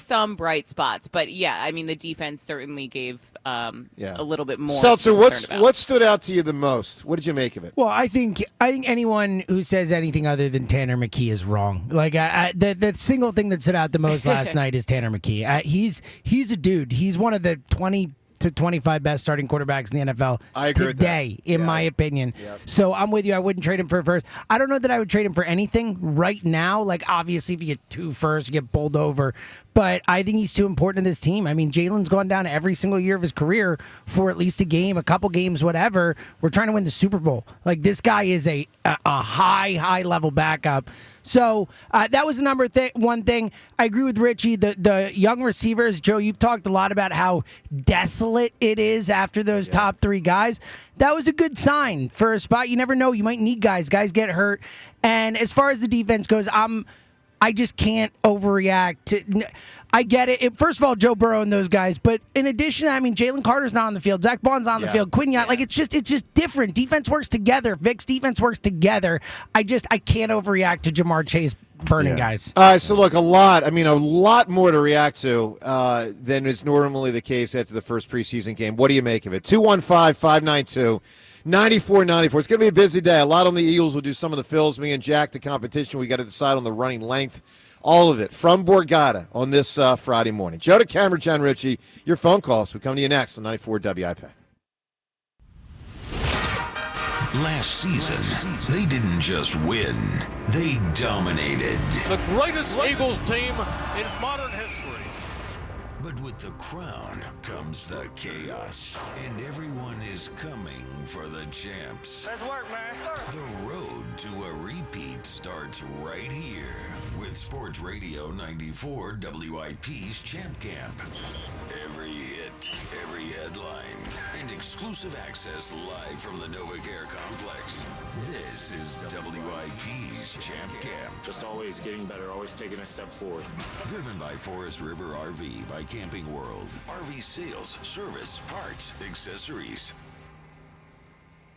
some bright spots, but yeah, I mean the defense certainly gave a little bit more. Seltzer, what stood out to you the most? What did you make of it? Well, I think anyone who says anything other than Tanner McKee is wrong. Like the single thing that stood out the most last night is Tanner McKee. He's a dude. He's one of the 20 to 25 best starting quarterbacks in the NFL today, in my opinion. Yep. So I'm with you. I wouldn't trade him for a first. I don't know that I would trade him for anything right now. Like, obviously, if you get 2 firsts, you get bowled over. But I think he's too important to this team. I mean, Jalen's gone down every single year of his career for at least a game, a couple games, whatever. We're trying to win the Super Bowl. Like, this guy is a high-level backup. So that was the number one thing. I agree with Richie. The young receivers, Joe, you've talked a lot about how desolate it is after those top 3 guys. That was a good sign for a spot. You never know. You might need guys. Guys get hurt. And as far as the defense goes, I just can't overreact. I get it. First of all, Joe Burrow and those guys. But in addition to that, I mean, Jalen Carter's not on the field. Zach Bond's not on the field. Quinn Yacht. Like, it's just different. Defense works together. Vic's defense works together. I can't overreact to Jamar Chase burning guys. All right, so look, a lot more to react to than is normally the case after the first preseason game. What do you make of it? 215-592-9494. It's going to be a busy day. A lot on the Eagles. We'll do some of the Phils. Me and Jack, the competition. We got to decide on the running length. All of it from Borgata on this Friday morning. Joe DeCamera, John Ritchie, your phone calls. We come to you next on 94 WIP. Last season, they didn't just win, they dominated. The greatest Eagles team in modern history. But with the crown comes the chaos, and everyone is coming for the champs. Let's work, man. The road to a repeat starts right here with Sports Radio 94 WIP's Champ Camp. Every hit, every headline, and exclusive access live from the Novacare Complex. This is WIP's Champ Camp. Just always getting better, always taking a step forward. Driven by Forest River RV by Camping World. RV sales, service, parts, accessories.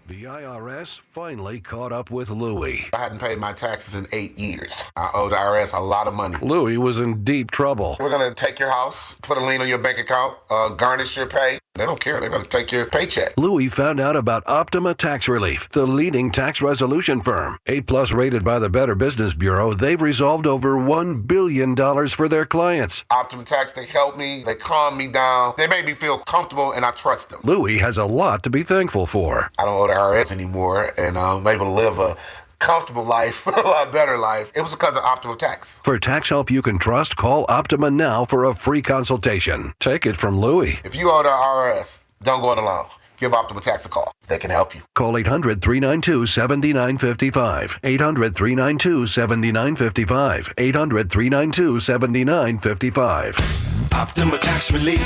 The IRS finally caught up with Louie. I hadn't paid my taxes in 8 years. I owed the IRS a lot of money. Louie was in deep trouble. We're going to take your house, put a lien on your bank account, garnish your pay. They don't care. They're going to take your paycheck. Louie found out about Optima Tax Relief, the leading tax resolution firm. A+ rated by the Better Business Bureau, they've resolved over $1 billion for their clients. Optima Tax, they help me. They calm me down. They make me feel comfortable, and I trust them. Louie has a lot to be thankful for. I don't owe the IRS anymore, and I'm able to live a comfortable life, a lot better life. It was because of Optima Tax. For tax help you can trust, call Optima now for a free consultation. Take it from Louie. If you owe the IRS, don't go it alone. Give Optima Tax a call. They can help you. Call 800-392-7955. 800-392-7955. 800-392-7955. Optima Tax Relief.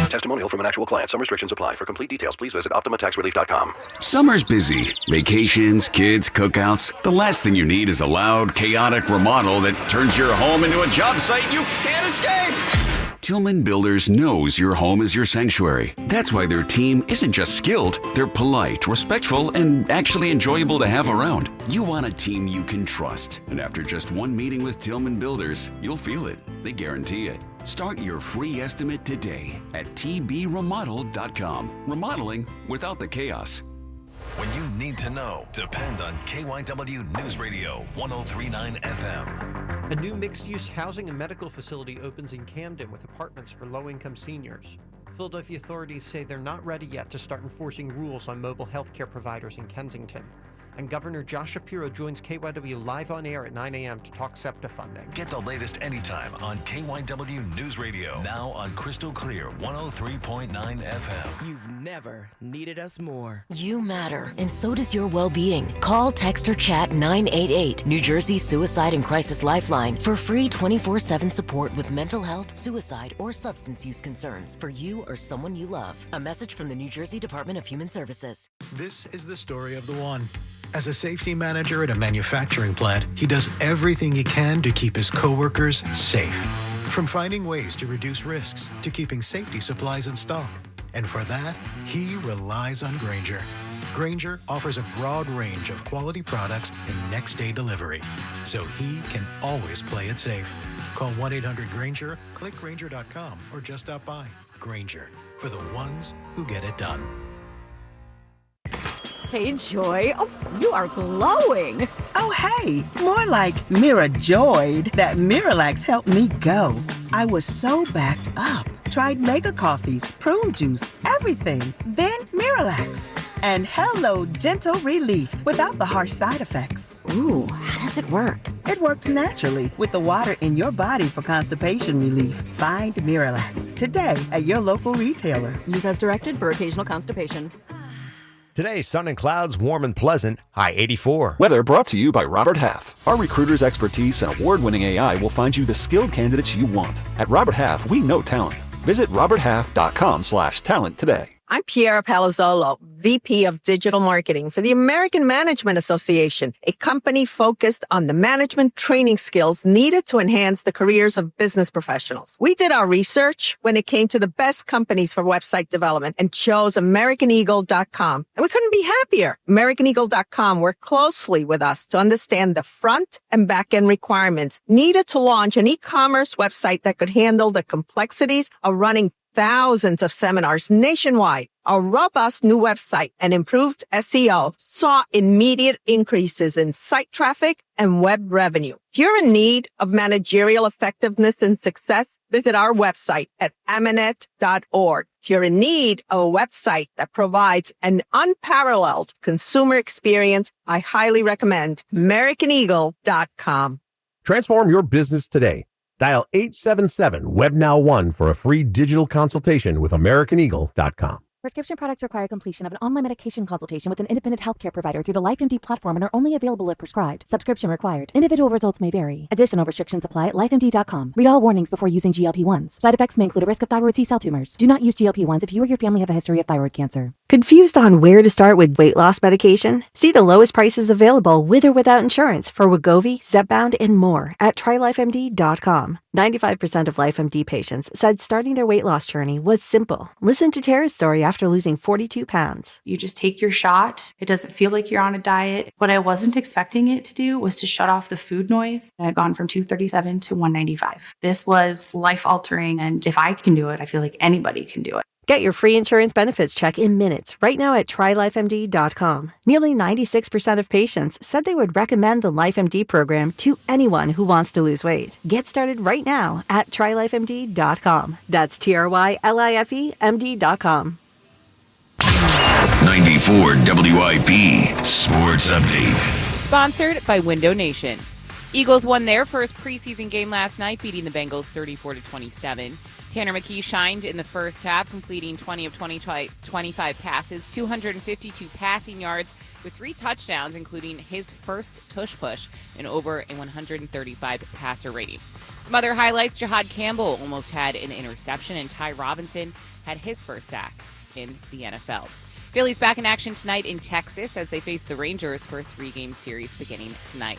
Testimonial from an actual client. Some restrictions apply. For complete details, please visit OptimaTaxRelief.com. Summer's busy. Vacations, kids, cookouts. The last thing you need is a loud, chaotic remodel that turns your home into a job site you can't escape. Tillman Builders knows your home is your sanctuary. That's why their team isn't just skilled, they're polite, respectful, and actually enjoyable to have around. You want a team you can trust. And after just one meeting with Tillman Builders, you'll feel it. They guarantee it. Start your free estimate today at tbremodel.com. Remodeling without the chaos. When you need to know, depend on KYW News Radio 103.9 FM. A new mixed-use housing and medical facility opens in Camden with apartments for low-income seniors. Philadelphia authorities say they're not ready yet to start enforcing rules on mobile health care providers in Kensington. And Governor Josh Shapiro joins KYW live on air at 9 a.m. to talk SEPTA funding. Get the latest anytime on KYW News Radio. Now on Crystal Clear 103.9 FM. You've never needed us more. You matter, and so does your well-being. Call, text, or chat 988, New Jersey Suicide and Crisis Lifeline, for free 24/7 support with mental health, suicide, or substance use concerns for you or someone you love. A message from the New Jersey Department of Human Services. This is the story of the one. As a safety manager at a manufacturing plant, he does everything he can to keep his coworkers safe. From finding ways to reduce risks to keeping safety supplies in stock. And for that, he relies on Grainger, Grainger offers a broad range of quality products and next-day delivery, so he can always play it safe. Call 1-800-GRAINGER, click Grainger.com, or just stop by. Grainger, for the ones who get it done. Hey, Joy. Oh, you are glowing. Oh, hey, more like Mira Joyed. That Miralax helped me go. I was so backed up. Tried mega coffees, prune juice, everything. Then Miralax. And hello, gentle relief without the harsh side effects. Ooh, how does it work? It works naturally with the water in your body for constipation relief. Find Miralax today at your local retailer. Use as directed for occasional constipation. Today, sun and clouds, warm and pleasant, high 84. Weather brought to you by Robert Half. Our recruiters' expertise and award-winning AI will find you the skilled candidates you want. At Robert Half, we know talent. Visit roberthalf.com/talent today. I'm Piera Palazzolo, VP of Digital Marketing for the American Management Association, a company focused on the management training skills needed to enhance the careers of business professionals. We did our research when it came to the best companies for website development and chose AmericanEagle.com. And we couldn't be happier. AmericanEagle.com worked closely with us to understand the front and back end requirements needed to launch an e-commerce website that could handle the complexities of running thousands of seminars nationwide. Our robust new website and improved SEO saw immediate increases in site traffic and web revenue. If you're in need of managerial effectiveness and success, visit our website at amanet.org. If you're in need of a website that provides an unparalleled consumer experience, I highly recommend AmericanEagle.com. Transform your business today. Dial 877-WebNow1 for a free digital consultation with AmericanEagle.com. Prescription products require completion of an online medication consultation with an independent healthcare provider through the LifeMD platform and are only available if prescribed. Subscription required. Individual results may vary. Additional restrictions apply at lifemd.com. Read all warnings before using GLP-1s. Side effects may include a risk of thyroid C-cell tumors. Do not use GLP-1s if you or your family have a history of thyroid cancer. Confused on where to start with weight loss medication? See the lowest prices available with or without insurance for Wegovy, Zepbound, and more at trylifemd.com. 95% of LifeMD patients said starting their weight loss journey was simple. Listen to Tara's story after losing 42 pounds. You just take your shot. It doesn't feel like you're on a diet. What I wasn't expecting it to do was to shut off the food noise. I've gone from 237 to 195. This was life-altering, and if I can do it, I feel like anybody can do it. Get your free insurance benefits check in minutes right now at trylifemd.com. Nearly 96% of patients said they would recommend the LifeMD program to anyone who wants to lose weight. Get started right now at trylifemd.com. That's TRYLIFEMD.com. 94 WIP Sports Update. Sponsored by Window Nation. Eagles won their first preseason game last night, beating the Bengals 34-27. Tanner McKee shined in the first half, completing 20 of 25 passes, 252 passing yards with 3 touchdowns, including his first tush push and over a 135 passer rating. Some other highlights: Jahad Campbell almost had an interception, and Ty Robinson had his first sack in the NFL. Phillies back in action tonight in Texas as they face the Rangers for a 3-game series beginning tonight.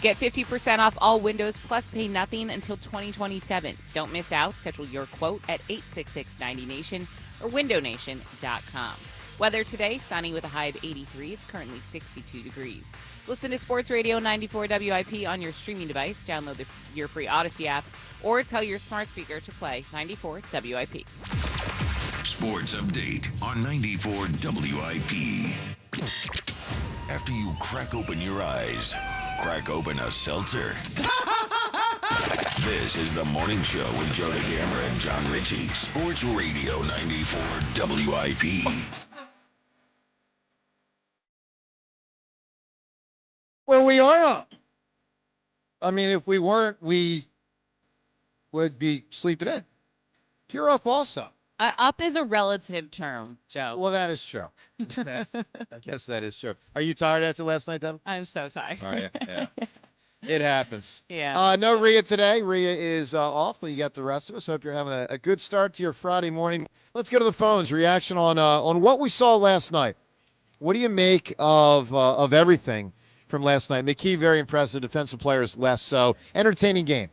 Get 50% off all windows plus pay nothing until 2027. Don't miss out. Schedule your quote at 866-90Nation or windownation.com. Weather today, sunny with a high of 83. It's currently 62 degrees. Listen to Sports Radio 94 WIP on your streaming device. Download your free Odyssey app or tell your smart speaker to play 94 WIP. Sports Update on 94 WIP. After you crack open your eyes, crack open a seltzer. This is the morning show with Joe DeGammer and John Ritchie. Sports Radio 94 WIP. Well, we are up. I mean, if we weren't, we would be sleeping in. You're up also. Up is a relative term, Joe. Well, that is true. I guess that is true. Are you tired after last night, Devin? I'm so tired. All right. Yeah. It happens. Yeah. No Rhea today. Rhea is off, but you got the rest of us. Hope you're having a good start to your Friday morning. Let's go to the phones. Reaction on what we saw last night. What do you make of everything from last night? McKee, very impressive. Defensive players, less so. Entertaining game.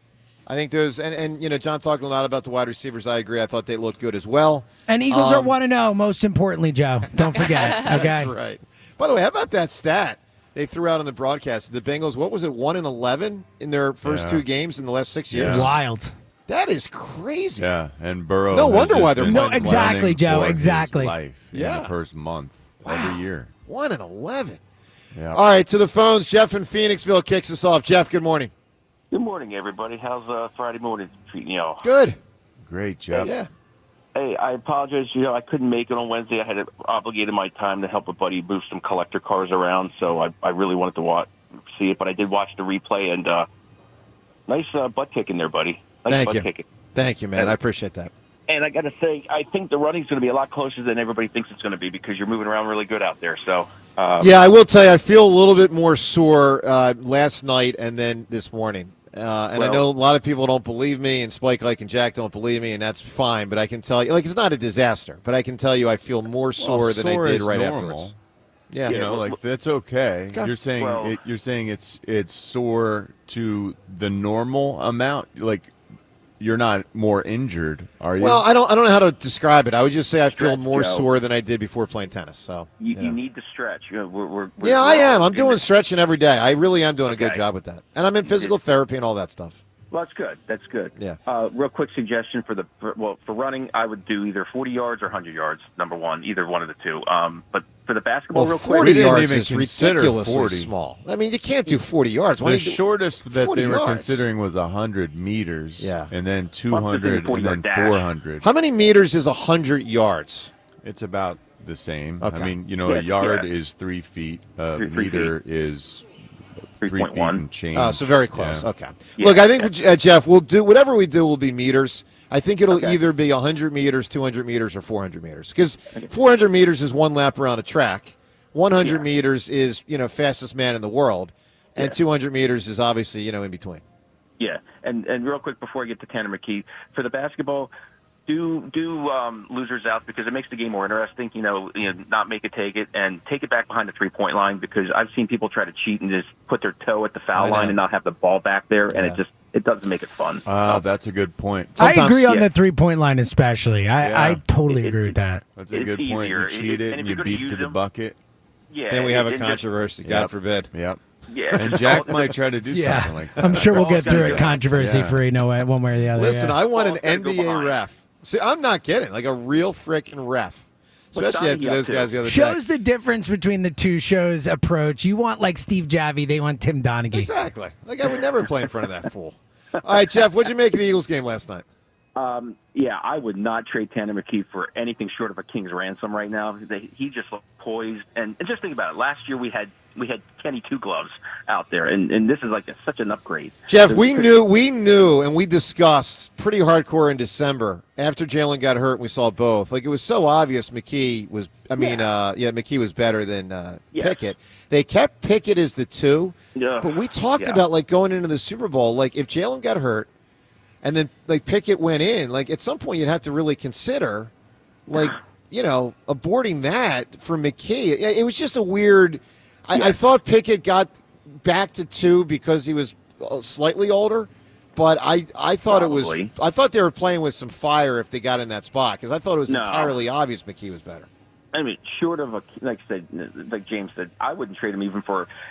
I think those, and you know, John talking a lot about the wide receivers. I agree. I thought they looked good as well. And Eagles are 1-0, most importantly, Joe. Don't forget. Okay. That's right. By the way, how about that stat they threw out on the broadcast? The Bengals, what was it, 1-11 in their first 2 games in the last 6 years? Wild. That is crazy. Yeah, and Burrow. No wonder why they're been playing. No, exactly, Joe, for his exactly. life in the first month every year. 1-11. Yeah. All right, to the phones. Jeff in Phoenixville kicks us off. Jeff, good morning. Good morning, everybody. How's Friday morning treating y'all? Good. Great, Jeff. Yeah. Hey, I apologize. I couldn't make it on Wednesday. I had obligated my time to help a buddy move some collector cars around, so I really wanted to see it. But I did watch the replay, and nice butt kicking there, buddy. Nice Thank butt you. kicking. Thank you, man. I appreciate that. And I got to say, I think the running's going to be a lot closer than everybody thinks it's going to be because you're moving around really good out there. So. Yeah, I will tell you, I feel a little bit more sore last night and then this morning. I know a lot of people don't believe me, and Spike, Ike, and Jack don't believe me, and that's fine. But I can tell you, it's not a disaster, but I can tell you I feel more sore than I did right afterwards. Yeah, that's okay. Okay. You're saying it's sore to the normal amount, you're not more injured, are you? Well, I don't know how to describe it. I would just say I feel Stretch, more Joe. sore than I did before playing tennis. So You need to stretch. We're I am. I'm doing stretching every day. I really am doing a good Okay. job with that, and I'm in physical therapy and all that stuff. Well, that's good. That's good. Yeah. Real quick suggestion for running, I would do either 40 yards or 100 yards. Number one, either one of the two. But for the basketball, Well, real 40 quick, yards even is consider ridiculously 40. small. I mean, you can't do 40 yards. Why The do you do shortest that 40 they were yards? considering was 100 meters. Yeah. And then Well, 200 I'm and then thinking 40-yard dash. 400. How many meters is 100 yards? It's about the same. Okay. I mean, a yard is 3 feet. A Three meter is 3 feet 3.1. and change. So very close. Yeah. Okay. Yeah. Look, I think, Jeff, we'll do whatever we do will be meters. I think it'll Okay. either be 100 meters, 200 meters, or 400 meters. Because 400 meters is one lap around a track. 100 meters is, fastest man in the world. And Yeah. 200 meters is obviously, in between. Yeah, and real quick before I get to Tanner McKee, for the basketball, do losers out because it makes the game more interesting. Not make it take it and take it back behind the 3-point line because I've seen people try to cheat and just put their toe at the foul line and not have the ball back there, and it doesn't make it fun. That's a good point. I agree on the 3-point line especially. I Yeah. totally agree with that. That's a It's good point. easier. You cheat it And and if you you're gonna beat use to the them- bucket. Yeah, Then we have a and just- controversy, God forbid. Yep. Yeah, And Jack might try to do something like that. I'm sure we'll get through Yeah. a controversy Yeah. for one way or the other. Listen, yeah. I want an Ball's gotta go NBA behind. ref. See, I'm not kidding. Like a real freaking ref. Especially after those guys the other day. Shows the difference between the two shows' approach. You want like Steve Javi, they want Tim Donaghy. Exactly. Like I would never play in front of that fool. All right, Jeff, what'd you make of the Eagles game last night? Yeah, I would not trade Tanner McKee for anything short of a king's ransom right now. He just looked poised, and just think about it. Last year we had Kenny Two Gloves out there, and this is like such an upgrade. Jeff, we knew, and we discussed pretty hardcore in December after Jalen got hurt. And we saw both. Like it was so obvious. McKee was. McKee was better than Pickett. They kept Pickett as the 2, but we talked about like going into the Super Bowl. Like if Jalen got hurt, and then like Pickett went in, like at some point you'd have to really consider, like aborting that for McKee. It was just a weird. I thought Pickett got back to 2 because he was slightly older, but I thought Probably. I thought they were playing with some fire if they got in that spot because I thought it was No. entirely obvious McKee was better. I mean, short of like James said, I wouldn't trade him even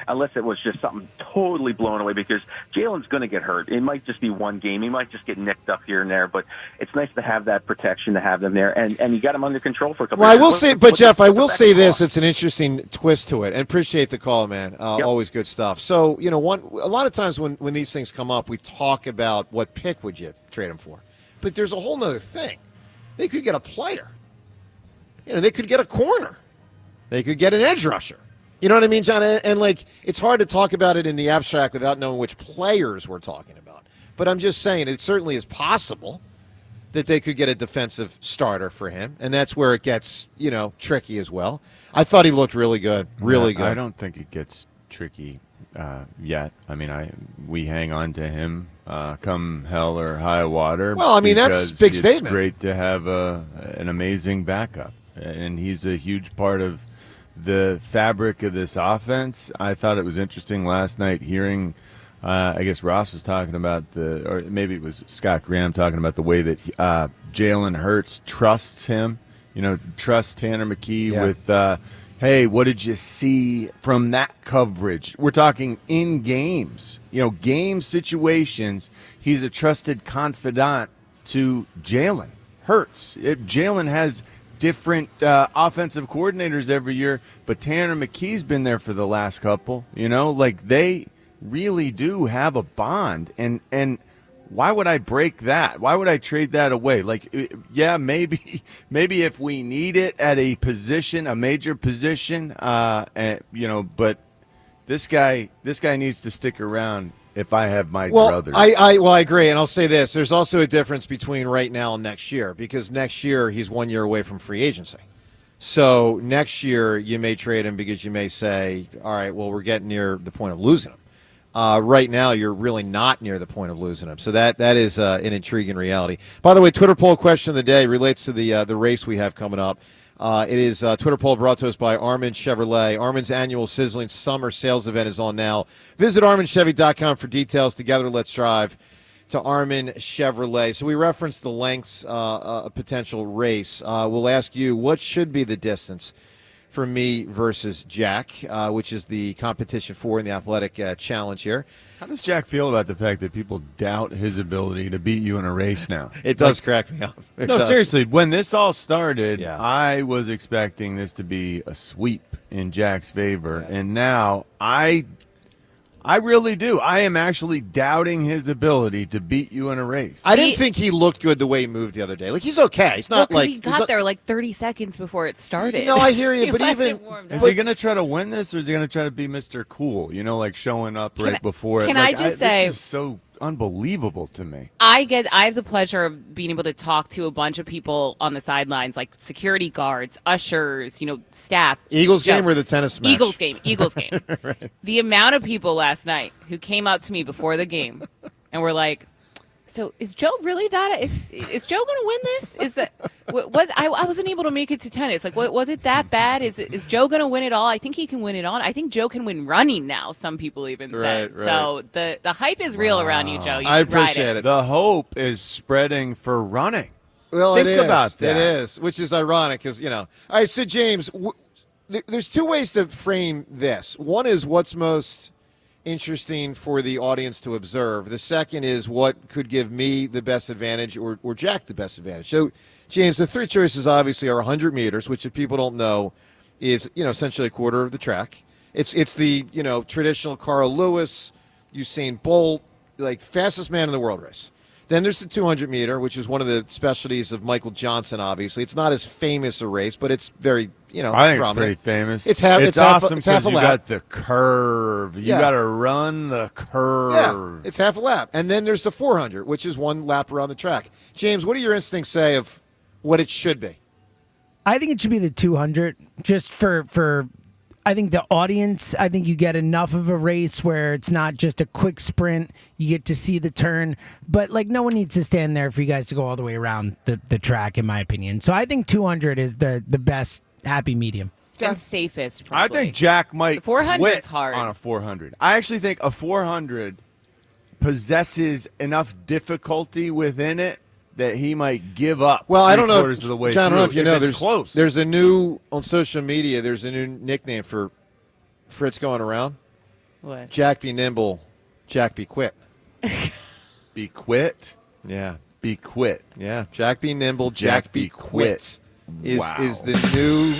unless it was just something totally blown away because Jalen's going to get hurt. It might just be one game. He might just get nicked up here and there, but it's nice to have that protection, to have them there, and you got him under control for a couple Well, I years. will say, but Jeff, I will say this: it's an interesting twist to it, and appreciate the call, man. Always good stuff. So, a lot of times when these things come up, we talk about what pick would you trade him for, but there's a whole nother thing. They could get a player. They could get a corner. They could get an edge rusher. You know what I mean, John? And like, it's hard to talk about it in the abstract without knowing which players we're talking about. But I'm just saying, it certainly is possible that they could get a defensive starter for him, and that's where it gets, tricky as well. I thought he looked really good, really good. I don't think it gets tricky yet. I mean, we hang on to him come hell or high water. Well, I mean, that's a because big it's statement. Great to have an amazing backup, and he's a huge part of the fabric of this offense. I thought it was interesting last night hearing. I guess Ross was talking about or maybe it was Scott Graham talking about the way that Jalen Hurts trusts him. Trusts Tanner McKee with Hey, what did you see from that coverage? We're talking in games, game situations. He's a trusted confidant to Jalen Hurts. Jalen has different offensive coordinators every year, but Tanner McKee's been there for the last couple. They really do have a bond, and why would I break that? Why would I trade that away? Maybe if we need it at a position, a major position, but this guy needs to stick around if I have my druthers. I agree, and I'll say this. There's also a difference between right now and next year, because next year he's 1 year away from free agency. So next year you may trade him because you may say, all right, well, we're getting near the point of losing him. Right now, you're really not near the point of losing him. So that is an intriguing reality. By the way, Twitter poll question of the day relates to the race we have coming up. It is Twitter poll brought to us by Armin Chevrolet. Armin's annual Sizzling Summer Sales Event is on now. Visit ArminChevy.com for details. Together, let's drive to Armin Chevrolet. So we referenced the lengths, a potential race. We'll ask you, what should be the distance for me versus Jack, which is the competition in the athletic challenge here. How does Jack feel about the fact that people doubt his ability to beat you in a race now? It does crack me up. Seriously, when this all started, I was expecting this to be a sweep in Jack's favor, and now I really do. I am actually doubting his ability to beat you in a race. I didn't think he looked good the way he moved the other day. He's okay. He's not he got there 30 seconds before it started. No, I hear you, but even is he going to try to win this, or is he going to try to be Mr. Cool? Showing up right before it. Can I just say, this is so unbelievable to me. I have the pleasure of being able to talk to a bunch of people on the sidelines, like security guards, ushers, staff. Eagles game or the tennis match? Eagles game. Right. The amount of people last night who came up to me before the game and were like, so is Joe really that? Is Joe going to win this? Is that what? I wasn't able to make it to tennis. Was it that bad? Is Joe going to win it all? I think he can win it all. I think Joe can win running now. Some people even said. Right. So the hype is real around you, Joe. I appreciate it. The hope is spreading for running. Well, think about that. It is, which is ironic because All right, so James, there's two ways to frame this. One is what's most interesting for the audience to observe. The second is what could give me the best advantage or Jack the best advantage. So, James, the three choices obviously are 100 meters, which if people don't know is, essentially a quarter of the track. It's the, traditional Carl Lewis, Usain Bolt, fastest man in the world race. Then there's the 200-meter, which is one of the specialties of Michael Johnson, obviously. It's not as famous a race, but it's very, I think prominent. It's pretty famous. It's awesome because you got the curve. You got to run the curve. Yeah, it's half a lap. And then there's the 400, which is one lap around the track. James, what do your instincts say of what it should be? I think it should be the 200, just for I think the audience, I think you get enough of a race where it's not just a quick sprint. You get to see the turn. But, no one needs to stand there for you guys to go all the way around the track, in my opinion. So I think 200 is the best happy medium. And safest, probably. I think Jack might 400's hard on a 400. I actually think a 400 possesses enough difficulty within it that he might give up. Well, I don't know, of the way John, I don't know if you know. There's close. There's a new on social media. There's a new nickname for Fritz going around. What? Jack be nimble, Jack be quit. Be quit. Yeah. Be quit. Yeah. Jack be nimble, Jack be quit. Is the new.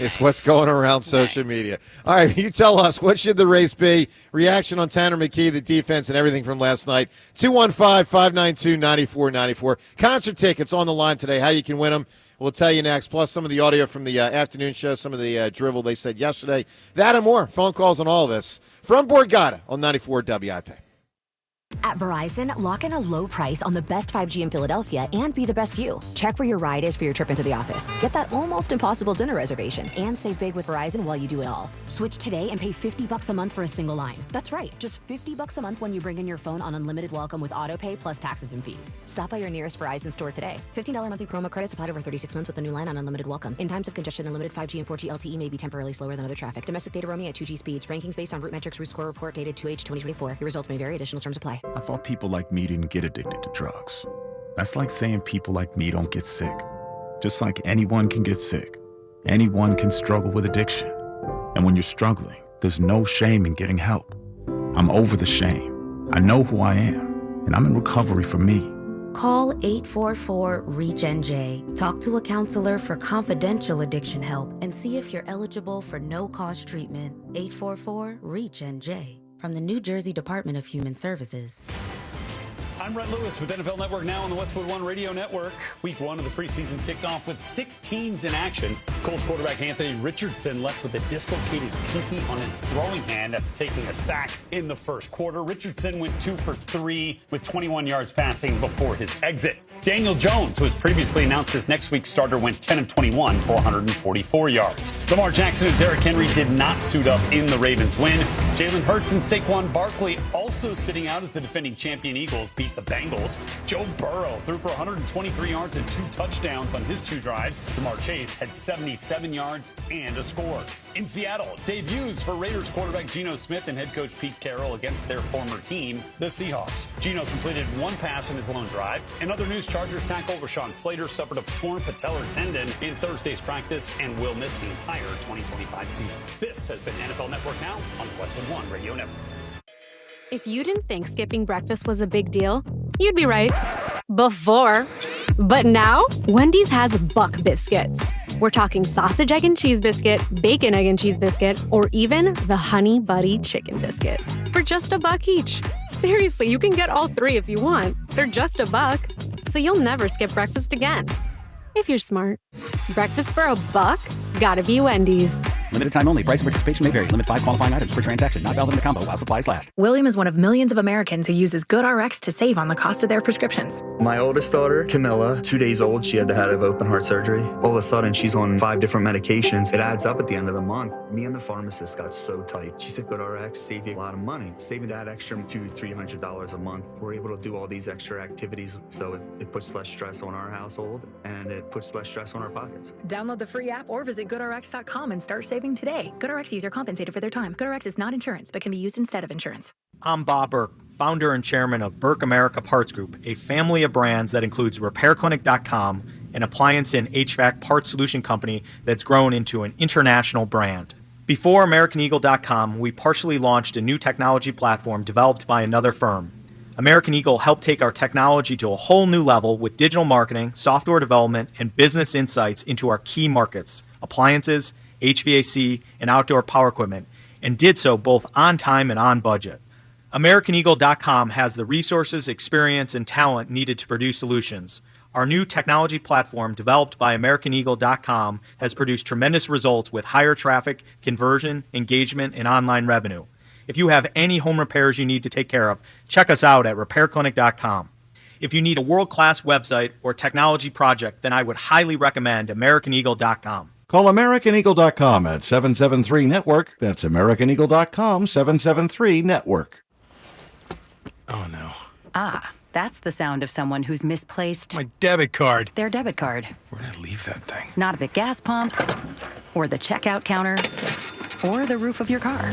It's what's going around social media. All right, you tell us, what should the race be? Reaction on Tanner McKee, the defense, and everything from last night. 215-592-9494. Concert tickets on the line today. How you can win them, we'll tell you next. Plus some of the audio from the afternoon show, some of the drivel they said yesterday. That and more. Phone calls on all of this. From Borgata on 94 WIP. At Verizon, lock in a low price on the best 5G in Philadelphia and be the best you. Check where your ride is for your trip into the office. Get that almost impossible dinner reservation and save big with Verizon while you do it all. Switch today and pay $50 a month for a single line. That's right, just $50 a month when you bring in your phone on unlimited welcome with autopay plus taxes and fees. Stop by your nearest Verizon store today. $15 monthly promo credits applied over 36 months with a new line on unlimited welcome. In times of congestion, unlimited 5G and 4G LTE may be temporarily slower than other traffic. Domestic data roaming at 2G speeds. Rankings based on Root Metrics Root Score Report dated 2H 2024. Your results may vary. Additional terms apply. I thought people like me didn't get addicted to drugs. That's like saying people like me don't get sick. Just like anyone can get sick, anyone can struggle with addiction. And when you're struggling, there's no shame in getting help. I'm over the shame. I know who I am, and I'm in recovery for me. Call 844-REACH-NJ. Talk to a counselor for confidential addiction help and see if you're eligible for no-cost treatment. 844-REACH-NJ from the New Jersey Department of Human Services. I'm Brett Lewis with NFL Network now on the Westwood One Radio Network. Week 1 of the preseason kicked off with 6 teams in action. Colts quarterback Anthony Richardson left with a dislocated pinky on his throwing hand after taking a sack in the first quarter. Richardson went 2 for 3 with 21 yards passing before his exit. Daniel Jones, who was previously announced as next week's starter, went 10 of 21 for 144 yards. Lamar Jackson and Derrick Henry did not suit up in the Ravens win. Jalen Hurts and Saquon Barkley, also sitting out as the defending champion Eagles, beat the Bengals. Joe Burrow threw for 123 yards and 2 touchdowns on his 2 drives. Jamar Chase had 77 yards and a score. In Seattle, debuts for Raiders quarterback Geno Smith and head coach Pete Carroll against their former team, the Seahawks. Geno completed 1 pass in his lone drive. In other news, Chargers tackle Rashawn Slater suffered a torn patellar tendon in Thursday's practice and will miss the entire 2025 season. This has been NFL Network Now on the Westwood One Radio Network. If you didn't think skipping breakfast was a big deal, you'd be right. Before. But now, Wendy's has Buck Biscuits. We're talking sausage, egg, and cheese biscuit, bacon, egg, and cheese biscuit, or even the Honey Buddy Chicken Biscuit for just $1 each. Seriously, you can get all 3 if you want. They're just $1, so you'll never skip breakfast again. If you're smart. Breakfast for $1? Gotta be Wendy's. Limited time only. Price and participation may vary. Limit 5 qualifying items per transaction. Not valid in the combo while supplies last. William is one of millions of Americans who uses GoodRx to save on the cost of their prescriptions. My oldest daughter, Camilla, 2 days old, she had to have open heart surgery. All of a sudden, she's on 5 different medications. It adds up at the end of the month. Me and the pharmacist got so tight. She said, GoodRx save you a lot of money. Saving that extra $200-300 a month. We're able to do all these extra activities, so it puts less stress on our household, and it puts less stress on our pockets. Download the free app or visit GoodRx.com and start saving today. GoodRx user compensated for their time. GoodRx is not insurance, but can be used instead of insurance. I'm Bob Burke, founder and chairman of Burke America Parts Group, a family of brands that includes RepairClinic.com, an appliance and HVAC parts solution company that's grown into an international brand. Before AmericanEagle.com, we partially launched a new technology platform developed by another firm. American Eagle helped take our technology to a whole new level with digital marketing, software development, and business insights into our key markets, appliances, HVAC, and outdoor power equipment, and did so both on time and on budget. AmericanEagle.com has the resources, experience, and talent needed to produce solutions. Our new technology platform, developed by AmericanEagle.com, has produced tremendous results with higher traffic, conversion, engagement, and online revenue. If you have any home repairs you need to take care of, check us out at RepairClinic.com. If you need a world-class website or technology project, then I would highly recommend AmericanEagle.com. Call AmericanEagle.com at 773-NETWORK. That's AmericanEagle.com, 773-NETWORK. Oh, no. Ah, that's the sound of someone who's misplaced My debit card. their debit card. Where'd I leave that thing? Not at the gas pump, or the checkout counter, or the roof of your car.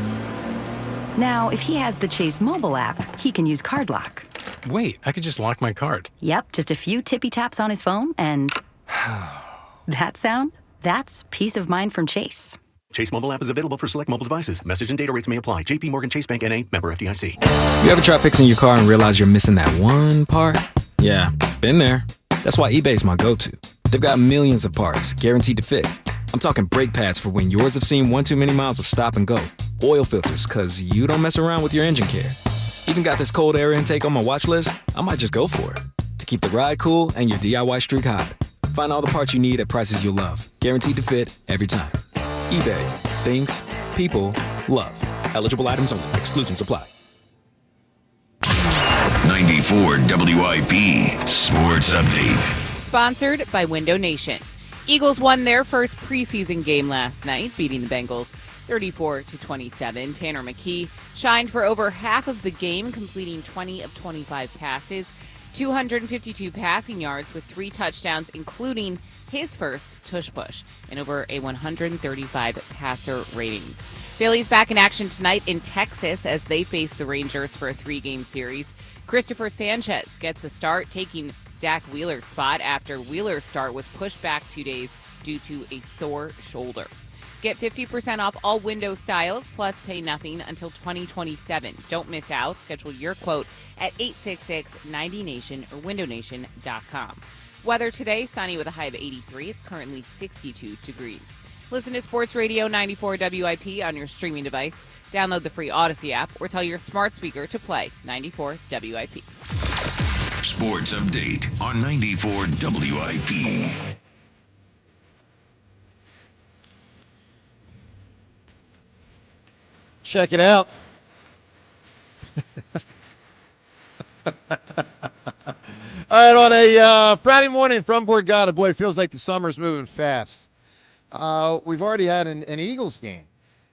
Now, if he has the Chase mobile app, he can use Card Lock. Wait, I could just lock my card. Yep, just a few tippy taps on his phone, and that sound? That's peace of mind from Chase. Chase mobile app is available for select mobile devices. Message and data rates may apply. JP Morgan Chase Bank N.A., member FDIC. You ever try fixing your car and realize you're missing that one part? Yeah, been there. That's why eBay's my go-to. They've got millions of parts, guaranteed to fit. I'm talking brake pads for when yours have seen one too many miles of stop and go. Oil filters, because you don't mess around with your engine care. Even got this cold air intake on my watch list. I might just go for it. To keep the ride cool and your DIY streak hot. Find all the parts you need at prices you'll love. Guaranteed to fit every time. eBay. Things. People. Love. Eligible items only. Exclusions apply. 94 WIP Sports Update. Sponsored by Window Nation. Eagles won their first preseason game last night, beating the Bengals 34-27. Tanner McKee shined for over half of the game, completing 20 of 25 passes, 252 passing yards with 3 touchdowns, including his first tush push, and over a 135 passer rating. Phillies back in action tonight in Texas as they face the Rangers for a 3-game series. Christopher Sanchez gets a start, taking Zach Wheeler's spot after Wheeler's start was pushed back 2 days due to a sore shoulder. Get 50% off all window styles, plus pay nothing until 2027. Don't miss out. Schedule your quote at 866-90Nation or windownation.com. Weather today, sunny with a high of 83. It's currently 62 degrees. Listen to Sports Radio 94 WIP on your streaming device. Download the free Odyssey app or tell your smart speaker to play 94 WIP. Sports update on 94 WIP. Check it out. All right, on a Friday morning from Borgata, boy, it feels like the summer's moving fast. We've already had an Eagles game,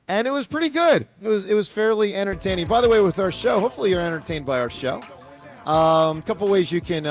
and it was pretty good. It was fairly entertaining. By the way, with our show, hopefully you're entertained by our show. A couple ways you can,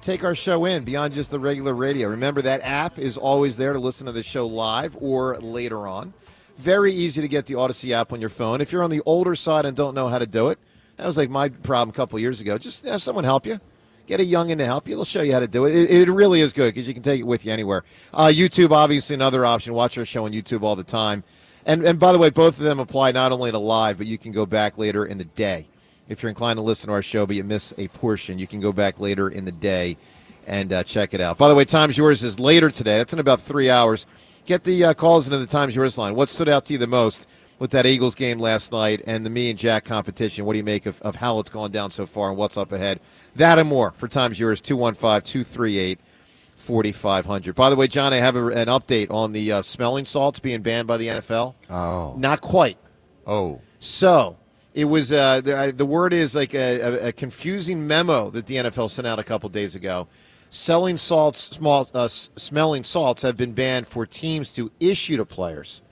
take our show in beyond just the regular radio. Remember, that app is always there to listen to the show live or later on. Very easy to get the Odyssey app on your phone. If you're on the older side and don't know how to do it, that was like my problem a couple years ago. Just have someone help you. Get a youngin' to help you. They'll show you how to do it. It really is good because you can take it with you anywhere. YouTube, obviously, another option. Watch our show on YouTube all the time. And by the way, both of them apply not only to live, but you can go back later in the day. If you're inclined to listen to our show but you miss a portion, you can go back later in the day and check it out. By the way, Time's Yours is later today. That's in about 3 hours. Get the calls into the Time's Yours line. What stood out to you the most with that Eagles game last night and the me and Jack competition? What do you make of how it's gone down so far and what's up ahead? That and more for Time's Yours, 215-238-4500. By the way, John, I have an update on the smelling salts being banned by the NFL. Oh. Not quite. Oh. So it was the word is like a confusing memo that the NFL sent out a couple days ago. Smelling salts have been banned for teams to issue to players,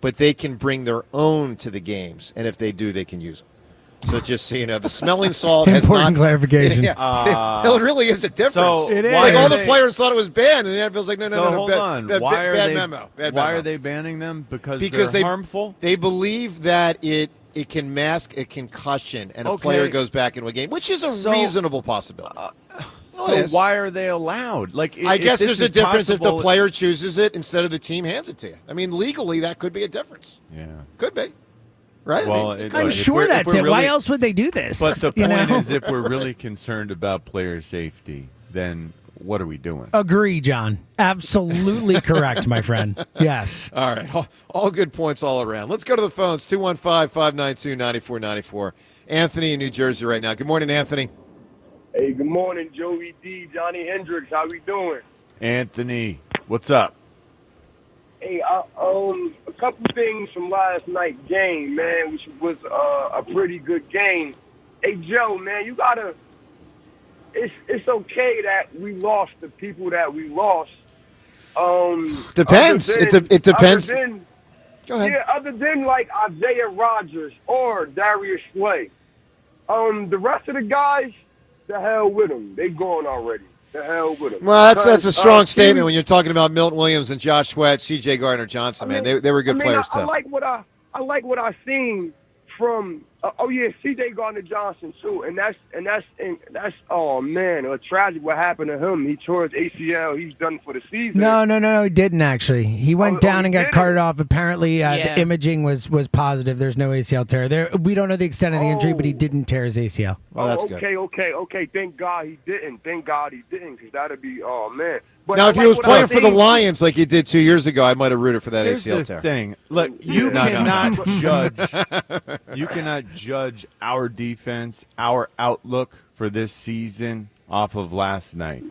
but they can bring their own to the games, and if they do, they can use them. So just so you know, the smelling salt has Important not... clarification. Yeah. It really is a difference. So It is. Like all the players thought it was banned, and the NFL's like, no. Hold on. Bad memo. Why are they banning them? Because they're harmful? They believe that it can mask a concussion, and a player goes back into a game, which is a reasonable possibility. So why are they allowed? I guess there's a difference if the possible- player chooses it instead of the team hands it to you. I mean, legally, that could be a difference. Yeah. Could be. Right? Well, I'm sure that's it. Why else would they do this? But the point is, if we're really concerned about player safety, then what are we doing? Agree, John. Absolutely correct, my friend. Yes. All right. All good points all around. Let's go to the phones. 215-592-9494. Anthony in New Jersey right now. Good morning, Anthony. Hey, good morning, Joey D, Johnny Hendricks. How we doing? Anthony, what's up? Hey, a couple things from last night's game, man, which was a pretty good game. Hey, Joe, man, you gotta. It's okay that we lost the people that we lost. Depends. It depends. Go ahead. Yeah, other than like Isaiah Rodgers or Darius Slay, the rest of the guys. The hell with them. They gone already. The hell with them. Well, that's a strong statement when you're talking about Milton Williams and Josh Sweat, C.J. Gardner-Johnson, man. They were good players, too. I like what I seen from C.J. Gardner-Johnson, too. And that's oh, man, a tragic what happened to him. He tore his ACL. He's done for the season. No, he didn't actually. He went down and got carted off. Apparently, the imaging was positive. There's no ACL tear. We don't know the extent of the injury, but he didn't tear his ACL. Well, that's good. Okay. Thank God he didn't, because that'd be, oh, man. But now, if he was playing for the Lions like he did 2 years ago, I might have rooted for that Here's ACL the tear. thing. Look, you cannot judge. You cannot judge our defense, our outlook for this season off of last night.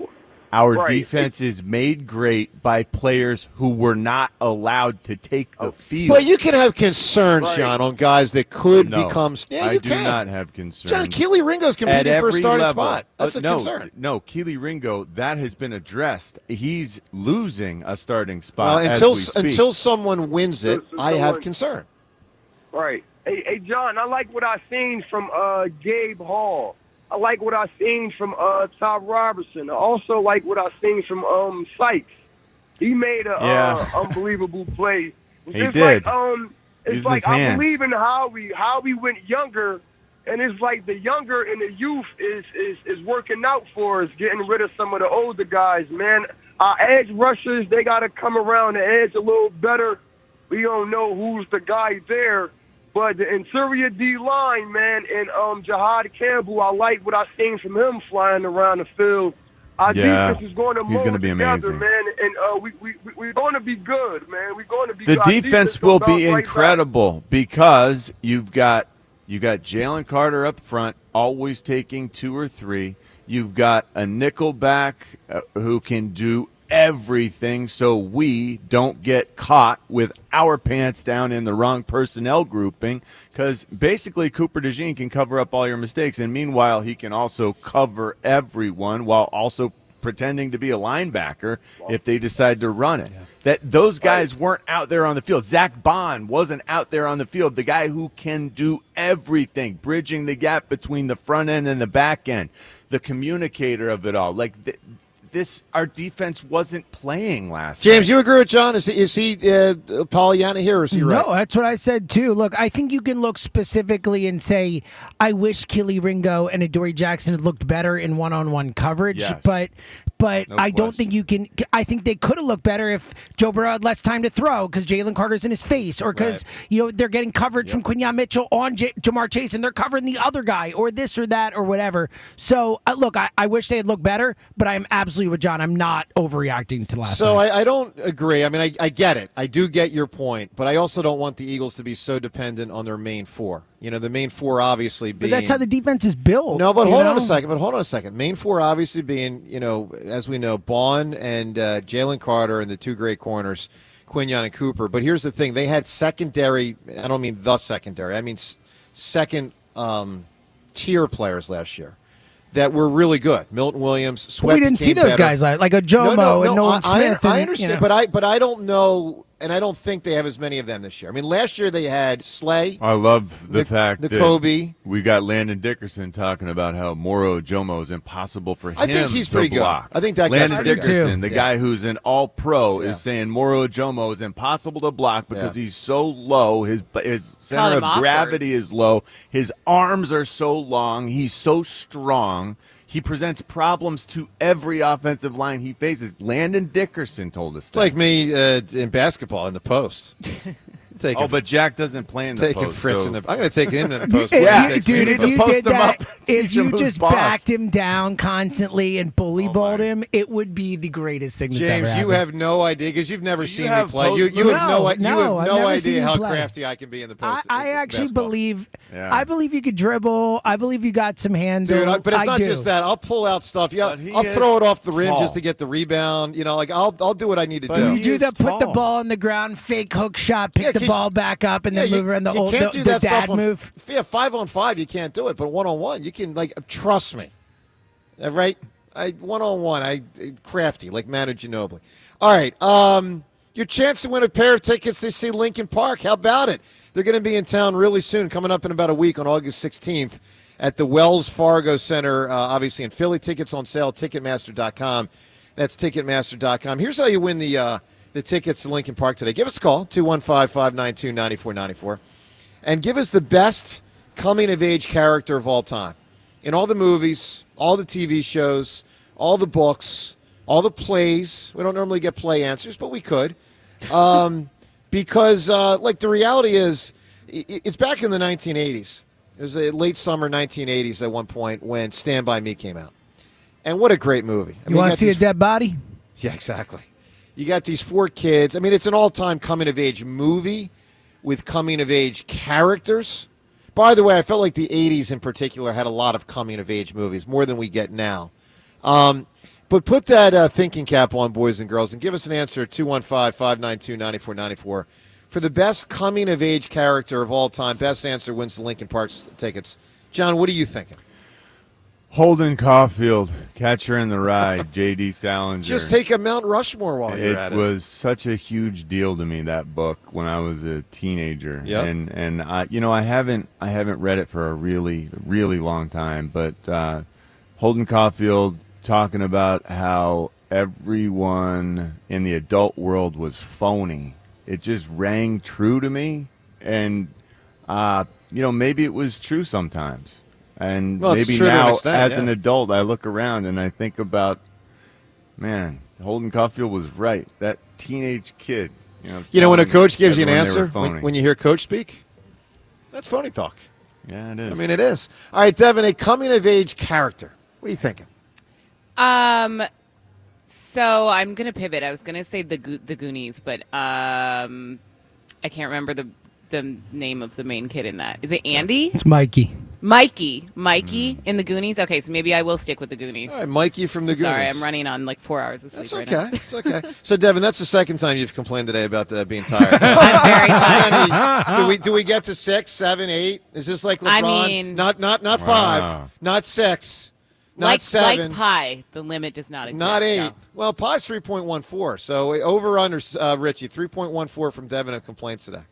Our defense is made great by players who were not allowed to take the field. But you can have concerns, John, on guys that could become. Yeah, I you do can. not have concerns. John, Keely Ringo's competing for a starting spot. That's a concern. No, Keely Ringo, that has been addressed. He's losing a starting spot. Until someone wins it, I have concern. Right. Hey, John, I like what I seen from Gabe Hall. I like what I seen from Ty Robertson. I also like what I seen from Sykes. He made a unbelievable play. He did. It's like I believe in Howie. Howie went younger, and it's like the younger and the youth is working out for us, getting rid of some of the older guys. Man, Our edge rushers, they got to come around the edge a little better. We don't know who's the guy there. But the interior D-line, man, and Jahad Campbell, I like what I seen from him flying around the field. Our defense is going to he's going to be together, amazing, man, and we're going to be good, man. We're going to be the good. defense will be incredible because you've got Jalen Carter up front, always taking 2 or 3. You've got a nickel back who can do everything, so we don't get caught with our pants down in the wrong personnel grouping, because basically Cooper DeJean can cover up all your mistakes, and meanwhile he can also cover everyone while also pretending to be a linebacker if they decide to run it. That those guys weren't out there on the field. Zach Bond wasn't out there on the field, the guy who can do everything, bridging the gap between the front end and the back end, the communicator of it all. Like our defense wasn't playing last James, night. you agree with John? Is he Pollyanna here, or is he right? No, that's what I said too. Look, I think you can look specifically and say, I wish Kelly Ringo and Adoree Jackson had looked better in one-on-one coverage, Yes. but No I don't think you can. I think they could have looked better if Joe Burrow had less time to throw because Jalen Carter's in his face, or because they're getting coverage from Quinyon Mitchell on Jamar Chase and they're covering the other guy, or this or that or whatever. So look, I wish they had looked better, but I am absolutely with John. I'm not overreacting to last So night. I don't agree. I mean, I get it. I do get your point, but I also don't want the Eagles to be so dependent on their main 4. The main 4 obviously being. But that's how the defense is built. No, but hold on a second. Main 4 obviously being, as we know, Bond and Jalen Carter and the 2 great corners, Quinyon and Cooper. But here's the thing. They had secondary, I don't mean the secondary, I mean second tier players last year that were really good. Milton Williams, Sweat. We didn't see those guys like a Jomo and Nolan Smith. I understand, but I don't know, and I don't think they have as many of them this year. I mean, last year they had Slay. I love the fact that Kobe. We got Landon Dickerson talking about how Moro Jomo is impossible for him. I think he's to pretty block. good. I think that guy's Landon pretty good. Dickerson, the guy who's an All-Pro, is saying Moro Jomo is impossible to block because he's so low. His center of gravity is low. His arms are so long. He's so strong. He presents problems to every offensive line he faces. Landon Dickerson told us that. It's like me in basketball in the post. But Jack doesn't play in the post. Fritz in the. I'm going to take him in the post. If you did him that, up, if him you who's just boss. backed him down constantly and bully balled him, it would be the greatest thing that's ever James, happened. you have no idea because you've never seen me have play. You have no I've never seen idea you how play. crafty I can be in the post. I actually basketball. believe. Yeah. I believe you could dribble. I believe you got some handle. Dude, but it's not do. just that. I'll pull out stuff. Yeah, But I'll throw it off the rim tall. just to get the rebound. I'll do what I need to But do. You do is the put the tall. ball on the ground, fake hook shot, pick Yeah, the 'cause- ball back up, and then move around the you old can't do the that dad stuff on, move. 5-on-5, you can't do it, but 1-on-1, you can. Trust me, right? 1-on-1, crafty like Manu Ginobili. All right, your chance to win a pair of tickets to see Linkin Park. How about it? They're going to be in town really soon, coming up in about a week on August 16th at the Wells Fargo Center, obviously in Philly. Tickets on sale, Ticketmaster.com. That's Ticketmaster.com. Here's how you win the tickets to Linkin Park today. Give us a call, 215-592-9494, and give us the best coming-of-age character of all time. In all the movies, all the TV shows, all the books, all the plays. We don't normally get play answers, but we could. Because, the reality is, it's back in the 1980s. It was a late summer 1980s at one point when Stand By Me came out. And what a great movie. You want to see a dead body? Yeah, exactly. You got these 4 kids. I mean, it's an all-time coming-of-age movie with coming-of-age characters. By the way, I felt like the 80s in particular had a lot of coming-of-age movies, more than we get now. But put that thinking cap on, boys and girls, and give us an answer at 215-592-9494 for the best coming-of-age character of all time. Best answer wins the Linkin Park tickets. John, what are you thinking? Holden Caulfield, Catcher in the Rye, J.D. Salinger. Just take a Mount Rushmore while you're at it. It was such a huge deal to me, that book, when I was a teenager. Yep. And I haven't read it for a really, really long time. But Holden Caulfield talking about how everyone in the adult world was phony. It just rang true to me. And, maybe it was true sometimes. And Well, it's maybe true to an now, extent, as yeah. an adult, I look around and I think about, Man, Holden Caulfield was right. That teenage kid. When a coach gives you an everyone they were answer, phoning. when you hear coach speak, that's phony talk. Yeah, it is. I mean, it is. All right, Devin, a coming-of-age character. What are you thinking? So I'm gonna pivot. I was gonna say the Goonies, but I can't remember the name of the main kid in that. Is it Andy? It's Mikey. Mikey in the Goonies. Okay, so maybe I will stick with the Goonies. All right, Mikey from the Goonies. Sorry, I'm running on like 4 hours of sleep That's right okay. now. It's okay. So, Devin, that's the second time you've complained today about being tired. I'm very tired. Do we get to 6, 7, 8? Is this like LeBron? I mean, not 5, not 6, not 7, like Pi. The limit does not exist. not 8. No. Well, Pi's 3.14. So over under Richie 3.14 from Devin of complaints today.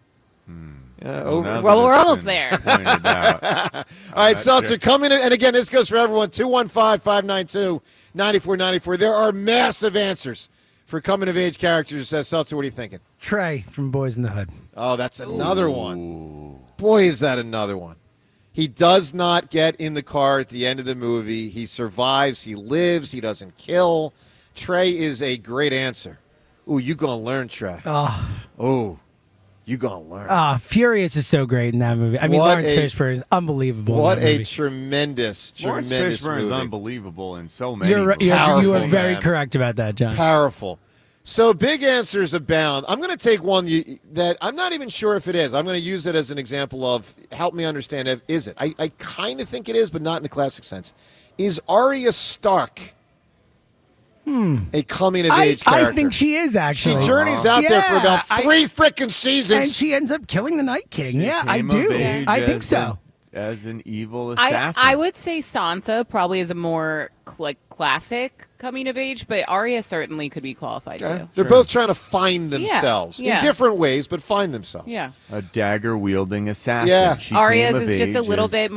Well, we're almost there. All right, Seltzer, coming in. And again, this goes for everyone. 215-592-9494. There are massive answers for coming-of-age characters. Seltzer, what are you thinking? Trey from Boys in the Hood. Oh, that's another one. Boy, is that another one. He does not get in the car at the end of the movie. He survives. He lives. He doesn't kill. Trey is a great answer. Ooh, you going to learn, Trey. Oh, you going to learn. Furious is so great in that movie. I mean, Lawrence Fishburne is unbelievable. What in that a movie. tremendous Lawrence Fishburne movie. is unbelievable in so many You movies. are very correct about that, John. Powerful. So big answers abound. I'm going to take one that I'm not even sure if it is. I'm going to use it as an example of help me understand if is it. I kind of think it is, but not in the classic sense. Is Arya Stark a coming-of-age character? I think she is, actually. She journeys out there for about 3 frickin' seasons. And she ends up killing the Night King. Yeah, I do. I think so. As an evil assassin. I would say Sansa probably is a more classic coming of age, but Arya certainly could be qualified too. They're both trying to find themselves Yeah. in different ways, but find themselves. Yeah. A dagger-wielding assassin. Yeah. She Arya's came of is just a age little as- bit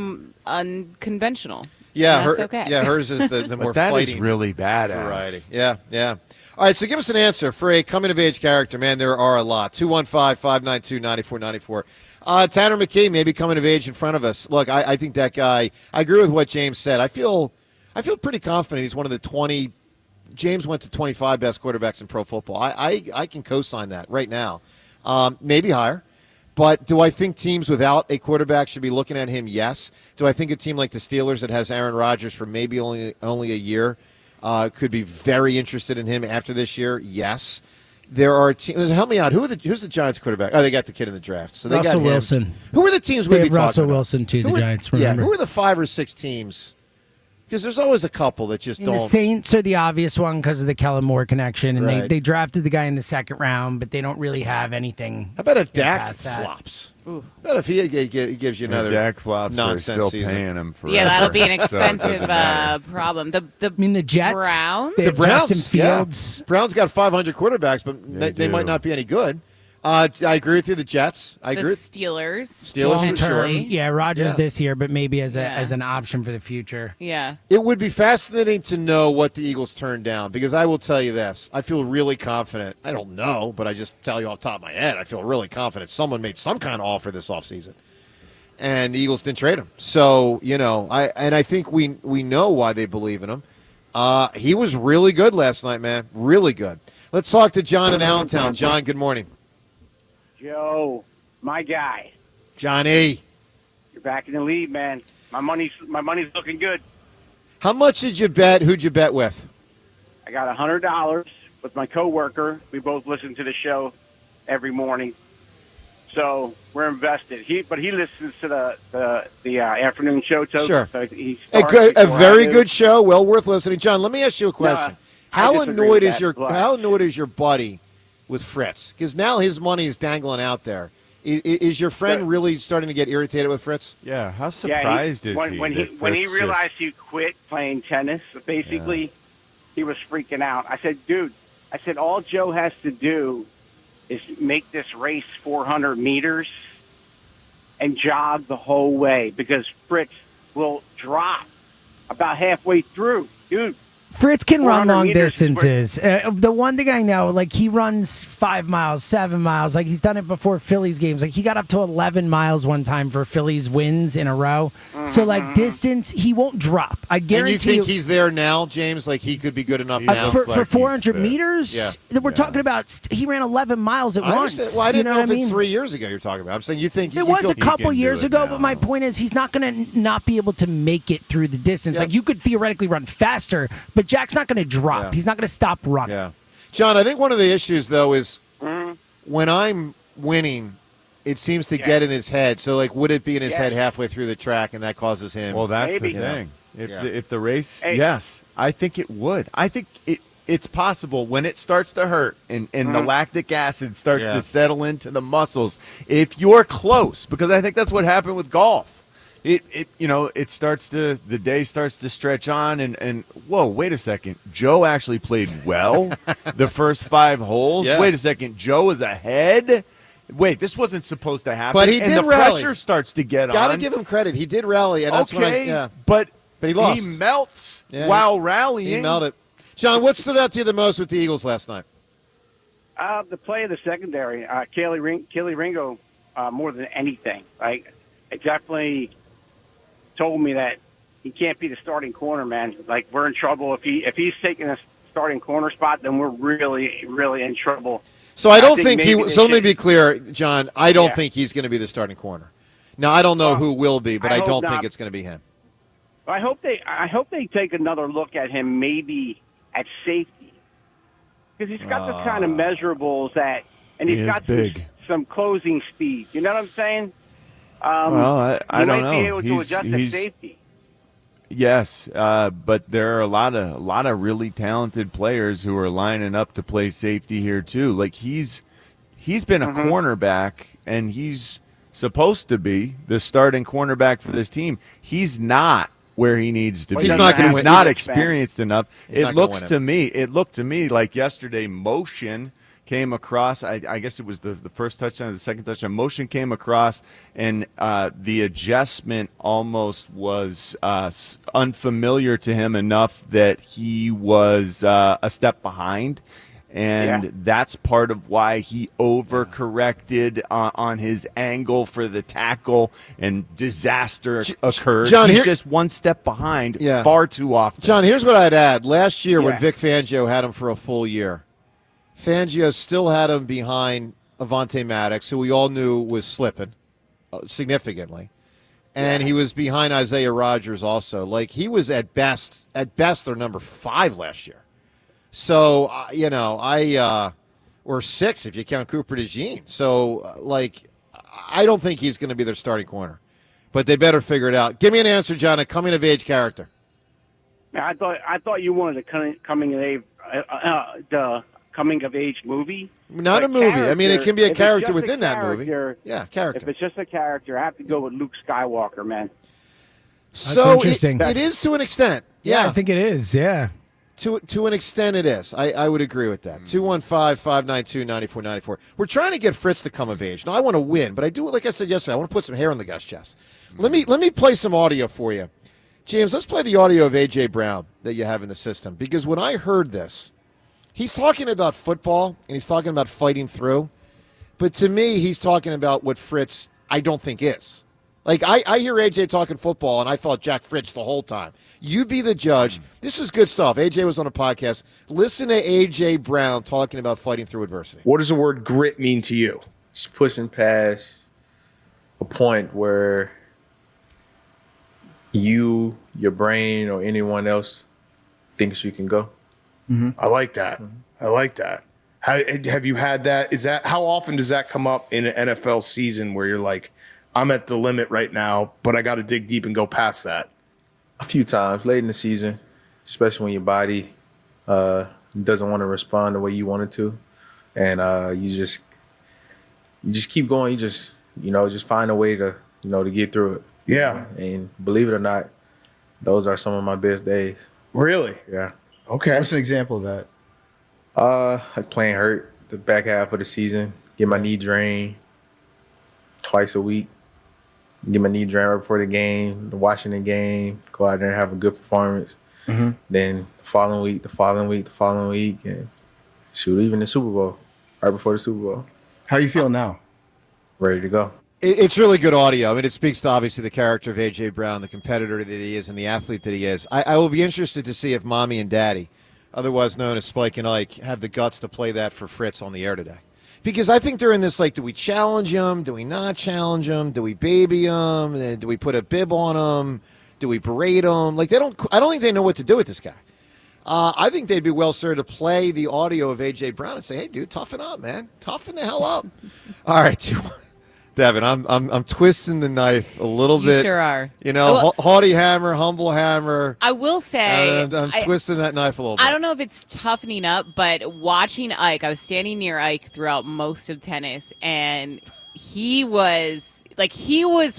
unconventional. Yeah, that's okay. Hers is the more But that is fighting really badass. variety. Yeah. All right, so give us an answer for a coming-of-age character. Man, there are a lot. 215-592-9494. Tanner McKee maybe coming of age in front of us. Look, I think that guy, I agree with what James said. I feel pretty confident he's one of the 20. James went to 25 best quarterbacks in pro football. I can co-sign that right now. Maybe higher. But do I think teams without a quarterback should be looking at him? Yes. Do I think a team like the Steelers that has Aaron Rodgers for maybe only a year could be very interested in him after this year? Yes. There are teams. Help me out. Who's the Giants quarterback? Oh, they got the kid in the draft. So they Russell got him. Wilson. Who are the teams They we'd be have Russell talking about? Wilson, too, the Giants, remember. Yeah, who are the 5 or 6 teams? Because there's always a couple that just don't. The Saints are the obvious one because of the Kellen Moore connection, and Right. they drafted the guy in the second round, but they don't really have anything. How about if Dak past that. flops? How about if he gives you another Dak flops, they're nonsense still season? paying him for Yeah, that'll be an So it doesn't expensive matter. problem. The Jets. Browns. They have Justin Fields. Yeah. Browns got 500 quarterbacks, but they might do. not be any good. I agree with you. The Jets. I The agree. Steelers. Steelers for sure. potentially. Yeah, Rodgers Yeah. this year, but maybe as Yeah. an option for the future. Yeah. It would be fascinating to know what the Eagles turned down, because I will tell you this. I feel really confident. I don't know, but I just tell you off the top of my head, I feel really confident someone made some kind of offer this offseason, and the Eagles didn't trade him. So, I think we know why they believe in him. He was really good last night, man. Really good. Let's talk to John in Allentown. John, good morning. Joe, my guy. Johnny. You're back in the lead, man. My money's looking good. How much did you bet? Who'd you bet with? I got $100 with my coworker. We both listen to the show every morning, so we're invested. He listens to the afternoon show too. Sure. So he A starts before I very do. good show, well worth listening. John, let me ask you a question. I How disagree annoyed with is that, but- how annoyed is your buddy with Fritz? Because now his money is dangling out there. Is your friend really starting to get irritated with Fritz? Yeah, how Yeah, surprised is when he? when that he Fritz realized you quit playing tennis, basically, he was freaking out. I said, dude, all Joe has to do is make this race 400 meters and jog the whole way, because Fritz will drop about halfway through. Dude, Fritz can run 400 long meters is distances. The one thing I know, like he runs 5 miles, 7 miles. Like he's done it before Phillies games. Like he got up to 11 miles one time for Phillies wins in a row. So like distance, he won't drop. I guarantee. And you think he's there now, James? Like he could be good enough now for 400 meters? Yeah. We're talking about. He ran 11 miles at I once. understand. Well, I didn't you know know what if I mean? it's 3 years ago you're talking about. I'm saying you think It was a couple years ago, but my point is he's not going to not be able to make it through the distance. Like you could theoretically run faster, but Jack's not going to drop. Yeah. He's not going to stop running. Yeah. John, I think one of the issues, though, is when I'm winning, it seems to get in his head. So, like, would it be in his head halfway through the track, and that causes him? Well, that's Maybe. the thing. Yeah. If the race, yes, I think it would. I think it's possible when it starts to hurt and the lactic acid starts to settle into the muscles. If you're close, because I think that's what happened with golf. It starts to, the day starts to stretch on and whoa, wait a second. Joe actually played well the first 5 holes. Yeah. Wait a second. Joe is ahead. Wait, this wasn't supposed to happen. But he and did the rally. pressure starts to get on. Gotta give him credit. He did rally, and that's when but he lost. He melts while rallying. He melted. John, what stood out to you the most with the Eagles last night? The play of the secondary, Kelly Ringo, more than anything. Like, it definitely told me that he can't be the starting corner, man. Like, we're in trouble. If he's taking a starting corner spot, then we're really, really in trouble. So I don't think maybe he. they So let me should- be clear, John. I don't think he's going to be the starting corner. Now I don't know who will be, but I I hope don't not. think it's going to be him. I hope they take another look at him, maybe at safety, because he's got the kind of measurables that, and He he's is got big. some closing speed. You know what I'm saying? Well, I he don't might be know. able to adjust at safety. Yes, but there are a lot of really talented players who are lining up to play safety here too. Like he's been a cornerback, and he's supposed to be the starting cornerback for this team. He's not where he needs to be. He's not gonna He's win. not He's experienced enough. He's It not gonna looks win to me. It looked to me like yesterday motion came across. I guess it was the first touchdown, the second touchdown. Motion came across, and the adjustment almost was unfamiliar to him enough that he was a step behind. And that's part of why he overcorrected on his angle for the tackle, and disaster occurred. John, He's here- just one step behind far too often. John, here's what I'd add. Last year when Vic Fangio had him for a full year, Fangio still had him behind Avonte Maddox, who we all knew was slipping significantly. And he was behind Isaiah Rodgers also. Like, he was at best their number 5 last year. So, or 6 if you count Cooper DeJean. So, I don't think he's going to be their starting corner. But they better figure it out. Give me an answer, John, a coming-of-age character. Yeah, I thought you wanted a coming of age movie. Not But a movie. I mean, it can be a if it's character just within that movie. Yeah, character. If it's just a character, I have to go with Luke Skywalker, man. So interesting. It is to an extent. Yeah, I think it is. Yeah. To an extent, it is. I would agree with that. 215-592-9494. We're trying to get Fritz to come of age. Now, I want to win, but I do, like I said yesterday, I want to put some hair on the guy's chest. Let me play some audio for you. James, let's play the audio of A.J. Brown that you have in the system. Because when I heard this, he's talking about football, and he's talking about fighting through. But to me, he's talking about what Fritz, I don't think, is. Like, I hear A.J. talking football, and I thought Jack Fritz the whole time. You be the judge. This is good stuff. A.J. was on a podcast. Listen to A.J. Brown talking about fighting through adversity. What does the word grit mean to you? Just pushing past a point where you, your brain, or anyone else thinks you can go. I like that. I like that. Have you had that? How often does that come up in an NFL season where you're like, I'm at the limit right now, but I got to dig deep and go past that? A few times late in the season, especially when your body doesn't want to respond the way you want it to, and you just keep going. You just find a way to to get through it. Yeah. And believe it or not, those are some of my best days. Really? Yeah. Okay. What's an example of that? Like playing hurt the back half of the season, get my knee drained twice a week. Get my knee drained right before the game, the Washington game, go out there and have a good performance. Then the following week, and shoot, even the Super Bowl, right before the Super Bowl. How you feel now? Ready to go. It's really good audio. I mean, it speaks to obviously the character of A.J. Brown, the competitor that he is, and the athlete that he is. I will be interested to see if Mommy and Daddy, otherwise known as Spike and Ike, have the guts to play that for Fritz on the air today. Because I think they're in this, like, do we challenge him? Do we not challenge him? Do we baby him? Do we put a bib on him? Do we berate him? Like, I don't think they know what to do with this guy. I think they'd be well served to play the audio of A.J. Brown and say, hey, dude, toughen up, man. Toughen the hell up. All right, Devin, I'm twisting the knife a little bit. You sure are. You know, haughty hammer, humble hammer. I will say, I'm twisting that knife a little bit. I don't know if it's toughening up, but watching Ike, I was standing near Ike throughout most of tennis, and he was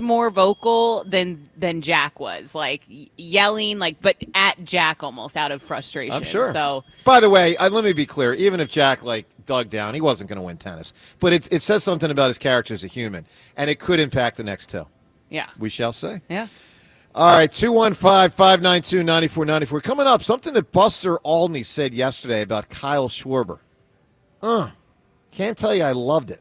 more vocal than Jack was, like yelling, but at Jack almost out of frustration. I'm sure. So, by the way, let me be clear. Even if Jack dug down, he wasn't going to win tennis. But it says something about his character as a human, and it could impact the next two. Yeah. We shall see. Yeah. All right, 215-592-9494. Coming up, something that Buster Olney said yesterday about Kyle Schwarber. Can't tell you I loved it.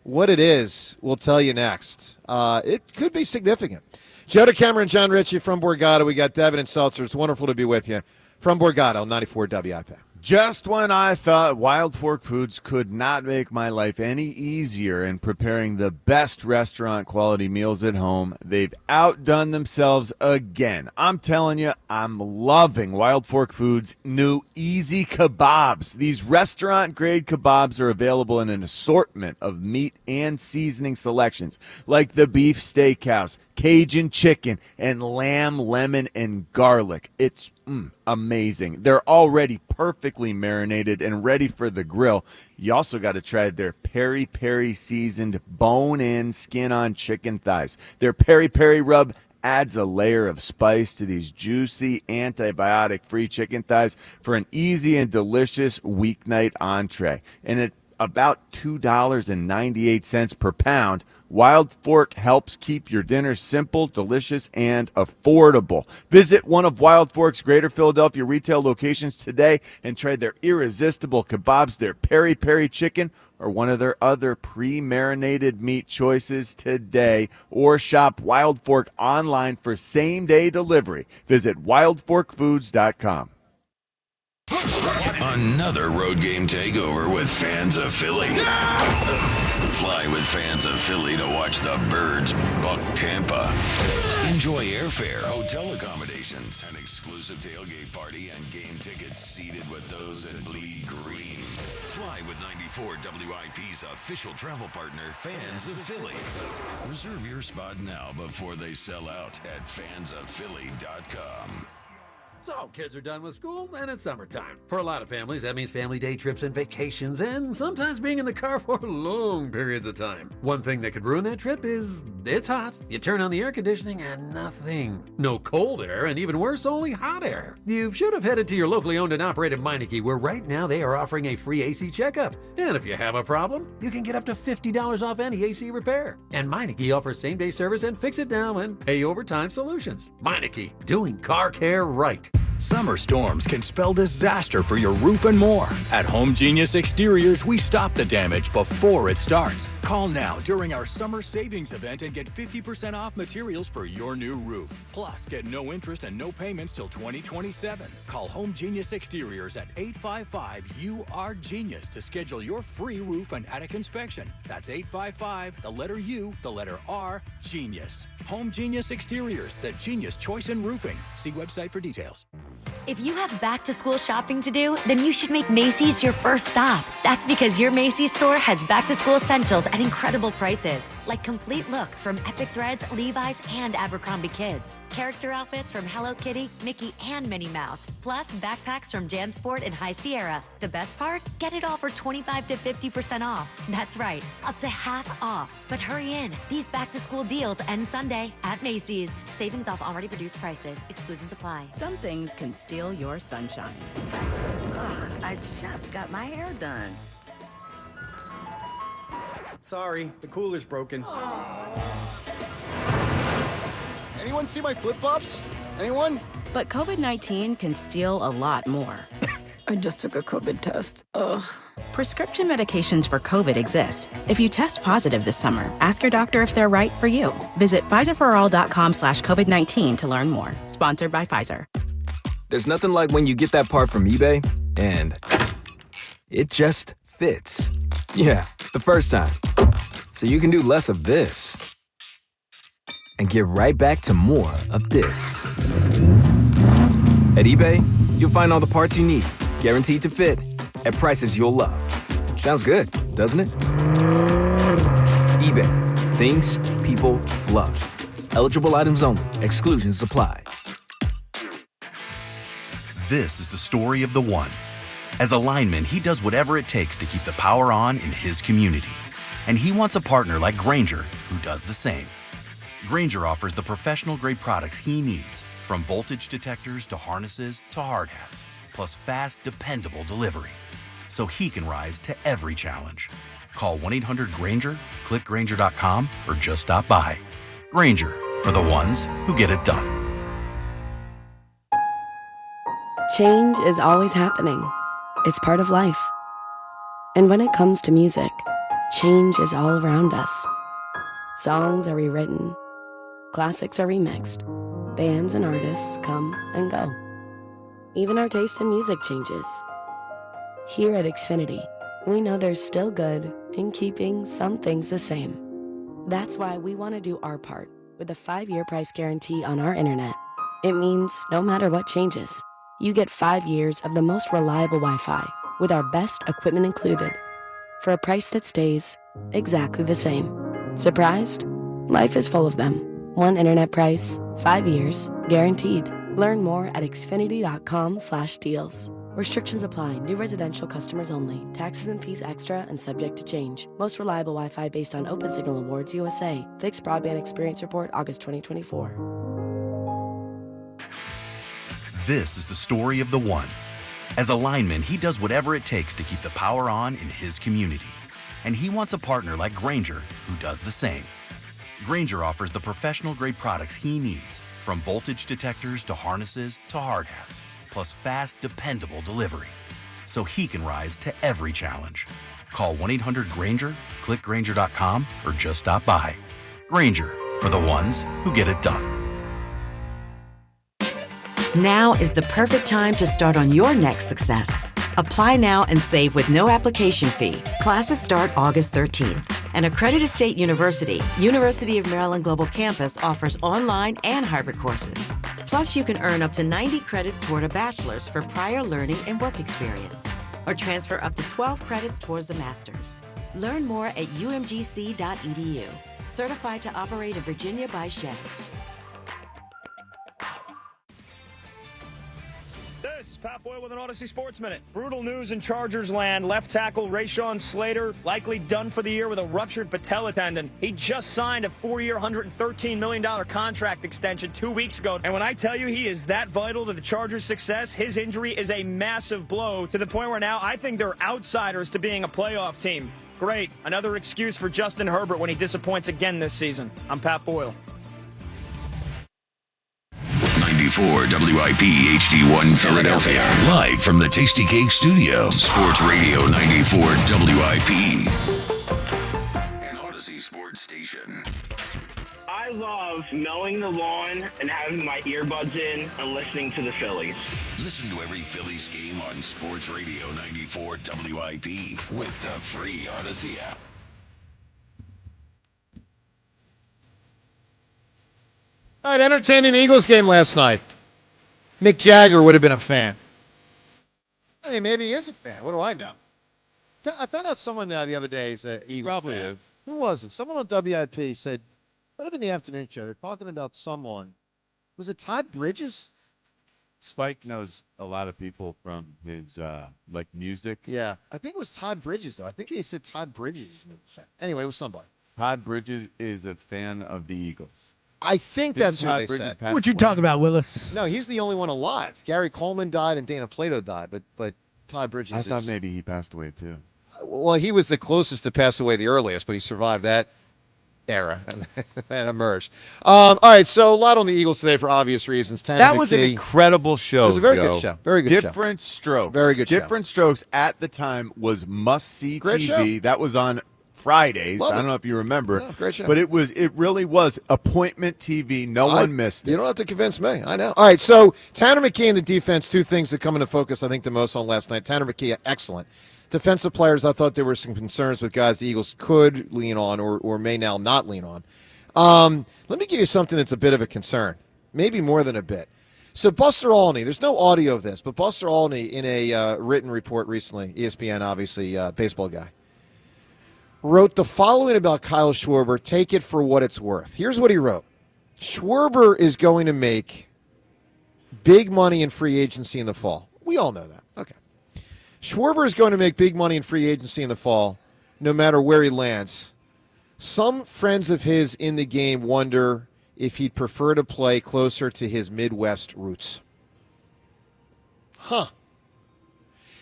What it is, we'll tell you next. It could be significant. Joe DeCamera and John Ritchie from Borgata. We got Devin and Seltzer. It's wonderful to be with you from Borgata on 94 WIP. Just when I thought Wild Fork Foods could not make my life any easier in preparing the best restaurant quality meals at home, they've outdone themselves again. I'm telling you, I'm loving Wild Fork Foods' new Easy Kebabs. These restaurant-grade kebabs are available in an assortment of meat and seasoning selections, like the beef steakhouse, Cajun chicken, and lamb, lemon, and garlic. It's amazing. They're already perfectly marinated and ready for the grill. You also got to try their peri-peri seasoned bone-in, skin-on chicken thighs. Their peri-peri rub adds a layer of spice to these juicy, antibiotic-free chicken thighs for an easy and delicious weeknight entree. And at about $2.98 per pound, Wild Fork helps keep your dinner simple, delicious, and affordable. Visit one of Wild Fork's Greater Philadelphia retail locations today and try their irresistible kebabs, their peri-peri chicken, or one of their other pre-marinated meat choices today. Or shop Wild Fork online for same-day delivery. Visit wildforkfoods.com. Another road game takeover with fans of Philly. Fly with fans of Philly to watch the Birds buck Tampa. Enjoy airfare, hotel accommodations, an exclusive tailgate party, and game tickets seated with those that bleed green. Fly with 94 WIP's official travel partner, Fans of Philly. Reserve your spot now before they sell out at fansofphilly.com. So, kids are done with school, and it's summertime. For a lot of families, that means family day trips and vacations, and sometimes being in the car for long periods of time. One thing that could ruin that trip is it's hot. You turn on the air conditioning and nothing. No cold air, and even worse, only hot air. You should have headed to your locally owned and operated Meineke, where right now they are offering a free AC checkup. And if you have a problem, you can get up to $50 off any AC repair. And Meineke offers same-day service and fix-it-now and pay-over-time solutions. Meineke, doing car care right. Summer storms can spell disaster for your roof and more. At Home Genius Exteriors, we stop the damage before it starts. Call now during our summer savings event and get 50% off materials for your new roof. Plus, get no interest and no payments till 2027. Call Home Genius Exteriors at 855-UR-GENIUS to schedule your free roof and attic inspection. That's 855, the letter U, the letter R, Genius. Home Genius Exteriors, the genius choice in roofing. See website for details. If you have back-to-school shopping to do, then you should make Macy's your first stop. That's because your Macy's store has back-to-school essentials at incredible prices, like complete looks from Epic Threads, Levi's, and Abercrombie Kids. Character outfits from Hello Kitty, Mickey, and Minnie Mouse. Plus, backpacks from JanSport and High Sierra. The best part? Get it all for 25 to 50% off. That's right, up to half off. But hurry in. These back-to-school deals end Sunday at Macy's. Savings off already reduced prices. Exclusions apply. Some things can steal your sunshine. Ugh, I just got my hair done. Sorry, the cooler's broken. Anyone see my flip-flops? Anyone? But COVID-19 can steal a lot more. I just took a COVID test. Ugh. Prescription medications for COVID exist. If you test positive this summer, ask your doctor if they're right for you. Visit PfizerForAll.com/COVID-19 to learn more. Sponsored by Pfizer. There's nothing like when you get that part from eBay and it just fits. Yeah, the first time. So you can do less of this and get right back to more of this. At eBay, you'll find all the parts you need, guaranteed to fit, at prices you'll love. Sounds good, doesn't it? eBay, things people love. Eligible items only. Exclusions apply. This is the story of the one. As a lineman, he does whatever it takes to keep the power on in his community. And he wants a partner like Grainger who does the same. Grainger offers the professional-grade products he needs, from voltage detectors to harnesses to hard hats, plus fast, dependable delivery, so he can rise to every challenge. Call 1-800-GRAINGER, click Grainger.com, or just stop by. Grainger, for the ones who get it done. Change is always happening. It's part of life. And when it comes to music, change is all around us. Songs are rewritten. Classics are remixed. Bands and artists come and go. Even our taste in music changes. Here at Xfinity, we know there's still good in keeping some things the same. That's why we want to do our part with a 5-year price guarantee on our internet. It means no matter what changes, you get 5 years of the most reliable Wi-Fi with our best equipment included for a price that stays exactly the same. Surprised? Life is full of them. One internet price, 5 years, guaranteed. Learn more at xfinity.com/deals. Restrictions apply. New residential customers only. Taxes and fees extra and subject to change. Most reliable Wi-Fi based on Open Signal Awards USA. Fixed Broadband Experience Report, August 2024. This is the story of the one. As a lineman, he does whatever it takes to keep the power on in his community. And he wants a partner like Grainger who does the same. Grainger offers the professional-grade products he needs, from voltage detectors to harnesses to hard hats, plus fast, dependable delivery, so he can rise to every challenge. Call 1-800-GRAINGER, click Grainger.com, or just stop by. Grainger, for the ones who get it done. Now is the perfect time to start on your next success. Apply now and save with no application fee. Classes start August 13th. An accredited state university, University of Maryland Global Campus offers online and hybrid courses. Plus, you can earn up to 90 credits toward a bachelor's for prior learning and work experience, or transfer up to 12 credits towards a master's. Learn more at umgc.edu. Certified to operate in Virginia by Chevy. This is Pat Boyle with an Odyssey Sports Minute. Brutal news in Chargers land. Left tackle Rashawn Slater likely done for the year with a ruptured patella tendon. He just signed a 4-year, $113 million contract extension 2 weeks ago. And when I tell you he is that vital to the Chargers' success, his injury is a massive blow to the point where now I think they're outsiders to being a playoff team. Great. Another excuse for Justin Herbert when he disappoints again this season. I'm Pat Boyle. 94 WIP HD1 Philadelphia. Live from the Tasty Cake Studio. Sports Radio 94 WIP. An Odyssey Sports Station. I love mowing the lawn and having my earbuds in and listening to the Phillies. Listen to every Phillies game on Sports Radio 94 WIP with the free Odyssey app. All right, entertaining Eagles game last night. Mick Jagger would have been a fan. Hey, maybe he is a fan. What do I know? I found out someone the other day is an Eagles Probably fan. is. Who was it? Someone on WIP said, what up in the afternoon show? They're talking about someone. Was it Todd Bridges? Spike knows a lot of people from his like music. Yeah. I think it was Todd Bridges, though. I think they said Todd Bridges. Anyway, it was somebody. Todd Bridges is a fan of the Eagles. I think Didn't that's what Todd they Bridges said. pass What you away? talk about, Willis? No, he's the only one alive. Gary Coleman died and Dana Plato died, but Todd Bridges I thought is- maybe he passed away too. Well, he was the closest to pass away the earliest, but he survived that era and emerged. All right, so a lot on the Eagles today for obvious reasons. Tanner That was an McKee. incredible show. It was a very Joe. good show. Very good show. Different strokes. Very good show. Different strokes at the time was must-see Great TV. show. That was on Fridays. Love I don't it. know if you remember. No, great show. But it really was appointment TV. No one missed it. You don't have to convince me. I know. All right, so Tanner McKee and the defense, two things that come into focus, I think, the most on last night. Tanner McKee, excellent. Defensive players, I thought there were some concerns with guys the Eagles could lean on or may now not lean on. Let me give you something that's a bit of a concern, maybe more than a bit. So Buster Olney, there's no audio of this, but Buster Olney in a written report recently, ESPN obviously, baseball guy, wrote the following about Kyle Schwarber, take it for what it's worth. Here's what he wrote. Schwarber is going to make big money in free agency in the fall. We all know that. Okay. Schwarber is going to make big money in free agency in the fall, no matter where he lands. Some friends of his in the game wonder if he'd prefer to play closer to his Midwest roots. Huh.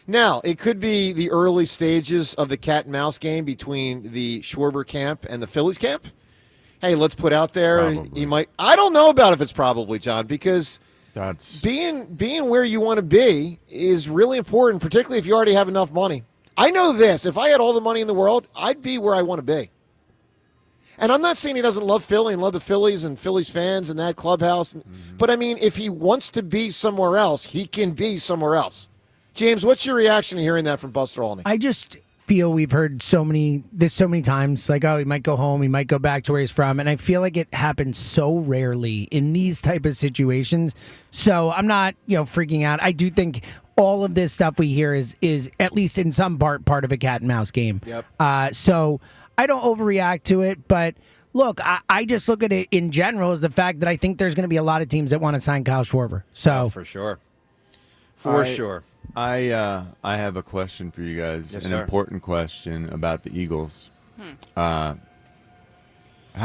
Now, it could be the early stages of the cat and mouse game between the Schwarber camp and the Phillies camp. Hey, let's put out there. He might. I don't know about if it's probably, John, because being where you want to be is really important, particularly if you already have enough money. I know this. If I had all the money in the world, I'd be where I want to be. And I'm not saying he doesn't love Philly and love the Phillies and Phillies fans and that clubhouse. But, I mean, if he wants to be somewhere else, he can be somewhere else. James, what's your reaction to hearing that from Buster Olney? I just feel we've heard this so many times, like, oh, he might go home, he might go back to where he's from, and I feel like it happens so rarely in these type of situations. So I'm not, freaking out. I do think all of this stuff we hear is at least in some part of a cat and mouse game. Yep. So I don't overreact to it, but look, I just look at it in general as the fact that I think there's going to be a lot of teams that want to sign Kyle Schwarber. So for sure. For sure. I have a question for you guys, Yes, an sir. important question about the Eagles. How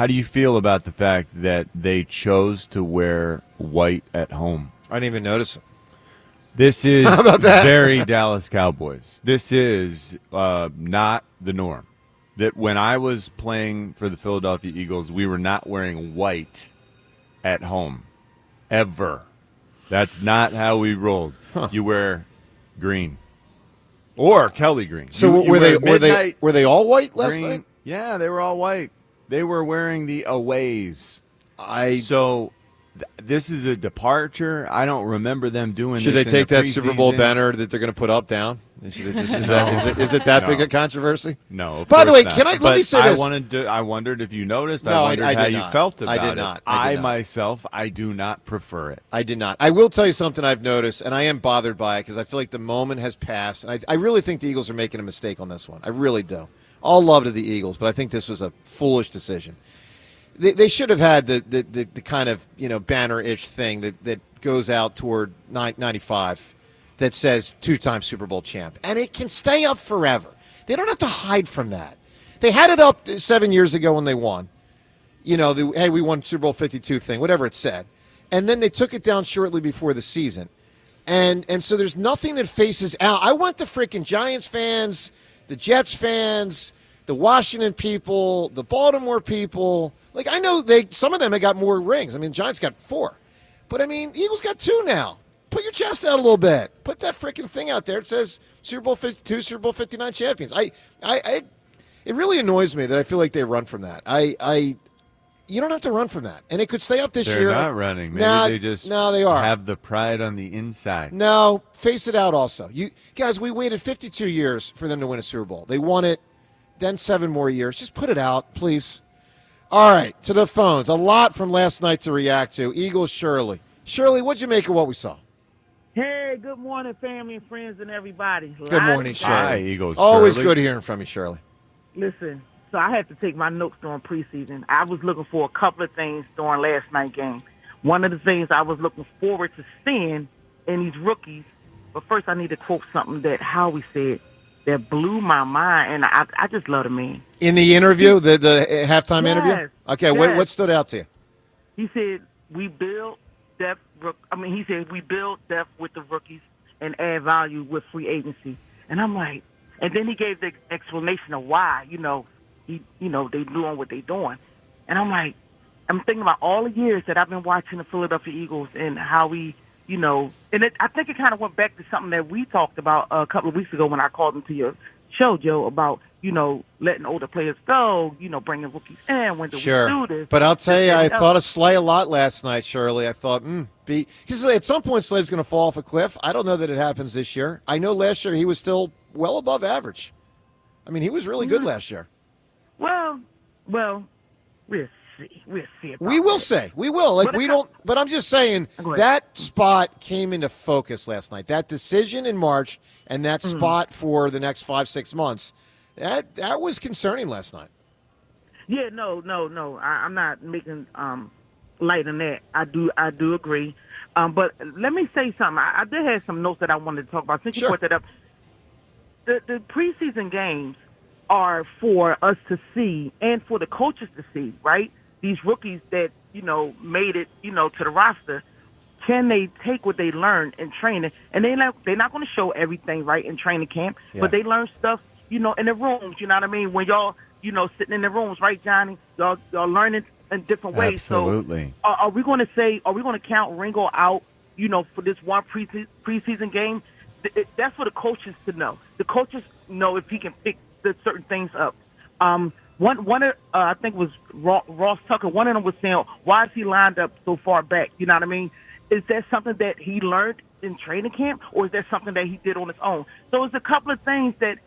do you feel about the fact that they chose to wear white at home? I didn't even notice it. This is How about that? very Dallas Cowboys. This is not the norm. That when I was playing for the Philadelphia Eagles, we were not wearing white at home, ever. That's not how we rolled. Huh. You wear green or Kelly green. So You were wear they all white last green. night? Yeah, they were all white. They were wearing the aways. This is a departure. I don't remember them doing Should this they take in the that Super Bowl preseason. banner that they're going to put up down? Is it that big a controversy? No. of By the way, course not. let me say this. I wondered if you noticed. No, I wondered I how did you not. felt about I did it. not. I did not. Myself, I do not prefer it. I did not. I will tell you something I've noticed, and I am bothered by it because I feel like the moment has passed. And I really think the Eagles are making a mistake on this one. I really do. All love to the Eagles, but I think this was a foolish decision. They should have had the kind of banner-ish thing that goes out toward 95 that says two-time Super Bowl champ, and it can stay up forever. They don't have to hide from that. They had it up 7 years ago when they won. Hey, we won Super Bowl 52 thing, whatever it said, and then they took it down shortly before the season, and so there's nothing that faces out. I want the freaking Giants fans, the Jets fans, the Washington people, the Baltimore people. Like, I know some of them have got more rings. I mean, Giants got 4. But, I mean, the Eagles got 2 now. Put your chest out a little bit. Put that freaking thing out there. It says Super Bowl 52, Super Bowl 59 champions. It really annoys me that I feel like they run from that. You don't have to run from that. And it could stay up this year. They're not running. Maybe they just they are. have the pride on the inside. No, face it out also. You guys, we waited 52 years for them to win a Super Bowl. They won it, then 7 more years. Just put it out, please. All right, to the phones. A lot from last night to react to. Eagles, Shirley. Shirley, what'd you make of what we saw? Hey, good morning, family and friends and everybody. Good morning, Shirley. Hi, Eagles. Always Shirley. good hearing from you, Shirley. Listen, so I had to take my notes during preseason. I was looking for a couple of things during last night's game. One of the things I was looking forward to seeing in these rookies, but first I need to quote something that Howie said that blew my mind, and I just love the man. In the interview, the halftime interview? Okay, yes. what stood out to you? He said, we build depth. He said, we build depth with the rookies and add value with free agency. And I'm like, and then he gave the explanation of why, they doing what they doing. And I'm thinking about all the years that I've been watching the Philadelphia Eagles and how we, I think it kind of went back to something that we talked about a couple of weeks ago when I called into your show, Joe, about, letting older players go, bringing rookies in. When do we do this? But I'll tell you, I thought of Slay a lot last night, Shirley. I thought, because at some point Slay's going to fall off a cliff. I don't know that it happens this year. I know last year he was still well above average. I mean, he was really good last year. Well, we'll see. We'll see. We will say. We will. But I'm just saying that spot came into focus last night. That decision in March and that spot for the next 5-6 months, that was concerning last night. Yeah, no. I'm not making light on that. I do agree. But let me say something. I did have some notes that I wanted to talk about. Since you brought that up, the preseason games are for us to see and for the coaches to see, right? These rookies that, made it, to the roster, can they take what they learned in training? And they're not going to show everything, right, in training camp, but they learn stuff, in the rooms, you know what I mean? When y'all, sitting in the rooms, right, Johnny? Y'all learning in different ways. Absolutely. So are we going to count Ringo out, for this one preseason game? That's for the coaches to know. The coaches know if he can pick the certain things up. One I think it was Ross Tucker. One of them was saying, why is he lined up so far back? You know what I mean? Is that something that he learned in training camp, or is that something that he did on his own? So it's a couple of things that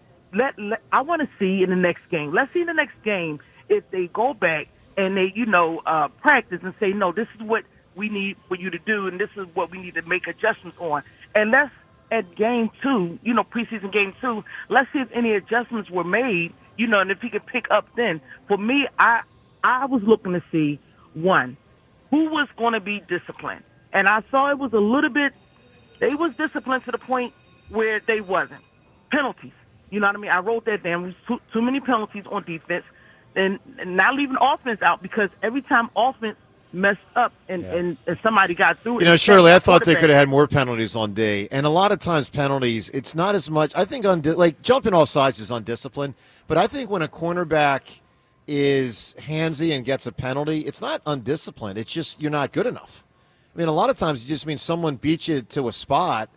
I want to see in the next game. Let's see in the next game if they go back and they, practice and say, no, this is what we need for you to do, and this is what we need to make adjustments on. And let's, at game 2, preseason game 2, let's see if any adjustments were made, and if he could pick up then. For me, I was looking to see, one, who was going to be disciplined. And I saw it was a little bit, they was disciplined to the point where they wasn't. Penalties. You know what I mean? I wrote that down. There was too many penalties on defense. And not leaving offense out, because every time offense messed up and somebody got through it. Shirley, I thought they could have had more penalties on D. And a lot of times penalties, it's not as much. I think jumping off sides is undisciplined. But I think when a cornerback is handsy and gets a penalty, it's not undisciplined. It's just you're not good enough. I mean, a lot of times it just means someone beat you to a spot.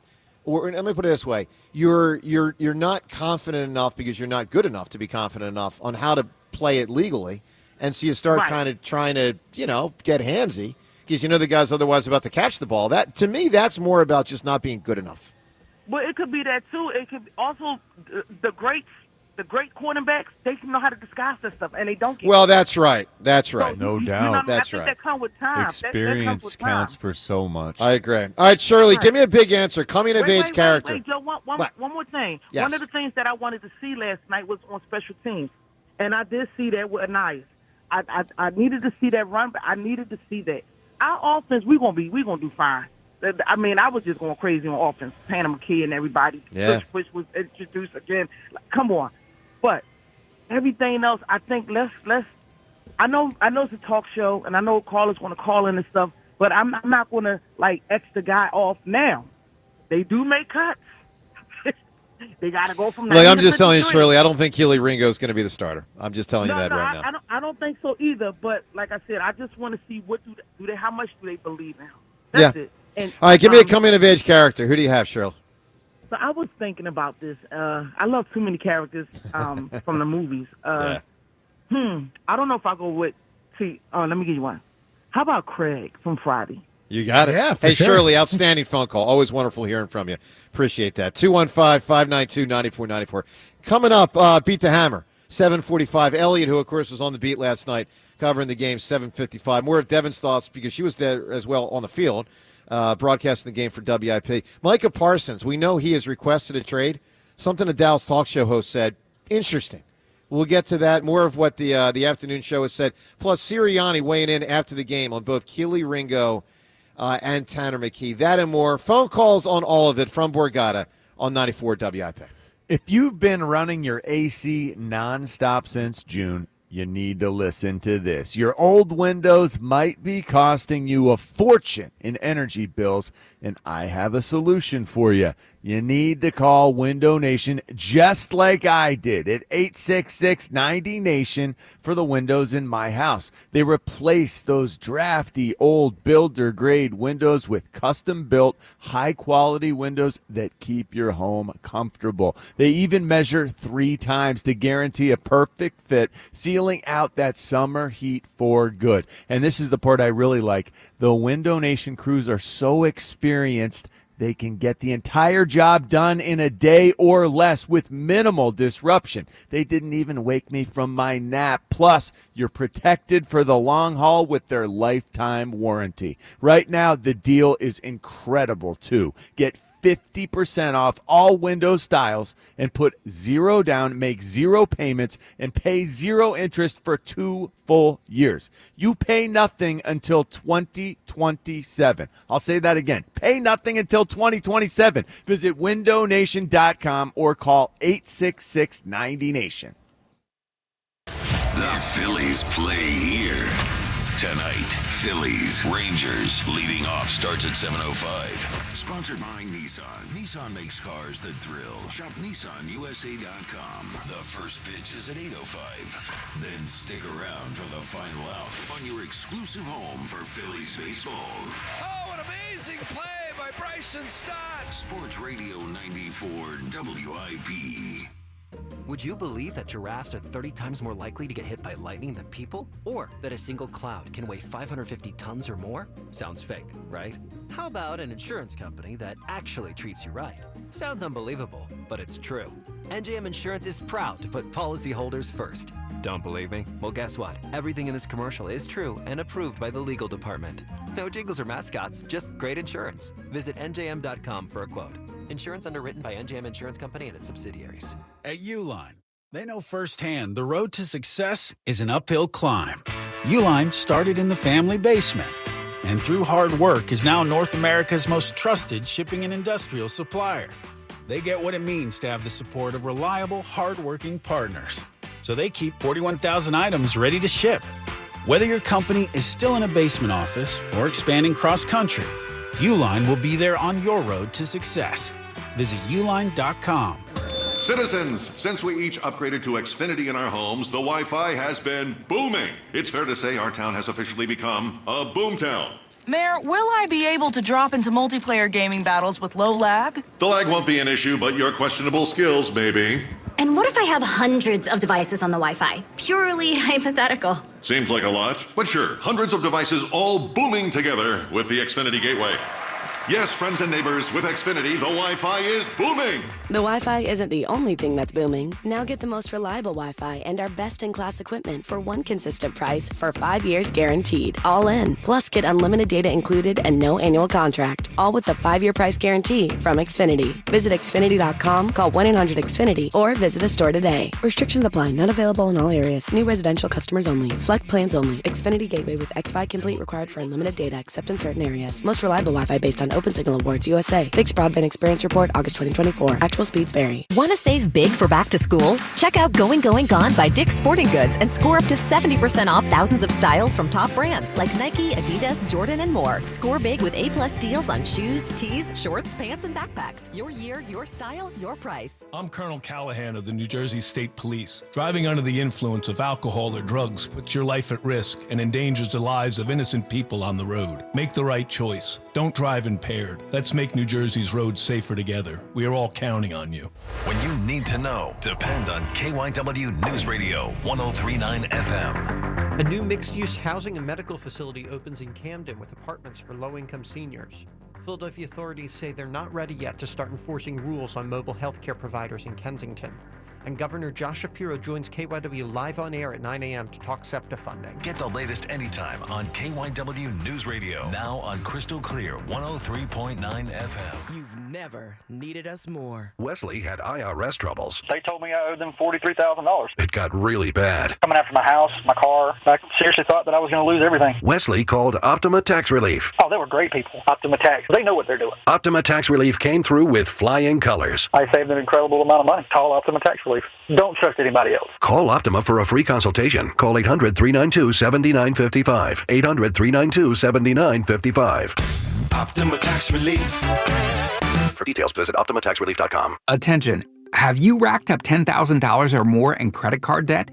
Or let me put it this way: you're not confident enough because you're not good enough to be confident enough on how to play it legally, and so you start kind of trying to get handsy because the guy's otherwise about to catch the ball. That, to me, that's more about just not being good enough. Well, it could be that too. It could also the great cornerbacks, they know how to disguise that stuff, and they don't get. Well, that's right. That's right. No doubt. That's right. right. That comes with time. Experience counts for so much. I agree. All right, Shirley, give me a big answer. Coming of age character. Wait, Joe, one more thing. Yes. One of the things that I wanted to see last night was on special teams, and I did see that with Anais. I needed to see that run, but I needed to see that. Our offense, we're gonna do fine. I mean, I was just going crazy on offense. Tanner McKee and everybody. Yeah. Which was introduced again. Come on, but everything else, I think let's. I know it's a talk show, and I know callers want to call in and stuff, but I'm not going to X the guy off now. They do make cuts. They got to go from. Look, I'm just telling you, Shirley, I don't think Keely Ringo is going to be the starter. I'm just telling you that right now. I don't think so either. But like I said, I just want to see what do they how much do they believe in him. That's it. And, all right, give me a coming of age character. Who do you have, Shirley? So I was thinking about this. I love too many characters from the movies. I don't know if I go with. Let me give you one. How about Craig from Friday? You got it. Yeah, hey, sure. Shirley, outstanding phone call. Always wonderful hearing from you. Appreciate that. 215-592-9494. Coming up, Beat the Hammer, 7:45. Elliot, who, of course, was on the beat last night, covering the game, 7:55. More of Devin's thoughts because she was there as well on the field, broadcasting the game for WIP. Micah Parsons, we know he has requested a trade. Something a Dallas talk show host said. Interesting. We'll get to that. More of what the afternoon show has said. Plus, Sirianni weighing in after the game on both Keely Ringo and Tanner McKee. That and more. Phone calls on all of it from Borgata on 94 WIP. If you've been running your AC nonstop since June, you need to listen to this. Your old windows might be costing you a fortune in energy bills, and I have a solution for you. You need to call Window Nation just like I did at 866-90-NATION for the windows in my house. They replace those drafty old builder-grade windows with custom-built, high-quality windows that keep your home comfortable. They even measure 3 times to guarantee a perfect fit, sealing out that summer heat for good. And this is the part I really like. The Window Nation crews are so experienced, they can get the entire job done in a day or less with minimal disruption. They didn't even wake me from my nap. Plus, you're protected for the long haul with their lifetime warranty. Right now, the deal is incredible, too. Get 50% off all window styles and put 0 down, make 0 payments, and pay 0 interest for 2 full years. You pay nothing until 2027. I'll say that again. Pay nothing until 2027. Visit windownation.com or call 866-90-NATION. The Phillies play here. Tonight, Phillies, Rangers. Leading off starts at 7:05. Sponsored by Nissan. Nissan makes cars that thrill. Shop NissanUSA.com. The first pitch is at 8:05. Then stick around for the final out on your exclusive home for Phillies baseball. Oh, an amazing play by Bryson Stott. Sports Radio 94 WIP. Would you believe that giraffes are 30 times more likely to get hit by lightning than people? Or that a single cloud can weigh 550 tons or more? Sounds fake, right? How about an insurance company that actually treats you right? Sounds unbelievable, but it's true. NJM Insurance is proud to put policyholders first. Don't believe me? Well, guess what? Everything in this commercial is true and approved by the legal department. No jingles or mascots, just great insurance. Visit njm.com for a quote. Insurance underwritten by NJM Insurance Company and its subsidiaries. At Uline, they know firsthand the road to success is an uphill climb. Uline started in the family basement, and through hard work is now North America's most trusted shipping and industrial supplier. They get what it means to have the support of reliable, hardworking partners. So they keep 41,000 items ready to ship. Whether your company is still in a basement office or expanding cross-country, Uline will be there on your road to success. Visit uline.com. Citizens, since we each upgraded to Xfinity in our homes, the Wi-Fi has been booming. It's fair to say our town has officially become a boomtown. Mayor, will I be able to drop into multiplayer gaming battles with low lag? The lag won't be an issue, but your questionable skills may be. And what if I have hundreds of devices on the Wi-Fi? Purely hypothetical. Seems like a lot, but sure, hundreds of devices all booming together with the Xfinity Gateway. Yes, friends and neighbors, with Xfinity, the Wi-Fi is booming. The Wi-Fi isn't the only thing that's booming. Now get the most reliable Wi-Fi and our best-in-class equipment for one consistent price for 5 years guaranteed. All in. Plus, get unlimited data included and no annual contract. All with the 5-year price guarantee from Xfinity. Visit Xfinity.com, call 1-800-XFINITY, or visit a store today. Restrictions apply. Not available in all areas. New residential customers only. Select plans only. Xfinity Gateway with X5 Complete required for unlimited data except in certain areas. Most reliable Wi-Fi based on Open Signal Awards USA. Fixed Broadband Experience Report, August 2024. Actual speeds vary. Want to save big for back to school? Check out Going Gone by Dick's Sporting Goods and score up to 70% off thousands of styles from top brands like Nike, Adidas, Jordan, and more. Score big with A+ deals on shoes, tees, shorts, pants, and backpacks. Your year, your style, your price. I'm Colonel Callahan of the New Jersey State Police. Driving under the influence of alcohol or drugs puts your life at risk and endangers the lives of innocent people on the road. Make the right choice. Don't drive impaired. Let's make New Jersey's roads safer together. We are all counting on you. When you need to know, depend on KYW News Radio 103.9 FM. A new mixed-use housing and medical facility opens in Camden with apartments for low-income seniors. Philadelphia authorities say they're not ready yet to start enforcing rules on mobile health care providers in Kensington. And Governor Josh Shapiro joins KYW live on air at 9 a.m. to talk SEPTA funding. Get the latest anytime on KYW News Radio. Now on Crystal Clear 103.9 FM. You've never needed us more. Wesley had IRS troubles. They told me I owed them $43,000. It got really bad. Coming after my house, my car. I seriously thought that I was going to lose everything. Wesley called Optima Tax Relief. Oh, they were great people. Optima Tax. They know what they're doing. Optima Tax Relief came through with flying colors. I saved an incredible amount of money. Call Optima Tax Relief. Don't trust anybody else. Call Optima for a free consultation. Call 800-392-7955. 800-392-7955. Optima Tax Relief. For details, visit OptimaTaxRelief.com. Attention. Have you racked up $10,000 or more in credit card debt?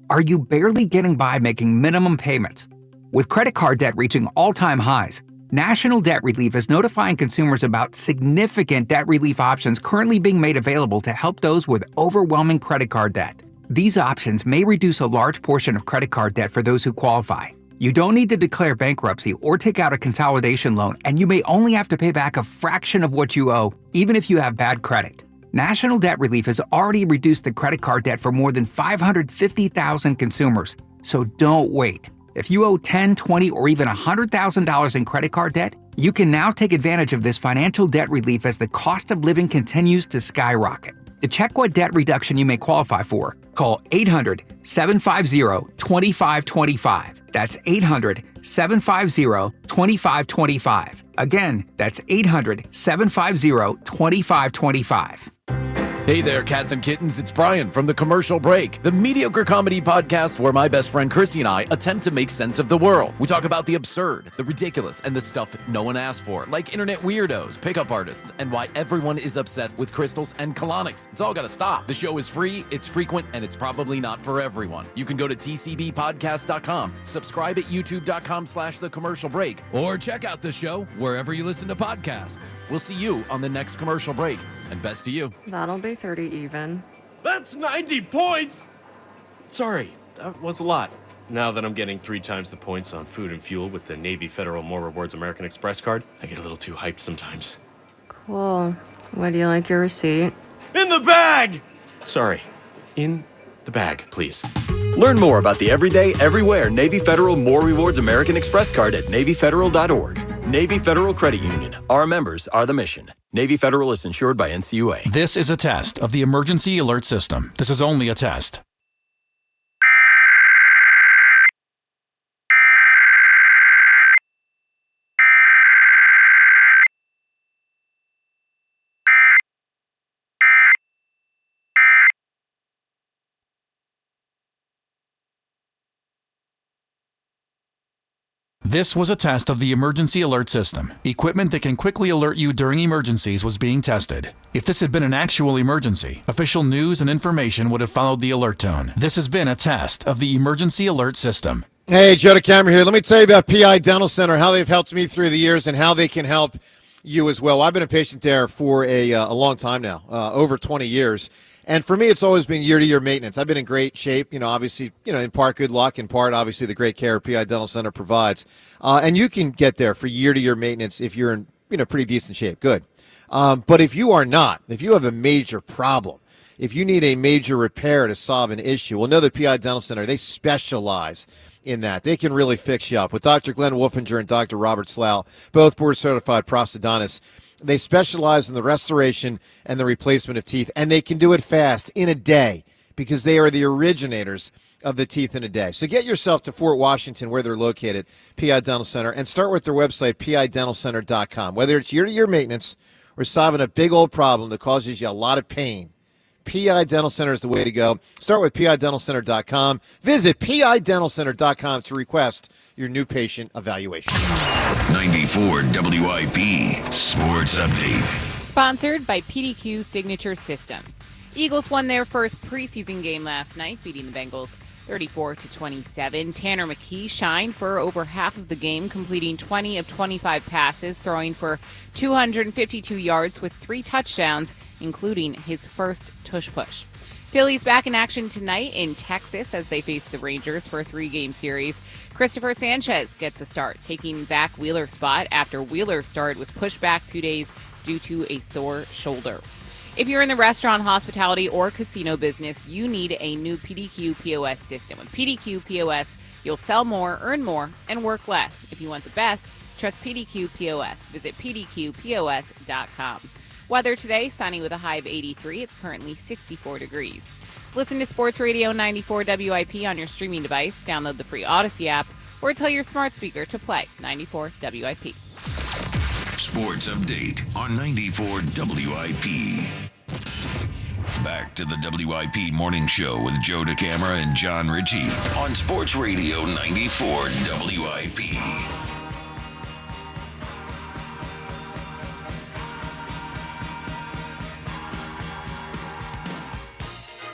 Are you barely getting by making minimum payments? With credit card debt reaching all-time highs, National Debt Relief is notifying consumers about significant debt relief options currently being made available to help those with overwhelming credit card debt. These options may reduce a large portion of credit card debt for those who qualify. You don't need to declare bankruptcy or take out a consolidation loan, and you may only have to pay back a fraction of what you owe, even if you have bad credit. National Debt Relief has already reduced the credit card debt for more than 550,000 consumers, so don't wait. If you owe $10,000, $20,000, or even $100,000 in credit card debt, you can now take advantage of this financial debt relief as the cost of living continues to skyrocket. To check what debt reduction you may qualify for, call 800-750-2525. That's 800-750-2525. Again, that's 800-750-2525. Hey there, cats and kittens. It's Brian from The Commercial Break, the mediocre comedy podcast where my best friend Chrissy and I attempt to make sense of the world. We talk about the absurd, the ridiculous, and the stuff no one asked for, like internet weirdos, pickup artists, and why everyone is obsessed with crystals and colonics. It's all got to stop. The show is free, it's frequent, and it's probably not for everyone. You can go to tcbpodcast.com, subscribe at youtube.com/The Commercial Break, or check out the show wherever you listen to podcasts. We'll see you on the next Commercial Break, and best to you. That'll be 30 even. That's 90 points! Sorry, that was a lot. Now that I'm getting 3 times the points on food and fuel with the Navy Federal More Rewards American Express card, I get a little too hyped sometimes. Cool. Would you like your receipt? In the bag! Sorry, in the bag, please. Learn more about the everyday, everywhere Navy Federal More Rewards American Express card at NavyFederal.org. Navy Federal Credit Union. Our members are the mission. Navy Federal is insured by NCUA. This is a test of the emergency alert system. This is only a test. This was a test of the emergency alert system. Equipment that can quickly alert you during emergencies was being tested. If this had been an actual emergency, official news and information would have followed the alert tone. This has been a test of the emergency alert system. Hey, Joe DeCamera here. Let me tell you about PI Dental Center, how they've helped me through the years and how they can help you as well. I've been a patient there for a long time now, over 20 years. And for me, it's always been year-to-year maintenance. I've been in great shape, obviously, in part good luck, in part, obviously, the great care PI Dental Center provides. And you can get there for year-to-year maintenance if you're in, pretty decent shape. Good. But if you are not, if you have a major problem, if you need a major repair to solve an issue, well, know that PI Dental Center, they specialize in that. They can really fix you up. With Dr. Glenn Wolfinger and Dr. Robert Slough, both board-certified prosthodontists, they specialize in the restoration and the replacement of teeth, and they can do it fast, in a day, because they are the originators of the teeth in a day. So get yourself to Fort Washington, where they're located, PI Dental Center, and start with their website, pidentalcenter.com. Whether it's year-to-year maintenance or solving a big old problem that causes you a lot of pain, PI Dental Center is the way to go. Start with pidentalcenter.com. Visit pidentalcenter.com to request your new patient evaluation. 94 WIP Sports Update. Sponsored by PDQ Signature Systems. Eagles won their first preseason game last night, beating the Bengals 34-27. Tanner McKee shined for over half of the game, completing 20 of 25 passes, throwing for 252 yards with 3 touchdowns, including his first tush-push. Phillies back in action tonight in Texas as they face the Rangers for a 3-game series. Christopher Sanchez gets the start, taking Zach Wheeler's spot after Wheeler's start was pushed back 2 days due to a sore shoulder. If you're in the restaurant, hospitality, or casino business, you need a new PDQ POS system. With PDQ POS, you'll sell more, earn more, and work less. If you want the best, trust PDQ POS. Visit pdqpos.com. Weather today, sunny with a high of 83. It's currently 64 degrees. Listen to Sports Radio 94 WIP on your streaming device. Download the free Odyssey app or tell your smart speaker to play 94 WIP. Sports Update on 94 WIP. Back to the WIP Morning Show with Joe DeCamera and John Ritchie on Sports Radio 94 WIP.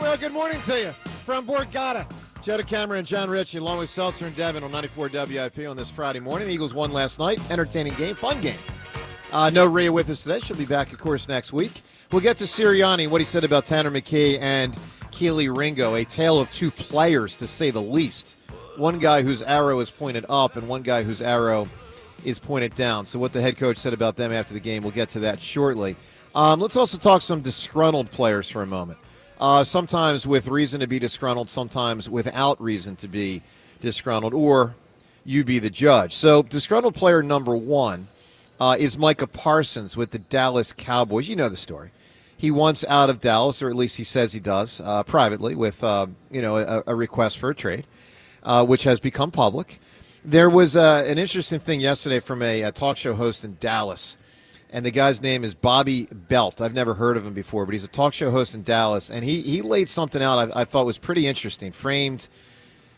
Well, good morning to you from Borgata. Joe DeCamera and John Ritchie, along with Seltzer and Devin on 94 WIP on this Friday morning. Eagles won last night. Entertaining game, fun game. No Rhea with us today. She'll be back, of course, next week. We'll get to Sirianni, what he said about Tanner McKee and Keely Ringo, a tale of two players, to say the least. One guy whose arrow is pointed up and one guy whose arrow is pointed down. So what the head coach said about them after the game, we'll get to that shortly. Let's also talk some disgruntled players for a moment. Sometimes with reason to be disgruntled, sometimes without reason to be disgruntled, or you be the judge. So disgruntled player number one is Micah Parsons with the Dallas Cowboys. You know the story. He wants out of Dallas, or at least he says he does, privately with a request for a trade, which has become public. There was an interesting thing yesterday from a talk show host in Dallas. And the guy's name is Bobby Belt. I've never heard of him before, but he's a talk show host in Dallas. And he laid something out I thought was pretty interesting. Framed,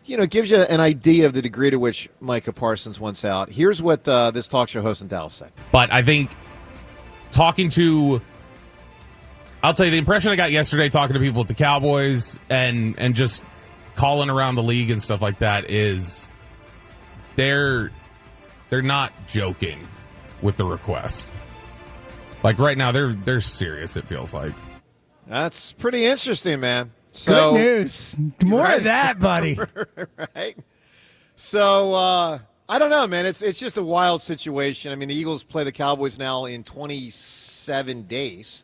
gives you an idea of the degree to which Micah Parsons wants out. Here's what this talk show host in Dallas said. But I think I'll tell you the impression I got yesterday talking to people at the Cowboys and just calling around the league and stuff like that is they're not joking with the request. Like right now, they're serious, it feels like. That's pretty interesting, man. So, good news. More of that, buddy. Right? So, I don't know, man. It's just a wild situation. I mean, the Eagles play the Cowboys now in 27 days.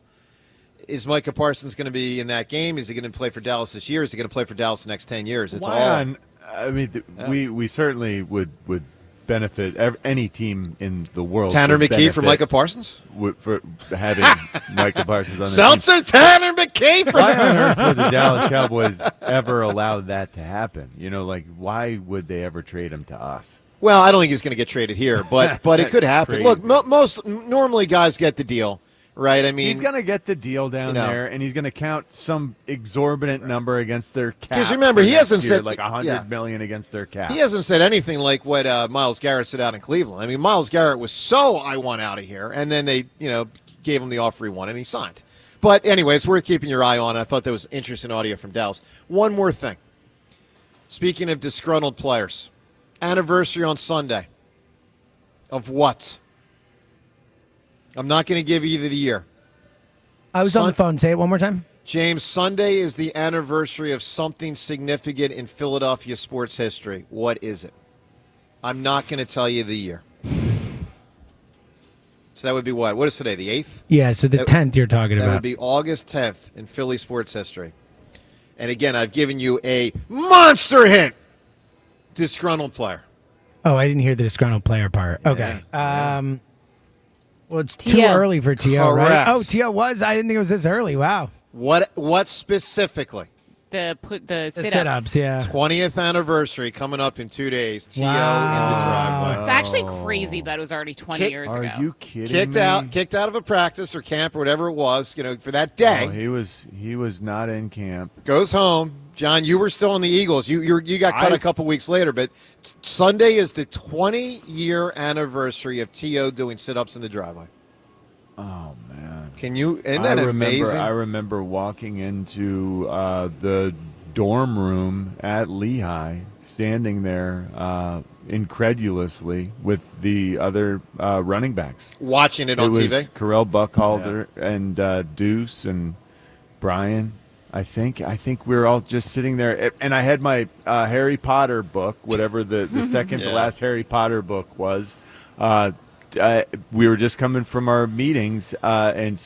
Is Micah Parsons going to be in that game? Is he going to play for Dallas this year? Is he going to play for Dallas the next 10 years? It's we certainly would benefit any team in the world. Tanner McKee for Micah Parsons? For having Micah Parsons on the Seltzer team. Tanner McKee for Why on earth would the Dallas Cowboys ever allow that to happen? Why would they ever trade him to us? Well, I don't think he's going to get traded here, but it could happen. Crazy. Look, normally guys get the deal, right? I mean, he's going to get the deal down there, and he's going to count some exorbitant number against their cap. Because remember, he hasn't said like $100 million against their cap. He hasn't said anything like what Myles Garrett said out in Cleveland. I mean, Myles Garrett was I want out of here, and then they, gave him the offer he wanted, and he signed. But anyway, it's worth keeping your eye on. I thought that was interesting audio from Dallas. One more thing. Speaking of disgruntled players, anniversary on Sunday. Of what? I'm not going to give you the year. I was on the phone. Say it one more time. James, Sunday is the anniversary of something significant in Philadelphia sports history. What is it? I'm not going to tell you the year. So that would be what? What is today, the 8th? Yeah, so the 10th you're talking about. That would be August 10th in Philly sports history. And again, I've given you a monster hint. Disgruntled player. Oh, I didn't hear the disgruntled player part. Okay. Well, it's too early for T.O., right? Oh, T.O. was? I didn't think it was this early. Wow. What specifically? The sit-ups. Sit-ups, yeah. 20th anniversary coming up in 2 days. T.O. in the driveway. It's actually crazy that it was already 20 years ago. Are you kidding me? Kicked out of a practice or camp or whatever it was, for that day. Oh, he was not in camp. Goes home. John, you were still on the Eagles. You got cut a couple weeks later, but Sunday is the 20-year anniversary of T.O. doing sit-ups in the driveway. Oh, man. Isn't that amazing? I remember walking into the dorm room at Lehigh, standing there incredulously with the other running backs. Watching it on TV? It was Carell Buckhalter and Deuce and Brian. I think we were all just sitting there, and I had my Harry Potter book, whatever the second to last Harry Potter book was. We were just coming from our meetings, and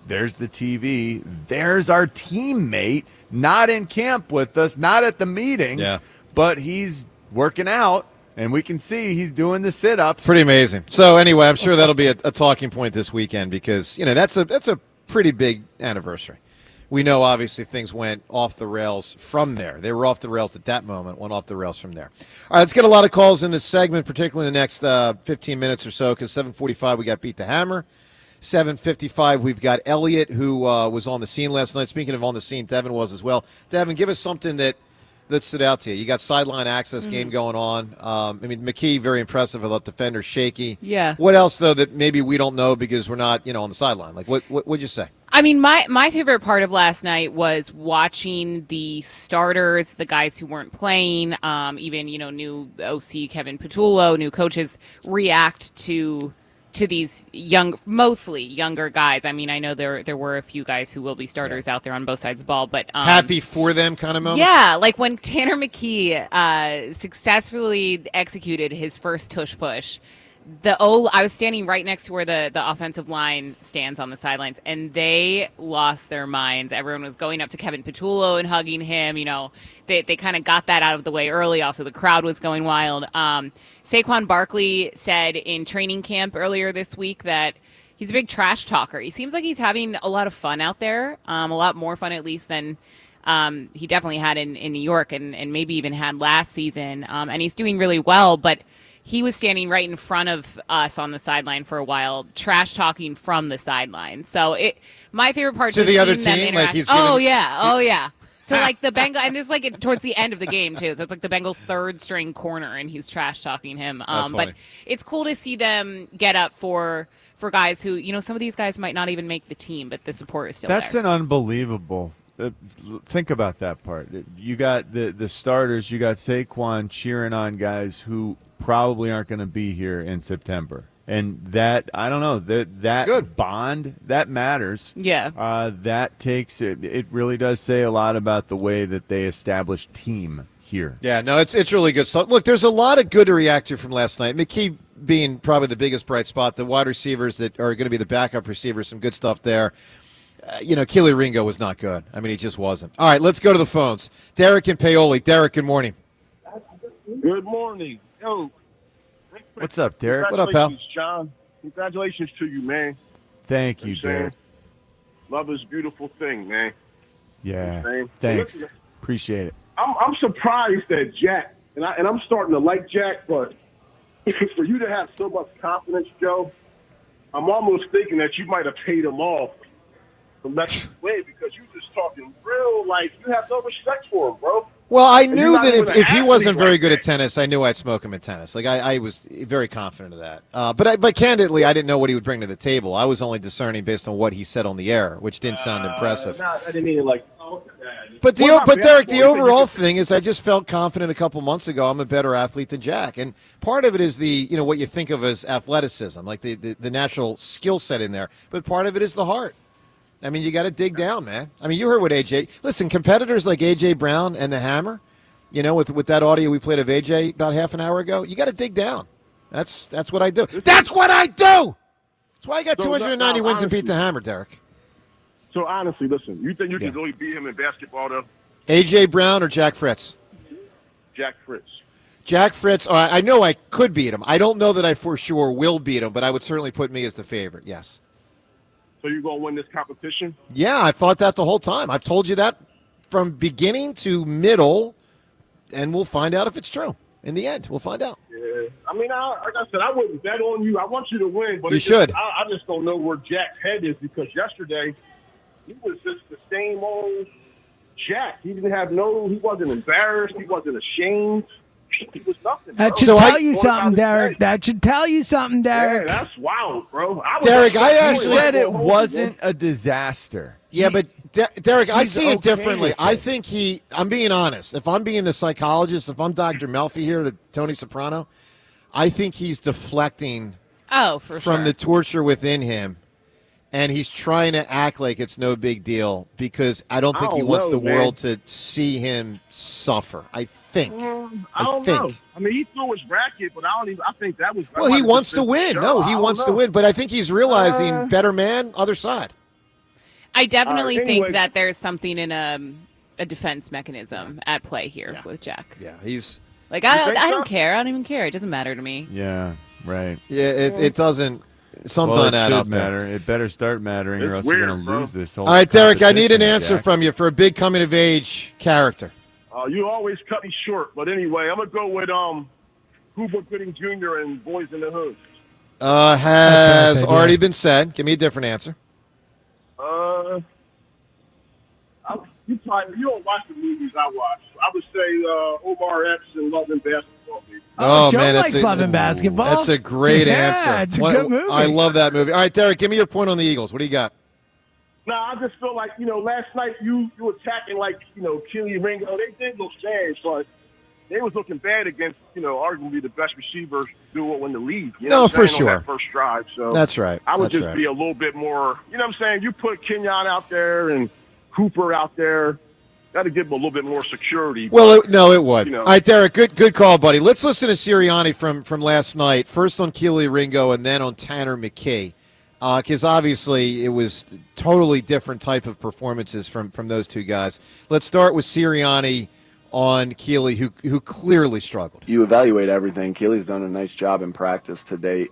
there's the TV. There's our teammate, not in camp with us, not at the meetings, but he's working out, and we can see he's doing the sit-ups. Pretty amazing. So anyway, I'm sure that'll be a talking point this weekend because that's a pretty big anniversary. We know, obviously, things went off the rails from there. They were off the rails at that moment, went off the rails from there. All right, let's get a lot of calls in this segment, particularly in the next 15 minutes or so, because 7:45 we got Beat the Hammer. 7:55 we've got Elliot, who was on the scene last night. Speaking of on the scene, Devin was as well. Devin, give us something that stood out to you. You got sideline access game going on. McKee, very impressive. I thought defender shaky. Yeah. What else, though, that maybe we don't know because we're not, on the sideline? Like, what'd you say? I mean, my favorite part of last night was watching the starters, the guys who weren't playing, even, new OC Kevin Patullo, new coaches react to these mostly younger guys. I mean, I know there were a few guys who will be starters out there on both sides of the ball, but happy for them kind of moment. Yeah, like when Tanner McKee successfully executed his first tush push. I was standing right next to where the offensive line stands on the sidelines, and they lost their minds. Everyone was going up to Kevin Patullo and hugging him. They kind of got that out of the way early. Also, the crowd was going wild. Saquon Barkley said in training camp earlier this week that he's a big trash talker. He seems like he's having a lot of fun out there, a lot more fun at least than he definitely had in New York and maybe even had last season. And he's doing really well, but he was standing right in front of us on the sideline for a while, trash talking from the sideline. So my favorite part to the other team, like he's oh yeah. So like the Bengals, and this is like towards the end of the game too. So it's like the Bengals' third string corner, and he's trash talking him. But it's cool to see them get up for guys who some of these guys might not even make the team, but the support is still That's there. an unbelievable. Think about that part. You got the starters. You got Saquon cheering on guys who probably aren't going to be here in September, and that I don't know that Good. bond that matters. Yeah, that takes it. It really does say a lot about the way that they establish team here. Yeah, no, it's really good stuff. Look, there's a lot of good to react to from last night. McKee being probably the biggest bright spot. The wide receivers that are going to be the backup receivers, some good stuff there. Keely Ringo was not good. I mean, he just wasn't. All right, let's go to the phones. Derek and Paoli. Derek, good morning. Good morning. Yo, what's up, Derek? What up, pal? John. Congratulations to you, man. Thank you, Derek. Love is a beautiful thing, man. Yeah. Thanks. Thanks. Appreciate it. I'm surprised that Jack, and I'm starting to like Jack, but for you to have so much confidence, Joe, I'm almost thinking that you might have paid him off from that way because you just talking real like you have no respect for him, bro. Well, I knew that if he wasn't very good at tennis, I knew I'd smoke him at tennis. Like I was very confident of that. But candidly, I didn't know what he would bring to the table. I was only discerning based on what he said on the air, which didn't sound impressive. I didn't mean it like. But Derek, the overall thing is, I just felt confident a couple months ago. I'm a better athlete than Jack, and part of it is the what you think of as athleticism, like the natural skill set in there. But part of it is the heart. I mean, you got to dig down, man. I mean, you heard what AJ. Listen, competitors like AJ Brown and the Hammer, with that audio we played of AJ about half an hour ago, you got to dig down. That's what I do. That's what I do. That's why I got 290 wins and beat the Hammer, Derek. So honestly, listen, you think you can really beat him in basketball, though? AJ Brown or Jack Fritz? Jack Fritz. Jack Fritz. I know I could beat him. I don't know that I for sure will beat him, but I would certainly put me as the favorite. Yes. So you're going to win this competition? Yeah, I thought that the whole time. I've told you that from beginning to middle, and we'll find out if it's true. In the end, we'll find out. Yeah. I mean, like I said, I wouldn't bet on you. I want you to win. But you should. I just don't know where Jack's head is because yesterday he was just the same old Jack. He wasn't embarrassed. He wasn't ashamed. He was nothing. That should tell you something, Derek. That should tell you something, Derek. Yeah, that's wild, bro. Derek, I actually said it wasn't a disaster. Yeah, but Derek, I see it okay differently. I think I'm being honest. If I'm being the psychologist, if I'm Dr. Melfi here to Tony Soprano, I think he's deflecting from the torture within him. And he's trying to act like it's no big deal because I don't think he wants the world to see him suffer. I think. I don't know. I mean, he threw his racket, but I think that was. Well, he wants to win. No, he wants to win. But I think he's realizing better man, other side. I definitely think that there's something in a defense mechanism at play here with Jack. Yeah, he's like, I don't care. I don't even care. It doesn't matter to me. Yeah, right. Yeah, it doesn't. Something well, it add should up matter. there. It better start mattering, or else you're going to lose this whole. All right, Derek, I need an answer Jack. from you for a big coming of age character. You always cut me short, but anyway, I'm gonna go with Cuba Gooding Jr. and Boys in the Hood. Has already been said. Give me a different answer. You don't watch the movies I watch. I would say Omar Epps and Love and Basketball. Joe man, likes Love and Basketball. That's a great answer. It's a good movie. I love that movie. All right, Derek, give me your point on the Eagles. What do you got? I just feel like, last night you attacking like, Keely Ringo. They did look bad, but they was looking bad against, arguably the best receiver duo in the league. No, for sure. On that first drive. So That's right. I would That's just be a little bit more, You put Kenyon out there and Cooper out there. Got to give them a little bit more security. Well, it would. All right, Derek, good call, buddy. Let's listen to Sirianni from last night, first on Keely Ringo and then on Tanner McKee, because obviously it was totally different type of performances from those two guys. Let's start with Sirianni on Keely, who clearly struggled. You evaluate everything. Keely's done a nice job in practice to date,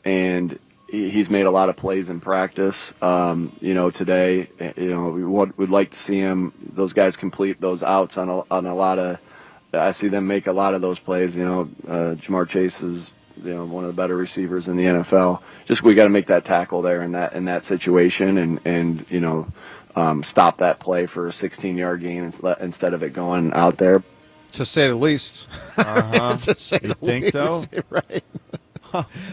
and he's made a lot of plays in practice. Today, we'd like to see those guys complete those outs on a lot of. I see them make a lot of those plays. Jamar Chase is one of the better receivers in the NFL. Just we got to make that tackle there in that situation, and stop that play for a 16-yard gain instead of it going out there. To say the least. Uh-huh. To say you the think least. so? Right.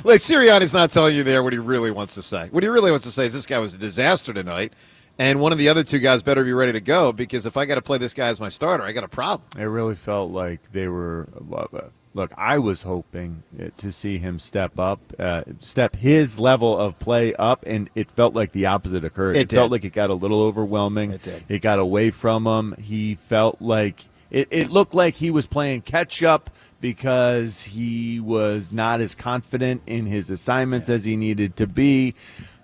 Like, Sirianni's not telling you there what he really wants to say. What he really wants to say is this guy was a disaster tonight, and one of the other two guys better be ready to go, because if I got to play this guy as my starter, I got a problem. It really felt like they were look, I was hoping to see him step up, step his level of play up, and it felt like the opposite occurred. It felt like it got a little overwhelming. It did. It got away from him. He felt like it looked like he was playing catch-up because he was not as confident in his assignments as he needed to be.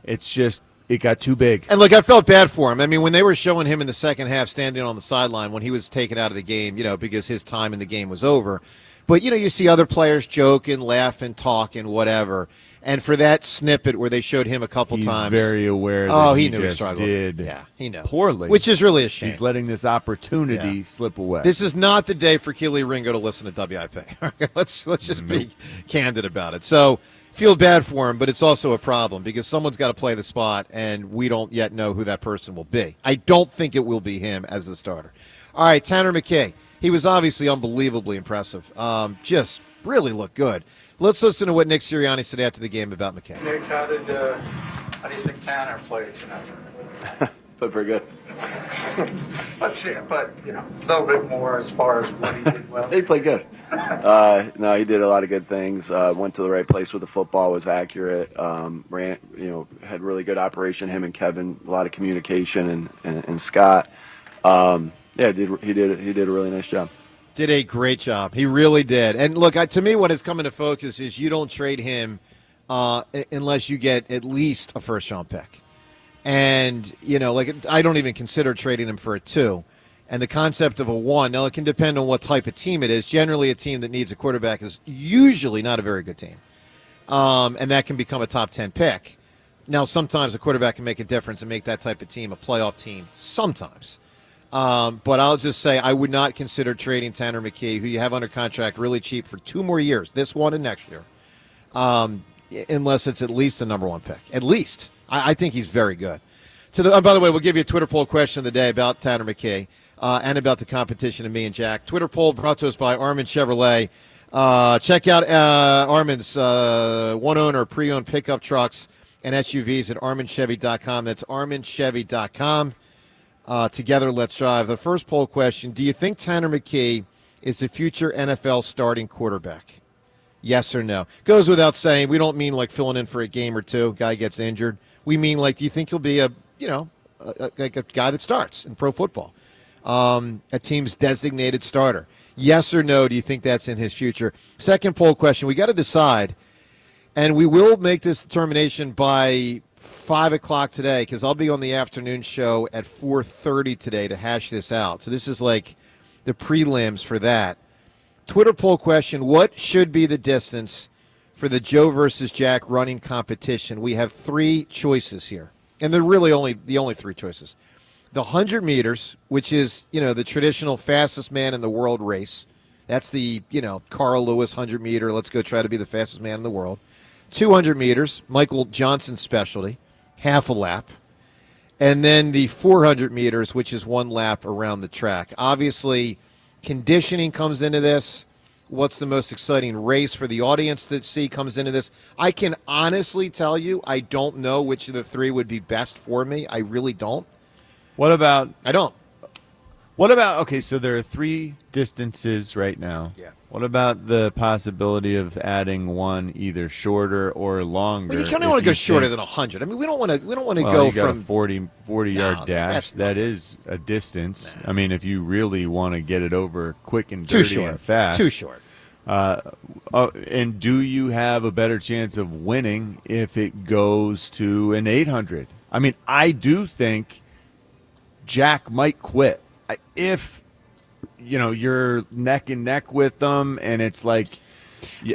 It's just it got too big. And, look, I felt bad for him. I mean, when they were showing him in the second half standing on the sideline when he was taken out of the game, because his time in the game was over. But, you see other players joking, laughing, talking, whatever. And for that snippet where they showed him a couple times. He's very aware that he he knew he just struggled. did Yeah, he knew. poorly. Which is really a shame. He's letting this opportunity slip away. This is not the day for Keely Ringo to listen to WIP. Let's just be candid about it. So, feel bad for him, but it's also a problem because someone's got to play the spot, and we don't yet know who that person will be. I don't think it will be him as the starter. All right, Tanner McKee. He was obviously unbelievably impressive. Just really looked good. Let's listen to what Nick Sirianni said after the game about McKee. Nick, how do you think Tanner played tonight? Played pretty good. But a little bit more as far as what he did well. He played good. No, he did a lot of good things. Went to the right place with the football. Was accurate. Ran, had really good operation. Him and Kevin, a lot of communication, and Scott. He did a really nice job. Did a great job. He really did. And look, to me, what has come into focus is you don't trade him unless you get at least a first-round pick. And, I don't even consider trading him for a 2. And the concept of a 1, now it can depend on what type of team it is. Generally, a team that needs a quarterback is usually not a very good team. And that can become a top 10 pick. Now, sometimes a quarterback can make a difference and make that type of team a playoff team. Sometimes. But I'll just say I would not consider trading Tanner McKee, who you have under contract really cheap for 2 more years, this one and next year, unless it's at least the number 1 pick. At least. I think he's very good. By the way, we'll give you a Twitter poll question of the day about Tanner McKee and about the competition of me and Jack. Twitter poll brought to us by Armin Chevrolet. Check out Armin's one-owner pre-owned pickup trucks and SUVs at arminchevy.com. That's arminchevy.com. Together, let's drive. The first poll question, do you think Tanner McKee is the future NFL starting quarterback? Yes or no? Goes without saying, we don't mean like filling in for a game or two, guy gets injured. We mean like, do you think he'll be a guy that starts in pro football? A team's designated starter. Yes or no, do you think that's in his future? Second poll question, we got to decide, and we will make this determination by 5 o'clock today, because I'll be on the afternoon show at 4:30 today to hash this out. So this is like the prelims for that. Twitter poll question, what should be the distance for the Joe versus Jack running competition? We have 3 choices here, and they're really the only 3 choices. The 100 meters, which is, the traditional fastest man in the world race. That's the, Carl Lewis 100-meter, let's go try to be the fastest man in the world. 200 meters, Michael Johnson's specialty, half a lap. And then the 400 meters, which is 1 lap around the track. Obviously, conditioning comes into this. what's the most exciting race for the audience to see comes into this. I can honestly tell you I don't know which of the three would be best for me. I really don't. What about? I don't. What about? Okay, so there are 3 distances right now. Yeah. What about the possibility of adding one either shorter or longer? Well, you kind of want to go shorter than 100. I mean, we don't want to go you got from a 40-yard dash. That nothing. is a distance. I mean, if you really want to get it over quick and Too dirty short. and fast. Too short. And do you have a better chance of winning if it goes to an 800? I mean, I do think Jack might quit if you're neck and neck with them, and it's like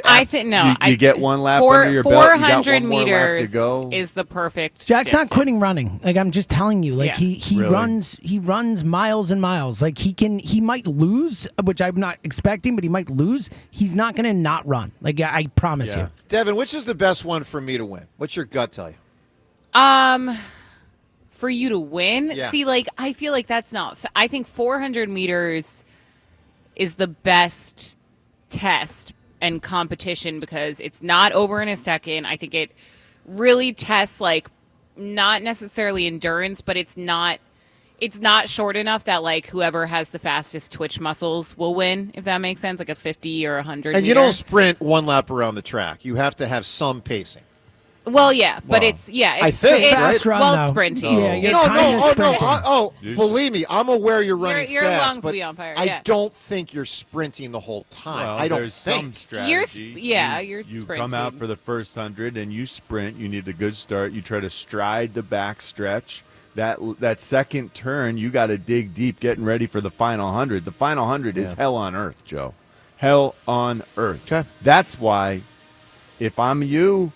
I think no. You get one lap under your belt. 400 you got one more lap to meters go. is the perfect. Jack's distance. not quitting running. Like I'm just telling you. Like Yeah. he Really? runs miles and miles. Like he might lose, which I'm not expecting, but he might lose. He's not going to not run. Like I promise you. Devin, which is the best one for me to win? What's your gut tell you? For you to win, Yeah. see, like I feel like that's not. I think 400 meters is the best test and competition because it's not over in a second. I think it really tests like not necessarily endurance, but it's not short enough that like whoever has the fastest twitch muscles will win, if that makes sense, like a 50 or 100 And you meter. don't sprint one lap around the track. You have to have some pacing. Well, yeah, but Well, it's I think, it's right? Run, sprinting. Yeah, you're No, kind of sprinting. believe me, I'm aware you're running your fast, lungs but will be on fire, I yeah. don't think you're sprinting the whole time. Well, I don't there's think. some strategy. You're You sprinting. come out for the first 100 and you sprint. You need a good start. You try to stride the back stretch. That second turn, you got to dig deep, getting ready for the final 100. The final 100 is hell on earth, Joe. Hell on earth. Okay. That's why, if I'm you,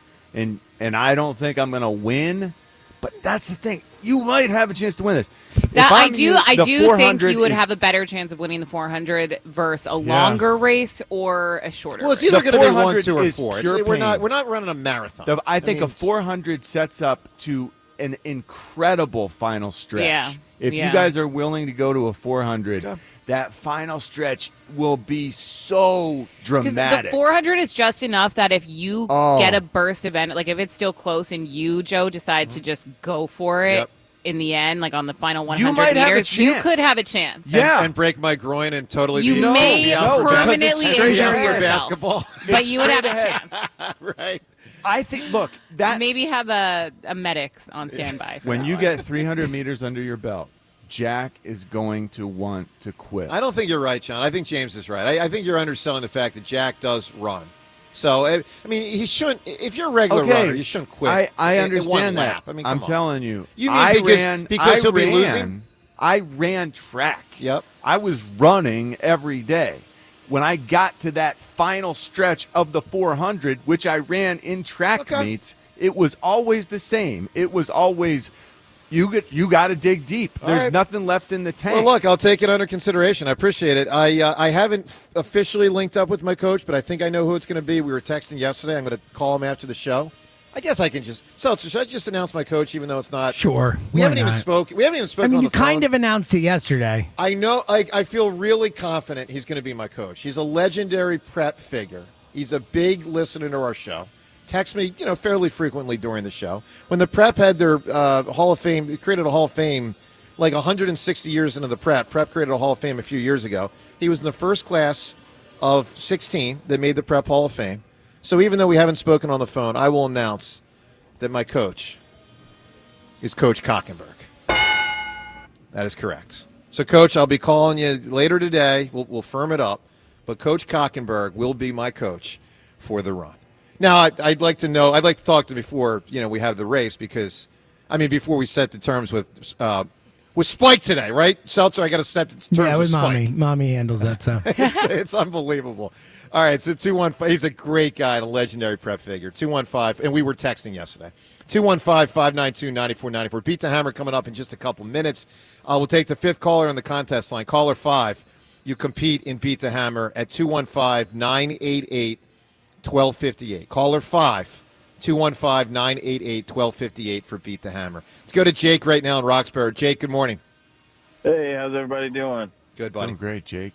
and I don't think I'm going to win, but that's the thing. You might have a chance to win this. That, If I I'm do. you, I the do think 400 you would is- have a better chance of winning the 400 versus a longer race or a shorter. Well, it's race. either The going to be 1, 400 2, or is 4. pure We're pain. not running a marathon. I think mean, a 400 sets up to an incredible final stretch. Yeah. If Yeah. you guys are willing to go to a 400, Okay. that final stretch will be so Because dramatic. the 400 is just enough that if you Oh. get a burst event, like if it's still close and you, Joe, decide to just go for it Yep. in the end, like on the final 100 might have a meters, you chance. could have a chance. Yeah. and break my groin and totally You be may be out for permanently straight injure out for yourself. basketball. But you would have a straight ahead. chance. Right. I think, look, that Maybe have a medics on standby. For when that you one. get 300 meters under your belt, Jack is going to want to quit. I don't think you're right, John. I think James is right. I think you're underselling the fact that Jack does run. So, I mean, he shouldn't. If you're a regular runner, you shouldn't quit. I in one understand that. lap. I mean, I'm come on. telling you. You mean I because- ran, because I he'll be ran- losing? I ran track. Yep. I was running every day. When I got to that final stretch of the 400, which I ran in track meets, it was always the same. It was always you got to dig deep. All There's right. nothing left in the tank. Well, look, I'll take it under consideration. I appreciate it. I haven't officially linked up with my coach, but I think I know who it's going to be. We were texting yesterday. I'm going to call him after the show. I guess I can just Seltzer. Should I just announce my coach, even though it's not? Sure. We why haven't even not? spoken. We haven't even I spoken mean, on you the phone. kind of announced it yesterday. I know. I feel really confident he's going to be my coach. He's a legendary prep figure. He's a big listener to our show. Texts me, fairly frequently during the show. When the prep had their Hall of Fame, they created a Hall of Fame like 160 years into the prep. Prep created a Hall of Fame a few years ago. He was in the first class of 16 that made the Prep Hall of Fame. So even though we haven't spoken on the phone, I will announce that my coach is Coach Cockenberg. That is correct. So, Coach, I'll be calling you later today. We'll firm it up. But Coach Cockenberg will be my coach for the run. Now, I'd like to talk to him before, we have the race because, before we set the terms with Spike today, right? Seltzer, I got to set the terms Yeah, with Spike. mommy. Mommy handles that stuff. It's unbelievable. All right, so 215. He's a great guy and a legendary prep figure. 215, and we were texting yesterday. 215-592-9494. Beat the Hammer coming up in just a couple minutes. We'll take the fifth caller on the contest line. Caller 5. You compete in Beat the Hammer at 215-988-1258. Caller 5. 215-988-1258 for Beat the Hammer. Let's go to Jake right now in Roxbury. Jake, good morning. Hey, how's everybody doing? Good, buddy. Doing great, Jake.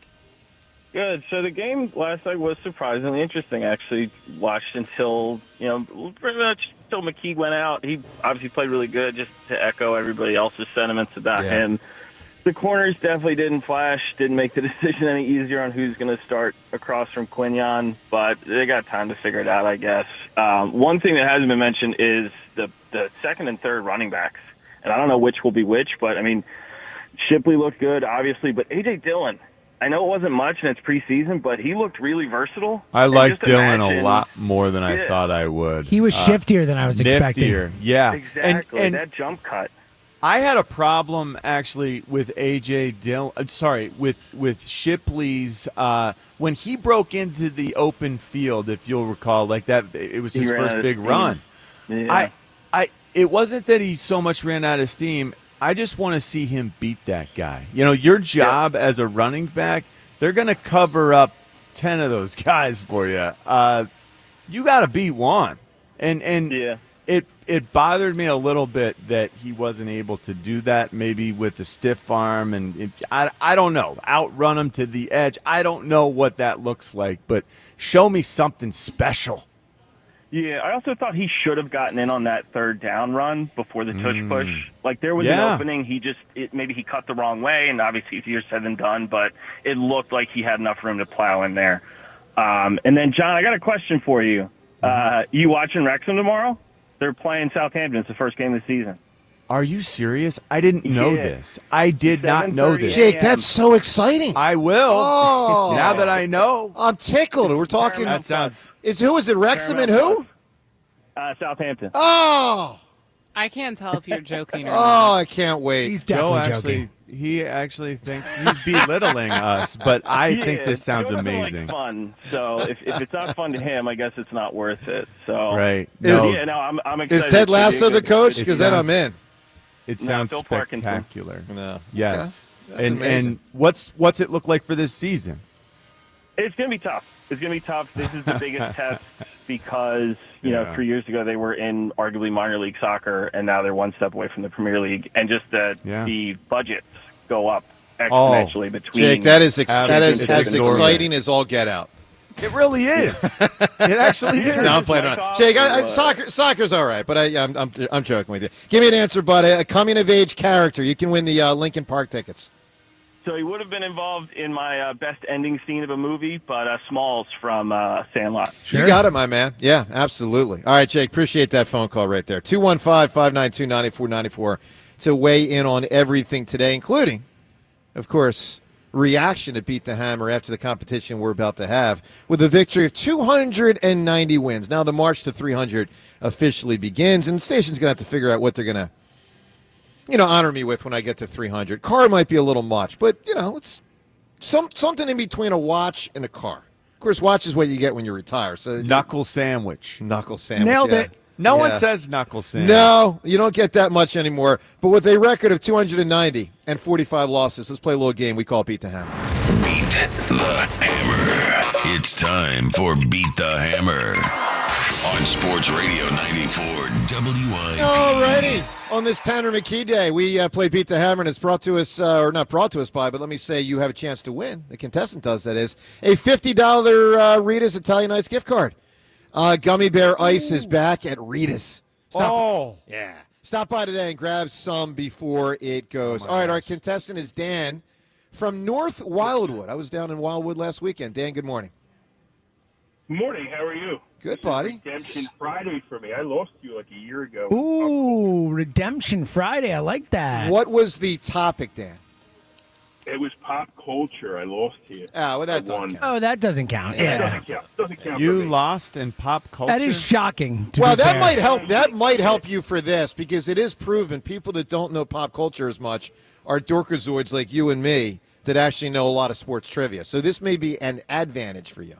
Good. So the game last night was surprisingly interesting. I actually watched until, pretty much until McKee went out. He obviously played really good, just to echo everybody else's sentiments about him. The corners definitely didn't flash, didn't make the decision any easier on who's going to start across from Quinyon, but they got time to figure it out, I guess. One thing that hasn't been mentioned is the second and third running backs. And I don't know which will be which, but, Shipley looked good, obviously, but A.J. Dillon, I know it wasn't much and it's preseason, but he looked really versatile. I like Dillon a lot more than I thought I would. He was shiftier than I was expecting. Yeah. Exactly, and that jump cut. I had a problem actually with A.J. Dillon. With Shipley's when he broke into the open field. If you'll recall, like that, it was his first big run. Yeah. It wasn't that he so much ran out of steam. I just want to see him beat that guy. Your job as a running back, they're going to cover up 10 of those guys for you. You got to beat one. And it bothered me a little bit that he wasn't able to do that, maybe with the stiff arm. And I don't know, outrun him to the edge. I don't know what that looks like, but show me something special. Yeah, I also thought he should have gotten in on that third down run before the tush push. Like, there was an opening. Maybe he cut the wrong way, and obviously easier said than done, but it looked like he had enough room to plow in there. And then, John, I got a question for you. You watching Wrexham tomorrow? They're playing Southampton. It's the first game of the season. Are you serious? I didn't know this. I did not know this. Jake, that's so exciting. I will. Oh. Now that I know. I'm tickled. We're talking. That sounds. Who is it? Wrexham and who? Southampton. Oh. I can't tell if you're joking or Oh, not. I can't wait. He's definitely joking. He actually thinks he's belittling us, but I think this sounds amazing. Like fun. So if it's not fun to him, I guess it's not worth it. So right. I'm excited. Is Ted Lasso the coach? Because then I'm in. It sounds spectacular. No. Yes. Okay. And what's it look like for this season? It's going to be tough. It's going to be tough. This is the biggest test because, 3 years ago they were in arguably minor league soccer, and now they're one step away from the Premier League. And just the budgets go up exponentially between. Jake, that is as exciting as all get out. It really is. It actually is. No, I'm playing around. Jake, soccer's all right, but I'm joking with you. Give me an answer, bud. A coming-of-age character. You can win the Lincoln Park tickets. So he would have been involved in my best ending scene of a movie, but Smalls from Sandlot. Sure. You got it, my man. Yeah, absolutely. All right, Jake, appreciate that phone call right there. 215-592-9494 to weigh in on everything today, including, of course, reaction to Beat the Hammer after the competition we're about to have with a victory of 290 wins. Now the march to 300 officially begins, and the station's going to have to figure out what they're going to honor me with when I get to 300. Car might be a little much, but, it's something in between a watch and a car. Of course, watch is what you get when you retire. So Knuckle sandwich. Nailed it. No one says knuckle sandwich. No, you don't get that much anymore. But with a record of 290 and 45 losses, let's play a little game we call Beat the Hammer. Beat the Hammer. It's time for Beat the Hammer on Sports Radio 94 WIP. Alrighty. On this Tanner McKee Day, we play Beat the Hammer, and it's brought to us, or not brought to us by, but let me say you have a chance to win. The contestant does, that is, a $50 Rita's Italian Ice gift card. Gummy Bear Ice is back at Rita's. Stop by today and grab some before it goes. All right, our contestant is Dan from North Wildwood. I was down in Wildwood last weekend. Dan, good morning. Good morning. How are you? Good, buddy. Redemption Friday for me. I lost you like a year ago. Ooh, Redemption Friday. I like that. What was the topic, Dan? It was pop culture. I lost to you. Oh, well, that doesn't count. Oh, that doesn't count. Doesn't count You for me. lost in pop culture? That is shocking. Well, that might help. That might help you for this because it is proven people that don't know pop culture as much are dorkazoids like you and me that actually know a lot of sports trivia. So this may be an advantage for you.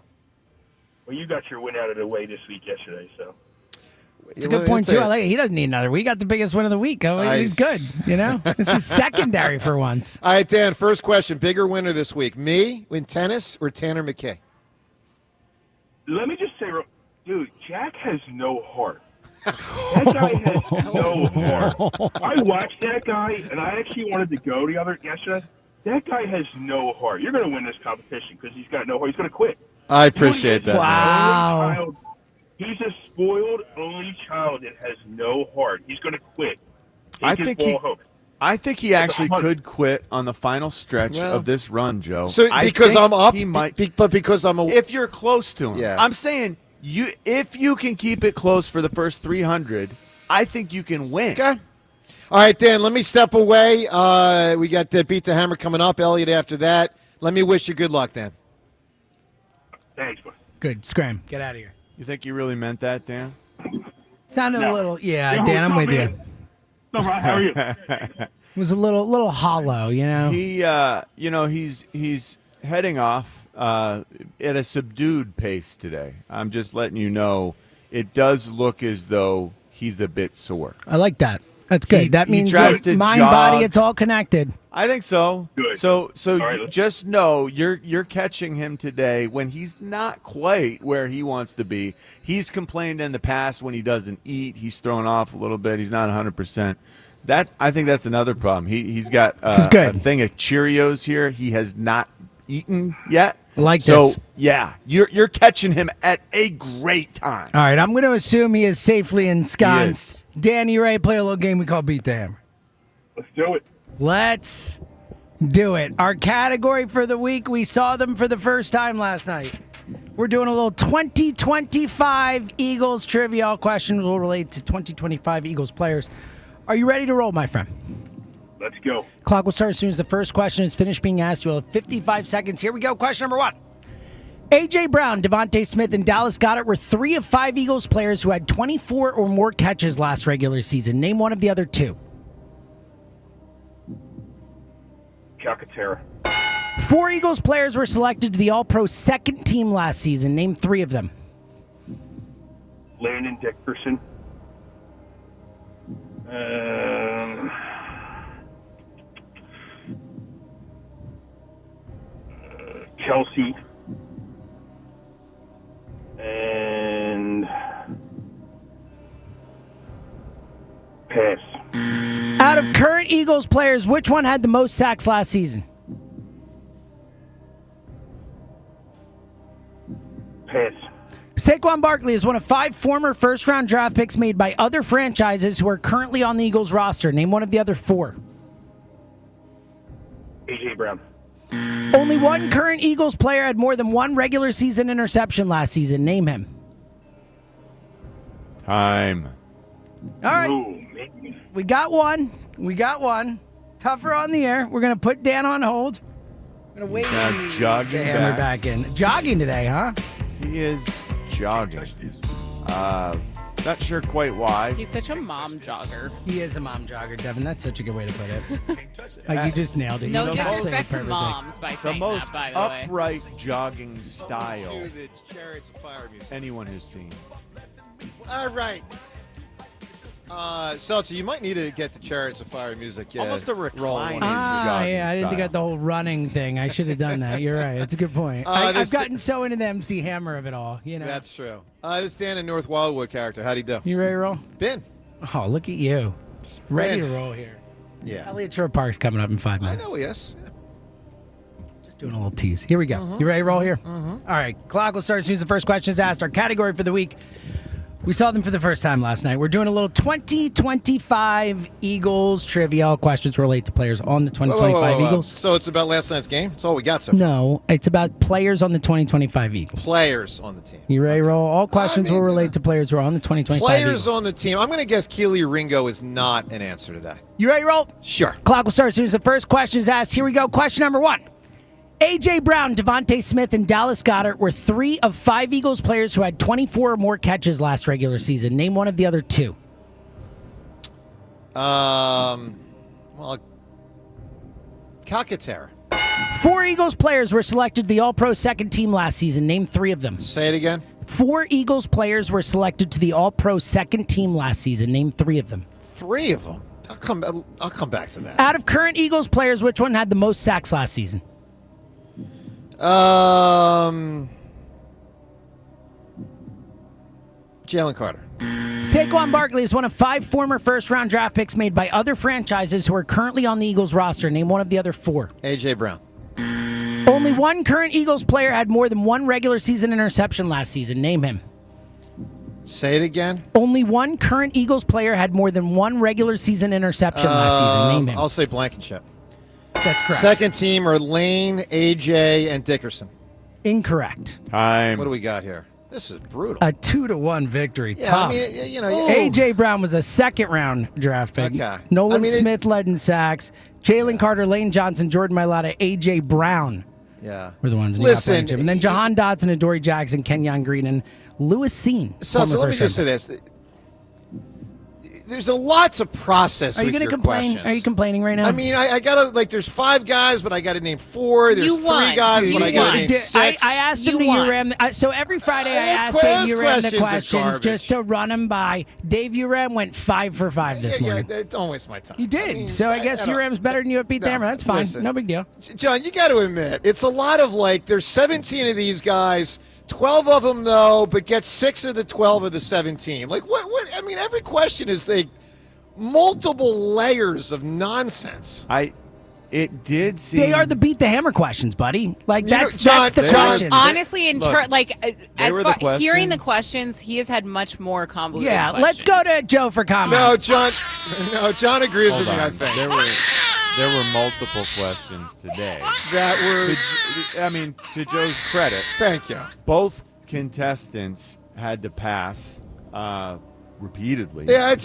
Well, you got your win out of the way this week yesterday, so. It's a good point, too. I like it. He doesn't need another. We got the biggest win of the week. He's good, This is secondary for once. All right, Dan, first question. Bigger winner this week, me in tennis or Tanner McKee? Let me just say, dude, Jack has no heart. That guy has no heart. I watched that guy, and I actually wanted to go yesterday. That guy has no heart. You're going to win this competition because he's got no heart. He's going to quit. I appreciate that. Wow. He's a spoiled only child that has no heart. He's going to quit. I think he actually could quit on the final stretch of this run, Joe. So because I'm up, he might. but because I'm if you're close to him, Yeah. I'm saying if you can keep it close for the first 300, I think you can win. Okay. All right, Dan, let me step away. We got the Beat the Hammer coming up. Elliot after that. Let me wish you good luck, Dan. Thanks, man. Good. Scram. Get out of here. You think you really meant that, Dan? Sounded a little. Yeah, Yo, Dan, I'm what's with up, you. man? What's up, Rod? How are you? It was a little hollow, you know. He's heading off at a subdued pace today. I'm just letting you know it does look as though he's a bit sore. I like that. That's good. That means tries to mind, jog. body, it's all connected. I think so. Good. So right, just know you're catching him today when he's not quite where he wants to be. He's complained in the past when he doesn't eat. He's thrown off a little bit. He's not 100%. I think that's another problem. He's got a thing of Cheerios here. He has not eaten yet. I like so, this. yeah, you're catching him at a great time. All right, I'm going to assume he is safely ensconced. Dan, you ready to play a little game we call Beat the Hammer? Let's do it. Let's do it. Our category for the week, we saw them for the first time last night. We're doing a little 2025 Eagles trivia. All questions will relate to 2025 Eagles players. Are you ready to roll, my friend? Let's go. Clock will start as soon as the first question is finished being asked. You'll have 55 seconds. Here we go. Question number 1. A.J. Brown, Devontae Smith, and Dallas Goedert were 3 of 5 Eagles players who had 24 or more catches last regular season. Name one of the other 2. Calcaterra. 4 Eagles players were selected to the All-Pro second team last season. Name 3 of them. Landon Dickerson. Kelsey. And pass. Out of current Eagles players, which one had the most sacks last season? Pass. Saquon Barkley is one of 5 former first-round draft picks made by other franchises who are currently on the Eagles roster. Name one of the other 4. A.J. Brown. Only one current Eagles player had more than 1 regular season interception last season. Name him. Time. All right. Ooh, man. We got one. Tougher on the air. We're going to put Dan on hold. We're going to wait Now jogging the hammer back in. Jogging today, huh? He is jogging. Not sure quite why. He's such a mom jogger. He is a mom jogger, Devin. That's such a good way to put it. Like, you just nailed it. No You disrespect said it to perfectly. moms by The saying most that, by the way. upright jogging style It's Chariots of Fire music. anyone has seen. All right. Seltzer, you might need to get the Chariots of Fire music. Yeah, Almost a reclining Yeah, I didn't think style. of the whole running thing. I should have done that. You're right. It's a good point. I've gotten so into the MC Hammer of it all. You know. That's true. This is Dan in North Wildwood character. How'd he do? You ready to roll? Ben. Oh, look at you. Ready Ben. to roll here. Yeah. Elliott Shore Park's coming up in 5 I minutes. know he is. Just doing a little tease. Here we go. You ready to roll here? All right. Clock will start as soon as the first question is asked. Our category for the week. We saw them for the first time last night. We're doing a little 2025 Eagles trivia. All questions relate to players on the 2025 Eagles. So it's about last night's game? That's all we got so far. No, it's about players on the 2025 Eagles. Players on the team. You ready to roll? All questions will relate to players who are on the 2025 Players Eagles. on the team. I'm going to guess Keely Ringo is not an answer today. You ready to roll? Sure. Clock will start as soon as the first question is asked. Here we go. Question number 1. A.J. Brown, Devontae Smith, and Dallas Goedert were 3 of 5 Eagles players who had 24 or more catches last regular season. Name one of the other 2. Well, Calcaterra. 4 Eagles players were selected to the All-Pro second team last season. Name 3 of them. Say it again. 4 Eagles players were selected to the All-Pro second team last season. Name 3 of them. 3 of them. I'll come back to that. Out of current Eagles players, which one had the most sacks last season? Jalen Carter. Saquon Barkley is one of 5 former first-round draft picks made by other franchises who are currently on the Eagles roster. Name one of the other 4. A.J. Brown. Only one current Eagles player had more than 1 regular season interception last season. Name him. Say it again. Only one current Eagles player had more than 1 regular season interception last season. Name him. I'll say Blankenship. That's correct. Second team are Lane, A.J., and Dickerson. Incorrect. Time. What do we got here? This is brutal. A 2-1 victory. Yeah, Tough. I mean, you know, A.J. Brown was a second-round draft pick. Okay. Nolan Smith led in sacks. Jalen Carter, Lane Johnson, Jordan Mailata, A.J. Brown Yeah. were the ones in Listen, the and then Jahan Dodson, Adoree Jackson, Kenyon Green, and Lewis Seen. So let me just say this. There's a lot to process Are you with going to your complain? questions. Are you complaining right now? I mean, I got to, there's 5 guys, but I got to name 4. There's 3 guys, but I got to name 6. I asked him to URAM. So every Friday I asked Dave URAM the questions just to run them by. Dave URAM went 5 for 5 this morning. Yeah, don't waste my time. You did. So I guess URAM's better than you at Beat the Hammer. That's fine. Listen, no big deal. John, you got to admit, it's a lot of there's 17 of these guys. 12 of them, though, but get 6 of the 12 of the 17. What? I mean, every question is multiple layers of nonsense. It did seem. They are the Beat the Hammer questions, buddy. that's the question. Honestly, Look, hearing the questions, he has had much more convoluted Yeah, questions. let's go to Joe for comment. No, John agrees Hold with me, on. I think. There were multiple questions today that were. To Joe's credit, thank you. Both contestants had to pass repeatedly. Yeah, it's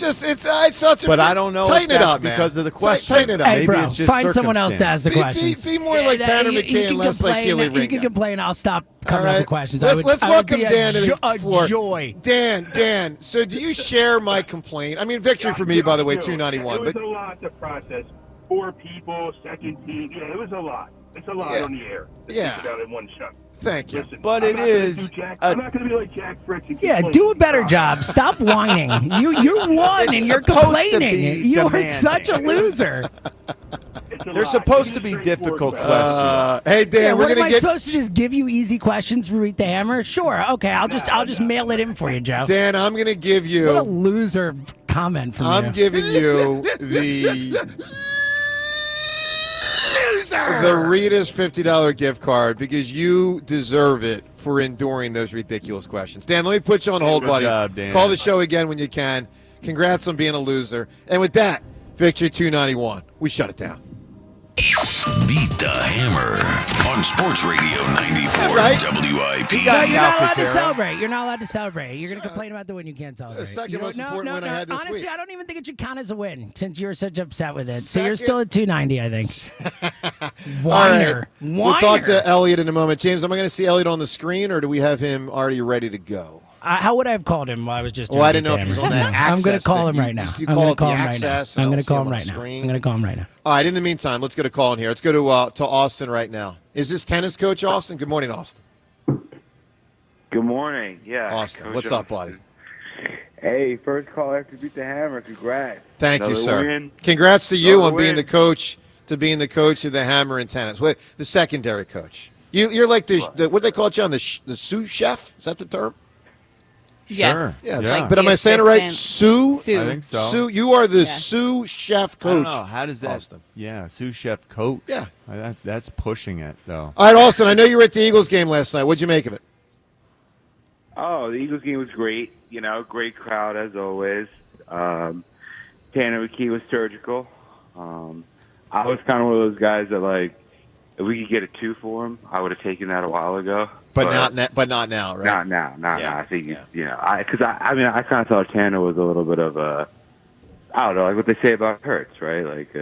such a. But I don't know tighten if it that's up, man. because of the question. Tighten it up. Hey, Maybe bro, it's just find someone else to ask the questions. Be more like Tanner You McKee and less like Keely You can Ringo. complain. I'll stop coming All up right. with questions. Let's welcome Dan to the a floor. joy. Dan. So do you share my complaint? I mean, victory for me, by the way, 291. It was But a lot to process. 4 people, second team. Yeah, it was a lot. It's a lot on the air. Yeah. Out in one shot. Thank you. Listen, But I'm it is. I'm not going to be like Jack Fritz. And Yeah, complain. do a better job. Stop whining. You're one and you're complaining. You are such a loser. They're supposed to be difficult questions. Hey Dan, we're what am gonna I supposed to just give you easy questions for Beat the Hammer? Sure. Okay, I'll just mail it in for you, Joe. Dan, I'm going to give you. What a loser comment from you. I'm giving you the Rita's $50 gift card because you deserve it for enduring those ridiculous questions. Dan, let me put you on hold, Good buddy. job, Dan. Call the show again when you can. Congrats on being a loser. And with that, victory 291. We shut it down. Beat the Hammer on Sports Radio 94 Right. WIP. No, you're not allowed to celebrate. You're not allowed to celebrate. You're going to complain about the win you can't celebrate. The second You know- most important win I had this Honestly, week. I don't even think it should count as a win since you were such upset with it. So you're still at 290, I think. Whiner. We'll talk to Elliot in a moment. James, am I going to see Elliot on the screen, or do we have him already ready to go? How would I have called him while I was just doing I didn't Beat know the if he was Hammer? on that No, access. I'm going to call thing. him right now. You I'm call going it to call the him right now. access, and I'm going I'll to call see him on right the now. screen. I'm going to call him right now. All right, in the meantime, let's get a call in here. Let's go to Austin right now. Is this tennis coach Austin? Good morning, Austin. Good morning. Yeah. Austin, Coach what's up, buddy? Hey, first call after Beat the Hammer. Congrats. Thank you, Another sir. win. Congrats to you Another on being win. the coach of the Hammer in tennis. What the secondary coach? You're like the what do they call it, John? The sous chef? Is that the term? Yes. Yeah. Like but the am I saying it right? assistant. Sous? I think so. Sous, you are the sous chef I don't coach. know. How does that? Austin. Yeah, sous chef coach. Yeah. That's pushing it, though. All right, Austin. I know you were at the Eagles game last night. What'd you make of it? Oh, the Eagles game was great. You know, great crowd as always. Tanner McKee was surgical. I was kind of one of those guys that, like, if we could get a 2 for him, I would have taken that a while ago. But not now, right? Not now. I think you know, I kind of thought Tanner was a little bit of a, I don't know, like what they say about Hurts, right? Like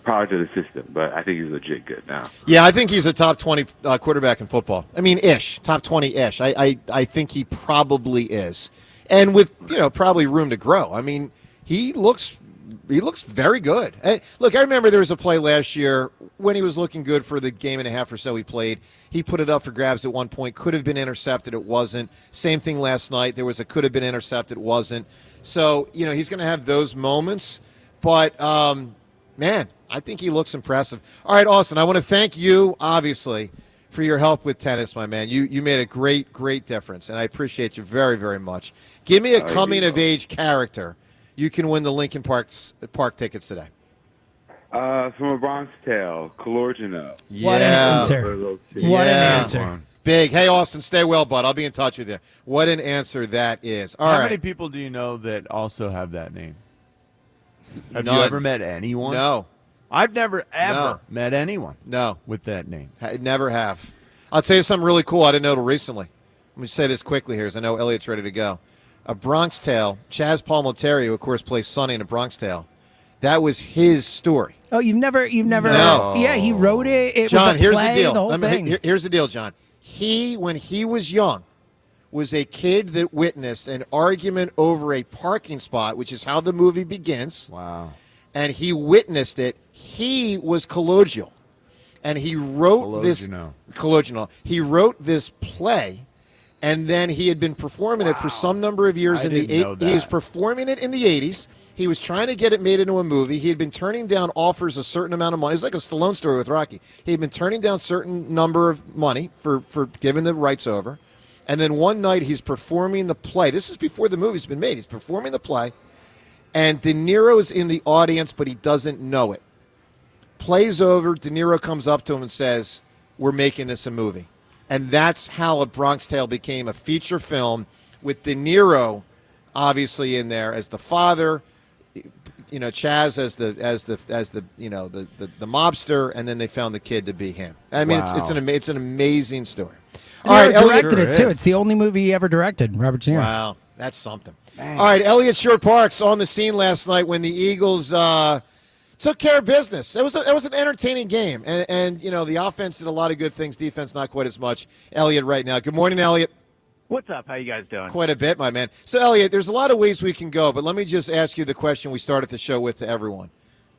product of the system. But I think he's legit good now. Yeah, I think he's a top 20 quarterback in football. I mean, top 20-ish. I think he probably is, and with probably room to grow. I mean, he looks very good. And look, I remember there was a play last year when he was looking good for the game and a half or so he played. He put it up for grabs at one point. Could have been intercepted. It wasn't. Same thing last night. There was a could have been intercepted. It wasn't. So, he's going to have those moments. But, man, I think he looks impressive. All right, Austin, I want to thank you, obviously, for your help with tennis, my man. You made a great difference, and I appreciate you very, very much. Give me a coming-of-age character. You can win the Lincoln Park tickets today. From A Bronx Tale, Calorgino. What an answer. What an answer. Big. Hey, Austin, stay well, bud. I'll be in touch with you. What an answer that is. All How right. many people do you know that also have that name? Have None. you ever met anyone? No. I've never, ever met anyone with that name. Never have. I'll tell you something really cool I didn't know till recently. Let me say this quickly here, as I know Elliot's ready to go. A Bronx Tale, Chaz Palminteri, who, of course, plays Sonny in A Bronx Tale, that was his story. Oh, you've never. No. Yeah, he wrote it. It John, was a play, here's the deal. The whole thing. Here's the deal, John. When he was young, was a kid that witnessed an argument over a parking spot, which is how the movie begins. Wow. And he witnessed it. He was collegial, and he wrote this. He wrote this play, and then he had been performing it for some number of years in the 80s. He was performing it in the 80s. He was trying to get it made into a movie. He had been turning down offers a certain amount of money. It was like a Stallone story with Rocky. He had been turning down certain number of money for giving the rights over. And then one night he's performing the play. This is before the movie's been made. He's performing the play, and De Niro's in the audience, but he doesn't know it. Play's over. De Niro comes up to him and says, "We're making this a movie." And that's how A Bronx Tale became a feature film with De Niro obviously in there as the father, Chaz as the mobster, and then they found the kid to be him. I mean, it's an amazing story. All right, directed it too. It's the only movie he ever directed, Robert De Niro. Wow, that's something. Man. All right, Elliott Short-Parks on the scene last night when the Eagles took care of business. It was an entertaining game, and the offense did a lot of good things. Defense not quite as much. Elliott right now. Good morning, Elliott. What's up? How you guys doing? Quite a bit, my man. So, Elliott, there's a lot of ways we can go, but let me just ask you the question we started the show with to everyone.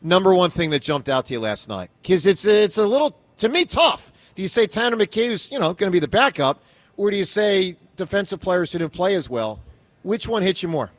Number one thing that jumped out to you last night, because it's a little, to me, tough. Do you say Tanner McKee, who's going to be the backup, or do you say defensive players who didn't play as well? Which one hits you more?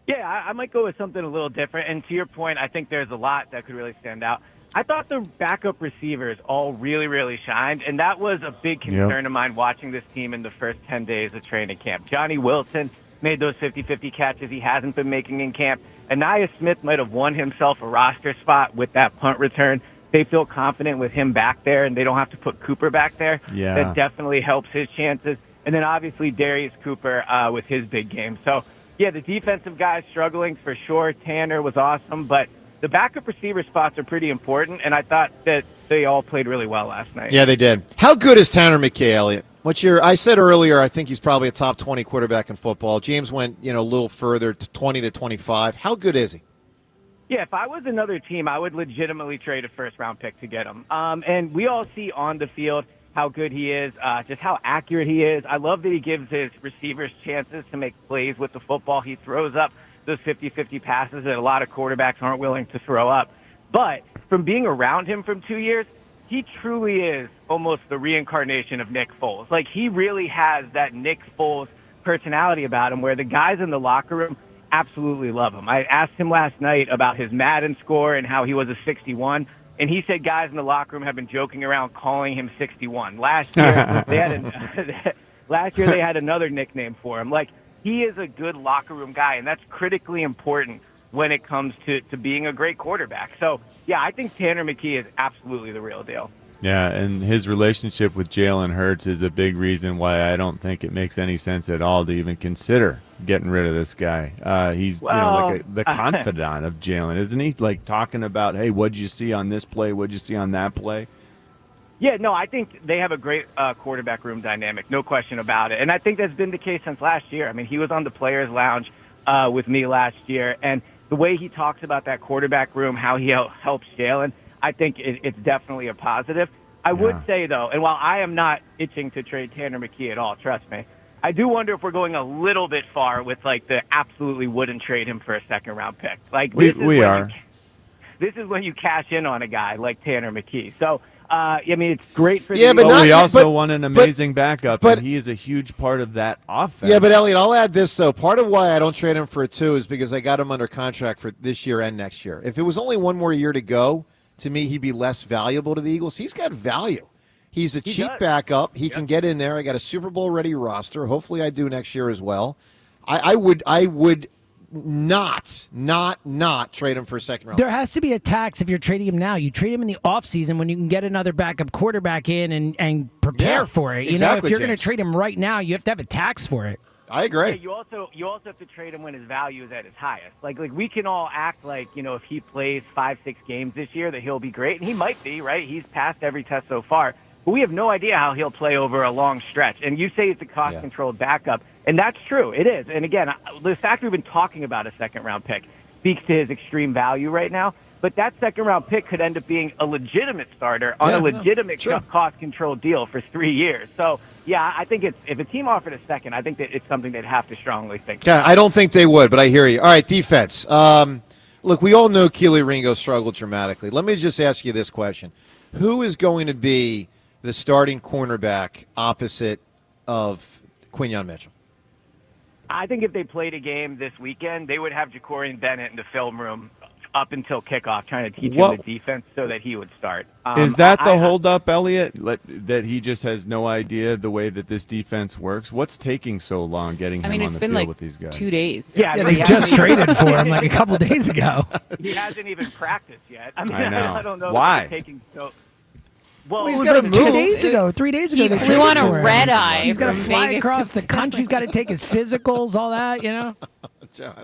Yeah, I might go with something a little different. And to your point, I think there's a lot that could really stand out. I thought the backup receivers all really, really shined, and that was a big concern of mine watching this team in the first 10 days of training camp. Johnny Wilson made those 50-50 catches he hasn't been making in camp. Anaya Smith might have won himself a roster spot with that punt return. They feel confident with him back there, and they don't have to put Cooper back there. Yeah. That definitely helps his chances. And then obviously Darius Cooper with his big game. So, yeah, the defensive guys struggling for sure. Tanner was awesome, but the backup receiver spots are pretty important, and I thought that they all played really well last night. Yeah, they did. How good is Tanner McKee, Elliott? I said earlier, I think he's probably a top 20 quarterback in football. James went, a little further to 20 to 25. How good is he? Yeah, if I was another team, I would legitimately trade a first-round pick to get him. And we all see on the field how good he is, just how accurate he is. I love that he gives his receivers chances to make plays with the football. He throws up those 50-50 passes that a lot of quarterbacks aren't willing to throw up. But from being around him from 2 years, he truly is almost the reincarnation of Nick Foles. Like, he really has that Nick Foles personality about him where the guys in the locker room absolutely love him. I asked him last night about his Madden score and how he was a 61, and he said guys in the locker room have been joking around calling him 61. Last year, they had another nickname for him. Like, he is a good locker room guy, and that's critically important when it comes to being a great quarterback. So, yeah, I think Tanner McKee is absolutely the real deal. Yeah, and his relationship with Jalen Hurts is a big reason why I don't think it makes any sense at all to even consider getting rid of this guy. He's the confidant of Jalen, isn't he? Like talking about, hey, what'd you see on this play? What'd you see on that play? Yeah, no, I think they have a great quarterback room dynamic, no question about it. And I think that's been the case since last year. I mean, he was on the players' lounge with me last year, and the way he talks about that quarterback room, how he helps Jalen, I think it's definitely a positive. I would say, though, and while I am not itching to trade Tanner McKee at all, trust me, I do wonder if we're going a little bit far with, like, the absolutely wouldn't trade him for a second-round pick. Like, we are. This is when you cash in on a guy like Tanner McKee. So, I mean, it's great for but we also won an amazing backup, and he is a huge part of that offense. Yeah, but Elliot, I'll add this, though. Part of why I don't trade him for a 2 is because I got him under contract for this year and next year. If it was only one more year to go, to me, he'd be less valuable to the Eagles. He's got value. He's a cheap backup. He can get in there. I got a Super Bowl ready roster. Hopefully, I do next year as well. I would not trade him for a second round. There has to be a tax if you're trading him now. You trade him in the offseason when you can get another backup quarterback in and prepare for it. You know, if you're going to trade him right now, you have to have a tax for it. I agree. Yeah, you also have to trade him when his value is at its highest. Like we can all act like, if he plays 5-6 games this year that he'll be great, and he might be, right? He's passed every test so far. But we have no idea how he'll play over a long stretch. And you say it's a cost-controlled backup, and that's true. It is. And again, the fact we've been talking about a second-round pick speaks to his extreme value right now. But that second-round pick could end up being a legitimate starter on a legitimate cost-controlled deal for 3 years. So, yeah, I think if a team offered a second, I think that it's something they'd have to strongly think Yeah, I don't think they would, but I hear you. All right, defense. Look, we all know Keely Ringo struggled dramatically. Let me just ask you this question. Who is going to be the starting cornerback opposite of Quinyon Mitchell? I think if they played a game this weekend, they would have Ja'Cory Bennett in the film room up until kickoff trying to teach him the defense so that he would start. Is that the holdup, Elliot, that he just has no idea the way that this defense works? What's taking so long getting him on the field with these guys? 2 days. Yeah, they just traded for him like a couple days ago. He hasn't even practiced yet. I know. I don't know why. It's taking so. Well, it was like 2 days ago, 3 days ago. They We want a traded for him. red eye. He's got to from fly Vegas across to the country. He's got to take his physicals, all that,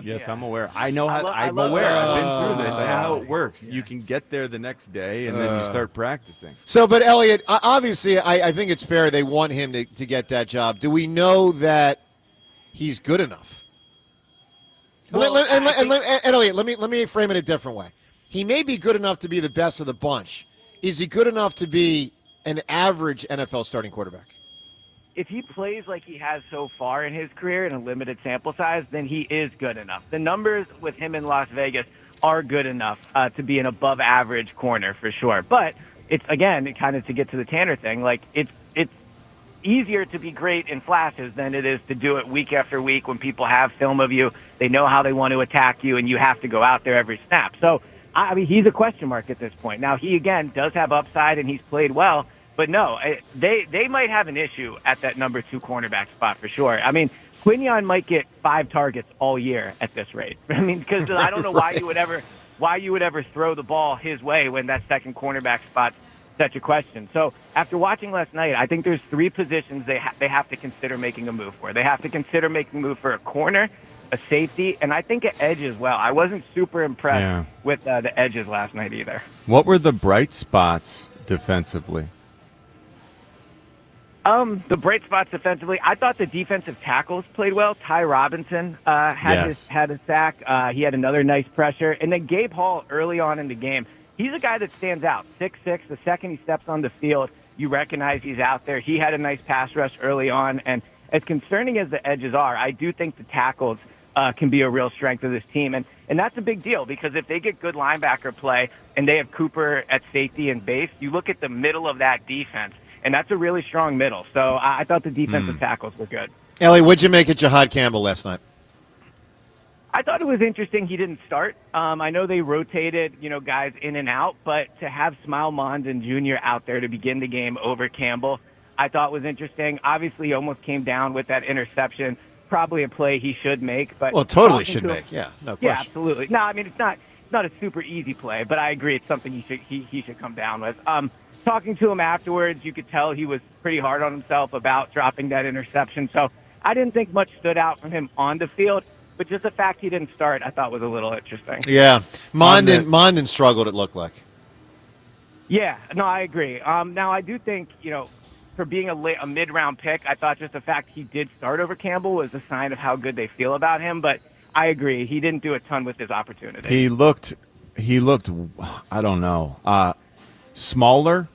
Yes, I'm aware. I know how. I'm love aware. it. I've been through this. I know how it works. You can get there the next day, and then you start practicing. So, but Elliot, obviously, I think it's fair they want him to get that job. Do we know that he's good enough? Well, Elliot, let me frame it a different way. He may be good enough to be the best of the bunch. Is he good enough to be an average NFL starting quarterback? If he plays like he has so far in his career in a limited sample size, then he is good enough. The numbers with him in Las Vegas are good enough to be an above-average corner for sure. But it's, again, kind of to get to the Tanner thing, like it's easier to be great in flashes than it is to do it week after week when people have film of you. They know how they want to attack you, and you have to go out there every snap. So, I mean, he's a question mark at this point. Now, he, again, does have upside, and he's played well. But no, they might have an issue at that number 2 cornerback spot for sure. I mean, Quinyon might get 5 targets all year at this rate. I mean, because I don't know why you would ever throw the ball his way when that second cornerback spot's such a question. So after watching last night, I think there's 3 positions they have to consider making a move for. They have to consider making a move for a corner, a safety, and I think an edge as well. I wasn't super impressed with the edges last night either. What were the bright spots defensively? The bright spots defensively, I thought the defensive tackles played well. Ty Robinson had a sack. He had another nice pressure. And then Gabe Hall early on in the game, he's a guy that stands out. 6'6". The second he steps on the field, you recognize he's out there. He had a nice pass rush early on. And as concerning as the edges are, I do think the tackles can be a real strength of this team. And that's a big deal because if they get good linebacker play and they have Cooper at safety and base, you look at the middle of that defense. And that's a really strong middle. So I thought the defensive tackles were good. Ellie, what'd you make of Jahad Campbell last night? I thought it was interesting he didn't start. I know they rotated, guys in and out, but to have Smile Mondon Jr. out there to begin the game over Campbell, I thought was interesting. Obviously, he almost came down with that interception. Probably a play he should make. But totally should make. Yeah, no question. Yeah, absolutely. No, I mean, it's not a super easy play, but I agree it's something he should come down with. Talking to him afterwards, you could tell he was pretty hard on himself about dropping that interception. So I didn't think much stood out from him on the field, but just the fact he didn't start I thought was a little interesting. Yeah. Mondon struggled, it looked like. Yeah, no, I agree. Now, I do think, for being a mid-round pick, I thought just the fact he did start over Campbell was a sign of how good they feel about him. But I agree, he didn't do a ton with his opportunity. He looked, I don't know, smaller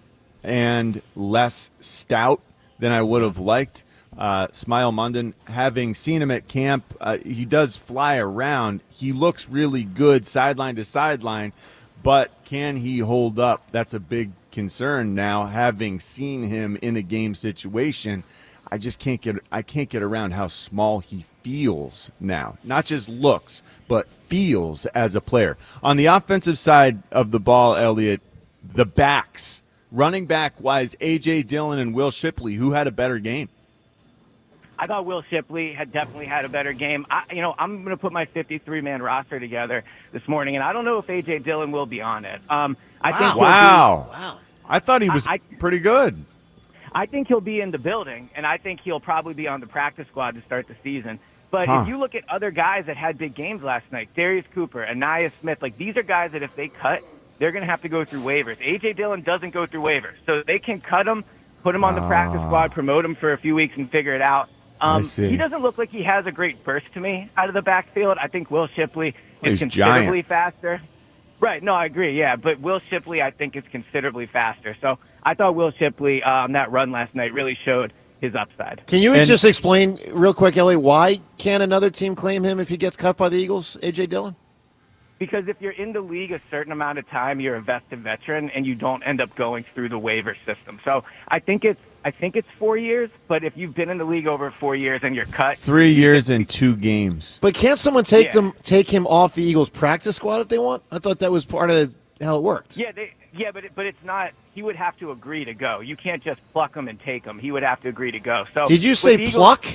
and less stout than I would have liked. Smile Mondon, having seen him at camp, he does fly around. He looks really good sideline to sideline, but can he hold up? That's a big concern now. Having seen him in a game situation, I can't get around how small he feels now. Not just looks, but feels as a player. On the offensive side of the ball, Elliot, the backs running back-wise, A.J. Dillon and Will Shipley, who had a better game? I thought Will Shipley had definitely had a better game. I'm going to put my 53-man roster together this morning, and I don't know if A.J. Dillon will be on it. I think Wow. I thought he was pretty good. I think he'll be in the building, and I think he'll probably be on the practice squad to start the season. But if you look at other guys that had big games last night, Darius Cooper, Anaya Smith, these are guys that if they cut, they're going to have to go through waivers. A.J. Dillon doesn't go through waivers, so they can cut him, put him on the practice squad, promote him for a few weeks, and figure it out. He doesn't look like he has a great burst to me out of the backfield. I think Will Shipley is considerably faster. Right, no, I agree, yeah. But Will Shipley, I think, is considerably faster. So I thought Will Shipley on that run last night really showed his upside. Can you just explain real quick, Elliot, why can't another team claim him if he gets cut by the Eagles, A.J. Dillon? Because if you're in the league a certain amount of time, you're a vested veteran, and you don't end up going through the waiver system. So I think it's 4 years, but if you've been in the league over 4 years and you're cut, 3 years and 2 games. But can't someone take him off the Eagles practice squad if they want? I thought that was part of how it worked. But it's not. He would have to agree to go. You can't just pluck him and take him. He would have to agree to go. So did you say Eagles, pluck?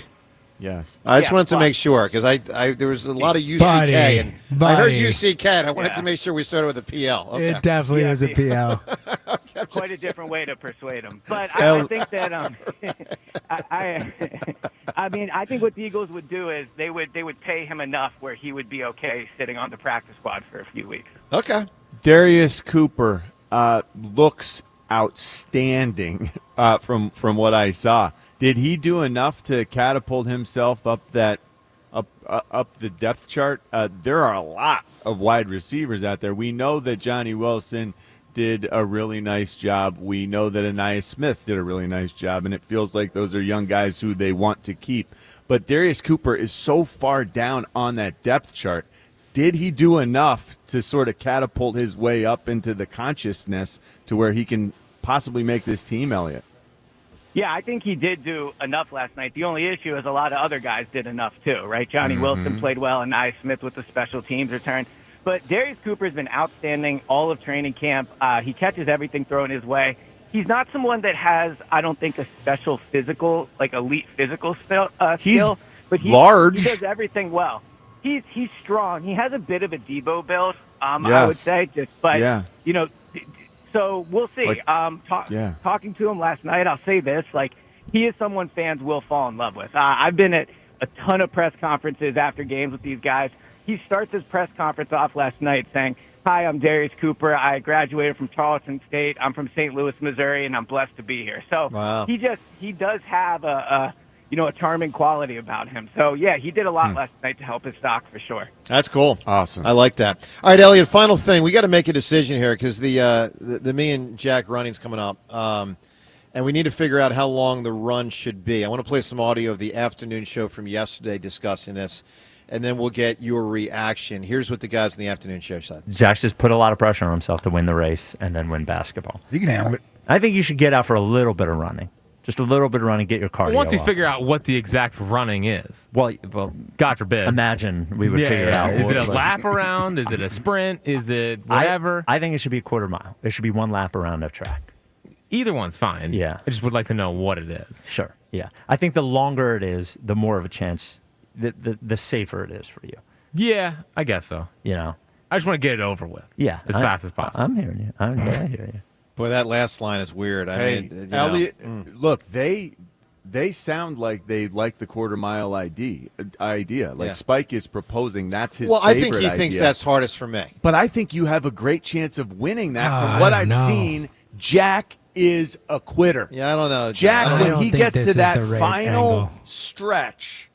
Yes. I just wanted to make sure because I there was a lot of UCK and I heard UCK and I wanted to make sure we started with a PL. Okay. It definitely was a PL. Quite a different way to persuade him. But I think that I think what the Eagles would do is they would pay him enough where he would be okay sitting on the practice squad for a few weeks. Okay. Darius Cooper looks outstanding from what I saw. Did he do enough to catapult himself up the depth chart? There are a lot of wide receivers out there. We know that Johnny Wilson did a really nice job. We know that Anaya Smith did a really nice job, and it feels like those are young guys who they want to keep. But Darius Cooper is so far down on that depth chart. Did he do enough to sort of catapult his way up into the consciousness to where he can possibly make this team, Elliot? Yeah, I think he did do enough last night. The only issue is a lot of other guys did enough too, right? Johnny Wilson played well, and Anaya Smith with the special teams return. But Darius Cooper has been outstanding all of training camp. He catches everything thrown his way. He's not someone that has, I don't think, a special physical, elite physical skill. But large. He does everything well. He's strong. He has a bit of a Debo build, I would say. So we'll see. Talking to him last night, I'll say this: he is someone fans will fall in love with. I've been at a ton of press conferences after games with these guys. He starts his press conference off last night saying, "Hi, I'm Darius Cooper. I graduated from Charleston State. I'm from St. Louis, Missouri, and I'm blessed to be here." So he does have a charming quality about him. So, yeah, he did a lot last night to help his stock for sure. That's cool. Awesome. I like that. All right, Elliot, final thing. We got to make a decision here because the me and Jack running's coming up, and we need to figure out how long the run should be. I want to play some audio of the afternoon show from yesterday discussing this, and then we'll get your reaction. Here's what the guys in the afternoon show said. Jack's just put a lot of pressure on himself to win the race and then win basketball. You can handle it. I think you should get out for a little bit of running. Just a little bit of running, get your cardio once you up. figure out what the exact running is. Well, God forbid. Imagine we would figure it out. Is it a lap around? Is it a sprint? Is it whatever? I think it should be a quarter mile. It should be one lap around a track. Either one's fine. Yeah. I just would like to know what it is. Sure. Yeah. I think the longer it is, the more of a chance, the safer it is for you. Yeah, I guess so. I just want to get it over with. Yeah. As fast as possible. I'm hearing you. I hear you. Boy, that last line is weird. Elliot, look, they sound like they like the quarter mile idea. Spike is proposing that's his favorite I think he idea. thinks that's hardest for me. But I think you have a great chance of winning that. From what I've seen, Jack is a quitter. Yeah, I don't know. Jack, when he gets to that final stretch,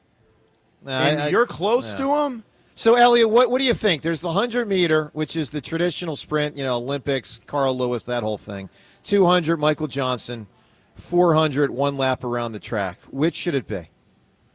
and you're close to him. So, Elliot, what do you think? There's the 100-meter, which is the traditional sprint, Olympics, Carl Lewis, that whole thing. 200, Michael Johnson. 400, one lap around the track. Which should it be?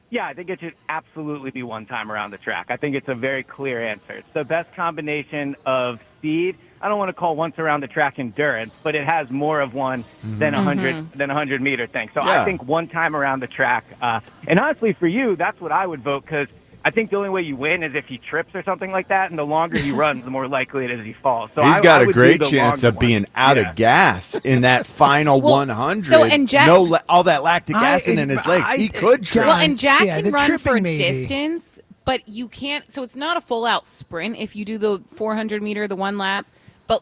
Yeah, I think it should absolutely be one time around the track. I think it's a very clear answer. It's the best combination of speed. I don't want to call once around the track endurance, but it has more of one than a 100-meter thing. So I think one time around the track. And honestly, for you, that's what I would vote because I think the only way you win is if he trips or something like that, and the longer he runs, the more likely it is he falls. So he's got I a would great do the chance longer of being one. out of gas in that final 100. so, and Jack- all that lactic acid in his legs. He could trip. Well, and Jack Yeah, can the run for tripping maybe. distance, but you can't. So it's not a full-out sprint if you do the 400-meter, the one lap. But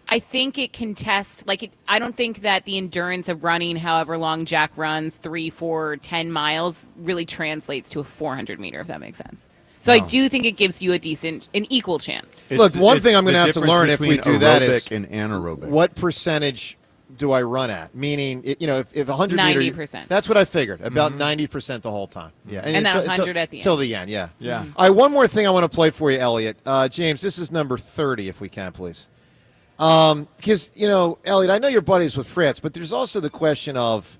I think it can test. I don't think that the endurance of running, however long Jack runs, 3, 4, 10 miles, really translates to a 400-meter. If that makes sense. So I do think it gives you an equal chance. Look, one thing I'm going to have to learn if we do that is aerobic and anaerobic. What percentage do I run at? Meaning, if 100 meter, 90%. that's what I figured. About 90% the whole time. Yeah, And then 100 at the end. Till the end. Yeah. Yeah. All right. One more thing I want to play for you, Elliot. James, this is number 30, if we can, please. Because Elliot, I know you're buddies with Fritz, but there's also the question of,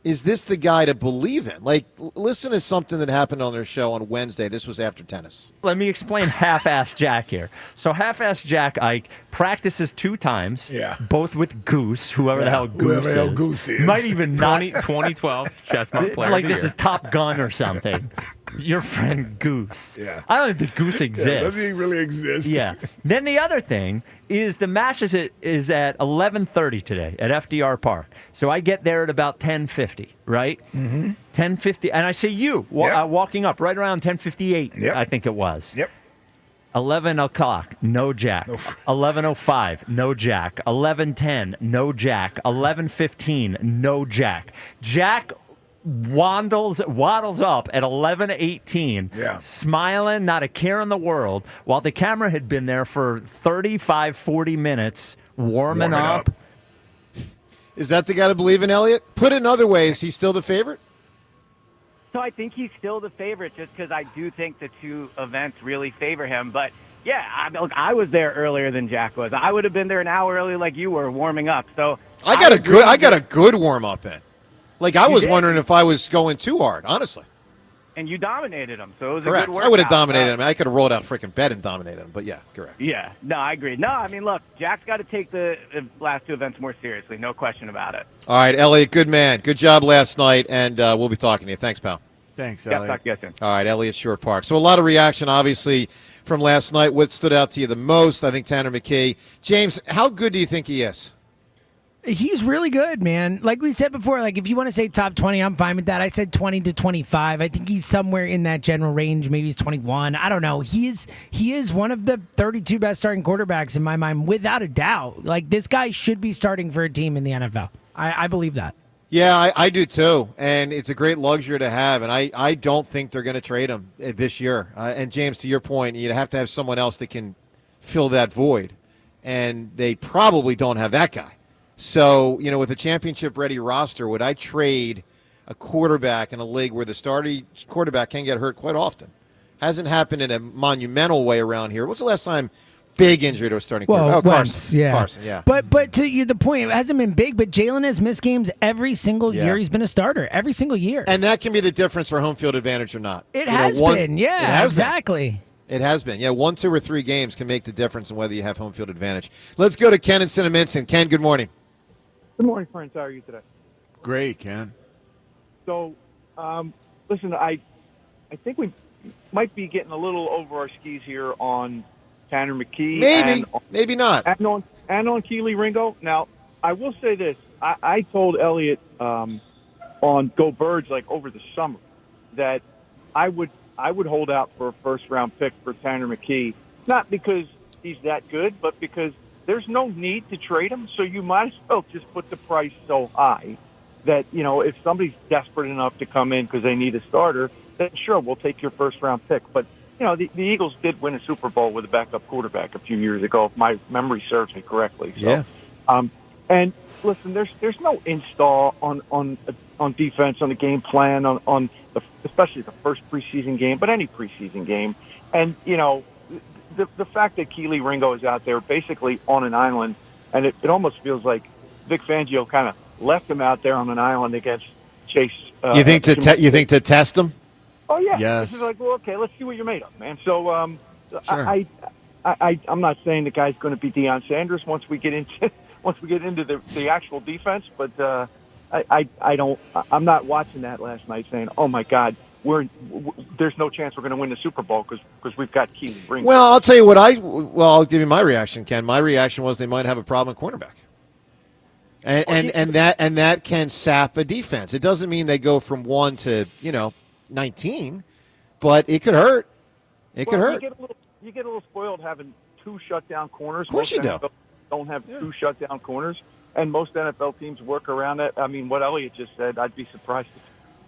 is this the guy to believe in? Listen to something that happened on their show on Wednesday. This was after tennis. Let me explain half-ass Jack here. So half-ass Jack Ike practices 2 times, both with Goose, whoever the hell Goose is. Might even not 2012 Chestnut Player like of the this Year. is Top Gun or something. Your friend Goose. Yeah. I don't think the Goose exists. Doesn't he really exist? Yeah. Then the other thing is the match is at 11:30 today at FDR Park. So I get there at about 10:50, right? Mm-hmm. 10:50, and I see you walking up right around 10:58. I think it was. Yep. 11 o'clock, no Jack. 11:05, no Jack. 11:10, no Jack. 11:15, no Jack. Jack waddles up at 11:18, smiling, not a care in the world, while the camera had been there for 35, 40 minutes warming up. Is that the guy to believe in, Elliot? Put it another way, is he still the favorite? So I think he's still the favorite just because I do think the 2 events really favor him. But, yeah, I was there earlier than Jack was. I would have been there an hour early like you were warming up. So I got a good warm-up in. I was wondering if I was going too hard, honestly. And you dominated him, so it was Correct. a good workout. I would have dominated him. I could have rolled out freaking bed and dominated him, but yeah, correct. Yeah, no, I agree. No, I mean, look, Jack's got to take the last 2 events more seriously, no question about it. All right, Elliot, good man. Good job last night, and we'll be talking to you. Thanks, pal. Thanks, Yeah, Elliot. talk to you soon. All right, Elliot Shore Park. So a lot of reaction, obviously, from last night. What stood out to you the most? I think Tanner McKee. James, how good do you think he is? He's really good, man. Like we said before, if you want to say top 20, I'm fine with that. I said 20 to 25. I think he's somewhere in that general range. Maybe he's 21. I don't know. He is one of the 32 best starting quarterbacks in my mind, without a doubt. This guy should be starting for a team in the NFL. I believe that. Yeah, I do too, and it's a great luxury to have, and I don't think they're going to trade him this year. And James, to your point, you'd have to have someone else that can fill that void, and they probably don't have that guy. So, with a championship-ready roster, would I trade a quarterback in a league where the starting quarterback can get hurt quite often? Hasn't happened in a monumental way around here. What's the last time big injury to a starting quarterback? Carson. Carson, yeah. But to you, the point, it hasn't been big, but Jalen has missed games every single year he's been a starter, every single year. And that can be the difference for home field advantage or not. It has been, exactly. It has been. Yeah, 1, 2, or 3 games can make the difference in whether you have home field advantage. Let's go to Ken in Cinnaminson. Ken, good morning. Good morning, friends. How are you today? Great, Ken. So, listen, I think we might be getting a little over our skis here on Tanner McKee. Maybe not. And on Keely Ringo. Now, I will say this. I told Elliot on Go Birds over the summer that I would hold out for a first-round pick for Tanner McKee, not because he's that good, but because there's no need to trade him, so you might as well just put the price so high that, if somebody's desperate enough to come in because they need a starter, then sure, we'll take your first-round pick. But, the Eagles did win a Super Bowl with a backup quarterback a few years ago, if my memory serves me correctly. So, yeah. And listen, there's no install on defense, on the game plan, especially the first preseason game, but any preseason game. And, the fact that Keely Ringo is out there basically on an island, and it almost feels like Vic Fangio kind of left him out there on an island against Chase. You think to test him? Oh yeah. Yes. This is well, okay, let's see what you're made of, man. So Sure. I'm not saying the guy's going to be Deion Sanders once we get into the actual defense, but I'm not watching that last night saying, oh my God, there's no chance we're going to win the Super Bowl because we've got Keely Ringo. Well, I'll tell you what I'll give you my reaction, Ken. My reaction was they might have a problem at cornerback. And that can sap a defense. It doesn't mean they go from 1 to 19, but it could hurt. It could hurt. You get a little spoiled having 2 shutdown corners. Of course you do. NFL don't have 2 shutdown corners, and most NFL teams work around that. I mean, what Elliott just said, I'd be surprised.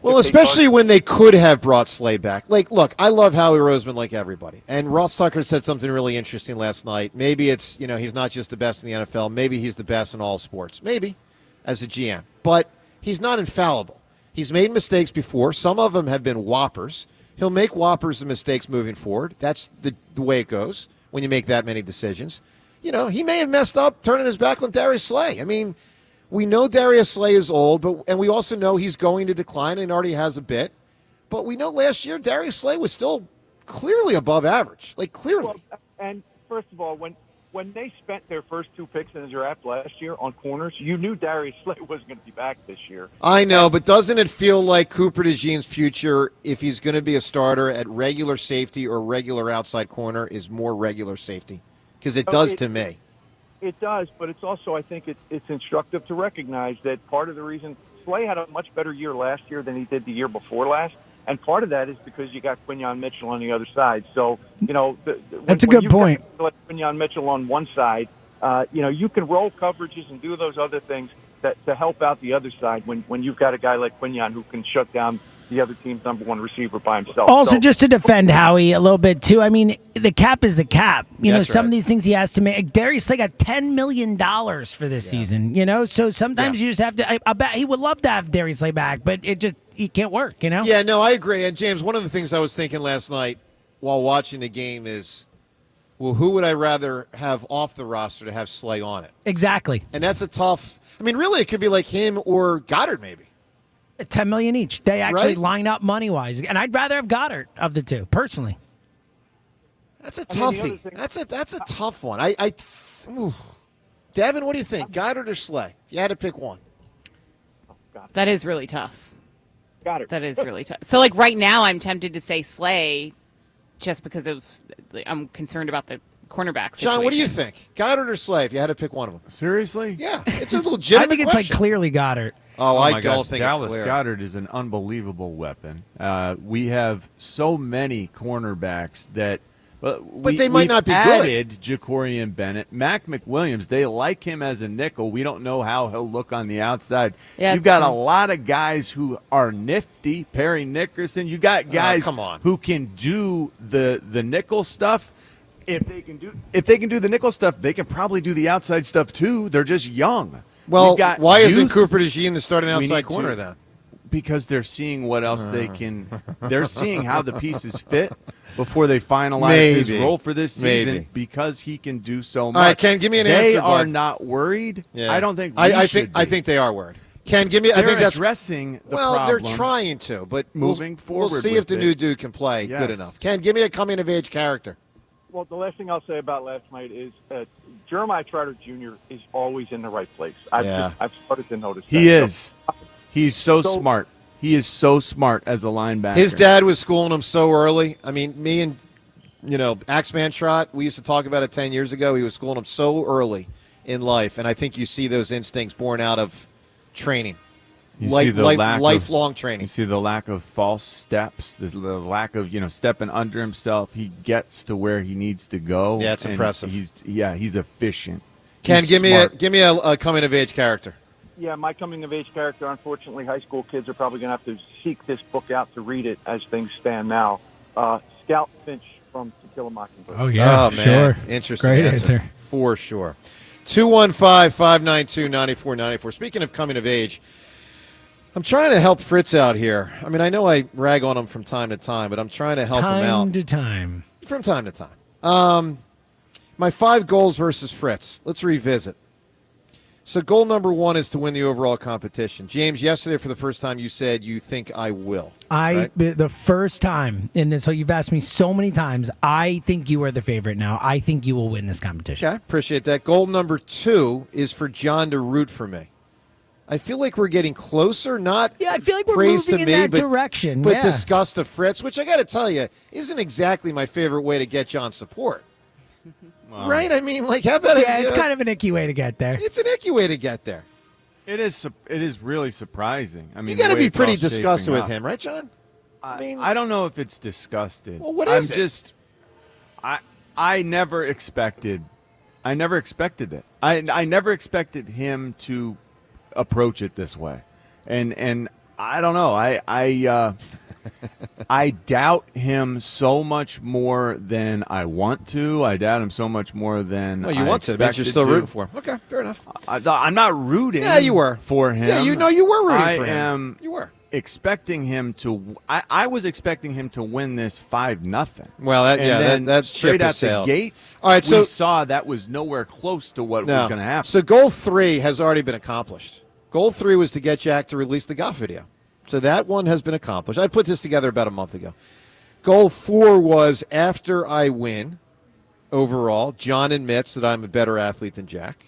Well, especially when they could have brought Slay back. Like, look, I love Howie Roseman like everybody. And Ross Tucker said something really interesting last night. Maybe it's, he's not just the best in the NFL. Maybe he's the best in all sports. Maybe, as a GM. But he's not infallible. He's made mistakes before. Some of them have been whoppers. He'll make whoppers and mistakes moving forward. That's the way it goes when you make that many decisions. He may have messed up turning his back on Darius Slay. I mean, we know Darius Slay is old, and we also know he's going to decline and already has a bit. But we know last year Darius Slay was still clearly above average, clearly. Well, and first of all, when they spent their first 2 picks in the draft last year on corners, you knew Darius Slay wasn't going to be back this year. I know, but doesn't it feel like Cooper DeJean's future, if he's going to be a starter at regular safety or regular outside corner, is more regular safety? Because it does to me. It does, but it's also, I think, it's instructive to recognize that part of the reason Slay had a much better year last year than he did the year before last, and part of that is because you got Quinyon Mitchell on the other side. So, that's a good point. Got Quinyon Mitchell on one side, you can roll coverages and do those other things to help out the other side when you've got a guy like Quinyon who can shut down the other team's number 1 receiver by himself. Also, just to defend Howie a little bit, too, I mean, the cap is the cap. Some of these things he has to make. Darius Slay got $10 million for this season, so sometimes you just have to. I bet he would love to have Darius Slay back, but he can't work, Yeah, no, I agree. And, James, one of the things I was thinking last night while watching the game is, well, who would I rather have off the roster to have Slay on it? Exactly. And that's a tough – I mean, really, it could be like him or Goddard maybe. $10 million each. They actually Right? line up money-wise. And I'd rather have Goddard of the 2, personally. That's a toughie. That's a tough one. Devin, what do you think? Goddard or Slay? If you had to pick one. That is really tough. Goddard. That is really tough. So, right now, I'm tempted to say Slay just because I'm concerned about the cornerback situation. John, what do you think? Goddard or Slay, if you had to pick one of them? Seriously? Yeah, it's a legitimate I think it's question. clearly Goddard. Oh, I my don't gosh. think Dallas it's clear. Goedert is an unbelievable weapon. We have so many cornerbacks that they might not be good. added Jacorian Bennett, Mac McWilliams. They like him as a nickel. We don't know how he'll look on the outside. Yeah, You've got true. a lot of guys who are nifty. Perry Nickerson. You got guys who can do the nickel stuff. If they can do the nickel stuff, they can probably do the outside stuff too. They're just young. Well, why isn't Cooper DeJean the starting outside corner then? Because they're seeing what else they can. They're seeing how the pieces fit before they finalize his role for this season. Maybe. Because he can do so much. All right, Ken, give me an answer. They are bud. not worried. Yeah. I don't think. I think they are worried. Ken, give me. I think that's addressing the well. problem. They're trying to, but moving forward. We'll see if the new dude can play good enough. Ken, give me a coming of age character. Well, the last thing I'll say about last night is Jeremiah Trotter Jr. is always in the right place. I've started to notice that. He is. He's so smart. He is so smart as a linebacker. His dad was schooling him so early. I mean, me and Axeman Trot, we used to talk about it 10 years ago. He was schooling him so early in life, and I think you see those instincts born out of training. You see the lifelong training. You see the lack of false steps, the lack of stepping under himself. He gets to where he needs to go. Yeah, it's and impressive. He's efficient. Ken, He's give smart. me a coming of age character. Yeah, my coming of age character. Unfortunately, high school kids are probably going to have to seek this book out to read it as things stand now. Scout Finch from To Kill a Mockingbird. Oh yeah, man. sure. Interesting. Great answer. For sure. 215-592-9494. Speaking of coming of age, I'm trying to help Fritz out here. I mean, I know I rag on him from time to time, but I'm trying to help him out. Time to time. From time to time. My 5 goals versus Fritz. Let's revisit. So goal number 1 is to win the overall competition. James, yesterday for the first time you said you think I will. Right? The first time in this, so you've asked me so many times, I think you are the favorite now. I think you will win this competition. Okay, appreciate that. Goal number 2 is for John to root for me. I feel like we're getting closer, not I feel like we're praise moving to in me, that but, direction. but yeah. disgust to Fritz, which I got to tell you, isn't exactly my favorite way to get John's support. Right? I mean, like, how about it's kind of an icky way to get there. It's an icky way to get there. It is really surprising. I mean, You got to the way be it's pretty all disgusted shaping with up. him, right, John? I don't know if it's disgusted. Well, what is I'm it? just I never expected it. I never expected him to approach it this way. And I don't know. I doubt him so much more than I want to. I doubt him so much more than Well, you I want to. It means you're still expected rooting to. for him. Okay, fair enough. I'm not rooting. Yeah, you were. For him. Yeah, you were rooting for him. I am. You were expecting him to. I was expecting him to win this 5-0. Well, that's straight out the gates. All right, so we saw that was nowhere close to what was going to happen. So goal 3 has already been accomplished. Goal 3 was to get Jack to release the golf video. So that one has been accomplished. I put this together about a month ago. Goal 4 was after I win overall, John admits that I'm a better athlete than Jack,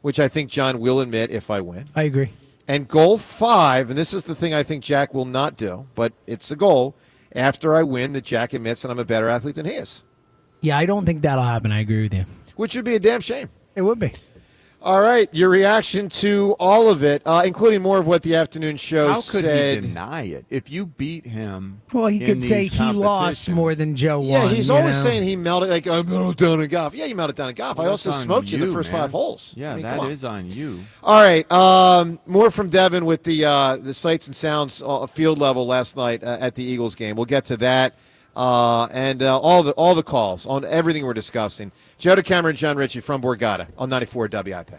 which I think John will admit if I win. I agree. And goal 5, and this is the thing I think Jack will not do, but it's a goal, after I win, that Jack admits that I'm a better athlete than he is. Yeah, I don't think that'll happen. I agree with you. Which would be a damn shame. It would be. All right, your reaction to all of it, including more of what the afternoon show said. said. How could he deny it? If you beat him, well, he could say he lost more than Joe won. Yeah, he's always saying he melted, like, I melted down in golf. Yeah, you melted down in golf. Well, I also smoked you in the first 5 holes. Yeah, I mean, that is on you. All right, more from Devin with the sights and sounds field level last night at the Eagles game. We'll get to that and all the calls on everything we're discussing. Joe DeCamera and John Ritchie from Borgata on 94 WIP.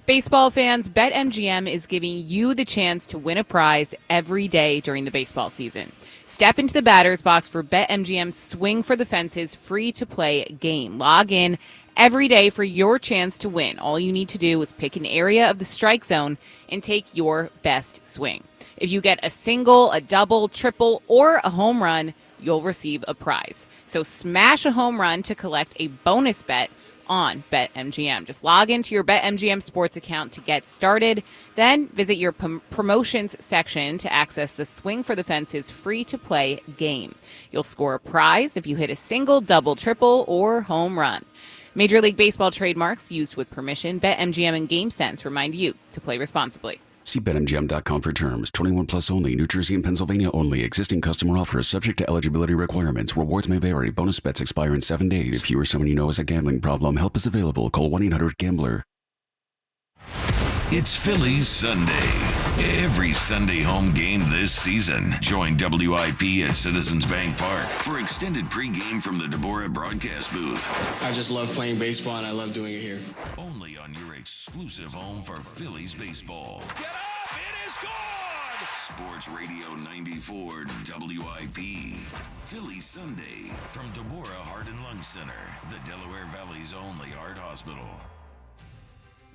Baseball fans, BetMGM is giving you the chance to win a prize every day during the baseball season. Step into the batter's box for BetMGM's Swing for the Fences free-to-play game. Log in every day for your chance to win. All you need to do is pick an area of the strike zone and take your best swing. If you get a single, a double, triple, or a home run, you'll receive a prize. So smash a home run to collect a bonus bet on BetMGM. Just log into your BetMGM sports account to get started. Then visit your promotions section to access the Swing for the Fences free-to-play game. You'll score a prize if you hit a single, double, triple, or home run. Major League Baseball trademarks used with permission. BetMGM and GameSense remind you to play responsibly. See BetMGM.com for terms. 21 plus only. New Jersey and Pennsylvania only. Existing customer offers subject to eligibility requirements. Rewards may vary. Bonus bets expire in 7 days. If you or someone you know has a gambling problem, help is available. Call 1-800-GAMBLER. It's Phillies Sunday. Every Sunday home game this season. Join WIP at Citizens Bank Park for extended pregame from the Deborah broadcast booth. I just love playing baseball and I love doing it here. Only on your exclusive home for Phillies baseball. Get up! It is gone! Sports Radio 94 WIP. Phillies Sunday from Deborah Heart and Lung Center, the Delaware Valley's only heart hospital.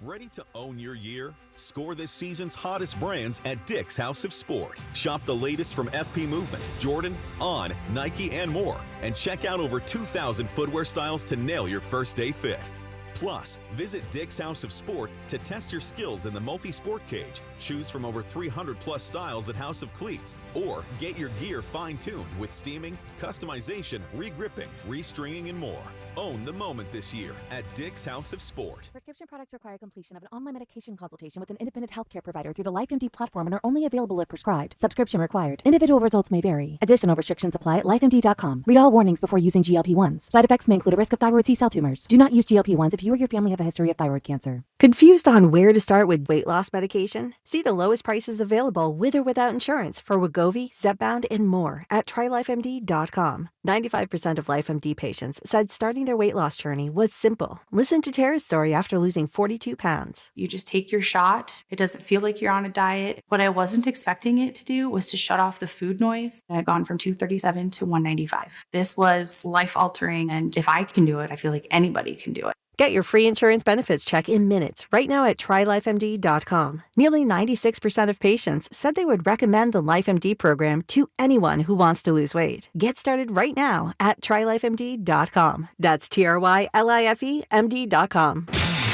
Ready to own your year? Score this season's hottest brands at Dick's House of Sport. Shop the latest from FP Movement, Jordan, On, Nike, and more. And check out over 2,000 footwear styles to nail your first day fit. Plus, visit Dick's House of Sport to test your skills in the multi-sport cage. Choose from over 300 plus styles at House of Cleats, or get your gear fine-tuned with steaming, customization, re-gripping, restringing, and more. Own the moment this year at Dick's House of Sport. Prescription products require completion of an online medication consultation with an independent healthcare provider through the LifeMD platform and are only available if prescribed. Subscription required. Individual results may vary. Additional restrictions apply at lifemd.com. Read all warnings before using GLP-1s. Side effects may include a risk of thyroid C-cell tumors. Do not use GLP-1s if you or your family have a history of thyroid cancer. Confused on where to start with weight loss medication? See the lowest prices available with or without insurance for Wegovy, Zepbound, and more at trylifemd.com. 95% of LifeMD patients said starting their weight loss journey was simple. Listen to Tara's story after losing 42 pounds. You just take your shot. It doesn't feel like you're on a diet. What I wasn't expecting it to do was to shut off the food noise. I've gone from 237 to 195. This was life-altering, and if I can do it, I feel like anybody can do it. Get your free insurance benefits check in minutes right now at trylifemd.com. Nearly 96% of patients said they would recommend the LifeMD program to anyone who wants to lose weight. Get started right now at trylifemd.com. That's TRYLIFEMD.com.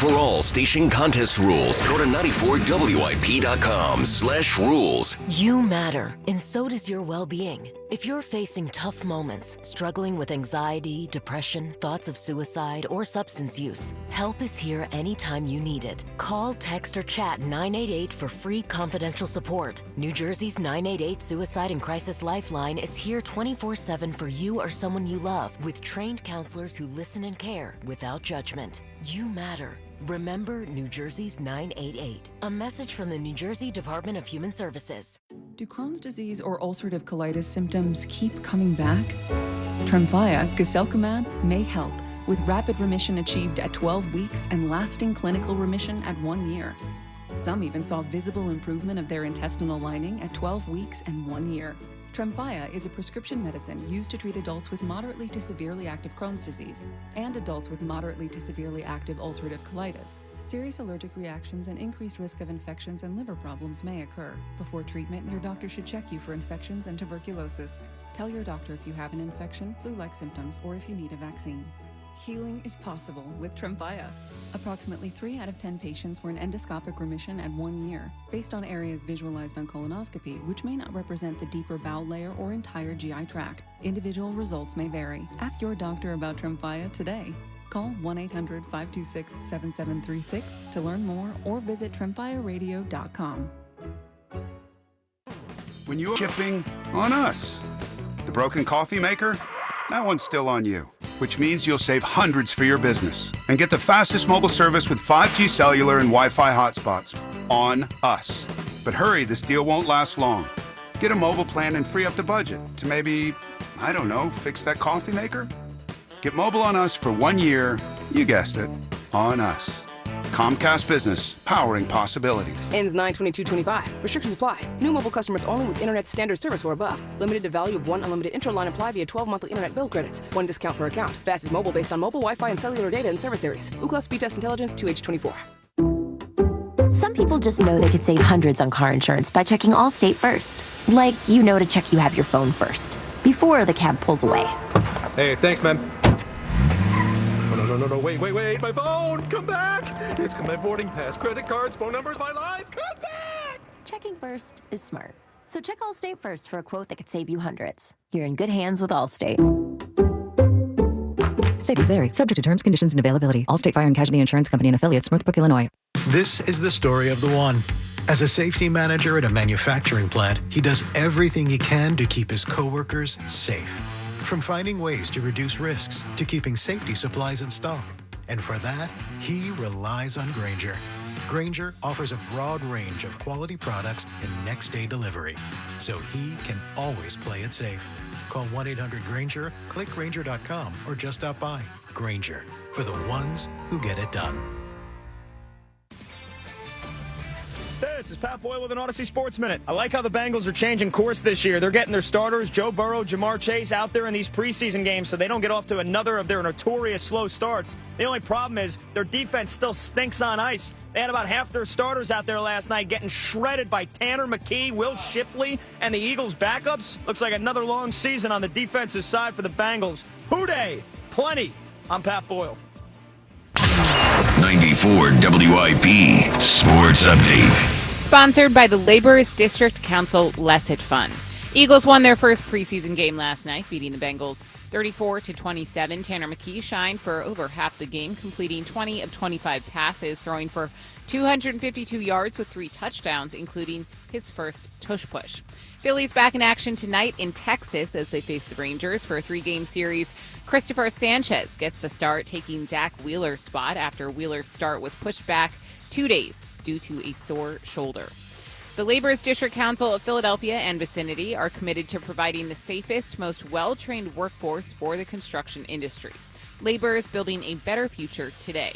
For all station contest rules, go to 94WIP.com/rules. You matter, and so does your well-being. If you're facing tough moments, struggling with anxiety, depression, thoughts of suicide, or substance use, help is here anytime you need it. Call, text, or chat 988 for free confidential support. New Jersey's 988 Suicide and Crisis Lifeline is here 24/7 for you or someone you love, with trained counselors who listen and care without judgment. You matter. Remember New Jersey's 988. A message from the New Jersey Department of Human Services. Do Crohn's disease or ulcerative colitis symptoms keep coming back? Tremfya, guselkumab, may help, with rapid remission achieved at 12 weeks and lasting clinical remission at 1 year. Some even saw visible improvement of their intestinal lining at 12 weeks and 1 year. Tremfya is a prescription medicine used to treat adults with moderately to severely active Crohn's disease and adults with moderately to severely active ulcerative colitis. Serious allergic reactions and increased risk of infections and liver problems may occur. Before treatment, your doctor should check you for infections and tuberculosis. Tell your doctor if you have an infection, flu-like symptoms, or if you need a vaccine. Healing is possible with Tremfya. Approximately 3 out of 10 patients were in endoscopic remission at 1 year, based on areas visualized on colonoscopy, which may not represent the deeper bowel layer or entire GI tract. Individual results may vary. Ask your doctor about Tremfya today. Call 1-800-526-7736 to learn more or visit tremfyaradio.com. When you're shipping on us, the broken coffee maker, that one's still on you, which means you'll save hundreds for your business and get the fastest mobile service with 5G cellular and Wi-Fi hotspots on us. But hurry, this deal won't last long. Get a mobile plan and free up the budget to maybe, I don't know, fix that coffee maker? Get mobile on us for 1 year, you guessed it, on us. Comcast Business, powering possibilities. Ends 9/22/25. Restrictions apply. New mobile customers only with internet standard service or above. Limited to value of 1 unlimited intro line apply via 12 monthly internet bill credits. 1 discount per account. Fastest mobile based on mobile Wi-Fi and cellular data in service areas. Ookla Speed Test Intelligence 2H24. Some people just know they could save hundreds on car insurance by checking Allstate first. Like, you know, to check you have your phone first, before the cab pulls away. Hey, thanks, man. No, wait, my phone, come back! It's my boarding pass, credit cards, phone numbers, my life, come back! Checking first is smart. So check Allstate first for a quote that could save you hundreds. You're in good hands with Allstate. Savings vary, subject to terms, conditions, and availability. Allstate Fire and Casualty Insurance Company and Affiliates, Northbrook, Illinois. This is the story of the one. As a safety manager at a manufacturing plant, he does everything he can to keep his coworkers safe. From finding ways to reduce risks to keeping safety supplies in stock. And for that, he relies on Grainger. Grainger offers a broad range of quality products and next-day delivery, so he can always play it safe. Call 1-800-GRAINGER, click Grainger.com, or just stop by. Grainger, for the ones who get it done. This is Pat Boyle with an Odyssey Sports Minute. I like how the Bengals are changing course this year. They're getting their starters, Joe Burrow, Jamar Chase, out there in these preseason games so they don't get off to another of their notorious slow starts. The only problem is their defense still stinks on ice. They had about half their starters out there last night getting shredded by Tanner McKee, Will Shipley, and the Eagles' backups. Looks like another long season on the defensive side for the Bengals. Hooday! Plenty. I'm Pat Boyle. 94 WIP Sports Update. Sponsored by the Laborers District Council Lesset Fund. Eagles won their first preseason game last night, beating the Bengals 34-27. Tanner McKee shined for over half the game, completing 20 of 25 passes, throwing for 252 yards with 3 touchdowns, including his first tush push. Phillies back in action tonight in Texas as they face the Rangers for a 3-game series. Christopher Sanchez gets the start, taking Zach Wheeler's spot after Wheeler's start was pushed back 2 days due to a sore shoulder. The Laborers District Council of Philadelphia and vicinity are committed to providing the safest, most well-trained workforce for the construction industry. Labor is building a better future today.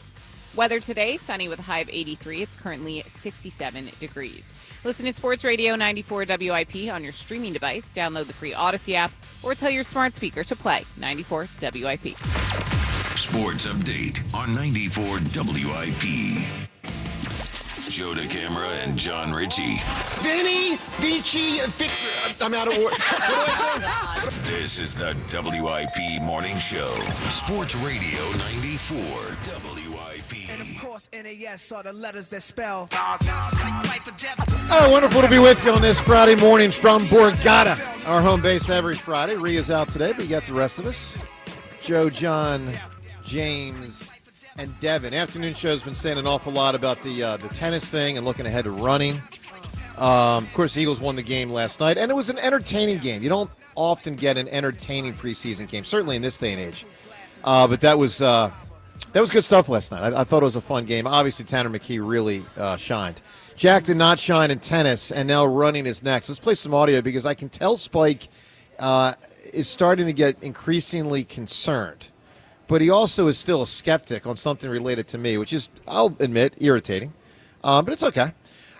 Weather today, sunny with a high of 83. It's currently 67 degrees. Listen to Sports Radio 94 WIP on your streaming device. Download the free Odyssey app or tell your smart speaker to play 94 WIP. Sports Update on 94 WIP. Joe DeCamera and John Ritchie. Vinny, Vici, I'm out of order. This is the WIP Morning Show. Sports Radio 94 WIP. Oh, wonderful to be with you on this Friday morning from Borgata, our home base every Friday. Rhea's out today, but you got the rest of us. Joe, John, James, and Devin. Afternoon show's been saying an awful lot about the tennis thing and looking ahead to running. Of course, the Eagles won the game last night, and it was an entertaining game. You don't often get an entertaining preseason game, certainly in this day and age. But that was good stuff last night. I thought it was a fun game. Obviously, Tanner McKee really shined. Jack did not shine in tennis, and now running is next. Let's play some audio because I can tell Spike is starting to get increasingly concerned. But he also is still a skeptic on something related to me, which is, I'll admit, irritating. But it's okay.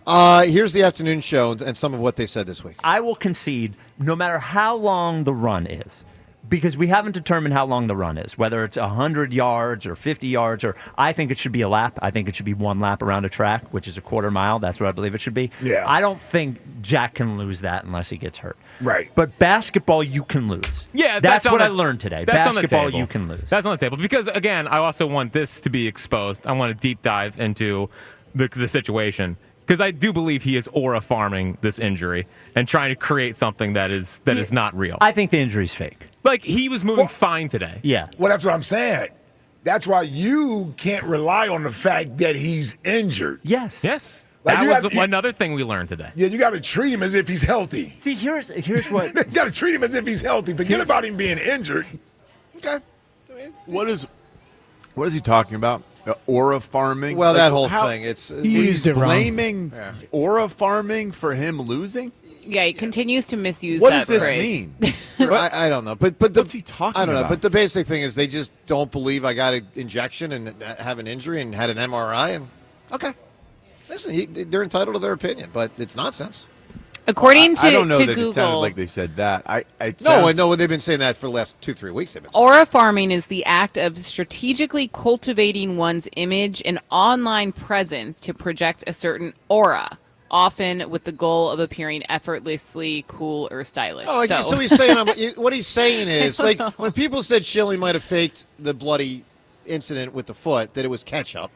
Here's the afternoon show and some of what they said this week. I will concede, no matter how long the run is, because we haven't determined how long the run is, whether it's 100 yards or 50 yards, or I think it should be a lap. I think it should be one lap around a track, which is a quarter mile. That's what I believe it should be. Yeah. I don't think Jack can lose that unless he gets hurt. Right. But basketball, you can lose. Yeah, that's what I learned today. Basketball, you can lose. That's on the table. Because, again, I also want this to be exposed. I want to deep dive into the situation. Because I do believe he is aura farming this injury and trying to create something that is not real. I think the injury's fake. Like, he was moving fine today. Yeah. Well, that's what I'm saying. That's why you can't rely on the fact that he's injured. Yes. Yes. Like That was another thing we learned today. Yeah, you got to treat him as if he's healthy. See, here's what... You got to treat him as if he's healthy. Forget about him being injured. Okay. What is he talking about? Aura farming? Well, that whole thing. He's blaming aura farming for him losing? Yeah, he continues to misuse What that does this phrase. mean? I don't know. But what's he talking I don't know. about? But the basic thing is they just don't believe I got an injection and have an injury and had an MRI. And okay. Listen, they're entitled to their opinion, but it's nonsense. According to I don't know to that Google, it sounded like they said that. I know they've been saying that for the last 2-3 weeks. They've been saying aura farming is the act of strategically cultivating one's image and online presence to project a certain aura, often with the goal of appearing effortlessly cool or stylish. Oh, so he's saying what he's saying is like when people said Shilly might have faked the bloody incident with the foot, that it was ketchup.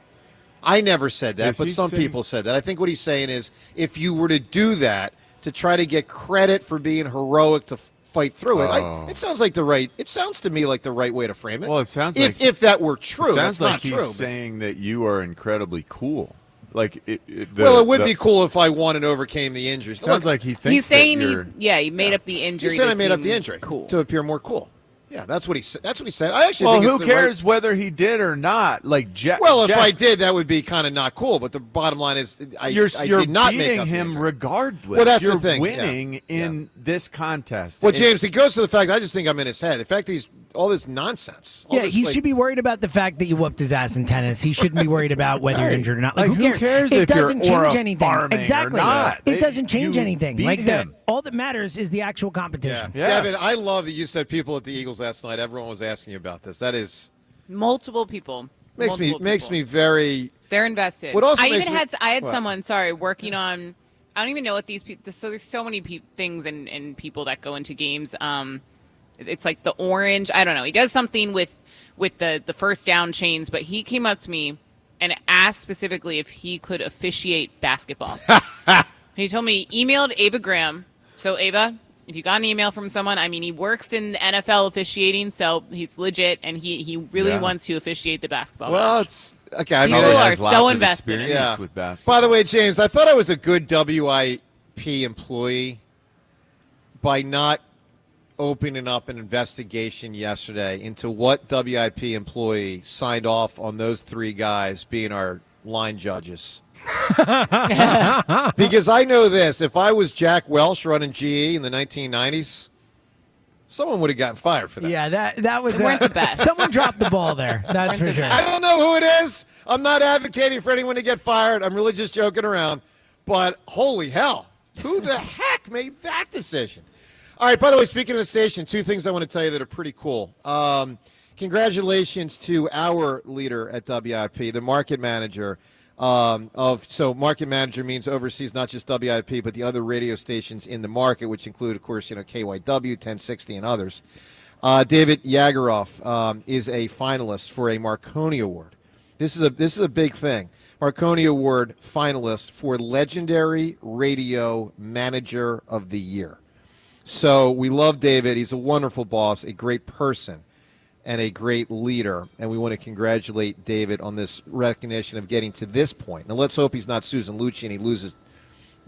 I never said that, but some people said that. I think what he's saying is if you were to do that to try to get credit for being heroic to fight through it, it sounds like it sounds to me like the right way to frame it. Well, it sounds if that were true. It sounds that's like not he's true, saying that you are incredibly cool. Like it would be cool if I won and overcame the injuries. Sounds like he thinks he's saying he made up the injury. He said to I made up seem the injury cool to appear more cool. Yeah, that's what he said. That's what he said. I actually think who it's cares whether he did or not? Like Jack. Well, if I did, that would be kind of not cool. But the bottom line is, I did not make up him regardless. Well, that's you're the thing. Winning in this contest. Well, James, it goes to the fact I just think I'm in his head. In fact, he's all this nonsense. Yeah, he should be worried about the fact that you whooped his ass in tennis. He shouldn't be worried about whether you're injured or not. Like, who cares? It doesn't change anything. Exactly. It doesn't change anything. Like all that matters is the actual competition. Yeah. Yes. Devin, I love that you said people at the Eagles last night. Everyone was asking you about this. That is multiple people. Makes me very. They're invested. What also I makes even me, had what? someone working on. I don't even know what these people. So there's so many things and people that go into games. It's like the orange. I don't know. He does something with the first down chains, but he came up to me and asked specifically if he could officiate basketball. He told me emailed Ava Graham. So Ava, if you got an email from someone, I mean, he works in the NFL officiating, so he's legit, and he really wants to officiate the basketball. Well, match. it's okay. I mean, people are so invested in it. With basketball. By the way, James, I thought I was a good WIP employee by not opening up an investigation yesterday into what WIP employee signed off on those three guys being our line judges. Because I know this, if I was Jack Welch running GE in the 1990s, someone would have gotten fired for that. Yeah, that was weren't the best. Someone dropped the ball there. That's for sure. I don't know who it is. I'm not advocating for anyone to get fired. I'm really just joking around. But holy hell, who the heck made that decision? All right, by the way, speaking of the station, two things I want to tell you that are pretty cool. Congratulations to our leader at WIP, the market manager. So market manager means oversees not just WIP, but the other radio stations in the market, which include, of course, KYW, 1060, and others. David Yageroff is a finalist for a Marconi Award. This is a big thing. Marconi Award finalist for Legendary Radio Manager of the Year. So we love David. He's a wonderful boss, a great person, and a great leader. And we want to congratulate David on this recognition of getting to this point. Now, let's hope he's not Susan Lucci and he loses,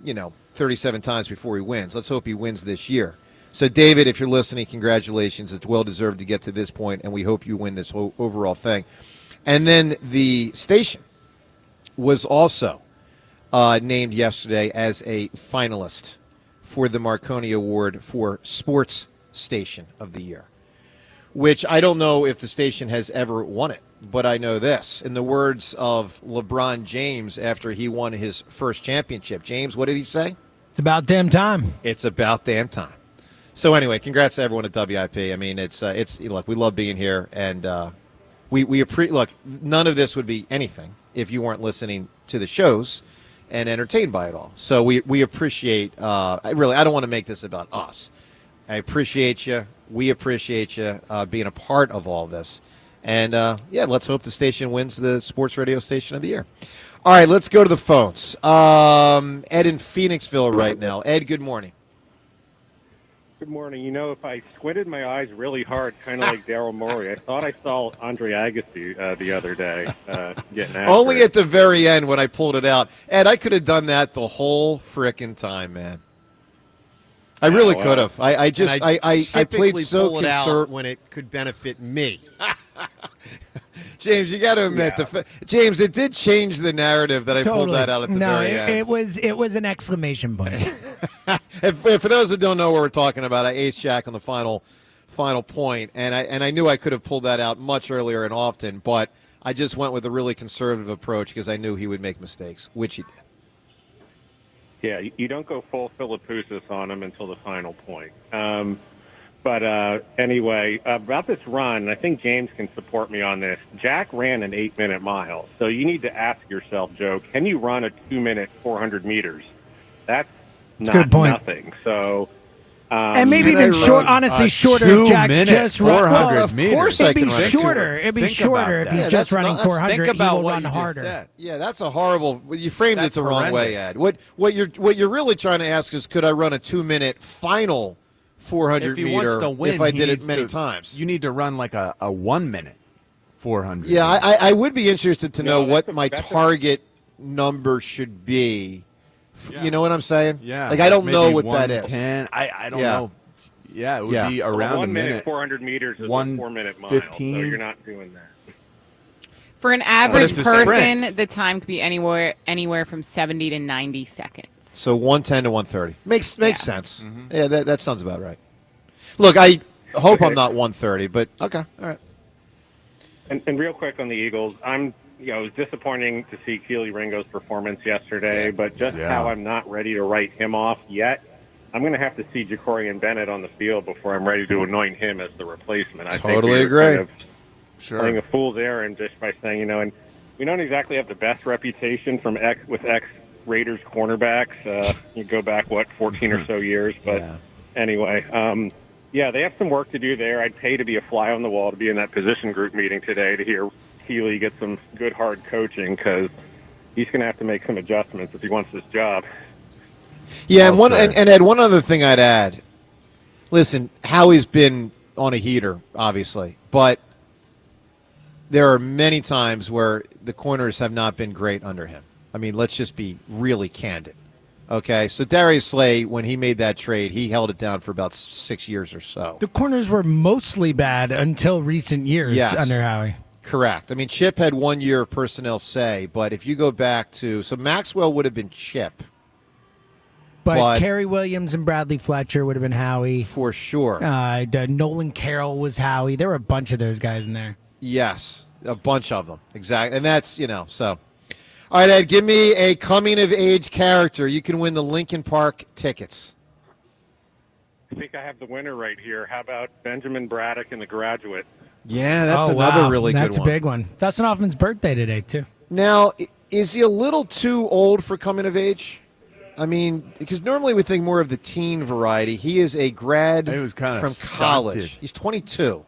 37 times before he wins. Let's hope he wins this year. So, David, if you're listening, congratulations. It's well-deserved to get to this point, and we hope you win this overall thing. And then the station was also named yesterday as a finalist for the Marconi Award for Sports Station of the Year, which I don't know if the station has ever won it, but I know this. In the words of LeBron James after he won his first championship, James, what did he say? It's about damn time. It's about damn time. So anyway, congrats to everyone at WIP. I mean, it's look, we love being here, and we appreciate. Look, none of this would be anything if you weren't listening to the shows and entertained by it all. So we appreciate. I don't want to make this about us. I appreciate you. We appreciate you being a part of all this. And, let's hope the station wins the Sports Radio Station of the Year. All right, let's go to the phones. Ed in Phoenixville right now. Ed, good morning. Good morning. If I squinted my eyes really hard, kind of like Daryl Morey, I thought I saw Andre Agassi the other day getting after Only it. at the very end when I pulled it out. Ed, I could have done that the whole frickin' time, man. I really could have. I played so conservative when it could benefit me. James, you got to admit, James, it did change the narrative that I pulled that out at the very end. It was an exclamation point. For those that don't know what we're talking about, I aced Jack on the final point, and I knew I could have pulled that out much earlier and often, but I just went with a really conservative approach because I knew he would make mistakes, which he did. Yeah, you don't go full Philippoussis on him until the final point. But anyway, about this run, I think James can support me on this. Jack ran an 8-minute mile, so you need to ask yourself, Joe, can you run a 2-minute 400 meters? That's not nothing. So, and maybe even shorter if Jack's just run. Well, of course it'd be shorter. It'd be shorter if he's just running 400. Think about he will run you harder. Said. Yeah, that's a horrible. You framed it the wrong way, Ed. What you're really trying to ask is, could I run a 2-minute final 400 meter if I did it many times? You need to run like a 1-minute 400. Yeah, I would be interested to know what my target number should be. You know what I'm saying? Yeah. Like, I don't know what that is. 1:10. I don't know. Yeah, it would be around a minute. 400 meters is a 4-minute mile, 15. so you're not doing that. For an average person, the time could be anywhere from 70 to 90 seconds. So 110 to 130 makes sense. Mm-hmm. Yeah, that sounds about right. Look, I hope I'm not 130, but okay, all right. And real quick on the Eagles, it was disappointing to see Keely Ringo's performance yesterday, but just how I'm not ready to write him off yet. I'm going to have to see Jacorian Bennett on the field before I'm ready to anoint him as the replacement. I totally think agree. Kind of playing a fool's errand just by saying, and we don't exactly have the best reputation from ex-Raiders cornerbacks. You go back, 14 or so years. But anyway, they have some work to do there. I'd pay to be a fly on the wall to be in that position group meeting today to hear Keely get some good hard coaching, because he's going to have to make some adjustments if he wants this job. Yeah, and Ed, one other thing I'd add. Listen, Howie's been on a heater, obviously, but there are many times where the corners have not been great under him. I mean, let's just be really candid. Okay, so Darius Slay, when he made that trade, he held it down for about 6 years or so. The corners were mostly bad until recent years under Howie. Correct. I mean, Chip had 1 year of personnel say, but if you go back to – so Maxwell would have been Chip. But Kerry Williams and Bradley Fletcher would have been Howie. For sure. Nolan Carroll was Howie. There were a bunch of those guys in there. Yes, a bunch of them. Exactly. And that's, so. All right, Ed, give me a coming-of-age character. You can win the Lincoln Park tickets. I think I have the winner right here. How about Benjamin Braddock in The Graduate? Yeah, that's another really good one. That's a big one. Dustin Hoffman's birthday today, too. Now, is he a little too old for coming of age? I mean, because normally we think more of the teen variety. He is a grad from college. He's 22.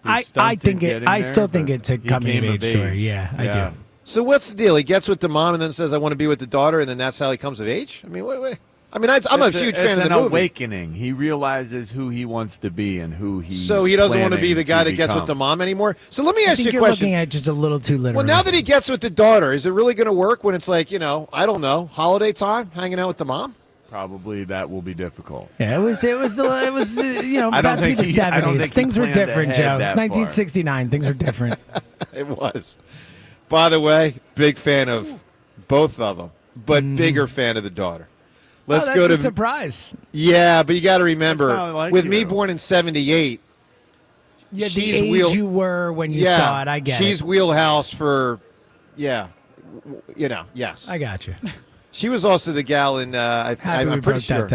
I think it. I still think it's a coming of age story. Yeah, I do. So what's the deal? He gets with the mom and then says, "I want to be with the daughter," and then that's how he comes of age. I mean, wait. I mean, I'm a huge fan of the movie. It's an awakening. He realizes who he wants to be and who he's. So he doesn't want to be the guy that gets with the mom anymore. So let me ask you a question. You're looking at it just a little too literal. Well, now that he gets with the daughter, is it really going to work when it's like, I don't know, holiday time, hanging out with the mom? Probably that will be difficult. Yeah, it was about to be the 70s. Things were different, Joe. It's 1969. Things are different. It was. By the way, big fan of both of them, but bigger fan of the daughter. Let's go to a surprise. Yeah, but you got to remember, with me born in 78, the she's age you were when you saw it. I get she's it. wheelhouse for, yes. I got you. She was also the gal in, I'm pretty sure,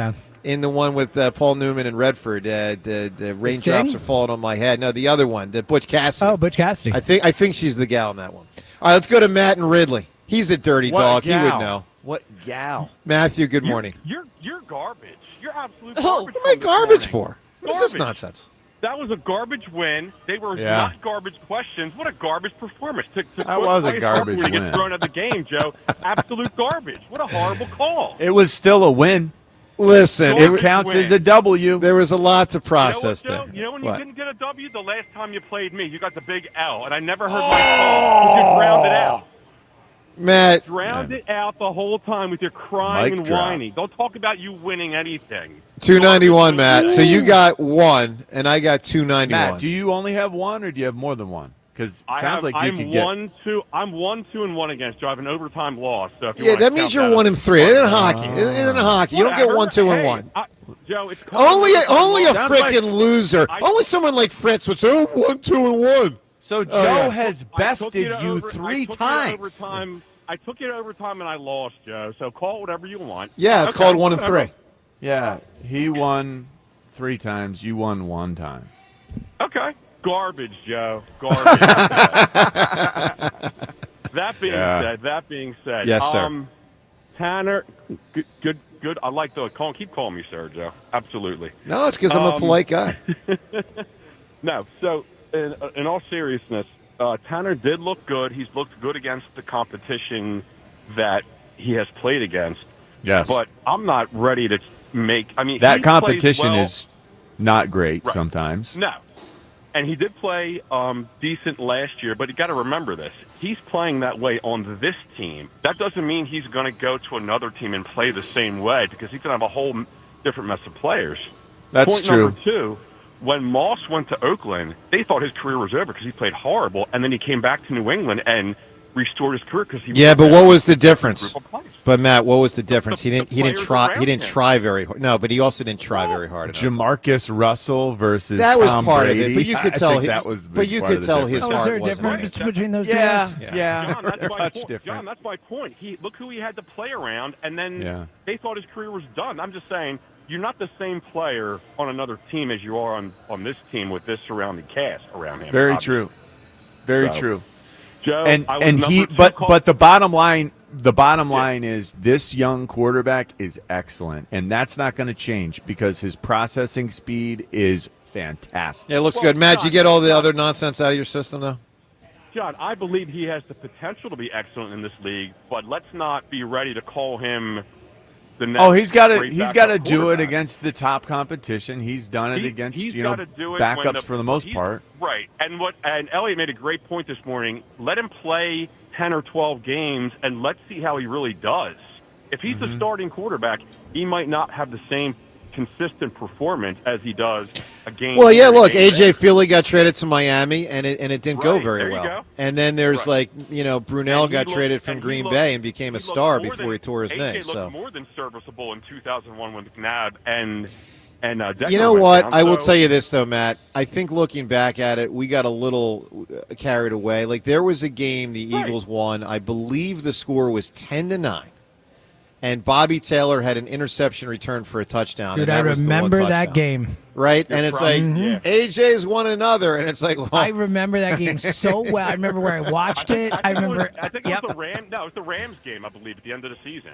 in the one with Paul Newman and Redford. The raindrops are falling on my head. No, the other one, the Butch Cassidy. Oh, Butch Cassidy. I think she's the gal in that one. All right, let's go to Matt and Ridley. He's a dirty dog. Gal? He would know. What gal? Matthew, good morning. You're garbage. You're absolute garbage. What am I garbage for? What is this nonsense? That was a garbage win. They were not garbage questions. What a garbage performance. That was a garbage win. To get thrown out of the game, Joe. Absolute garbage. What a horrible call. It was still a win. Listen, it counts as a W. There was a lot to process there. You know when you didn't get a W? The last time you played me, you got the big L, and I never heard my call. You drowned it out. Matt. Drowned it out the whole time with your crying and whining. Don't talk about you winning anything. 291, Matt. So you got one, and I got 291. Matt, do you only have one, or do you have more than one? Because it sounds like you could get. I'm 1-2-1 against you. I have an overtime loss. So if that means you're 1-3. It isn't hockey. It isn't hockey. You don't get 1-2-1. Joe, it's only a freaking loser. Only someone like Fritz would say, 1-2-1. So Joe has bested you 3 times. I took you to overtime and I lost, Joe. So call it whatever you want. Yeah, it's called 1-3. Yeah, he won 3 times. You won 1 time. Okay. Garbage, Joe. Garbage. That being said. Yes, sir. Tanner, good. I like the call. Keep calling me sir, Joe. Absolutely. No, it's because I'm a polite guy. No, so in all seriousness, Tanner did look good. He's looked good against the competition that he has played against. Yes. But I'm not ready to make. I mean, that competition is not great sometimes. No. And he did play decent last year, but you got to remember this. He's playing that way on this team. That doesn't mean he's going to go to another team and play the same way because he's going to have a whole different mess of players. That's true. Point number 2, when Moss went to Oakland, they thought his career was over because he played horrible, and then he came back to New England and restored his career because he. Yeah, but what was the difference? But Matt, what was the difference? He didn't try very hard. No, but he also didn't try very hard enough. Jamarcus Russell versus that was Tom part Brady. of it, but you could tell that was. But you could tell his heart was there a wasn't difference right. between those two guys? Yeah. John, that's my point. different. John, that's my point. Look who he had to play around, and then they thought his career was done. I'm just saying, you're not the same player on another team as you are on this team with this surrounding cast around him. Very obviously. true. Very true. Joe, but the bottom line is this young quarterback is excellent, and that's not going to change because his processing speed is fantastic. Yeah, it looks good. Matt, you get all the other nonsense out of your system, though? John, I believe he has the potential to be excellent in this league, but let's not be ready to call him the next. He's got to do it against the top competition. He's done it against backups for the most part. Right, and Elliot made a great point this morning. Let him play 10 or 12 games, and let's see how he really does. If he's the starting quarterback, he might not have the same consistent performance as he does a game. Well, yeah, look, A.J. Philly got traded to Miami, and it didn't go very well. Go. And then there's Brunell got traded from Green Bay and became a star before he tore his knee. A.J. looked more than serviceable in 2001 with McNabb and you know what? I will tell you this, though, Matt. I think looking back at it, we got a little carried away. Like, there was a game the Eagles won. I believe the score was 10-9. And Bobby Taylor had an interception return for a touchdown. Dude, and I remember that game. Right? And it's like, AJ's won another. And it's like, well. I remember that game so well. I remember where I watched it. I remember. I think it was it was the Rams game, I believe, at the end of the season.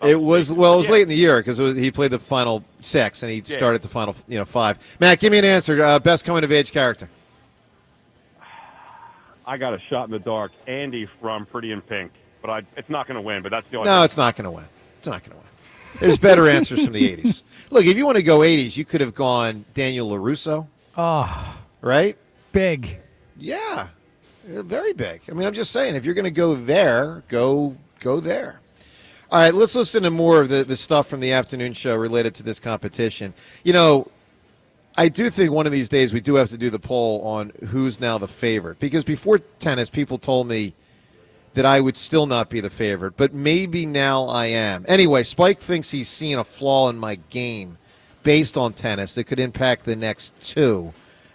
It was late in the year because he played the final 6 and he started the final 5. Matt, give me an answer. Best coming of age character. I got a shot in the dark. Andy from Pretty in Pink. But it's not going to win, but that's the only No, it's not going to win. It's not going to win. There's better answers from the 80s. Look, if you want to go 80s, you could have gone Daniel LaRusso. Oh. Right? Big. Yeah. Very big. I mean, I'm just saying, if you're going to go there, go there. All right, let's listen to more of the stuff from the afternoon show related to this competition. You know, I do think one of these days we do have to do the poll on who's now the favorite. Because before tennis, people told me that I would still not be the favorite. But maybe now I am. Anyway, Spike thinks he's seen a flaw in my game based on tennis that could impact the next two.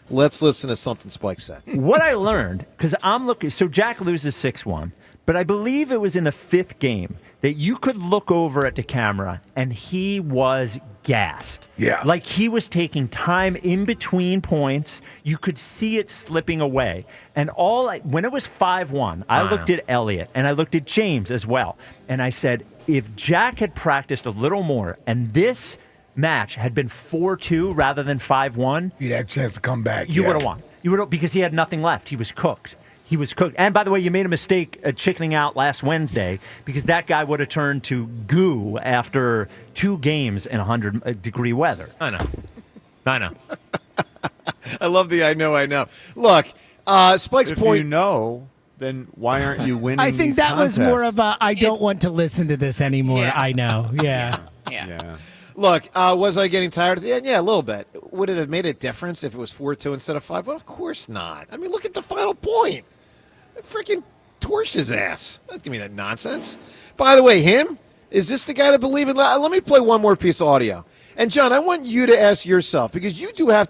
Let's listen to something Spike said. What I learned, because I'm looking, so Jack loses 6-1, but I believe it was in the fifth game that you could look over at the camera and he was gassed. Yeah. Like he was taking time in between points. You could see it slipping away. And when it was 5-1, I looked at Elliott and I looked at James as well. And I said, if Jack had practiced a little more and this match had been 4-2 rather than 5-1, you'd have a chance to come back. You would have won. You would have, because he had nothing left. He was cooked. He was cooked. And by the way, you made a mistake chickening out last Wednesday because that guy would have turned to goo after 2 games in 100-degree weather. I know. I love the I know. Look, Spike's point. If you know, then why aren't you winning? I think these that contests? was more of a I don't want to listen to this anymore. Yeah. I know. Yeah. Look, was I getting tired at the end? Yeah, a little bit. Would it have made a difference if it was 4-2 instead of 5? Well, of course not. I mean, look at the final point. It freaking torched his ass. Don't give me that nonsense. By the way, is this the guy to believe in? Let me play one more piece of audio. And, John, I want you to ask yourself, because you have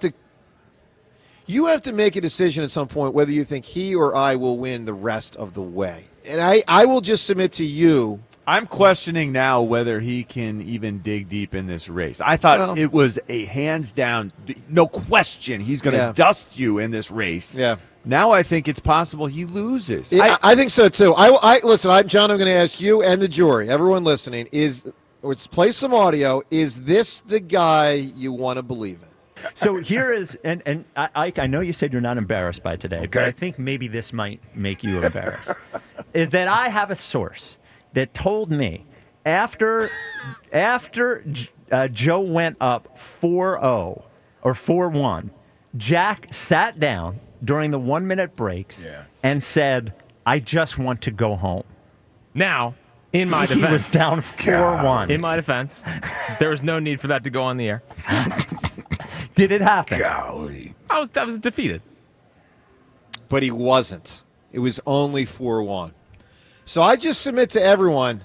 to make a decision at some point whether you think he or I will win the rest of the way. And I will just submit to you. I'm questioning now whether he can even dig deep in this race. I thought it was a hands down, no question, he's going to dust you in this race. Yeah. Now I think it's possible he loses. Yeah, I think so too. Listen, John. I'm going to ask you and the jury, everyone listening, let's play some audio. Is this the guy you want to believe in? So here is, and Ike, I know you said you're not embarrassed by today, but I think maybe this might make you embarrassed. Is that I have a source that told me after Joe went up 4-0 or 4-1, Jack sat down during the 1-minute breaks and said, I just want to go home. Now, in my defense. He was down 4-1. In my defense, there was no need for that to go on the air. Did it happen? Golly. I was defeated. But he wasn't. It was only 4-1. So I just submit to everyone,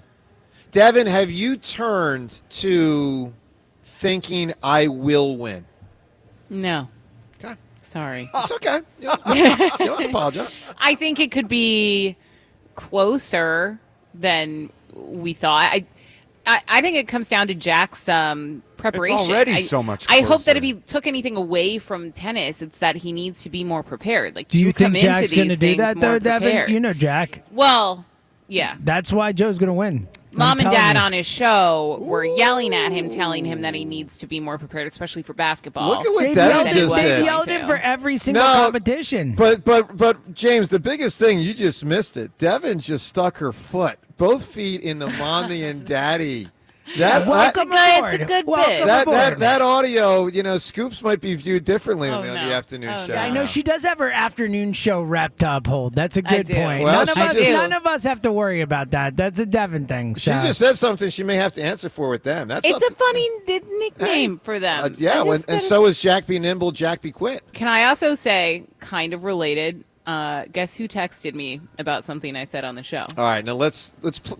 Devin, have you turned to thinking I will win? No. Okay. Sorry. It's okay. You don't apologize. I think it could be closer than we thought. I think it comes down to Jack's preparation. It's already so much I hope that closer. if he took anything away from tennis, it's that he needs to be more prepared. Like, Do you come think into Jack's these going to do things that, more though, Devin? prepared. You know Jack. Well, yeah. That's why Joe's going to win. Mom and telling Dad you. on his show were yelling at him, telling him that he needs to be more prepared, especially for basketball. Look at what They've Devin yelled, just they've did. yelled him for every single competition. But James, the biggest thing, you just missed it. Devin just stuck her foot, both feet in the mommy and daddy. Welcome aboard. It's a good Welcome bit. aboard. That audio, Scoops might be viewed differently on the afternoon show. I know she does have her afternoon show wrap to uphold. That's a good point. Well, none of us have to worry about that. That's a Devin thing. She just said something she may have to answer for with them. It's a funny nickname for them. And so is Jack be nimble, Jack be quit. Can I also say, kind of related, guess who texted me about something I said on the show? All right, now let's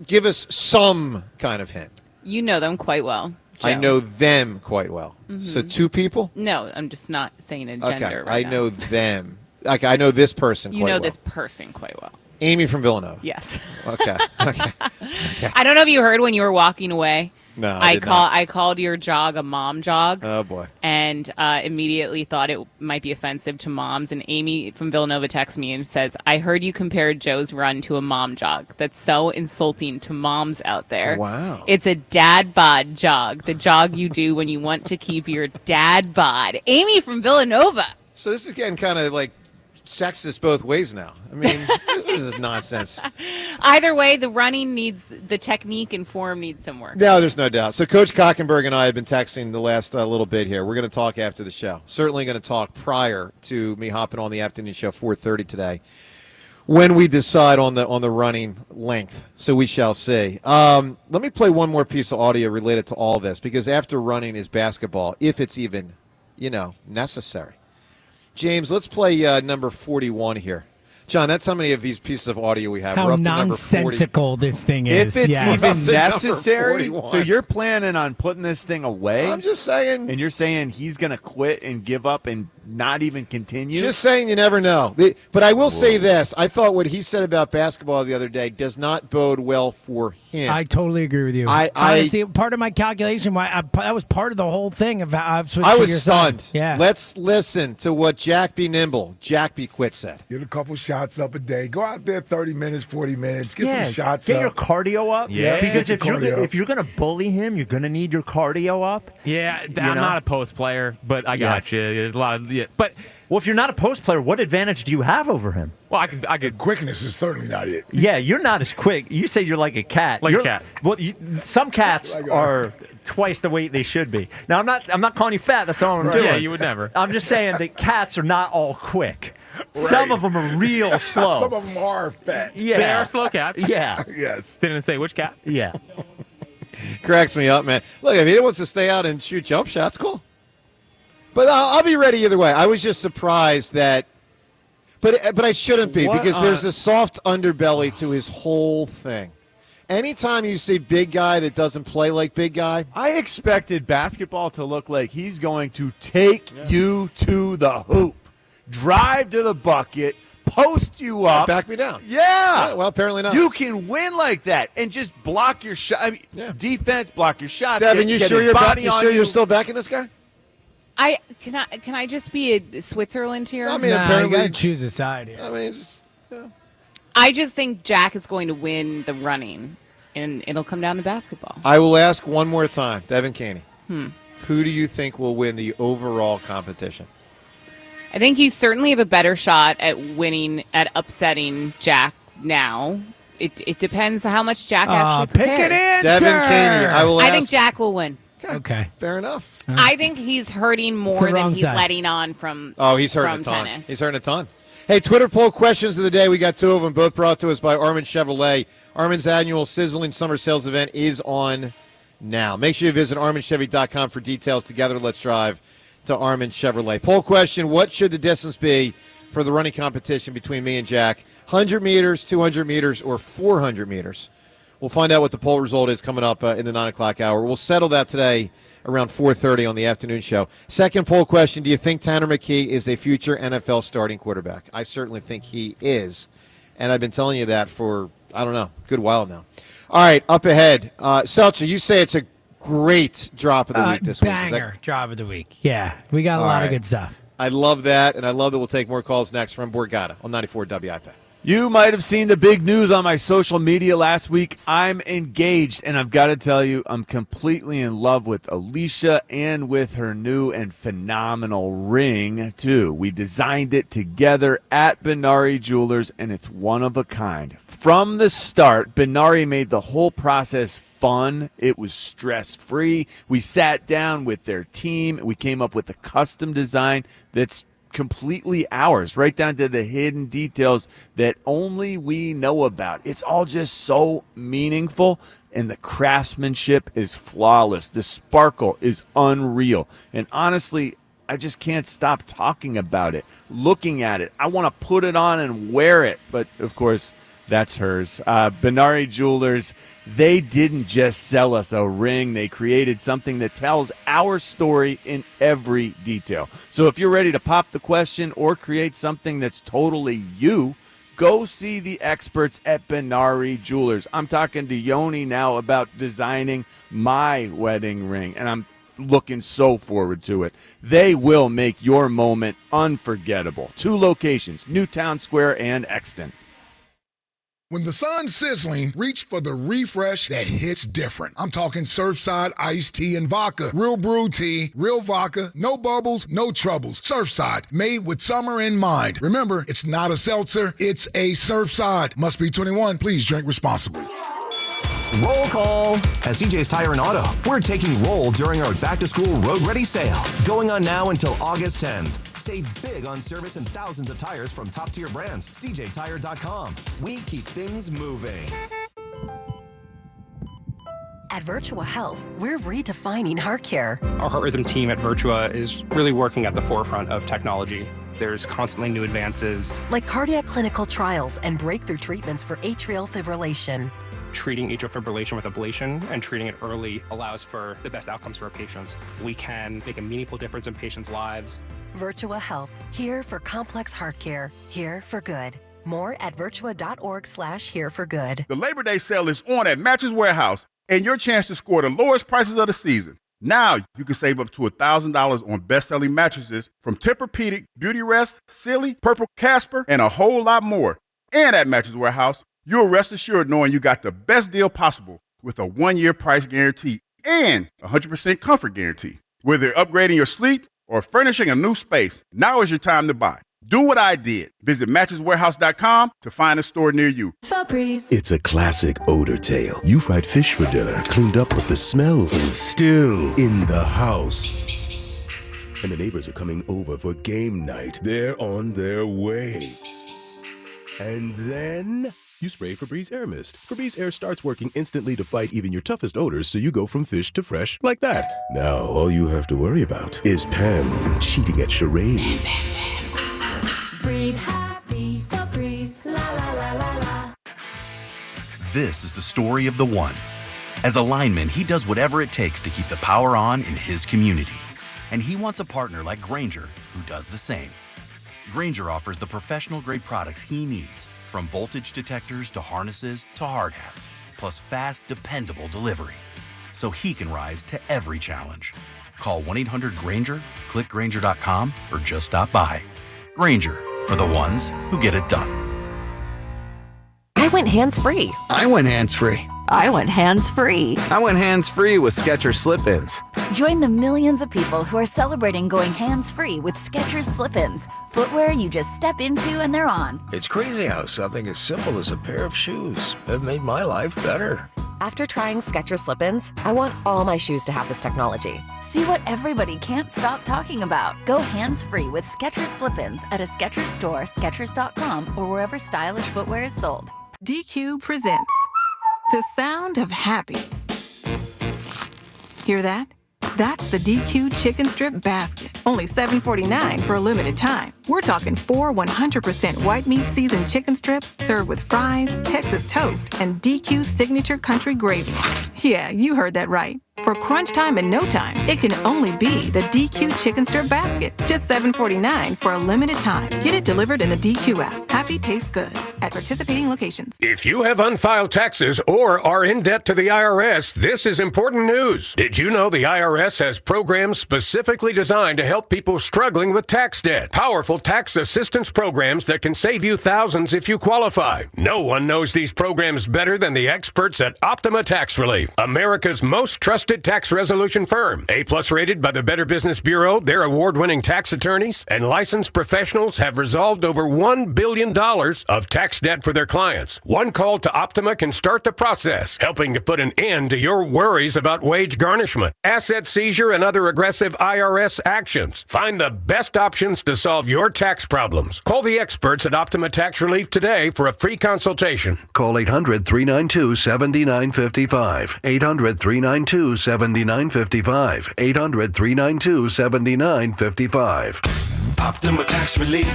give us some kind of hint. You know them quite well, Joe. I know them quite well. Mhm. So 2 people? No, I'm just not saying a gender Okay, right I now. know them. I know this person You quite know well. this person quite well. Amy from Villanova. Yes. Okay. I don't know if you heard when you were walking away. No, I did not. I called your jog a mom jog. Oh, boy. And immediately thought it might be offensive to moms. And Amy from Villanova texts me and says, I heard you compared Joe's run to a mom jog. That's so insulting to moms out there. Wow. It's a dad bod jog, the jog you do when you want to keep your dad bod. Amy from Villanova. So this is getting kind of like sexist both ways now. I mean, this is nonsense. Either way, the technique and form needs some work. No, there's no doubt. So Coach Cockenberg and I have been texting the last little bit here. We're going to talk after the show. Certainly going to talk prior to me hopping on the afternoon show, 4:30 today, when we decide on the running length. So we shall see. Let me play one more piece of audio related to all this, because after running is basketball, if it's even, necessary. James, let's play number 41 here. John, that's how many of these pieces of audio we have. How We're up to nonsensical this thing is. If it's even necessary, 41. so you're planning on putting this thing away? I'm just saying. And you're saying he's going to quit and give up and not even continue? Just saying, you never know. But I will say this. I thought what he said about basketball the other day does not bode well for him. I totally agree with you. Honestly, part of my calculation, that was part of the whole thing of how I've switched I to was your side. stunned. Yeah. Let's listen to what Jack B. Nimble, Jack B. Quit said. Get a couple shots up a day. Go out there 30 minutes, 40 minutes. Get some shots get up. your cardio up. Yeah. Because Get if your you're cardio up. if you're gonna bully him, you're gonna need your cardio up. Yeah, I'm not a post player, but I got you. There's a lot of but. Well, if you're not a post player, what advantage do you have over him? Well, I could. Quickness is certainly not it. Yeah, you're not as quick. You say you're like a cat. Like a cat. Well, some cats are twice the weight they should be. Now, I'm not calling you fat. That's not what I'm doing. Yeah, you would never. I'm just saying that cats are not all quick. Right. Some of them are real slow. Some of them are fat. Yeah. They are slow cats. Yeah. Yes. Didn't say which cat. Yeah. Cracks me up, man. Look, if he wants to stay out and shoot jump shots, cool. But I'll be ready either way. I was just surprised that, but I shouldn't be, because there's a soft underbelly to his whole thing. Anytime you see big guy that doesn't play like big guy, I expected basketball to look like he's going to take you to the hoop, drive to the bucket, post you up, back me down. Yeah. Well, apparently not. You can win like that and just block your shot. I mean, defense, block your shots. Devin, get his you're still backing this guy? Can I just be a Switzerland here? I mean, apparently you got to choose a side here. I mean, I just think Jack is going to win the running, and it'll come down to basketball. I will ask one more time, Devin Caney. Hmm. Who do you think will win the overall competition? I think you certainly have a better shot at upsetting Jack now. It depends how much Jack actually prepares. Pick an answer. Devin Caney. I think Jack will win. Okay. Fair enough. I think he's hurting more than he's letting on from he's hurting from a ton. tennis. He's hurting a ton. Hey, Twitter poll questions of the day. We got two of them, both brought to us by Armin Chevrolet. Armin's annual sizzling summer sales event is on now. Make sure you visit arminchevy.com for details. Together, let's drive to Armin Chevrolet. Poll question, what should the distance be for the running competition between me and Jack? 100 meters, 200 meters, or 400 meters? We'll find out what the poll result is coming up in the 9 o'clock hour. We'll settle that today around 4:30 on the afternoon show. Second poll question, do you think Tanner McKee is a future NFL starting quarterback? I certainly think he is, and I've been telling you that for, I don't know, a good while now. All right, up ahead. Seltzer, you say it's a great drop of the week this week. Banger drop of the week. Yeah, we got a lot of good stuff. I love that, and I love that we'll take more calls next from Borgata on 94 WIP. You might have seen the big news on my social media last week. I'm engaged, and I've got to tell you, I'm completely in love with Alicia and with her new and phenomenal ring, too. We designed it together at Benari Jewelers, and it's one of a kind. From the start, Benari made the whole process fun. It was stress-free. We sat down with their team. We came up with a custom design that's completely ours, right down to the hidden details that only we know about. It's all just so meaningful, and the craftsmanship is flawless. The sparkle is unreal. And honestly, I just can't stop talking about it, looking at it. I want to put it on and wear it, but of course, that's hers. Benari Jewelers, they didn't just sell us a ring. They created something that tells our story in every detail. So if you're ready to pop the question or create something that's totally you, go see the experts at Benari Jewelers. I'm talking to Yoni now about designing my wedding ring, and I'm looking so forward to it. They will make your moment unforgettable. 2 locations, Newtown Square and Exton. When the sun's sizzling, reach for the refresh that hits different. I'm talking Surfside iced tea and vodka. Real brew tea, real vodka, no bubbles, no troubles. Surfside, made with summer in mind. Remember, it's not a seltzer, it's a Surfside. Must be 21. Please drink responsibly. Roll call. At CJ's Tire and Auto, we're taking roll during our back-to-school Road Ready sale. Going on now until August 10th. Save big on service and thousands of tires from top-tier brands. CJTire.com. We keep things moving. At Virtua Health, we're redefining heart care. Our heart rhythm team at Virtua is really working at the forefront of technology. There's constantly new advances. Like cardiac clinical trials and breakthrough treatments for atrial fibrillation. Treating atrial fibrillation with ablation and treating it early allows for the best outcomes for our patients. We can make a meaningful difference in patients' lives. Virtua Health, here for complex heart care, here for good. More at virtua.org/here-for-good. The Labor Day sale is on at Mattress Warehouse, and your chance to score the lowest prices of the season. Now you can save up to $1,000 on best-selling mattresses from Tempur-Pedic, Beauty Rest, Silly, Purple Casper, and a whole lot more. And at Mattress Warehouse, you'll rest assured knowing you got the best deal possible with a 1-year price guarantee and 100% comfort guarantee. Whether you're upgrading your sleep or furnishing a new space, now is your time to buy. Do what I did. Visit mattresswarehouse.com to find a store near you. Febreze. It's a classic odor tale. You fried fish for dinner, cleaned up, but the smell is still in the house. And the neighbors are coming over for game night. They're on their way. And then you spray Febreze Air Mist. Febreze Air starts working instantly to fight even your toughest odors, so you go from fish to fresh like that. Now all you have to worry about is Pam cheating at charades. Breathe happy, Febreze, la la la la la. This is the story of the one. As a lineman, he does whatever it takes to keep the power on in his community. And he wants a partner like Grainger who does the same. Grainger offers the professional-grade products he needs, from voltage detectors to harnesses to hard hats, plus fast, dependable delivery, so he can rise to every challenge. Call 1-800-GRAINGER, click Grainger.com, or just stop by. Grainger, for the ones who get it done. I went hands-free. I went hands-free. I went hands-free. I went hands-free with Skechers Slip-ins. Join the millions of people who are celebrating going hands-free with Skechers Slip-ins. Footwear you just step into and they're on. It's crazy how something as simple as a pair of shoes have made my life better. After trying Skechers Slip-ins, I want all my shoes to have this technology. See what everybody can't stop talking about. Go hands-free with Skechers Slip-ins at a Skechers store, Skechers.com, or wherever stylish footwear is sold. DQ presents the sound of happy. Hear that? That's the DQ chicken strip basket. Only $7.49 for a limited time. We're talking 4 100% white meat seasoned chicken strips served with fries, Texas toast, and DQ signature country gravy. Yeah, you heard that right. For crunch time and no time, it can only be the DQ chicken strip basket. Just $7.49 for a limited time. Get it delivered in the DQ app. Happy tastes good at participating locations. If you have unfiled taxes or are in debt to the IRS, this is important news. Did you know the IRS has programs specifically designed to help people struggling with tax debt? Powerful tax assistance programs that can save you thousands if you qualify. No one knows these programs better than the experts at Optima Tax Relief, America's most trusted tax resolution firm. A+ rated by the Better Business Bureau, their award-winning tax attorneys and licensed professionals have resolved over $1 billion of tax debt for their clients. One call to Optima can start the process, helping to put an end to your worries about wage garnishment, asset seizure, and other aggressive IRS actions. Find the best options to solve your tax problems. Call the experts at Optima Tax Relief today for a free consultation. Call 800-392-7955. 800-392-7955. 800-392-7955. Optima Tax Relief.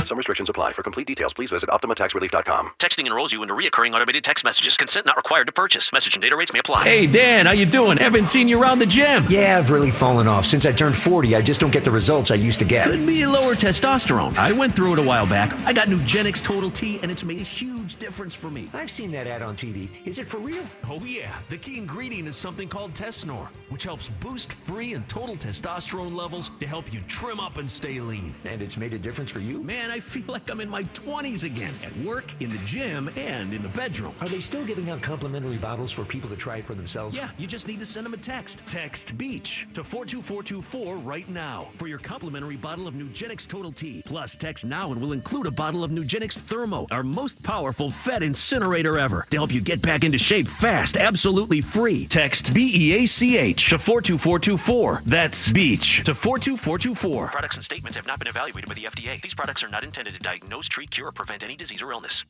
Some restrictions apply. For complete details, please visit OptimaTaxRelief.com. Texting enrolls you into recurring automated text messages. Consent not required to purchase. Message and data rates may apply. Hey, Dan, how you doing? Haven't seen you around the gym. Yeah, I've really fallen off. Since I turned 40, I just don't get the results I used to get. Could be lower testosterone. I went through it a while back. I got Nugenix Total T, and it's made a huge huge difference for me. I've seen that ad on TV. Is it for real? Oh yeah, the key ingredient is something called Tesnor, which helps boost free and total testosterone levels to help you trim up and stay lean. And it's made a difference for you? Man, I feel like I'm in my 20s again, at work, in the gym, and in the bedroom. Are they still giving out complimentary bottles for people to try it for themselves? Yeah, you just need to send them a text. Text BEACH to 42424 right now for your complimentary bottle of Nugenix Total T. Plus, text now and we'll include a bottle of Nugenix Thermo, our most powerful fat incinerator ever, to help you get back into shape fast, absolutely free. Text BEACH to 42424. That's BEACH to 42424. Products and statements have not been evaluated by the FDA. These products are not intended to diagnose, treat, cure, or prevent any disease or illness.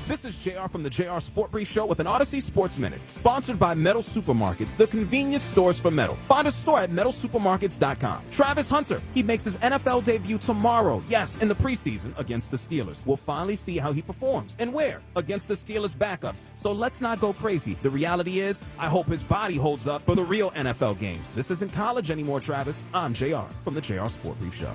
This is JR from the JR Sport Brief Show with an Odyssey Sports Minute, sponsored by Metal Supermarkets, the convenience stores for metal. Find a store at metalsupermarkets.com. Travis Hunter, he makes his NFL debut tomorrow. Yes, in the preseason against the Steelers. We'll finally see how he performs. And where? Against the Steelers backups. So let's not go crazy. The reality is, I hope his body holds up for the real NFL games. This isn't college anymore, Travis. I'm JR from the JR Sport Brief Show.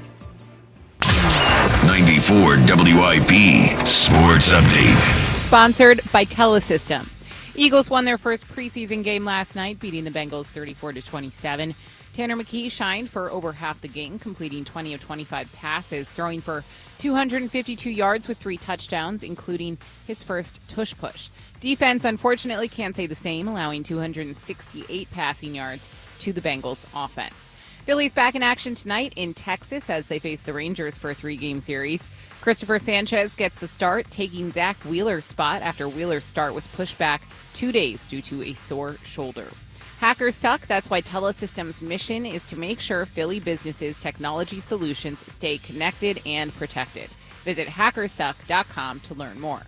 94 WIP Sports Update. Sponsored by Telesystem. Eagles won their first preseason game last night, beating the Bengals 34-27. Tanner McKee shined for over half the game, completing 20 of 25 passes, throwing for 252 yards with 3 touchdowns, including his first tush push. Defense, unfortunately, can't say the same, allowing 268 passing yards to the Bengals offense. Phillies back in action tonight in Texas as they face the Rangers for a 3-game series. Christopher Sanchez gets the start, taking Zach Wheeler's spot after Wheeler's start was pushed back 2 days due to a sore shoulder. Hackers suck. That's why Telesystem's mission is to make sure Philly businesses' technology solutions stay connected and protected. Visit hackersuck.com to learn more.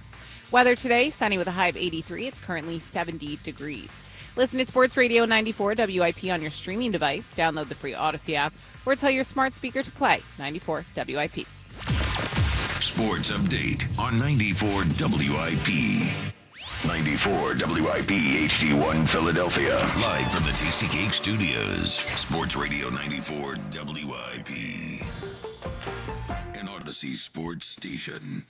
Weather today, sunny with a high of 83. It's currently 70 degrees. Listen to Sports Radio 94 WIP on your streaming device. Download the free Odyssey app or tell your smart speaker to play 94 WIP. Sports Update on 94 WIP. 94 WIP HD1 Philadelphia. Live from the Tasty Cake Studios. Sports Radio 94 WIP. An Odyssey Sports Station.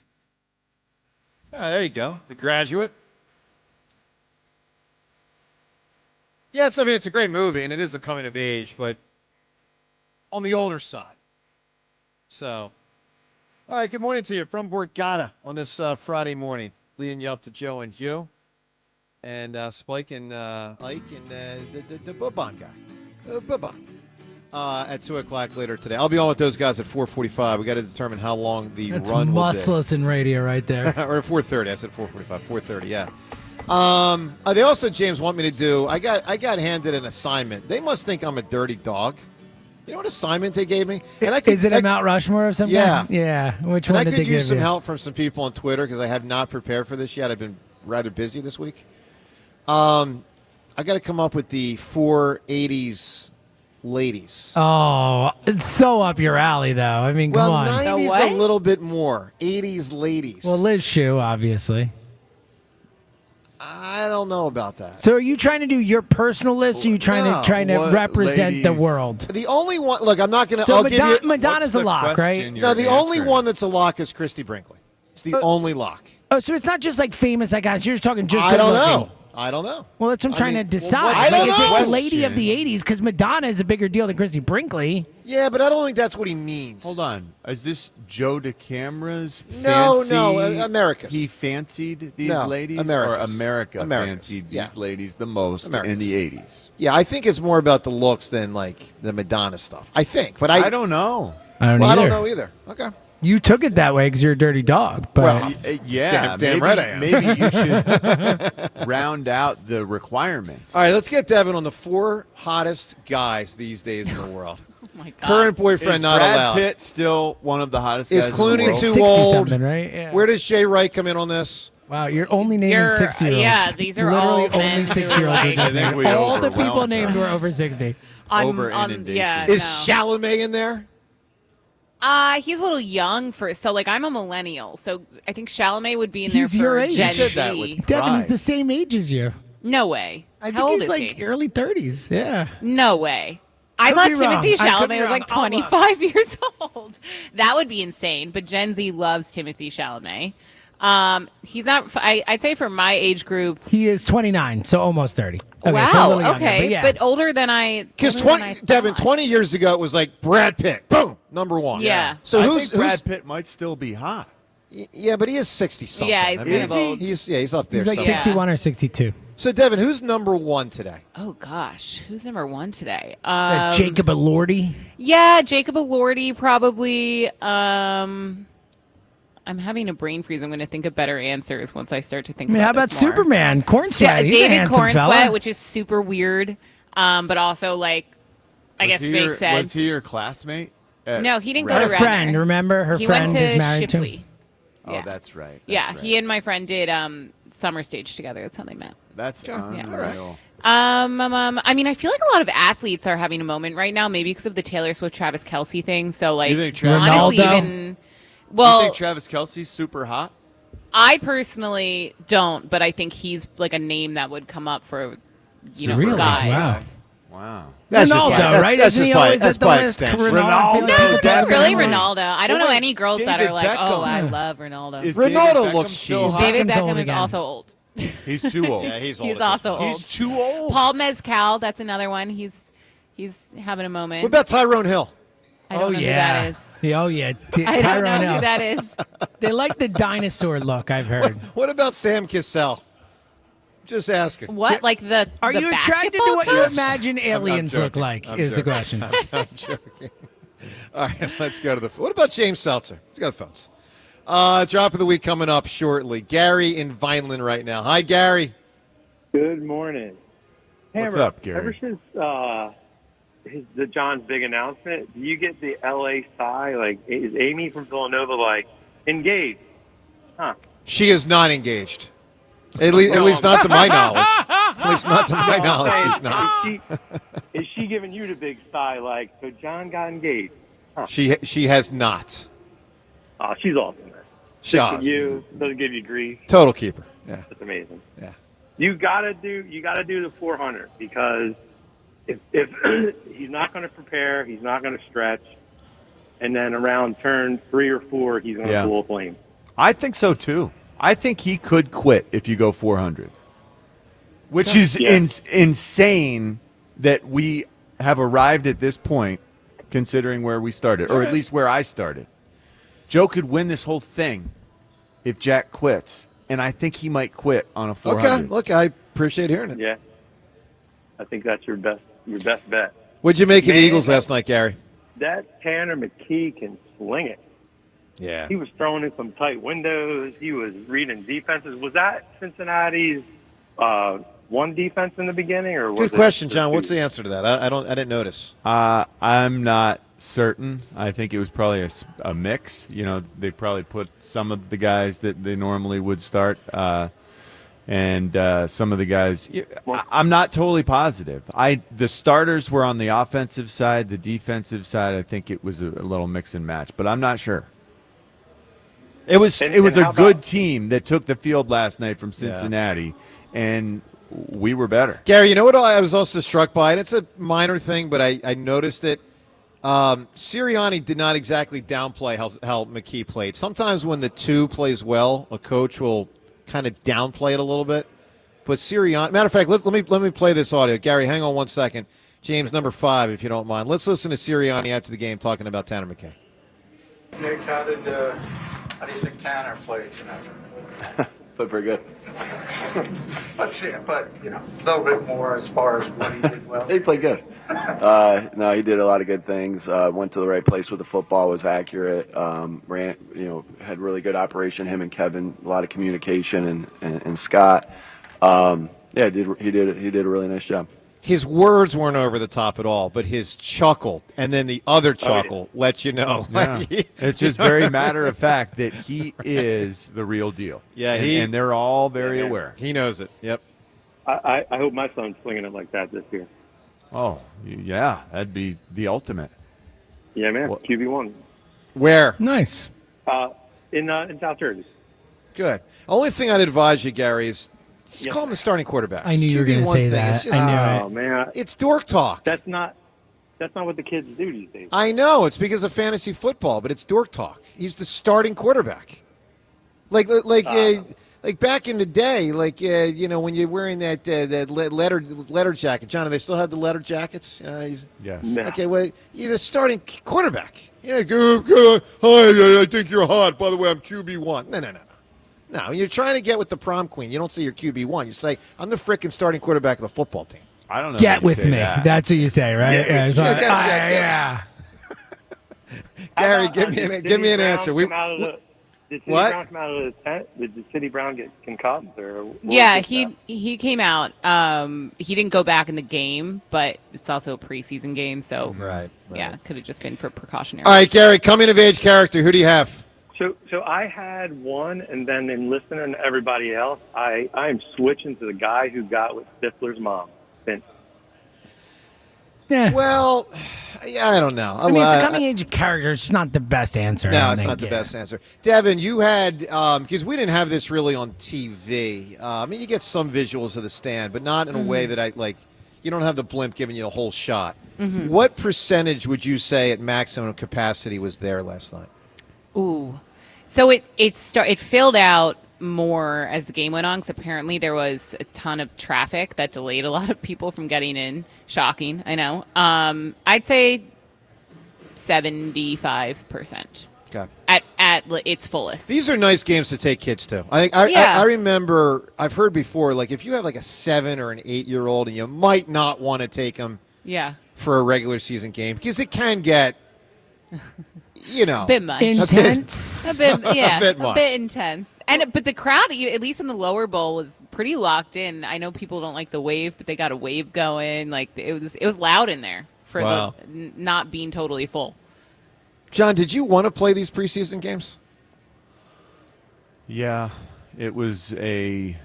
There you go. The Graduate. Yeah, it's a great movie, and it is a coming of age, but on the older side. So, all right, good morning to you from Borgata on this Friday morning. Leading you up to Joe and you, and Spike and Ike and the Bubon guy. Bubon. At 2 o'clock later today. I'll be on with those guys at 4:45. We got to determine how long the That's run will be. That's muscless in radio right there. Or 4:30. I said 4:45. 4:30, yeah. They also, James, want me to do, I got handed an assignment. They must think I'm a dirty dog. You know what assignment they gave me? And Is it a Mount Rushmore of some kind? Yeah. Which one did they give you? I could use some help from some people on Twitter because I have not prepared for this yet. I've been rather busy this week. I got to come up with the 4 80s ladies. Oh, it's so up your alley, though. I mean, come on. 90s a little bit more. 80s ladies. Well, Liz Shue, obviously. I don't know about that. So are you trying to do your personal list, or are you trying to represent the world? The only one, look, I'm not going to. So Madonna's a lock, right? No, the only one that's a lock is Christy Brinkley. It's the only lock. Oh, so it's not just like famous, guys. You're just talking just I good don't looking. know. I don't know. Well, that's what I'm trying to decide. I don't Is know. it the lady of the 80s? Because Madonna is a bigger deal than Christy Brinkley. Yeah, but I don't think that's what he means. Hold on. Is this Joe DeCamera's No, fancy? America's. He fancied these ladies? America's. Or America fancied these ladies the most in the 80s? Yeah, I think it's more about the looks than, like, the Madonna stuff. I think. But I don't know. I don't I don't know either. Okay. You took it that way because you're a dirty dog. But Well, yeah. damn right I am. Maybe you should round out the requirements. All right, let's get Devin on the 4 hottest guys these days in the world. Oh my God. Current boyfriend Is not Brad allowed. Pitt still one of the hottest Is guys Clooney in the world? too 60 old? something, right? Yeah. Where does Jay Wright come in on this? Wow, you're only naming 60-year-olds. Yeah, these are Literally all men only 6-year-olds. who are like- I think we All the people overwhelmed named her. were over 60. Yeah, Is no. Chalamet in there? He's a little young like I'm a millennial, so I think Chalamet would be in there He's for your age. Gen You said Z. that with Devin is the same age as you. No way. I How old think he's is like he? early 30s. Yeah. No way. I thought be Timothy wrong. I could be Chalamet was wrong. like 25 years old. That would be insane. But Gen Z loves Timothy Chalamet. He's not. I'd say for my age group, He is 29, so almost 30. Okay, wow. so a little younger, Okay, but yeah. but older than I. Because older than I 20 years ago, it was like Brad Pitt. Boom, number one. Yeah. So I who's think Brad Pitt might still be hot. Yeah, but he is 60 something. Yeah, he's kind of old. He's up there. He's like somewhere. 61 or 62. So Devin, who's number one today? Oh gosh, who's number one today? Is that Jacob Elordi? Yeah, Jacob Elordi probably. I'm having a brain freeze. I'm going to think of better answers once I start to think. I mean, how about about this more. Superman? Corn Sweat. He's a David handsome Corn fella. Sweat, which is super weird, but also like I guess makes sense. Was he your classmate? No, he didn't go to Her Radnor. friend, remember? Her he friend went to is married Shipley. to. Oh, that's right. Yeah, he and my friend did summer stage together. That's how they met. That's unreal. I mean, I feel like a lot of athletes are having a moment right now, maybe because of the Taylor Swift Travis Kelce thing. So like, You think Travis honestly, Ronaldo? even well, you think Travis Kelce's super hot? I personally don't, but I think he's like a name that would come up for Really? guys. Wow. Ronaldo, right? That's Isn't he just by, always that's at the by list? extension. Ronaldo. No, Definitely. really Ronaldo. I don't know Well, any girls that David are like, oh, Beckham. I love Ronaldo. Is Ronaldo David Beckham looks still cheesy. hot? David Beckham's Beckham old is again. also old. He's too old. Yeah, he's old. He's at this also point. old. He's too old. Paul Mezcal, that's another one. He's having a moment. What about Tyrone Hill? I don't know who that is. Yeah, oh, yeah. I don't Tyrone know Hill. who that is. They like the dinosaur look, I've heard. What about Sam Cassell? Just asking. What? Like the Are the you attracted to basketball what you coach? imagine aliens look like, is the question. I'm joking. All right, let's go to what about James Seltzer? He's got phones. Drop of the week coming up shortly. Gary in Vineland right now. Hi, Gary. Good morning. What's Hammer, up, Gary? Ever since the John's big announcement, do you get the LA sigh? Like, is Amy from Villanova like engaged? Huh? She is not engaged. At least not to my knowledge. At least not to my knowledge, she's not. Is she giving you the big sigh? Like, so John got engaged? Huh. She has not. Oh, she's awesome. Man. She You doesn't give you grief. total keeper. Yeah. That's amazing. Yeah. You gotta do the 400 because if he's not going to prepare, he's not going to stretch, and then around turn 3 or 4, he's going to blow a flame. I think so too. I think he could quit if you go 400, which is insane that we have arrived at this point, considering where we started, or at least where I started. Joe could win this whole thing if Jack quits, and I think he might quit on a 400. Okay, look, I appreciate hearing it. Yeah, I think that's your best bet. What'd you make of the Eagles last night, Gary? That Tanner McKee can sling it. Yeah. He was throwing in some tight windows. He was reading defenses. Was that Cincinnati's one defense in the beginning, or was Good question, John. What's the answer to that? I didn't notice. I'm not certain. I think it was probably a mix. You know, they probably put some of the guys that they normally would start, and some of the guys. I'm not totally positive. The starters were on the offensive side. The defensive side, I think it was a little mix and match, but I'm not sure. It was a good team that took the field last night from Cincinnati, and we were better. Gary, you know what I was also struck by, and it's a minor thing, but I noticed it. Sirianni did not exactly downplay how McKee played. Sometimes when the two plays well, a coach will kind of downplay it a little bit. But Sirianni, matter of fact, let me play this audio. Gary, hang on one second. James, number 5, if you don't mind. Let's listen to Sirianni after the game talking about Tanner McKee. Nick, how do you think Tanner played tonight? Played pretty good. But a little bit more as far as what he did well. He played good. No, he did a lot of good things. Went to the right place with the football. Was accurate. Ran, had really good operation. Him and Kevin, a lot of communication, and Scott. He did a really nice job. His words weren't over the top at all, but his chuckle and then the other chuckle lets you know. Yeah. It's just very matter of fact that he is the real deal. Yeah, and they're all very aware. He knows it. Yep. I hope my son's slinging it like that this year. Oh, yeah, that'd be the ultimate. Yeah, man. QB1. Where? Nice. In South Jersey. Good. Only thing I'd advise you, Gary, is just call him the starting quarterback. I knew you were going to say that. It's just, Man, it's dork talk. That's not That's not what the kids do these days. I know it's because of fantasy football, but it's dork talk. He's the starting quarterback. Like back in the day, when you're wearing that letter jacket. John, do they still have the letter jackets? Yes. No. Okay, well, you're the starting quarterback. Hi, I think you're hot. By the way, I'm QB1. No. No, when you're trying to get with the prom queen, you don't say you're QB1. You say, I'm the frickin' starting quarterback of the football team. I don't know. Get with me. That's what you say, right? Yeah. Gary, give me an answer. Did City Brown come out of the tent? Did the City Brown get concussed? He came out. He didn't go back in the game, but it's also a preseason game, so right. Yeah, could have just been for precautionary. All right, Gary, coming of age character. Who do you have? So I had one, and then in listening to everybody else, I'm switching to the guy who got with Stifler's mom, Vince. Yeah. Well, I don't know. I mean, it's a coming age character. It's just not the best answer. No, it's not the best answer. Devin, you had, because we didn't have this really on TV. I mean, you get some visuals of the stand, but not in a way that you don't have the blimp giving you the whole shot. Mm-hmm. What percentage would you say at maximum capacity was there last night? Ooh. So it filled out more as the game went on, because apparently there was a ton of traffic that delayed a lot of people from getting in. Shocking, I know. I'd say 75%. Okay. At its fullest. These are nice games to take kids to. I remember, I've heard before, like if you have like a 7 or an 8-year-old and you might not want to take them for a regular season game, because it can get, a bit much. Intense. A bit much. A bit intense. But the crowd, at least in the lower bowl, was pretty locked in. I know people don't like the wave, but they got a wave going. Like it was loud in there for the not being totally full. John, did you want to play these preseason games? Yeah, it was a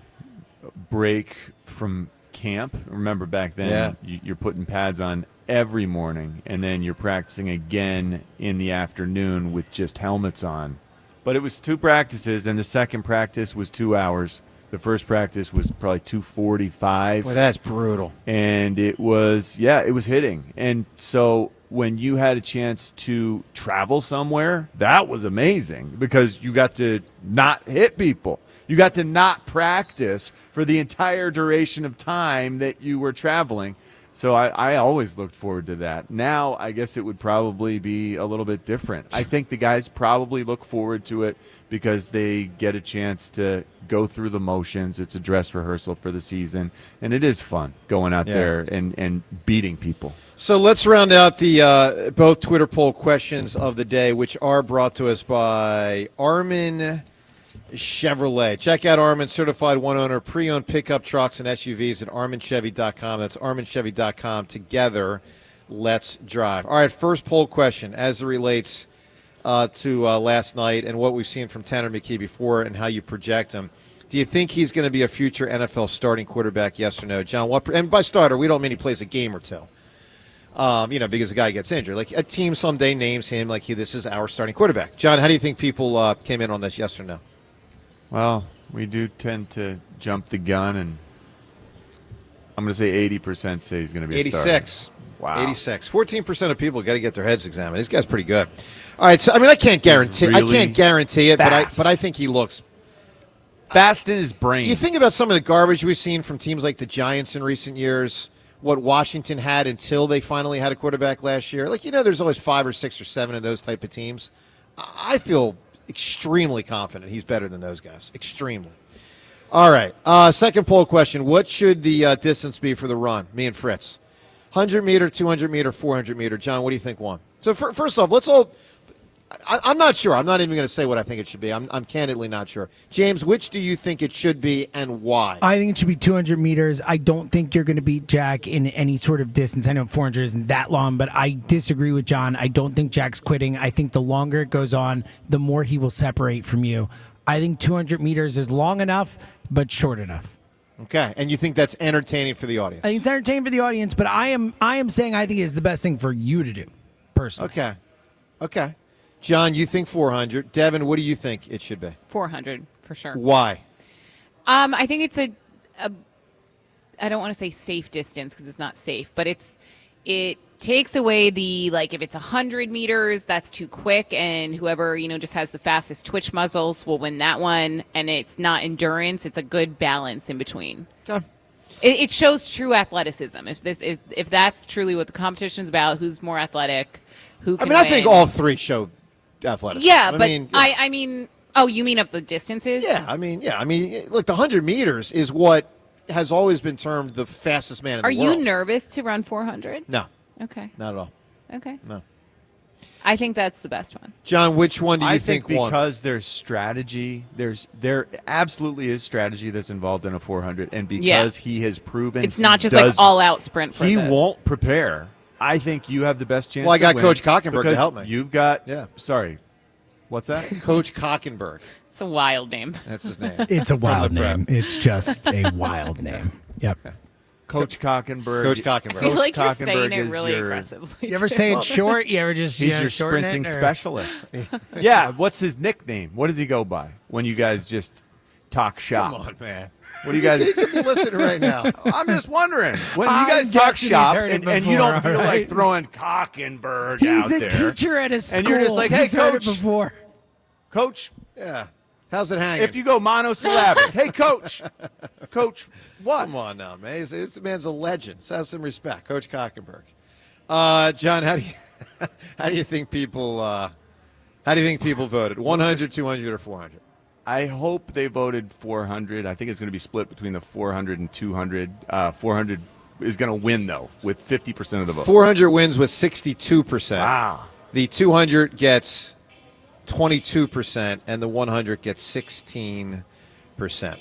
break from camp. Remember back then, you're putting pads on every morning, and then you're practicing again in the afternoon with just helmets on. But it was 2 practices, and the second practice was 2 hours. The first practice was probably 2:45. Well, that's brutal. And it was hitting. And so when you had a chance to travel somewhere, that was amazing, because you got to not hit people. You got to not practice for the entire duration of time that you were traveling. So I always looked forward to that. Now, I guess it would probably be a little bit different. I think the guys probably look forward to it because they get a chance to go through the motions. It's a dress rehearsal for the season, and it is fun going out there and beating people. So let's round out the both Twitter poll questions of the day, which are brought to us by Armin Chevrolet. Check out Armin, certified one-owner, pre-owned pickup trucks and SUVs at ArminChevy.com. That's ArminChevy.com. Together, let's drive. All right, first poll question as it relates to last night and what we've seen from Tanner McKee before and how you project him. Do you think he's going to be a future NFL starting quarterback, yes or no? John, and by starter, we don't mean he plays a game or two. Because the guy gets injured. Like a team someday names him like this is our starting quarterback. John, how do you think people came in on this, yes or no? Well, we do tend to jump the gun, and I'm going to say 80% say he's going to be 86. A starter. Wow. 86. 14% of people got to get their heads examined. This guy's pretty good. All right, so I can't guarantee it, but I think he looks fast in his brain. You think about some of the garbage we've seen from teams like the Giants in recent years, what Washington had until they finally had a quarterback last year. There's always 5 or 6 or 7 of those type of teams. I feel extremely confident he's better than those guys. Extremely. All right. Second poll question. What should the distance be for the run? Me and Fritz. 100 meter, 200 meter, 400 meter. John, what do you think won? So first off, let's all I'm not sure. I'm not even going to say what I think it should be. I'm candidly not sure. James, which do you think it should be and why? I think it should be 200 meters. I don't think you're going to beat Jack in any sort of distance. I know 400 isn't that long, but I disagree with John. I don't think Jack's quitting. I think the longer it goes on, the more he will separate from you. I think 200 meters is long enough, but short enough. Okay, and you think that's entertaining for the audience? I think it's entertaining for the audience, but I am saying I think it's the best thing for you to do, personally. Okay. John, you think 400. Devin, what do you think it should be? 400 for sure. Why? I think it's a I don't want to say safe distance because it's not safe, but takes away the, like, if it's 100 meters, that's too quick, and whoever, just has the fastest twitch muzzles will win that one, and it's not endurance. It's a good balance in between. Okay. It shows true athleticism. If that's truly what the competition's about, who's more athletic, who can I win. think all three show athleticism. Yeah, but I mean, oh, you mean of the distances? Yeah, look, the 100 meters is what has always been termed the fastest man in Are the world. you nervous to run 400? No. Okay. Not at all. Okay. No. I think that's the best one. John, which one do you I think think won? because there's strategy, there absolutely is strategy that's involved in a 400, and because he has proven it's not just like all-out sprint for he won't prepare. I think you have the best chance. Well, I to got win Coach Cockenberg to because help me. You've got Sorry, what's that? Coach Cockenberg. It's a wild name. That's his name. It's a wild name. It's just a wild name. Yep. Coach Cockenberg. Coach Cockenberg. I feel like you're Cockenberg saying it is really your- aggressively. You ever say it short? You ever just He's your shorten sprinting it, or- specialist. Yeah. What's his nickname? What does he go by when you guys just talk shop? Come on, man. What do you guys? You could be listening right now. I'm just wondering when I'm you guys talk guessing he's shop heard it and you don't before, feel right? like throwing Cockenberg He's out a there. teacher at a school. And you're just like, hey, He's heard it coach. before. Coach, Yeah. How's it hanging? if you go monosyllabic, hey, coach. Coach, what? Come on now, man. This man's a legend. So have some respect, Coach Cockenberg. John, how do you think people voted? 100, 200, or 400? I hope they voted 400. I think it's going to be split between the 400 and 200. 400 is going to win, though, with 50% of the vote. 400 wins with 62%. Wow. The 200 gets 22%, and the 100 gets 16%.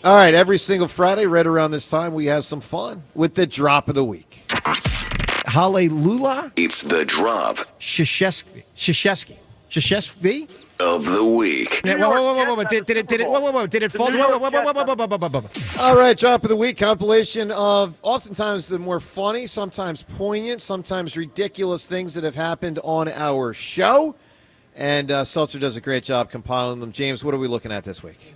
All right, every single Friday, right around this time, we have some fun with the drop of the week. Hallelujah. It's the drop Shashesky of the week. Whoa. Did it fall? All right, drop of the week, compilation of oftentimes the more funny, sometimes poignant, sometimes ridiculous things that have happened on our show. And Seltzer does a great job compiling them. James, what are we looking at this week?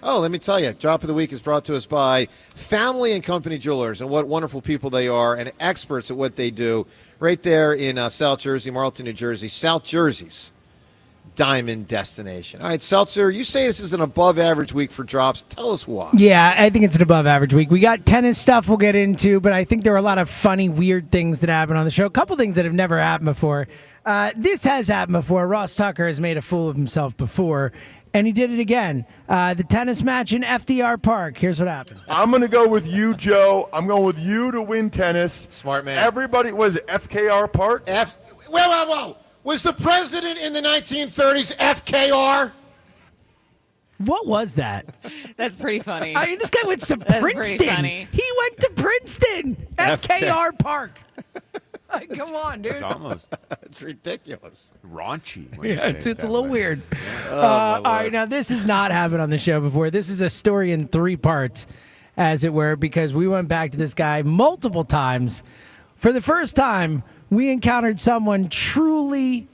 Oh, let me tell you, Drop of the Week is brought to us by Family and Company Jewelers, and what wonderful people they are and experts at what they do right there in South Jersey, Marlton, New Jersey, South Jersey's diamond destination. All right, Seltzer, you say this is an above-average week for drops. Tell us why. Yeah, I think it's an above-average week. We got tennis stuff we'll get into, but I think there were a lot of funny, weird things that happened on the show. A couple things that have never happened before. This has happened before. Ross Tucker has made a fool of himself before, and he did it again. The tennis match in FDR Park. Here's what happened. I'm going to go with you, Joe. I'm going with you to win tennis. Smart man. Everybody, was it FKR Park? Whoa. Was the president in the 1930s FKR? What was that? That's pretty funny. I mean, this guy went to That's pretty Princeton. funny. He went to Princeton. FKR Park. Like, come on, dude. It's almost It's ridiculous. raunchy. When Yeah, you say it's it a that little way. weird. Oh, All right, now this has not happened on the show before. This is a story in 3 parts, as it were, because we went back to this guy multiple times. For the first time, we encountered someone truly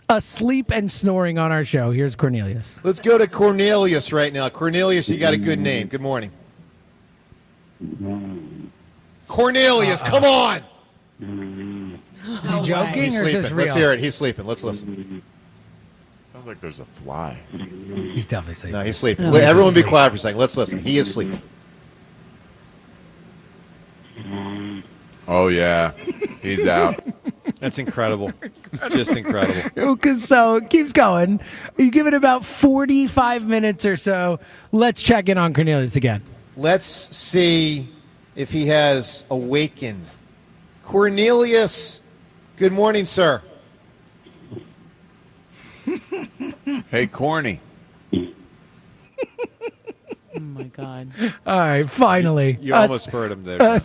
asleep and snoring on our show. Here's Cornelius. Let's go to Cornelius right now. Cornelius, you got a good name. Good morning. Cornelius, come on. Is he joking He's or is this sleeping. real? Let's hear it. He's sleeping. Let's listen. Sounds like there's a fly. He's definitely sleeping. No, he's sleeping. No, he's Everyone be asleep. quiet for a second. Let's listen. He is sleeping. Oh yeah, he's out. That's incredible. Just incredible. So it keeps going. You give it about 45 minutes or so. Let's check in on Cornelius again. Let's see if he has awakened. Cornelius, good morning, sir. Hey, Corny. Oh, my God. All right, finally. You almost spurred him there.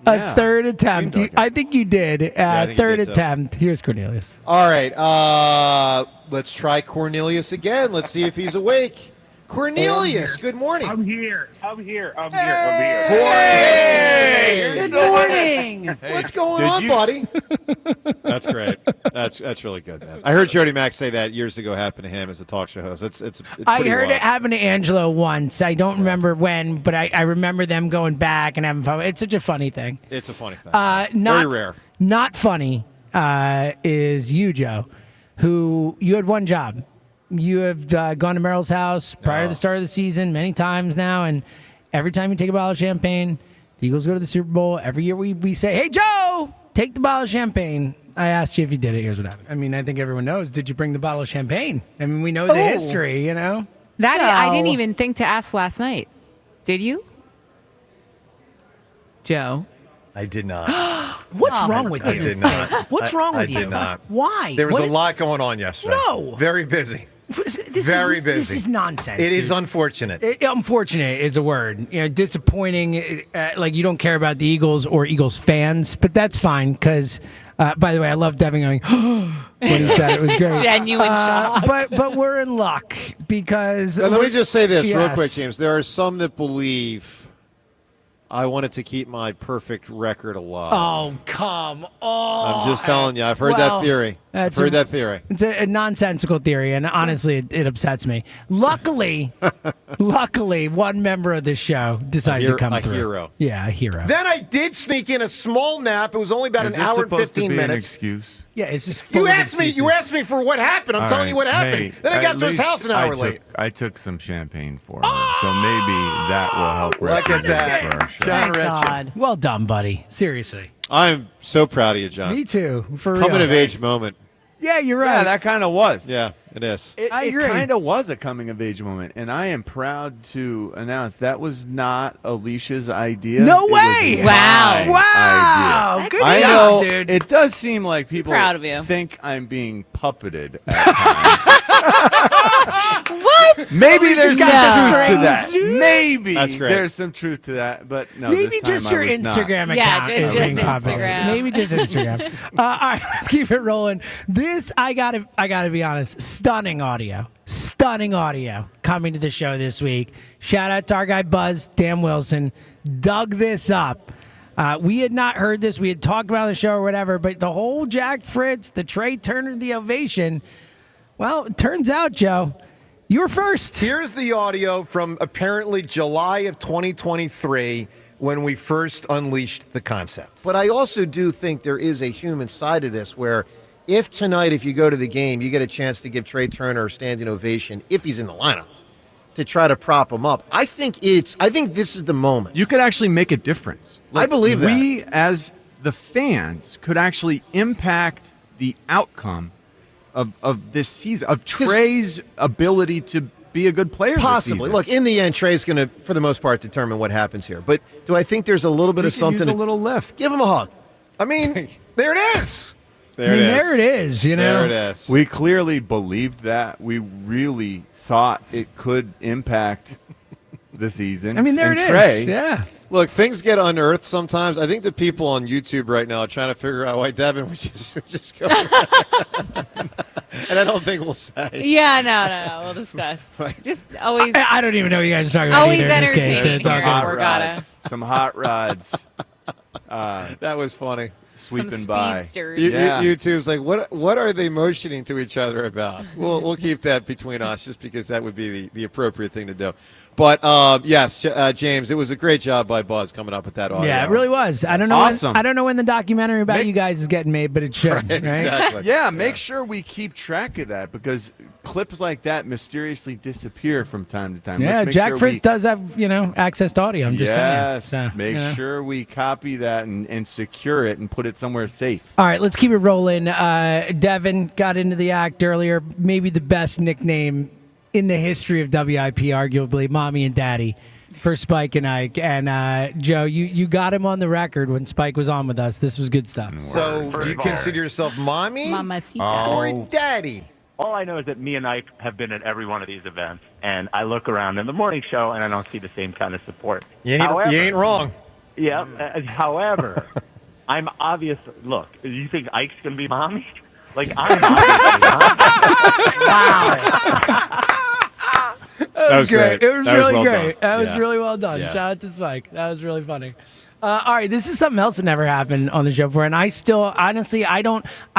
A third attempt. I think you did. I think you Third did, too. attempt. Here's Cornelius. All right. Let's try Cornelius again. Let's see if he's awake. Cornelius, good morning. I'm here. Hey! Good morning. Hey, What's going did on, you- buddy? That's great. That's really good, man. I heard Jody Mack say that years ago happened to him as a talk show host. It's I pretty heard wild. it happen to Angelo once. I don't remember when, but I remember them going back and having fun. It's such a funny thing. It's a funny thing. Not, Very rare. Not funny. is you, Joe, who you had one job. You have gone to Merrill's house prior to the start of the season many times now, and every time you take a bottle of champagne, the Eagles go to the Super Bowl. Every year we say, hey, Joe, take the bottle of champagne. I asked you if you did it. Here's what happened. I mean, I think everyone knows. Did you bring the bottle of champagne? I mean, we know the history, you know? I didn't even think to ask last night. Did you? Joe? I did not. What's wrong with you? I did not. What's wrong with I you? did not. Why? There was a lot going on yesterday. No. Very busy. Very busy. This is nonsense. It is unfortunate. Unfortunate is a word. Disappointing. Like you don't care about the Eagles or Eagles fans, but that's fine because, by the way, I love Devin going when he said it. It was great. Genuine shock. But we're in luck because. Let me just say this real Yes. quick, James. There are some that believe I wanted to keep my perfect record alive. Oh, come on. I'm just telling you. I've heard that theory. I've heard that theory. It's a nonsensical theory, and honestly, it upsets me. Luckily, one member of this show decided to come through. A hero. Yeah, a hero. Then I did sneak in a small nap. It was only about an hour and 15 minutes. An excuse? Yeah, it's just. You asked me for what happened. I'm telling you what happened. Then I got to his house an hour late. I took some champagne for him, so maybe that will help. Look at that, for our show. John Ritchie. God. Well done, buddy. Seriously. I'm so proud of you, John. Me too. For real. Coming of age moment. Yeah, you're right. Yeah, that kind of was. Yeah, it is. I agree. It kind of was a coming of age moment, and I am proud to announce that was not Alicia's idea. No It way! was Wow! my Wow! idea. Good I job, know dude. it does seem like people Proud of you. think I'm being puppeted at times. What? Maybe there's some got the truth to that. strings. Maybe That's great. there's some truth to that, but no. Maybe this time just I your was not. Instagram Yeah, account. just is being popular. Instagram. Maybe just Instagram. All right, let's keep it rolling. This I gotta be honest. Stunning audio coming to the show this week. Shout out to our guy Buzz Dan Wilson. Dug this up. We had not heard this. We had talked about the show or whatever, but the whole Jack Fritz, the Trey Turner, the ovation. Well, it turns out, Joe, you were first. Here's the audio from apparently July of 2023 when we first unleashed the concept. But I also do think there is a human side to this where if tonight, if you go to the game, you get a chance to give Trey Turner a standing ovation if he's in the lineup to try to prop him up. I think this is the moment. You could actually make a difference. I believe that. We, as the fans, could actually impact the outcome of this season, of Trey's ability to be a good player Possibly. this season. Look, in the end, Trey's going to, for the most part, determine what happens here. But do I think there's a little bit of something? Use a little lift. Give him a hug. I mean, there it is. There it is. You know, there it is. We clearly believed that. We really thought it could impact the season. I mean, there and it is. Trey, Yeah. Look, things get unearthed sometimes. I think the people on YouTube right now are trying to figure out why Devin was just going. And I don't think we'll say. Yeah, no. We'll discuss. Just always. I don't even know what you guys are talking about. Always either in this case. entertaining It's all here good. at Borgata. Some hot rods. That was funny. Sweeping Some by. speedsters. YouTube's like, what are they motioning to each other about? We'll keep that between us, just because that would be the appropriate thing to do. But yes, James, it was a great job by Buzz coming up with that audio. Yeah, it really was. I don't know. Awesome. I don't know when the documentary about you guys is getting made, but it should. Right? Exactly. Yeah, make sure we keep track of that because clips like that mysteriously disappear from time to time. Yeah, Let's make Jack sure Fritz does have access to audio. I'm just saying. Yes, So, make sure we copy that and secure it and put it somewhere safe. All right, let's keep it rolling. Devin got into the act earlier. Maybe the best nickname in the history of WIP, arguably, Mommy and Daddy, for Spike and Ike. And, Joe, you got him on the record when Spike was on with us. This was good stuff. So do you consider yourself Mommy Mamacita. or Daddy? All I know is that me and Ike have been at every one of these events, and I look around in the morning show, and I don't see the same kind of support. You ain't wrong. Yeah. However, I'm obvious. Look, you think Ike's going to be Mommy? Like, I'm obviously Mommy. Wow. That was great. It was That was really well great. done. That was Yeah. really well done. Yeah. Shout out to Spike. That was really funny. All right, this is something else that never happened on the show before, and I still, honestly, I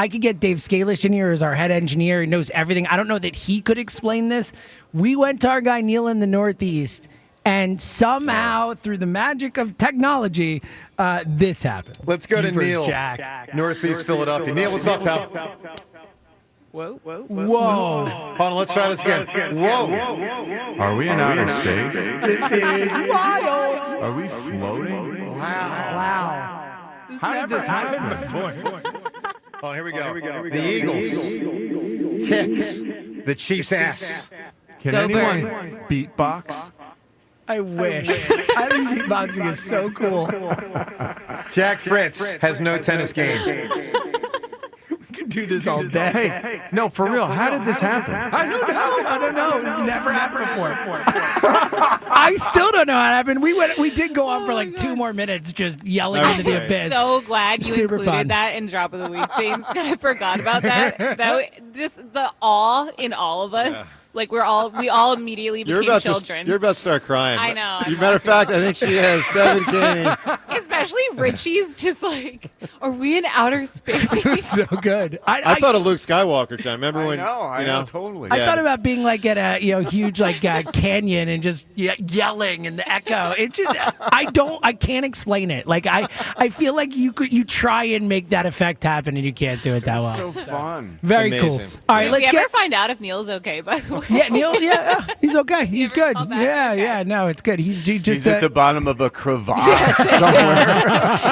could get Dave Scalish in here as our head engineer. He knows everything. I don't know that he could explain this. We went to our guy Neil in the Northeast, And somehow, through the magic of technology, this happened. Let's go to You versus Neil, Jack. Northeast Philadelphia. Neil, what's up, pal? Whoa. Whoa. Hold on, let's try this again. Whoa. Are we in outer space? This is wild. Are we floating? Wow. How did this happen before? Oh, here we go. The Eagles kicked the Chiefs' ass. Can Go anyone Birds. beatbox? I wish. I think beatboxing is so cool. Jack Fritz has no tennis game. We could do this all day. Hey, no, for real. How did this happen? I don't know. It's never happened before. I still don't know how it happened. We did go on for like 2 more minutes just yelling into the abyss. So glad you Super included fun. that in Drop of the Week, James. I forgot about that. Just the awe in all of us. Yeah. Like we all immediately became children. You're about to start crying. I know. As a matter of fact, I think she is. Devin Caney. Especially Richie's just like, are we in outer space? So good. I thought of Luke Skywalker, John. Remember when? I know, totally. I thought about being like at a huge canyon and just yelling and the echo. It just I can't explain it. Like I feel like you try and make that effect happen and you can't do it that well. So fun. Very Amazing. cool. All right, Did let's we ever get. find out if Neil's okay? By the way. Yeah, Neil. Yeah, he's okay. He's good. call back? Yeah, Okay. yeah. No, it's good. He's just He's at the bottom of a crevasse somewhere.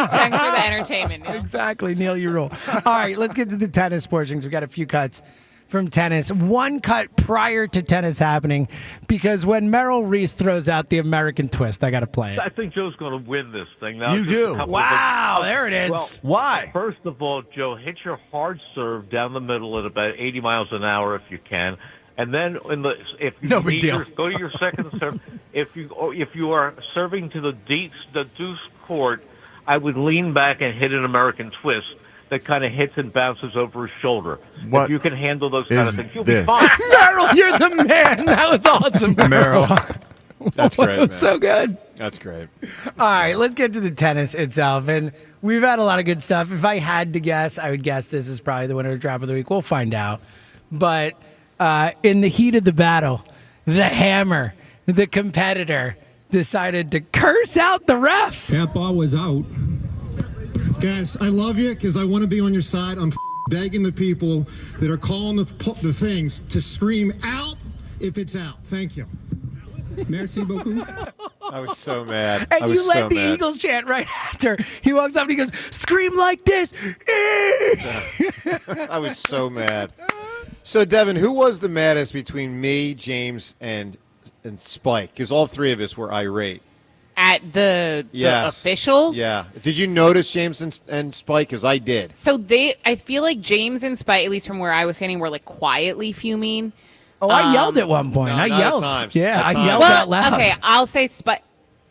Thanks for the entertainment, Neil. Exactly, Neil. You rule. All right, let's get to the tennis portions. We've got a few cuts from tennis. One cut prior to tennis happening, because when Merrill Reese throws out the American twist, I got to play it. I think Joe's going to win this thing. Now, You just do. a couple Wow, of there it is. Well, Why? First of all, Joe, hit your hard serve down the middle at about 80 miles an hour if you can. And then if you No big need deal. go to your second serve. If you are serving to the deuce court, I would lean back and hit an American twist that kind of hits and bounces over his shoulder. What if you can handle those kind of things, you'll this? be fine. Merrill, you're the man. That was awesome, Merrill. That's great, man. So good. That's great. All right, let's get to the tennis itself. And we've had a lot of good stuff. If I had to guess, I would guess this is probably the winner of Drop of the Week. We'll find out. But in the heat of the battle, the hammer, the competitor, decided to curse out the refs. That ball was out. Guys, I love you because I want to be on your side. I'm begging the people that are calling the things to scream out if it's out. Thank you. Merci beaucoup. I was so mad. And I was you let so the mad. Eagles chant right after. He walks up and he goes, scream like this. I was so mad. So, Devin, who was the maddest between me, James, and Spike? Because all three of us were irate. At the Yes. officials? Yeah. Did you notice James and Spike? Because I did. So I feel like James and Spike, at least from where I was standing, were like quietly fuming. Oh, I yelled at one point. No, I not at yelled. times. Yeah, At I times. yelled out loud. Okay, I'll say Spike.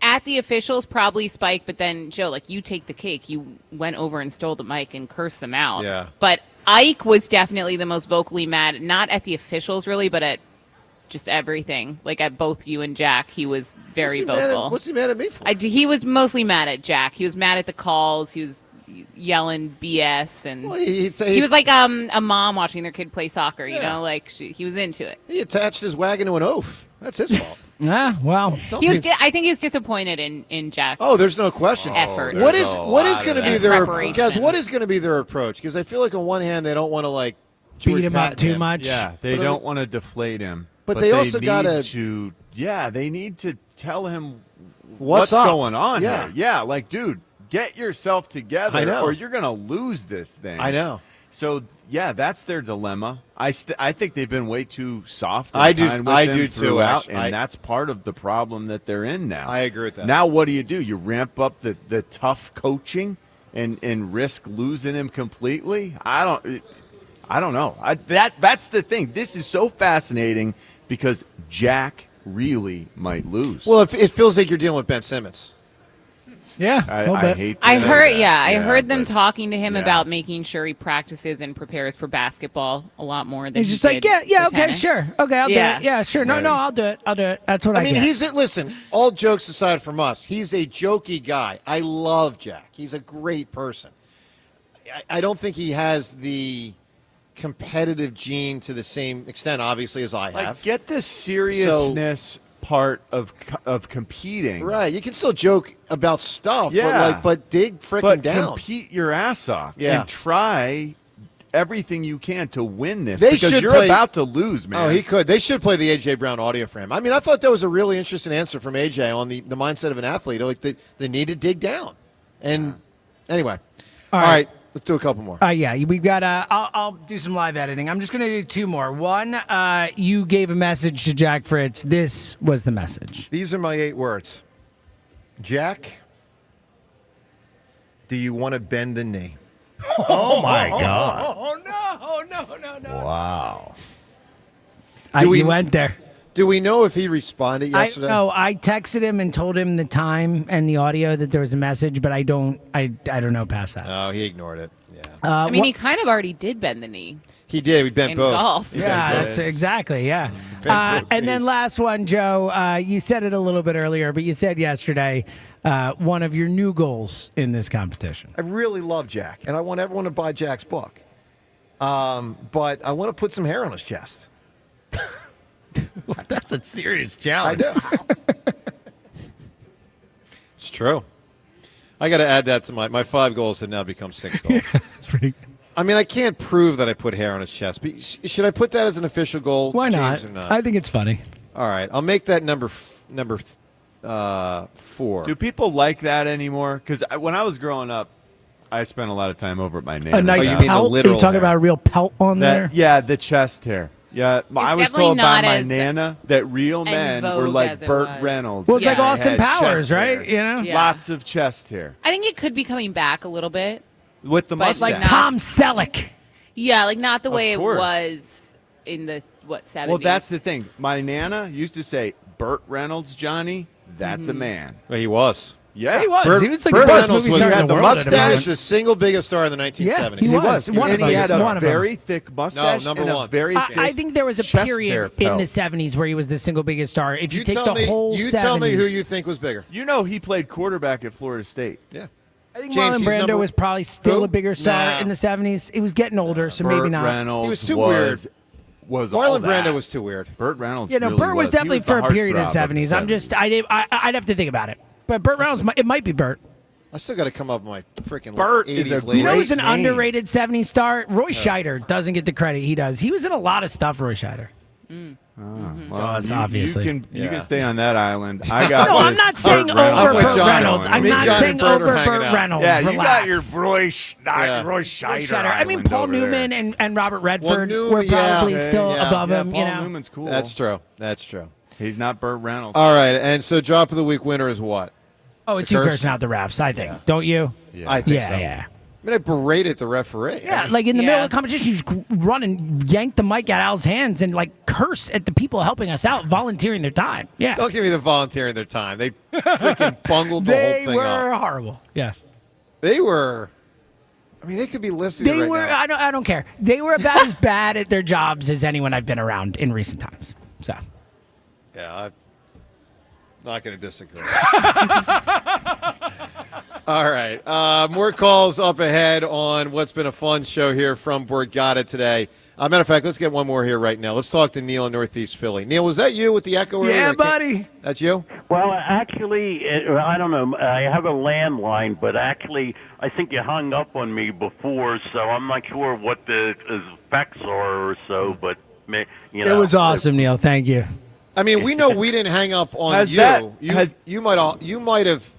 At the officials, probably Spike, but then, Joe, like, you take the cake. You went over and stole the mic and cursed them out. Yeah. But Ike was definitely the most vocally mad, not at the officials, really, but at just everything. Like, at both you and Jack, he was very vocal. What's he mad at me for? He was mostly mad at Jack. He was mad at the calls. He was yelling BS, and Well, he was like a mom watching their kid play soccer. You know, like he was into it. He attached his wagon to an oaf. That's his fault. Yeah, well. I think he was disappointed in Jack's. Oh, there's no question. Effort. What is going to be their preparation. guys? What is going to be their approach? Because I feel like on one hand they don't want to like beat him up too much. Yeah, they don't want to deflate him. But they also need gotta- to. Yeah, they need to tell him What's what's up? going on Yeah. here. Yeah, like, dude, get yourself together, I know. or you're gonna lose this thing. I know. So yeah, that's their dilemma. I think they've been way too soft. And I do- kind with I them do too, throughout, actually. and that's part of the problem that they're in now. I agree with that. Now, what do? You ramp up the tough coaching and risk losing him completely? I don't know. That's the thing. This is so fascinating because Jack really might lose. Well, it feels like you're dealing with Ben Simmons. Yeah, I hate. To I say heard, that. I heard them but- talking to him yeah. about making sure he practices and prepares for basketball a lot more than He's he just like, did yeah, for okay, tennis. sure. Okay, I'll do it. Yeah, sure. No, Right. no, I'll do it. That's what I I mean, get. listen, all jokes aside from us, he's a jokey guy. I love Jack. He's a great person. I don't think he has the competitive gene to the same extent, obviously, as I have. Like, get the seriousness part of competing. Right. You can still joke about stuff, Yeah. but dig freaking down. Compete your ass off Yeah. and try everything you can to win this They because should you're play- about to lose, man. Oh, he could. They should play the A.J. Brown audio for him. I mean, I thought that was a really interesting answer from A.J. on the mindset of an athlete. Like, they need to dig down. And anyway. All right. Let's do a couple more. Yeah, we've got. I'll do some live editing. I'm just going to do two more. One, you gave a message to Jack Fritz. This was the message. These are my 8 words. Jack, do you want to bend the knee? Oh, my God. Oh, no. Wow. You went there. Do we know if he responded yesterday? No, I texted him and told him the time and the audio that there was a message, but I don't know past that. Oh, he ignored it. Yeah. I mean, he kind of already did bend the knee. He did. We bent in both. golf. Yeah, that's exactly. Yeah. And then last one, Joe. You said it a little bit earlier, but you said yesterday one of your new goals in this competition. I really love Jack, and I want everyone to buy Jack's book. But I want to put some hair on his chest. That's a serious challenge. I know. It's true. I got to add that to my 5 goals have now become 6 goals. That's pretty good. I mean, I can't prove that I put hair on his chest, but should I put that as an official goal? Why not? James, or not? I think it's funny. All right, I'll make that number 4. Do people like that anymore? Because when I was growing up, I spent a lot of time over at my neighbor's A nice house. pelt? Are you talking about a real pelt on there? Yeah, the chest hair. Yeah, I was definitely told by not my as Nana that real men vogue were like as it Burt was. Reynolds. Well, it's like They Austin had Powers, chest right? hair. You know? Yeah. Lots of chest hair. I think it could be coming back a little bit. With the But mustache. like Like Tom Selleck. Yeah, like not the way it course. was in the, 70s. Well, that's the thing. My Nana used to say, Burt Reynolds, Johnny, that's a man. Well, he was. Yeah. He was. Burt, he was like Burt the best Reynolds movie was star in had the the world at a mustache, moment. the single biggest star in the 1970s. Yeah, he was. One And of he them. had a One of them. very thick mustache number and one. a very thick I think there was a chest hair period in the pelt. 70s where he was the single biggest star. If you take tell the me, whole you 70s. tell me who you think was bigger. You know he played quarterback at Florida State. Yeah. I think James, Marlon he's Brando number- was probably still Who? a bigger star Nah. in the 70s. He was getting older, so Burt maybe not. Reynolds He was too weird. Was all Marlon that. Brando was too weird. Burt Reynolds. Yeah, no, really Burt was He definitely was the for a period of the heartthrob 70s. I'm just, I'd have to think about it. But Burt Reynolds, it might be Burt. I still got to come up with my freaking Burt 80s is a lady. You know who's an Great name. underrated 70s star? Roy Scheider doesn't get the credit he does. He was in a lot of stuff, Roy Scheider. Well, Jaws, you obviously. can Yeah. stay on that island. I got. No, I'm this not saying Burt over Reynolds. with Burt John. Reynolds. I'm Me, not John, saying and Burt are over hanging Burt out. Reynolds. Yeah, you Relax. got your Roy Scheider Roy Scheider. I mean, Paul Island over Newman there. and Robert Redford Newman, were probably yeah. still Yeah. above Yeah, him. Paul You know, Newman's cool. That's true. That's true. He's not Burt Reynolds. All right, and so drop of the week winner is what? oh, it's The you curse? cursing out the refs. I think, don't you? I think Yeah, so. yeah. I mean, I berated the referee. Yeah, like in the middle of the competition, you just run and yank the mic out of Al's hands and like curse at the people helping us out, volunteering their time. Yeah, Don't give me the volunteering their time. They freaking bungled the they whole thing were up. horrible. Yes, They were. I mean, they could be listening they right were. now. I don't care. They were about as bad at their jobs as anyone I've been around in recent times. So, Yeah, I'm not going to disagree. All right. More calls up ahead on what's been a fun show here from Borgata today. Matter of fact, let's get one more here right now. Let's talk to Neil in Northeast Philly. Neil, was that you with the echo earlier? yeah, buddy. That's you? Well, actually, I don't know. I have a landline, but actually, I think you hung up on me before, so I'm not sure what the effects are or so. But you know, It was awesome, Neil. Thank you. I mean, we know we didn't hang up on Has you. that- You might have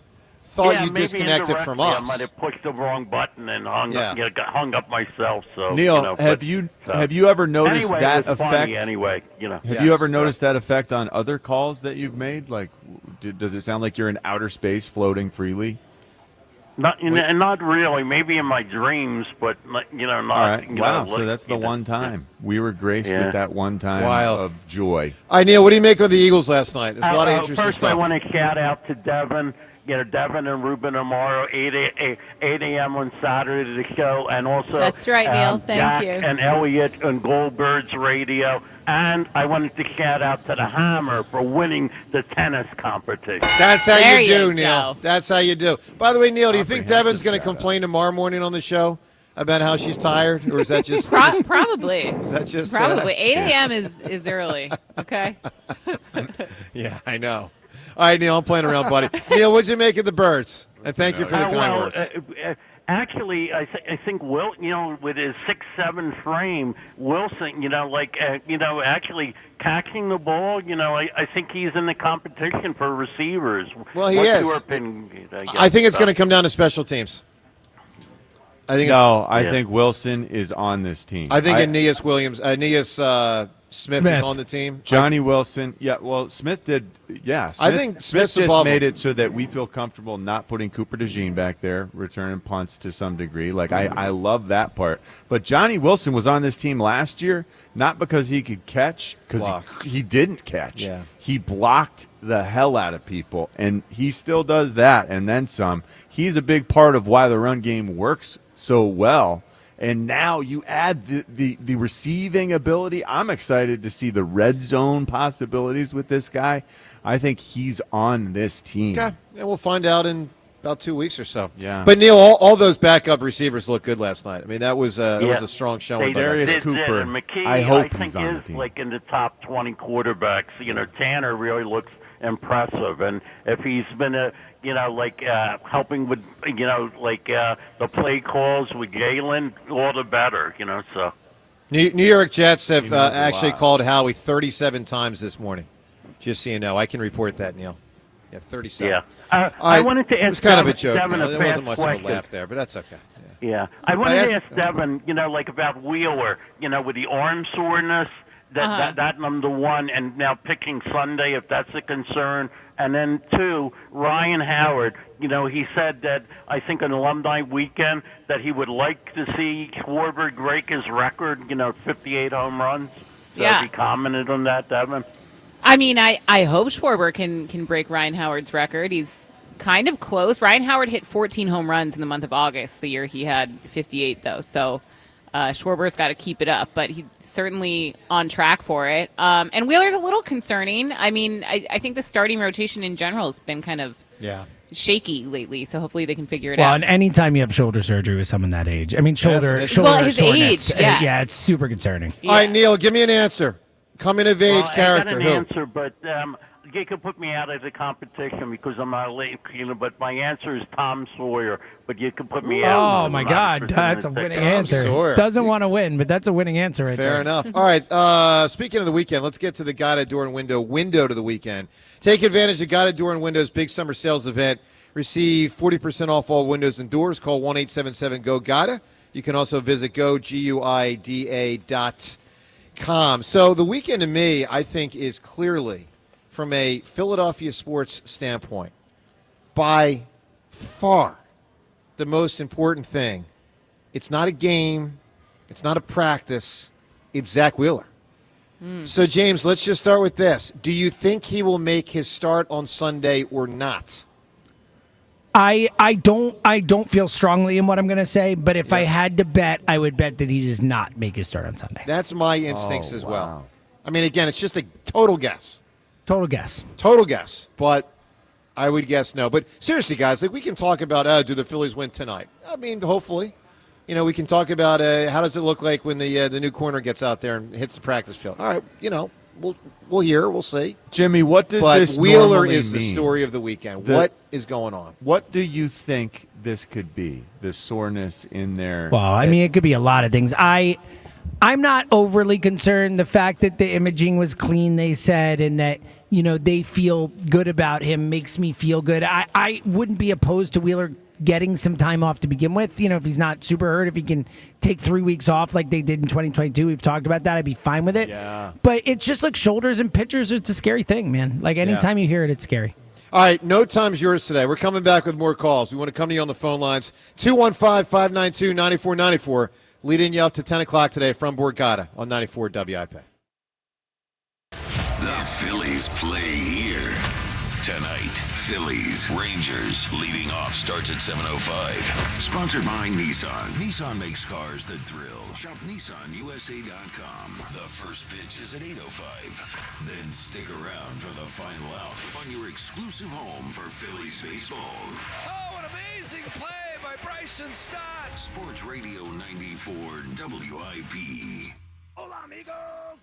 thought yeah, you maybe disconnected from indirectly, us. I might have pushed the wrong button and got hung up myself. So Neil, you know, have you ever noticed anyway, that it was effect? funny anyway, you know. Have you ever noticed that effect on other calls that you've made? Like, does it sound like you're in outer space floating freely? Not really. Maybe in my dreams, but you know, not. All right. You Wow. know, So that's the one time we were graced Yeah. with that one time Wild. of joy. All right, Neil, what do you make of the Eagles last night? There's a lot of interesting first, stuff. I want to shout out to Devin. You know, Devin and Ruben tomorrow, 8 a.m. on Saturday, the show, and also That's right, Neil. Thank Jack you. and Elliot on Goldbird's radio. And I wanted to shout out to the Hammer for winning the tennis competition. That's how There you do, you Neil. go. That's how you do. By the way, Neil, do you think Devin's going to complain tomorrow morning on the show about how she's tired, or is that just probably? Is that just probably 8 a.m. is early? Okay. Yeah, I know. All right, Neil, I'm playing around, buddy. Neil, what'd you make of the Birds? And thank you for the kind words. Actually, I think Will, with his 6'7" frame, Wilson, actually catching the ball, I think he's in the competition for receivers. Well, he is. Your opinion, I think it's going to come down to special teams. I think Wilson is on this team. I think Aeneas Smith is on the team. Johnny Wilson. Yeah, well, Smith did. Yeah, I think Smith just made it so that we feel comfortable not putting Cooper DeJean back there, returning punts to some degree. Like, I love that part. But Johnny Wilson was on this team last year, not because he could catch, because he didn't catch. Yeah. He blocked the hell out of people, and he still does that and then some. He's a big part of why the run game works so well. And now you add the receiving ability. I'm excited to see the red zone possibilities with this guy. I think he's on this team. Okay, and we'll find out in about 2 weeks or so. Yeah. But, Neil, all those backup receivers looked good last night. I mean, that was a strong showing. Darius Cooper, and McKee, I hope think he's on the is team. like in the top 20 quarterbacks. Tanner really looks impressive, and if he's been helping with the play calls with Galen, all the better. So New York Jets have actually called Howie 37 times this morning. Just so you know, I can report that, Neil. Yeah, 37. Yeah. I wanted to ask. It was kind of a joke. Devin, There wasn't much of a laugh there, but that's okay. Yeah. I wanted to ask Devin, about Wheeler, with the arm soreness. That number one, and now picking Sunday, if that's a concern. And then 2, Ryan Howard, he said that, I think an alumni weekend, that he would like to see Schwarber break his record, 58 home runs. So Yeah. he commented on that, Devin? I mean, I hope Schwarber can break Ryan Howard's record. He's kind of close. Ryan Howard hit 14 home runs in the month of August, the year he had 58, though. So Schwarber's got to keep it up, but he's certainly on track for it. And Wheeler's a little concerning. I mean, I think the starting rotation in general has been kind of shaky lately, so hopefully they can figure it out. Well, and anytime you have shoulder surgery with someone that age, I mean, shoulder his soreness, age, yes. yeah, it's super concerning. All right, Neil, give me an answer. Coming of age character. I got an answer, but you could put me out of the competition because I'm not late, but my answer is Tom Sawyer. But you could put me out. Oh, my God. That's a winning answer. Sawyer. Doesn't want to win, but that's a winning answer right there. Fair enough. All right, speaking of the weekend, let's get to the Guided Door and window to the weekend. Take advantage of Guided Door and Windows' big summer sales event. Receive 40% off all windows and doors. Call 1-877-GO-GUIDA. You can also visit GUIDA.com. So the weekend to me, I think, is clearly, from a Philadelphia sports standpoint, by far the most important thing. It's not a game. It's not a practice. It's Zach Wheeler. So, James, let's just start with this. Do you think he will make his start on Sunday or not? I don't feel strongly in what I'm going to say, but if I had to bet, I would bet that he does not make his start on Sunday. That's my instincts as well. I mean, again, it's just a total guess. Total guess. Total guess, but I would guess no. But seriously, guys, like we can talk about, do the Phillies win tonight? I mean, hopefully. You know, we can talk about how does it look like when the new corner gets out there and hits the practice field. All right, we'll hear, we'll see. Jimmy, what does this Wheeler normally is the mean? story of the weekend. What is going on? What do you think this could be? The soreness in there? Well, I mean, it could be a lot of things. I'm not overly concerned. The fact that the imaging was clean, they said, and that, they feel good about him makes me feel good. I wouldn't be opposed to Wheeler getting some time off to begin with. If he's not super hurt, if he can take 3 weeks off like they did in 2022, we've talked about that, I'd be fine with it. Yeah. But it's just like shoulders and pitchers, it's a scary thing, man. Like anytime you hear it, it's scary. All right, no time's yours today. We're coming back with more calls. We want to come to you on the phone lines. 215-592-9494. Leading you up to 10 o'clock today from Borgata on 94 WIP. The Phillies play here. Tonight, Phillies, Rangers. Leading off starts at 7:05. Sponsored by Nissan. Nissan makes cars that thrill. Shop NissanUSA.com. The first pitch is at 8:05. Then stick around for the final out on your exclusive home for Phillies baseball. Oh, an amazing play by Bryce Bryson Stott. Sports Radio 94 WIP. Hola, amigos.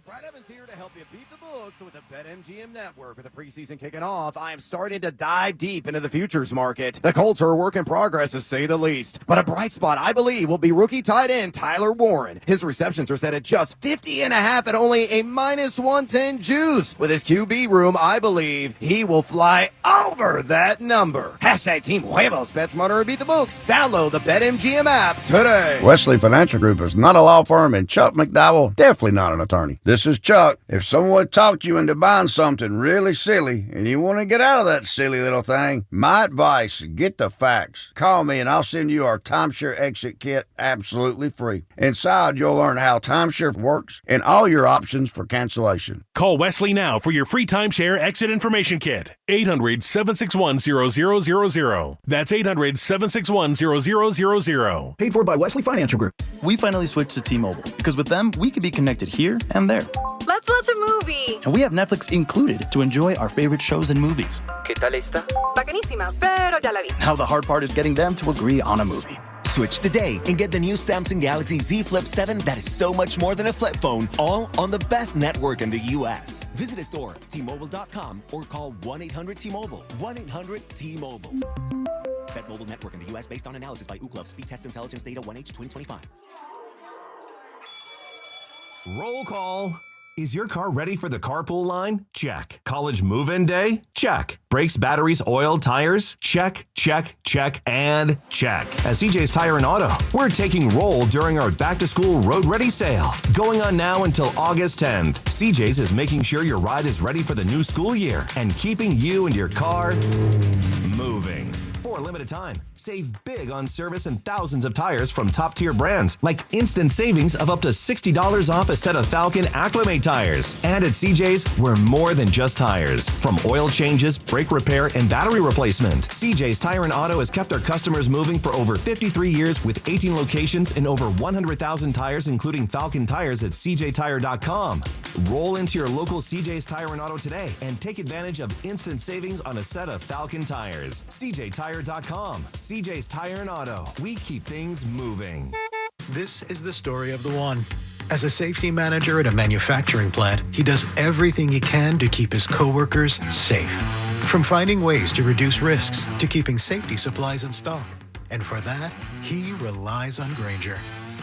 Brad Evans here to help you beat the books with the BetMGM Network. With the preseason kicking off, I am starting to dive deep into the futures market. The Colts are a work in progress, to say the least. But a bright spot, I believe, will be rookie tight end Tyler Warren. His receptions are set at just 50.5 at only a -110 juice. With his QB room, I believe he will fly over that number. Hashtag Team Huevos. Bet smarter and beat the books. Download the BetMGM app today. Wesley Financial Group is not a law firm, and Chuck McDowell definitely not an attorney. This is Chuck. If someone talked you into buying something really silly and you want to get out of that silly little thing, my advice, get the facts. Call me and I'll send you our timeshare exit kit absolutely free. Inside, you'll learn how timeshare works and all your options for cancellation. Call Wesley now for your free timeshare exit information kit. 800-761-0000. That's 800-761-0000. Paid for by Wesley Financial Group. We finally switched to T-Mobile because with them, we can be connected here and there. Let's watch a movie. And we have Netflix included to enjoy our favorite shows and movies. ¿Qué tal esta? Bacanísima, pero ya la vi. Now the hard part is getting them to agree on a movie. Switch today and get the new Samsung Galaxy Z Flip 7 that is so much more than a flip phone, all on the best network in the U.S. Visit a store, T-Mobile.com, or call 1-800-T-Mobile. 1-800-T-Mobile. Best mobile network in the U.S. based on analysis by Ookla Speed Test Intelligence Data 1H 2025. Roll call. Is your car ready for the carpool line? Check. College move-in day? Check. Brakes, batteries, oil, tires? Check, check, check, and check. At CJ's Tire and Auto, we're taking roll during our back-to-school road ready sale. Going on now until August 10th. CJ's is making sure your ride is ready for the new school year and keeping you and your car moving. For a limited time, save big on service and thousands of tires from top-tier brands, like instant savings of up to $60 off a set of Falcon Acclimate tires. And at CJ's, we're more than just tires. From oil changes, brake repair, and battery replacement, CJ's Tire and Auto has kept our customers moving for over 53 years with 18 locations and over 100,000 tires, including Falcon tires at CJTire.com. Roll into your local CJ's Tire and Auto today and take advantage of instant savings on a set of Falcon tires. CJTire.com. CJ's Tire and Auto. We keep things moving. This is the story of the one. As a safety manager at a manufacturing plant, he does everything he can to keep his coworkers safe. From finding ways to reduce risks to keeping safety supplies in stock. And for that, he relies on Grainger.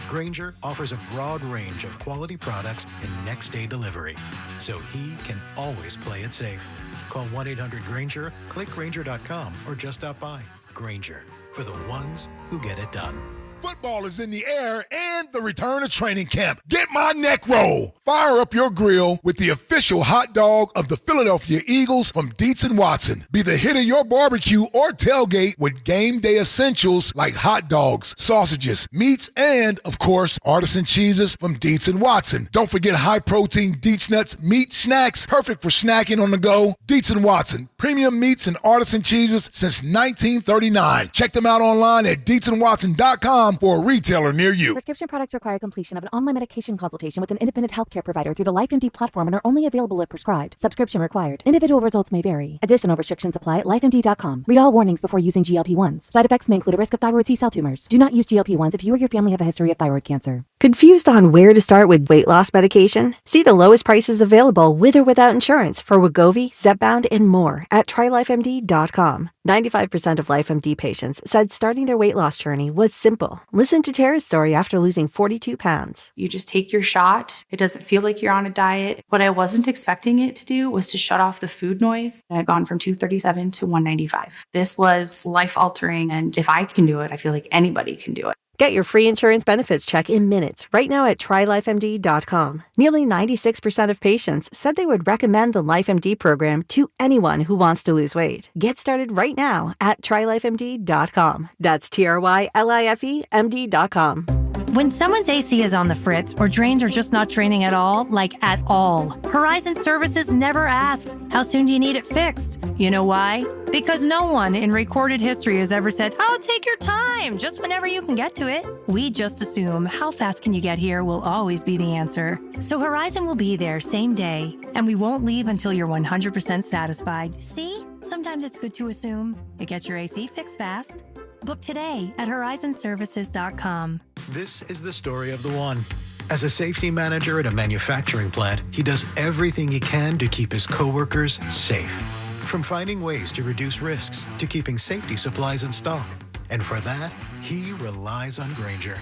Grainger offers a broad range of quality products and next-day delivery, so he can always play it safe. Call 1-800-GRAINGER, click Grainger.com, or just stop by. Grainger, for the ones who get it done. Football is in the air and the return of training camp. Get my neck roll. Fire up your grill with the official hot dog of the Philadelphia Eagles from Dietz & Watson. Be the hit of your barbecue or tailgate with game day essentials like hot dogs, sausages, meats, and, of course, artisan cheeses from Dietz & Watson. Don't forget high-protein Dietz Nuts meat snacks, perfect for snacking on the go. Dietz & Watson, premium meats and artisan cheeses since 1939. Check them out online at DietzandWatson.com for a retailer near you. Prescription products require completion of an online medication consultation with an independent healthcare provider through the LifeMD platform and are only available if prescribed. Subscription required. Individual results may vary. Additional restrictions apply at lifemd.com. Read all warnings before using GLP-1s. Side effects may include a risk of thyroid C-cell tumors. Do not use GLP-1s if you or your family have a history of thyroid cancer. Confused on where to start with weight loss medication? See the lowest prices available with or without insurance for Wegovy, Zepbound, and more at trylifemd.com. 95% of LifeMD patients said starting their weight loss journey was simple. Listen to Tara's story after losing 42 pounds. You just take your shot. It doesn't feel like you're on a diet. What I wasn't expecting it to do was to shut off the food noise. I've gone from 237 to 195. This was life-altering, and if I can do it, I feel like anybody can do it. Get your free insurance benefits check in minutes right now at trylifemd.com. Nearly 96% of patients said they would recommend the LifeMD program to anyone who wants to lose weight. Get started right now at trylifemd.com. That's TRYLIFEMD.com. When someone's AC is on the fritz or drains are just not draining at all, like at all, Horizon Services never asks, how soon do you need it fixed? You know why? Because no one in recorded history has ever said, oh, take your time, just whenever you can get to it. We just assume how fast can you get here will always be the answer. So Horizon will be there same day, and we won't leave until you're 100% satisfied. See? Sometimes it's good to assume. It gets your AC fixed fast. Book today at horizonservices.com. This is the story of the one. As a safety manager at a manufacturing plant, he does everything he can to keep his coworkers safe. From finding ways to reduce risks to keeping safety supplies in stock. And for that, he relies on Grainger.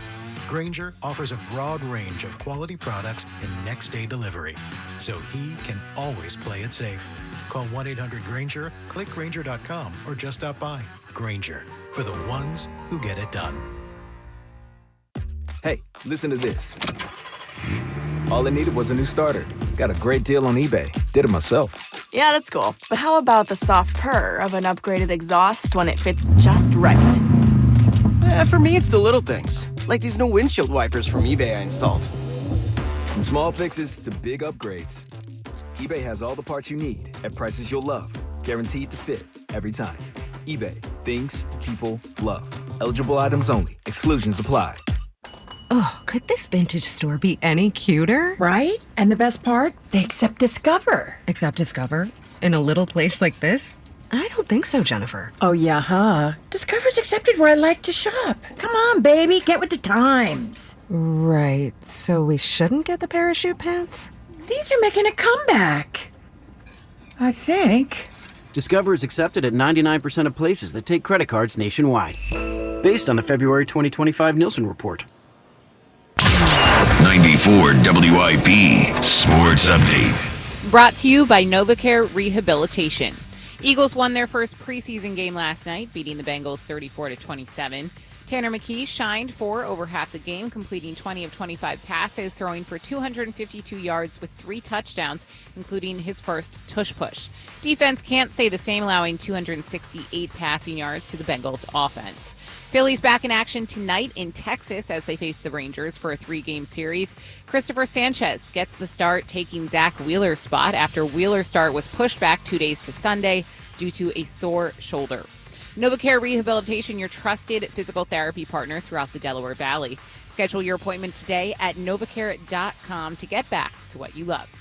Grainger offers a broad range of quality products and next-day delivery, so he can always play it safe. Call 1-800-GRAINGER, click Grainger.com, or just stop by. Grainger, for the ones who get it done. Hey, listen to this. All I needed was a new starter. Got a great deal on eBay. Did it myself. Yeah, that's cool. But how about the soft purr of an upgraded exhaust when it fits just right? For me, it's the little things, like these new windshield wipers from eBay I installed. From small fixes to big upgrades, eBay has all the parts you need at prices you'll love. Guaranteed to fit every time. eBay, things people love. Eligible items only. Exclusions apply. Oh, could this vintage store be any cuter? Right? And the best part? They accept Discover. Accept Discover? In a little place like this? I don't think so, Jennifer. Oh, yeah, huh? Discover's accepted where I like to shop. Come on, baby, get with the times. Right, so we shouldn't get the parachute pants? These are making a comeback. I think. Discover is accepted at 99% of places that take credit cards nationwide. Based on the February 2025 Nielsen report. 94 WIP Sports Update. Brought to you by NovaCare Rehabilitation. Eagles won their first preseason game last night, beating the Bengals 34-27. Tanner McKee shined for over half the game, completing 20 of 25 passes, throwing for 252 yards with 3 touchdowns, including his first tush-push. Defense can't say the same, allowing 268 passing yards to the Bengals offense. Phillies back in action tonight in Texas as they face the Rangers for a 3-game series. Christopher Sanchez gets the start, taking Zach Wheeler's spot after Wheeler's start was pushed back 2 days to Sunday due to a sore shoulder. NovaCare Rehabilitation, your trusted physical therapy partner throughout the Delaware Valley. Schedule your appointment today at novacare.com to get back to what you love.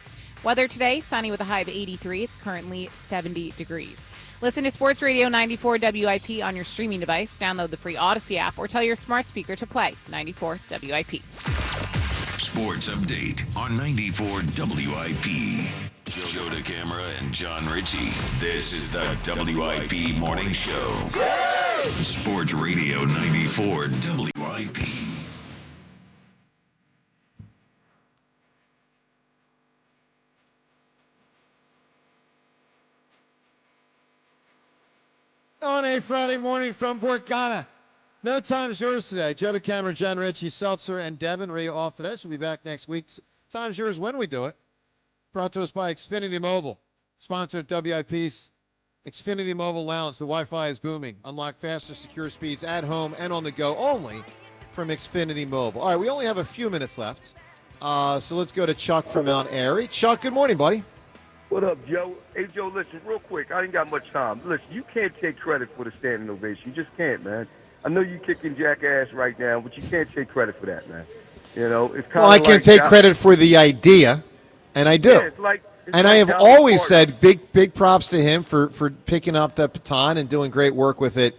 Weather today, sunny with a high of 83. It's currently 70 degrees. Listen to Sports Radio 94 WIP on your streaming device. Download the free Odyssey app or tell your smart speaker to play 94 WIP. Sports Update on 94 WIP. Joe DeCamera and John Ritchie. This is the WIP Morning Show. Sports Radio 94 WIP. On a Friday morning from Port Ghana. No Time's Yours today. Joe DeCamera, John Ritchie, Seltzer, and Devin Rhea off today. She'll be back next week. Time's Yours when we do it. Brought to us by Xfinity Mobile. Sponsored WIP's Xfinity Mobile Lounge. The Wi-Fi is booming. Unlock faster, secure speeds at home and on the go only from Xfinity Mobile. All right, we only have a few minutes left. So let's go to Chuck from Mount Airy. Chuck, good morning, buddy. What up, Joe? Hey, Joe, listen, real quick. I ain't got much time. Listen, you can't take credit for the standing ovation. You just can't, man. I know you kicking jackass right now, but you can't take credit for that, man. You know, it's kind of Well, I can take credit for the idea, and I do. Yeah, it's like I have always said big props to him for picking up the baton and doing great work with it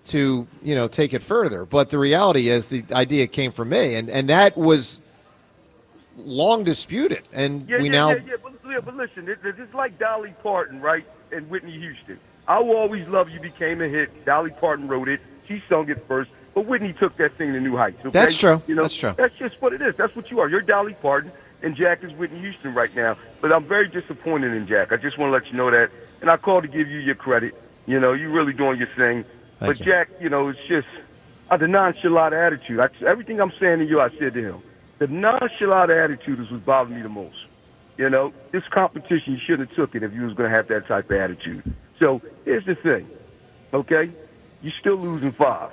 to, take it further. But the reality is the idea came from me, and that was long disputed. And but listen, it's like Dolly Parton, right, and Whitney Houston. I Will Always Love You became a hit. Dolly Parton wrote it. She sung it first. But Whitney took that thing to new heights. Okay? That's true. That's true. That's just what it is. That's what you are. You're Dolly Parton, and Jack is Whitney Houston right now. But I'm very disappointed in Jack. I just want to let you know that. And I called to give you your credit. You're really doing your thing. Thank you. Jack, it's just the nonchalant attitude. Everything I'm saying to you, I said to him. The nonchalant attitude is what bothered me the most. This competition, you shouldn't have took it if you was going to have that type of attitude. So here's the thing, okay? You're still losing 5,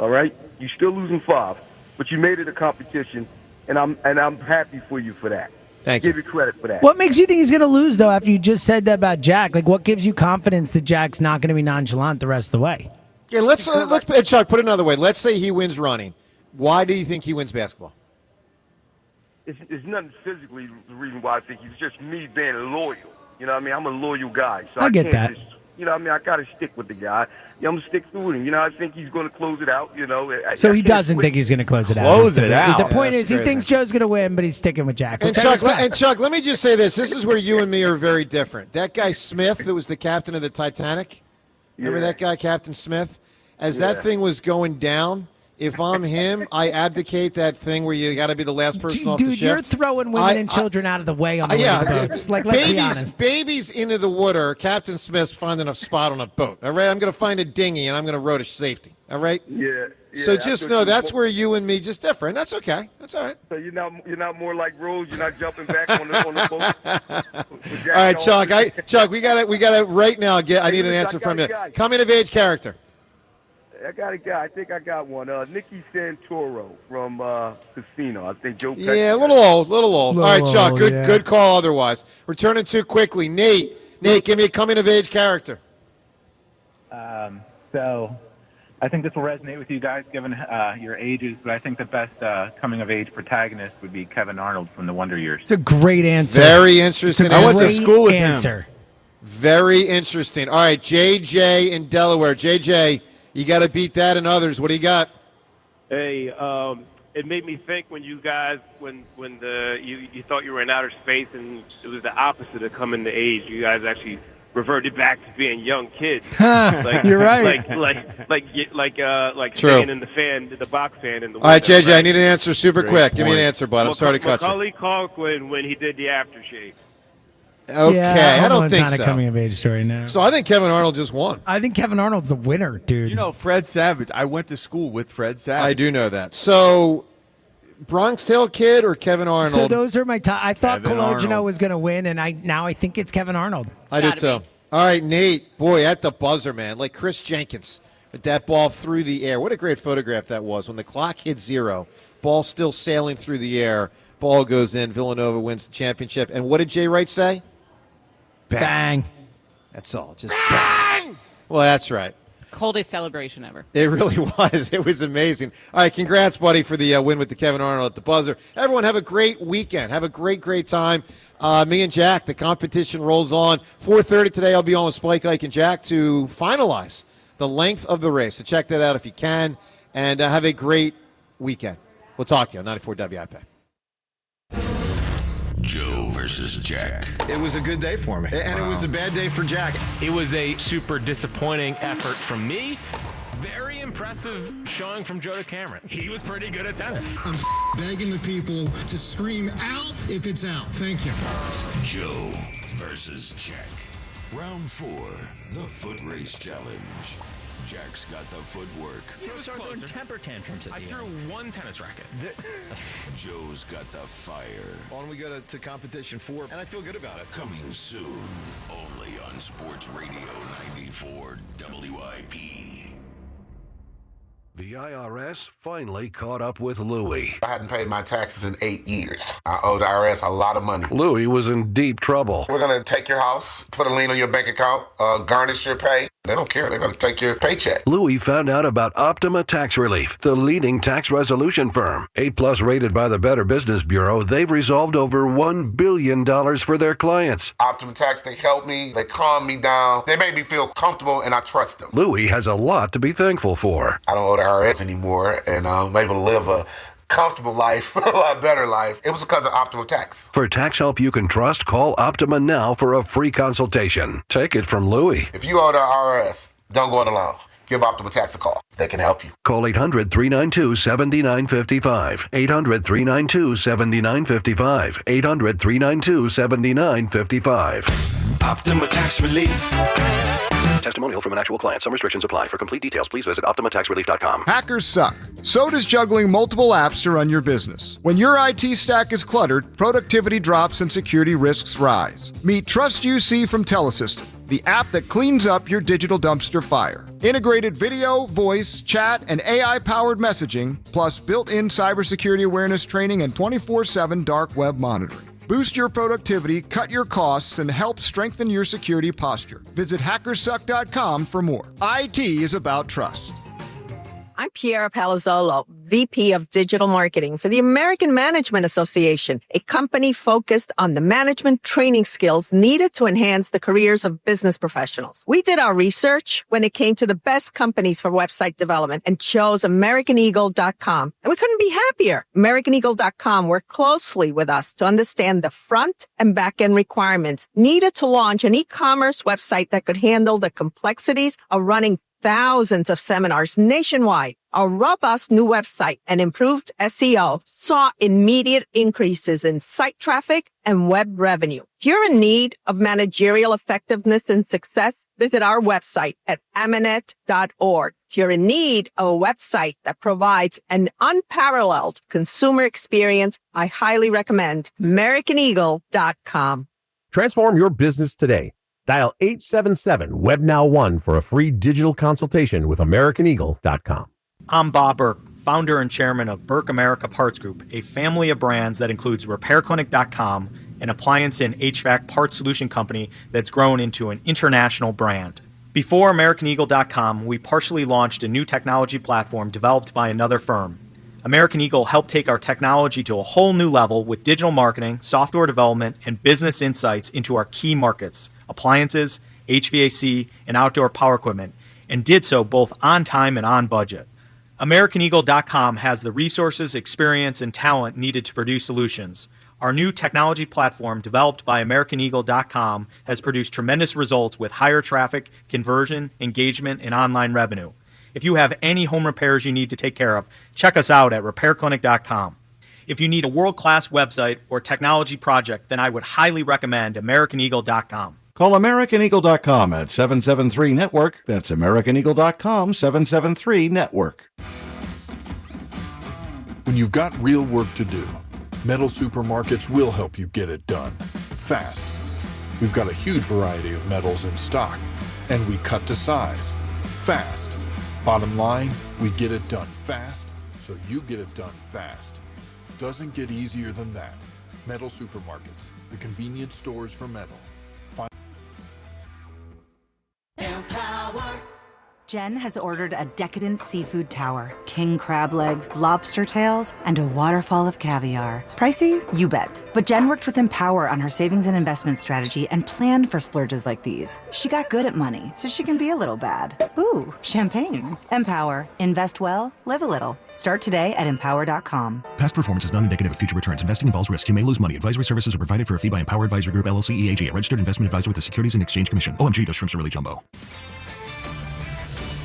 all right? You're still losing 5, but you made it a competition, and I'm happy for you for that. Thank you. Give you credit for that. What makes you think he's going to lose, though, after you just said that about Jack? Like, what gives you confidence that Jack's not going to be nonchalant the rest of the way? Yeah, let's Chuck, put it another way. Let's say he wins running. Why do you think he wins basketball? It's nothing physically the reason why I think it's just me being loyal. You know what I mean? I'm a loyal guy. So I get can't that. I got to stick with the guy. I'm going to stick through him. I think he's going to close it out, So he doesn't think he's going to close it out. Close it out. The point is, he crazy. thinks Joe's going to win, but he's sticking with Jack. And Chuck, let me just say this. This is where you and me are very different. That guy Smith, that was the captain of the Titanic, remember that guy, Captain Smith? As that thing was going down, if I'm him, I abdicate that thing where you got to be the last person off the shift. Dude, you're throwing women and children out of the way on the way to boats. Like, let's be honest. Babies into the water, Captain Smith's finding a spot on a boat. All right, I'm going to find a dinghy, and I'm going to row to safety. All right? Yeah. So just know that's where you and me just differ, and that's okay. That's all right. So you're not more like Rose. You're not jumping back on the boat. All right, Chuck. We got it right now. I need an answer from you. Coming of age character. I got a guy. I think I got one. Nicky Santoro from Casino. I think Joe Pesci. Yeah, a little old. All right, Chuck. Good call. Otherwise, we're turning too quickly. Nate, give me a coming of age character. So, I think this will resonate with you guys, given your ages. But I think the best coming of age protagonist would be Kevin Arnold from The Wonder Years. It's a great answer. Very interesting. I went to school with him. Very interesting. All right, JJ in Delaware. JJ. You got to beat that and others. What do you got? Hey, it made me think when you guys, when you thought you were in outer space and it was the opposite of coming to age. You guys actually reverted back to being young kids. You're right. Like True. staying in the box fan in the. All right, JJ, right? I need an answer super quick. Give me an answer, bud. I'm sorry to cut you. Macaulay Culkin when he did the aftershave. Okay, yeah, I don't think so. Not a coming of age story now. So I think Kevin Arnold just won. I think Kevin Arnold's the winner, dude. You know, Fred Savage. I went to school with Fred Savage. I do know that. So Bronx Tale Kid or Kevin Arnold? So those are my top. I thought Kevin Cologino Arnold. was going to win, and I think it's Kevin Arnold. I did too. All right, Nate. Boy, at the buzzer, man. Like Chris Jenkins with that ball through the air. What a great photograph that was. When the clock hit 0, ball still sailing through the air. Ball goes in. Villanova wins the championship. And what did Jay Wright say? Bang. That's all. Just bang. Well, that's right. Coldest celebration ever. It really was. It was amazing. All right, congrats, buddy, for the win with the Kevin Arnold at the buzzer. Everyone, have a great weekend. Have a great time. Me and Jack, the competition rolls on. 4:30 today, I'll be on with Spike, Ike, and Jack to finalize the length of the race. So check that out if you can, and have a great weekend. We'll talk to you on 94 WIP. Joe versus Jack. It was a good day for me, and it was a bad day for Jack. It was a super disappointing effort from me. Very impressive showing from Joe to Cameron. He was pretty good at tennis. I'm begging the people to scream out if it's out. Thank you. Joe versus Jack. Round 4, the foot race challenge. Jack's got the footwork. Joe's throwing temper tantrums at the end. I threw one tennis racket. Joe's got the fire. On we go to competition 4, and I feel good about it. Coming soon, only on Sports Radio 94 WIP. The IRS finally caught up with Louie. I hadn't paid my taxes in 8 years. I owed the IRS a lot of money. Louie was in deep trouble. We're going to take your house, put a lien on your bank account, garnish your pay. They don't care. They're going to take your paycheck. Louie found out about Optima Tax Relief, the leading tax resolution firm. A+ rated by the Better Business Bureau, they've resolved over $1 billion for their clients. Optima Tax, they help me. They calm me down. They make me feel comfortable, and I trust them. Louie has a lot to be thankful for. I don't owe the IRS anymore, and I'm able to live a comfortable life, a lot better life. It was because of Optima Tax. For tax help you can trust, call Optima now for a free consultation. Take it from Louie. If you owe the IRS, don't go it alone. Give Optima Tax a call. They can help you. Call 800-392-7955. 800-392-7955. 800-392-7955. Optima Tax Relief. Testimonial from an actual client. Some restrictions apply. For complete details, please visit OptimaTaxRelief.com. Hackers suck. So does juggling multiple apps to run your business. When your IT stack is cluttered, productivity drops and security risks rise. Meet Trust UC from Telesystem, the app that cleans up your digital dumpster fire. Integrated video, voice, chat, and AI-powered messaging, plus built-in cybersecurity awareness training and 24/7 dark web monitoring. Boost your productivity, cut your costs, and help strengthen your security posture. Visit hackersuck.com for more. IT is about trust. I'm Piera Palazzolo, VP of Digital Marketing for the American Management Association, a company focused on the management training skills needed to enhance the careers of business professionals. We did our research when it came to the best companies for website development and chose AmericanEagle.com. And we couldn't be happier. AmericanEagle.com worked closely with us to understand the front and back end requirements needed to launch an e-commerce website that could handle the complexities of running thousands of seminars nationwide. Our robust new website and improved SEO saw immediate increases in site traffic and web revenue. If you're in need of managerial effectiveness and success, visit our website at amanet.org. If you're in need of a website that provides an unparalleled consumer experience, I highly recommend AmericanEagle.com. Transform your business today. Dial 877-WebNow1 for a free digital consultation with AmericanEagle.com. I'm Bob Burke, founder and chairman of Burke America Parts Group, a family of brands that includes RepairClinic.com, an appliance and HVAC parts solution company that's grown into an international brand. Before AmericanEagle.com, we partially launched a new technology platform developed by another firm. American Eagle helped take our technology to a whole new level with digital marketing, software development, and business insights into our key markets, appliances, HVAC, and outdoor power equipment, and did so both on time and on budget. AmericanEagle.com has the resources, experience, and talent needed to produce solutions. Our new technology platform, developed by AmericanEagle.com, has produced tremendous results with higher traffic, conversion, engagement, and online revenue. If you have any home repairs you need to take care of, check us out at RepairClinic.com. If you need a world-class website or technology project, then I would highly recommend AmericanEagle.com. Call AmericanEagle.com at 773-NETWORK. That's AmericanEagle.com, 773-NETWORK. When you've got real work to do, Metal Supermarkets will help you get it done, fast. We've got a huge variety of metals in stock, and we cut to size, fast. Bottom line, we get it done fast, so you get it done fast. Doesn't get easier than that. Metal Supermarkets, the convenience stores for metal. Jen has ordered a decadent seafood tower, king crab legs, lobster tails, and a waterfall of caviar. Pricey? You bet. But Jen worked with Empower on her savings and investment strategy and planned for splurges like these. She got good at money, so she can be a little bad. Ooh, champagne. Empower. Invest well, live a little. Start today at Empower.com. Past performance is not indicative of future returns. Investing involves risk. You may lose money. Advisory services are provided for a fee by Empower Advisory Group, LLC, EAG, a registered investment advisor with the Securities and Exchange Commission. OMG, those shrimps are really jumbo.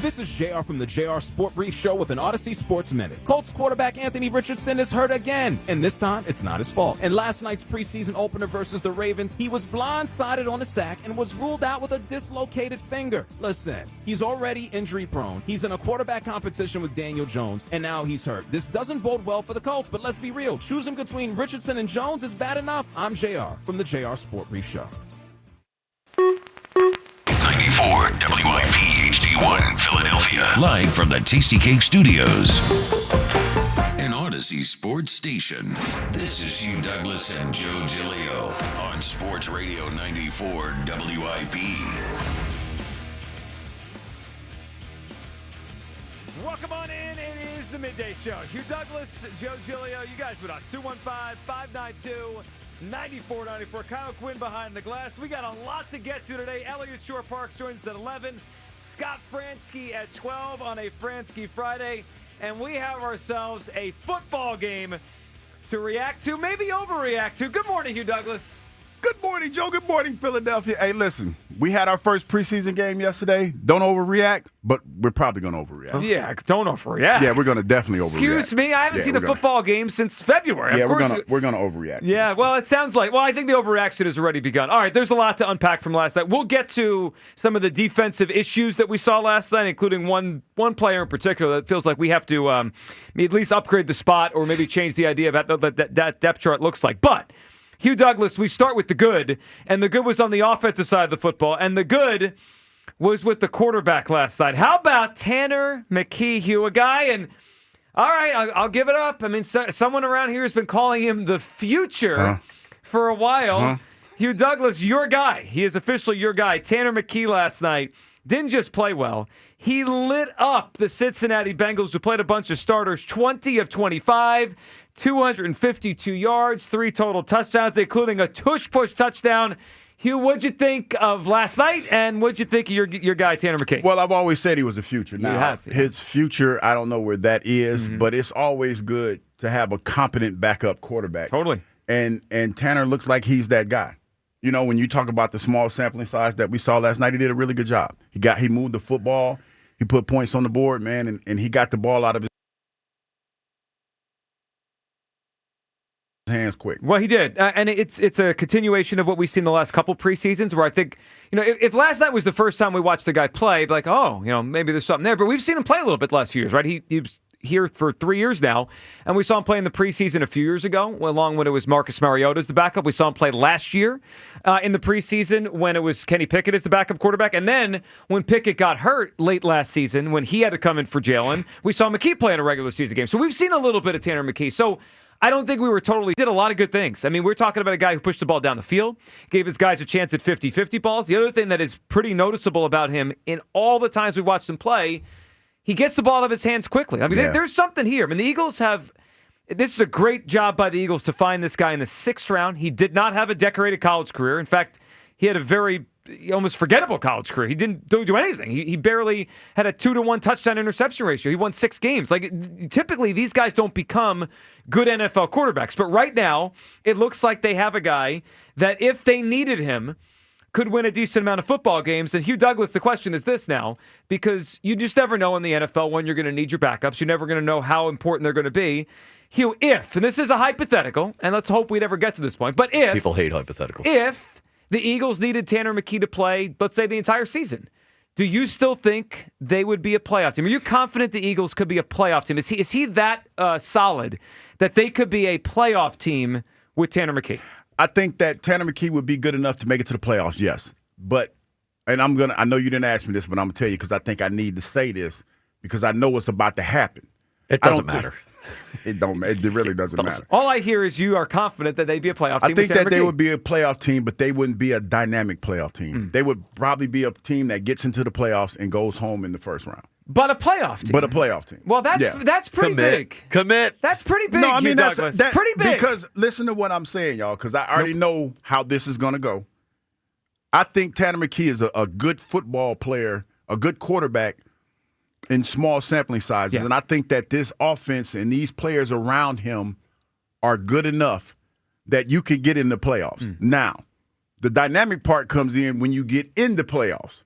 This is JR from the JR Sport Brief Show with an Odyssey Sports Minute. Colts quarterback Anthony Richardson is hurt again, and this time it's not his fault. In last night's preseason opener versus the Ravens, he was blindsided on a sack and was ruled out with a dislocated finger. Listen, he's already injury prone. He's in a quarterback competition with Daniel Jones, and now he's hurt. This doesn't bode well for the Colts, but let's be real. Choosing between Richardson and Jones is bad enough. I'm JR from the JR Sport Brief Show. 94 WIP HD1 Philadelphia. Live from the Tasty Cake Studios. An Odyssey Sports Station. This is Hugh Douglas and Joe Giglio on Sports Radio 94 WIP. Welcome on in. It is the Midday Show. Hugh Douglas, Joe Giglio. You guys with us. 215-592-9494. Kyle Quinn behind the glass. We got a lot to get to today. Elliott Shore Parks joins us at 11. Scott Fransky at 12 on a Fransky Friday. And we have ourselves a football game to react to, maybe overreact to. Good morning, Hugh Douglas. Good morning, Joe. Good morning, Philadelphia. Hey, listen, we had our first preseason game yesterday. Don't overreact, but we're probably going to overreact. Yeah, don't overreact. Yeah, we're going to definitely overreact. Excuse me, I haven't seen a football game since February. Yeah, of course we're going to overreact. Yeah, well, it sounds like, I think the overreaction has already begun. All right, there's a lot to unpack from last night. We'll get to some of the defensive issues that we saw last night, including one player in particular that feels like we have to at least upgrade the spot or maybe change the idea of what that depth chart looks like. But Hugh Douglas, we start with the good, and the good was on the offensive side of the football, and the good was with the quarterback last night. How about Tanner McKee, Hugh, a guy, and all right, I'll give it up. I mean, someone around here has been calling him the future for a while. Hugh Douglas, your guy. He is officially your guy. Tanner McKee last night, didn't just play well. He lit up the Cincinnati Bengals, who played a bunch of starters, 20 of 25, 252 yards, 3 total touchdowns, including a tush-push touchdown. Hugh, what'd you think of last night, and what'd you think of your guy, Tanner McKee? Well, I've always said he was a future. Now, you have, his future, I don't know where that is, but it's always good to have a competent backup quarterback. Totally. And Tanner looks like he's that guy. You know, when you talk about the small sampling size that we saw last night, he did a really good job. He moved the football. He put points on the board, man, and he got the ball out of his hands quick. Well, he did, and it's a continuation of what we've seen the last couple preseasons, where I think, if last night was the first time we watched the guy play, like, maybe there's something there, but we've seen him play a little bit the last few years, right? He was here for 3 years now, and we saw him play in the preseason a few years ago, along when it was Marcus Mariota as the backup. We saw him play last year in the preseason when it was Kenny Pickett as the backup quarterback, and then when Pickett got hurt late last season, when he had to come in for Jalen, we saw McKee play in a regular season game. So we've seen a little bit of Tanner McKee. So I don't think we were did a lot of good things. I mean, we're talking about a guy who pushed the ball down the field, gave his guys a chance at 50-50 balls. The other thing that is pretty noticeable about him in all the times we've watched him play, he gets the ball out of his hands quickly. I mean, there's something here. I mean, the Eagles this is a great job by the Eagles to find this guy in the 6th round. He did not have a decorated college career. In fact, he had a very almost forgettable college career. He didn't do anything. He barely had a 2-to-1 touchdown interception ratio. He won 6 games. Typically, these guys don't become good NFL quarterbacks. But right now, it looks like they have a guy that if they needed him, could win a decent amount of football games. And Hugh Douglas, the question is this now, because you just never know in the NFL when you're going to need your backups. You're never going to know how important they're going to be. Hugh, and this is a hypothetical, and let's hope we never get to this point, but if people hate hypotheticals. If the Eagles needed Tanner McKee to play, let's say, the entire season, do you still think they would be a playoff team? Are you confident the Eagles could be a playoff team? Is he that solid that they could be a playoff team with Tanner McKee? I think that Tanner McKee would be good enough to make it to the playoffs, yes. But, and I know you didn't ask me this, but I'm going to tell you because I think I need to say this because I know what's about to happen. It doesn't matter. It really doesn't matter. All I hear is you are confident that they'd be a playoff team. I think that they would be a playoff team, but they wouldn't be a dynamic playoff team. They would probably be a team that gets into the playoffs and goes home in the first round. But a playoff team. Well, that's pretty big. Commit. That's pretty big. No, I mean that's pretty big. Because listen to what I'm saying, y'all. Because I already know how this is going to go. I think Tanner McKee is a good football player, a good quarterback in small sampling sizes, and I think that this offense and these players around him are good enough that you could get in the playoffs. Now, the dynamic part comes in when you get in the playoffs.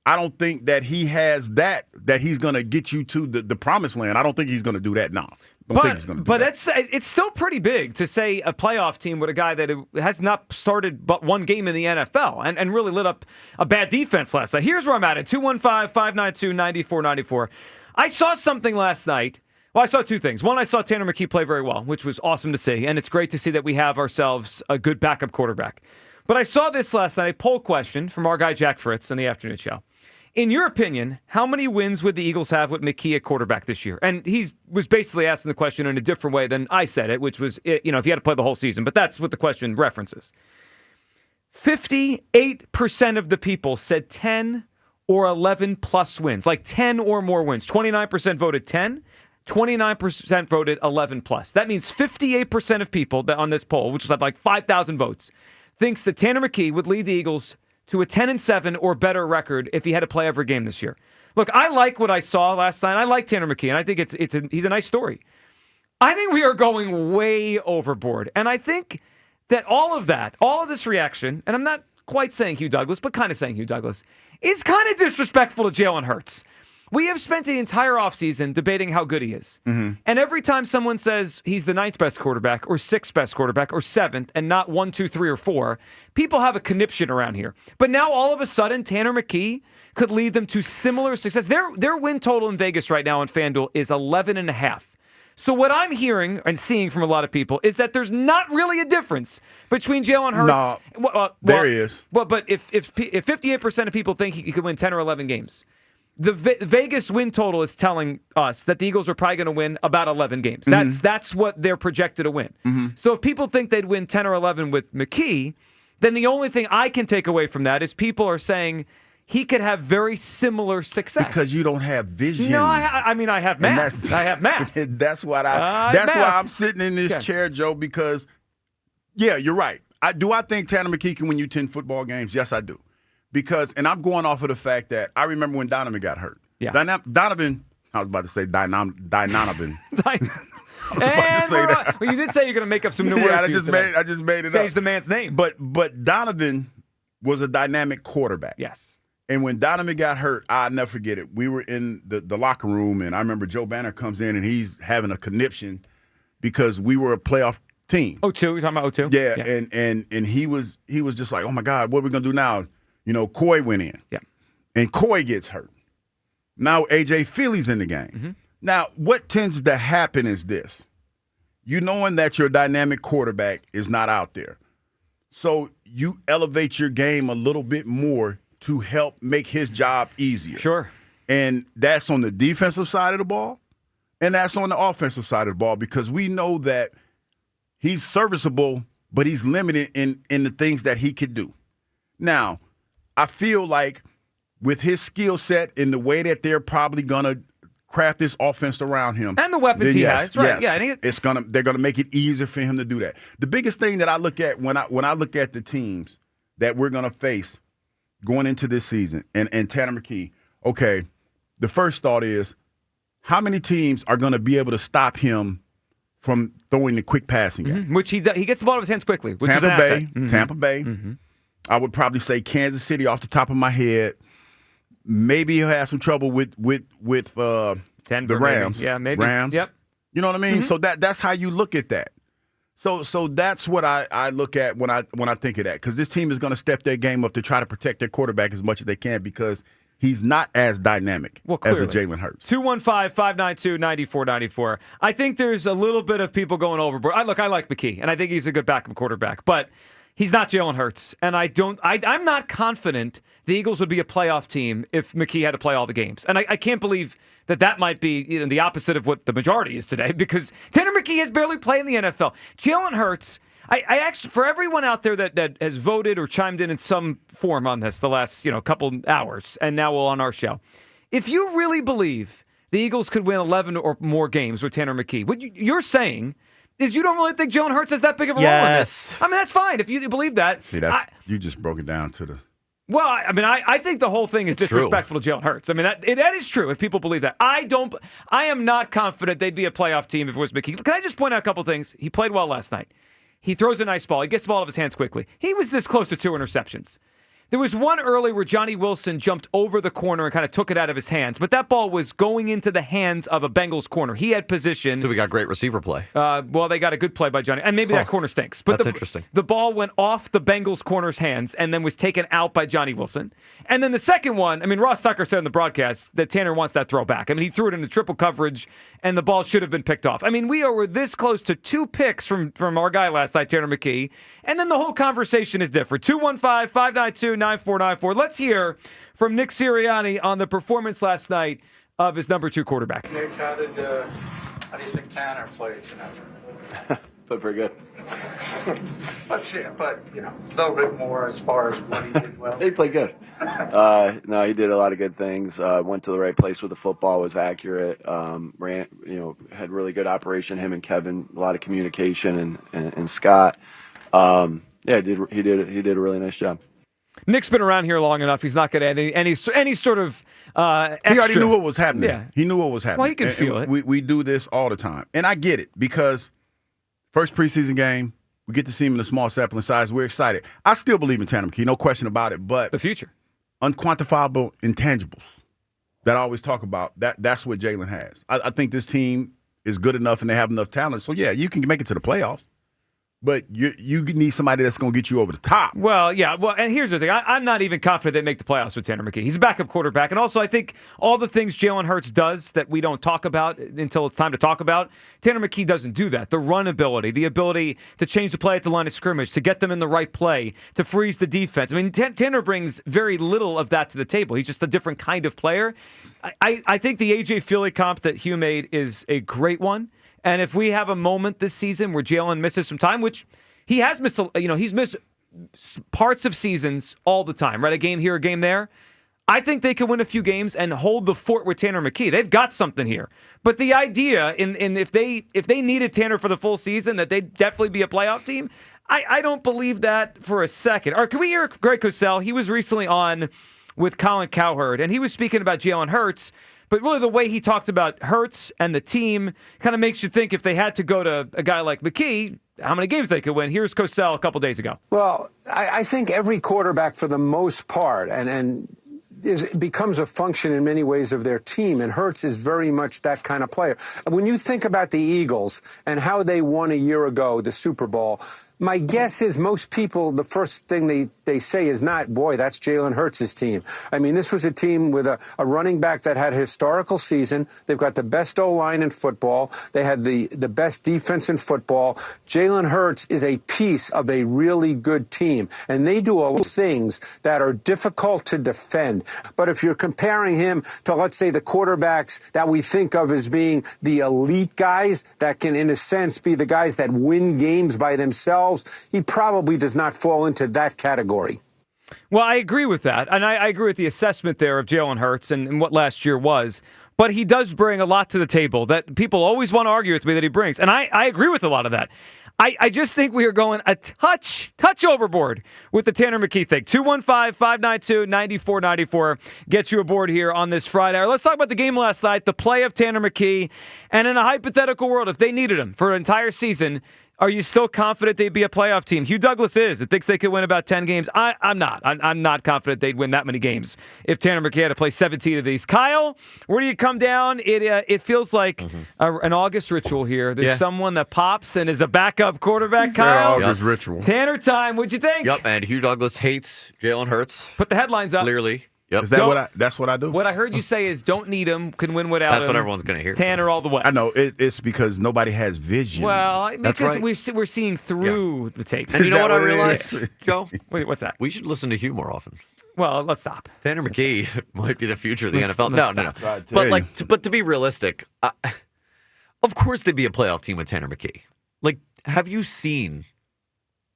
I don't think that he has that he's going to get you to the promised land. I don't think he's going to do that now. But it's still pretty big to say a playoff team with a guy that has not started but one game in the NFL and really lit up a bad defense last night. Here's where I'm at 215-592-9494. I saw something last night. Well, I saw 2 things. One, I saw Tanner McKee play very well, which was awesome to see, and it's great to see that we have ourselves a good backup quarterback. But I saw this last night, a poll question from our guy Jack Fritz on the afternoon show. In your opinion, how many wins would the Eagles have with McKee at quarterback this year? And he was basically asking the question in a different way than I said it, which was, if you had to play the whole season. But that's what the question references. 58% of the people said 10 or 11 plus wins, like 10 or more wins. 29% voted 10. 29% voted 11 plus. That means 58% of people on this poll, which was like 5,000 votes, thinks that Tanner McKee would lead the Eagles to a 10-7 or better record if he had to play every game this year. Look, I like what I saw last night. I like Tanner McKee, and I think he's a nice story. I think we are going way overboard, and I think that all of this reaction, and I'm not quite saying Hugh Douglas, but kind of saying Hugh Douglas, is kind of disrespectful to Jalen Hurts. We have spent the entire offseason debating how good he is. Mm-hmm. And every time someone says he's the 9th best quarterback or 6th best quarterback or 7th and not 1, 2, 3, or 4, people have a conniption around here. But now all of a sudden, Tanner McKee could lead them to similar success. Their win total in Vegas right now on FanDuel is 11.5. So what I'm hearing and seeing from a lot of people is that there's not really a difference between Jalen Hurts. No, there is. Well, but if 58% of people think he could win 10 or 11 games, the Vegas win total is telling us that the Eagles are probably going to win about 11 games. That's what they're projected to win. Mm-hmm. So if people think they'd win 10 or 11 with McKee, then the only thing I can take away from that is people are saying he could have very similar success. Because you don't have vision. No, I mean, I have math. I have math. That's what that's why I'm sitting in this chair, Joe, because, yeah, you're right. Do I think Tanner McKee can win you 10 football games? Yes, I do. Because, and I'm going off of the fact that I remember when Donovan got hurt. Yeah. Donovan, I was about to say Donovan. Well, you did say you're going to make up some new words. I just made it up. Change the man's name. But Donovan was a dynamic quarterback. Yes. And when Donovan got hurt, I'll never forget it. We were in the locker room, and I remember Joe Banner comes in, and he's having a conniption because we were a playoff team. 0-2, you're talking about 0-2? Yeah. And he was just like, oh, my God, what are we going to do now? You know, Coy went in. Yeah. And Coy gets hurt. Now A.J. Philly's in the game. Mm-hmm. Now, what tends to happen is this. You knowing that your dynamic quarterback is not out there. So you elevate your game a little bit more to help make his job easier. Sure. And that's on the defensive side of the ball, and that's on the offensive side of the ball, because we know that he's serviceable, but he's limited in the things that he could do. Now, I feel like with his skill set and the way that they're probably going to craft this offense around him. And the weapons he has, right? Yes, yeah, they're gonna make it easier for him to do that. The biggest thing that I look at when I look at the teams that we're gonna face going into this season, and Tanner McKee, okay, the first thought is, how many teams are gonna be able to stop him from throwing the quick passing game? Mm-hmm. Which he gets the ball out of his hands quickly, which is an asset. Mm-hmm. Tampa Bay. Mm-hmm. I would probably say Kansas City off the top of my head. Maybe he'll have some trouble with Denver, the Rams. Maybe. Yeah, maybe. Rams. Yep. You know what I mean? Mm-hmm. So that's how you look at that. So that's what I look at when I think of that, because this team is going to step their game up to try to protect their quarterback as much as they can, because he's not as dynamic as a Jalen Hurts. 215-592-9494. I think there's a little bit of people going overboard. I like McKee, and I think he's a good backup quarterback, but he's not Jalen Hurts, and I'm not confident the Eagles would be a playoff team if McKee had to play all the games. And I can't believe that might be the opposite of what the majority is today, because Tanner McKee has barely played in the NFL. Jalen Hurts, I actually, for everyone out there that has voted or chimed in some form on this the last couple hours, and now on our show, if you really believe the Eagles could win 11 or more games with Tanner McKee, what you're saying is you don't really think Jalen Hurts has that big of a role in this. I mean, that's fine if you believe that. See, you just broke it down to the... Well, I mean, I think the whole thing is disrespectful to Jalen Hurts. I mean, that is true if people believe that. I am not confident they'd be a playoff team if it was McKee. Can I just point out a couple things? He played well last night. He throws a nice ball. He gets the ball out of his hands quickly. He was this close to 2 interceptions. There was one early where Johnny Wilson jumped over the corner and kind of took it out of his hands, but that ball was going into the hands of a Bengals corner. He had position. So we got great receiver play. Well, they got a good play by Johnny, and maybe that corner stinks. But that's interesting. The ball went off the Bengals corner's hands and then was taken out by Johnny Wilson. And then the second one, I mean, Ross Tucker said in the broadcast that Tanner wants that throw back. I mean, he threw it into triple coverage, and the ball should have been picked off. I mean, we were this close to 2 picks from our guy last night, Tanner McKee, and then the whole conversation is different. 215-592-9494. Let's hear from Nick Sirianni on the performance last night of his number 2 quarterback. Nick, how do you think Tanner played tonight? Played pretty good. Let's see, but a little bit more as far as what he did well. He played good. No, he did a lot of good things. Went to the right place with the football, was accurate. Ran, had really good operation. Him and Kevin, a lot of communication, and Scott. He did a really nice job. Nick's been around here long enough. He's not going to add any sort of extra. He already knew what was happening. Yeah. He knew what was happening. Well, he can feel it. We do this all the time. And I get it, because first preseason game, we get to see him in a small sampling size. We're excited. I still believe in Tanner McKee, no question about it. But the future. Unquantifiable intangibles that I always talk about, that's what Jalen has. I think this team is good enough and they have enough talent. So, yeah, you can make it to the playoffs. But you need somebody that's going to get you over the top. Well, yeah. Well, and here's the thing. I'm not even confident they make the playoffs with Tanner McKee. He's a backup quarterback. And also, I think all the things Jalen Hurts does that we don't talk about until it's time to talk about, Tanner McKee doesn't do that. The run ability, the ability to change the play at the line of scrimmage, to get them in the right play, to freeze the defense. I mean, Tanner brings very little of that to the table. He's just a different kind of player. I think the A.J. Philly comp that Hugh made is a great one. And if we have a moment this season where Jalen misses some time, which he has missed, he's missed parts of seasons all the time, right? A game here, a game there. I think they can win a few games and hold the fort with Tanner McKee. They've got something here. But the idea, if they needed Tanner for the full season, that they'd definitely be a playoff team, I don't believe that for a second. Or can we hear Greg Cosell? He was recently on with Colin Cowherd, and he was speaking about Jalen Hurts. But really the way he talked about Hurts and the team kind of makes you think if they had to go to a guy like McKee, how many games they could win. Here's Cosell a couple days ago. Well, I think every quarterback for the most part, and it becomes a function in many ways of their team, and Hurts is very much that kind of player. When you think about the Eagles and how they won a year ago the Super Bowl, my guess is most people, the first thing they say is not, boy, that's Jalen Hurts' team. I mean, this was a team with a running back that had a historical season. They've got the best O-line in football. They had the best defense in football. Jalen Hurts is a piece of a really good team, and they do a lot of things that are difficult to defend. But if you're comparing him to, let's say, the quarterbacks that we think of as being the elite guys that can, in a sense, be the guys that win games by themselves, he probably does not fall into that category. Well, I agree with that. And I agree with the assessment there of Jalen Hurts and what last year was. But he does bring a lot to the table that people always want to argue with me that he brings. And I agree with a lot of that. I just think we are going a touch overboard with the Tanner McKee thing. 215-592-9494 gets you aboard here on this Friday. Let's talk about the game last night, the play of Tanner McKee. And in a hypothetical world, if they needed him for an entire season, are you still confident they'd be a playoff team? Hugh Douglas is. It thinks they could win about 10 games. I'm not. I'm not confident they'd win that many games if Tanner McKee had to play 17 of these. Kyle, where do you come down? It feels like an August ritual here. There's someone that pops and is a backup quarterback. Kyle, August ritual. Tanner time. What'd you think? Yep, and Hugh Douglas hates Jalen Hurts. Put the headlines up. Clearly. Yep. Is that that's what I do? What I heard you say is don't need him, can win without That's him. what everyone's going to hear. Tanner all the way. I know. It's because nobody has vision. Well, That's because right. we're seeing through the tape. And you know what I what it realized, Joe? Wait, what's that? We should listen to Hugh more often. Well, let's stop. Tanner McKee might be the future of the NFL. let's No. stop. But to be realistic, of course they'd be a playoff team with Tanner McKee. Like, have you seen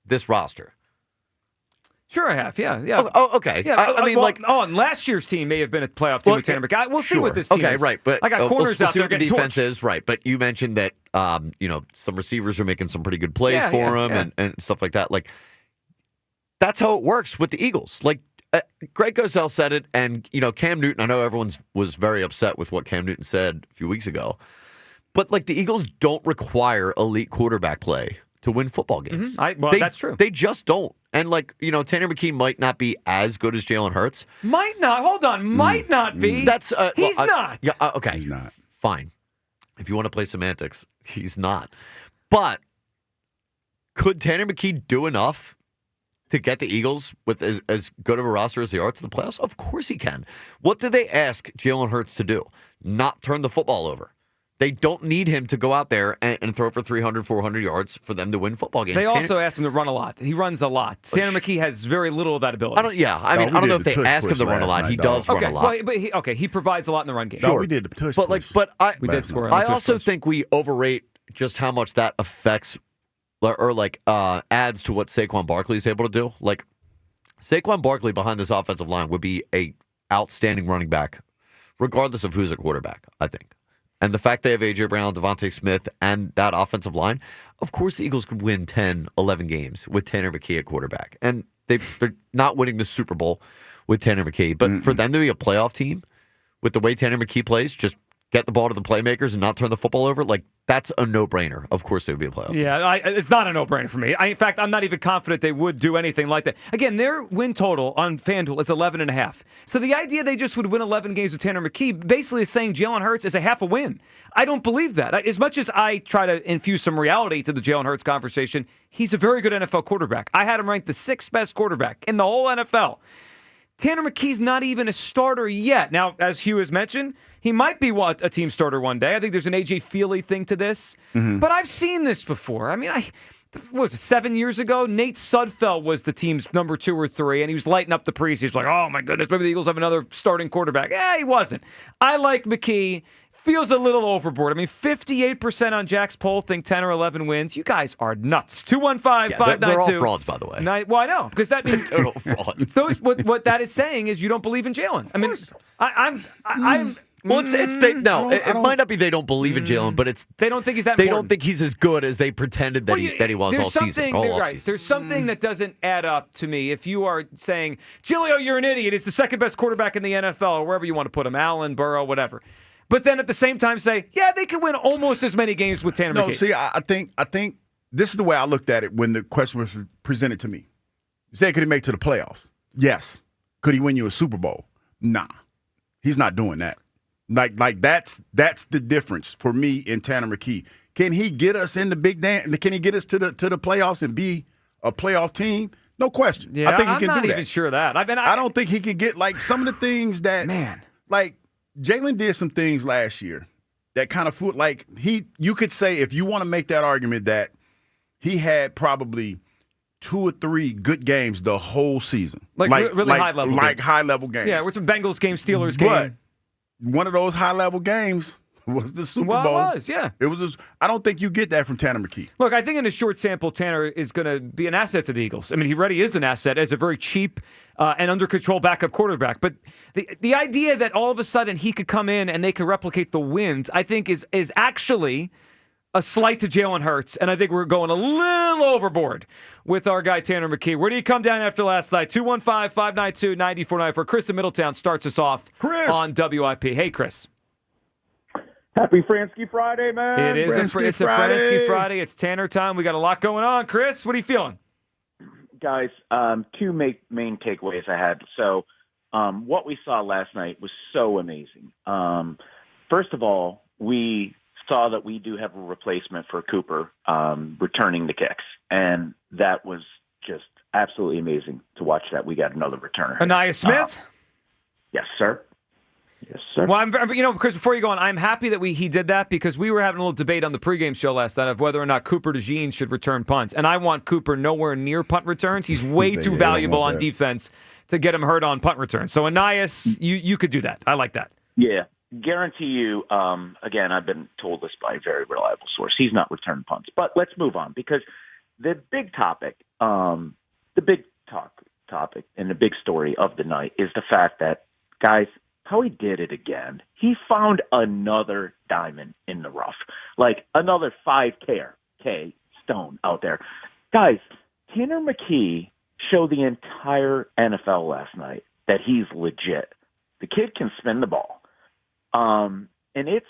this roster? Sure, I have. Yeah. Oh, okay. Yeah. I mean, and last year's team may have been a playoff team with Tanner McKee. We'll see what this team Okay, is. right. But I got corners we'll out see there what the getting defense torched. is, right? But you mentioned that some receivers are making some pretty good plays for him and stuff like that. Like, that's how it works with the Eagles. Like, Greg Cosell said it, and Cam Newton. I know everyone was very upset with what Cam Newton said a few weeks ago, but like the Eagles don't require elite quarterback play to win football games. That's true. They just don't. And Tanner McKee might not be as good as Jalen Hurts. Might not. Hold on. Might not be. That's he's not. Yeah. Okay. He's not. Fine. If you want to play semantics, he's not. But could Tanner McKee do enough to get the Eagles with as good of a roster as they are to the playoffs? Of course he can. What do they ask Jalen Hurts to do? Not turn the football over. They don't need him to go out there and throw for 300, 400 yards for them to win football games. They also ask him to run a lot. He runs a lot. Tanner McKee has very little of that ability. I don't know if they ask him to run a lot. He does run a lot. Well, but he provides a lot in the run game. Sure. We did the tush push. But we did score. On I the also push. think we overrate just how much that affects or adds to what Saquon Barkley is able to do. Like, Saquon Barkley behind this offensive line would be a outstanding running back, regardless of who's a quarterback, I think. And the fact they have A.J. Brown, Devontae Smith, and that offensive line, of course the Eagles could win 10, 11 games with Tanner McKee at quarterback. And they're not winning the Super Bowl with Tanner McKee. But for them to be a playoff team with the way Tanner McKee plays, just get the ball to the playmakers and not turn the football over, like, that's a no-brainer. Of course they would be a playoff team. Yeah, it's not a no-brainer for me. In fact, I'm not even confident they would do anything like that. Again, their win total on FanDuel is 11.5. So the idea they just would win 11 games with Tanner McKee basically is saying Jalen Hurts is a half a win. I don't believe that. As much as I try to infuse some reality to the Jalen Hurts conversation, he's a very good NFL quarterback. I had him ranked the 6th best quarterback in the whole NFL. Tanner McKee's not even a starter yet. Now, as Hugh has mentioned, he might be a team starter one day. I think there's an A.J. Feely thing to this. But I've seen this before. I mean, what was it, 7 years ago? Nate Sudfeld was the team's number 2 or 3, and he was lighting up the preseason. He was like, oh, my goodness, maybe the Eagles have another starting quarterback. He wasn't. I like McKee. feels a little overboard. I mean, 58% on Jack's poll think 10 or 11 wins. You guys are nuts. 215-592. They're all frauds, by the way. Well, I know, because that means total frauds. What that is saying is you don't believe in Jalen. I mean, I'm. Well, it might not be they don't believe in Jalen, but it's they don't think he's that. They important. don't think he's as good as they pretended that he was all season. Right. There's something that doesn't add up to me. If you are saying, Giglio, you're an idiot. He's the second best quarterback in the NFL, or wherever you want to put him, Allen, Burrow, whatever. But then at the same time say, yeah, they could win almost as many games with Tanner McKee. No, see, I think this is the way I looked at it when the question was presented to me. You say, could he make it to the playoffs? Yes. Could he win you a Super Bowl? Nah. He's not doing that. Like that's the difference for me in Tanner McKee. Can he get us in the big dance? Can he get us to the playoffs and be a playoff team? No question. Yeah, I think he can do that. I'm not even sure of that. I don't think he can get like some of the things that like Jalen did some things last year that kind of flew. Like you could say if you want to make that argument that he had probably 2 or 3 good games the whole season, really high level, high level games. Yeah, with some Bengals game, Steelers game. But one of those high level games was the Super Bowl. Well, it was, yeah. It was. I don't think you get that from Tanner McKee. Look, I think in a short sample, Tanner is going to be an asset to the Eagles. I mean, he already is an asset as a very cheap and under control backup quarterback. But the idea that all of a sudden he could come in and they could replicate the wins, I think is actually a slight to Jalen Hurts, and I think we're going a little overboard with our guy Tanner McKee. Where do you come down after last night? 215-592-9494. Chris in Middletown starts us off on WIP. Hey, Chris. Happy Fransky Friday, man. It is. It's a Fransky Friday. It's Tanner time. We got a lot going on. Chris, what are you feeling? Guys, 2 main takeaways I had. So what we saw last night was so amazing. First of all, we saw that we do have a replacement for Cooper returning the kicks, and that was just absolutely amazing to watch that. We got another returner. Anaya Smith? Yes, sir. Yes, sir. Well, Chris, before you go on, I'm happy that he did that because we were having a little debate on the pregame show last night of whether or not Cooper DeJean should return punts, and I want Cooper nowhere near punt returns. He's way too valuable on defense to get him hurt on punt returns. So, Anais, you could do that. I like that. Yeah. Guarantee you, again, I've been told this by a very reliable source. He's not returning punts. But let's move on because the big topic, and the big story of the night is the fact that, guys, how he did it again. He found another diamond in the rough, like another 5K stone out there. Guys, Tanner McKee showed the entire NFL last night that he's legit. The kid can spin the ball. And it's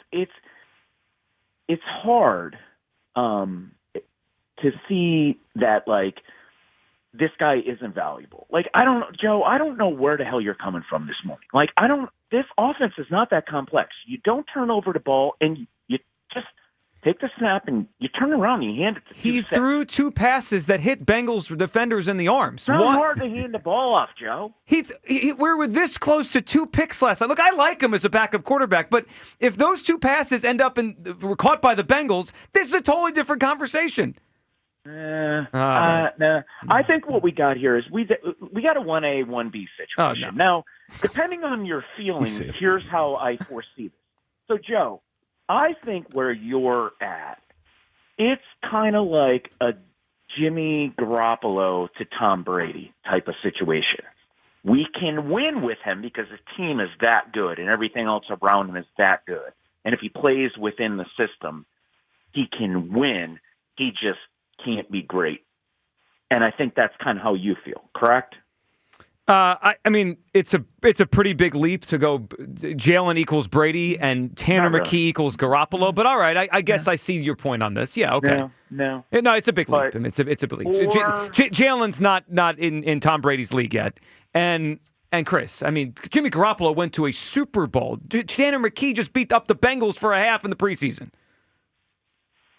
hard to see that, like, this guy isn't valuable. Like, Joe, I don't know where the hell you're coming from this morning. Like, this offense is not that complex. You don't turn over the ball and you just take the snap and you turn around and you hand it to He threw 2 passes that hit Bengals defenders in the arms. It's not hard to hand the ball off, Joe. We were this close to 2 picks last night. Look, I like him as a backup quarterback, but if those 2 passes were caught by the Bengals, this is a totally different conversation. No. I think what we got here is we got a 1A, 1B situation. Oh, no. Now, depending on your feelings, here's how I foresee this. So, Joe, I think where you're at, it's kind of like a Jimmy Garoppolo to Tom Brady type of situation. We can win with him because the team is that good and everything else around him is that good. And if he plays within the system, he can win. He just can't be great. And I think that's kind of how you feel, correct? I mean, it's a pretty big leap to go Jalen equals Brady and Tanner McKee equals Garoppolo. But all right, I guess I see your point on this. Yeah, okay. No, it's a big leap. I mean, it's a big leap. Jalen's not in Tom Brady's league yet. And Chris, I mean, Jimmy Garoppolo went to a Super Bowl. Tanner McKee just beat up the Bengals for a half in the preseason.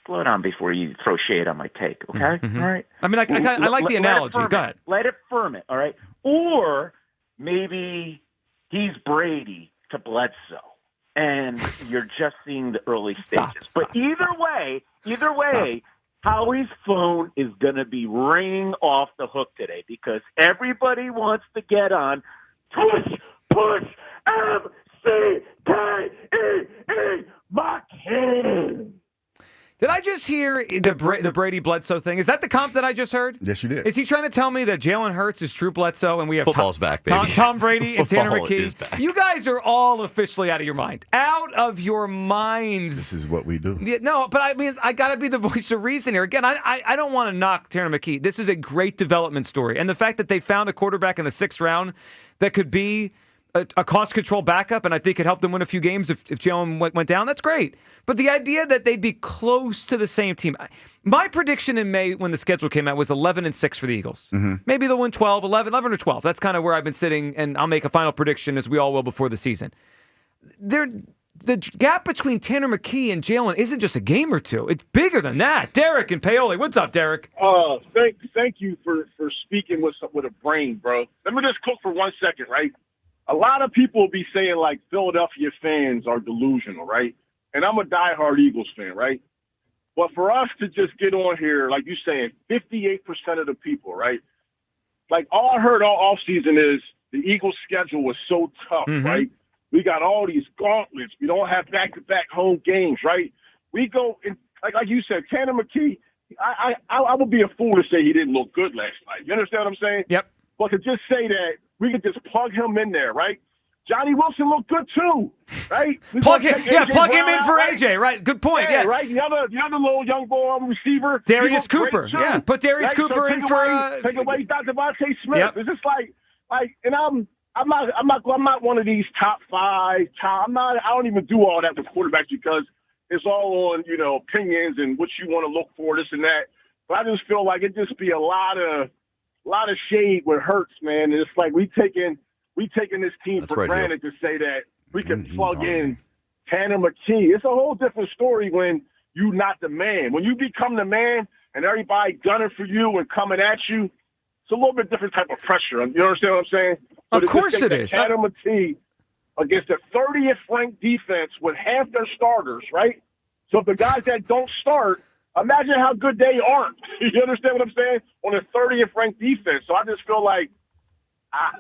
Slow down before you throw shade on my take, okay? Mm-hmm. All right? I mean, I like the analogy. Go ahead. Let it ferment, all right? Or maybe he's Brady to Bledsoe, and you're just seeing the early stages. But either way, Howie's phone is going to be ringing off the hook today because everybody wants to get on push, M-C-K-E-E, McKe. Did I just hear the Brady Bledsoe thing? Is that the comp that I just heard? Yes, you did. Is he trying to tell me that Jalen Hurts is true Bledsoe and we have Football's back, baby. Tom Brady and Tanner Football McKee? is back. You guys are all officially out of your mind. Out of your minds. This is what we do. Yeah, no, but I mean, I got to be the voice of reason here. Again, I don't want to knock Tanner McKee. This is a great development story. And the fact that they found a quarterback in the 6th round that could be a cost control backup, and I think it helped them win a few games if Jalen went down, that's great. But the idea that they'd be close to the same team. My prediction in May when the schedule came out was 11-6 for the Eagles. Mm-hmm. Maybe they'll win 11 or 12. That's kind of where I've been sitting, and I'll make a final prediction as we all will before the season. The gap between Tanner McKee and Jalen isn't just a game or two. It's bigger than that. Derek and Paoli. What's up, Derek? Thank you for speaking with a brain, bro. Let me just cook for 1 second, right? A lot of people will be saying, like, Philadelphia fans are delusional, right? And I'm a diehard Eagles fan, right? But for us to just get on here, like you saying, 58% of the people, right? Like, all I heard all offseason is the Eagles' schedule was so tough, right? We got all these gauntlets. We don't have back-to-back home games, right? We go, and like you said, Tanner McKee, I would be a fool to say he didn't look good last night. You understand what I'm saying? Yep. But to just say that, we could just plug him in there, right? Johnny Wilson looked good too, right? Plug him in for AJ, right? Good point. Yeah, right. The other little young boy receiver, Darius Cooper. Yeah, put Darius Cooper in for. Take away Devontae Smith. Yep. It's just like, and I'm not one of these top 5. I don't even do all that with quarterbacks because it's all on opinions and what you want to look for, this and that. But I just feel like it just be a lot of shade with Hurts, man. And it's like we taking this team for granted to say that we can plug in Tanner McKee. It's a whole different story when you're not the man. When you become the man and everybody gunning for you and coming at you, it's a little bit different type of pressure. You understand what I'm saying? Of course it is. Tanner McKee against the 30th ranked defense with half their starters, right? So if the guys that don't start, imagine how good they aren't. You understand what I'm saying? On a 30th ranked defense. So I just feel like,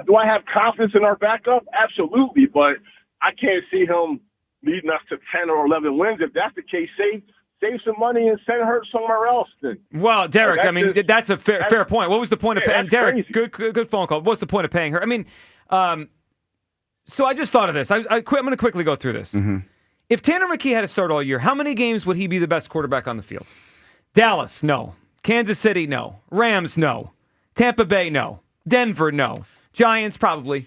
do I have confidence in our backup? Absolutely. But I can't see him leading us to 10 or 11 wins. If that's the case, save some money and send Hurts somewhere else then. Well, Derek, that's a fair point. What was the point of paying? Derek, crazy. good phone call. What's the point of paying her? I mean, so I just thought of this. I'm going to quickly go through this. Mm-hmm. If Tanner McKee had to start all year, how many games would he be the best quarterback on the field? Dallas, no. Kansas City, no. Rams, no. Tampa Bay, no. Denver, no. Giants, probably.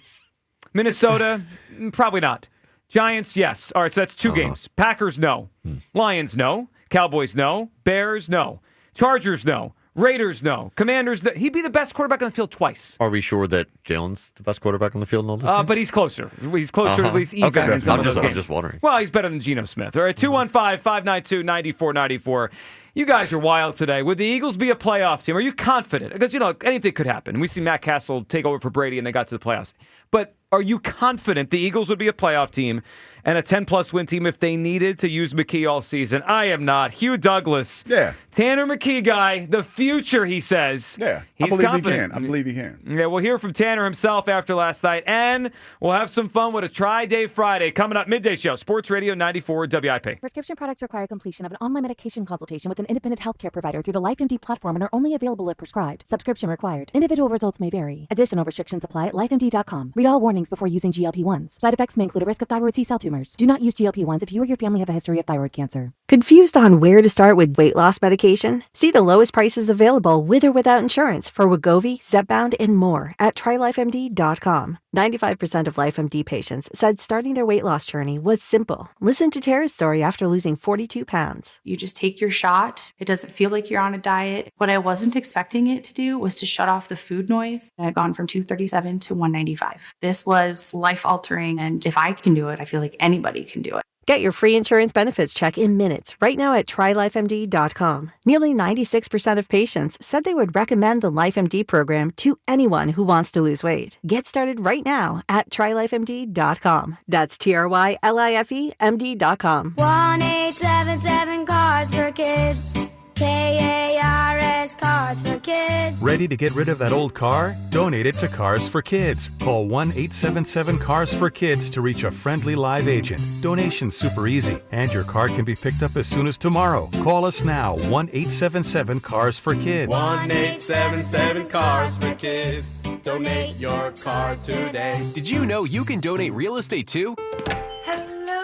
Minnesota, probably not. Giants, yes. All right, so that's 2 games. Packers, no. Lions, no. Cowboys, no. Bears, no. Chargers, no. Raiders, no. Commanders, no. He'd be the best quarterback on the field twice. Are we sure that Jalen's the best quarterback on the field in all this? But he's closer. He's closer to at least even Okay. in some of those games. I'm just wondering. Well, he's better than Geno Smith. All right, 215-592-9494. You guys are wild today. Would the Eagles be a playoff team? Are you confident? Because, anything could happen. We see Matt Castle take over for Brady and they got to the playoffs. But are you confident the Eagles would be a playoff team and a 10-plus win team if they needed to use McKee all season? I am not. Hugh Douglas. Yeah. Tanner McKee guy. The future, he says. Yeah. He's confident. I believe he can. Yeah, we'll hear from Tanner himself after last night. And we'll have some fun with a Tri-Day Friday coming up. Midday Show. Sports Radio 94 WIP. Prescription products require completion of an online medication consultation with an independent healthcare provider through the LifeMD platform and are only available if prescribed. Subscription required. Individual results may vary. Additional restrictions apply at lifemd.com. Read all warnings before using GLP-1s. Side effects may include a risk of thyroid C-cell tumors. Do not use GLP-1s if you or your family have a history of thyroid cancer. Confused on where to start with weight loss medication? See the lowest prices available with or without insurance for Wegovy, Zepbound, and more at TryLifeMD.com. 95% of LifeMD patients said starting their weight loss journey was simple. Listen to Tara's story after losing 42 pounds. You just take your shot. It doesn't feel like you're on a diet. What I wasn't expecting it to do was to shut off the food noise. I had gone from 237 to 195. This was life-altering, and if I can do it, I feel like anybody can do it. Get your free insurance benefits check in minutes right now at TryLifeMD.com. Nearly 96% of patients said they would recommend the LifeMD program to anyone who wants to lose weight. Get started right now at TryLifeMD.com. That's TryLifeMD.com. 1-877 Cars for Kids. KARS Personalized cards for kids. Ready to get rid of that old car? Donate it to Cars for Kids. Call 1-877-CARS-FOR-KIDS to reach a friendly live agent. Donation's super easy, and your car can be picked up as soon as tomorrow. Call us now, 1-877-CARS-FOR-KIDS. 1-877-CARS-FOR-KIDS. Donate your car today. Did you know you can donate real estate too?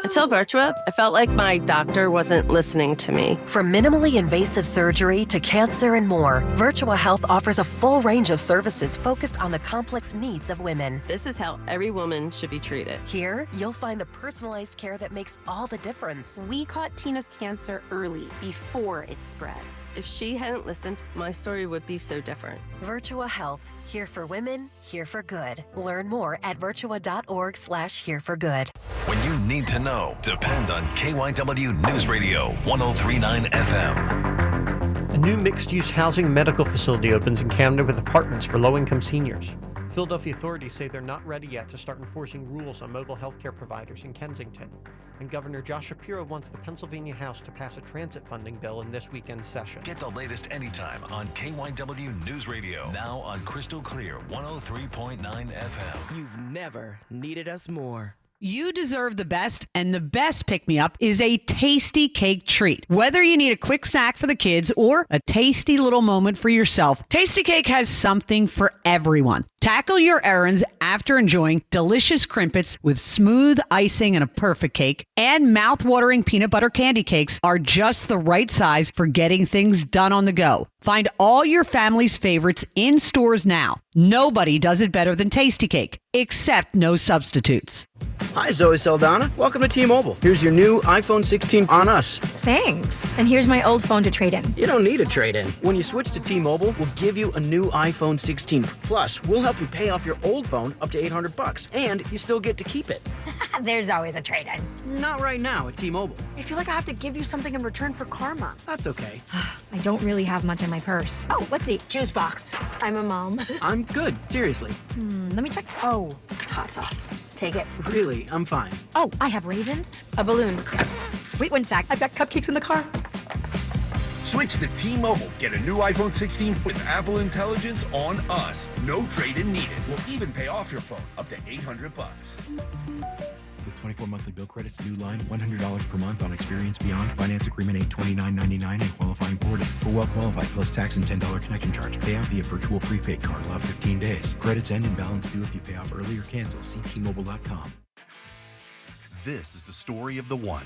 Until Virtua, I felt like my doctor wasn't listening to me. From minimally invasive surgery to cancer and more, Virtua Health offers a full range of services focused on the complex needs of women. This is how every woman should be treated. Here, you'll find the personalized care that makes all the difference. We caught Tina's cancer early, before it spread. If she hadn't listened, my story would be so different. Virtua Health, here for women, here for good. Learn more at virtua.org/hereforgood. When you need to know, depend on KYW News Radio 103.9 FM. A new mixed-use housing and medical facility opens in Camden with apartments for low-income seniors. Philadelphia authorities say they're not ready yet to start enforcing rules on mobile health care providers in Kensington. And Governor Josh Shapiro wants the Pennsylvania House to pass a transit funding bill in this weekend's session. Get the latest anytime on KYW News Radio. Now on Crystal Clear 103.9 FM. You've never needed us more. You deserve the best, and the best pick-me-up is a tasty cake treat. Whether you need a quick snack for the kids or a tasty little moment for yourself, Tasty Cake has something for everyone. Tackle your errands after enjoying delicious crimpets with smooth icing and a perfect cake, and mouth-watering peanut butter candy cakes are just the right size for getting things done on the go. Find all your family's favorites in stores now. Nobody does it better than Tasty Cake, except no substitutes. Hi, Zoe Saldana. Welcome to T-Mobile. Here's your new iPhone 16 on us. Thanks. And here's my old phone to trade in. You don't need a trade-in. When you switch to T-Mobile, we'll give you a new iPhone 16. Plus, we'll help you pay off your old phone up to $800, and you still get to keep it. There's always a trade-in. Not right now at T-Mobile. I feel like I have to give you something in return for karma. That's okay. I don't really have much in my purse. Oh, let's see. Juice box. I'm a mom. I'm good. Seriously. Let me check. Oh, hot sauce. Take it. Really, I'm fine. Oh, I have raisins, a balloon. Wait one sec. I've got cupcakes in the car. Switch to T-Mobile. Get a new iPhone 16 with Apple Intelligence on us. No trade-in needed. We'll even pay off your phone up to $800. With 24 monthly bill credits, new line, $100 per month on Experience Beyond. Finance agreement $829.99 and qualifying ported. For well-qualified plus tax and $10 connection charge. Pay out via virtual prepaid card. Allow 15 days. Credits end and balance due if you pay off early or cancel. See T-Mobile.com. This is the story of the one.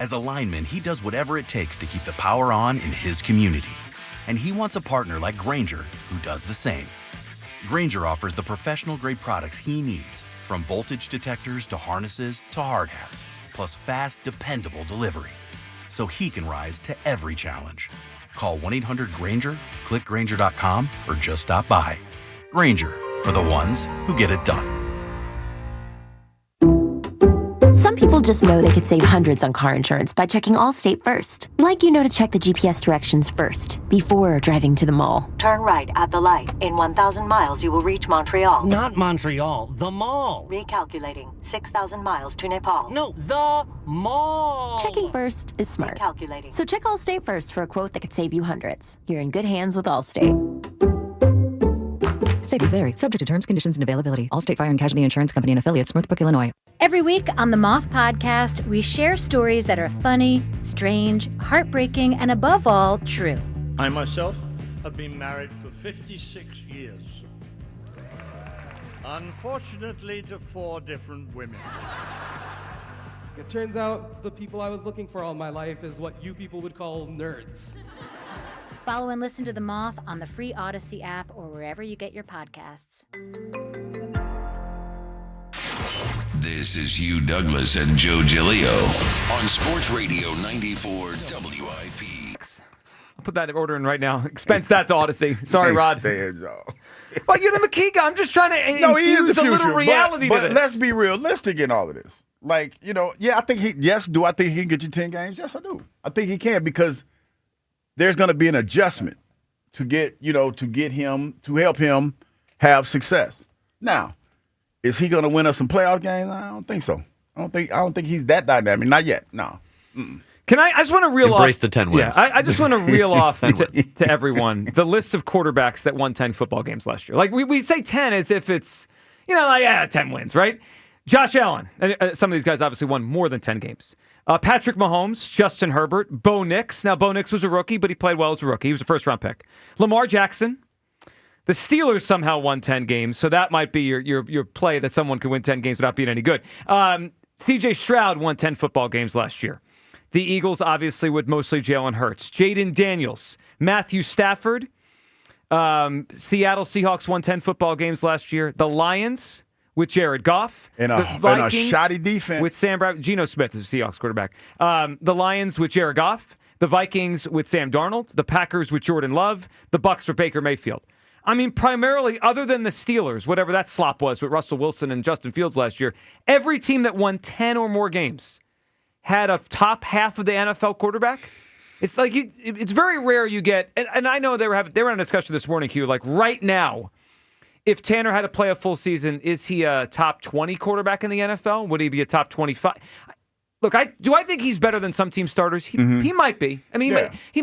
As a lineman, he does whatever it takes to keep the power on in his community. And he wants a partner like Grainger who does the same. Grainger offers the professional-grade products he needs, from voltage detectors to harnesses to hard hats, plus fast, dependable delivery, so he can rise to every challenge. Call 1-800-GRAINGER, click Grainger.com, or just stop by. Grainger, for the ones who get it done. Some people just know they could save hundreds on car insurance by checking Allstate first. Like you know to check the GPS directions first, before driving to the mall. Turn right at the light. In 1,000 miles, you will reach Montreal. Not Montreal, the mall. Recalculating. 6,000 miles to Nepal. No, the mall. Checking first is smart. Recalculating. So check Allstate first for a quote that could save you hundreds. You're in good hands with Allstate. Savings vary. Subject to terms, conditions, and availability. Allstate Fire and Casualty Insurance Company and affiliates, Northbrook, Illinois. Every week on the Moth Podcast, we share stories that are funny, strange, heartbreaking, and above all, true. I myself have been married for 56 years. Unfortunately, to 4 different women. It turns out the people I was looking for all my life is what you people would call nerds. Follow and listen to The Moth on the free Odyssey app or wherever you get your podcasts. This is Hugh Douglas and Joe Giglio on Sports Radio 94 WIP. I'll put that order in right now. Expense that to Odyssey. Sorry, Rod. Well, you're the McKee guy. I'm just trying to infuse a little reality but to this. Let's be realistic in all of this. Like, I think do I think he can get you 10 games? Yes, I do. I think he can, because there's going to be an adjustment to get him, to help him have success. Now, is he going to win us some playoff games? I don't think so. I don't think he's that dynamic. Not yet. No. Can I just want to reel Embrace off the 10 wins. Yeah, I just want to reel off to everyone the list of quarterbacks that won 10 football games last year. Like we say 10 as if it's 10 wins, right? Josh Allen. Some of these guys obviously won more than 10 games. Patrick Mahomes, Justin Herbert, Bo Nix. Now Bo Nix was a rookie, but he played well as a rookie. He was a first-round pick. Lamar Jackson. The Steelers somehow won 10 games, so that might be your play that someone can win 10 games without being any good. C.J. Stroud won 10 football games last year. The Eagles, obviously, with mostly Jalen Hurts. Jaden Daniels, Matthew Stafford. Seattle Seahawks won 10 football games last year. The Lions with Jared Goff. And a shoddy defense. With Sam Bradford. Geno Smith is the Seahawks quarterback. The Lions with Jared Goff. The Vikings with Sam Darnold. The Packers with Jordan Love. The Bucs with Baker Mayfield. I mean, primarily, other than the Steelers, whatever that slop was with Russell Wilson and Justin Fields last year, every team that won 10 or more games had a top half of the NFL quarterback. It's like it's very rare you get, and I know they were on a discussion this morning, Hugh, like right now, if Tanner had to play a full season, is he a top 20 quarterback in the NFL? Would he be a top 25? Look, do I think he's better than some team starters? He might be. I mean,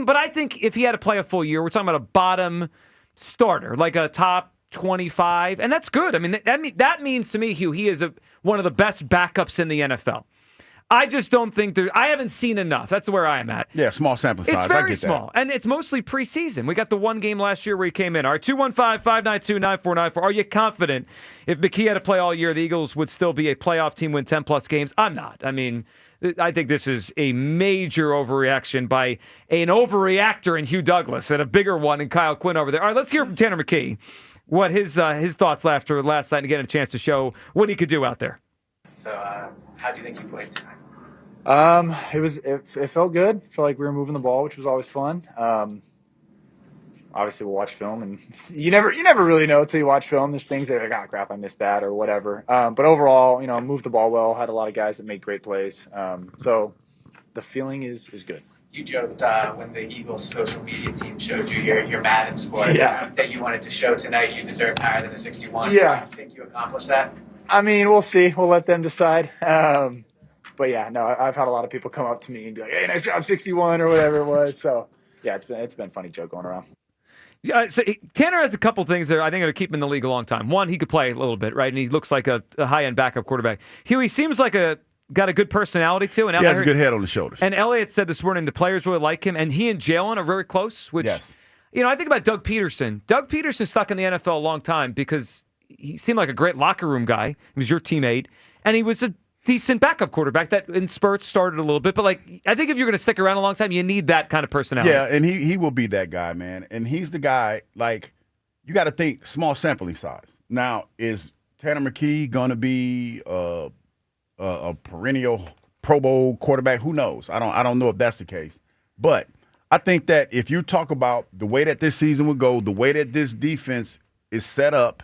but I think if he had to play a full year, we're talking about a bottom starter, like a top 25, and that's good. I mean, that means to me, Hugh, he is one of the best backups in the NFL. I just don't think I haven't seen enough. That's where I am at. Yeah, small sample size. It's very small, and it's mostly preseason. We got the one game last year where he came in. All right, 215-592-9494. Are you confident if McKee had to play all year, the Eagles would still be a playoff team, win 10-plus games? I'm not. I mean, I think this is a major overreaction by an overreactor in Hugh Douglas and a bigger one in Kyle Quinn over there. All right, let's hear from Tanner McKee, what his thoughts after last night and getting a chance to show what he could do out there. So, how do you think you played tonight? It felt good. I felt like we were moving the ball, which was always fun. Obviously, we'll watch film, and you never really know until you watch film. There's things that are like, oh crap, I missed that or whatever. But overall, moved the ball well. Had a lot of guys that made great plays. So the feeling is good. You joked when the Eagles social media team showed you your Madden score that you wanted to show tonight. You deserved higher than a 61. Yeah. Do you think you accomplished that? I mean, we'll see. We'll let them decide. But yeah, no, I've had a lot of people come up to me and be like, "Hey, nice job, 61," or whatever it was. So yeah, it's been a funny joke going around. Yeah, so Tanner has a couple things that I think are going to keep him in the league a long time. One, he could play a little bit, right? And he looks like a high-end backup quarterback. Huey seems like got a good personality too. And he has a good head on his shoulders. And Elliott said this morning the players really like him, and he and Jalen are very close. Which, I think about Doug Peterson. Doug Peterson stuck in the NFL a long time because he seemed like a great locker room guy. He was your teammate, and he was a decent backup quarterback that in spurts started a little bit. But I think if you're going to stick around a long time, you need that kind of personality. Yeah, and he will be that guy, man. And he's the guy, you got to think small sampling size. Now, is Tanner McKee going to be a perennial Pro Bowl quarterback? Who knows? I don't know if that's the case. But I think that if you talk about the way that this season would go, the way that this defense is set up,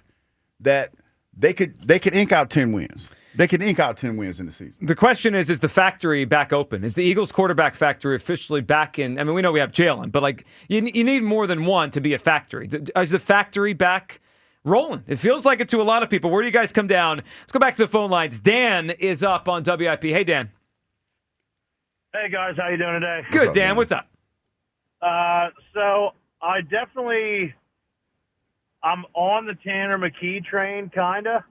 that they could ink out 10 wins. They can ink out 10 wins in the season. The question is the factory back open? Is the Eagles quarterback factory officially back in? I mean, we know we have Jalen, but you need more than one to be a factory. Is the factory back rolling? It feels like it to a lot of people. Where do you guys come down? Let's go back to the phone lines. Dan is up on WIP. Hey, Dan. Hey, guys. How you doing today? Good, Dan. What's up? So I'm on the Tanner McKee train, kind of.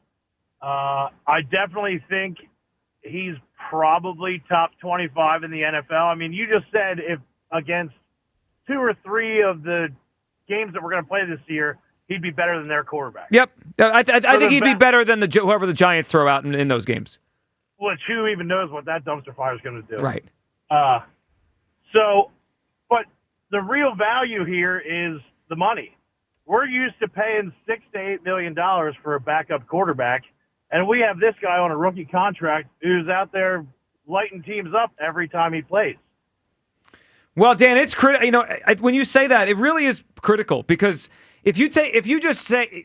I definitely think he's probably top 25 in the NFL. I mean, you just said if against 2 or 3 of the games that we're going to play this year, he'd be better than their quarterback. Yep. I think he'd be better than whoever the Giants throw out in those games. Which who even knows what that dumpster fire is going to do. Right. But the real value here is the money. We're used to paying $6 to $8 million for a backup quarterback. And we have this guy on a rookie contract who's out there lighting teams up every time he plays. Well, Dan, it's critical. When you say that, it really is critical because if you just say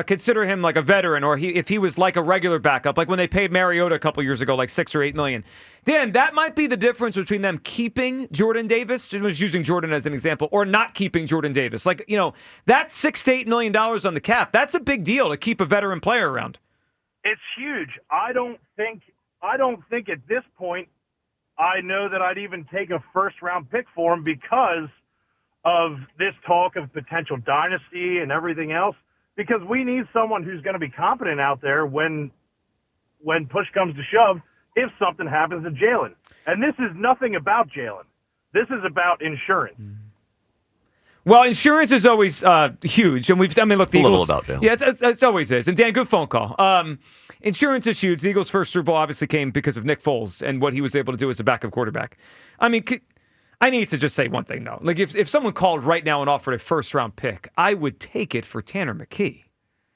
consider him like a veteran, or if he was like a regular backup, like when they paid Mariota a couple years ago, like $6 or $8 million, Dan, that might be the difference between them keeping Jordan Davis. I was using Jordan as an example, or not keeping Jordan Davis. That $6 to $8 million on the cap, that's a big deal to keep a veteran player around. It's huge. I don't think at this point I know that I'd even take a first-round pick for him because of this talk of potential dynasty and everything else, because we need someone who's going to be competent out there when push comes to shove if something happens to Jalen. And this is nothing about Jalen. This is about insurance. Well, insurance is always huge, and look, the a little Eagles, about Jalen. Yeah, it always is. And Dan, good phone call. Insurance is huge. The Eagles' first Super Bowl obviously came because of Nick Foles and what he was able to do as a backup quarterback. I mean, I need to just say one thing though. Like if someone called right now and offered a first-round pick, I would take it for Tanner McKee.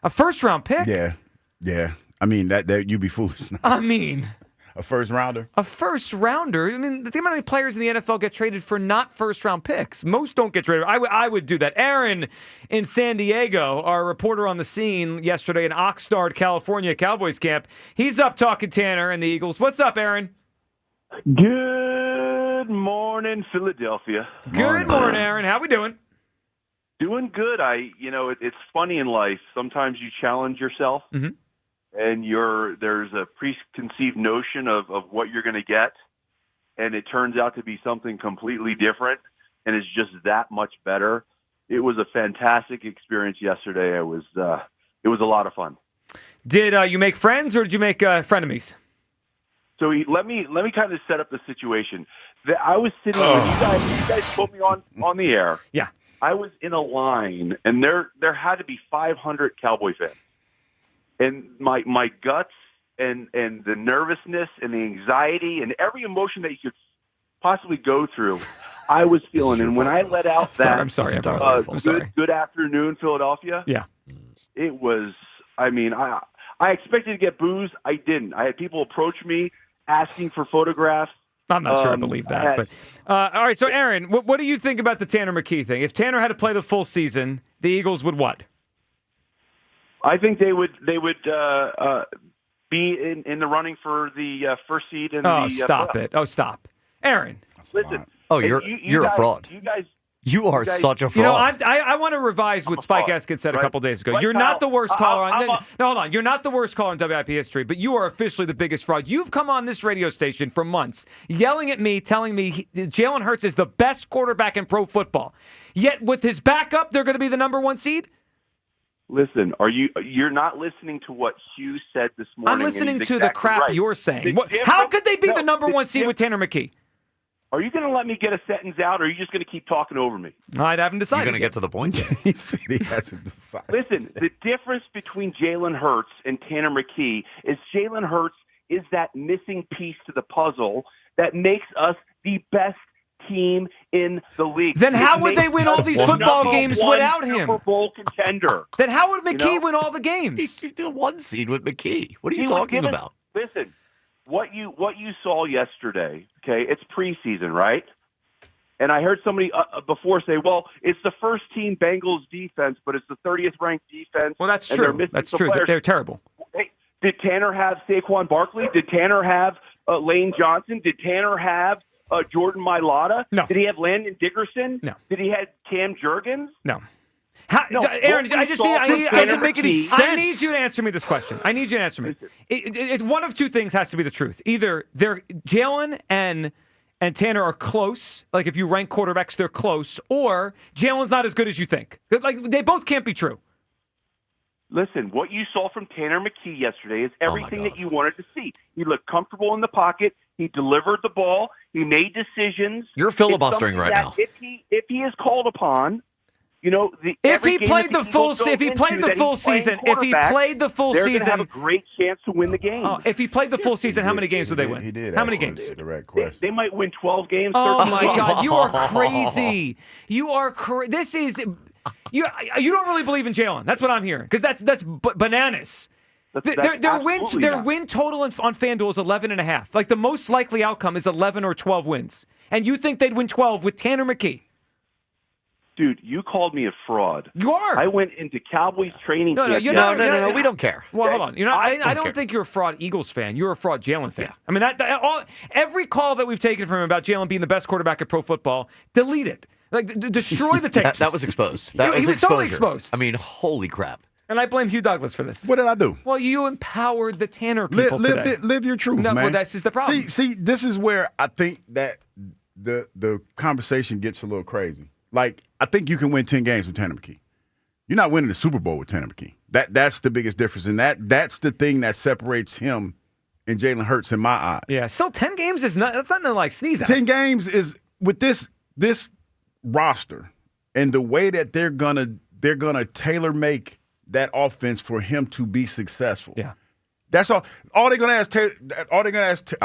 A first-round pick? Yeah. I mean, that you'd be foolish. I mean, a first rounder. A first rounder. I mean, think about how many players in the NFL get traded for not first-round picks. Most don't get traded. I would do that. Aaron in San Diego, our reporter on the scene yesterday in Oxnard, California, Cowboys camp. He's up talking Tanner and the Eagles. What's up, Aaron? Good morning, Philadelphia. Good morning, Aaron. How we doing? Doing good. It's funny in life. Sometimes you challenge yourself, and there's a preconceived notion of what you're going to get, and it turns out to be something completely different, and it's just that much better. It was a fantastic experience yesterday. It was a lot of fun. Did you make friends or did you make frenemies? So let me kind of set up the situation. I was sitting when you guys put me on the air. Yeah. I was in a line, and there had to be 500 Cowboy fans. And my guts and the nervousness and the anxiety and every emotion that you could possibly go through, I was feeling. And when I let out I'm sorry. Good afternoon, Philadelphia. Yeah. It was, I expected to get booze. I didn't. I had people approach me asking for photographs. I'm not sure I believe that. But all right, so Aaron, what do you think about the Tanner McKee thing? If Tanner had to play the full season, the Eagles would what? I think they would be in the running for the first seed. Stop it! Oh, stop, Aaron. Listen. Oh, you're a fraud. You are such a fraud. You know, I want to revise what Spike Eskin said a couple days ago. You're not the worst caller on. No, hold on. You're not the worst caller in WIP history, but you are officially the biggest fraud. You've come on this radio station for months, yelling at me, telling me Jalen Hurts is the best quarterback in pro football. Yet with his backup, they're going to be the number one seed. Listen, you're not listening to what Hugh said this morning? I'm listening to the crap you're saying. How could they be the number one seed with Tanner McKee? Are you going to let me get a sentence out, or are you just going to keep talking over me? I haven't decided. You're going to get to the point? He said he hasn't decided. Listen, the difference between Jalen Hurts and Tanner McKee is Jalen Hurts is that missing piece to the puzzle that makes us the best team in the league. Then how would they win all these football games without him? Super Bowl contender. Then how would McKee win all the games? He's the one seed with McKee. What are you talking about? Listen. What you saw yesterday, okay, it's preseason, right? And I heard somebody before say, well, it's the first team Bengals defense, but it's the 30th ranked defense. Well, that's true. That's true. They're terrible. Hey, did Tanner have Saquon Barkley? Did Tanner have Lane Johnson? Did Tanner have Jordan Mailata? No. Did he have Landon Dickerson? No. Did he have Cam Jurgens? No. Aaron, this doesn't make any sense. I need you to answer me this question. I need you to answer me. One of two things has to be the truth. Either Jalen and Tanner are close, like if you rank quarterbacks, they're close, or Jalen's not as good as you think. Like they both can't be true. Listen, what you saw from Tanner McKee yesterday is everything that you wanted to see. He looked comfortable in the pocket. He delivered the ball. He made decisions. You're filibustering right now. If he is called upon. You know, if he played the full season, they're going to have a great chance to win the game. If he played the full season, how many games would they win? He did. How many games? Direct question. They might win 12 games. Oh my God, you are crazy! You are This is you don't really believe in Jalen. That's what I'm hearing because that's bananas. Their win total on FanDuel is 11.5. Like the most likely outcome is 11 or 12 wins, and you think they'd win 12 with Tanner McKee? Dude, you called me a fraud. You are. I went into Cowboys training camp. No, we don't care. Well, hold on. I don't think you're a fraud Eagles fan. You're a fraud Jalen fan. Yeah. I mean, every call that we've taken from him about Jalen being the best quarterback at pro football, delete it. Like, destroy the tapes. That was exposed. He was totally exposed. I mean, holy crap. And I blame Hugh Douglas for this. What did I do? Well, you empowered the Tanner people today. Live your truth, no, man. Well, that's just the problem. See, this is where I think that the conversation gets a little crazy. Like, I think you can win 10 games with Tanner McKee. You're not winning the Super Bowl with Tanner McKee. That's the biggest difference, and that's the thing that separates him and Jalen Hurts in my eyes. Yeah, still 10 games is not. That's nothing to like sneeze at. 10 games is with this roster and the way that they're gonna tailor make that offense for him to be successful. Yeah. That's all. All they're gonna ask. I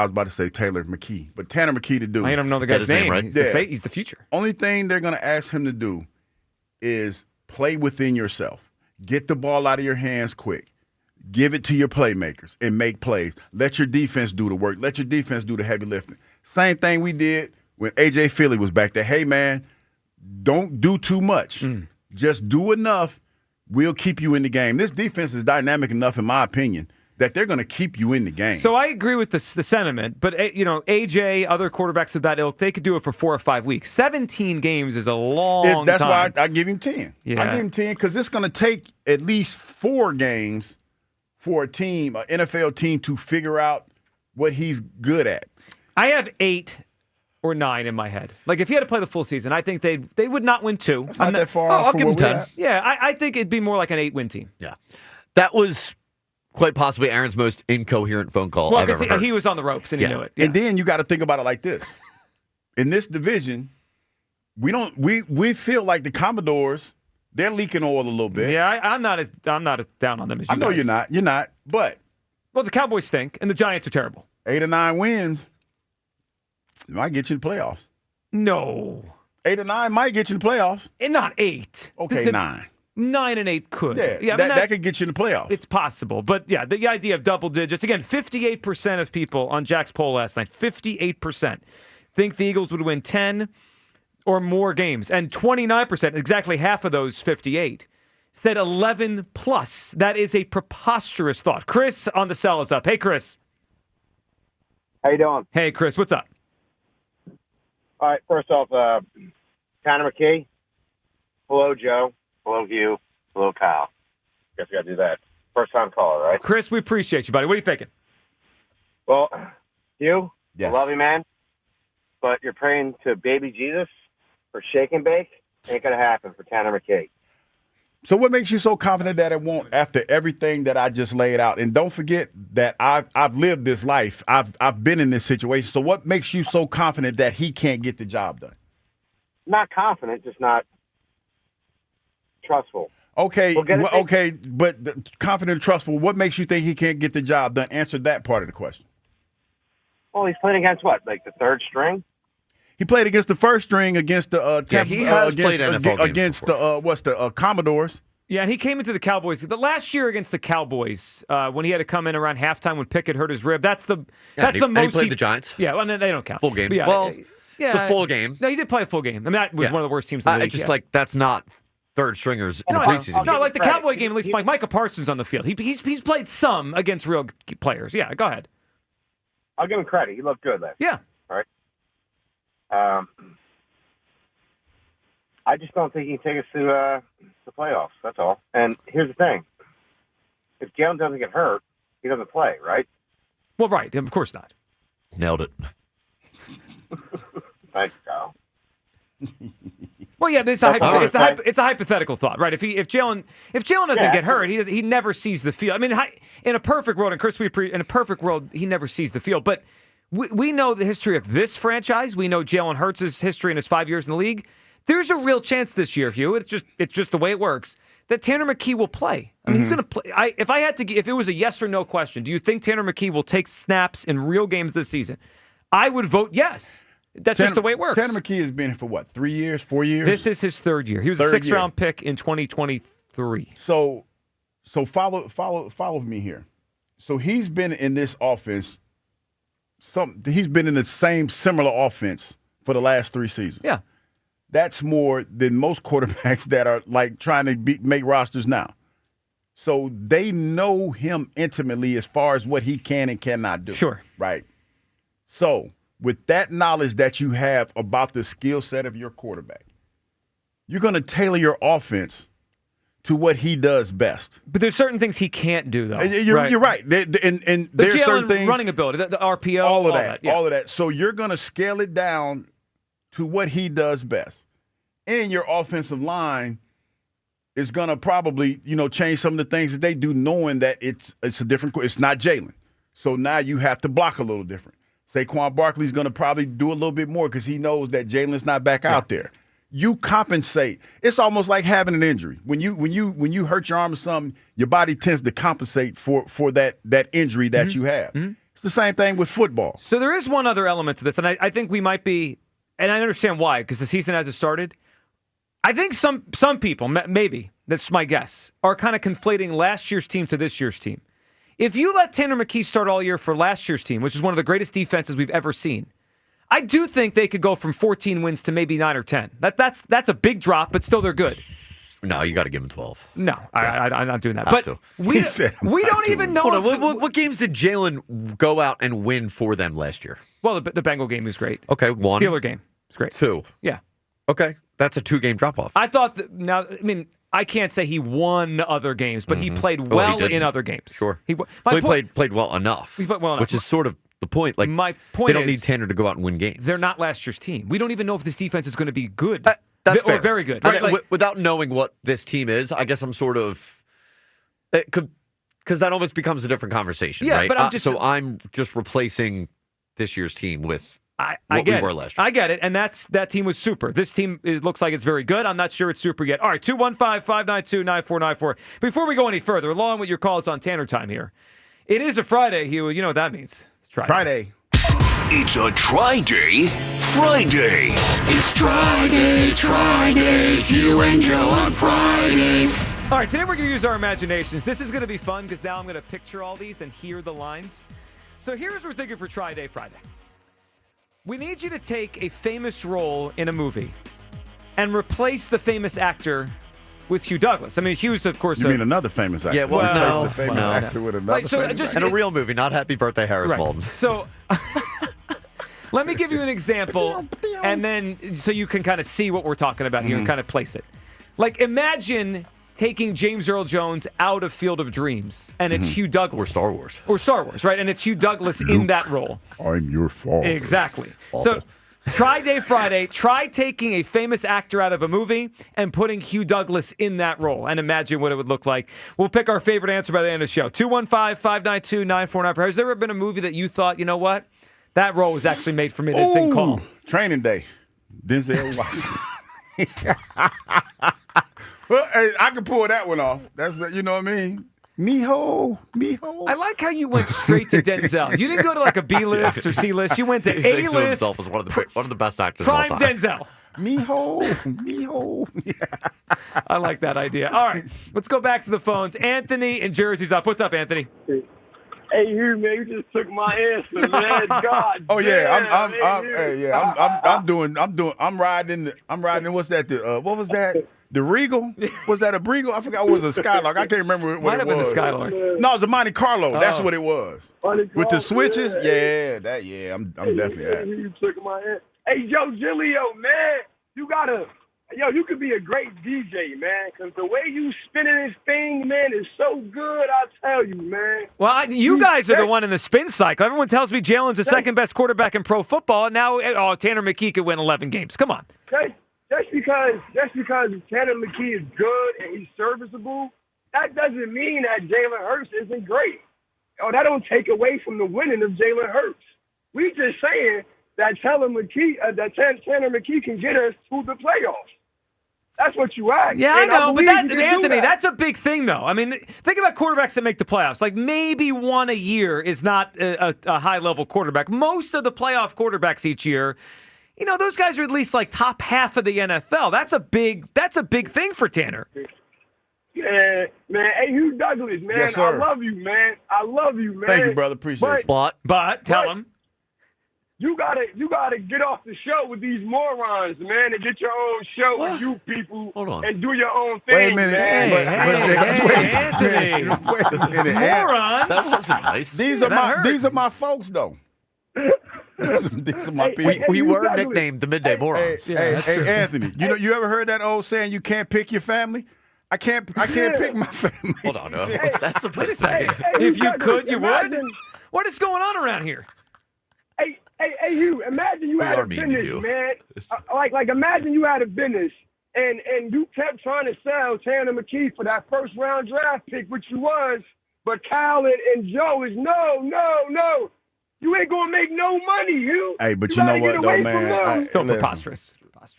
was about to say Taylor McKee, but Tanner McKee to do. I don't know the guy's name. Right? He's the future. Only thing they're gonna ask him to do is play within yourself. Get the ball out of your hands quick. Give it to your playmakers and make plays. Let your defense do the work. Let your defense do the heavy lifting. Same thing we did when A.J. Philly was back there. Hey, man, don't do too much. Just do enough. We'll keep you in the game. This defense is dynamic enough, in my opinion, that they're going to keep you in the game. So I agree with the sentiment, but AJ, other quarterbacks of that ilk, they could do it for 4 or 5 weeks. 17 games is a long time. That's why I give him 10. Yeah. I give him 10 because it's going to take at least 4 games for a team, an NFL team, to figure out what he's good at. I have 8 or 9 in my head. Like, if he had to play the full season, I think they would not win 2. That's not that far I'll off give him 10. Yeah, I think it'd be more like an 8-win team. Yeah. That was quite possibly Aaron's most incoherent phone call I've ever heard. He was on the ropes and he knew it. Yeah. And then you got to think about it like this. In this division, we feel like the Commodores, they're leaking oil a little bit. Yeah, I'm not as down on them as you I know guys. you're not. But the Cowboys stink and the Giants are terrible. 8 or 9 wins might get you in the playoffs. No. 8 or 9 might get you in the playoffs. And not 8. Okay, 9. 9 and 8 could. Yeah, that could get you in the playoffs. It's possible. But, yeah, the idea of double digits. Again, 58% of people on Jack's poll last night, 58%, think the Eagles would win 10 or more games. And 29%, exactly half of those 58, said 11 plus. That is a preposterous thought. Chris on the cell is up. Hey, Chris. How you doing? Hey, Chris, what's up? All right, first off, Tanner McKee. Hello, Joe. Hello, Hugh. Hello, Kyle. Guess we got to do that. First time caller, right? Chris, we appreciate you, buddy. What are you thinking? Well, Hugh, yes. I love you, man. But you're praying to baby Jesus for shake and bake. Ain't going to happen for Tanner McKee. So what makes you so confident that it won't after everything that I just laid out? And don't forget that I've lived this life. I've been in this situation. So what makes you so confident that he can't get the job done? Not confident, just not trustful. Okay, but confident and trustful, what makes you think he can't get the job done? Answer that part of the question. Well, he's playing against what, like the third string? He played against the first string against the he has played NFL games before. the Commodores. Yeah, and he came into the Cowboys. The last year against the Cowboys, when he had to come in around halftime when Pickett hurt his rib, that's the most. And he played the Giants. Yeah, well, they don't count. Full game. Yeah, well, it's a full game. No, he did play a full game. I mean, that was one of the worst teams in the league. Just like that's not third stringers in the preseason. No, like the Cowboy game, at least like Micah Parsons on the field. He's played some against real players. Yeah, go ahead. I'll give him credit. He looked good there. Yeah. All right. I just don't think he can take us to the playoffs. That's all. And here's the thing: if Jalen doesn't get hurt, he doesn't play, right? Well, right. Of course not. Nailed it. Thanks, Kyle. Well, yeah, it's a hypothetical thought, right? If Jalen doesn't get hurt, he never sees the field. I mean, in a perfect world, and Chris, in a perfect world, he never sees the field. But we know the history of this franchise. We know Jalen Hurts' history in his 5 years in the league. There's a real chance this year, Hugh. It's just the way it works, that Tanner McKee will play. I mean, he's going to play. If it was a yes or no question, do you think Tanner McKee will take snaps in real games this season? I would vote yes. That's just the way it works. Tanner McKee has been here for what, 3 years, 4 years? This is his third year. He was a sixth-round pick in 2023. So follow me here. So he's been in this offense. He's been in the same similar offense for the last 3 seasons. Yeah. That's more than most quarterbacks that are like trying to make rosters now. So they know him intimately as far as what he can and cannot do. Sure. Right. So with that knowledge that you have about the skill set of your quarterback, you're going to tailor your offense to what he does best. But there's certain things he can't do, though. You're right. And there's certain things. Running ability, the RPO, all of that. Yeah. All of that. So you're going to scale it down to what he does best. And your offensive line is going to probably, change some of the things that they do, knowing that it's a different – it's not Jalen. So now you have to block a little different. Saquon Barkley's going to probably do a little bit more because he knows that Jalen's not back out there. You compensate. It's almost like having an injury. When you hurt your arm or something, your body tends to compensate for that injury that you have. Mm-hmm. It's the same thing with football. So there is one other element to this, and I think we might be – and I understand why, because the season hasn't started. I think some people, maybe, that's my guess, are kind of conflating last year's team to this year's team. If you let Tanner McKee start all year for last year's team, which is one of the greatest defenses we've ever seen, I do think they could go from 14 wins to maybe 9 or 10. That's a big drop, but still they're good. No, you got to give them 12. No, I'm not doing that. But we don't even know. Hold on, what games did Jalen go out and win for them last year? Well, the Bengal game was great. Okay, 1. Steeler game was great. 2. Yeah. Okay, that's a 2-game drop-off. I thought I can't say he won other games, but he played well in other games. Sure. He played well enough. He played well enough. Which is sort of the point. Like, my point they don't need Tanner to go out and win games. They're not last year's team. We don't even know if this defense is going to be good. That's or fair. very good. Right? Without knowing what this team is, I guess I'm sort of because that almost becomes a different conversation, right? But I'm just replacing this year's team with what we were last year. I get it, and that team was super. This team looks like it's very good. I'm not sure it's super yet. All right, 215-592-9494. Before we go any further, along with your calls on Tanner time here, it is a Friday, Hugh. You know what that means. It's Friday. It's a Try-Day Friday. It's Try-Day, Hugh and Joe on Fridays. All right, today we're going to use our imaginations. This is going to be fun because now I'm going to picture all these and hear the lines. So here's what we're thinking for Try-Day Friday. We need you to take a famous role in a movie and replace the famous actor with Hugh Douglas. I mean, Hugh's, of course... You mean another famous actor? Yeah, well, the famous actor with another famous actor. In a real movie, not Happy Birthday, Harris Bolton. So... Let me give you an example, and then so you can kind of see what we're talking about here and kind of place it. Like, imagine taking James Earl Jones out of Field of Dreams, and it's Hugh Douglas. Or Star Wars, right? And it's Hugh Douglas in that role. I'm your father. Exactly. So, Try-Day Friday, try taking a famous actor out of a movie and putting Hugh Douglas in that role, and imagine what it would look like. We'll pick our favorite answer by the end of the show. 215-592-9494. Has there ever been a movie that you thought, you know what? That role was actually made for me. That didn't call. Training Day. Denzel Washington. Well, hey, I can pull that one off. That's you know what I mean? Mijo. I like how you went straight to Denzel. You didn't go to like a B-list or C-list. You went to A-list. He thinks of himself as one of the best actors Prime of all time. Denzel. Mijo. Yeah. I like that idea. All right, let's go back to the phones. Anthony in Jersey's up. What's up, Anthony? Hey, Hugh, man, you just took my answer, man. God. Oh yeah, damn, I'm riding. What's that? What was that? The Regal? Was that a Regal? I forgot. It was a Skylark. I can't remember what Might it have was. been the Skylark. No, it was a Monte Carlo. That's what it was. With the switches. Yeah. I'm definitely that. You took my answer. Hey, Joe Giglio, man, you could be a great DJ, man, because the way you spinning this thing, man, is so good, I tell you, man. Well, you guys are the one in the spin cycle. Everyone tells me Jalen's the second best quarterback in pro football, and now Tanner McKee could win 11 games. Come on. Just because Tanner McKee is good and he's serviceable, that doesn't mean that Jalen Hurts isn't great. That don't take away from the winning of Jalen Hurts. We just saying that Tanner McKee can get us to the playoffs. That's what you ask. Yeah, I know, but Anthony, that's a big thing, though. I mean, think about quarterbacks that make the playoffs. Like, maybe one a year is not a high-level quarterback. Most of the playoff quarterbacks each year, those guys are at least like top half of the NFL. That's a big thing for Tanner. Yeah, man. Hey, Hugh Douglas, man. Yes, sir. I love you, man. Thank you, brother. Appreciate it. But tell him. You gotta get off the show with these morons, man, and get your own show with you people and do your own thing. Wait a minute. Anthony. Wait a minute. Morons. That wasn't nice. These are my folks, though. These are my people. We were nicknamed the Midday Morons. Hey, Anthony, you ever heard that old saying, you can't pick your family? I can't pick my family. Hold on, what's that supposed to Wait a say? second. If you could, you would? imagine- What is going on around here? Hey, Hugh, imagine you had a business, man. Like imagine you had a business and you kept trying to sell Tanner McKee for that first round draft pick, which you was, but Kyle and Joe is no. You ain't gonna make no money, Hugh. Hey, but you know gotta what get though, away from man? them. Still preposterous.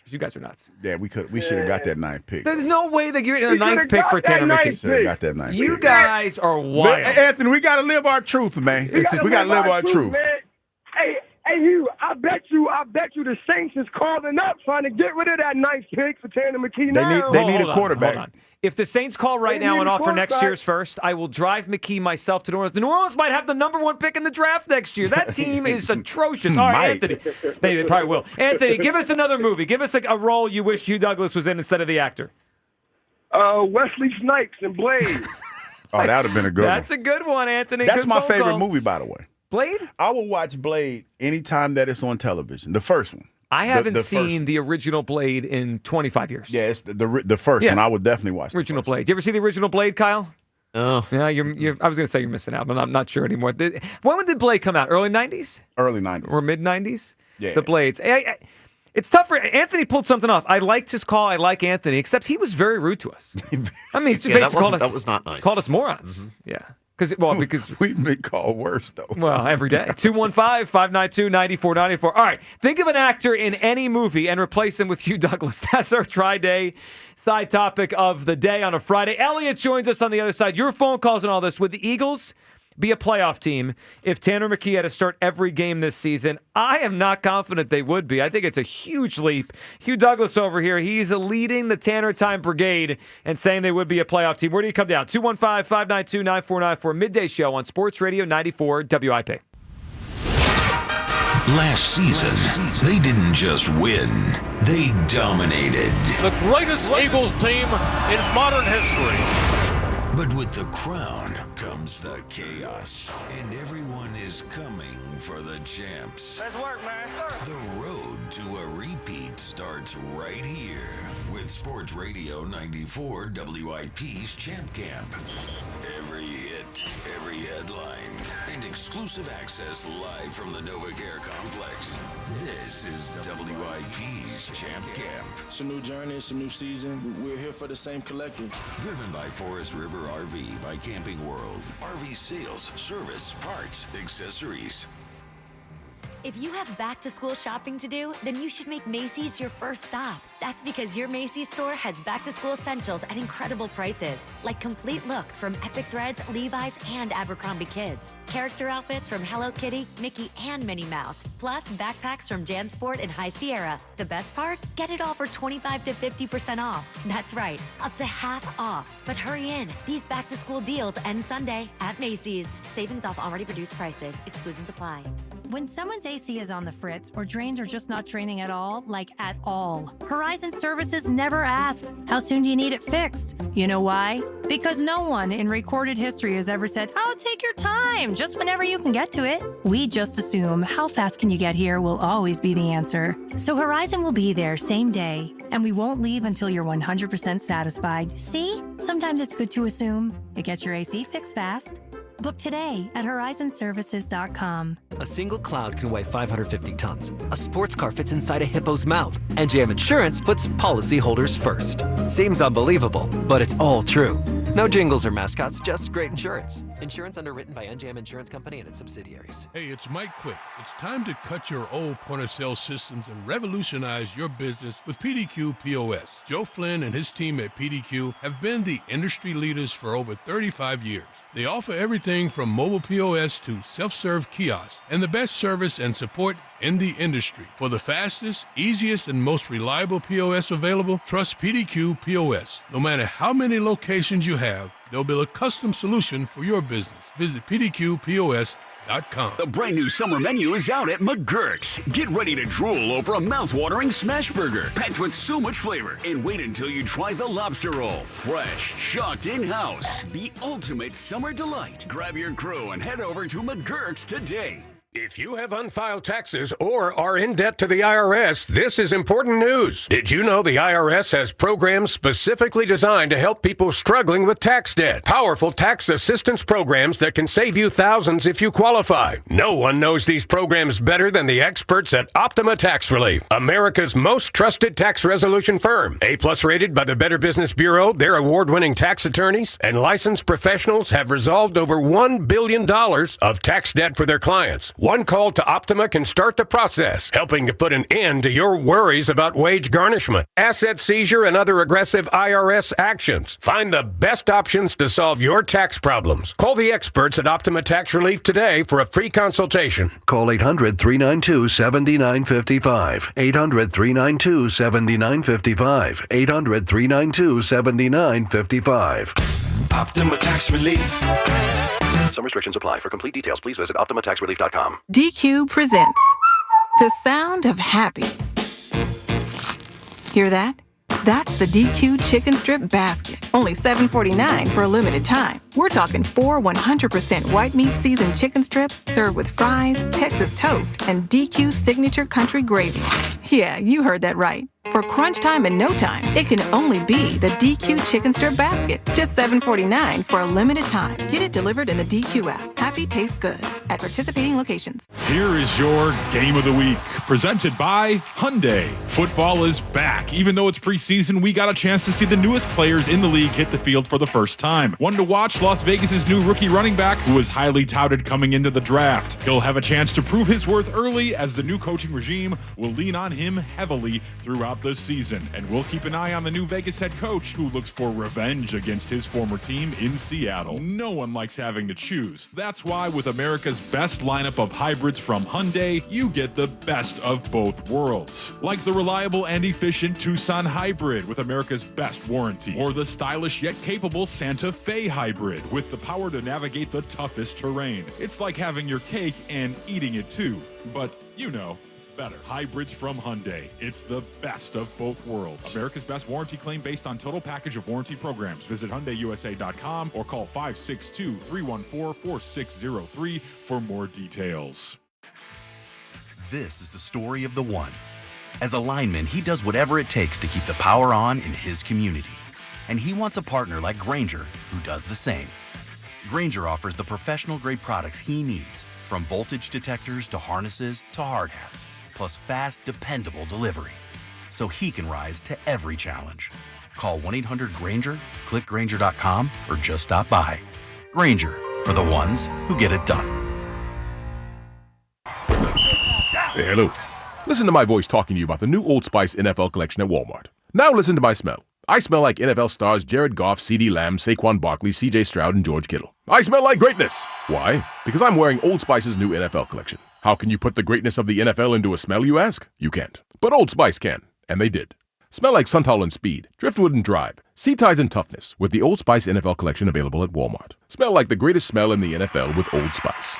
You guys are nuts. Yeah, we should have got that 9th pick. There's no way that you're in the We 9th should've pick got for that Tanner 9th McKee. Should have got that 9th You pick. guys are wild. Anthony, we got to live our truth, man. We got to live our truth. Man. Hey, Hugh, I bet you the Saints is calling up trying to get rid of that 9th pick for Tanner McKee now. They need Hold a on, quarterback. hold on. If the Saints call right They now need and a offer next quarterback. year's first, I will drive McKee myself to New Orleans. The New Orleans might have the number 1 pick in the draft next year. That team is atrocious. All right, Might. Anthony. They probably will. Anthony, give us another movie. Give us a role you wish Hugh Douglas was in instead of the actor. Wesley Snipes and Blade. Oh, that would have been a good That's one. a good one, Anthony. That's Good my phone favorite call. movie, by the way. Blade? I will watch Blade anytime that it's on television. The first one. I haven't the seen first. the original Blade in 25 years. Yeah, it's the first Yeah. one. I would definitely watch the Original first Blade. You ever see the original Blade, Kyle? Oh. Yeah, you're I was going to say you're missing out, but I'm not sure anymore. When did Blade come out? Early 90s? one. Early 90s. Or mid 90s? Yeah. The Blades. It's tough for Anthony pulled something off. I liked his call. I like Anthony, except he was very rude to us. I mean, he Yeah, basically that was not nice. Called us morons. Yeah. Because we've been called worse, though. Well, every day. 215-592-9494. All right. Think of an actor in any movie and replace him with Hugh Douglas. That's our Tri-Day side topic of the day on a Friday. Elliot joins us on the other side. Your phone calls and all this. Would the Eagles be a playoff team if Tanner McKee had to start every game this season? I am not confident they would be. I think it's a huge leap. Hugh Douglas over here, he's leading the Tanner Time Brigade and saying they would be a playoff team. Where do you come down? 215-592-9494. Midday show on Sports Radio 94 WIP. Last season, they didn't just win, they dominated. The greatest Eagles team in modern history. But with the crown comes the chaos, and everyone is coming for the champs. Let's work, man. The road to a repeat starts right here with Sports Radio 94 WIP's Champ Camp. Every hit, every headline, and exclusive access live from the NovaCare complex. This is WIP's Champ Camp. It's a new journey, it's a new season. We're here for the same collective. Driven by Forest River RV by Camping World. RV sales, service, parts, accessories. If you have back-to-school shopping to do, then you should make Macy's your first stop. That's because your Macy's store has back-to-school essentials at incredible prices, like complete looks from Epic Threads, Levi's, and Abercrombie Kids. Character outfits from Hello Kitty, Mickey, and Minnie Mouse. Plus, backpacks from JanSport and High Sierra. The best part? Get it all for 25 to 50% off. That's right, up to half off. But hurry in. These back-to-school deals end Sunday at Macy's. Savings off already reduced prices. Exclusions apply. When someone's AC is on the fritz or drains are just not draining at all, like at all, Horizon Services never asks, how soon do you need it fixed? You know why? Because no one in recorded history has ever said, oh, take your time, just whenever you can get to it. We just assume how fast can you get here will always be the answer. So Horizon will be there same day, and we won't leave until you're 100% satisfied. See? Sometimes it's good to assume. It gets your AC fixed fast. Book today at horizonservices.com. A single cloud can weigh 550 tons. A sports car fits inside a hippo's mouth. NJM Insurance puts policyholders first. Seems unbelievable, but it's all true. No jingles or mascots, just great insurance. Insurance underwritten by NJM Insurance Company and its subsidiaries. Hey, it's Mike Quick. It's time to cut your old point-of-sale systems and revolutionize your business with PDQ POS. Joe Flynn and his team at PDQ have been the industry leaders for over 35 years. They offer everything from mobile POS to self-serve kiosks and the best service and support in the industry. For the fastest, easiest, and most reliable POS available, trust PDQ POS. No matter how many locations you have, they'll build a custom solution for your business. Visit PDQPOS.com. The brand new summer menu is out at McGurk's. Get ready to drool over a mouth-watering smash burger, packed with so much flavor. And wait until you try the lobster roll. Fresh, shocked in-house. The ultimate summer delight. Grab your crew and head over to McGurk's today. If you have unfiled taxes or are in debt to the IRS, this is important news. Did you know the IRS has programs specifically designed to help people struggling with tax debt? Powerful tax assistance programs that can save you thousands if you qualify. No one knows these programs better than the experts at Optima Tax Relief, America's most trusted tax resolution firm. A-plus rated by the Better Business Bureau, their award-winning tax attorneys and licensed professionals have resolved over $1 billion of tax debt for their clients. One call to Optima can start the process, helping to put an end to your worries about wage garnishment, asset seizure, and other aggressive IRS actions. Find the best options to solve your tax problems. Call the experts at Optima Tax Relief today for a free consultation. Call 800-392-7955. 800-392-7955. 800-392-7955. Optima Tax Relief. Some restrictions apply. For complete details, please visit OptimaTaxRelief.com. DQ presents the sound of happy. Hear that? That's the DQ chicken strip basket. Only $7.49 for a limited time. We're talking 4 100% white meat seasoned chicken strips served with fries, Texas toast, and DQ signature country gravy. Yeah, you heard that right. For crunch time and no time, it can only be the DQ chicken strip basket. Just $7.49 for a limited time. Get it delivered in the DQ app. Happy tastes good at participating locations. Here is your Game of the Week, presented by Hyundai. Football is back. Even though it's preseason, we got a chance to see the newest players in the league hit the field for the first time. One to watch, Las Vegas' new rookie running back, who was highly touted coming into the draft. He'll have a chance to prove his worth early, as the new coaching regime will lean on him heavily throughout the season. And we'll keep an eye on the new Vegas head coach, who looks for revenge against his former team in Seattle. No one likes having to choose. That's why with America's best lineup of hybrids from Hyundai, you get the best of both worlds. Like the reliable and efficient Tucson Hybrid with America's best warranty, or the stylish yet capable Santa Fe Hybrid with the power to navigate the toughest terrain. It's like having your cake and eating it too, but you know, better. Hybrids from Hyundai. It's the best of both worlds. America's best warranty claim based on total package of warranty programs. Visit HyundaiUSA.com or call 562-314-4603 for more details. This is the story of the one. As a lineman, he does whatever it takes to keep the power on in his community. And he wants a partner like Grainger who does the same. Grainger offers the professional-grade products he needs, from voltage detectors to harnesses to hard hats, plus fast, dependable delivery, so he can rise to every challenge. Call 1-800-GRAINGER, click Grainger.com, or just stop by. Grainger, for the ones who get it done. Hey, hello. Listen to my voice talking to you about the new Old Spice NFL collection at Walmart. Now listen to my smell. I smell like NFL stars Jared Goff, CeeDee Lamb, Saquon Barkley, CJ Stroud, and George Kittle. I smell like greatness. Why? Because I'm wearing Old Spice's new NFL collection. How can you put the greatness of the NFL into a smell, you ask? You can't. But Old Spice can, and they did. Smell like Suntal and Speed, Driftwood and Drive, Sea Ties and Toughness with the Old Spice NFL collection available at Walmart. Smell like the greatest smell in the NFL with Old Spice.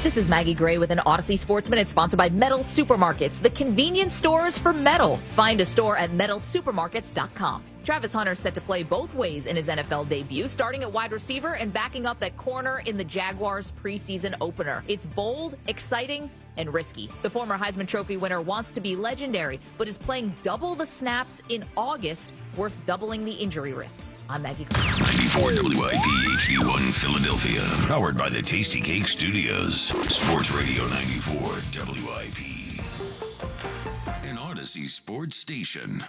This is Maggie Gray with an Odyssey Sports Minute sponsored by Metal Supermarkets, the convenience stores for metal. Find a store at metalsupermarkets.com. Travis Hunter set to play both ways in his NFL debut, starting at wide receiver and backing up at corner in the Jaguars preseason opener. It's bold, exciting, and risky. The former Heisman Trophy winner wants to be legendary, but is playing double the snaps in August, worth doubling the injury risk. I'm Maggie Gray. 94 WIP HD1 Philadelphia. Powered by the Tasty Cake Studios. Sports Radio 94 WIP. An Odyssey sports station.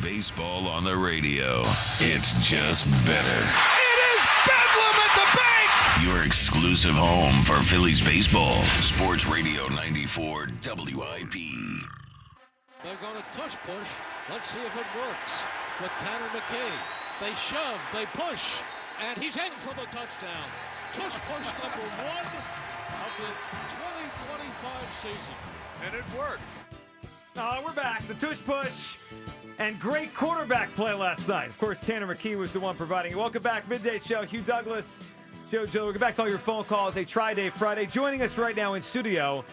Baseball on the radio. It's just better. It is Bedlam at the bank! Your exclusive home for Phillies baseball. Sports Radio 94 WIP. They're going to touch push. Let's see if it works with Tanner McKee. They shove, they push, and he's in for the touchdown. Tush push number 1 of the 2025 season. And it worked. We're back. The tush push and great quarterback play last night. Of course, Tanner McKee was the one providing it. Welcome back. Midday Show. Hugh Douglas, Joe. We'll get back to all your phone calls. A Tri-Day Friday. Joining us right now in studio,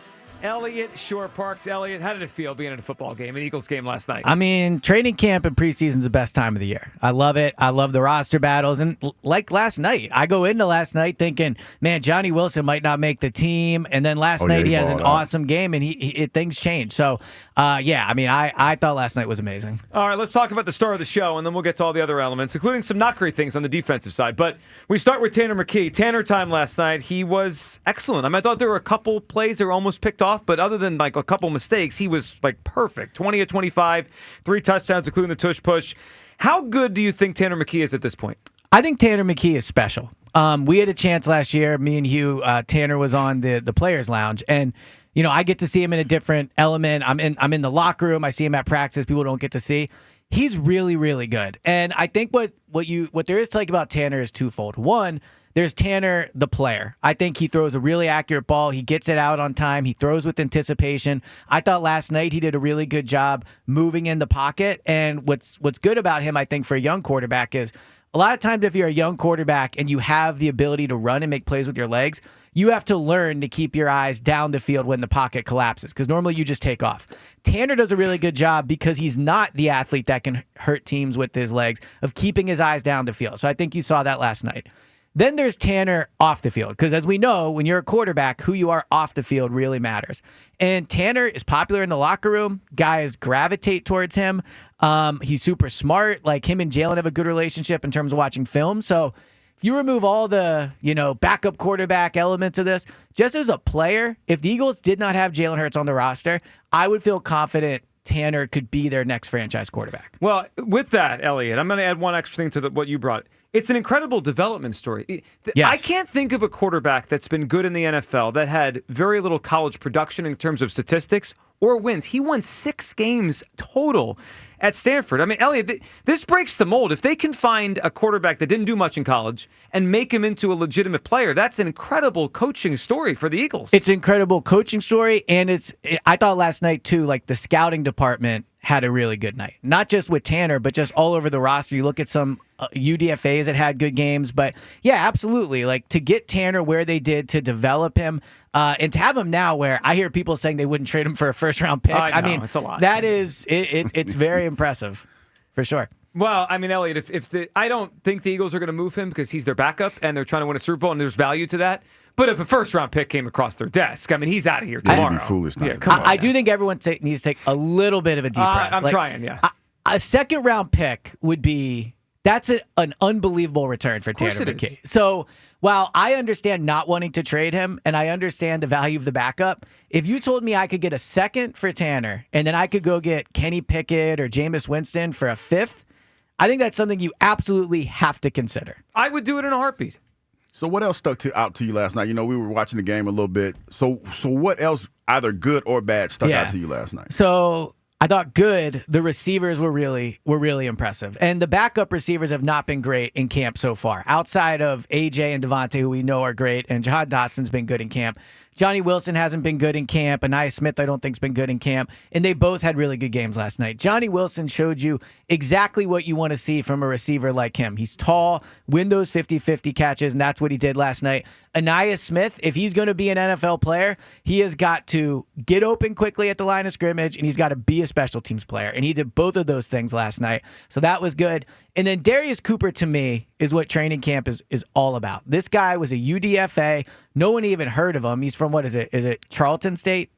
Elliot Shore Parks. Elliot, how did it feel being at a football game, an Eagles game last night? I mean, training camp and preseason is the best time of the year. I love it. I love the roster battles. And like last night, I go into last night thinking, man, Johnny Wilson might not make the team. And then last night he has an awesome game, and things change. So, yeah, I mean, I thought last night was amazing. All right, let's talk about the star of the show, and then we'll get to all the other elements, including some not great things on the defensive side. But we start with Tanner McKee. Tanner time last night, he was excellent. I mean, I thought there were a couple plays that were almost picked off, but other than like a couple mistakes, he was like perfect. 20 of 25, 3 touchdowns, including the tush push. How good do you think Tanner McKee is at this point? I think Tanner McKee is special. We had a chance last year, me and Hugh, Tanner was on the Players Lounge, and you know, I get to see him in a different element. I'm in the locker room. I see him at practice. People don't get to see. He's really, really good. And I think what there is to like about Tanner is twofold. One, there's Tanner, the player. I think he throws a really accurate ball. He gets it out on time. He throws with anticipation. I thought last night he did a really good job moving in the pocket. And what's good about him, I think, for a young quarterback is a lot of times if you're a young quarterback and you have the ability to run and make plays with your legs, you have to learn to keep your eyes down the field when the pocket collapses, because normally you just take off. Tanner does a really good job because he's not the athlete that can hurt teams with his legs of keeping his eyes down the field. So I think you saw that last night. Then there's Tanner off the field, because as we know, when you're a quarterback, who you are off the field really matters. And Tanner is popular in the locker room. Guys gravitate towards him. He's super smart. Like, him and Jalen have a good relationship in terms of watching film. So if you remove all the, backup quarterback elements of this, just as a player, if the Eagles did not have Jalen Hurts on the roster, I would feel confident Tanner could be their next franchise quarterback. Well, with that, Elliot, I'm going to add one extra thing to what you brought. It's an incredible development story. Yes. I can't think of a quarterback that's been good in the NFL that had very little college production in terms of statistics or wins. He won 6 games total at Stanford. I mean, Elliot, this breaks the mold. If they can find a quarterback that didn't do much in college and make him into a legitimate player, that's an incredible coaching story for the Eagles. It's an incredible coaching story, and I thought last night, too, like the scouting department had a really good night. Not just with Tanner, but just all over the roster. You look at some UDFAs that had good games, but yeah, absolutely. Like, to get Tanner where they did, to develop him, and to have him now where I hear people saying they wouldn't trade him for a first-round pick. I mean, it's a lot. That is, it's very impressive, for sure. Well, I mean, Elliot, I don't think the Eagles are going to move him because he's their backup and they're trying to win a Super Bowl, and there's value to that. But if a first-round pick came across their desk, I mean, he's out of here tomorrow. You'd be foolish not to. Come on. I do think everyone needs to take a little bit of a deep breath. I'm trying, yeah. A second-round pick would be... That's an unbelievable return for Tanner McKee. So while I understand not wanting to trade him and I understand the value of the backup, if you told me I could get a second for Tanner and then I could go get Kenny Pickett or Jameis Winston for a 5th, I think that's something you absolutely have to consider. I would do it in a heartbeat. So what else stuck out to you last night? We were watching the game a little bit. So what else, either good or bad, stuck out to you last night? So I thought good. The receivers were really impressive. And the backup receivers have not been great in camp so far. Outside of AJ and Devontae, who we know are great, and Jahan Dotson's been good in camp. Johnny Wilson hasn't been good in camp. Anais Smith, I don't think, has been good in camp. And they both had really good games last night. Johnny Wilson showed you exactly what you want to see from a receiver like him. He's tall, win those 50-50 catches, and that's what he did last night. Anais Smith, if he's going to be an NFL player, he has got to get open quickly at the line of scrimmage, and he's got to be a special teams player. And he did both of those things last night. So that was good. And then Darius Cooper, to me, is what training camp is all about. This guy was a UDFA. No one even heard of him. He's from, what is it? Is it Tarleton State?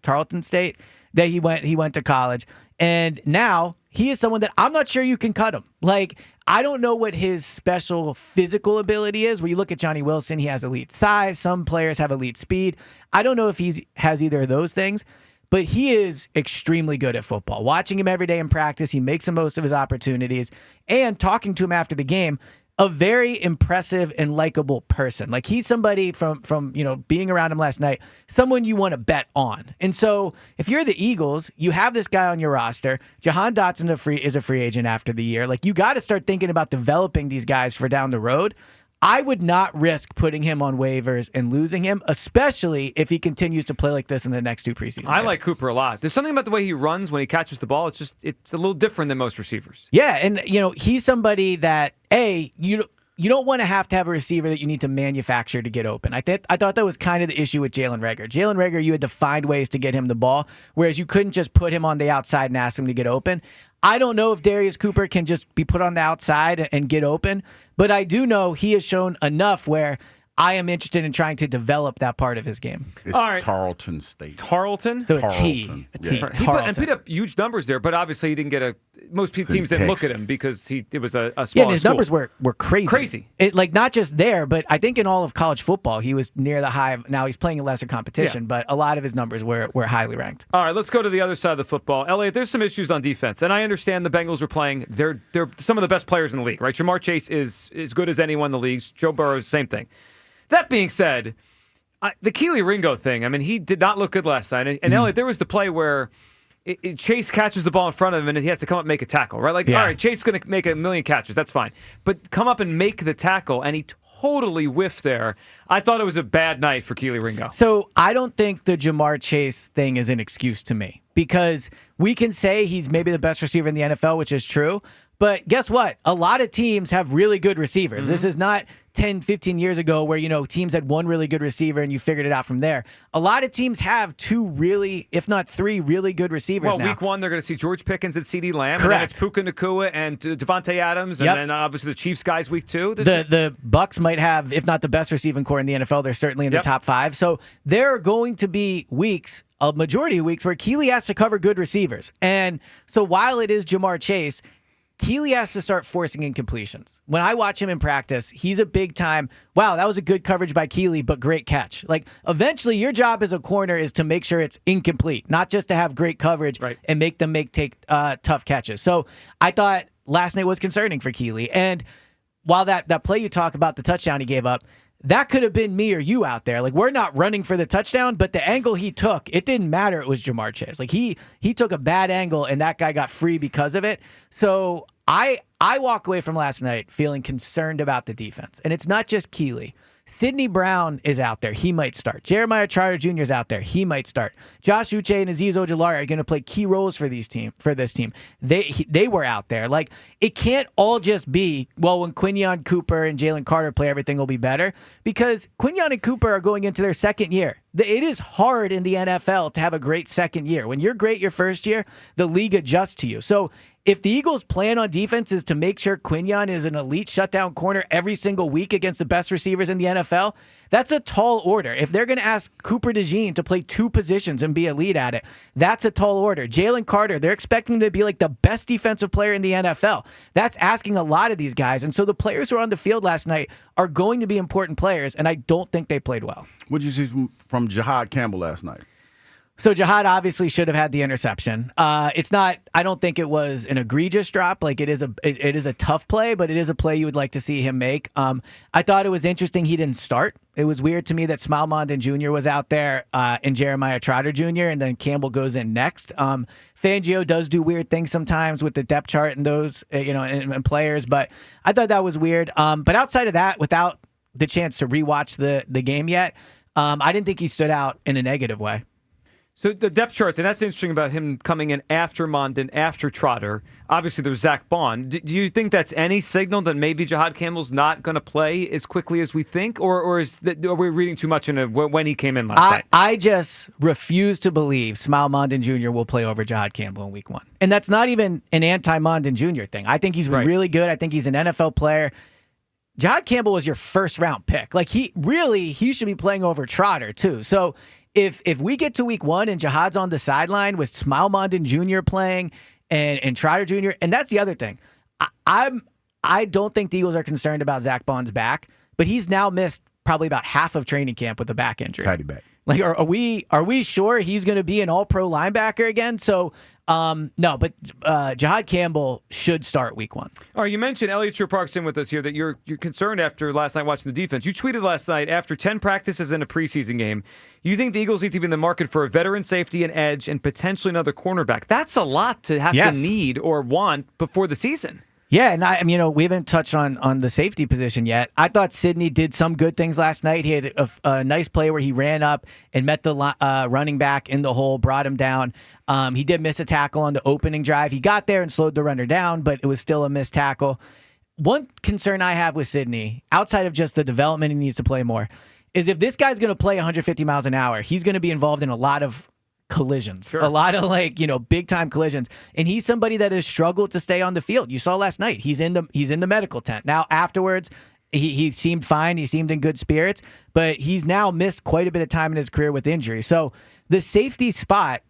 That he went to college. And now he is someone that I'm not sure you can cut him. Like, I don't know what his special physical ability is. Where you look at Johnny Wilson, he has elite size. Some players have elite speed. I don't know if he has either of those things. But he is extremely good at football. Watching him every day in practice, he makes the most of his opportunities. And talking to him after the game, a very impressive and likable person. Like, he's somebody from being around him last night, someone you want to bet on. And so if you're the Eagles, you have this guy on your roster. Jahan Dotson is a free agent after the year. Like, you got to start thinking about developing these guys for down the road. I would not risk putting him on waivers and losing him, especially if he continues to play like this in the next 2 preseason I games. like Cooper a lot. There's something about the way he runs when he catches the ball. It's a little different than most receivers. Yeah, and he's somebody that you don't want to have a receiver that you need to manufacture to get open. I thought that was kind of the issue with Jalen Reagor. Jalen Reagor, you had to find ways to get him the ball, whereas you couldn't just put him on the outside and ask him to get open. I don't know if Darius Cooper can just be put on the outside and get open, but I do know he has shown enough where I am interested in trying to develop that part of his game. It's Tarleton State. Tarleton? So Tarleton. a T. Yeah. He put up huge numbers there, but obviously he didn't get most teams didn't look at him because it was a small. Yeah, and his numbers were crazy. Crazy. Not just there, but I think in all of college football, he was near the high. Now he's playing in lesser competition, but a lot of his numbers were highly ranked. All right, let's go to the other side of the football. Elliot, there's some issues on defense, and I understand the Bengals are playing. They're some of the best players in the league, right? Jamar Chase is as good as anyone in the league. Joe Burrow, same thing. That being said, the Keely Ringo thing, I mean, he did not look good last night. And Elliot, there was the play where Chase catches the ball in front of him and he has to come up and make a tackle, right? All right, Chase is going to make a million catches. That's fine. But come up and make the tackle, and he totally whiffed there. I thought it was a bad night for Keely Ringo. So I don't think the Jamar Chase thing is an excuse to me, because we can say he's maybe the best receiver in the NFL, which is true. But guess what? A lot of teams have really good receivers. Mm-hmm. This is not 10, 15 years ago where, teams had one really good receiver and you figured it out from there. A lot of teams have two really, if not three, really good receivers now. Week one, they're going to see George Pickens and CeeDee Lamb. Correct. And then it's Puka Nacua and Devontae Adams. And then obviously the Chiefs guys week two. The Bucs might have, if not the best receiving core in the NFL, they're certainly in the top five. So there are going to be weeks, a majority of weeks, where Keely has to cover good receivers. And so while it is Jamar Chase, Keely has to start forcing incompletions. When I watch him in practice, he's a big time, wow, that was a good coverage by Keely, but great catch. Like, eventually your job as a corner is to make sure it's incomplete, not just to have great coverage and make them take tough catches. So I thought last night was concerning for Keely. And while that play you talk about, the touchdown he gave up, that could have been me or you out there. Like, we're not running for the touchdown, but the angle he took, it didn't matter. It was Jamar Chase. Like, he took a bad angle, and that guy got free because of it. So I walk away from last night feeling concerned about the defense. And it's not just Keely. Sidney Brown is out there. He might start. Jeremiah Trotter Jr. is out there. He might start. Josh Uche and Azeez Ojulari are going to play key roles for this team. They were out there. Like, it can't all just be, well, when Quinyon Cooper and Jalen Carter play, everything will be better, because Quinyon and Cooper are going into their second year. It is hard in the NFL to have a great second year. When you're great your first year, the league adjusts to you. So if the Eagles' plan on defense is to make sure Quinyon is an elite shutdown corner every single week against the best receivers in the NFL, that's a tall order. If they're going to ask Cooper DeJean to play two positions and be elite at it, that's a tall order. Jalen Carter, they're expecting him to be like the best defensive player in the NFL. That's asking a lot of these guys. And so the players who were on the field last night are going to be important players, and I don't think they played well. What did you see from Jahad Campbell last night? So Jahad obviously should have had the interception. It's not. I don't think it was an egregious drop. Like, it is a tough play, but it is a play you would like to see him make. I thought it was interesting he didn't start. It was weird to me that Smile Mondon Jr. was out there and Jeremiah Trotter Jr. and then Campbell goes in next. Fangio does do weird things sometimes with the depth chart and those and players, but I thought that was weird. But outside of that, without the chance to rewatch the game yet, I didn't think he stood out in a negative way. So the depth chart, and that's interesting about him coming in after Mondon, after Trotter. Obviously, there's Zach Bond. Do you think that's any signal that maybe Jahad Campbell's not going to play as quickly as we think? Or are we reading too much into when he came in last night? I just refuse to believe Smile Mondon Jr. will play over Jahad Campbell in week one. And that's not even an anti-Mondon Jr. thing. I think he's been really good. I think he's an NFL player. Jahad Campbell was your first-round pick. Like, he should be playing over Trotter, too. So If we get to week one and Jahad's on the sideline with Smile Mondon Jr. playing and Trotter Jr., and that's the other thing. I don't think the Eagles are concerned about Zach Bond's back, but he's now missed probably about half of training camp with a back injury. Patty back. Like, are we sure he's going to be an all-pro linebacker again? So, no, but Jahad Campbell should start week one. All right, you mentioned Elliot Shore-Park's in with us here that you're concerned after last night watching the defense. You tweeted last night, after 10 practices in a preseason game, you think the Eagles need to be in the market for a veteran safety, an edge, and potentially another cornerback. That's a lot to have to need or want before the season. Yeah, and we haven't touched on the safety position yet. I thought Sidney did some good things last night. He had a nice play where he ran up and met the running back in the hole, brought him down. He did miss a tackle on the opening drive. He got there and slowed the runner down, but it was still a missed tackle. one concern I have with Sidney, outside of just the development he needs to play more, is if this guy's going to play 150 miles an hour, he's going to be involved in a lot of collisions, a lot of big time collisions. And he's somebody that has struggled to stay on the field. You saw last night, he's in the medical tent. Now afterwards, he seemed fine. He seemed in good spirits, but he's now missed quite a bit of time in his career with injury. So the safety spot,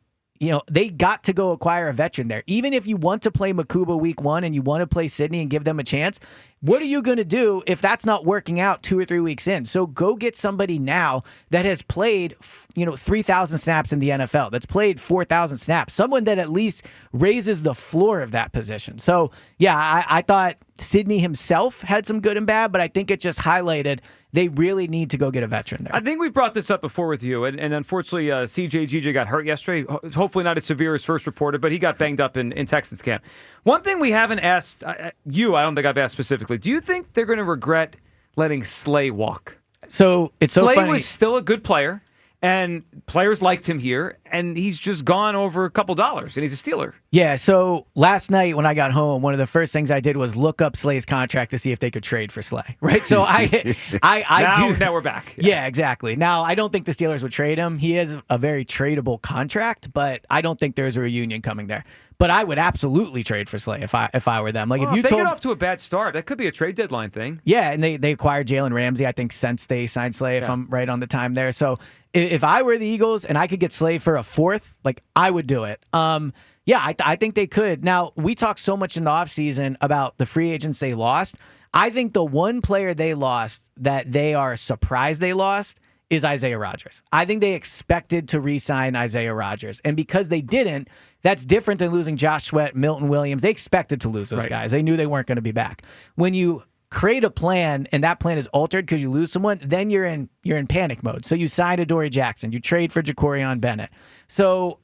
they got to go acquire a veteran there. Even if you want to play Makuba week 1 and you want to play Sidney and give them a chance, what are you going to do if that's not working out 2 or 3 weeks in? So go get somebody now that has played, 3,000 snaps in the NFL, that's played 4,000 snaps, someone that at least raises the floor of that position. So, yeah, I thought Sidney himself had some good and bad, but I think it just highlighted they really need to go get a veteran there. I think we brought this up before with you, and unfortunately, CJ got hurt yesterday. Hopefully not as severe as first reported, but he got banged up in Texans camp. One thing we haven't asked you, I don't think I've asked specifically, do you think they're going to regret letting Slay walk? So it's so Slay funny. was still a good player, and players liked him here, and he's just gone over a couple dollars, and he's a Steeler. Yeah, so last night when I got home, one of the first things I did was look up Slay's contract to see if they could trade for Slay, right? So Now we're back. Yeah, exactly. Now, I don't think the Steelers would trade him. He has a very tradable contract, but I don't think there's a reunion coming there. But I would absolutely trade for Slay if I were them. If you they told get off to a bad start, that could be a trade deadline thing. Yeah, and they acquired Jalen Ramsey, I think, since they signed Slay, if I'm right on the time there. So if I were the Eagles and I could get Slay for a 4th, I would do it. I think they could. Now, we talked so much in the offseason about the free agents they lost. I think the one player they lost that they are surprised they lost is Isaiah Rodgers. I think they expected to re-sign Isaiah Rodgers. And because they didn't, that's different than losing Josh Sweat, Milton Williams. They expected to lose those guys. They knew they weren't going to be back. When you create a plan and that plan is altered because you lose someone, then you're in panic mode. So you sign Adoree Jackson. You trade for Jacorian Bennett. So,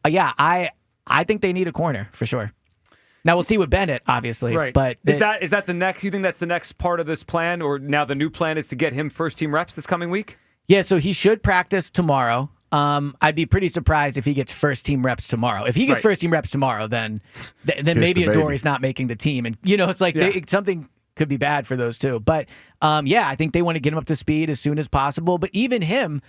I think they need a corner for sure. Now we'll see with Bennett, obviously. Right. But is that the next? You think that's the next part of this plan, or now the new plan is to get him first team reps this coming week? Yeah. So he should practice tomorrow. I'd be pretty surprised if he gets first team reps tomorrow. If he gets first team reps tomorrow, then maybe Adoree's not making the team, and it's like something could be bad for those two. But I think they want to get him up to speed as soon as possible. But even him.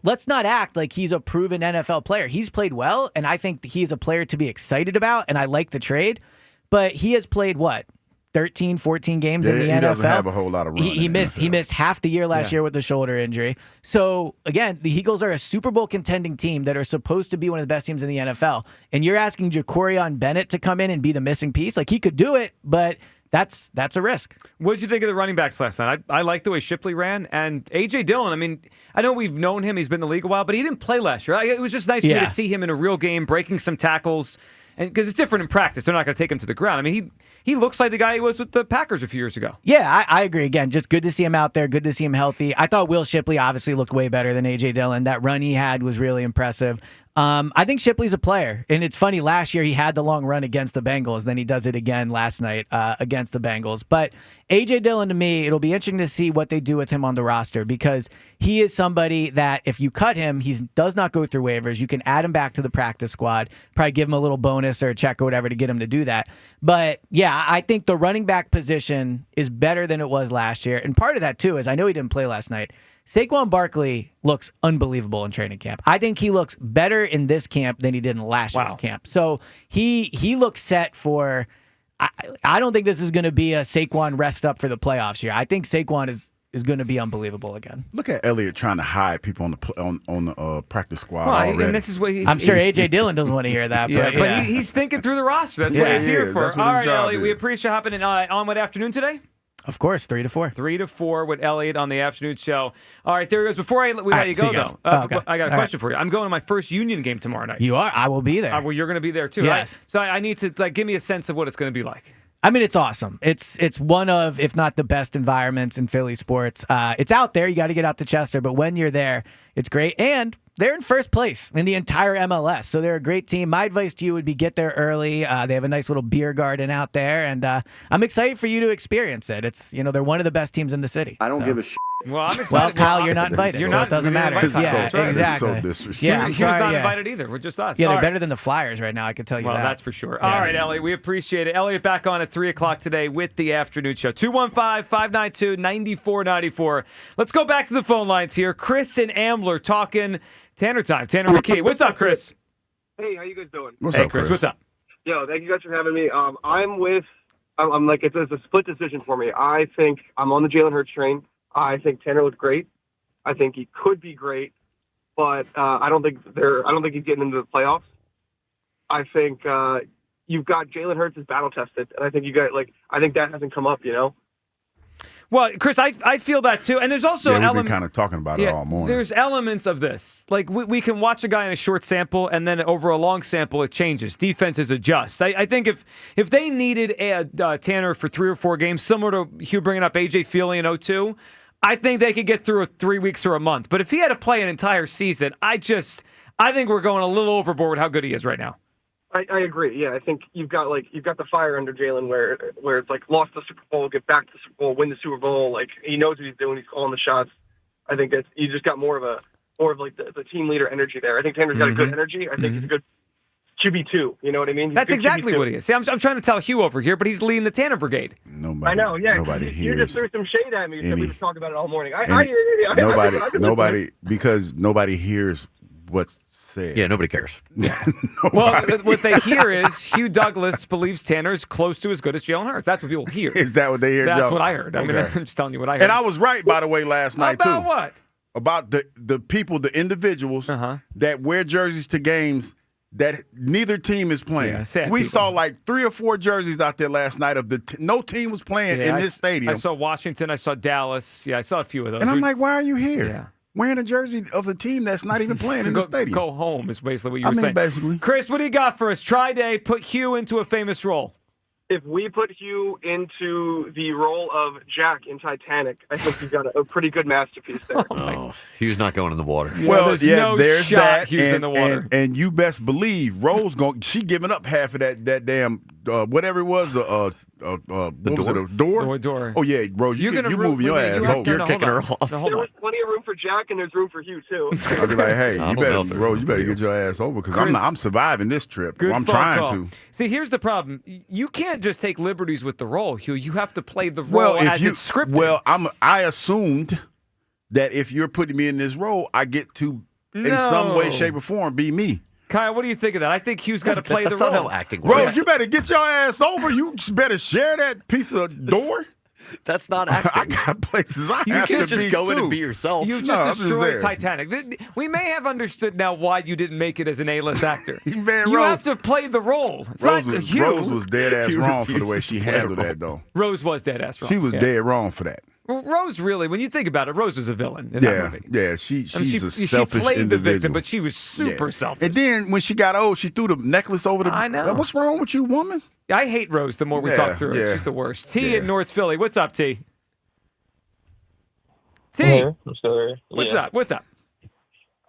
Let's not act like he's a proven NFL player. He's played well, and I think he is a player to be excited about, and I like the trade. But he has played, 13, 14 games in the NFL? He doesn't have a whole lot of run. He missed half the year last year with the shoulder injury. So, again, the Eagles are a Super Bowl contending team that are supposed to be one of the best teams in the NFL. And you're asking Jacorian Bennett to come in and be the missing piece? He could do it, but that's a risk. What did you think of the running backs last night? I like the way Shipley ran. And A.J. Dillon, I know we've known him. He's been in the league a while, but he didn't play last year. It was just nice for me to see him in a real game, breaking some tackles. And because it's different in practice. They're not going to take him to the ground. He looks like the guy he was with the Packers a few years ago. Yeah, I agree. Again, just good to see him out there. Good to see him healthy. I thought Will Shipley obviously looked way better than A.J. Dillon. That run he had was really impressive. I think Shipley's a player. And it's funny, last year he had the long run against the Bengals. Then he does it again last night against the Bengals. But A.J. Dillon, to me, it'll be interesting to see what they do with him on the roster because he is somebody that if you cut him, he does not go through waivers. You can add him back to the practice squad, probably give him a little bonus or a check or whatever to get him to do that. But, I think the running back position is better than it was last year. And part of that, too, is I know he didn't play last night. Saquon Barkley looks unbelievable in training camp. I think he looks better in this camp than he did in last year's camp. So he looks set for I don't think this is going to be a Saquon rest up for the playoffs year. I think Saquon is going to be unbelievable again. Look at Elliott trying to hide people on the practice squad already. And this is what I'm sure A.J. Dillon doesn't want to hear that. But he's thinking through the roster. That's what he's here for. All right, Elliott, we appreciate you hopping in on what afternoon today? Of course, 3 to 4. 3 to 4 with Elliott on the afternoon show. All right, there he goes. Before we let you go, though, okay. I got a question for you. I'm going to my first Union game tomorrow night. You are? I will be there. Well, you're going to be there, too, yes. Right? So I need to give me a sense of what it's going to be like. It's awesome. It's one of, if not the best environments in Philly sports. It's out there. You got to get out to Chester. But when you're there, It's great. And they're in first place in the entire MLS, so they're a great team. My advice to you would be get there early. They have a nice little beer garden out there, and I'm excited for you to experience it. It's they're one of the best teams in the city. I don't give a shit. Well, I'm excited. Well, Kyle, you're not invited, You're so not. it doesn't matter. Yeah, Yeah, exactly. So disrespectful. Yeah, I'm Hughes sorry, not yeah. invited either. We're just us. Yeah, they're All right. better than the Flyers right now, I can tell you Well, that. that's for sure. All right, Elliot, we appreciate it. Elliot back on at 3 o'clock today with the afternoon show. 215-592-9494. Let's go back to the phone lines here. Chris and Ambler talking Tanner time. Tanner McKee. What's up, Chris? Hey, how you guys doing? What's hey, up, Chris? What's up? Yo, thank you guys for having me. I'm like, it's a split decision for me. I think I'm on the Jalen Hurts train. I think Tanner looked great. I think he could be great, but I don't think he's getting into the playoffs. I think you've got Jalen Hurts is battle tested, and I think I think that hasn't come up. Well, Chris, I feel that too, and there's also we've been kind of talking about it all morning. There's elements of this. Like we can watch a guy in a short sample, and then over a long sample, it changes. Defenses adjust. I think if they needed Tanner for 3 or 4 games, similar to Hugh bringing up AJ Feely in 02, I think they could get through 3 weeks or a month. But if he had to play an entire season, I think we're going a little overboard with how good he is right now. I agree. Yeah, I think you've got the fire under Jalen where it's like lost the Super Bowl, get back to the Super Bowl, win the Super Bowl. Like he knows what he's doing. He's calling the shots. I think that you just got more of the team leader energy there. I think Tanner's got a good energy. I think he's a good QB2. You know what I mean? That's exactly QB2. what he is. See, I'm trying to tell Hugh over here, but he's leading the Tanner Brigade. Nobody. I know. Yeah. Nobody You just hears. threw some shade at me. You said we were talking about it all morning. I hear you. Nobody, because nobody hears what's said. Yeah, nobody cares. Well, what they hear is Hugh Douglas believes Tanner's close to as good as Jalen Hurts. That's what people hear. Is that what they hear, That's Joe? what I heard. I mean, Okay. I'm just telling you what I heard. And I was right, by the way, last night, too. About what? About the people, the individuals that wear jerseys to games that neither team is playing. Yeah, sad we people. saw like 3 or 4 jerseys out there last night of no team was playing in this stadium. I saw Washington. I saw Dallas. Yeah, I saw a few of those. And I'm like, why are you here? Yeah. Wearing a jersey of the team that's not even playing in the stadium. Go home is basically what you were saying. Basically. Chris, what do you got for us? Try day, put Hugh into a famous role. If we put Hugh into the role of Jack in Titanic, I think you've got a pretty good masterpiece there. Hugh's not going in the water. Well, there's shot that. Hugh's in the water. And you best believe Rose she giving up half of that damn whatever it was what was it, a door? Door. Oh yeah, Rose, you moving your ass over. You're kicking her off. There was plenty of room for Jack, and there's room for Hugh too. I'll be like, hey, I don't know if there's Rose, room you better for get your ass over because Chris, I'm surviving this trip. Good I'm phone trying call. to. See, here's the problem. You can't just take liberties with the role, Hugh. You have to play the role as it's scripted. Well, I assumed that if you're putting me in this role, I get to, in some way, shape, or form, be me. Kyle, what do you think of that? I think Hugh's got to play the That's role. not how acting works. Rose, you better get your ass over. You better share that piece of door. That's not acting. I got places I You have can't to just be go in too. and be yourself. You No, I'm just just destroyed there. Titanic. We may have understood now why you didn't make it as an A-list actor. Man, You Rose- have to play the role. It's Rose not was, Hugh. Rose was dead ass Hugh wrong for the way refuses she to play a handled role. that, though. Rose was dead ass wrong. She was Yeah. dead wrong for that. Well, Rose really, when you think about it, Rose was a villain in that Yeah, movie. yeah. She's I mean, a she selfish played individual. the victim, but she was super Yeah. selfish. And then when she got old, she threw the necklace over the. I know. What's wrong with you, woman? I hate Rose the more we Yeah, talk through it. yeah. She's the worst. T Yeah. in North Philly. What's up, T? T, I'm still here. what's up? What's up?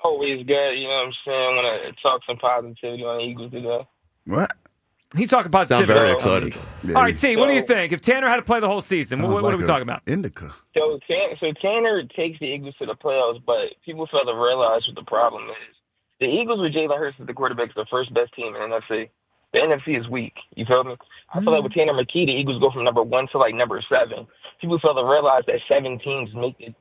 Always good, you know what I'm saying, when I talk some positivity on the Eagles today. What? He's talking positivity. very on the excited. Eagles. Yeah, All right, T, what do you So- think? If Tanner had to play the whole season, Sounds what like are we a talking about? Indica. So Tanner takes the Eagles to the playoffs, but people fail to realize what the problem is. The Eagles with Jalen Hurts as the quarterback is the first best team in the NFC. The NFC is weak. You feel me? I feel like with Tanner McKee, the Eagles go from number 1 to like number 7. People fail to realize that 7 teams make the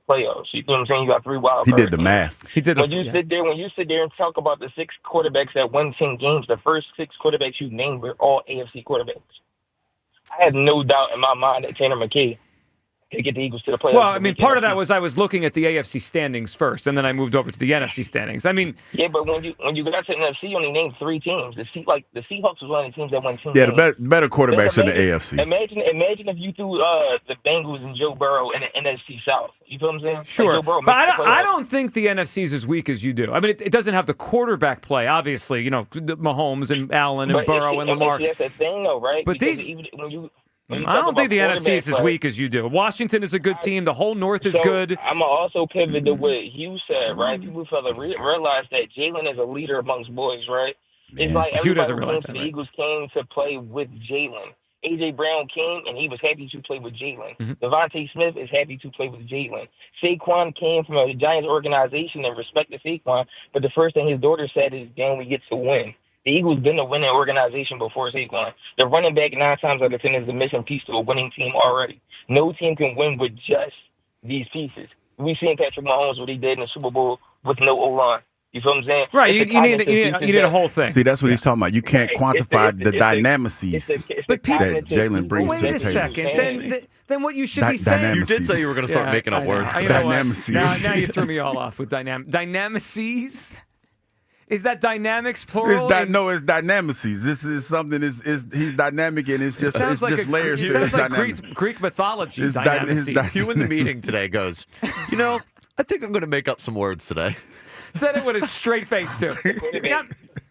playoffs. You know what I'm saying? You got 3 wild He cards. did the math. He did When you sit there and talk about the 6 quarterbacks that won 10 games, the first 6 quarterbacks you named were all AFC quarterbacks. I had no doubt in my mind that Tanner McKee could get the Eagles to the playoffs. Well, I mean, part of that was I was looking at the AFC standings first, and then I moved over to the NFC standings. I mean, yeah, but when you got to the NFC, you only named 3 teams. The Seahawks was one of the teams that won 10 Yeah, games. the better quarterbacks in the Imagine- AFC. Imagine if you threw the Bengals and Joe Burrow in the NFC South. You feel what I'm saying? Like sure. Joe Burrow But makes the I playoffs. don't think the NFC is as weak as you do. I mean, it doesn't have the quarterback play, obviously, Mahomes and Allen and But Burrow and Lamar. That's the thing, though, right? But Because these- even I don't think the NFC is as weak as you do. Washington is a good team. The whole North is good. I'm going to also pivot to what Hugh said, right? People fail to realize that Jalen is a leader amongst boys, right? It's like everybody who came to the Eagles came to play with Jalen. A.J. Brown came, and he was happy to play with Jalen. Devontae Smith is happy to play with Jalen. Saquon came from a Giants organization and respected Saquon, but the first thing his daughter said is, damn, we get to win. The Eagles been a winning organization before Saquon. The running back 9 times out of 10 is the missing piece to a winning team already. No team can win with just these pieces. We've seen Patrick Mahomes what he did in the Super Bowl with no O-line. You feel what I'm saying? Right, you need a whole thing. See, that's what he's talking about. You can't quantify the dynamices that Jalen brings to the table. Wait a second. Then what you should be saying. You did say you were going to start making up words. Dynamices. Now you threw me all off with dynamices. Is that dynamics plural? It's dynamices. This is something. He's dynamic, and it's just layers. It sounds like Greek mythology. Dynamices. You in the meeting today goes, I think I'm going to make up some words today. Said it with a straight face too.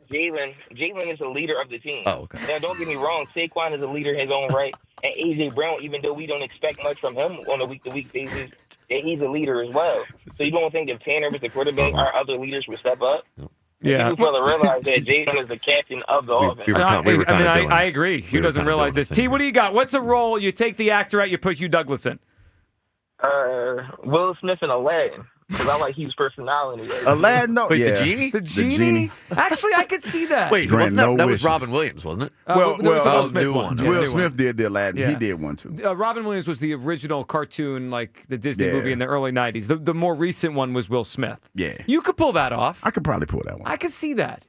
Jalen is a leader of the team. Oh, okay. Now, don't get me wrong. Saquon is a leader in his own right, and A.J. Brown, even though we don't expect much from him on a week-to-week basis, that he's a leader as well. So you don't think if Tanner was the quarterback, our other leaders would step up? Yeah. People fail to realize that Jalen is the captain of the offense. I agree. Hugh doesn't realize this. T, what do you got? What's a role? You take the actor out, you put Hugh Douglas in. Will Smith and Aladdin. Because I like Hugh's personality. Aladdin, no. Wait, yeah. the genie? The genie? Actually, I could see that. Wait, that was Robin Williams, wasn't it? Will Smith one. Will Smith did the Aladdin. Yeah. He did one, too. Robin Williams was the original cartoon, like the Disney movie in the early 90s. The more recent one was Will Smith. Yeah. You could pull that off. I could probably pull that one. I could see that.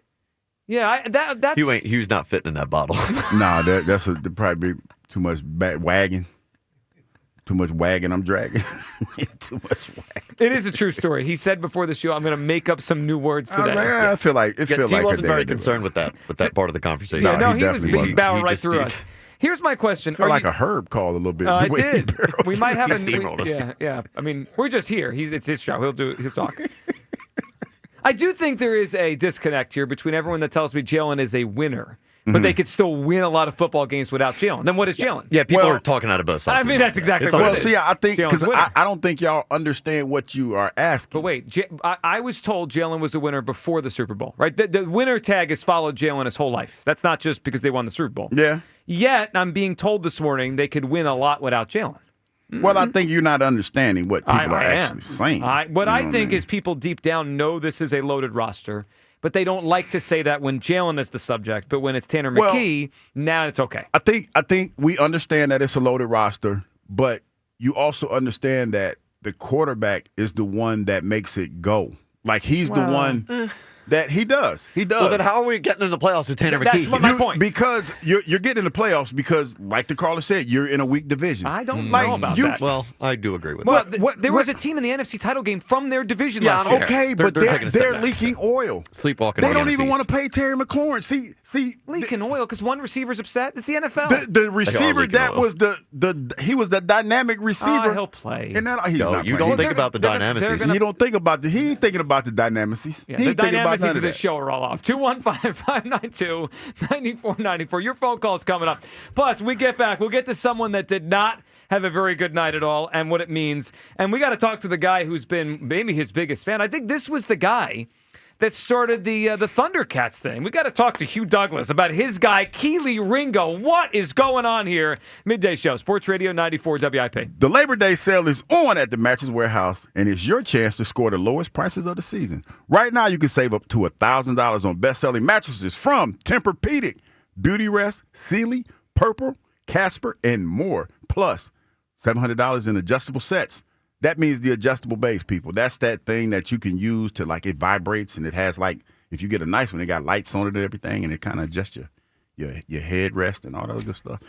Yeah, that's... Hugh's not fitting in that bottle. No, that's probably too much wagging. Too much wagging, I'm dragging. Too much wagging. It is a true story. He said before the show, I'm going to make up some new words today. I feel like T wasn't very concerned with that part of the conversation. Yeah, he was bowing right through us. Here's my question. I feel like a Herb call a little bit. I did. We might have a Yeah. I mean, we're just here. It's his show. He'll talk. I do think there is a disconnect here between everyone that tells me Jalen is a winner. But they could still win a lot of football games without Jalen. Then what is Jalen? Yeah, people are talking out of both sides. I mean, that's exactly what it is. See, I think because I don't think y'all understand what you are asking. But wait, I was told Jalen was the winner before the Super Bowl, right? The winner tag has followed Jalen his whole life. That's not just because they won the Super Bowl. Yeah. Yet, I'm being told this morning they could win a lot without Jalen. Well, I think you're not understanding what people are actually saying. What I think is people deep down know this is a loaded roster. But they don't like to say that when Jalen is the subject. But when it's Tanner McKee, now it's okay. I think we understand that it's a loaded roster, but you also understand that the quarterback is the one that makes it go. Like he's the one that he does. He does. Well, then how are we getting in the playoffs with Tanner McKee? That's my point. Because you're getting in the playoffs because, like the caller said, you're in a weak division. I don't know about that. Well, I do agree with that. There was a team in the NFC title game from their division last year. Okay, but they're leaking oil. Sleepwalking. They don't even want to pay Terry McLaurin. See, leaking oil because one receiver's upset. It's the NFL. The receiver that was he was the dynamic receiver. He'll play. And that, he's not you don't think about the dynamics. You don't think about he ain't thinking about the dynamics. Yeah, the dynamics of this show are all off. 215-592-9494. Your phone call's coming up. Plus, we get back. We'll get to someone that did not have a very good night at all and what it means. And we got to talk to the guy who's been maybe his biggest fan. I think this was the guy that started the Thundercats thing. We got to talk to Hugh Douglas about his guy, Keely Ringo. What is going on here? Midday Show, Sports Radio 94 WIP. The Labor Day sale is on at the Mattress Warehouse, and it's your chance to score the lowest prices of the season. Right now, you can save up to $1,000 on best-selling mattresses from Tempur-Pedic, Beautyrest, Sealy, Purple, Casper, and more. Plus, $700 in adjustable sets. That means the adjustable base, people. That's that thing that you can use to, like, it vibrates, and it has, like, if you get a nice one, it got lights on it and everything, and it kind of adjusts your headrest and all that good stuff.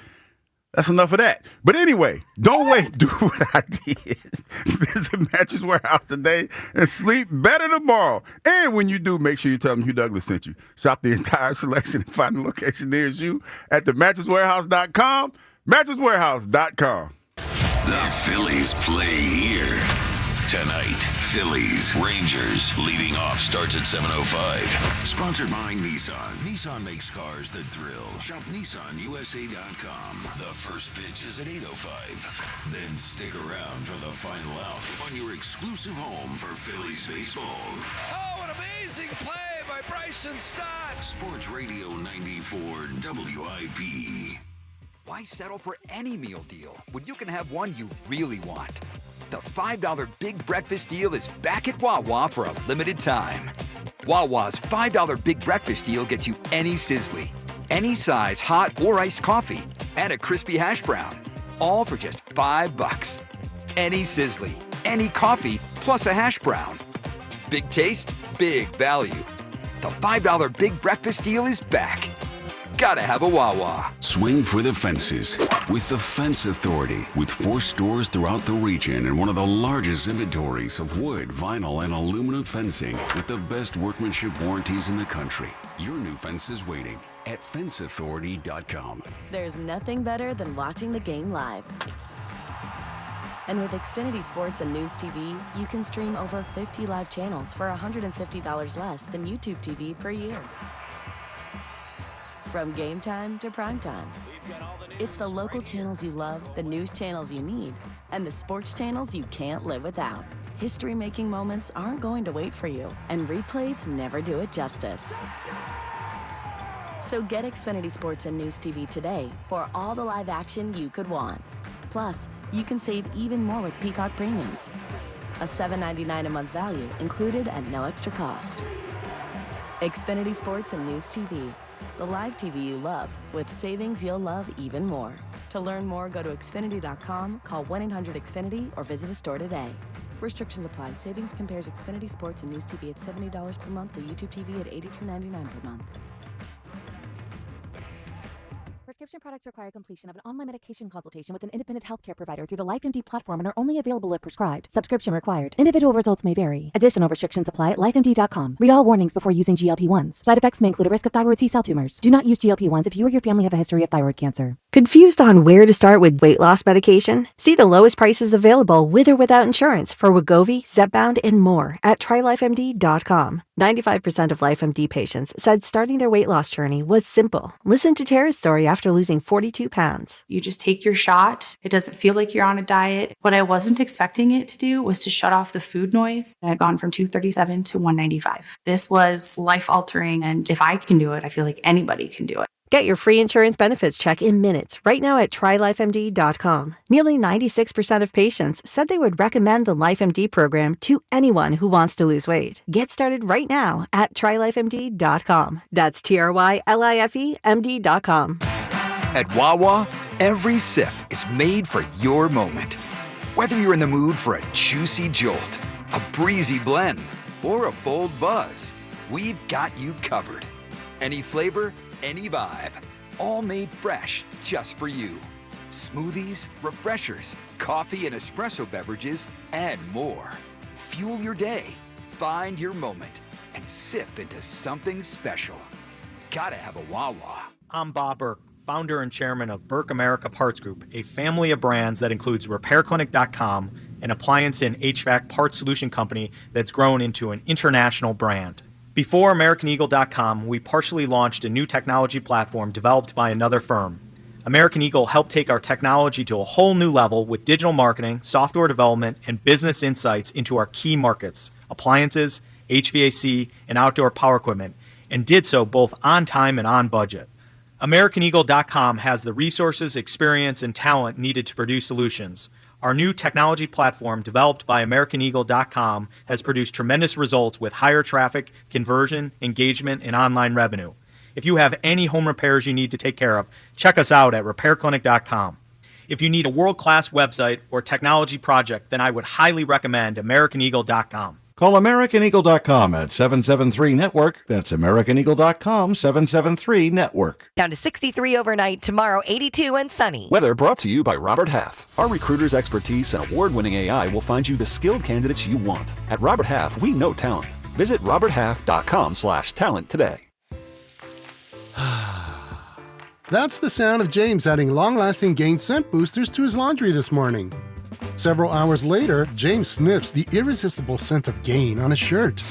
That's enough of that. But anyway, don't wait. Do what I did. Visit Mattress Warehouse today and sleep better tomorrow. And when you do, make sure you tell them Hugh Douglas sent you. Shop the entire selection and find the location nearest you at themattresswarehouse.com, mattresswarehouse.com. The Phillies play here. Tonight, Phillies, Rangers. Leading off starts at 7:05. Sponsored by Nissan. Nissan makes cars that thrill. Shop NissanUSA.com. The first pitch is at 8:05. Then stick around for the final out on your exclusive home for Phillies baseball. Oh, an amazing play by Bryson Stott. Sports Radio 94 WIP. Why settle for any meal deal when you can have one you really want? The $5 Big Breakfast Deal is back at Wawa for a limited time. Wawa's $5 Big Breakfast Deal gets you any Sizzli, any size hot or iced coffee, and a crispy hash brown, all for just $5. Any Sizzli, any coffee, plus a hash brown. Big taste, big value. The $5 Big Breakfast Deal is back. Gotta have a Wawa. Swing for the fences with the Fence Authority. With 4 stores throughout the region and one of the largest inventories of wood, vinyl, and aluminum fencing with the best workmanship warranties in the country. Your new fence is waiting at fenceauthority.com. There's nothing better than watching the game live. And with Xfinity Sports and News TV, you can stream over 50 live channels for $150 less than YouTube TV per year. From game time to prime time. It's the local channels you love, the news channels you need, and the sports channels you can't live without. History-making moments aren't going to wait for you, and replays never do it justice. So get Xfinity Sports and News TV today for all the live action you could want. Plus, you can save even more with Peacock Premium. A $7.99 a month value included at no extra cost. Xfinity Sports and News TV. The live TV you love, with savings you'll love even more. To learn more, go to Xfinity.com, call 1-800-XFINITY, or visit a store today. Restrictions apply. Savings compares Xfinity Sports and News TV at $70 per month to YouTube TV at $82.99 per month. Prescription products require completion of an online medication consultation with an independent healthcare provider through the LifeMD platform and are only available if prescribed. Subscription required. Individual results may vary. Additional restrictions apply at lifemd.com. Read all warnings before using GLP-1s. Side effects may include a risk of thyroid C-cell tumors. Do not use GLP-1s if you or your family have a history of thyroid cancer. Confused on where to start with weight loss medication? See the lowest prices available with or without insurance for Wegovy, Zepbound, and more at trylifemd.com. 95% of LifeMD patients said starting their weight loss journey was simple. Listen to Tara's story after losing 42 pounds. You just take your shot. It doesn't feel like you're on a diet. What I wasn't expecting it to do was to shut off the food noise. I've gone from 237 to 195. This was life-altering, and if I can do it, I feel like anybody can do it. Get your free insurance benefits check in minutes right now at trylifemd.com. Nearly 96% of patients said they would recommend the LifeMD program to anyone who wants to lose weight. Get started right now at trylifemd.com. That's TRYLIFEMD.com. At Wawa, every sip is made for your moment. Whether you're in the mood for a juicy jolt, a breezy blend, or a bold buzz, we've got you covered. Any flavor, any vibe, all made fresh just for you. Smoothies, refreshers, coffee and espresso beverages, and more. Fuel your day, find your moment, and sip into something special. Gotta have a Wawa. I'm Bob Burke, founder and chairman of Burke America Parts Group, a family of brands that includes RepairClinic.com, an appliance and HVAC parts solution company that's grown into an international brand. Before AmericanEagle.com, we partially launched a new technology platform developed by another firm. American Eagle helped take our technology to a whole new level with digital marketing, software development, and business insights into our key markets, appliances, HVAC, and outdoor power equipment, and did so both on time and on budget. AmericanEagle.com has the resources, experience, and talent needed to produce solutions. Our new technology platform, developed by AmericanEagle.com, has produced tremendous results with higher traffic, conversion, engagement, and online revenue. If you have any home repairs you need to take care of, check us out at RepairClinic.com. If you need a world-class website or technology project, then I would highly recommend AmericanEagle.com. Call AmericanEagle.com at 773-NETWORK. That's AmericanEagle.com, 773-NETWORK. Down to 63 overnight, tomorrow 82 and sunny. Weather brought to you by Robert Half. Our recruiters' expertise and award-winning AI will find you the skilled candidates you want. At Robert Half, we know talent. Visit roberthalf.com/talent today. That's the sound of James adding long-lasting Gain scent boosters to his laundry this morning. Several hours later, James sniffs the irresistible scent of Gain on his shirt.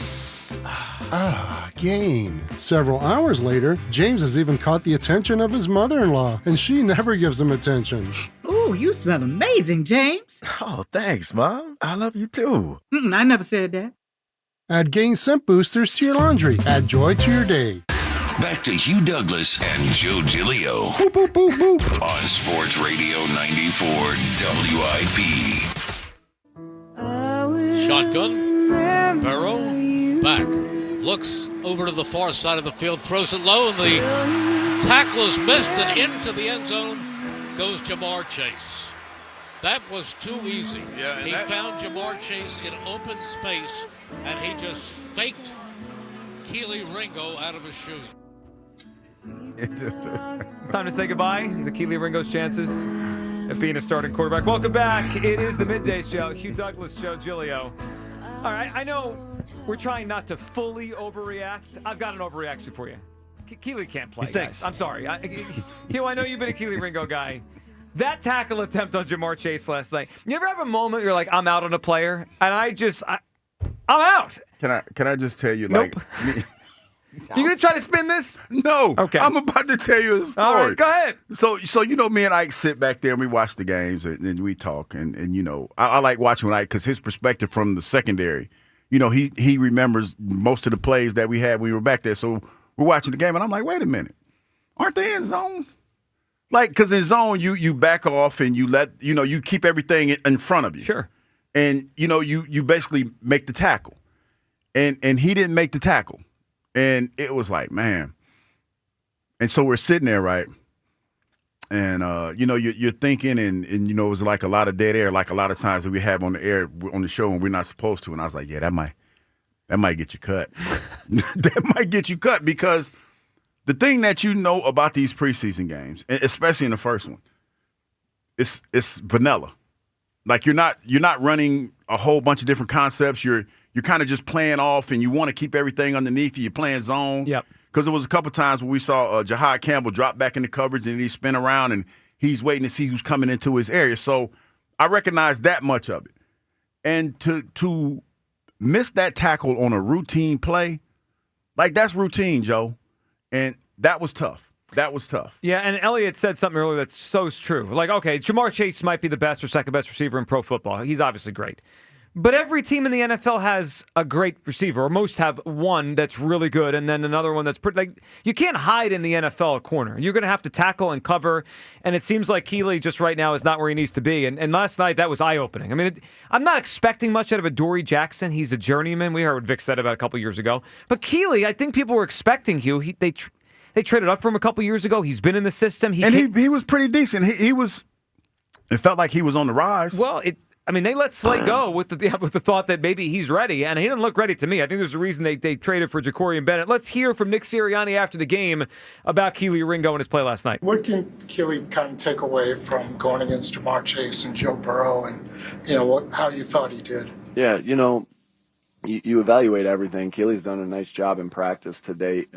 Gain. Several hours later, James has even caught the attention of his mother-in-law, and she never gives him attention. Ooh, you smell amazing, James. Oh, thanks, Mom. I love you too. I never said that. Add Gain Scent Boosters to your laundry. Add joy to your day. Back to Hugh Douglas and Joe Giglio Boop, boop, boop, boop. on Sports Radio 94 WIP. Shotgun. Burrow. Back. Looks over to the far side of the field. Throws it low, and the tackle is missed, and into the end zone goes Jamar Chase. That was too easy. Yeah, he found Jamar Chase in open space, and he just faked Keely Ringo out of his shoes. It's time to say goodbye to Keely Ringo's chances of being a starting quarterback. Welcome back. It is the Midday Show. Hugh Douglas, Joe Giglio. All right, I know we're trying not to fully overreact. I've got an overreaction for you. Keely can't play. He stinks. Guys. I'm sorry. Hugh, I know you've been a Keely Ringo guy. That tackle attempt on Jamar Chase last night. You ever have a moment you're like, I'm out on a player, and I'm out. Can I just tell you, Nope. You gonna try to spin this? No. Okay. I'm about to tell you a story. All right, go ahead. So you know, me and Ike sit back there and we watch the games and we talk and you know, I like watching with Ike because his perspective from the secondary, you know, he remembers most of the plays that we had when we were back there. So we're watching the game and I'm like, wait a minute, aren't they in zone? Like, because in zone you back off and you keep everything in front of you. Sure. And you know you basically make the tackle, and he didn't make the tackle. And it was like, man. And so we're sitting there, right? And, you know, you're thinking, and you know, it was like a lot of dead air, like a lot of times that we have on the air, on the show, and we're not supposed to. And I was like, yeah, that might get you cut. That might get you cut because the thing that you know about these preseason games, especially in the first one, it's vanilla. Like you're not running a whole bunch of different concepts. You're kind of just playing off, and you want to keep everything underneath you. You're playing zone. Yep. Because there was a couple times where we saw Jahad Campbell drop back into coverage, and he spin around, and he's waiting to see who's coming into his area. So I recognize that much of it. And to miss that tackle on a routine play, like that's routine, Joe. And that was tough. That was tough. Yeah, and Elliott said something earlier that's so true. Like, okay, Jamar Chase might be the best or second best receiver in pro football. He's obviously great. But every team in the NFL has a great receiver, or most have one that's really good, and then another one that's pretty. Like, you can't hide in the NFL a corner. You're going to have to tackle and cover, and it seems like Keely just right now is not where he needs to be. And last night, that was eye-opening. I mean, I'm not expecting much out of a Dory Jackson. He's a journeyman. We heard what Vic said about a couple years ago. But Keely, I think people were expecting Hugh. They traded up for him a couple years ago. He's been in the system. He was pretty decent. He was. It felt like he was on the rise. Well, they let Slay go with the thought that maybe he's ready, and he didn't look ready to me. I think there's a reason they traded for Jacorian Bennett. Let's hear from Nick Sirianni after the game about Keely Ringo and his play last night. What can Keely kind of take away from going against Jamar Chase and Joe Burrow, and how you thought he did? Yeah, you evaluate everything. Keely's done a nice job in practice to date.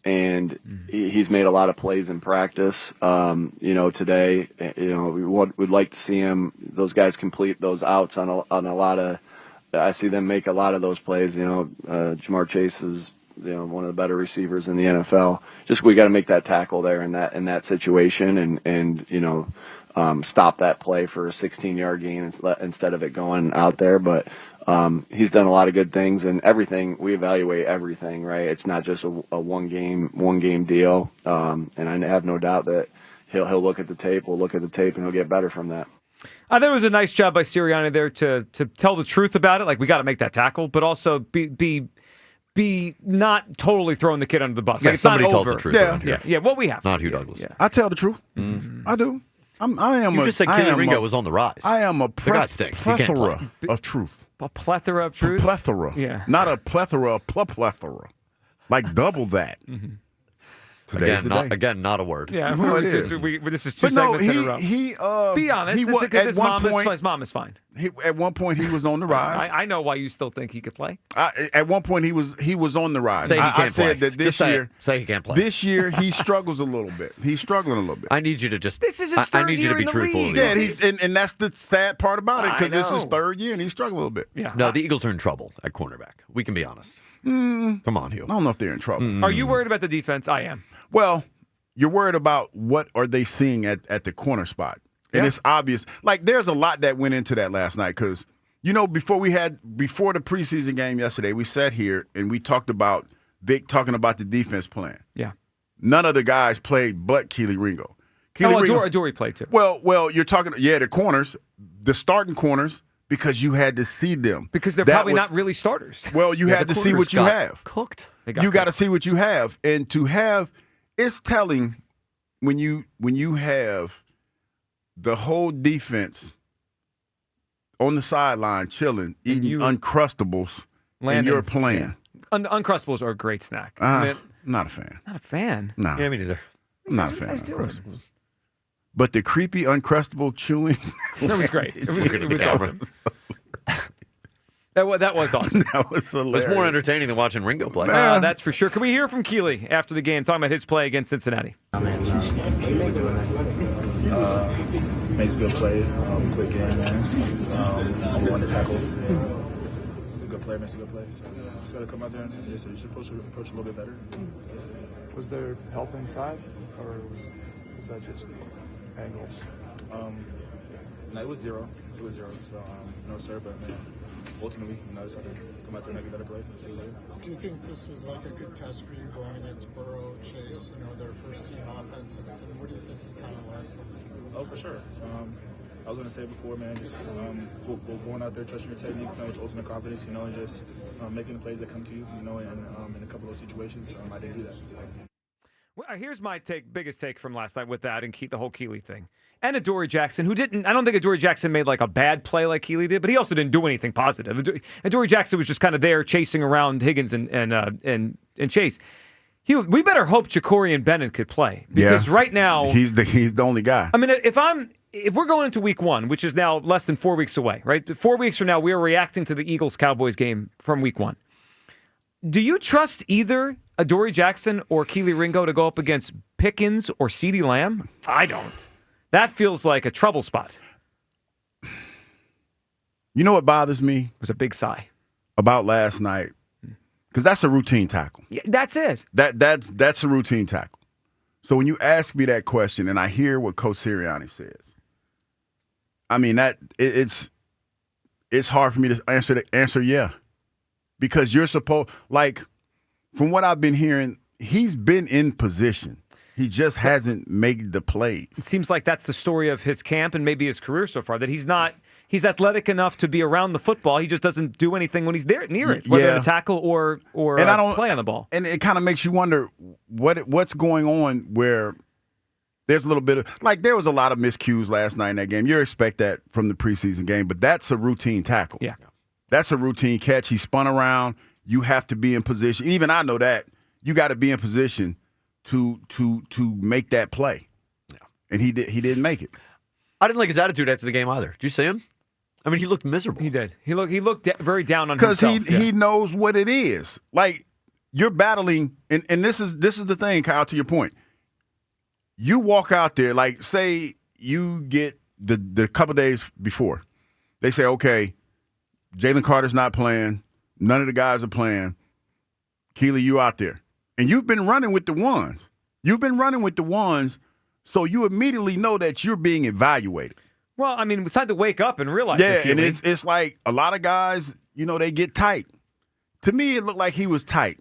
And he's made a lot of plays in practice. Today, we'd like to see those guys complete those outs on a lot of. I see them make a lot of those plays. Jamar Chase is one of the better receivers in the NFL. Just we got to make that tackle there in that situation and stop that play for a 16-yard gain instead of it going out there. But he's done a lot of good things, and everything we evaluate everything, right? It's not just a one game deal. And I have no doubt that he'll look at the tape. We'll look at the tape, and he'll get better from that. I think it was a nice job by Sirianni there to tell the truth about it. Like, we got to make that tackle, but also be not totally throwing the kid under the bus. Yeah, like, it's somebody not tells over. the truth around here. Yeah. What we have. Not Hugh Douglas. Yeah. I tell the truth. Mm-hmm. I do. You just said Keely Ringo was on the rise. I am a the guy stinks. plethora of truth. A plethora of truth? A plethora. Yeah. Not a plethora, plethora. Like double that. Mm-hmm. Today's the day. Again, not a word. Yeah, No, this is two But no, segments in a row. Be honest. Because his mom is fine. At one point, he was on the rise. I know why you still think he could play. At one point, he was on the rise. Say he can't I said play. that this Just year. say he can't play. This year, he struggles a little bit. He's struggling a little bit. I need you to just. This is his I third need you year to be in the truthful. league. Yeah, and that's the sad part about it, because this is his know. third year and he's struggling a little bit. Yeah. No, the Eagles are in trouble at cornerback. We can be honest. Come on, Hugh. I don't know if they're in trouble. Are you worried about the defense? I am. Well, you're worried about what are they seeing at the corner spot. And it's obvious. Like, there's a lot that went into that last night because, before the preseason game yesterday, we sat here and we talked about Vic talking about the defense plan. Yeah. None of the guys played but Keely Ringo. Adoree played too. Well, you're talking, the corners, the starting corners, because you had to see them. Because they're probably not really starters. Well, you had to see what you have. Cooked. You got to see what you have. And to have, it's telling when you have the whole defense on the sideline chilling, eating Uncrustables, and you're playing. Yeah. Uncrustables are a great snack. Not a fan. Not a fan? No. Yeah, me neither. I'm not a fan of Uncrustables. But the creepy Uncrustable chewing. That was great. It was awesome. That was awesome. That was hilarious. It was more entertaining than watching Ringo play. That's for sure. Can we hear from Keely after the game, talking about his play against Cincinnati? Makes good play, quick game, man. One to tackle. Good player makes a good play. So just got to come out there and you should approach a little bit better. Was there help inside, or was that just angles? No, it was zero. So no sir, but man, ultimately, just have to come out there and make a better play. Do you think this was like a good test for you going against Burrow, Chase, their first team offense, and what do you think you kind of learned from it? Oh, for sure. I was going to say it before, man, just going out there, trusting your technique, playing with ultimate confidence, and just making the plays that come to you, and in a couple of situations, I didn't do that. Well, here's my biggest take from last night with that and the whole Keely thing. And Adoree Jackson, who didn't, I don't think Adoree Jackson made like a bad play like Keely did, but he also didn't do anything positive. Adoree Jackson was just kind of there chasing around Higgins and Chase. We better hope Ja'Cory Bennett could play because right now he's the only guy. I mean, if we're going into week 1, which is now less than 4 weeks away, right? 4 weeks from now, we are reacting to the Eagles-Cowboys game from week 1. Do you trust either Adoree Jackson or Keely Ringo to go up against Pickens or CeeDee Lamb? I don't. That feels like a trouble spot. You know what bothers me? It was a big sigh. About last night, because that's a routine tackle. Yeah, that's it. That's a routine tackle. So when you ask me that question and I hear what Coach Sirianni says, I mean it's hard for me to answer yeah. Because you're supposed, from what I've been hearing, he's been in position. He just hasn't made the plays. It seems like that's the story of his camp and maybe his career so far, that he's athletic enough to be around the football. He just doesn't do anything when he's there near it, whether to tackle or play on the ball. And it kind of makes you wonder what's going on where there's a little bit of, there was a lot of miscues last night in that game. You expect that from the preseason game, but that's a routine tackle. Yeah. That's a routine catch. He spun around. You have to be in position. Even I know that. You got to be in position to make that play. Yeah. And he didn't make it. I didn't like his attitude after the game either. Did you see him? I mean, he looked miserable. He did. He looked very down on himself. Because he knows what it is. You're battling, and this is the thing, Kyle, to your point. You walk out there, say you get the couple days before. They say, okay, Jalen Carter's not playing. None of the guys are playing. Keely, you out there. And you've been running with the ones. So you immediately know that you're being evaluated. Well, I mean, it's time to wake up and realize it, Keely. And it's like a lot of guys, they get tight. To me, it looked like he was tight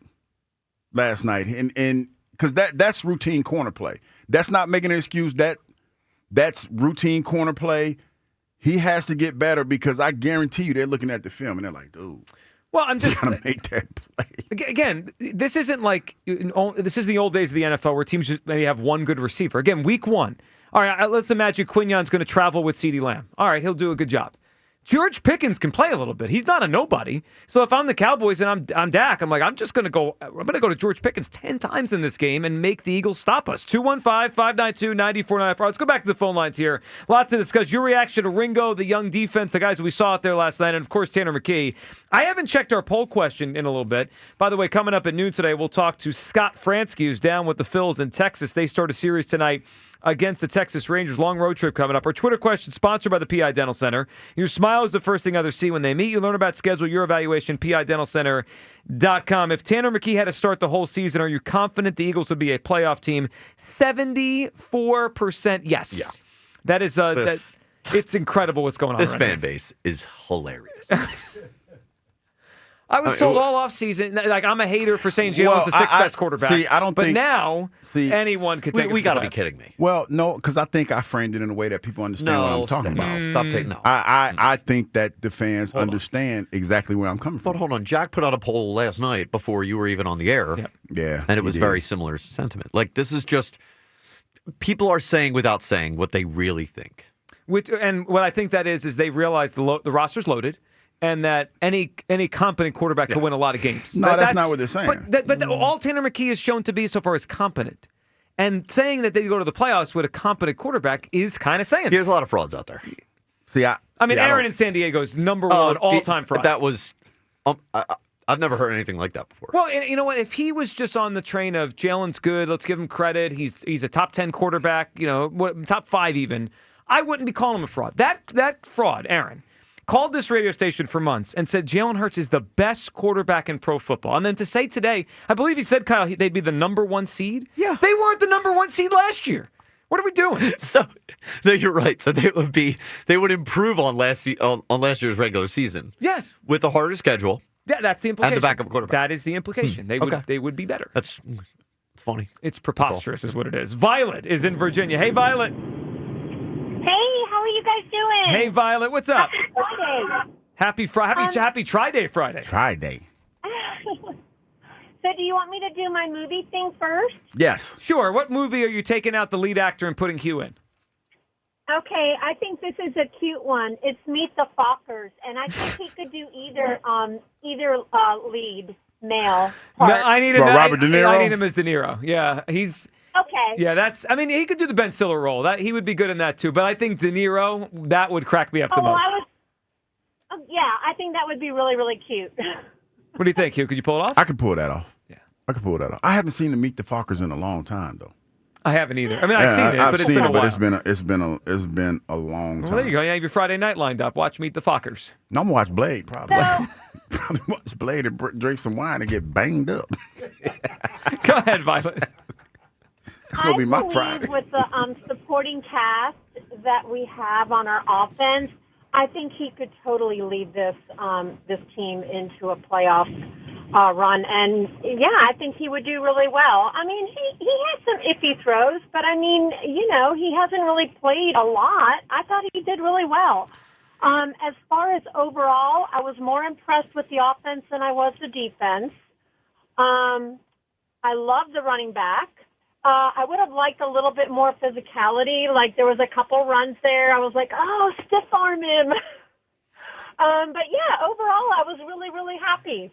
last night. And because that's routine corner play. That's not making an excuse. That's routine corner play. He has to get better because I guarantee you they're looking at the film and they're like, dude. Well, I'm just trying to make that play. Again, this isn't this is the old days of the NFL where teams just maybe have one good receiver. Again, week 1. All right, let's imagine Quignon's going to travel with CeeDee Lamb. All right, he'll do a good job. George Pickens can play a little bit. He's not a nobody. So if I'm the Cowboys and I'm Dak, I'm like, I'm going to go to George Pickens 10 times in this game and make the Eagles stop us. 215-592-9494. Let's go back to the phone lines here. A lot to discuss. Your reaction to Ringo, the young defense, the guys that we saw out there last night, and of course Tanner McKee. I haven't checked our poll question in a little bit. By the way, coming up at noon today, we'll talk to Scott Fransky, who's down with the Phillies in Texas. They start a series tonight against the Texas Rangers. Long road trip coming up. Our Twitter question sponsored by the PI Dental Center. Your smile is the first thing others see when they meet you. Learn about schedule your evaluation, PIDentalCenter.com. If Tanner McKee had to start the whole season, are you confident the Eagles would be a playoff team? 74% yes. Yeah. That is, it's incredible what's going on This right fan now. base is hilarious. I was told all offseason, like, I'm a hater for saying Jalen's the sixth best quarterback. See, I don't but think. now, anyone could take it. We got to be class. kidding me. Well, no, because I think I framed it in a way that people understand what I'm talking about. Stop taking no. I think that the fans understand exactly where I'm coming from. But hold on, Jack put out a poll last night before you were even on the air. Yeah, and it was he very did. similar sentiment. Like, this is just people are saying without saying what they really think. And what I think that is they realize the roster's loaded. And that any competent quarterback can win a lot of games. No, that's not what they're saying. But all Tanner McKee has shown to be so far is competent. And saying that they go to the playoffs with a competent quarterback is kind of saying. There's a lot of frauds out there. Aaron in San Diego is number one all-time fraud. That was, I've never heard anything like that before. Well, and you know what? If he was just on the train of Jalen's good, let's give him credit. He's a top 10 quarterback, top 5 even. I wouldn't be calling him a fraud. That fraud, Aaron, called this radio station for months and said Jalen Hurts is the best quarterback in pro football. And then to say today, I believe he said, Kyle, they'd be the number 1 seed. Yeah. They weren't the number 1 seed last year. What are we doing? So you're right. So they would improve on last year's regular season. Yes. With a harder schedule. Yeah, that's the implication. And the backup quarterback. That is the implication. They would be better. It's funny. It's preposterous is what it is. Violet is in Virginia. Hey, Violet. Hey, how are you guys doing? Hey, Violet, what's up? Happy Friday. Happy Tri-Day Friday. Tri-Day. So do you want me to do my movie thing first? Yes. Sure. What movie are you taking out the lead actor and putting Hugh in? Okay, I think this is a cute one. It's Meet the Fockers, and I think he could do either lead male part. No, I need him. Robert De Niro? I need him as De Niro. Yeah, he's. Okay. Yeah, he could do the Ben Stiller role. He would be good in that too. But I think De Niro, that would crack me up the most. I think that would be really, really cute. What do you think, Hugh? Could you pull it off? I could pull that off. Yeah, I could pull that off. I haven't seen the Meet the Fockers in a long time, though. I haven't either. I mean, I've seen it, but it's been a while. It's been a long time. Well, there you go. You have your Friday night lined up. Watch Meet the Fockers. No, I'm gonna watch Blade probably. Probably watch Blade and drink some wine and get banged up. Go ahead, Violet. It's gonna be my Friday. With the supporting cast that we have on our offense, I think he could totally lead this team into a playoff run. And yeah, I think he would do really well. I mean, he has some iffy throws, but I mean, he hasn't really played a lot. I thought he did really well. As far as overall, I was more impressed with the offense than I was the defense. I love the running back. I would have liked a little bit more physicality. Like, there was a couple runs there. I was like, oh, stiff arm him. But yeah, overall, I was really, really happy.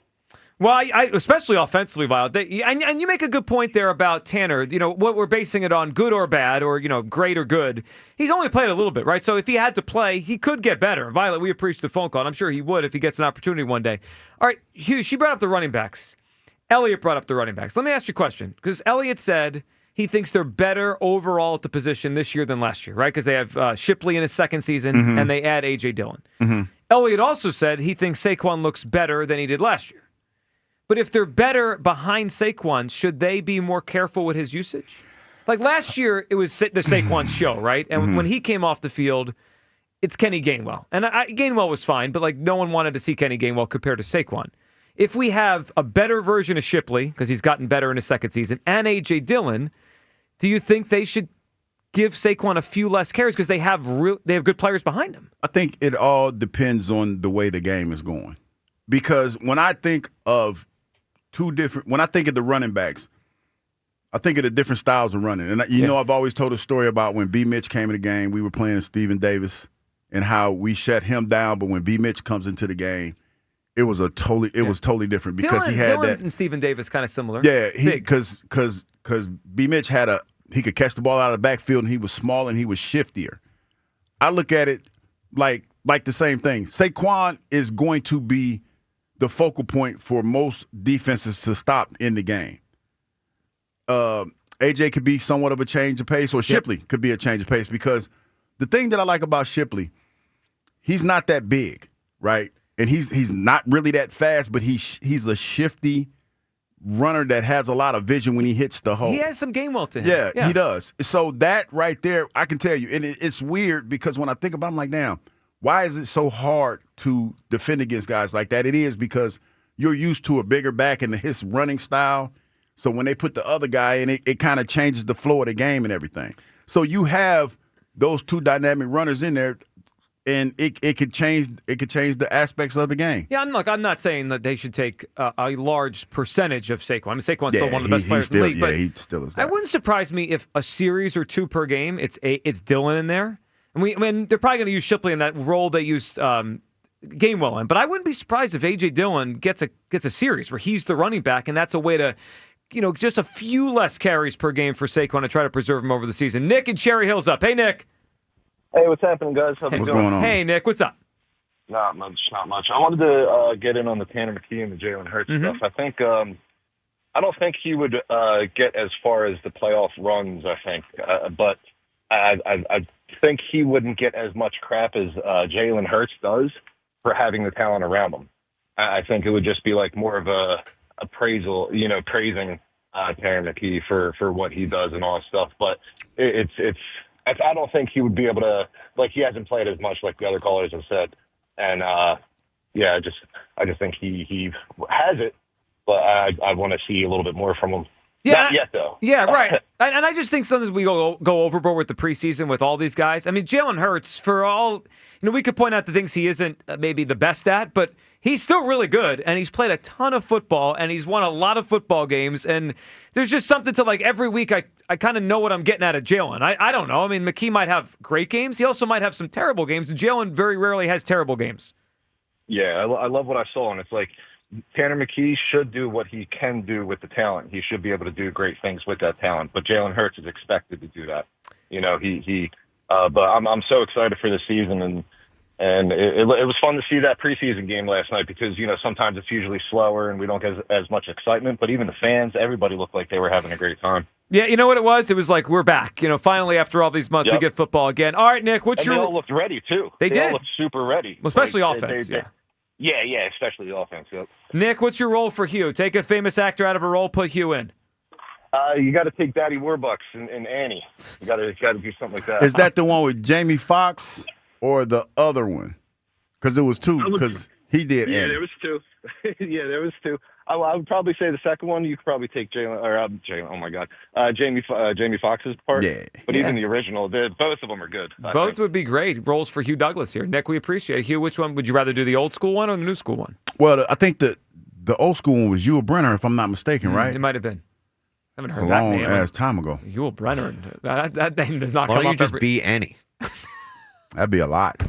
Well, I especially offensively, Violet. And you make a good point there about Tanner. What we're basing it on, good or bad, or great or good. He's only played a little bit, right? So if he had to play, he could get better. Violet, we appreciate the phone call, and I'm sure he would if he gets an opportunity one day. All right, Hugh, she brought up the running backs. Elliot brought up the running backs. Let me ask you a question, because Elliot said he thinks they're better overall at the position this year than last year, right? Because they have Shipley in his second season, and they add A.J. Dillon. Elliot also said he thinks Saquon looks better than he did last year. But if they're better behind Saquon, should they be more careful with his usage? Like last year, it was the Saquon show, right? And when he came off the field, it's Kenny Gainwell. And Gainwell was fine, but no one wanted to see Kenny Gainwell compared to Saquon. If we have a better version of Shipley, because he's gotten better in his second season, and A.J. Dillon, do you think they should give Saquon a few less carries because they have good players behind him? I think it all depends on the way the game is going. Because when I think of when I think of the running backs, I think of the different styles of running. And I've always told a story about when B. Mitch came in the game, we were playing Stephen Davis and how we shut him down. But when B. Mitch comes into the game, it was totally different because he had Dylan that. And Stephen Davis kind of similar. Yeah, because B. Mitch he could catch the ball out of the backfield and he was small and he was shiftier. I look at it like the same thing. Saquon is going to be the focal point for most defenses to stop in the game. AJ could be somewhat of a change of pace, or Shipley could be a change of pace, because the thing that I like about Shipley, he's not that big, right? And he's not really that fast, but he's a shifty runner that has a lot of vision when he hits the hole. He has some game will to him. Yeah, he does. So that right there, I can tell you, and it's weird because when I think about it, I'm like, damn, why is it so hard to defend against guys like that? It is because you're used to a bigger back and his running style. So when they put the other guy in, it kind of changes the flow of the game and everything. So you have those two dynamic runners in there, and it could change the aspects of the game. Yeah, I'm not saying that they should take a large percentage of Saquon. I mean, Saquon's still one of the best players in the league. Yeah, he still is that. It wouldn't surprise me if a series or two per game, it's Dylan in there. And they're probably going to use Shipley in that role they used Gainwell in. But I wouldn't be surprised if A.J. Dillon gets a series where he's the running back, and that's a way to, just a few less carries per game for Saquon to try to preserve him over the season. Nick in Cherry Hill's up. Hey, Nick. Hey, what's happening, guys? How's it going? Going on? Hey, Nick, what's up? Not much. I wanted to get in on the Tanner McKee and the Jalen Hurts stuff. I think I don't think he would get as far as the playoff runs. I think, but I think he wouldn't get as much crap as Jalen Hurts does for having the talent around him. I think it would just be like more of a appraisal, praising Tanner McKee for what he does and all that stuff. But I don't think he would be able to, he hasn't played as much like the other callers have said. And, I just think he has it, but I want to see a little bit more from him. Yeah, Not yet, though. Yeah, right. And I just think sometimes we go overboard with the preseason with all these guys. I mean, Jalen Hurts, for all, we could point out the things he isn't maybe the best at, but he's still really good, and he's played a ton of football, and he's won a lot of football games, and there's just something to, every week I kind of know what I'm getting out of Jalen. I don't know. I mean, McKee might have great games. He also might have some terrible games, and Jalen very rarely has terrible games. Yeah, I love what I saw, and it's like Tanner McKee should do what he can do with the talent. He should be able to do great things with that talent, but Jalen Hurts is expected to do that. But I'm so excited for this season, and it was fun to see that preseason game last night because, sometimes it's usually slower and we don't get as much excitement, but even the fans, everybody looked like they were having a great time. Yeah, you know what it was? It was like, we're back. Finally, after all these months, we get football again. All right, Nick, They all looked ready, too. They did. All looked super ready. Well, especially offense, Yeah, especially the offense, yep. Nick, what's your role for Hugh? Take a famous actor out of a role, put Hugh in. You got to take Daddy Warbucks and Annie. You got to do something like that. Is that the one with Jamie Foxx or the other one? Because there was two. Because he did. Yeah, Annie. there was two. There was two. I would probably say the second one. You could probably take Jalen. Oh my God, Jamie Foxx's part. Yeah. But even the original, both of them are good. Both would be great roles for Hugh Douglas here. Nick, we appreciate it. Hugh, which one would you rather do? The old school one or the new school one? Well, I think the old school one was Yul Brynner, if I'm not mistaken, right? It might have been. I haven't heard a that long name. ass time ago. Yul Brynner. That name does not Why come don't up. you just be Annie? That'd be a lot.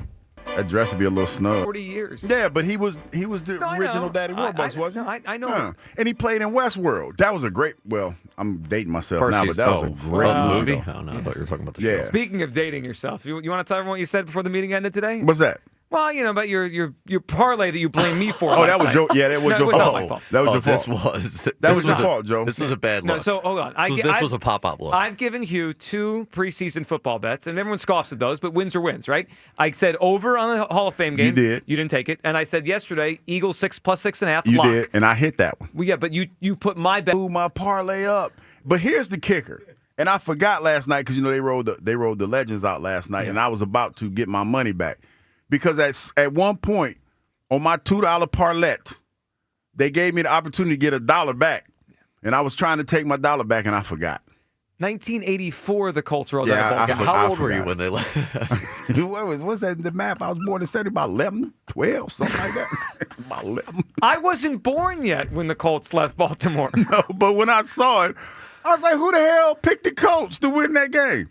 That dress would be a little snug. 40 years. Yeah, but he was the original Daddy Warbucks, wasn't he? I know. And he played in Westworld. That was a great. Well, I'm dating myself now, Percy's- but that was a great movie. movie. Oh no, I thought you were talking about the Yeah. show. Speaking of dating yourself, you want to tell everyone what you said before the meeting ended today? What's that? Well, about your parlay that you blame me for. Oh, last that was night. your. Yeah, that was No, your it was fault. not my fault. That was your This fault. was That was your fault, Joe. This was a bad No, look. so hold on. This was a pop-up look. I've given Hugh 2 preseason football bets, and everyone scoffs at those, but wins are wins, right? I said over on the Hall of Fame game. You did. You didn't take it. And I said yesterday, Eagles 6 plus 6.5. You lock. did, and I hit that one. Well, yeah, but you put my bet. Blew my parlay up. But here's the kicker. And I forgot last night because they rolled the legends out last night, and I was about to get my money back because at one point on my $2 parlay, they gave me the opportunity to get $1 back, and I was trying to take my $1 back, and I forgot. 1984, the Colts rolled out of ball. How old were you when they left? What's that in the map? I was born in 70, about 11, 12, something like that. About 11. I wasn't born yet when the Colts left Baltimore. No, but when I saw it, I was like, who the hell picked the Colts to win that game?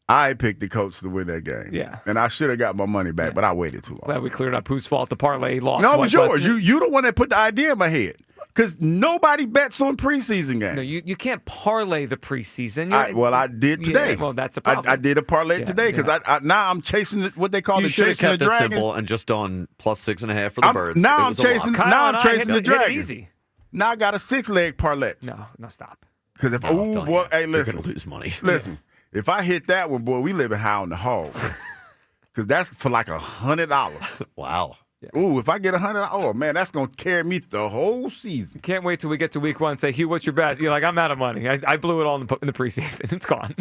I picked the Colts to win that game. Yeah. And I should have got my money back, but I waited too long. Glad we cleared up whose fault the parlay lost. No, it was yours. You the one that put the idea in my head. Because nobody bets on preseason games. No, you can't parlay the preseason. I did today. Yeah, well, that's a problem. I did a parlay today because now I'm chasing what they call you the chasing the kept it dragon. simple and just on +6.5 for the birds. Now I'm chasing. Now I'm chasing the dragon. Easy. Now I got a 6-leg parlay. No, stop. Because if boy, hey, listen, you're gonna lose money. Listen, if I hit that one, boy, we living high on the hog. Because that's for like $100. Wow. Yeah. Ooh, if I get $100, oh man, that's gonna carry me the whole season. Can't wait till we get to week 1 and say, Hugh, what's your bet? You're like, I'm out of money. I blew it all in the preseason. It's gone.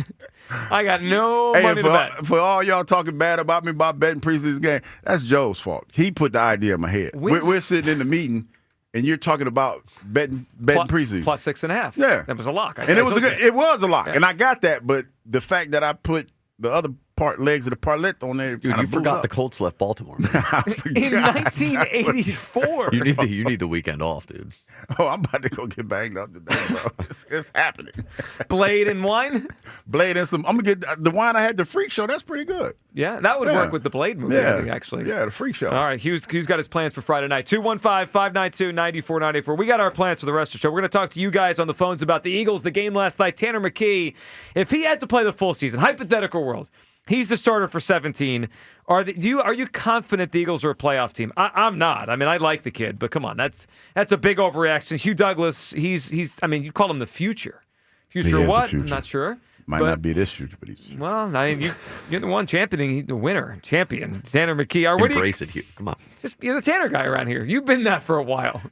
I got no money to bet. For all y'all talking bad about me about betting preseason game, that's Joe's fault. He put the idea in my head. We're sitting in the meeting, and you're talking about betting preseason +6.5. Yeah, that was a lock. It was a lock, and I got that. But the fact that I put the other legs of the parlay on there, dude, you forgot the Colts left Baltimore. In 1984. You need the weekend off, dude. Oh, I'm about to go get banged up today, bro. It's happening. Blade and wine? Blade and some. I'm going to get the wine I had the Freak Show. That's pretty good. Yeah, that would work with the Blade movie, I think, actually. Yeah, the Freak Show. All right, Hugh's got his plans for Friday night. 215-592-9494. We got our plans for the rest of the show. We're going to talk to you guys on the phones about the Eagles, the game last night. Tanner McKee, if he had to play the full season, hypothetical world, he's the starter for 17. Are you confident the Eagles are a playoff team? I'm not. I mean, I like the kid, but come on, that's a big overreaction. Hugh Douglas, he's. I mean, you call him the future. Future what? I'm not sure. Might not be this future, but he's. Well, I mean, you're the one championing, the winner, champion, Tanner McKee. Embrace it, Hugh. Come on. You're the Tanner guy around here. You've been that for a while.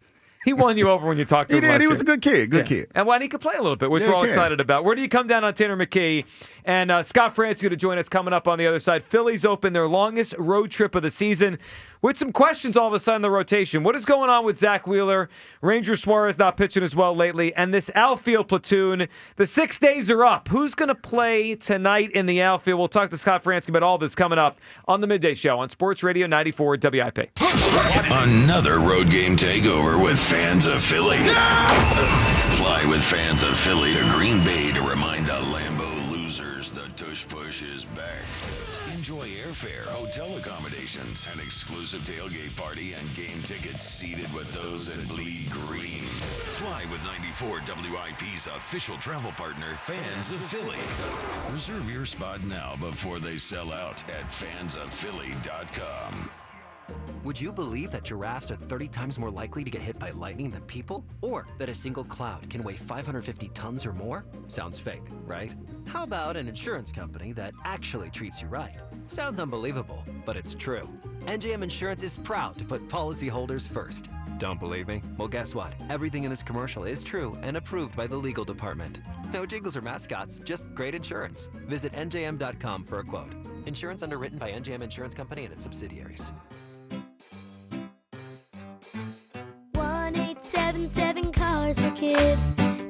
He won you over when you talked to him. He did. He was a year. good kid. Good kid. And he could play a little bit, which we're all excited about. Where do you come down on Tanner McKee? And Scott Fran's going to join us coming up on the other side. Phillies open their longest road trip of the season with some questions all of a sudden in the rotation. What is going on with Zach Wheeler? Ranger Suarez not pitching as well lately. And this outfield platoon, the 6 days are up. Who's going to play tonight in the outfield? We'll talk to Scott Fransky about all this coming up on the Midday Show on Sports Radio 94 WIP. Another road game takeover with fans of Philly. Fly with fans of Philly to Green Bay to remind the Lambeau losers the tush push is back. Enjoy airfare, hotel accommodations, an exclusive tailgate party, and game tickets seated with those that bleed green. Fly with 94 WIP's official travel partner, Fans of Philly. Reserve your spot now before they sell out at fansofphilly.com. Would you believe that giraffes are 30 times more likely to get hit by lightning than people? Or that a single cloud can weigh 550 tons or more? Sounds fake, right? How about an insurance company that actually treats you right? Sounds unbelievable, but it's true. NJM Insurance is proud to put policyholders first. Don't believe me? Well, guess what? Everything in this commercial is true and approved by the legal department. No jingles or mascots, just great insurance. Visit njm.com for a quote. Insurance underwritten by NJM Insurance Company and its subsidiaries. 1-877 Cars for Kids.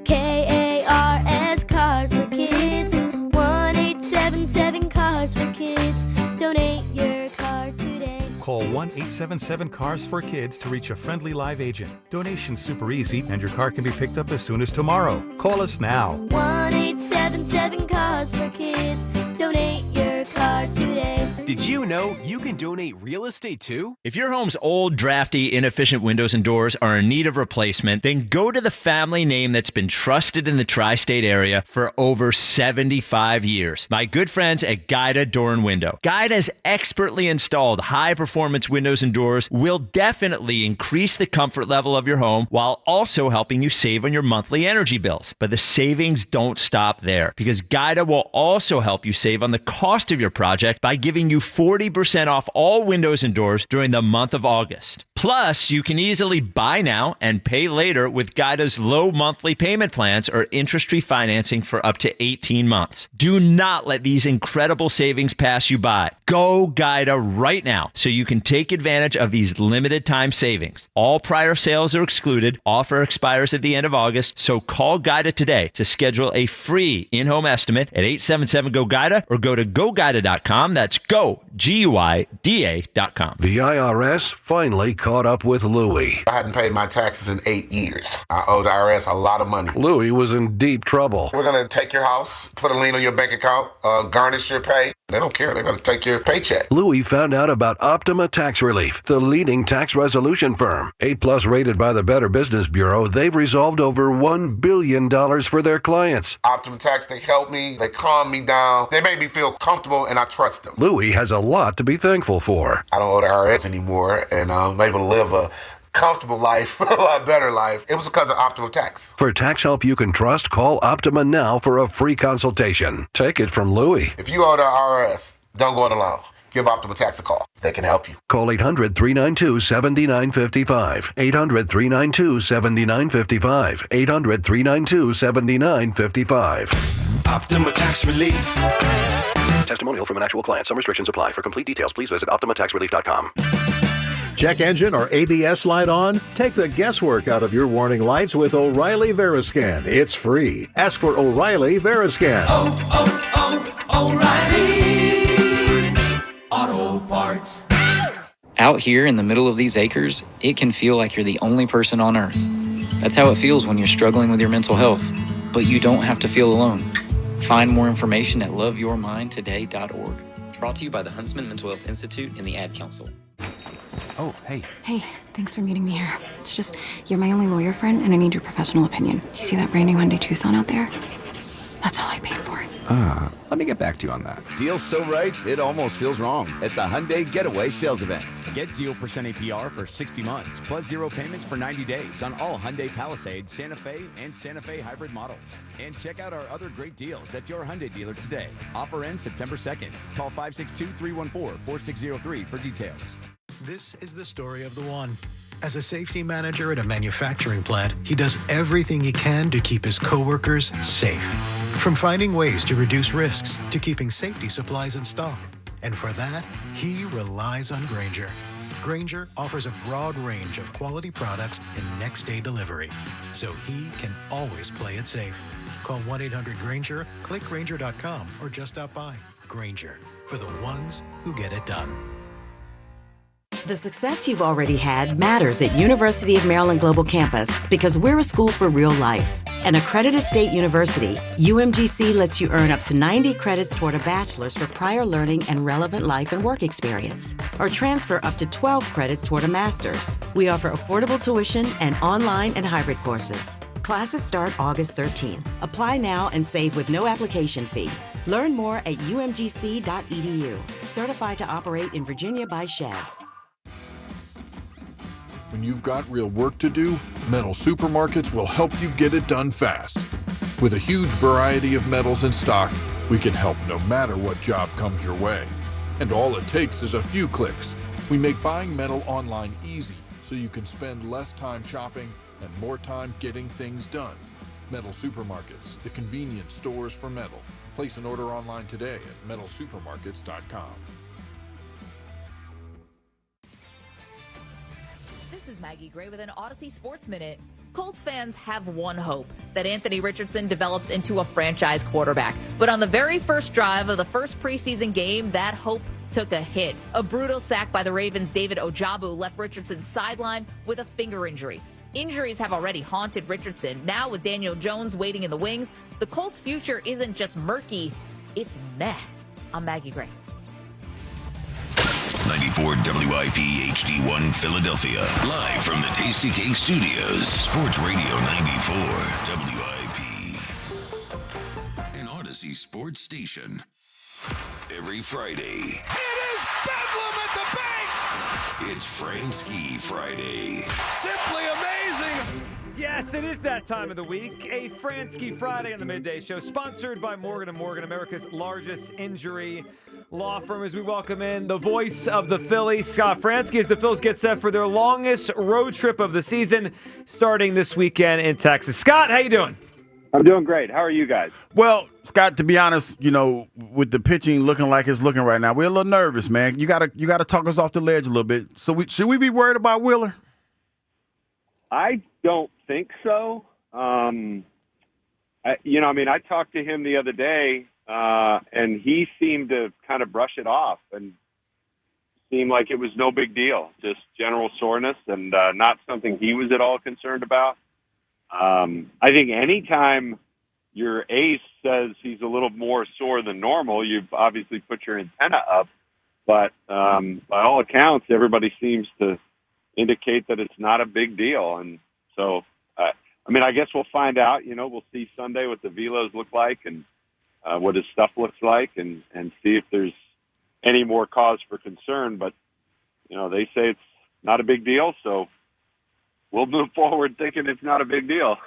KARS Cars for Kids. 1-877 Cars for Kids. Donate your car today. Call 1-877-CARS for Kids to reach a friendly live agent. Donation's super easy, and your car can be picked up as soon as tomorrow. Call us now. 1-877 Cars for Kids. Donate your car today. Did you know you can donate real estate too? If your home's old, drafty, inefficient windows and doors are in need of replacement, then go to the family name that's been trusted in the tri-state area for over 75 years. My good friends at Guida Door and Window. Guida's expertly installed high-performance windows and doors will definitely increase the comfort level of your home while also helping you save on your monthly energy bills. But the savings don't stop there, because Guida will also help you save on the cost of your project by giving you 40% off all windows and doors during the month of August. Plus, you can easily buy now and pay later with Guida's low monthly payment plans or interest-free financing for up to 18 months. Do not let these incredible savings pass you by. Go Guida right now so you can take advantage of these limited time savings. All prior sales are excluded. Offer expires at the end of August, so call Guida today to schedule a free in-home estimate at 877-GO-GUIDA or go to GoGuida.com. That's Go, GUIDA.com. The IRS finally caught up with Louie. I hadn't paid my taxes in 8 years. I owed the IRS a lot of money. Louie was in deep trouble. We're going to take your house, put a lien on your bank account, garnish your pay. They don't care. They're going to take your paycheck. Louie found out about Optima Tax Relief, the leading tax resolution firm. A+ rated by the Better Business Bureau, they've resolved over $1 billion for their clients. Optima Tax, they helped me. They calmed me down. They made me feel comfortable, and I trust them. Louie has a lot to be thankful for. I don't owe the IRS anymore, and I'm able to live a comfortable life, a lot better life. It was because of Optima Tax. For tax help you can trust, call Optima now for a free consultation. Take it from Louie. If you owe the IRS, don't go it alone. Give Optima Tax a call. They can help you. Call 800-392-7955. 800-392-7955. 800-392-7955. Optima Tax Relief. Testimonial from an actual client. Some restrictions apply. For complete details, please visit OptimaTaxRelief.com. Check engine or ABS light on? Take the guesswork out of your warning lights with O'Reilly Veriscan. It's free. Ask for O'Reilly Veriscan. O'Reilly Auto Parts. Out here in the middle of these acres, it can feel like you're the only person on earth. That's how it feels when you're struggling with your mental health. But you don't have to feel alone. Find more information at loveyourmindtoday.org. Brought to you by the Huntsman Mental Health Institute and the Ad Council. Oh, hey. Hey, thanks for meeting me here. It's just, you're my only lawyer friend, and I need your professional opinion. Do you see that brand new Hyundai Tucson out there? That's all I paid for it. Let me get back to you on that. Deal's so right, it almost feels wrong at the Hyundai Getaway Sales Event. Get 0% APR for 60 months, plus 0 payments for 90 days on all Hyundai Palisade, Santa Fe, and Santa Fe hybrid models. And check out our other great deals at your Hyundai dealer today. Offer ends September 2nd. Call 562-314-4603 for details. This is the story of the one. As a safety manager at a manufacturing plant, he does everything he can to keep his coworkers safe. From finding ways to reduce risks to keeping safety supplies in stock. And for that, he relies on Grainger. Grainger offers a broad range of quality products and next-day delivery, so he can always play it safe. Call 1-800-GRAINGER, click Grainger.com, or just stop by. Grainger, for the ones who get it done. The success you've already had matters at University of Maryland Global Campus because we're a school for real life. An accredited state university, UMGC lets you earn up to 90 credits toward a bachelor's for prior learning and relevant life and work experience, or transfer up to 12 credits toward a master's. We offer affordable tuition and online and hybrid courses. Classes start August 13th. Apply now and save with no application fee. Learn more at umgc.edu. Certified to operate in Virginia by Chev. When you've got real work to do, Metal Supermarkets will help you get it done fast. With a huge variety of metals in stock, we can help no matter what job comes your way. And all it takes is a few clicks. We make buying metal online easy so you can spend less time shopping and more time getting things done. Metal Supermarkets, the convenience stores for metal. Place an order online today at metalsupermarkets.com. This is Maggie Gray with an Odyssey Sports Minute. Colts fans have one hope, that Anthony Richardson develops into a franchise quarterback. But on the very first drive of the first preseason game, that hope took a hit. A brutal sack by the Ravens' David Ojabo left Richardson sidelined with a finger injury. Injuries have already haunted Richardson. Now with Daniel Jones waiting in the wings, the Colts' future isn't just murky, it's meh. I'm Maggie Gray. 94 WIP HD1 Philadelphia. Live from the Tasty Cake Studios. Sports Radio 94 WIP. An Odyssey sports station. Every Friday. It is Bedlam at the bank! It's Fransky Friday. Simply amazing! Yes, it is that time of the week. A Fransky Friday on the Midday Show, sponsored by Morgan & Morgan, America's largest injury law firm, as we welcome in the voice of the Phillies, Scott Fransky, as the Phils get set for their longest road trip of the season, starting this weekend in Texas. Scott, how you doing? I'm doing great. How are you guys? Well, Scott, to be honest, you know, with the pitching looking like it's looking right now, we're a little nervous, man. You gotta talk us off the ledge a little bit. So should we be worried about Wheeler? I don't think so. I talked to him the other day, and he seemed to kind of brush it off and seemed like it was no big deal, just general soreness and not something he was at all concerned about. I think anytime your ace says he's a little more sore than normal, you've obviously put your antenna up. But by all accounts, everybody seems to indicate that it's not a big deal. And so, I guess we'll find out. We'll see Sunday what the velos look like and what his stuff looks like and see if there's any more cause for concern. But, they say it's not a big deal, so we'll move forward thinking it's not a big deal.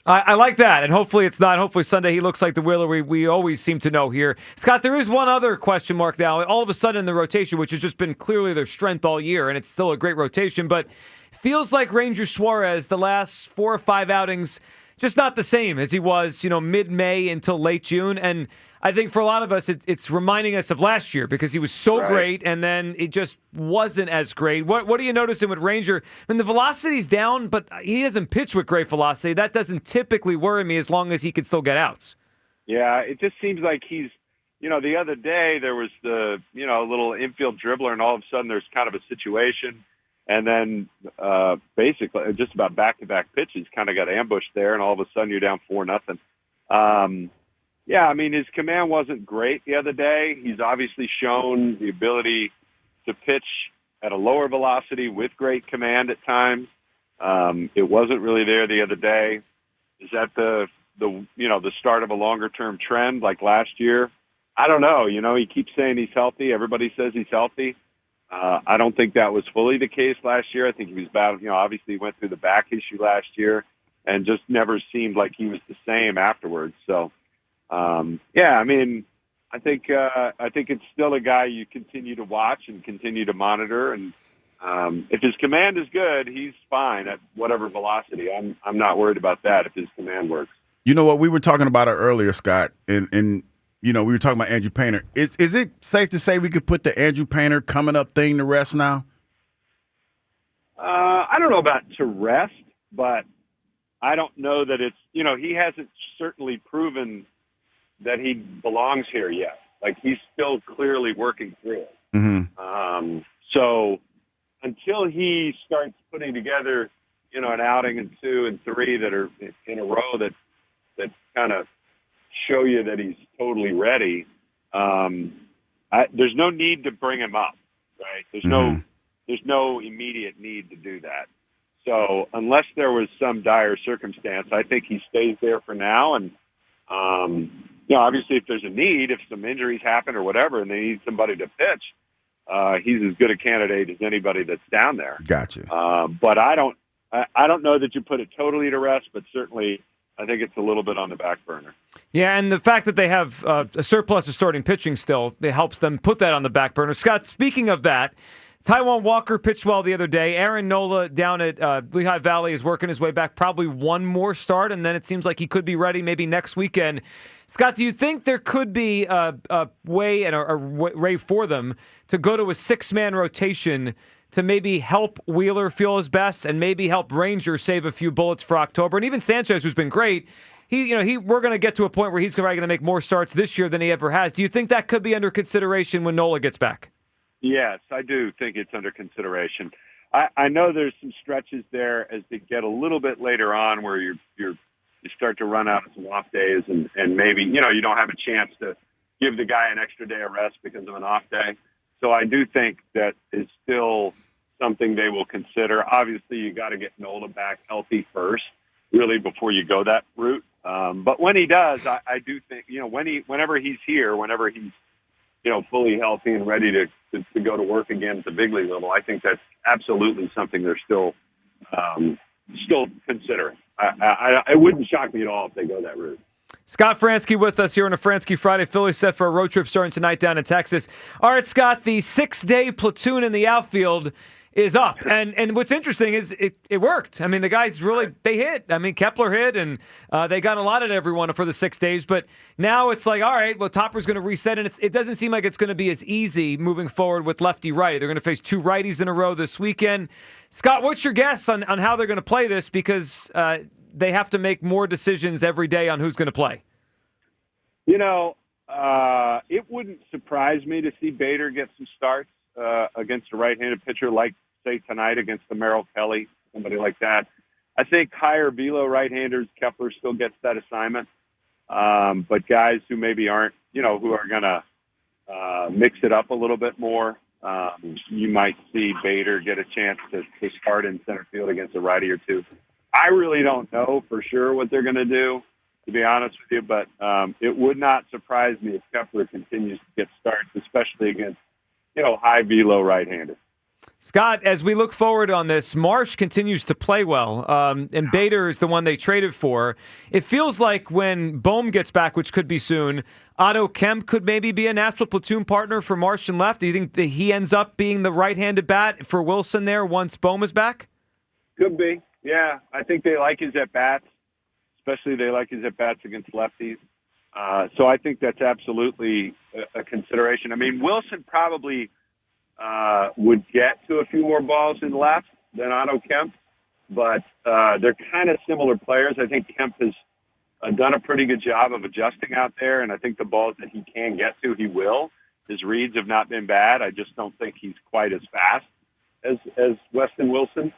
I like that, and hopefully it's not. Hopefully Sunday he looks like the Wheeler we always seem to know here. Scott, there is one other question mark now. All of a sudden in the rotation, which has just been clearly their strength all year, and it's still a great rotation, but feels like Ranger Suarez, the last 4 or 5 outings, just not the same as he was, mid-May until late June. And I think for a lot of us, it's reminding us of last year because he was so great, and then it just wasn't as great. What are you noticing with Ranger? I mean, the velocity's down, but he doesn't pitch with great velocity. That doesn't typically worry me as long as he can still get outs. Yeah, it just seems like he's, the other day there was the, little infield dribbler, and all of a sudden there's kind of a situation. And then basically just about back-to-back pitches kind of got ambushed there, and all of a sudden you're down 4-0. His command wasn't great the other day. He's obviously shown the ability to pitch at a lower velocity with great command at times. It wasn't really there the other day. Is that the start of a longer-term trend like last year? I don't know. He keeps saying he's healthy. Everybody says he's healthy. I don't think that was fully the case last year. I think he was battling, obviously he went through the back issue last year and just never seemed like he was the same afterwards. So, I think it's still a guy you continue to watch and continue to monitor. And if his command is good, he's fine at whatever velocity. I'm not worried about that if his command works. You know what? We were talking about it earlier, Scott, and we were talking about Andrew Painter. Is it safe to say we could put the Andrew Painter coming up thing to rest now? I don't know about to rest, but I don't know that it's, he hasn't certainly proven that he belongs here yet. Like, he's still clearly working through it. Mm-hmm. So until he starts putting together, an outing and 2 and 3 that are in a row that kind of show you that he's totally ready, there's no need to bring him up, right? There's no immediate need to do that. So unless there was some dire circumstance, I think he stays there for now. And, obviously if there's a need, if some injuries happen or whatever, and they need somebody to pitch, he's as good a candidate as anybody that's down there. Gotcha. But I don't know that you put it totally to rest, but certainly I think it's a little bit on the back burner. Yeah, and the fact that they have a surplus of starting pitching still, it helps them put that on the back burner. Scott, speaking of that, Taijuan Walker pitched well the other day. Aaron Nola down at Lehigh Valley is working his way back. Probably one more start, and then it seems like he could be ready maybe next weekend. Scott, do you think there could be a way and a way for them to go to a 6-man rotation to maybe help Wheeler feel his best and maybe help Ranger save a few bullets for October? And even Sanchez, who's been great, we're going to get to a point where he's probably going to make more starts this year than he ever has. Do you think that could be under consideration when Nola gets back? Yes, I do think it's under consideration. I know there's some stretches there as they get a little bit later on where you start to run out of some off days and maybe, you don't have a chance to give the guy an extra day of rest because of an off day. So I do think that is still something they will consider. Obviously, you got to get Nola back healthy first, really, before you go that route. But when he does, I do think, whenever he's here, whenever he's, fully healthy and ready to go to work again at the big league level, I think that's absolutely something they're still considering. It wouldn't shock me at all if they go that route. Scott Fransky with us here on a Fransky Friday. Phillies set for a road trip starting tonight down in Texas. All right, Scott, the 6-day platoon in the outfield is up. And what's interesting is it worked. I mean, the guys really, they hit. I mean, Kepler hit, and they got a lot at everyone for the 6 days. But now it's like, all right, well, Topper's going to reset, and it doesn't seem like it's going to be as easy moving forward with lefty-righty. They're going to face 2 righties in a row this weekend. Scott, what's your guess on how they're going to play this? Because they have to make more decisions every day on who's going to play. It wouldn't surprise me to see Bader get some starts against a right-handed pitcher like, say, tonight against the Merrill Kelly, somebody like that. I think higher velo right-handers, Kepler still gets that assignment. But guys who maybe aren't, who are going to mix it up a little bit more, you might see Bader get a chance to start in center field against a righty or two. I really don't know for sure what they're going to do, to be honest with you, but it would not surprise me if Kepler continues to get starts, especially against, high velo right-handers. Scott, as we look forward on this, Marsh continues to play well, and Bader is the one they traded for. It feels like when Bohm gets back, which could be soon, Otto Kemp could maybe be a natural platoon partner for Marsh and left. Do you think that he ends up being the right-handed bat for Wilson there once Bohm is back? Could be, yeah. I think they like his at-bats, especially they like his at-bats against lefties. So I think that's absolutely a consideration. I mean, Wilson probably would get to a few more balls in left than Otto Kemp, but they're kind of similar players. I think Kemp has done a pretty good job of adjusting out there, and I think the balls that he can get to, he will. His reads have not been bad. I just don't think he's quite as fast as Weston Wilson.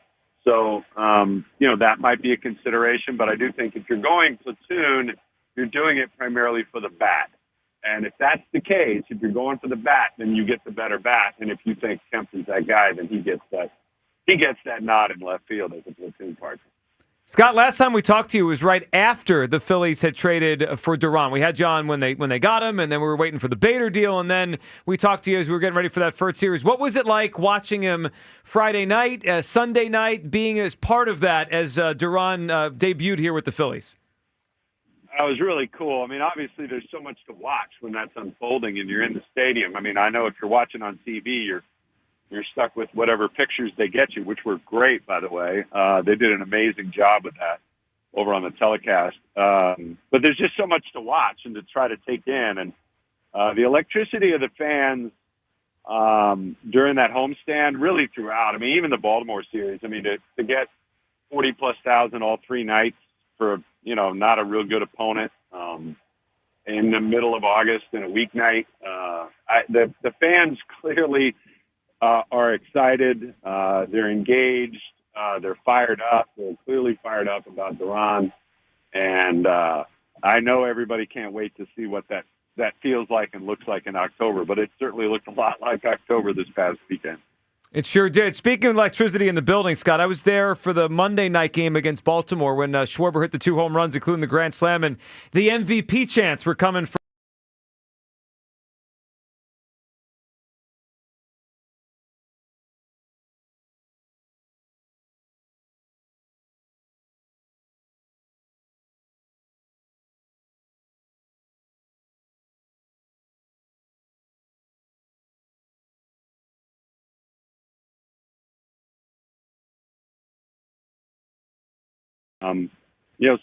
So, that might be a consideration, but I do think if you're going platoon, you're doing it primarily for the bat. And if that's the case, if you're going for the bat, then you get the better bat. And if you think Kemp is that guy, then he gets that nod in left field as a platoon partner. Scott, last time we talked to you was right after the Phillies had traded for Duran. We had you on when they got him, and then we were waiting for the Bader deal, and then we talked to you as we were getting ready for that first series. What was it like watching him Friday night, Sunday night, being as part of that as Duran debuted here with the Phillies? It was really cool. I mean, obviously there's so much to watch when that's unfolding and you're in the stadium. I mean, I know if you're watching on TV, you're stuck with whatever pictures they get you, which were great, by the way. They did an amazing job with that over on the telecast. But there's just so much to watch and to try to take in. And the electricity of the fans during that homestand really throughout. I mean, even the Baltimore series, I mean, to get 40-plus thousand all three nights for, not a real good opponent in the middle of August in a weeknight. The fans clearly are excited. They're engaged. They're fired up. They're clearly fired up about Duran. And I know everybody can't wait to see what that feels like and looks like in October, but it certainly looked a lot like October this past weekend. It sure did. Speaking of electricity in the building, Scott, I was there for the Monday night game against Baltimore when Schwarber hit the 2 home runs, including the grand slam, and the MVP chants were coming from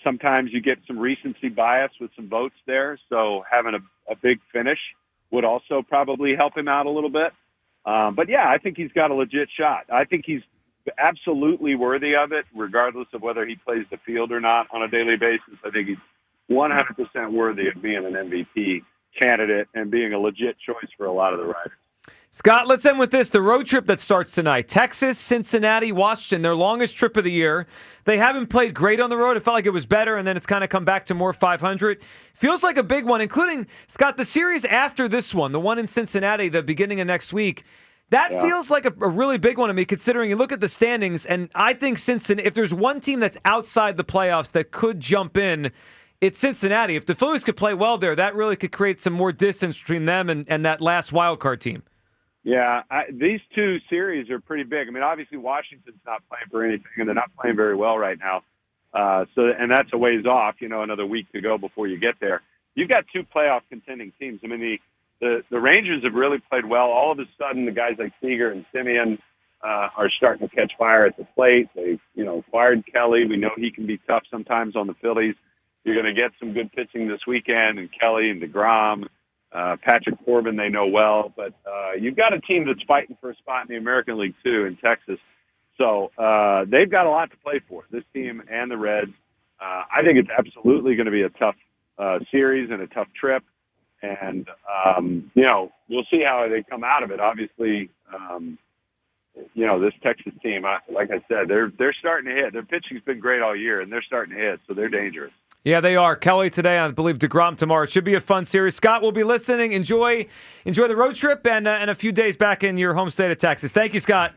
sometimes you get some recency bias with some votes there, so having a big finish would also probably help him out a little bit. But, yeah, I think he's got a legit shot. I think he's absolutely worthy of it, regardless of whether he plays the field or not on a daily basis. I think he's 100% worthy of being an MVP candidate and being a legit choice for a lot of the riders. Scott, let's end with this. The road trip that starts tonight. Texas, Cincinnati, Washington, their longest trip of the year. They haven't played great on the road. It felt like it was better, and then it's kind of come back to more 500. Feels like a big one, including, Scott, the series after this one, the one in Cincinnati, the beginning of next week. That feels like a really big one to me, considering you look at the standings, and I think Cincinnati, if there's one team that's outside the playoffs that could jump in, it's Cincinnati. If the Phillies could play well there, that really could create some more distance between them and that last wild card team. Yeah, these two series are pretty big. I mean, obviously Washington's not playing for anything, and they're not playing very well right now. And that's a ways off, another week to go before you get there. You've got two playoff contending teams. I mean, the Rangers have really played well. All of a sudden, the guys like Seager and Simeon are starting to catch fire at the plate. They, fired Kelly. We know he can be tough sometimes on the Phillies. You're going to get some good pitching this weekend, and Kelly and DeGrom. Patrick Corbin, they know well, but you've got a team that's fighting for a spot in the American League, too, in Texas. So they've got a lot to play for, this team and the Reds. I think it's absolutely going to be a tough series and a tough trip. And, we'll see how they come out of it. Obviously, this Texas team, like I said, they're starting to hit. Their pitching's been great all year, and they're starting to hit, so they're dangerous. Yeah, they are. Kelly today, I believe DeGrom tomorrow. It should be a fun series. Scott will be listening. Enjoy the road trip and a few days back in your home state of Texas. Thank you, Scott.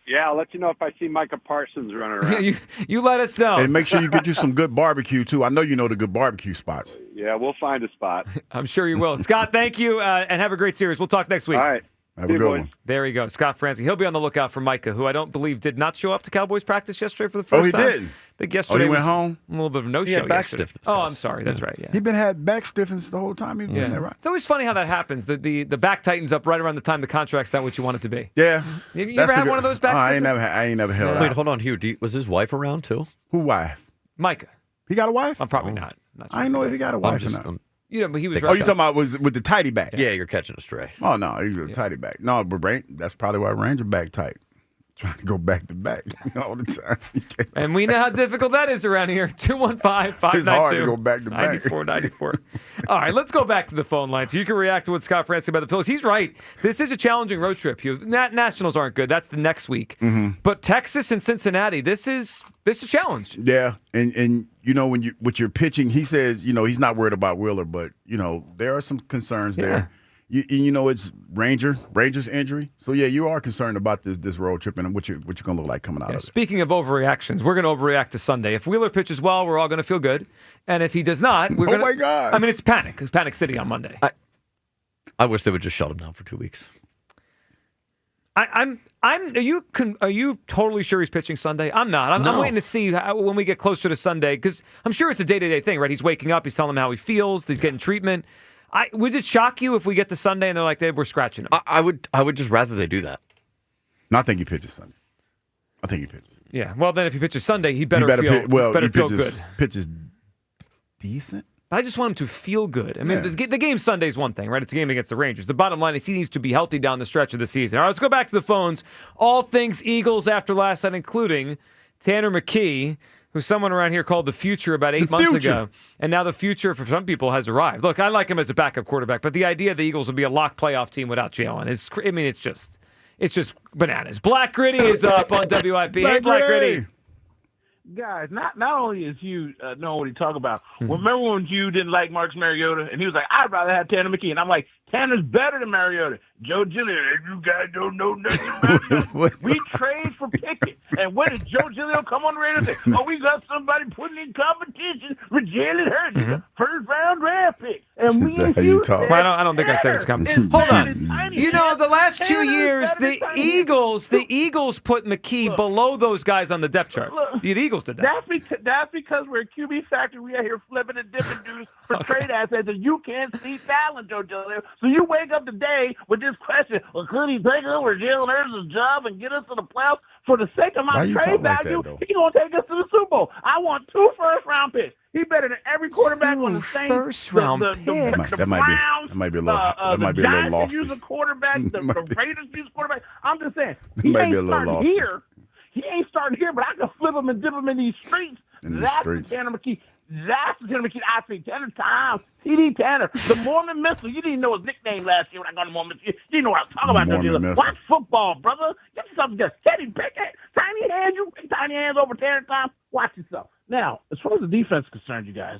Yeah, I'll let you know if I see Micah Parsons running around. you let us know. And make sure you get you some good barbecue, too. I know you know the good barbecue spots. Yeah, we'll find a spot. I'm sure you will. Scott, thank you, and have a great series. We'll talk next week. All right. Have a good one. There you go. Scott Franzke. He'll be on the lookout for Micah, who I don't believe did not show up to Cowboys practice yesterday for the first time. Oh, he did? I think yesterday he went was home? A little bit of a no-show. He had back yesterday. stiffness. Oh, I'm sorry. That's right. Yeah. He had back stiffness the whole time he was in there, right? It's always funny how that happens. The back tightens up right around the time the contract's not what you want it to be. Yeah. You ever had one of those back stiffness? I ain't never held Wait, hold on, Hugh. Was his wife around too? Who wife? Micah. He got a wife? I'm probably not. Sure I didn't know if he got a wife or not. But he was. Oh, you talking about was with the tighty back? Yeah, you're catching a stray. Oh no, he was a tighty back. No, but that's probably why Ranger back tight. Trying to go back to back all the time. And we know how difficult that is around here. 215-592. It's hard to go back to back. 94. All right, let's go back to the phone line so you can react to what Scott Franzke about the Phillies. He's right. This is a challenging road trip. Nationals aren't good. That's the next week. Mm-hmm. But Texas and Cincinnati, this is a challenge. Yeah, and when with your pitching, he says he's not worried about Wheeler, but there are some concerns there. It's Ranger's injury. So, yeah, you are concerned about this road trip and what you're going to look like coming out of it. Speaking of overreactions, we're going to overreact to Sunday. If Wheeler pitches well, we're all going to feel good. And if he does not, we're going to... Oh, my gosh. I mean, it's panic. It's Panic City on Monday. I wish they would just shut him down for 2 weeks. Are you totally sure he's pitching Sunday? I'm not. I'm waiting to see when we get closer to Sunday, because I'm sure it's a day-to-day thing, right? He's waking up. He's telling him how he feels. He's getting treatment. Would it shock you if we get to Sunday and they're like, we're scratching him? I would just rather they do that. No, I think he pitches Sunday. I think he pitches. Yeah. Well, then if he pitches Sunday, he better feel good. Pitches decent. I just want him to feel good. I mean, the game Sunday is one thing, right? It's a game against the Rangers. The bottom line is he needs to be healthy down the stretch of the season. All right, let's go back to the phones. All things Eagles after last night, including Tanner McKee, who someone around here called the future about 8 months ago. And now the future for some people has arrived. Look, I like him as a backup quarterback, but the idea the Eagles would be a lock playoff team without Jalen is, it's just bananas. Black Gritty is up on WIP. Hey, Black Gritty. Guys, not only is Hugh knowing what he talking about. Remember when Hugh didn't like Marcus Mariota, and he was like, "I'd rather have Tanner McKee," and I'm like, "Tanner's better than Mariota." Joe Giglio, you guys don't know nothing about that. We trade for Pickett, and what did Joe Giglio come on the radio and say? "Oh, we got somebody putting in competition with Jalen Hurts, first round draft pick," and we and Hugh said, well, I don't think I said it's coming. Hold on. The last 2 years, the Eagles put McKee below those guys on the depth chart. The Eagles did that. That's because we're a QB factory. We are here flipping and dipping dudes for trade assets, and you can't see talent, Joe Giglio. So you wake up today with this question: well, could he take over Jalen Hurts' job and get us to the playoffs? For the sake of my trade value, he's going to take us to the Super Bowl. I want 2 first-round picks. He's better than every quarterback on the same first-round picks. That might be a little lofty. Use a quarterback. The Raiders use a quarterback. I'm just saying he ain't starting here. He ain't starting here, but I can flip him and dip him in these streets. That's the Tanner McKee. That's the Tanner McKee I see. Tanner Times, TD Tanner, the Mormon Missile. You didn't know his nickname last year when I got him Mormon Missile. You didn't know what I was talking about. Watch football, brother. Get yourself together. Teddy Pickett, tiny hands. You pick tiny hands over Tanner Times. Watch yourself. Now, as far as the defense is concerned, you guys,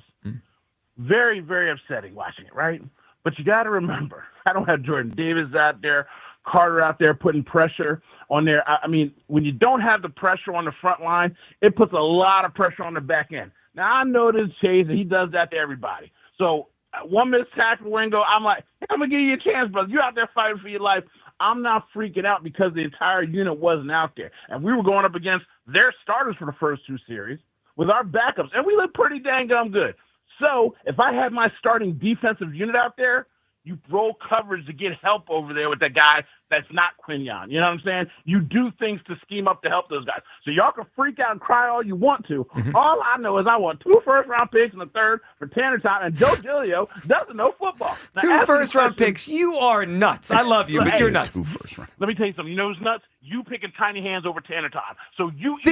very, very upsetting watching it, right? But you got to remember, I don't have Jordan Davis out there, Carter out there putting pressure on there. I mean, when you don't have the pressure on the front line, it puts a lot of pressure on the back end. Now, I know this Chase, and he does that to everybody. So, one missed tackle, Wingo, I'm like, hey, I'm going to give you a chance, brother. You're out there fighting for your life. I'm not freaking out because the entire unit wasn't out there. And we were going up against their starters for the first 2 series with our backups, and we looked pretty dang good. So, if I had my starting defensive unit out there, you roll coverage to get help over there with that guy that's not Quinion. You know what I'm saying? You do things to scheme up to help those guys. So y'all can freak out and cry all you want to. All I know is I want 2 first-round picks and a third for Tanner Tom, and Joe Giglio doesn't know football. Now, 2 first-round picks. You are nuts. I love you, but you're nuts. 2 first round. Let me tell you something. You know who's nuts? You picking Tiny Hands over Tanner Todd. So you The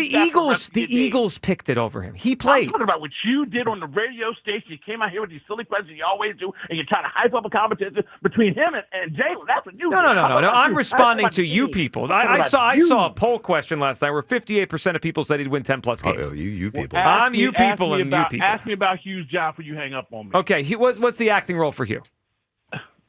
Eagles picked it over him. He played. I'm talking about what you did on the radio station. You came out here with these silly questions you always do, and you try to hype up a competition between him and Jalen. That's what you do. No. I'm responding to you people. I saw a poll question last night where 58% of people said he'd win 10-plus games. Oh, you people. I'm you people and you people. Ask me about Hugh's job before you hang up on me. Okay, what's the acting role for Hugh?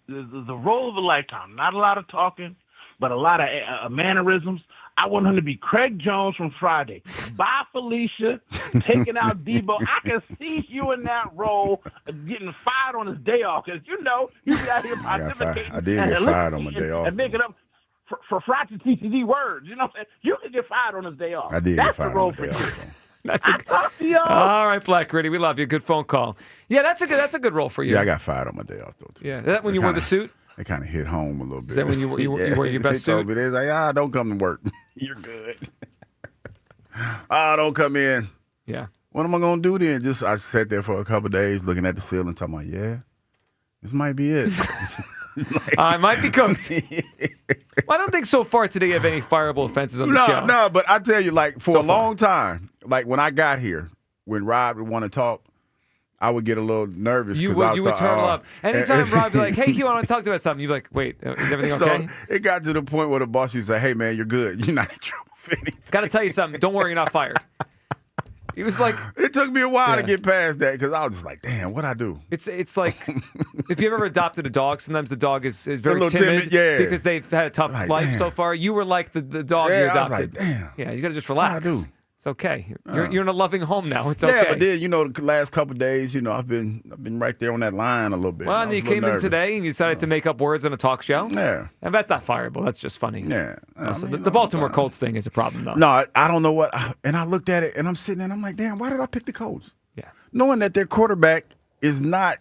The role of a lifetime. Not a lot of talking, but a lot of mannerisms. I want him to be Craig Jones from Friday. Bye, Felicia. Taking out Debo. I can see you in that role getting fired on his day off because, you know, you be out here pontificating. I did get fired on my day off. And making up for fractured TCD words. You know what I'm saying? You can get fired on his day off. I did get fired on my day off. Talk to y'all. All right, Black Gritty, we love you. Good phone call. Yeah, that's a good role for you. Yeah, I got fired on my day off, though, too. Yeah, is that when you wore the suit? It kind of hit home a little bit. Is that when you wore your best suit? They like, don't come to work. You're good. Don't come in. Yeah. What am I going to do then? I sat there for a couple of days looking at the ceiling talking about, this might be it. I might be cooked. Well, I don't think so far today you have any fireable offenses on the show. No, but I tell you, like, for a long time, like when I got here, when Rob would want to talk, I would get a little nervous. You would turn up. Anytime Rob would be like, hey, Hugh, I want to talk to you about something, you'd be like, wait, is everything okay? So it got to the point where the boss used to say, hey, man, you're good. You're not in trouble for anything. Got to tell you something. Don't worry, you're not fired. He was like, it took me a while to get past that because I was just like, damn, what'd I do? It's like if you've ever adopted a dog, sometimes the dog is very timid because they've had a tough life so far. You were like the dog you adopted. I was like, damn. Yeah, you got to just relax. What'd I do? It's okay. You're in a loving home now. It's okay. Yeah, but then, the last couple of days, I've been right there on that line a little bit. Well, and you came in today and you decided to make up words on a talk show. Yeah. And that's not fireable. That's just funny. Yeah. The Baltimore Colts thing is a problem, though. No, I don't know what. And I looked at it and I'm sitting there and I'm like, damn, why did I pick the Colts? Yeah. Knowing that their quarterback is not.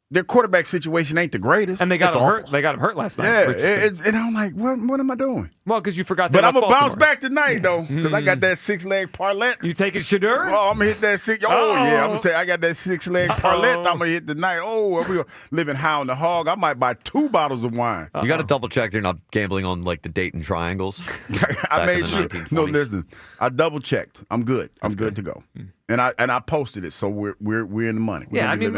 Their quarterback situation ain't the greatest. And they got him hurt. They got him hurt last night. Yeah, and I'm like, what am I doing? Well, because you forgot. But I'm gonna bounce back tonight though, because I got that 6-leg parlay. You taking Shedeur? Oh, I'm gonna hit that six. Oh yeah, I'm gonna tell you, I got that 6-leg parlay. I'm gonna hit tonight. Oh, we're living high on the hog. I might buy 2 bottles of wine. You got to double check they're not gambling on like the Dayton triangles. I made sure. No, listen, I double checked. I'm good. I'm good to go. And I posted it, so we're in the money. Yeah, I mean,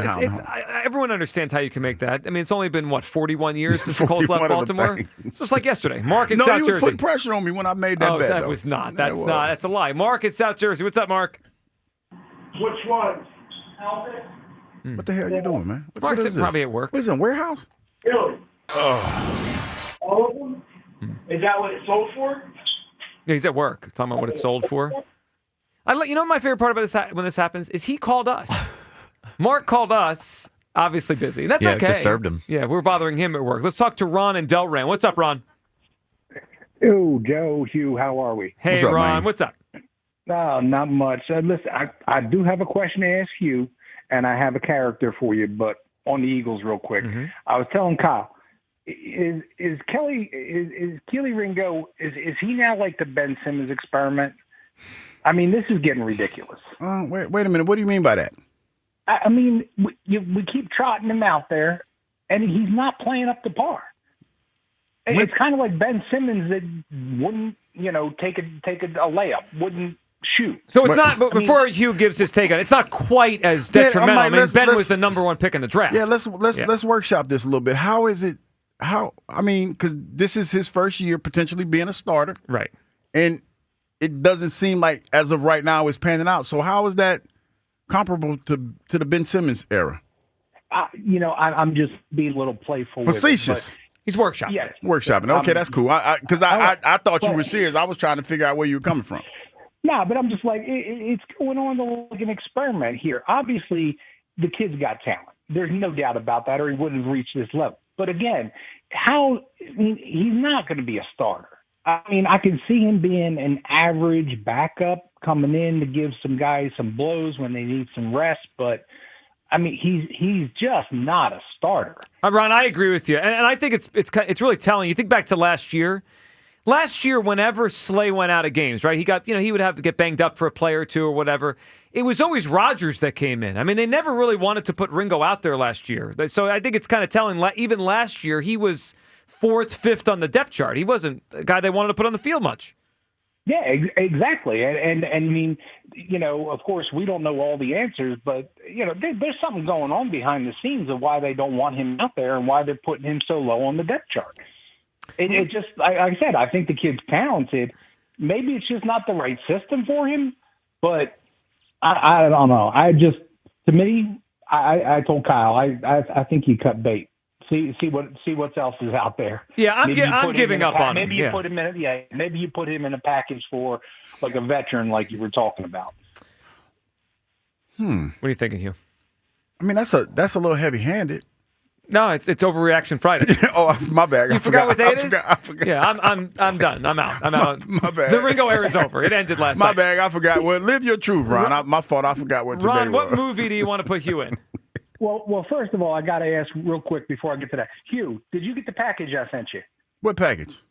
everyone understands how you can make that. I mean, it's only been 41 years since the Colts left Baltimore. It's just like yesterday. Mark in South Jersey. No, you was putting pressure on me when I made that bet. That was not. That's not. That's a lie. Mark in South Jersey. What's up, Mark? Which one? What the hell are you doing, man? Mark's what is probably at work. What is it, a warehouse? Really? Oh. All of them? Is that what it sold for? Yeah, he's at work. Talking about what it sold for. You know what my favorite part about this when this happens is he called us. Mark called us. Obviously busy. That's okay. Yeah, disturbed him. Yeah, we're bothering him at work. Let's talk to Ron and Delran. What's up, Ron? Oh, Joe, Hugh, how are we? Hey, Ron, what's up? No, not much. Listen, I do have a question to ask you, and I have a character for you, but on the Eagles real quick. Mm-hmm. I was telling Kyle, is Keely Ringo, is he now like the Ben Simmons experiment? I mean, this is getting ridiculous. Wait a minute. What do you mean by that? I mean, we keep trotting him out there, and he's not playing up to par. It's kind of like Ben Simmons that wouldn't, take a layup, wouldn't shoot. So it's not. But before Hugh gives his take on it, it's not quite as detrimental. Like, Ben was the number one pick in the draft. Yeah, let's workshop this a little bit. How is it? Because this is his first year potentially being a starter, right? And it doesn't seem like as of right now it's panning out. So how is that comparable to the Ben Simmons era? I'm just being a little playful. Facetious. He's workshopping. Yes. Workshopping. Okay, that's cool. Because I thought you were serious. I was trying to figure out where you were coming from. No, but I'm just like, it's going on like an experiment here. Obviously, the kid's got talent. There's no doubt about that, or he wouldn't have reached this level. But again, he's not going to be a starter. I mean, I can see him being an average backup coming in to give some guys some blows when they need some rest. But, I mean, he's just not a starter. Ron, I agree with you, and I think it's really telling. You think back to last year. Last year, whenever Slay went out of games, right? He would have to get banged up for a play or two or whatever. It was always Rodgers that came in. I mean, they never really wanted to put Ringo out there last year. So I think it's kind of telling. Even last year, he was 4th, 5th on the depth chart. He wasn't a guy they wanted to put on the field much. Yeah, exactly. And I mean, of course, we don't know all the answers, but, there's something going on behind the scenes of why they don't want him out there and why they're putting him so low on the depth chart. It just, like I said, I think the kid's talented. Maybe it's just not the right system for him, but I don't know. To me, I told Kyle, I think he cut bait. See what else is out there. Yeah, I'm giving up on him. Maybe you put him in. Maybe you put him in a package for like a veteran, like you were talking about. What are you thinking, Hugh? I mean, that's a little heavy-handed. No, it's Overreaction Friday. Oh, my bad. You forgot what day it is? I forgot. Yeah, I'm done. I'm out. My bad. The Ringo era is over. It ended last night. My bad. I forgot. Well, live your truth, Ron. My fault. I forgot what today was. Ron, what movie do you want to put Hugh in? Well, first of all, I got to ask real quick before I get to that. Hugh, did you get the package I sent you? What package?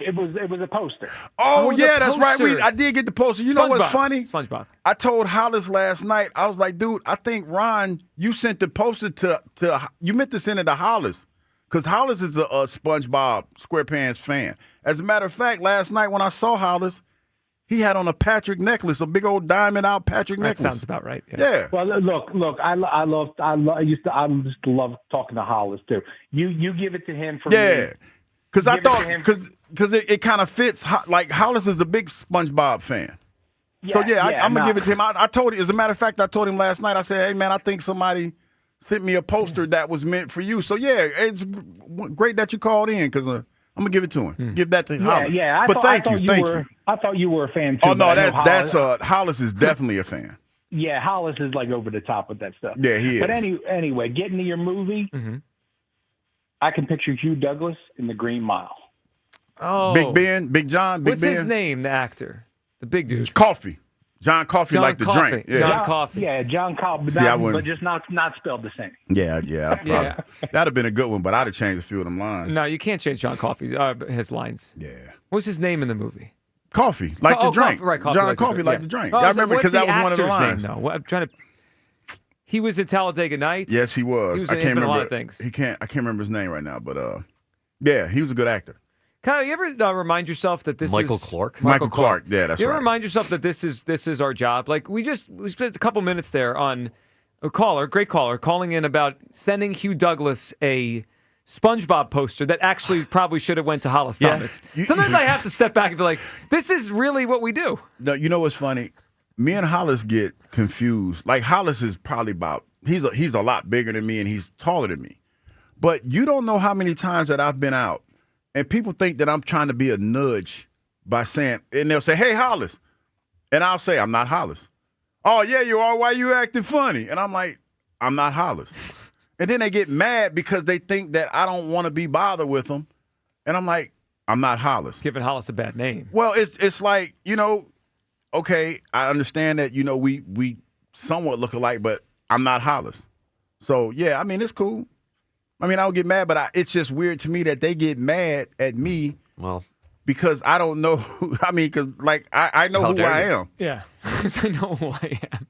It was a poster. Oh yeah, that's right. I did get the poster. You know what's funny? SpongeBob. I told Hollis last night. I was like, dude, I think Ron, you sent the poster to you meant to send it to Hollis, because Hollis is a SpongeBob SquarePants fan. As a matter of fact, last night when I saw Hollis, he had on a Patrick necklace, a big old diamond out Patrick necklace. That sounds about right. Yeah. Well, look. I just love talking to Hollis too. You give it to him for me. Because I thought, because it kind of fits. Like Hollis is a big SpongeBob fan. I'm gonna give it to him. I told him. As a matter of fact, I told him last night. I said, "Hey man, I think somebody sent me a poster that was meant for you." So yeah, it's great that you called in, because I'm gonna give it to him. Give that to Hollis. Yeah. Thank you. I thought you were a fan too. Oh no, that's Hollis is definitely a fan. Yeah, Hollis is like over the top with that stuff. Yeah, he is. But anyway, getting to your movie. Mm-hmm. I can picture Hugh Douglas in The Green Mile. Oh, Big Ben, Big John, Big What's Ben. his name? The actor, the big dude. Coffee. John Coffee, John like the Coffee. drink. Yeah. John Coffee. Yeah, John Coffee, but just not spelled the same. Yeah. That'd have been a good one, but I'd have changed a few of them lines. No, you can't change John Coffee his lines. Yeah. What's his name in the movie? Coffee, like the drink. Coffee, right, Coffee, John Coffee, like the drink. I remember because that was one of the lines. Name, though? I'm trying to. He was in Talladega Nights. Yes, he was. I can't remember a lot of things. I can't remember his name right now, but yeah, he was a good actor. Kyle, you ever remind yourself that this Michael is Clark? Michael Clark. Yeah, that's right. You ever remind yourself that this is our job? Like we spent a couple minutes there on a great caller, calling in about sending Hugh Douglas a SpongeBob poster that actually probably should have went to Hollis Thomas. Sometimes I have to step back and be like, this is really what we do. No, you know what's funny? Me and Hollis get confused. Like Hollis is probably he's a lot bigger than me and he's taller than me. But you don't know how many times that I've been out and people think that I'm trying to be a nudge by saying, and they'll say, "Hey, Hollis," and I'll say, "I'm not Hollis." "Oh yeah, you are. Why you acting funny?" And I'm like, "I'm not Hollis." And then they get mad because they think that I don't want to be bothered with them, and I'm like, "I'm not Hollis." Giving Hollis a bad name. Well, it's like, okay, I understand that, we somewhat look alike, but I'm not Hollis. So, yeah, I mean, it's cool. I mean, I don't get mad, but it's just weird to me that they get mad at me. Well, because I don't know. I mean, because, like, I know who I am. Yeah, I know who I am.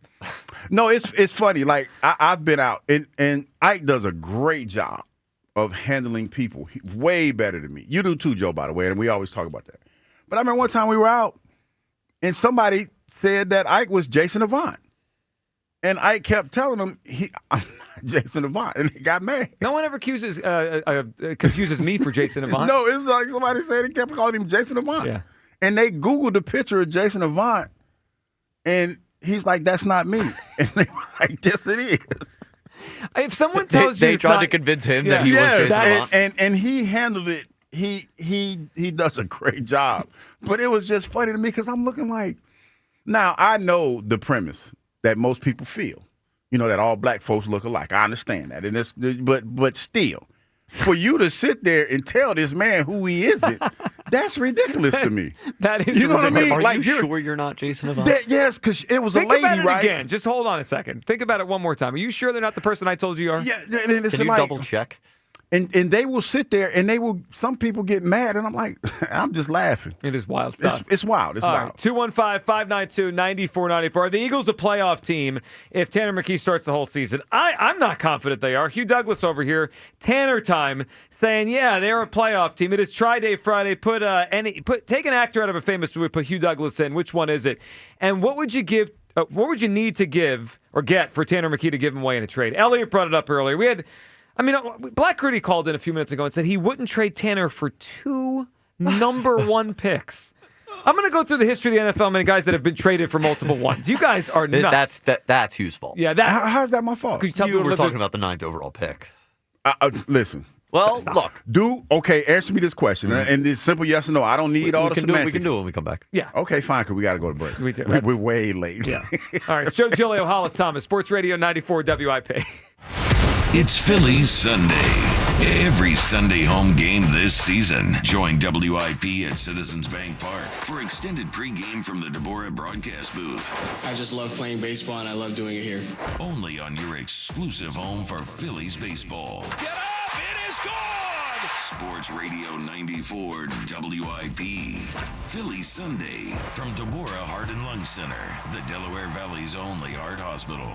No, it's funny. Like, I've been out, and Ike does a great job of handling people. Way better than me. You do too, Joe, by the way, and we always talk about that. But I remember one time we were out, and somebody said that Ike was Jason Avant. And Ike kept telling him, I'm not Jason Avant, and he got mad. No one ever confuses me for Jason Avant. No, it was like somebody said he kept calling him Jason Avant. Yeah. And they Googled the picture of Jason Avant, and he's like, "That's not me." And they were like, "Yes, it is." If someone tells they you tried to convince him that he was Jason Avant. And he handled it. He does a great job. But it was just funny to me because I'm looking like, now I know the premise that most people feel, that all black folks look alike. I understand that, and but still, for you to sit there and tell this man who he isn't, that's ridiculous to me. That is You know what I mean? Are Like, you sure you're not Jason Avant? Yes, because it was Think a lady, about it right? again. Just hold on a second. Think about it one more time. Are you sure they're not the person I told you are? Yeah, and it's Can you like, double check? And they will sit there and some people get mad, and I'm like, I'm just laughing. It is wild stuff. It's wild. It's All wild. right, 215-592-9494. Are the Eagles a playoff team if Tanner McKee starts the whole season? I'm not confident they are. Hugh Douglas over here, Tanner time, saying, yeah, they're a playoff team. It is Tri-Day Friday. Take an actor out of a famous movie, put Hugh Douglas in. Which one is it? And what would you give? What would you need to give or get for Tanner McKee to give him away in a trade? Elliot brought it up earlier. Black Gritty called in a few minutes ago and said he wouldn't trade Tanner for 2 number 1 picks. I'm going to go through the history of the NFL and guys that have been traded for multiple ones. You guys are nuts. That's Hugh's fault. Yeah, how's that my fault? You were talking about the 9th overall pick. Listen. Well, look. Answer me this question. And it's simple yes or no. I don't need all the semantics. We can do it when we come back. Yeah. Okay, fine, because we got to go to break. We do. We're way late. Yeah. All right, it's Joe Giglio, Hollis Thomas, Sports Radio 94 WIP. It's Phillies Sunday. Every Sunday home game this season. Join WIP at Citizens Bank Park for extended pregame from the Deborah broadcast booth. I just love playing baseball, and I love doing it here. Only on your exclusive home for Phillies baseball. Get up! It is gone! Sports Radio 94 WIP. Phillies Sunday from Deborah Heart and Lung Center, the Delaware Valley's only heart hospital.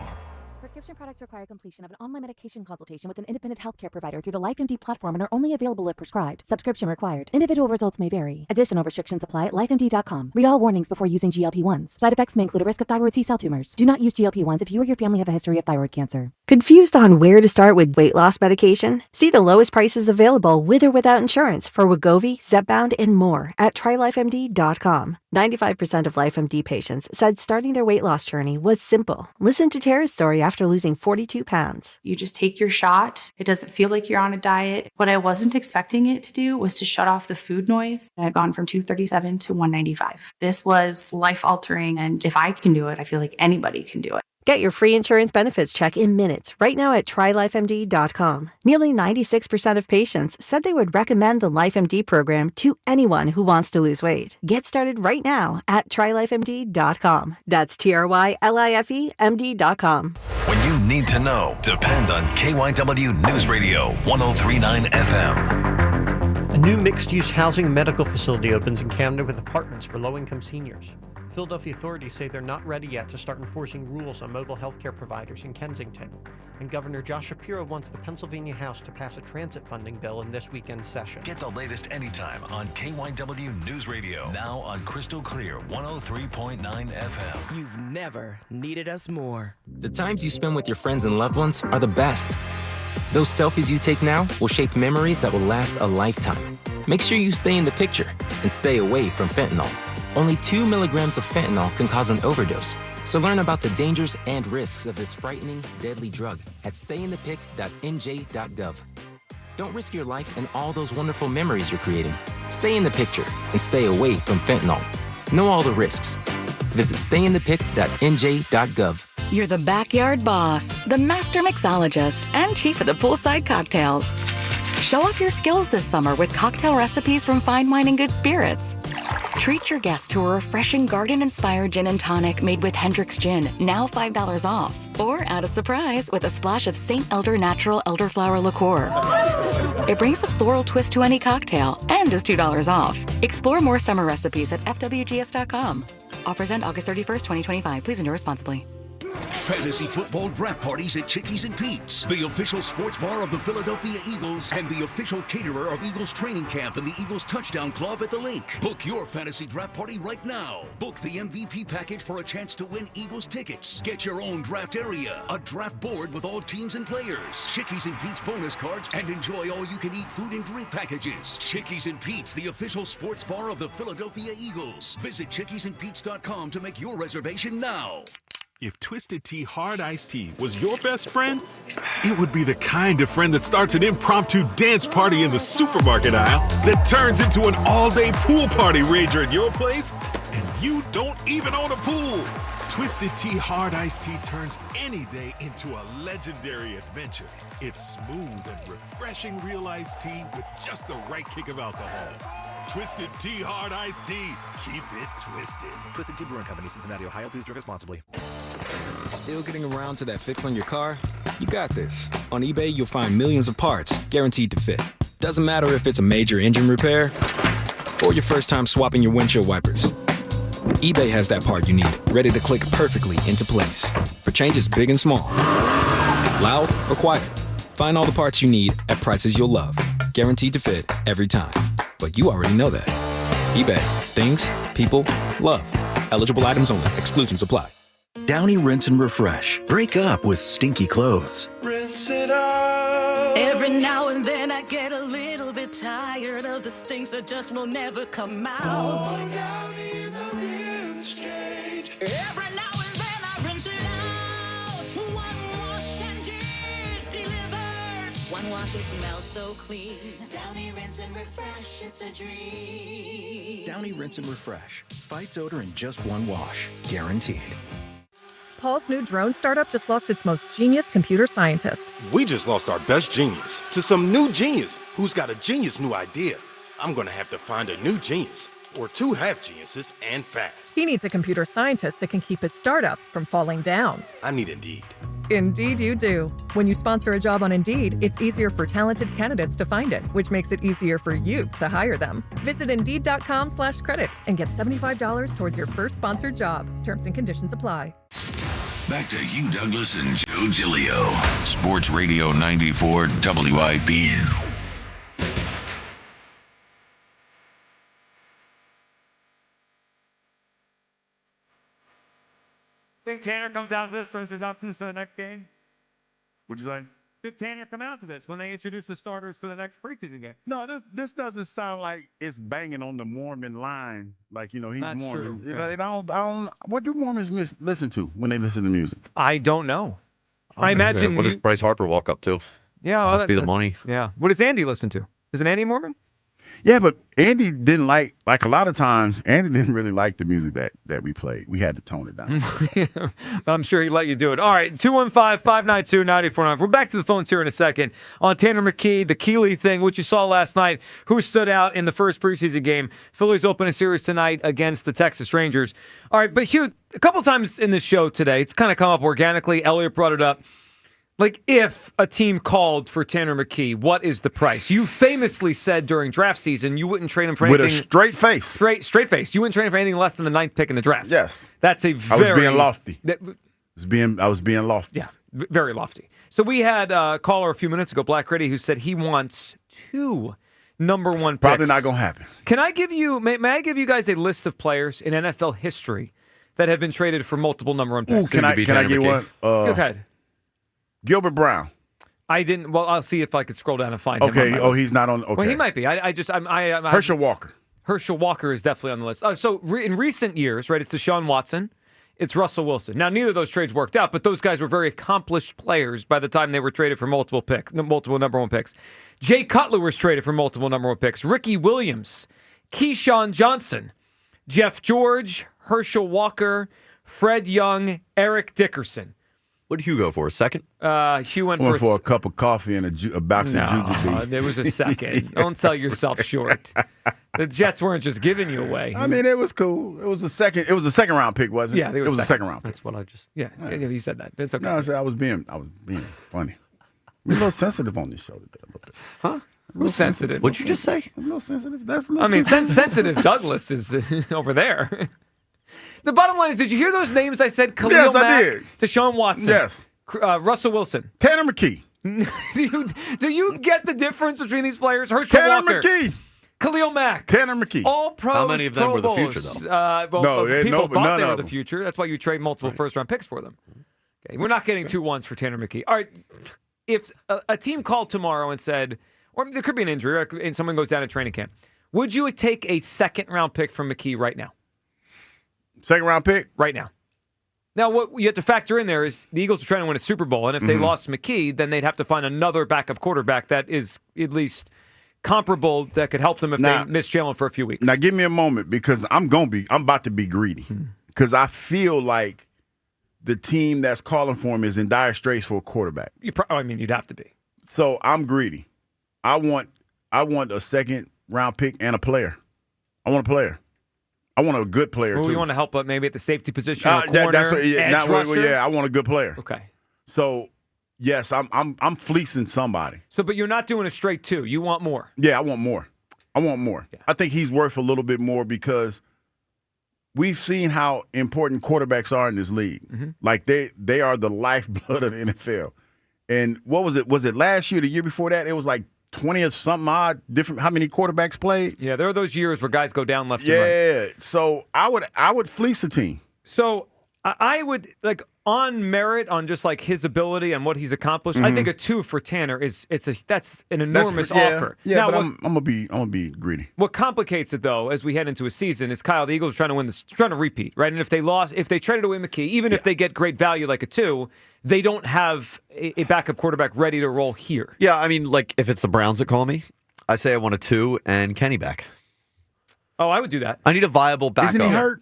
Prescription products require completion of an online medication consultation with an independent healthcare provider through the LifeMD platform and are only available if prescribed. Subscription required. Individual results may vary. Additional restrictions apply at lifemd.com. Read all warnings before using GLP-1s. Side effects may include a risk of thyroid C-cell tumors. Do not use GLP-1s if you or your family have a history of thyroid cancer. Confused on where to start with weight loss medication? See the lowest prices available with or without insurance for Wegovy, Zepbound, and more at trylifemd.com. 95% of LifeMD patients said starting their weight loss journey was simple. Listen to Tara's story after losing 42 pounds. You just take your shot. It doesn't feel like you're on a diet. What I wasn't expecting it to do was to shut off the food noise. I've gone from 237 to 195. This was life-altering, and if I can do it, I feel like anybody can do it. Get your free insurance benefits check in minutes right now at trylifemd.com. Nearly 96% of patients said they would recommend the LifeMD program to anyone who wants to lose weight. Get started right now at trylifemd.com. That's TRYLIFEMD.com. When you need to know, depend on KYW News Radio 103.9 FM. A new mixed-use housing and medical facility opens in Camden with apartments for low-income seniors. Philadelphia authorities say they're not ready yet to start enforcing rules on mobile health care providers in Kensington. And Governor Josh Shapiro wants the Pennsylvania House to pass a transit funding bill in this weekend's session. Get the latest anytime on KYW News Radio. Now on Crystal Clear 103.9 FM. You've never needed us more. The times you spend with your friends and loved ones are the best. Those selfies you take now will shape memories that will last a lifetime. Make sure you stay in the picture and stay away from fentanyl. Only 2 milligrams of fentanyl can cause an overdose. So learn about the dangers and risks of this frightening, deadly drug at stayinthepic.nj.gov. Don't risk your life and all those wonderful memories you're creating. Stay in the picture and stay away from fentanyl. Know all the risks. Visit stayinthepic.nj.gov. You're the backyard boss, the master mixologist, and chief of the poolside cocktails. Show off your skills this summer with cocktail recipes from Fine Wine and Good Spirits. Treat your guests to a refreshing garden-inspired gin and tonic made with Hendrick's Gin, now $5 off. Or add a surprise with a splash of St. Elder Natural Elderflower Liqueur. It brings a floral twist to any cocktail and is $2 off. Explore more summer recipes at fwgs.com. Offers end August 31st, 2025. Please enjoy responsibly. Fantasy football draft parties at Chickies and Pete's, the official sports bar of the Philadelphia Eagles and the official caterer of Eagles training camp and the Eagles touchdown club at the link. Book your fantasy draft party right now. Book the MVP package for a chance to win Eagles tickets. Get your own draft area, a draft board with all teams and players, Chickies and Pete's bonus cards, and enjoy all-you-can-eat food and drink packages. Chickies and Pete's, the official sports bar of the Philadelphia Eagles. Visit chickiesandpete's.com to make your reservation now. If Twisted Tea Hard Iced Tea was your best friend, it would be the kind of friend that starts an impromptu dance party in the supermarket aisle that turns into an all-day pool party rager at your place, and you don't even own a pool. Twisted Tea Hard Iced Tea turns any day into a legendary adventure. It's smooth and refreshing real iced tea with just the right kick of alcohol. Twisted Tea Hard Iced Tea. Keep it twisted. Twisted Tea Brewing Company, Cincinnati, Ohio. Please drink responsibly. Still getting around to that fix on your car? You got this. On eBay, you'll find millions of parts guaranteed to fit. Doesn't matter if it's a major engine repair or your first time swapping your windshield wipers. eBay has that part you need, ready to click perfectly into place for changes big and small. Loud or quiet, find all the parts you need at prices you'll love. Guaranteed to fit every time. But you already know that. eBay. Things, people, love. Eligible items only. Exclusions apply. Downy Rinse and Refresh. Break up with stinky clothes. Rinse it out. Every now and then I get a little bit tired of the stinks that just will never come out. Pouring down in the rinse straight. Every now and then I rinse it out. One wash and it delivers. One wash and smells so clean. Downy Rinse and Refresh, it's a dream. Downy Rinse and Refresh. Fights odor in just one wash. Guaranteed. Paul's new drone startup just lost its most genius computer scientist. We just lost our best genius to some new genius who's got a genius new idea. I'm going to have to find a new genius, or two half geniuses, and fast. He needs a computer scientist that can keep his startup from falling down. I need Indeed. Indeed you do. When you sponsor a job on Indeed, it's easier for talented candidates to find it, which makes it easier for you to hire them. Visit Indeed.com/credit and get $75 towards your first sponsored job. Terms and conditions apply. Back to Hugh Douglas and Joe Giglio. Sports Radio 94 WIP. Think Tanner comes out to this for introductions for the next game? What'd you say? Did Tanner come out to this when they introduce the starters for the next preseason game? No, this doesn't sound like it's banging on the Mormon line. Like, you know, he's That's Mormon. true. You know, I don't. What do Mormons listen to when they listen to music? I don't know. I imagine. What does Bryce Harper walk up to? Yeah, Must be the money. Yeah. What does Andy listen to? Isn't Andy Mormon? Yeah, but Andy didn't like a lot of times. Andy didn't really like the music that we played. We had to tone it down. I'm sure he let you do it. All right, 215-592-9494. We're back to the phones here in a second on Tanner McKee, the Keeley thing, which you saw last night. Who stood out in the first preseason game? Phillies open a series tonight against the Texas Rangers. All right, but Hugh, a couple times in this show today, it's kind of come up organically. Elliot brought it up. Like, if a team called for Tanner McKee, what is the price? You famously said during draft season you wouldn't trade him for anything. With a straight face. Straight face. You wouldn't trade him for anything less than the 9th pick in the draft. Yes. That's a very... I was being lofty. I was being lofty. Yeah, very lofty. So we had a caller a few minutes ago, Black Reddy, who said he wants 2 number 1 picks. Probably not going to happen. Can I give you... May I give you guys a list of players in NFL history that have been traded for multiple number 1 picks? Ooh, can I get one? Go ahead. Gilbert Brown. I didn't. Well, I'll see if I could scroll down and find him. Okay. Oh, he's not on. Okay. Well, he might be. Herschel Walker. Herschel Walker is definitely on the list. In recent years, right, it's Deshaun Watson, it's Russell Wilson. Now, neither of those trades worked out, but those guys were very accomplished players by the time they were traded for multiple number 1 picks. Jay Cutler was traded for multiple number 1 picks. Ricky Williams, Keyshawn Johnson, Jeff George, Herschel Walker, Fred Young, Eric Dickerson. What did Hugh go for? A second? Hugh went for a cup of coffee and a box of jujube. There was a second. Don't sell yourself short. The Jets weren't just giving you away. I mean, it was cool. It was a second round pick, wasn't it? Yeah, it was a second round pick. That's what I just. Yeah, he said that. It's okay. No, I was being funny. We're a little sensitive on this show today. A little bit. Huh? A little sensitive. What'd you just say? A little sensitive. Sensitive Douglas is over there. The bottom line is, did you hear those names I said? Khalil Yes, Mack, I did. Deshaun Watson. Yes. Russell Wilson. Tanner McKee. do you get the difference between these players? Herschel Tanner Walker. McKee. Khalil Mack. Tanner McKee. All pros. How many of them Pro were the Bowls. future, though? People thought none they were of the them. future. That's why you trade multiple first-round picks for them. Okay, we're not getting 2 1s for Tanner McKee. All right, if a team called tomorrow and said, or there could be an injury, and someone goes down to training camp, would you take a second-round pick from McKee right now? Second round pick? Right now. Now, what you have to factor in there is the Eagles are trying to win a Super Bowl, and if they lost McKee, then they'd have to find another backup quarterback that is at least comparable that could help them if they miss Jalen for a few weeks. Now, give me a moment because I'm about to be greedy because I feel like the team that's calling for him is in dire straits for a quarterback. You'd have to be. So I'm greedy. I want a second round pick and a player. I want a player. I want a good player Well, too. you want to help up maybe at the safety position, or corner, that's what, edge rusher? Yeah, I want a good player. Okay. So yes, I'm fleecing somebody. So, but you're not doing a straight 2. You want more. Yeah, I want more. Yeah. I think he's worth a little bit more because we've seen how important quarterbacks are in this league. Mm-hmm. Like they are the lifeblood of the NFL. And what was it? Was it last year, the year before that? It was like 20 or something odd different. How many quarterbacks played? Yeah, there are those years where guys go down left and right. Yeah. So I would fleece a team. So I would on merit, on just like his ability and what he's accomplished. I think a 2 for Tanner that's an enormous offer. Yeah, now, but I'm gonna be greedy. What complicates it though, as we head into a season, is Kyle. The Eagles are trying to win this, trying to repeat, right? And if they traded away McKee, even if they get great value like a 2, they don't have a backup quarterback ready to roll here. Yeah, I mean, like if it's the Browns that call me, I say I want a 2 and Kenny back. Oh, I would do that. I need a viable backup. Isn't he hurt?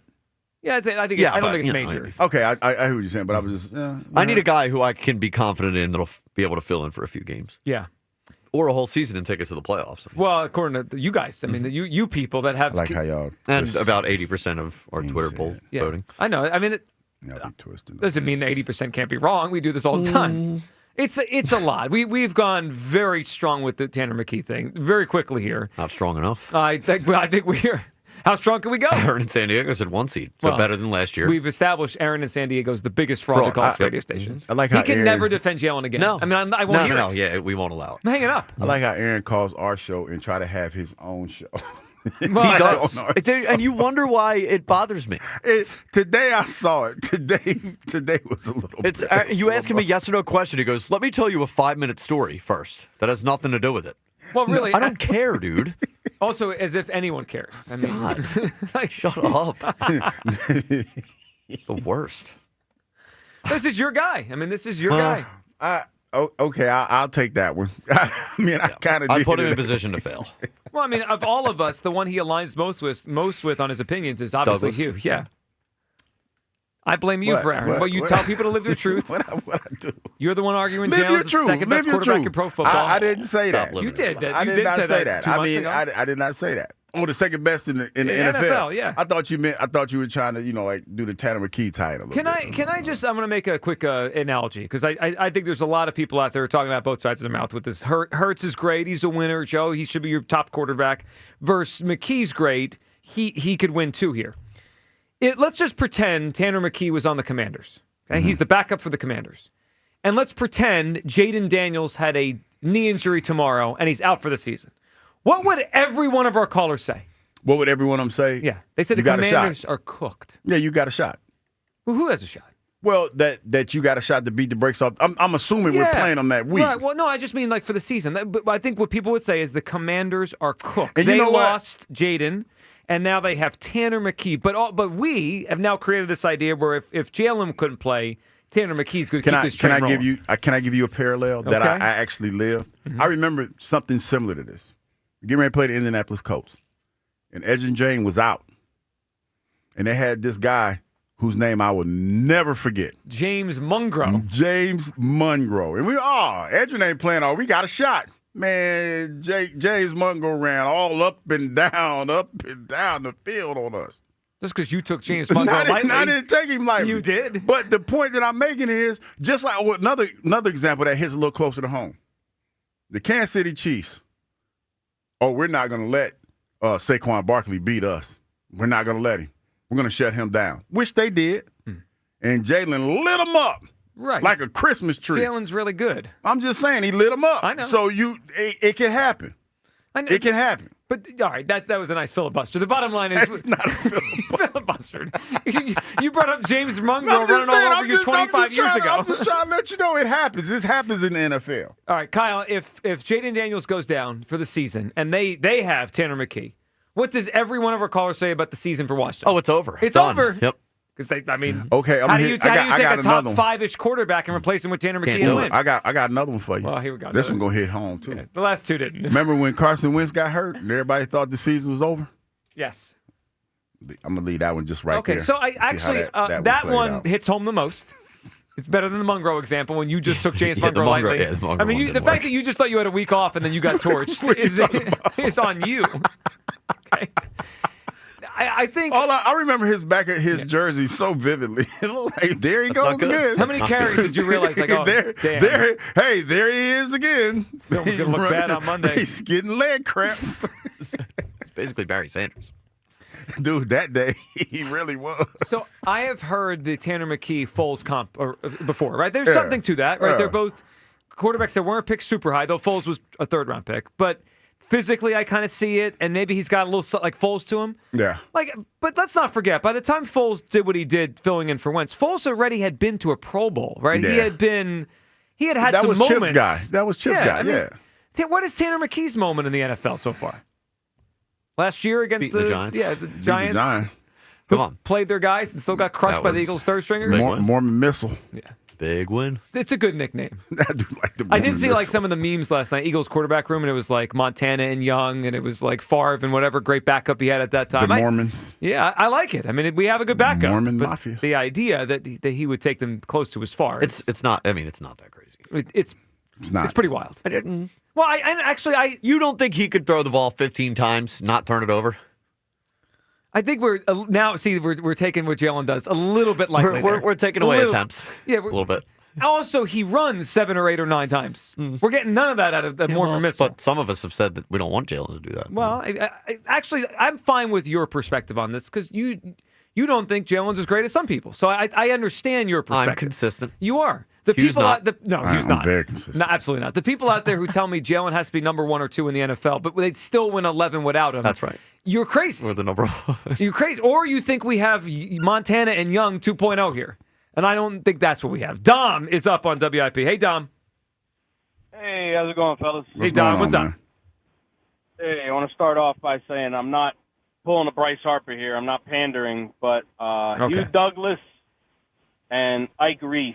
Yeah, I think Yeah, I don't but, think it's you know, major. Okay, I hear what you're saying, but I was just. I need a guy who I can be confident in that'll be able to fill in for a few games. Yeah. Or a whole season and take us to the playoffs. Well, according to you guys, I mean, you people that have I like how y'all. And about 80% of our Twitter poll voting. I know. I mean, it doesn't mean that 80% can't be wrong. We do this all the time. It's a lot. We've gone very strong with the Tanner McKee thing very quickly here. Not strong enough. I think we're. How strong can we go? Aaron in San Diego said 1 seed, so better than last year. We've established Aaron in San Diego is the biggest fraud to call this radio station. I like he how can Aaron, never defend Jalen again. No, I mean, I won't hear it. Yeah, we won't allow it. I'm hanging up. I like how Aaron calls our show and try to have his own show. He does. And you wonder why it bothers me. Today I saw it. Today was a little bit. You ask him a yes or no question. He goes, let me tell you a 5-minute story first. That has nothing to do with it. Well, really, I don't care, dude. Also, as if anyone cares. I mean, shut up. It's the worst. This is your guy. I mean, this is your guy. Okay, I'll take that one. I mean, I kind of. I put him in a position to fail. Well, I mean, of all of us, the one he aligns most with on his opinions is obviously Douglas. you. Yeah. I blame you for Aaron. But you tell people to live their truth. What I do? You're the one arguing Live your Jalen's the truth. second best Live your quarterback truth. in pro football. I didn't say that. You did. I You did not say say that. 2 I months mean, ago. I did not say that. Oh, the second best in the NFL. Yeah. I thought you were trying to, do the Tanner McKee title. Can I just? I'm going to make a quick analogy because I think there's a lot of people out there talking about both sides of their mouth with this. Hurts is great. He's a winner. Joe, he should be your top quarterback. Versus McKee's great. He could win too here. Let's just pretend Tanner McKee was on the Commanders. Okay? He's the backup for the Commanders. And let's pretend Jaden Daniels had a knee injury tomorrow and he's out for the season. What would every one of our callers say? What would every one of them say? Yeah. They said the Commanders are cooked. Yeah, you got a shot. Well, who has a shot? Well, that you got a shot to beat the brakes off. I'm assuming we're playing them that week. Right. Well, no, I just mean like for the season. But I think what people would say is the Commanders are cooked. And they you know lost Jaden, and now they have Tanner McKee. But we have now created this idea where if Jalen couldn't play, Tanner McKee's going to keep this train rolling. Can I give you a parallel that I actually live? Mm-hmm. I remember something similar to this. We're getting ready to play the Indianapolis Colts, and Edgerrin James was out, and they had this guy whose name I will never forget. James Mungro. James Mungro. And Edgerrin ain't playing all. We got a shot. Man, James Mungro ran all up and down the field on us. Just because you took James Mungro lightly. I didn't take him lightly. You did. But the point that I'm making is, just like another example that hits a little closer to home. The Kansas City Chiefs. Oh, we're not going to let Saquon Barkley beat us. We're not going to let him. We're going to shut him down, which they did. And Jalen lit him up like a Christmas tree. Jalen's really good. I'm just saying, he lit him up. I know. So it can happen. I know. It can happen. But, all right, that was a nice filibuster. The bottom line is... It's not a filibuster. You brought up James Mungro running all over you 25 years ago. I'm just trying to let you know it happens. This happens in the NFL. All right, Kyle, if Jaden Daniels goes down for the season and they have Tanner McKee, what does every one of our callers say about the season for Washington? Oh, it's over. It's Done. over. Yep. Because okay, how do you take a top one. 5-ish quarterback and replace him with Tanner McKee Can't and do win? it. I got another one for you. Well, here we go. This one gonna hit home too. Yeah, the last two didn't. Remember when Carson Wentz got hurt and everybody thought the season was over? Yes. I'm gonna leave that one just right there. Okay, so I actually that one hits home the most. It's better than the Mungro example when you just took James Yeah, the Mungro Mungro- lightly. yeah, the Mungro I mean, one the didn't fact work. that you just thought you had a week off and then you got torched is on you. Okay. I think. I remember his back at his jersey so vividly. Like, there he goes again. How many carries did you realize? Like, oh, there he is again. Film's gonna look bad on Monday. He's getting leg cramps. It's basically Barry Sanders. Dude, that day he really was. So I have heard the Tanner McKee Foles comp before, right? There's Yeah. something to that, right? Yeah. They're both quarterbacks that weren't picked super high, though Foles was a third-round pick. But physically, I kind of see it, and maybe he's got a little like Foles to him. Yeah. But let's not forget, by the time Foles did what he did filling in for Wentz, Foles already had been to a Pro Bowl, right? Yeah. He had That some was moments. Chip's guy. That was Chip's guy, I mean, yeah. What is Tanner McKee's moment in the NFL so far? Last year against Beating the Giants. Yeah, the Beat the Giants. Giant. Who Come on. played their guys and still got crushed That by the was Eagles' third stringers. big Mormon Missile. Yeah. Big win. It's a good nickname. I do like the I did Mormon see like Missile. some of the memes last night. Eagles quarterback room, and it was like Montana and Young, and it was like Favre and whatever great backup he had at that time. The Mormons. I like it. I mean, we have a good backup. Mormon but Mafia. The idea that he would take them close to his far. It's not. I mean, it's not that crazy. It's not. It's pretty wild. I didn't. Well, I You don't think he could throw the ball 15 times, not turn it over? I think we're now. See, we're taking what Jalen does a little bit lightly. We're taking A away little- attempts. Yeah, a little bit. Also, he runs 7 or 8 or 9 times. We're getting none of that out of the Mormon Missile. But some of us have said that we don't want Jalen to do that. Well, actually, I'm fine with your perspective on this because you don't think Jalen's as great as some people. So I understand your perspective. I'm consistent. You are. The Hugh's people not. Hugh's I'm not. very consistent. No, absolutely not. The people out there who tell me Jalen has to be number 1 or 2 in the NFL, but they'd still win 11 without him. That's right. You're crazy. We're the number one. You're crazy. Or you think we have Montana and Young 2.0 here. And I don't think that's what we have. Dom is up on WIP. Hey, Dom. Hey, how's it going, fellas? Hey, Dom, what's up? Hey, I want to start off by saying I'm not pulling a Bryce Harper here. I'm not pandering, but Okay. Hugh Douglas and Ike Reese,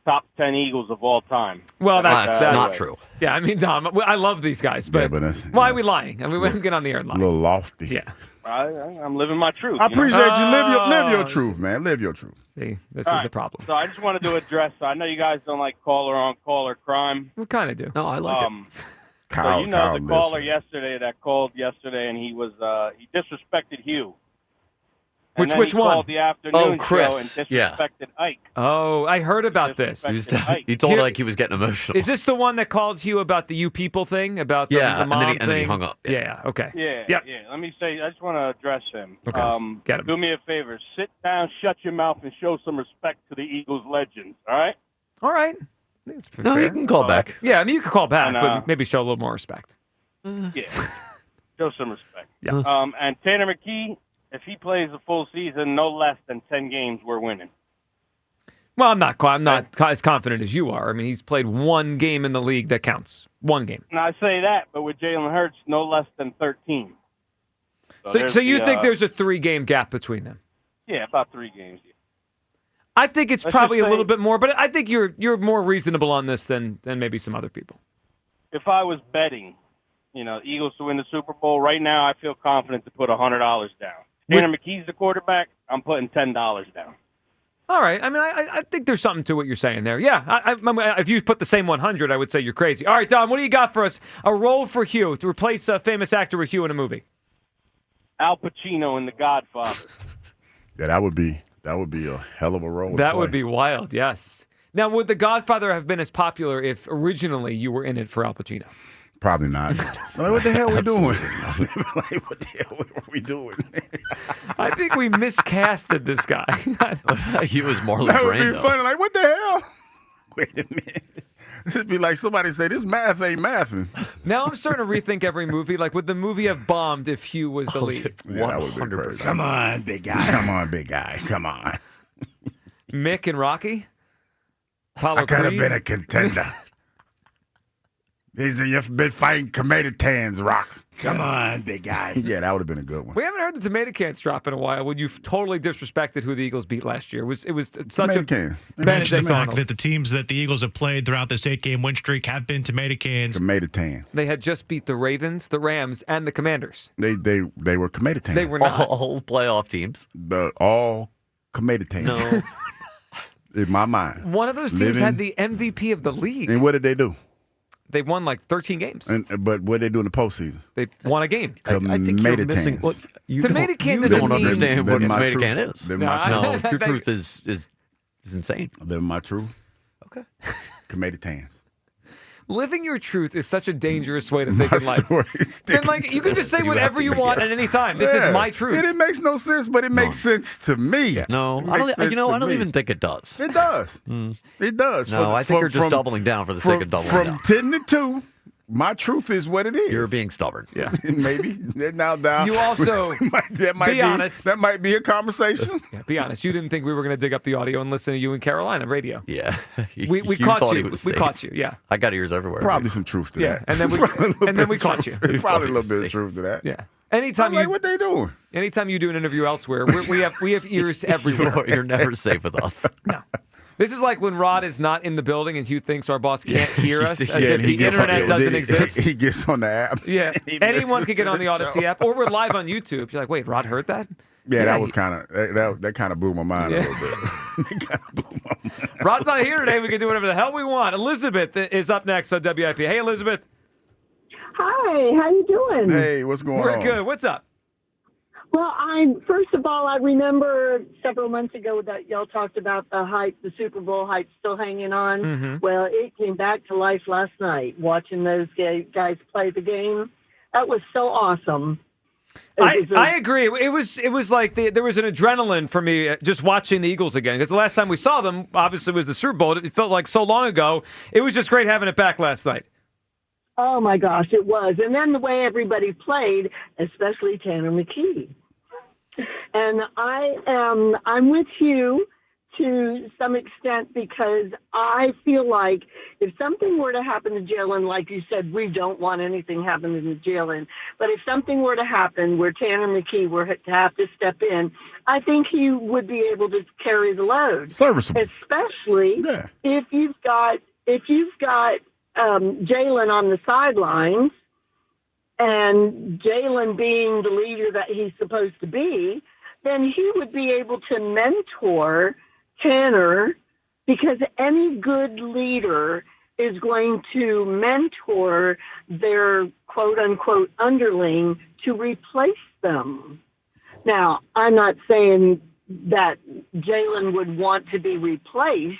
top 10 Eagles of all time. Well, that's not true. Yeah, I mean, Dom, I love these guys, but, Yeah, but that's- why are we lying? I mean, we don't get on the air and A lie. little lofty. Yeah. I'm living my truth. I you know? appreciate you. Live your Oh, truth, man. Live your truth. See, this All is right, the problem. So I just wanted to address, I know you guys don't like caller on caller crime. We kind of do. No, I like it. So Kyle, you know Kyle, the caller listen. yesterday that called yesterday, and he disrespected Hugh. And Which then he one? called the afternoon Oh, Chris. show and Yeah. disrespected Ike. Oh, I heard about this. He told Ike he was getting emotional. Is this the one that called Hugh about the "you people" thing? About the, Yeah, the and mom then he- and then he thing? hung up. Yeah. Okay. Yeah, Yep. yeah. Let me say, I just want to address him. Okay. Get him. Do me a favor. Sit down, shut your mouth, and show some respect to the Eagles legends, all right? All right. That's No, fair. you can call back. Yeah, I mean, you can call back, And, but maybe show a little more respect. Yeah. Show some respect. Yeah. And Tanner McKee, if he plays a full season, no less than 10 games, we're winning. Well, I'm not as confident as you are. I mean, he's played one game in the league that counts. One game. And I say that, but with Jalen Hurts, no less than 13. So you think there's a 3-game gap between them? Yeah, about 3 games. Yeah. I think it's Let's probably just a little say- bit more, but I think you're more reasonable on this than maybe some other people. If I was betting, Eagles to win the Super Bowl, right now I feel confident to put $100 down. Tanner McKee's the quarterback. I'm putting $10 down. All right. I mean, I think there's something to what you're saying there. Yeah. If you put the same 100, I would say you're crazy. All right, Don, what do you got for us? A role for Hugh to replace a famous actor with Hugh in a movie. Al Pacino in The Godfather. Yeah, that would be a hell of a role. to That play. would be wild, yes. Now, would The Godfather have been as popular if originally you were in it for Al Pacino? Probably not. Like, what the hell are we doing? Like, what the hell are we doing? I think we miscasted this guy. He was Marlon That would be Brando. funny. Like, what the hell? Wait a minute. It'd be like somebody say, this math ain't mathing. Now I'm starting to rethink every movie. Like, would the movie have bombed if Hugh was the lead? Yeah, that would be crazy. Come on, big guy. Come on, big guy. Come on. Mick and Rocky? Apollo I could have Creed? been a contender. You've been fighting tomato cans, Rock. Come on, big guy. Yeah, that would have been a good one. We haven't heard the tomato cans drop in a while when you've totally disrespected who the Eagles beat last year. It was such Tomato a can. Benedict The fact Arnold. that the teams that the Eagles have played throughout this 8-game win streak have been tomato cans. Tomato cans. They had just beat the Ravens, the Rams, and the Commanders. They were tomato cans. They were not. All playoff teams. All tomato cans. No. In my mind. One of those teams had the MVP of the league. And what did they do? They won like 13 games. But what did they do in the postseason? They won a game. I think you're missing. Well, you Tomato can you doesn't don't mean- understand what a Then my tomato can truth- is. then my truth. No, your truth is insane. Then my truth. Okay. Tomato tans. Living your truth is such a dangerous way to think My in life. story is Then, like, sticking you to can just say it. whatever you want at any time. This is my truth. It makes no sense, but it makes sense to me. No, It I makes don't. sense You know, to I don't me. even think it does. It does. It does. No, I think you're just doubling down for the sake of doubling down. From 10 to 2, my truth is what it is. You're being stubborn. Yeah. Maybe. Now, You also, that might be honest. That might be a conversation. Yeah, be honest. You didn't think we were going to dig up the audio and listen to you in Carolina radio. Yeah. We You caught thought you. he was We safe. caught you. Yeah. I got ears everywhere. Probably some truth to Yeah. that. And then we caught you. Probably a little bit of truth to that. Yeah. Anytime I'm like, what they doing? Anytime you do an interview elsewhere, we have ears everywhere. You're never safe with us. No. This is like when Rod is not in the building and Hugh thinks our boss can't hear us, as Yeah, if he the gets on- internet doesn't exist. He gets on the app. Yeah, He anyone listens can get to on the the Odyssey show. app, or we're live on YouTube. You're like, wait, Rod heard that? Yeah, that was kind of that kind of blew my mind Yeah. a little bit. Rod's not here today. We can do whatever the hell we want. Elizabeth is up next on WIP. Hey, Elizabeth. Hi, how you doing? Hey, what's going We're on? good. What's up? Well, first of all, I remember several months ago that y'all talked about the hype, the Super Bowl hype still hanging on. Mm-hmm. Well, it came back to life last night, watching those guys play the game. That was so awesome. I agree. It was like there was an adrenaline for me just watching the Eagles again, because the last time we saw them obviously was the Super Bowl. It felt like so long ago. It was just great having it back last night. Oh my gosh, it was. And then the way everybody played, especially Tanner McKee. And I'm with you to some extent, because I feel like if something were to happen to Jalen, like you said, we don't want anything happening to Jalen, but if something were to happen where Tanner McKee were to have to step in, I think he would be able to carry the load. Serviceable. Especially if you've got Jalen on the sidelines, and Jalen being the leader that he's supposed to be, then he would be able to mentor Tanner, because any good leader is going to mentor their quote-unquote underling to replace them. Now, I'm not saying that Jalen would want to be replaced,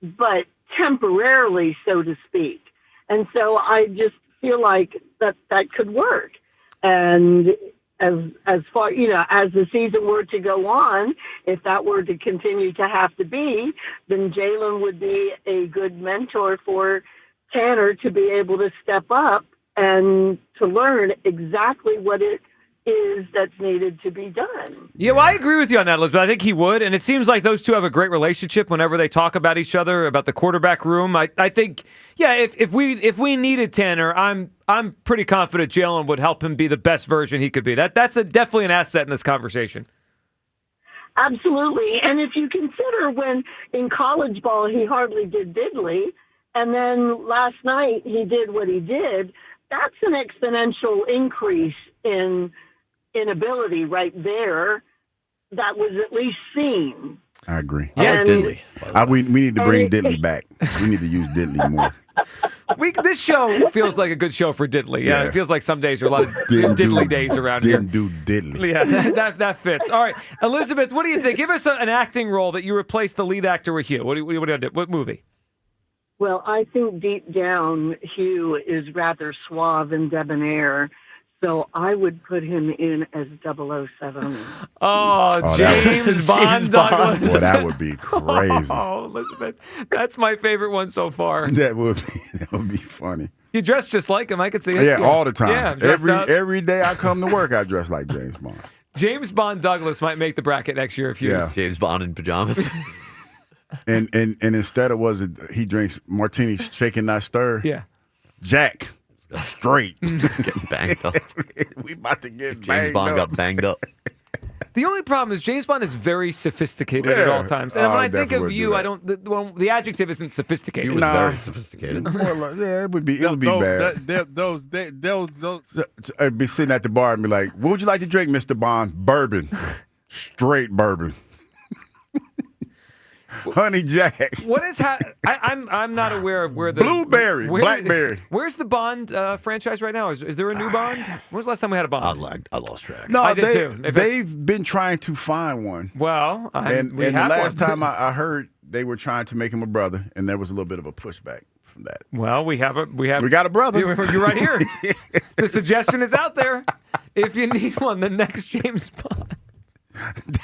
but temporarily, so to speak. And so I just feel like that could work. And as far, as the season were to go on, if that were to continue to have to be, then Jalen would be a good mentor for Tanner to be able to step up and to learn exactly what it is that's needed to be done. Yeah, well, I agree with you on that, Elizabeth. I think he would, and it seems like those two have a great relationship whenever they talk about each other, about the quarterback room. I think, yeah, if we needed Tanner, I'm pretty confident Jalen would help him be the best version he could be. That's definitely an asset in this conversation. Absolutely. And if you consider when in college ball he hardly did diddly, and then last night he did what he did, that's an exponential increase in ability right there that was at least seen. I agree. I like Diddley, We need to bring Diddley back. We need to use Diddley more. This show feels like a good show for Diddley. Yeah, Yeah. It feels like some days are a lot of Diddley days around here. Didn't do Diddley. Yeah, that fits. All right, Elizabeth, what do you think? Give us an acting role that you replace the lead actor with Hugh. What do you do? What movie? Well, I think deep down Hugh is rather suave and debonair, so I would put him in as 007. Oh, James Bond Douglas. Boy, that would be crazy. Oh, Elizabeth, that's my favorite one so far. That would be funny. You dress just like him. I could see it. Yeah, all the time. Yeah, dressed up. Every day I come to work, I dress like James Bond. James Bond Douglas might make the bracket next year if you. Yeah. James Bond in pajamas. And instead of he drinks martini shaken not stirred. Yeah. Jack. Straight. Just getting banged up. We about to get James banged Bond up. got banged up. The only problem is James Bond is very sophisticated at all times. And when I think of you, I don't. The adjective isn't sophisticated. He was very sophisticated. More like, yeah, it would be bad. I'd be sitting at the bar and be like, "What would you like to drink, Mr. Bond?" Bourbon, straight bourbon. Honey Jack. What is I'm not aware of where the Blueberry, Blackberry. Where's the Bond franchise right now? Is there a new Bond? When was the last time we had a Bond? I lost track. No, I did too. They've been trying to find one. Well, and the last time I heard, they were trying to make him a brother, and there was a little bit of a pushback from that. Well, we got a brother. You're right here. The suggestion is out there. If you need one, the next James Bond.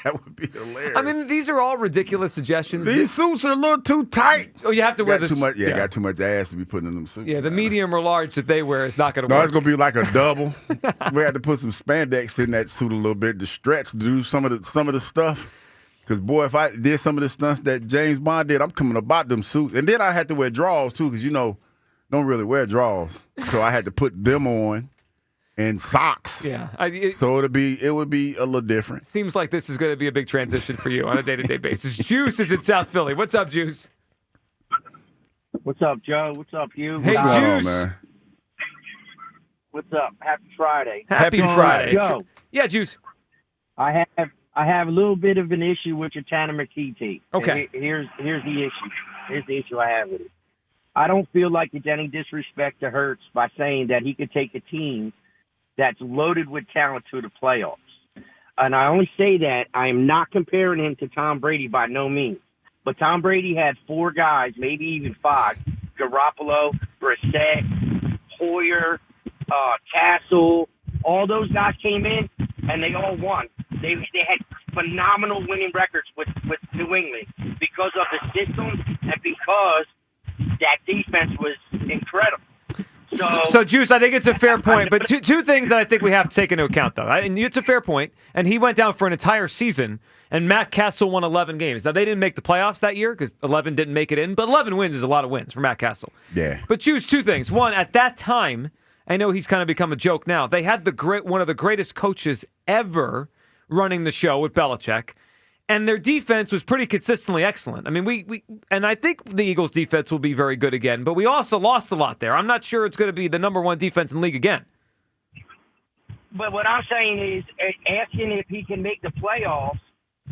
That would be hilarious. I mean, these are all ridiculous suggestions. These suits are a little too tight. Oh, you have to wear too much. Yeah, got too much ass to be putting in them suits. Yeah, the medium or large that they wear is not going to No, work. it's going to be like a double. We had to put some spandex in that suit a little bit to stretch, to do some of the stuff. Because, boy, if I did some of the stunts that James Bond did, I'm coming about them suits. And then I had to wear drawers, too, because, don't really wear drawers. So I had to put them on. And socks. Yeah. So it would be a little different. Seems like this is going to be a big transition for you on a day-to-day basis. Juice is in South Philly. What's up, Juice? What's up, Joe? What's up, you? Hey, What's Juice. going on, man? What's up? Happy Friday. Happy Friday. Joe. Yeah, Juice. I have a little bit of an issue with your Tanner McKee take. Okay. Here's the issue. Here's the issue I have with it. I don't feel like it's any disrespect to Hurts by saying that he could take a team that's loaded with talent to the playoffs. And I only say that I am not comparing him to Tom Brady by no means. But Tom Brady had 4 guys, maybe even 5, Garoppolo, Brissett, Hoyer, Castle. All those guys came in, and they all won. They had phenomenal winning records with New England because of the system and because that defense was incredible. So, Juice, I think it's a fair point, but two things that I think we have to take into account, though. And it's a fair point, and he went down for an entire season, and Matt Castle won 11 games. Now, they didn't make the playoffs that year because 11 didn't make it in, but 11 wins is a lot of wins for Matt Castle. Yeah. But, Juice, 2 things. One, at that time, I know he's kind of become a joke now, they had one of the greatest coaches ever running the show with Belichick. And their defense was pretty consistently excellent. I mean, and I think the Eagles' defense will be very good again, but we also lost a lot there. I'm not sure it's going to be the number 1 defense in the league again. But what I'm saying is, asking if he can make the playoffs,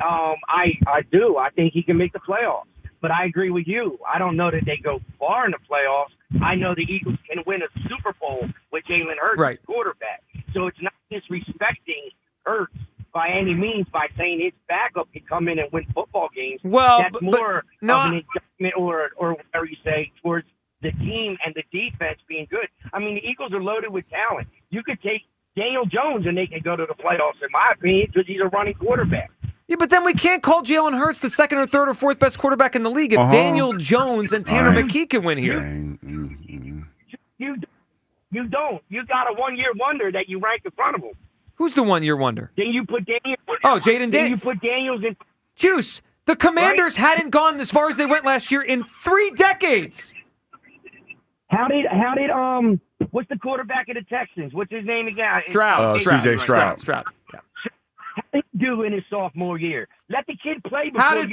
I do. I think he can make the playoffs. But I agree with you. I don't know that they go far in the playoffs. I know the Eagles can win a Super Bowl with Jalen Hurts as quarterback. So it's not disrespecting Hurts by any means by saying his backup can come in and win football games. Well, that's more of an adjustment or whatever you say towards the team and the defense being good. I mean, the Eagles are loaded with talent. You could take Daniel Jones and they can go to the playoffs, in my opinion, because he's a running quarterback. Yeah, but then we can't call Jalen Hurts the 2nd or 3rd or 4th best quarterback in the league if Daniel Jones and Tanner McKee can win here. You don't. You got a one-year wonder that you rank in front of him. Who's the one-year wonder? Then you put Daniel. Jaden Daniels. Then you put Daniels in. Juice, the Commanders hadn't gone as far as they went last year in 3 decades. How did what's the quarterback of the Texans? What's his name again? Stroud. C.J. Stroud. Yeah. How did he do in his sophomore year? Let the kid play before How did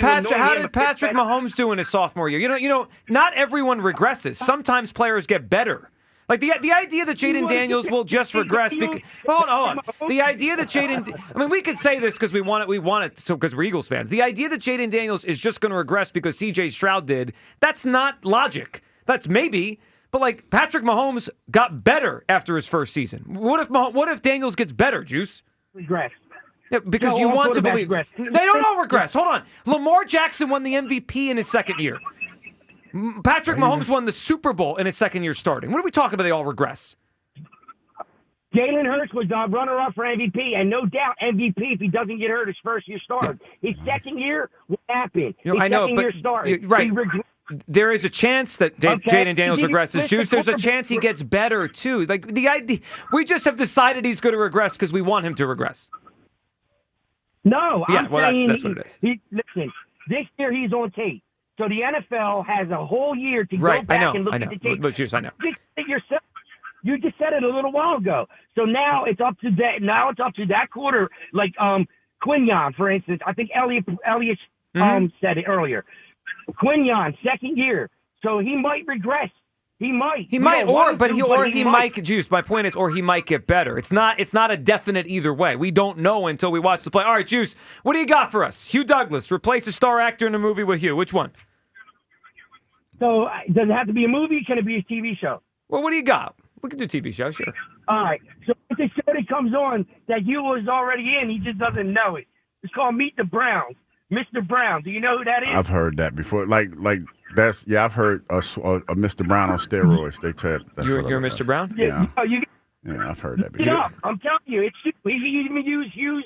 Patrick Mahomes do in his sophomore year? You know, not everyone regresses. Sometimes players get better. Like the idea that Jaden Daniels will just regress because hold on. The idea that we could say this because we want it so because we're Eagles fans. The idea that Jaden Daniels is just going to regress because CJ Stroud did, that's not logic. That's maybe, but like Patrick Mahomes got better after his first season. What if Daniels gets better, Juice? Regress. Yeah, because you want to believe they don't all regress. Hold on. Lamar Jackson won the MVP in his second year. Patrick Mahomes won the Super Bowl in his second year starting. What are we talking about? They all regress. Jalen Hurts was the runner-up for MVP, and no doubt MVP if he doesn't get hurt his first year start. His second year, what happened? I know, but right. There is a chance that Jaden Daniels regresses. Juice, there's a chance he gets better too. Like the idea, we just have decided he's going to regress because we want him to regress. No, I'm saying that's what it is. Listen, this year he's on tape. So the NFL has a whole year to go back and look at the tape. Look, Juice, I know. You just said it a little while ago. So now it's up to that. Now it's up to that quarter. Like Quinyon, for instance. I think Elliot said it earlier. Quinyon, second year. So he might regress He might. He might, he might. Juice. My point is, or he might get better. It's not a definite either way. We don't know until we watch the play. All right, Juice. What do you got for us? Hugh Douglas replace a star actor in a movie with Hugh. Which one? So does it have to be a movie? Can it be a TV show? Well, what do you got? We can do TV show, sure. All right. So it's a show that comes on that Hugh was already in. He just doesn't know it. It's called Meet the Browns. Mr. Brown. Do you know who that is? I've heard that before. Like that's I've heard a Mr. Brown on steroids. They said that's you're Mr. Brown. Yeah. Yeah, I've heard that before. Yeah, I'm telling you, it's he even use his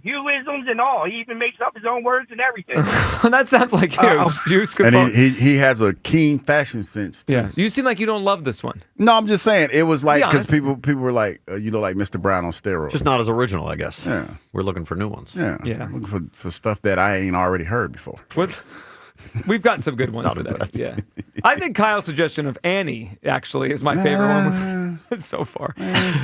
Hughisms and all. He even makes up his own words and everything. That sounds like you. Juice. And he has a keen fashion sense, too. Yeah. You seem like you don't love this one. No, I'm just saying. It was like, because people were like, like Mr. Brown on steroids. Just not as original, I guess. Yeah. We're looking for new ones. Yeah. Looking for stuff that I ain't already heard before. What? We've got some good ones today. Yeah. I think Kyle's suggestion of Annie actually is my favorite one so far.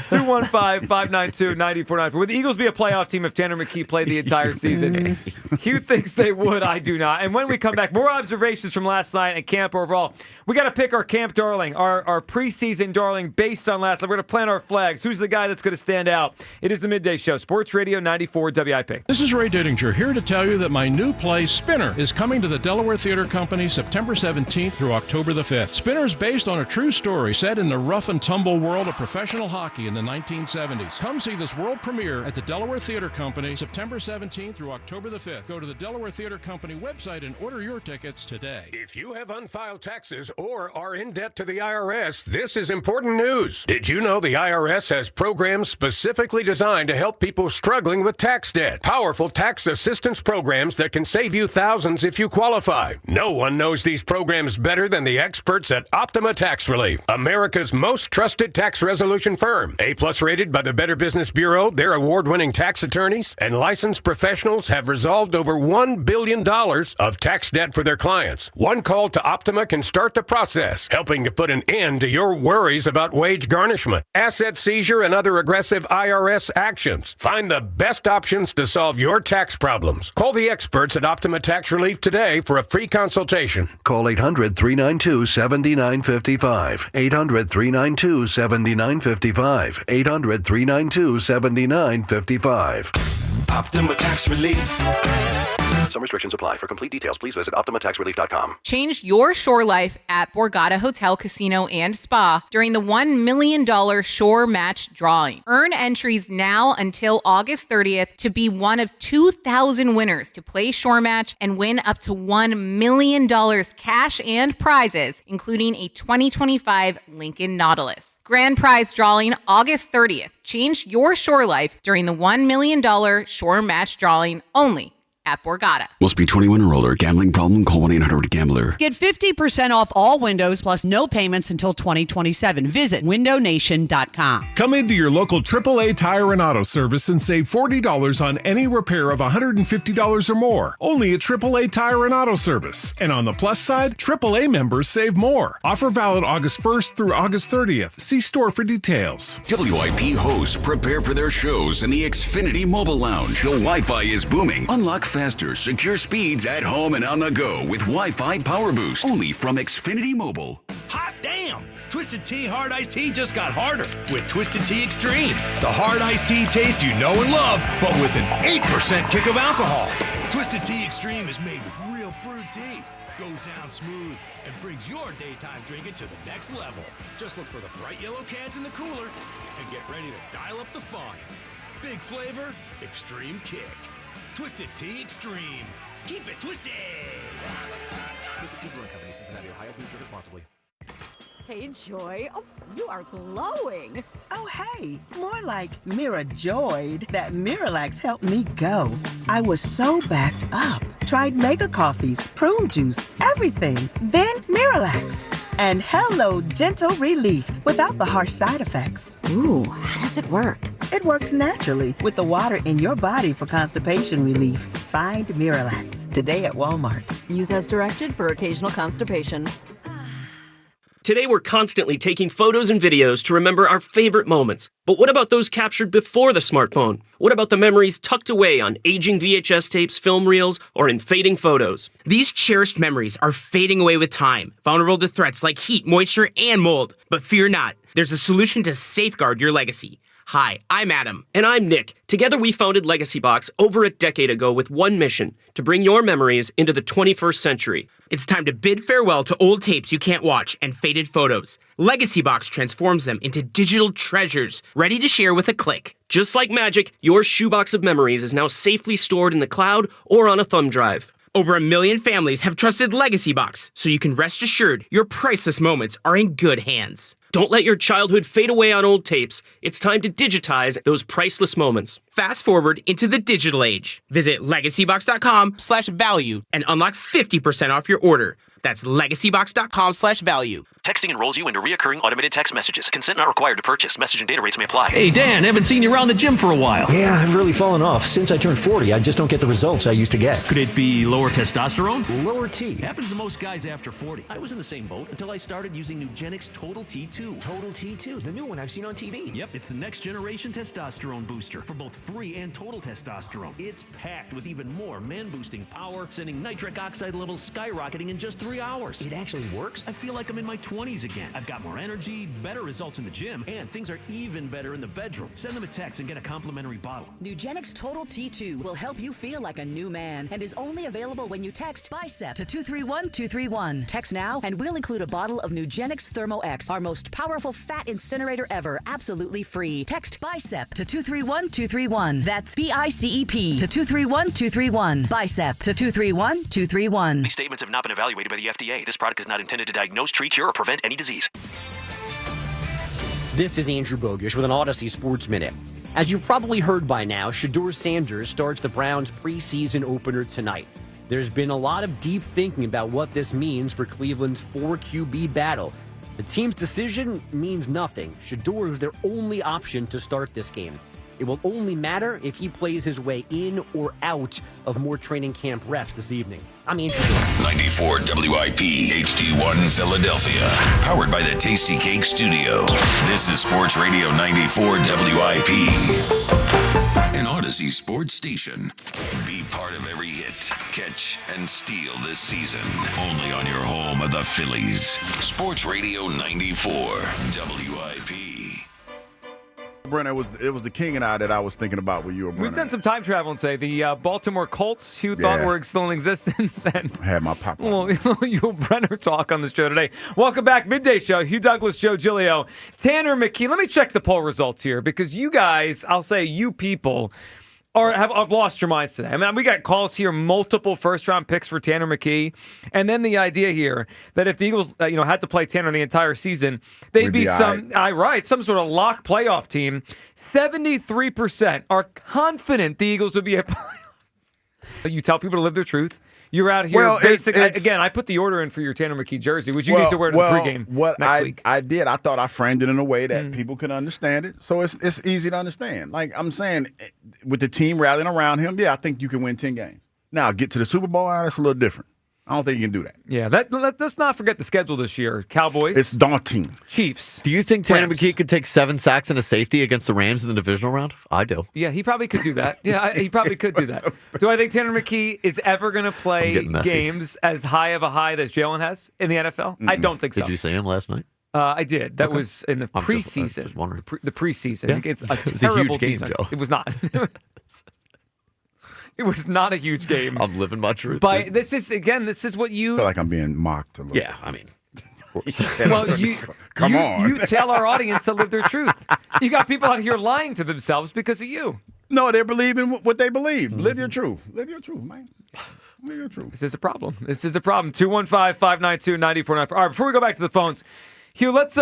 215-592-9494. Would the Eagles be a playoff team if Tanner McKee played the entire season? Hugh thinks they would. I do not. And when we come back, more observations from last night at camp overall. We got to pick our camp darling, our preseason darling based on last night. We're going to plant our flags. Who's the guy that's going to stand out? It is the Midday Show, Sports Radio 94 WIP. This is Ray Dittinger here to tell you that my new play, Spinner, is coming to the Delaware Theater Company September 17th through October the 5th. Spinner is based on a true story set in the rough and tumble world of professional hockey in the 1970s. Come see this world premiere at the Delaware Theater Company September 17th through October the 5th. Go to the Delaware Theater Company website and order your tickets today. If you have unfiled taxes or are in debt to the IRS, this is important news. Did you know the IRS has programs specifically designed to help people struggling with tax debt? Powerful tax assistance programs that can save you thousands if you qualify. No one knows these programs better than the experts at Optima Tax Relief, America's most trusted tax resolution firm. A-plus rated by the Better Business Bureau, their award-winning tax attorneys and licensed professionals have resolved over $1 billion of tax debt for their clients. One call to Optima can start the process, helping to put an end to your worries about wage garnishment, asset seizure, and other aggressive IRS actions. Find the best options to solve your tax problems. Call the experts at Optima Tax Relief today for a free consultation. Call 800-392-7955. 800-392-7955. 800-392-7955. Optima Tax Relief. Some restrictions apply. For complete details, please visit OptimaTaxRelief.com. Change your shore life at Borgata Hotel, Casino, and Spa during the $1 million Shore Match drawing. Earn entries now until August 30th to be one of 2,000 winners to play Shore Match and win up to $1 million cash and prizes, including a 2025 Lincoln Nautilus. Grand prize drawing August 30th. Change your shore life during the $1 million Shore Match drawing only at Borgata. Must be 21 or older. Gambling problem? Call 1-800-GAMBLER. Get 50% off all windows plus no payments until 2027. Visit windownation.com. Come into your local AAA Tire and Auto Service and save $40 on any repair of $150 or more. Only at AAA Tire and Auto Service. And on the plus side, AAA members save more. Offer valid August 1st through August 30th. See store for details. WIP hosts prepare for their shows in the Xfinity Mobile Lounge. The Wi-Fi is booming. Unlock faster, secure speeds at home and on the go with Wi-Fi Power Boost. Only from Xfinity Mobile. Hot damn! Twisted Tea Hard Iced Tea just got harder with Twisted Tea Extreme. The hard iced tea taste you know and love, but with an 8% kick of alcohol. Twisted Tea Extreme is made with real brewed tea. Goes down smooth and brings your daytime drinking to the next level. Just look for the bright yellow cans in the cooler and get ready to dial up the fun. Big flavor, extreme kick. Twisted Tea Extreme. Keep it twisted. Twisted Tea Brewing Company, Cincinnati, Ohio. Please drink responsibly. Hey, Joy. Oh, you are glowing. Oh, hey. More like Mirajoyed. That Miralax helped me go. I was so backed up. Tried mega coffees, prune juice, everything. Then Miralax. And hello, gentle relief without the harsh side effects. Ooh, how does it work? It works naturally with the water in your body for constipation relief. Find Miralax today at Walmart. Use as directed for occasional constipation. Today, we're constantly taking photos and videos to remember our favorite moments. But what about those captured before the smartphone? What about the memories tucked away on aging VHS tapes, film reels, or in fading photos? These cherished memories are fading away with time, vulnerable to threats like heat, moisture, and mold. But fear not, there's a solution to safeguard your legacy. Hi, I'm Adam. And I'm Nick. Together we founded Legacy Box over a decade ago with one mission, to bring your memories into the 21st century. It's time to bid farewell to old tapes you can't watch and faded photos. Legacy Box transforms them into digital treasures, ready to share with a click. Just like magic, your shoebox of memories is now safely stored in the cloud or on a thumb drive. Over 1 million families have trusted Legacy Box, so you can rest assured your priceless moments are in good hands. Don't let your childhood fade away on old tapes. It's time to digitize those priceless moments. Fast forward into the digital age. Visit legacybox.com/value and unlock 50% off your order. That's legacybox.com/value. Texting enrolls you into recurring automated text messages. Consent not required to purchase. Message and data rates may apply. Hey, Dan, haven't seen you around the gym for a while. Yeah, I've really fallen off. Since I turned 40, I just don't get the results I used to get. Could it be lower testosterone? Lower T. Happens to most guys after 40. I was in the same boat until I started using Nugenix Total T2. Total T2, the new one I've seen on TV. Yep, it's the next generation testosterone booster for both free and total testosterone. It's packed with even more man-boosting power, sending nitric oxide levels skyrocketing in just 3 hours. It actually works? I feel like I'm in my 20s again. I've got more energy, better results in the gym, and things are even better in the bedroom. Send them a text and get a complimentary bottle. Nugenix Total T2 will help you feel like a new man and is only available when you text BICEP to 231-231. Text now and we'll include a bottle of Nugenix Thermo X, our most powerful fat incinerator ever, absolutely free. Text BICEP to 231-231. That's BICEP to 231-231. BICEP to 231-231. These statements have not been evaluated by the FDA. This product is not intended to diagnose, treat, cure, or prevent any disease. This is Andrew Bogish with an Odyssey Sports Minute. As you've probably heard by now, Shedeur Sanders starts the Browns' preseason opener tonight. There's been a lot of deep thinking about what this means for Cleveland's 4 QB battle. The team's decision means nothing. Shedeur is their only option to start this game. It will only matter if he plays his way in or out of more training camp reps this evening. I'm Andrew. 94 WIP HD1 Philadelphia. Powered by the Tasty Cake Studio. This is Sports Radio 94 WIP. An Odyssey sports station. Be part of every hit, catch, and steal this season. Only on your home of the Phillies. Sports Radio 94 WIP. Brent, it was the King and I that I was thinking about when you were We've done some time travel and say the Baltimore Colts, who thought were still in existence, and had my pop. You'll Brenner talk on the show today. Welcome back, Midday Show. Hugh Douglas, Joe Giglio, Tanner McKee. Let me check the poll results here because you guys, I'll say you people, have lost your minds today. I mean, we got calls here, multiple first-round picks for Tanner McKee, and then the idea here that if the Eagles, had to play Tanner the entire season, they'd be some sort of lock playoff team. 73% are confident the Eagles would be a playoff. You tell people to live their truth. You're out here. Well, again, I put the order in for your Tanner McKee jersey, which you get to wear to the pregame next week. I did. I thought I framed it in a way that people could understand it. So it's easy to understand. Like I'm saying, with the team rallying around him, I think you can win 10 games. Now, get to the Super Bowl, that's a little different. I don't think you can do that. Yeah, let's not forget the schedule this year. Cowboys. It's daunting. Chiefs. Do you think Tanner McKee could take 7 sacks and a safety against the Rams in the divisional round? I do. Yeah, he probably could do that. He probably could do that. Do I think Tanner McKee is ever going to play games as high of a high that Jalen has in the NFL? I don't think so. Did you see him last night? I did. That was in the preseason. Just wondering. The preseason. Yeah. It's a It was terrible a huge game, defense. Joe. It was not. It was not a huge game. I'm living my truth. But this is what you... I feel like I'm being mocked a little. Yeah, I mean... Well, you tell our audience to live their truth. You got people out here lying to themselves because of you. No, they're believing what they believe. Live your truth. Live your truth, man. Live your truth. This is a problem. 215-592-9494. All right, before we go back to the phones, Hugh, let's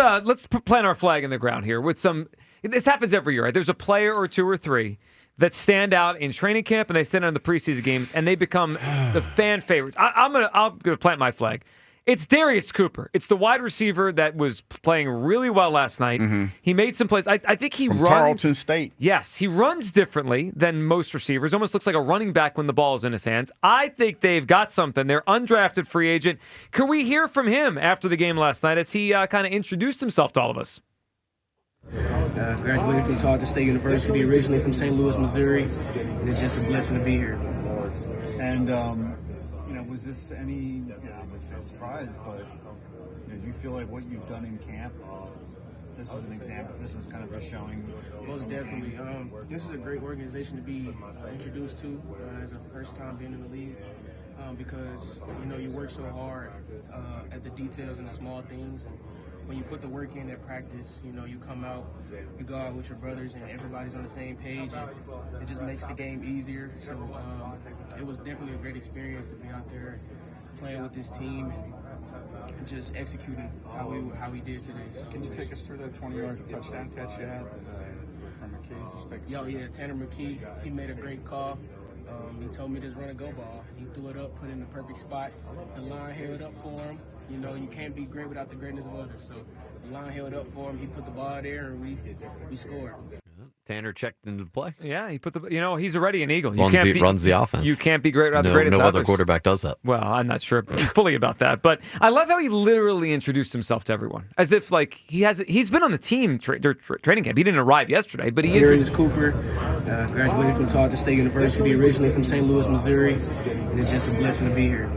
plant our flag in the ground here with some... This happens every year, right? There's a player or two or three that stand out in training camp and they stand out in the preseason games and they become the fan favorites. I'm gonna plant my flag. It's Darius Cooper. It's the wide receiver that was playing really well last night. He made some plays. I think he From runs. Tarleton State. Yes, he runs differently than most receivers. Almost looks like a running back when the ball is in his hands. I think they've got something. They're undrafted free agent. Could we hear from him after the game last night as he kind of introduced himself to all of us? Graduated from Tarleton State University, originally from St. Louis, Missouri, and it's just a blessing to be here. And was this any surprise? But do you feel like what you've done in camp? This was an example. This was kind of a showing. Most definitely. This is a great organization to be introduced to as a first time being in the league. Because you work so hard at the details and the small things. And when you put the work in at practice, you come out, you go out with your brothers, and everybody's on the same page, and it just makes the game easier. So it was definitely a great experience to be out there playing with this team and just executing how we did today. Can you take us through that 20-yard touchdown catch you had from McKee? Tanner McKee, he made a great call. He told me to run a go ball. He threw it up, put it in the perfect spot. The line held up for him. You can't be great without the greatness of others. So the line held up for him. He put the ball there, and we scored. Tanner checked into the play. Yeah, he put the. He's already an Eagle. Runs the offense. You can't be great without the greatest. No others. other quarterback does that. Well, I'm not sure fully about that, but I love how he literally introduced himself to everyone, as if he's been on the team training camp. He didn't arrive yesterday, but he is. Darius Cooper, graduated from Tarleton State University, originally from St. Louis, Missouri, and it's just a blessing to be here.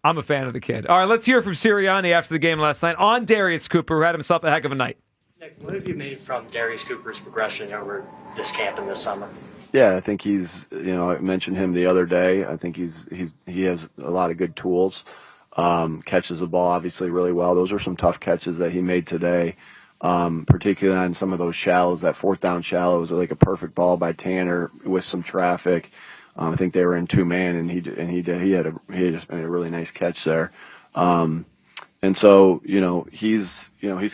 I'm a fan of the kid. All right, let's hear from Sirianni after the game last night on Darius Cooper, who had himself a heck of a night. Nick, what have you made from Darius Cooper's progression over this camp and this summer? Yeah, I think he's, I mentioned him the other day. I think he has a lot of good tools. Catches the ball obviously really well. Those are some tough catches that he made today, particularly on some of those shallows. That fourth down shallow was like a perfect ball by Tanner with some traffic. I think they were in two-man, and he just made a really nice catch there. And so, he's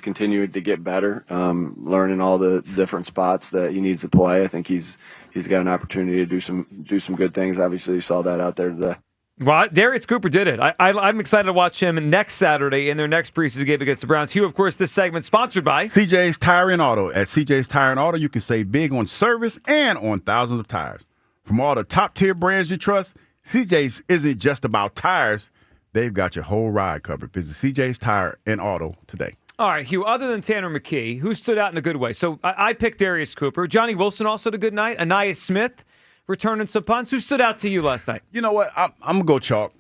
continued to get better, learning all the different spots that he needs to play. I think he's got an opportunity to do some good things. Obviously, you saw that out there today. Well, Darius Cooper did it. I'm excited to watch him next Saturday in their next preseason game against the Browns. Hugh, of course, this segment sponsored by CJ's Tire and Auto. At CJ's Tire and Auto, you can save big on service and on thousands of tires. From all the top-tier brands you trust, CJ's isn't just about tires. They've got your whole ride covered. Visit CJ's Tire and Auto today. All right, Hugh, other than Tanner McKee, who stood out in a good way? So I picked Darius Cooper. Johnny Wilson also had a good night. Anais Smith returning some punts. Who stood out to you last night? You know what? I'm going to go chalk.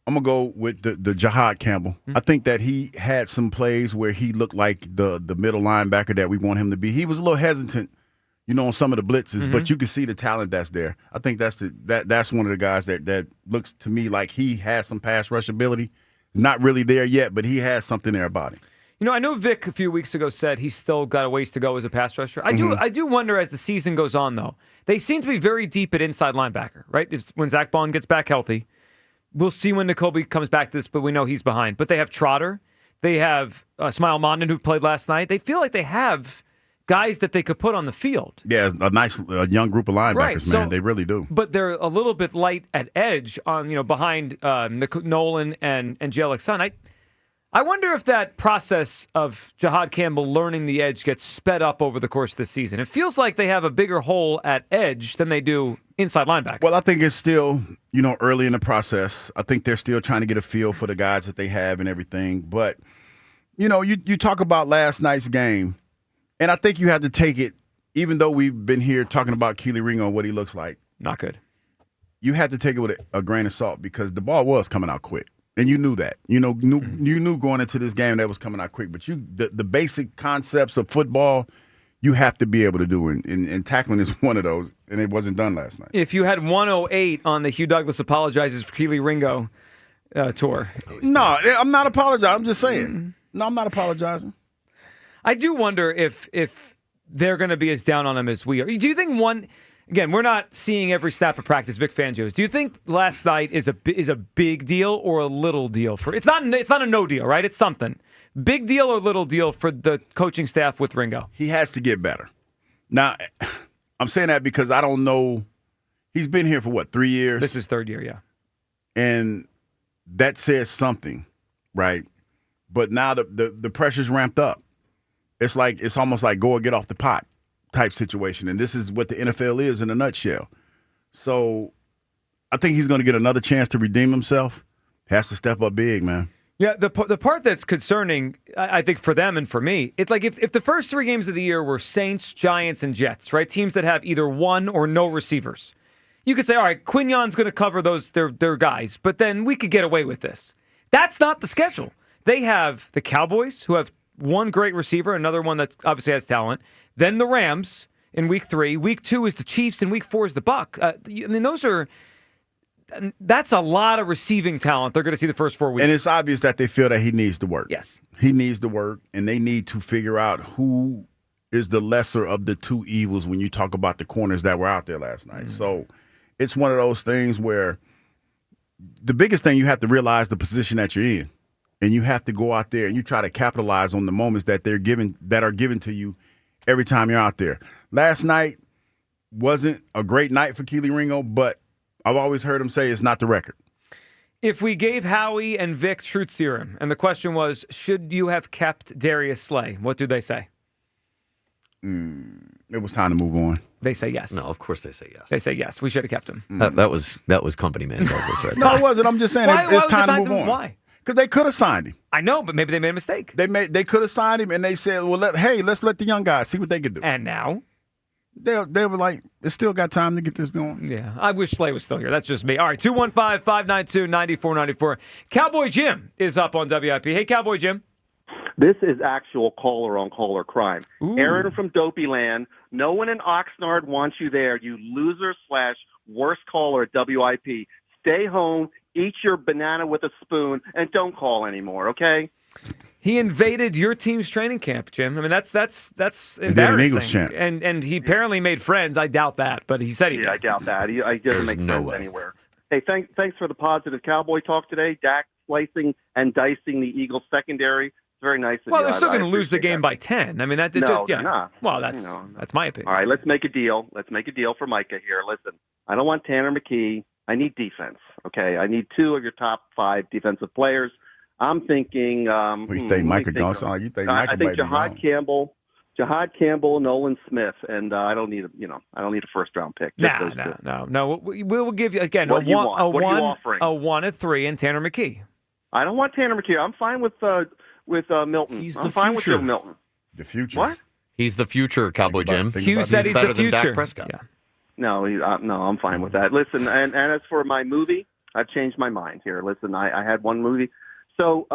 I'm going to go with the Jahad Campbell. Mm-hmm. I think that he had some plays where he looked like the middle linebacker that we want him to be. He was a little hesitant, on some of the blitzes, but you can see the talent that's there. I think that's one of the guys that looks to me like he has some pass rush ability. Not really there yet, but he has something there about him. I know Vic a few weeks ago said he's still got a ways to go as a pass rusher. I do wonder as the season goes on, though. They seem to be very deep at inside linebacker, right? When Zach Bond gets back healthy, we'll see when N'Kobe comes back to this, but we know he's behind. But they have Trotter. They have Smile Mondon, who played last night. They feel like they have guys that they could put on the field. Yeah, a nice young group of linebackers, right, man. They really do. But they're a little bit light at edge on, behind Nolan and Jay Alexander. I wonder if that process of Jahad Campbell learning the edge gets sped up over the course of the season. It feels like they have a bigger hole at edge than they do inside linebacker. Well, I think it's still, early in the process. I think they're still trying to get a feel for the guys that they have and everything. But, you talk about last night's game, and I think you have to take it, even though we've been here talking about Keely Ringo and what he looks like. Not good. You have to take it with a grain of salt because the ball was coming out quick. And you knew that. You knew going into this game that was coming out quick. But the basic concepts of football, you have to be able to do. And tackling is one of those, and it wasn't done last night. If you had 108 on the Hugh Douglas Apologizes for Keely Ringo tour. No, I'm not apologizing. I'm just saying. No, I'm not apologizing. I do wonder if they're going to be as down on him as we are. Do you think again, we're not seeing every snap of practice, Vic Fangio's. Do you think last night is a big deal or a little deal for? It's not a no deal, right? It's something. Big deal or little deal for the coaching staff with Ringo? He has to get better. Now, I'm saying that because I don't know. He's been here for 3 years? This is third year, yeah. And that says something right? But now the pressure's ramped up. It's almost like go or get off the pot type situation, and this is what the NFL is in a nutshell. So I think he's going to get another chance to redeem himself. Has to step up big, man. Yeah, the part that's concerning, I think, for them and for me, it's like if the first 3 games of the year were Saints, Giants, and Jets, right? Teams that have either one or no receivers. You could say, all right, Quignon's going to cover their guys, but then we could get away with this. That's not the schedule. They have the Cowboys, who have one great receiver, another one that obviously has talent. Then the Rams in week 3. Week 2 is the Chiefs, and week 4 is the Bucs. I mean, that's a lot of receiving talent they're going to see the first 4 weeks. And it's obvious that they feel that he needs to work. Yes. He needs to work, and they need to figure out who is the lesser of the 2 evils when you talk about the corners that were out there last night. So it's one of those things where the biggest thing you have to realize the position that you're in, and you have to go out there and you try to capitalize on the moments that are given to you every time you're out there. Last night wasn't a great night for Keely Ringo, but I've always heard him say it's not the record. If we gave Howie and Vic truth serum, and the question was, should you have kept Darius Slay? What do they say? It was time to move on. They say yes. No, of course they say yes. They say yes. We should have kept him. That was company man Douglas right No, it wasn't. I'm just saying it's time to move on. Why? Because they could have signed him. I know, but maybe they made a mistake. They could have signed him, and they said, well, let's let the young guys see what they could do. And now? They were like, it's still got time to get this going. Yeah, I wish Slay was still here. That's just me. All right, 215-592-9494. Cowboy Jim is up on WIP. Hey, Cowboy Jim. This is actual caller-on-caller crime. Ooh. Aaron from Dopeyland. No one in Oxnard wants you there, you loser/worst caller at WIP. Stay home, eat your banana with a spoon, and don't call anymore, okay? He invaded your team's training camp, Jim. I mean, that's An embarrassing. Eagles champ. And he apparently made friends. I doubt that, but he said he did. I doubt that. He doesn't make sense anywhere. Hey, thanks for the positive Cowboy talk today. Dak slicing and dicing the Eagles secondary. It's very nice of Well, you. they're still I going to lose the appreciate game that. by 10. I mean, that No, yeah. they're not. Well, that's my opinion. All right, let's make a deal. Let's make a deal for Micah here. Listen, I don't want Tanner McKee. I need defense, okay? I need 2 of your top 5 defensive players. I'm thinking. You think Micah gone? Sound like you think Micah I think might be gone. Jahad Campbell, Nolan Smith, and I don't need a first round pick. Just those 2. No. We'll give you again What do you want? What are you offering? a 1, a 3, and Tanner McKee. I don't want Tanner McKee. I'm fine with Milton. I'm fine with Joe Milton. The future. What? He's the future, Cowboy Jim. Hugh said he's better the than future. Dak Prescott. Yeah. No, I'm fine with that. Listen, and as for my movie, I've changed my mind here. Listen, I had one movie. So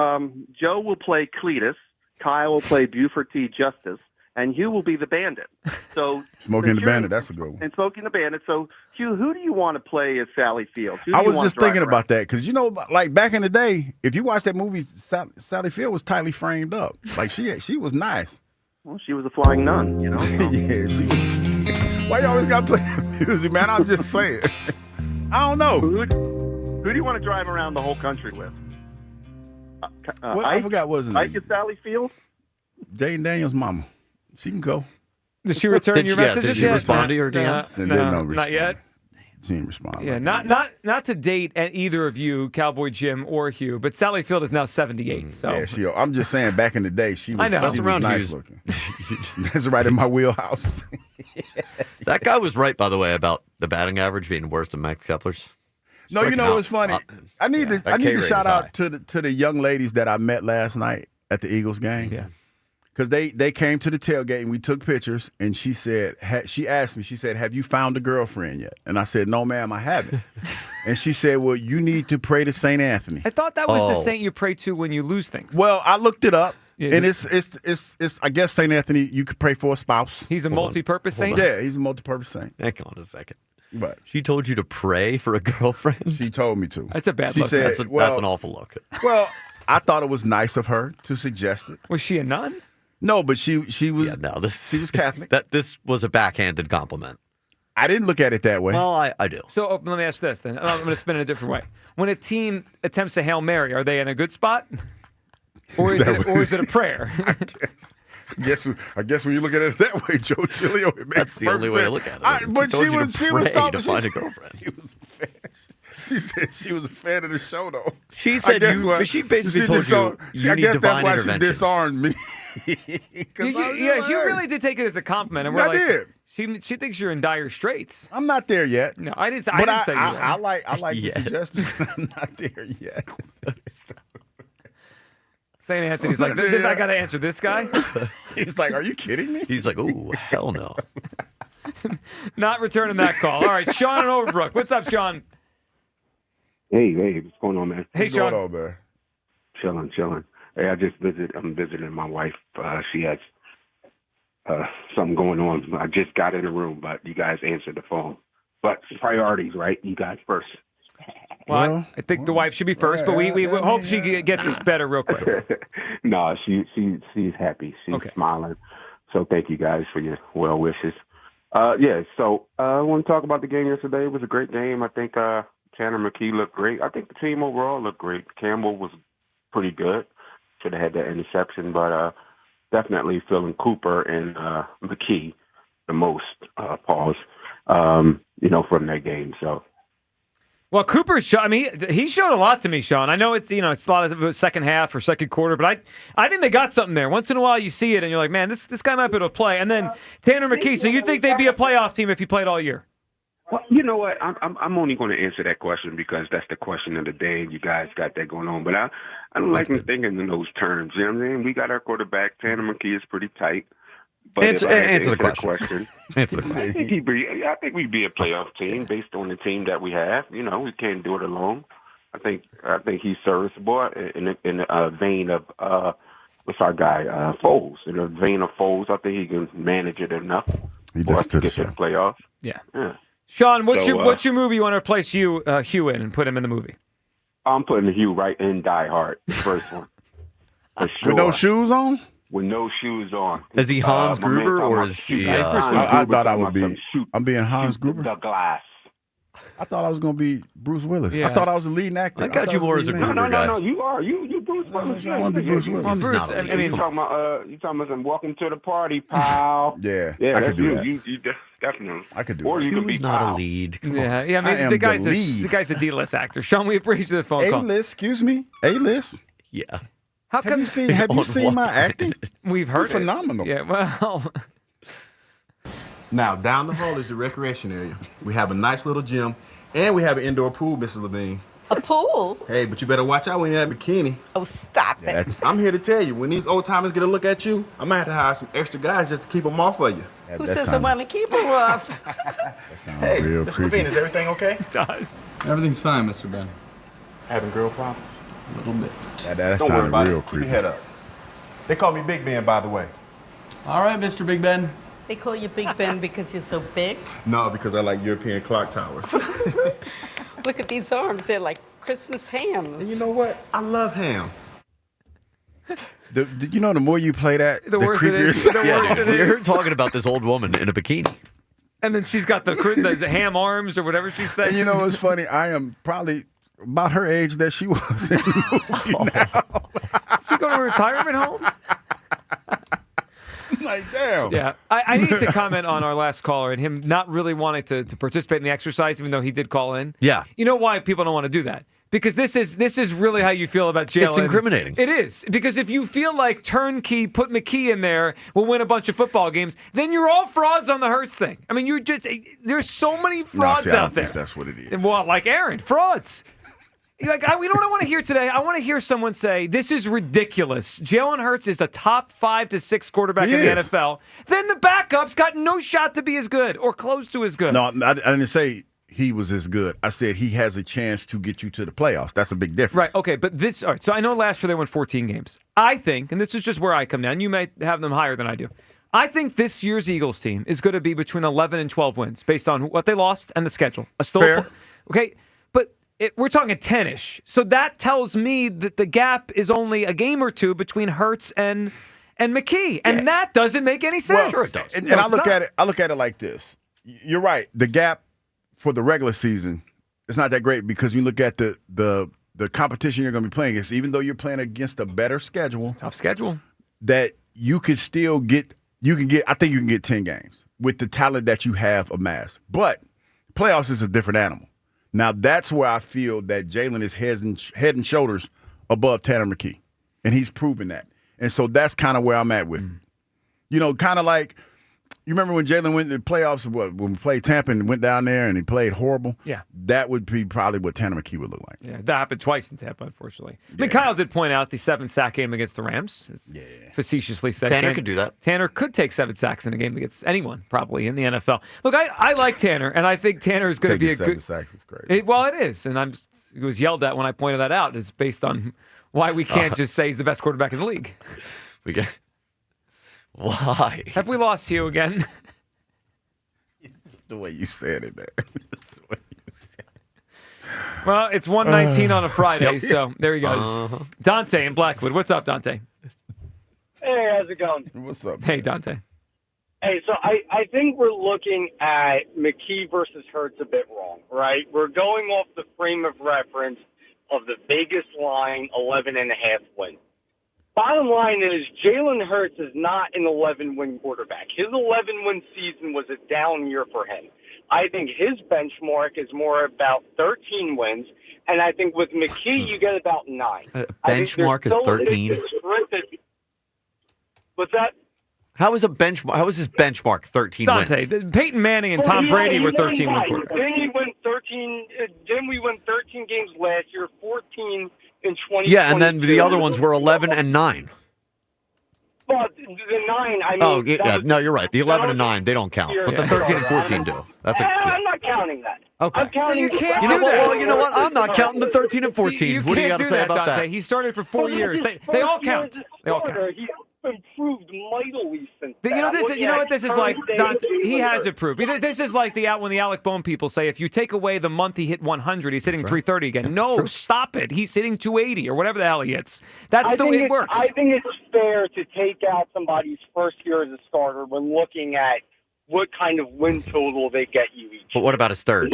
Joe will play Cletus, Kyle will play Buford T. Justice, and Hugh will be the bandit. So Smoking the Bandit, that's a good one. And Smoking the Bandit. So, Hugh, who do you want to play as Sally Fields? Who do I you was want just to drive thinking around? about that because, like back in the day, if you watch that movie, Sally Field was tightly framed up. Like she was nice. Well, she was a flying nun, Yeah, she was. Why you always got to play music, man? I'm just saying. I don't know. Who do you want to drive around the whole country with? I forgot what was his Ike name. and Sally Field? Jaden Daniels' mama. She can go. Did she return your messages did she yet? respond to your DM? No, not yet. She didn't respond. Yeah, not to date at either of you, Cowboy Jim or Hugh, but Sally Field is now 78. So Yeah, I'm just saying, back in the day, she was, I know. she That's was around nice Hughes. looking. That's right in my wheelhouse. That guy was right, by the way, about the batting average being worse than Max Kepler's. No, you Striking know out. what's funny? I need that to K rate shout is high. out to the young ladies that I met last night at the Eagles game. Yeah. Because they came to the tailgate and we took pictures, and she said, she asked me, she said, have you found a girlfriend yet? And I said, no, ma'am, I haven't. And she said, well, you need to pray to St. Anthony. I thought that was the saint you pray to when you lose things. Well, I looked it up, Yeah. and it's I guess St. Anthony, you could pray for a spouse. He's a multi-purpose saint? Yeah, he's a multi-purpose saint. Hang on a second. But she told you to pray for a girlfriend? She told me to. That's a bad She look. said, That's an awful look. Well, I thought it was nice of her to suggest it. Was she a nun? No, but she was. She was Catholic. This was a backhanded compliment. I didn't look at it that way. Well, I do. So let me ask this then. I'm going to spin it a different way. When a team attempts a Hail Mary, are they in a good spot? Or is it a prayer? I guess when you look at it that way, Joe Chilio, it makes That's the only way to look at it. But she was to find a girlfriend. She said she was a fan of the show, though. She said she basically told you you need divine that's why intervention. she disarmed me. Yeah, she really did take it as a compliment. And we're I did. She thinks you're in dire straits. I'm not there yet. No, I didn't say But you were. I like the suggestion. I'm not there yet. St. Anthony's like, this, I got to answer this guy? He's like, are you kidding me? He's like, ooh, hell no. Not returning that call. All right, Sean and Overbrook. What's up, Sean? Hey, what's going on, man? Hey, Sean. What's going on, man? Chilling. Hey, I'm visiting my wife. She has something going on. I just got in the room, but you guys answered the phone. But priorities, right? You guys first. Well, I think the wife should be first, but we hope she gets better real quick. No, she's happy. She's smiling. So thank you guys for your well wishes. So I want to talk about the game yesterday. It was a great game. I think Tanner McKee looked great. I think the team overall looked great. Campbell was pretty good. Should have had that interception, but definitely feeling Cooper and McKee the most, pause, from that game. So. Well, Cooper he showed a lot to me, Sean. I know it's a lot of the second half or second quarter, but I think they got something there. Once in a while, you see it and you're like, man, this guy might be able to play. And then Tanner McKee. So you think they'd be a playoff team if he played all year? Well, you know what? I'm only going to answer that question because that's the question of the day. You guys got that going on, but I don't like thinking in those terms. You know what I mean? We got our quarterback. Tanner McKee is pretty tight. But answer the question. Answer the question. I think we'd be a playoff team based on the team that we have. We can't do it alone. I think he's serviceable in the vein of what's our guy Foles. In the vein of Foles, I think he can manage it enough for us to get to the playoffs. Yeah. Yeah. Sean, what's your movie you want to replace Hugh in and put him in the movie? I'm putting Hugh right in Die Hard, the first one. For sure. With no shoes on? With no shoes on. Is he Hans Gruber or is he? I thought I would be. I'm being Hans Gruber. The glass. I thought I was going to be Bruce Willis. Yeah. I thought I was the leading actor. I got you more as a Gruber guy. No, you are. You Bruce Willis. I want to be Bruce Willis. Well, Bruce, You talking about some welcome to the party, pal. Yeah, I could do that. You definitely. I could do or that. you could be not pal. a lead. Come Yeah, on. yeah. I mean, I am the guy's the lead. the guy's a D-list actor. Sean, we appreciate the phone call. A-list, excuse me. A-list. Yeah. How come Have you seen my acting? We've heard It's phenomenal. Yeah, well. Now, down the hall is the recreation area. We have a nice little gym, and we have an indoor pool, Mrs. Levine. A pool? Hey, but you better watch out when you're in that bikini. Oh, stop it. I'm here to tell you, when these old timers get a look at you, I might have to hire some extra guys just to keep them off of you. Who says I want to keep her off? Hey, real Mr. creepy. Levine, is everything okay? It does. Everything's fine, Mr. Ben. Having girl problems? A little bit. That Don't worry sounded about real it. Keep creepy. your head up. They call me Big Ben, by the way. All right, Mr. Big Ben. They call you Big Ben because you're so big? No, because I like European clock towers. Look at these arms. They're like Christmas hams. And you know what? I love ham. The more you play that, the worse it creepier is. it The sounds. worse it You're is. talking about this old woman in a bikini. And then she's got the ham arms or whatever she's saying. And you know what's funny? I am probably about her age that she was in the movie now. She going to a retirement home? Like, damn. Yeah. I need to comment on our last caller and him not really wanting to participate in the exercise, even though he did call in. Yeah. You know why people don't want to do that? Because this is really how you feel about Jalen. It's incriminating. It is. Because if you feel like turnkey, put McKee in there, will win a bunch of football games, then you're all frauds on the Hurts thing. I mean, there's so many frauds I don't out there. think that's what it is. Well, like Aaron, frauds. You know what I want to hear today? I want to hear someone say, this is ridiculous. Jalen Hurts is a top 5 to 6 quarterback in the NFL. Then the backups got no shot to be as good or close to as good. No, I didn't say he was as good. I said he has a chance to get you to the playoffs. That's a big difference. Right, okay, but all right, so I know last year they won 14 games. I think, and this is just where I come down, you might have them higher than I do. I think this year's Eagles team is going to be between 11 and 12 wins based on what they lost and the schedule. Fair. Okay, but we're talking 10-ish. So that tells me that the gap is only a game or two between Hurts and McKee, and that doesn't make any sense. Well, sure it does. And I look at it like this. You're right. The gap for the regular season, it's not that great because you look at the competition you're going to be playing against, even though you're playing against a better schedule. Tough schedule. That you could still get, I think you can get 10 games with the talent that you have amassed. But playoffs is a different animal Now, that's where I feel that Jalen is head and shoulders above Tanner McKee, and he's proven that. And so that's kind of where I'm at with it. You know, kind of like, you remember when Jalen went to the playoffs, when we played Tampa and went down there and he played horrible? Yeah. That would be probably what Tanner McKee would look like. Yeah, that happened twice in Tampa, unfortunately. I mean, Kyle did point out the 7-sack game against the Rams. Facetiously said. Tanner could do that. Tanner could take 7 sacks in a game against anyone, probably, in the NFL. Look, I like Tanner, and I think Tanner is going to be a good. 7 sacks is great. Well, it is, and it was yelled at when I pointed that out. It's based on why we can't just say he's the best quarterback in the league. Why? Have we lost Hugh again? The way you said it, man. Well, it's 1:19 on a Friday, so there he goes. Uh-huh. Dante in Blackwood. What's up, Dante? Hey, how's it going? What's up? Hey, Dante. Hey, so I think we're looking at McKee versus Hurts a bit wrong, right? We're going off the frame of reference of the Vegas line 11.5 wins. Bottom line is Jalen Hurts is not an 11-win quarterback. His 11-win season was a down year for him. I think his benchmark is more about 13 wins, and I think with McKee you get about 9. Benchmark is 13. What's that? How is his benchmark 13 Dante, wins? Peyton Manning and Tom Brady were 13-win quarterbacks. Didn't we win 13 games last year, 14 in 2020? Yeah, and then the other ones were 11 and 9. Well, the 9, I mean. Oh, yeah, no, you're right. The 11 and 9, they don't count. But the 13 and 14 do. I'm not counting that. Okay. I'm counting. can't You know do what? that. Well, you know what? I'm not counting the 13 and 14. What do you got to say about Dante. that? He started for 4 years. They all count. They all count. He's improved mightily since You know this. You know what this is like, Dante. He has improved. This is like when the Alec Bone people say, if you take away the month he hit 100, he's hitting 330 again. No, stop it. He's hitting 280 or whatever the hell he hits. That's the way it works. I think it's fair to take out somebody's first year as a starter when looking at what kind of win total they get you each. But what about his third?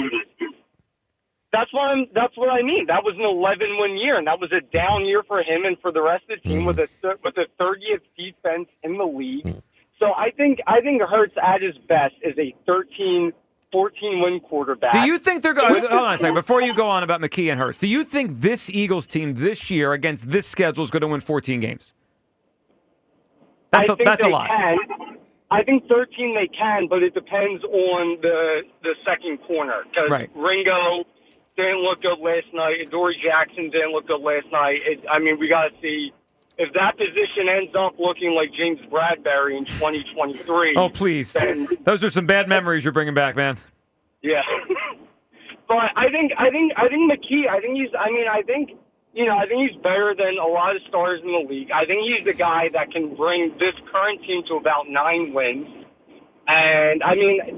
That's what I mean. That was an 11-win year, and that was a down year for him and for the rest of the team with the 30th defense in the league. So I think Hurts at his best is a 14-win quarterback. Do you think they're going? Hold on a second. Before you go on about McKee and Hurts, do you think this Eagles team this year against this schedule is going to win 14 games? That's a lot. I think 13 they can, but it depends on the second corner because Ringo didn't look good last night. Adoree Jackson didn't look good last night. We got to see if that position ends up looking like James Bradbury in 2023. Oh, please. Those are some bad memories you're bringing back, man. Yeah. But I think McKee, I think he's better than a lot of stars in the league. I think he's the guy that can bring this current team to about 9 wins. And,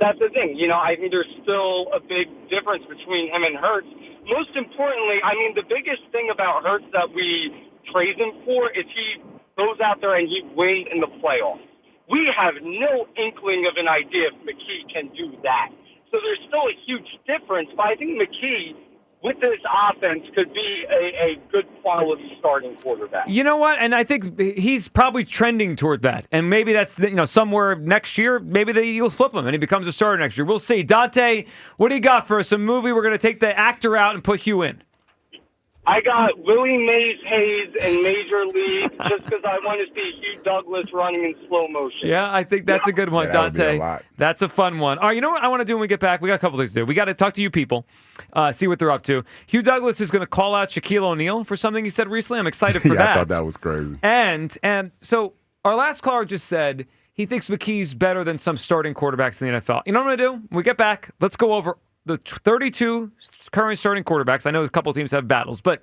that's the thing. I think there's still a big difference between him and Hurts. Most importantly, the biggest thing about Hurts that we praise him for is he goes out there and he wins in the playoffs. We have no inkling of an idea if McKee can do that. So there's still a huge difference. But I think McKee, with this offense, could be a good quality starting quarterback. You know what? And I think he's probably trending toward that. And maybe that's somewhere next year. Maybe the Eagles flip him and he becomes a starter next year. We'll see. Dante, what do you got for us? A movie we're going to take the actor out and put Hugh in. I got Willie Mays Hayes in Major League just because I want to see Hugh Douglas running in slow motion. Yeah, I think that's a good one, Dante. That's a fun one. All right, you know what I want to do when we get back? We got a couple things to do. We got to talk to you people, see what they're up to. Hugh Douglas is going to call out Shaquille O'Neal for something he said recently. I'm excited for that. I thought that was crazy. And so our last caller just said he thinks McKee's better than some starting quarterbacks in the NFL. You know what I'm going to do? When we get back, let's go over the 32 current starting quarterbacks. I know a couple teams have battles, but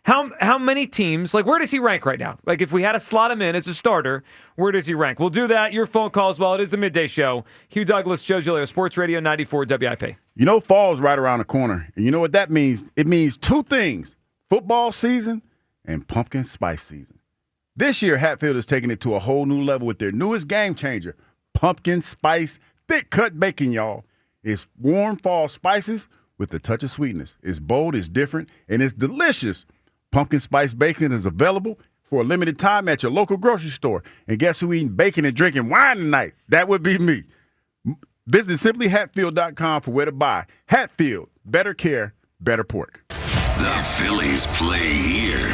how many teams, where does he rank right now? If we had to slot him in as a starter, where does he rank? We'll do that. Your phone calls while it is the midday show. Hugh Douglas, Joe Giglio, Sports Radio 94 WIP. Fall's right around the corner. And you know what that means? It means two things: football season and pumpkin spice season. This year, Hatfield is taking it to a whole new level with their newest game changer, pumpkin spice thick cut bacon, y'all. It's warm fall spices with a touch of sweetness. It's bold, it's different, and it's delicious. Pumpkin spice bacon is available for a limited time at your local grocery store. And guess who eating bacon and drinking wine tonight? That would be me. Visit simplyhatfield.com for where to buy. Hatfield, better care, better pork. The Phillies play here.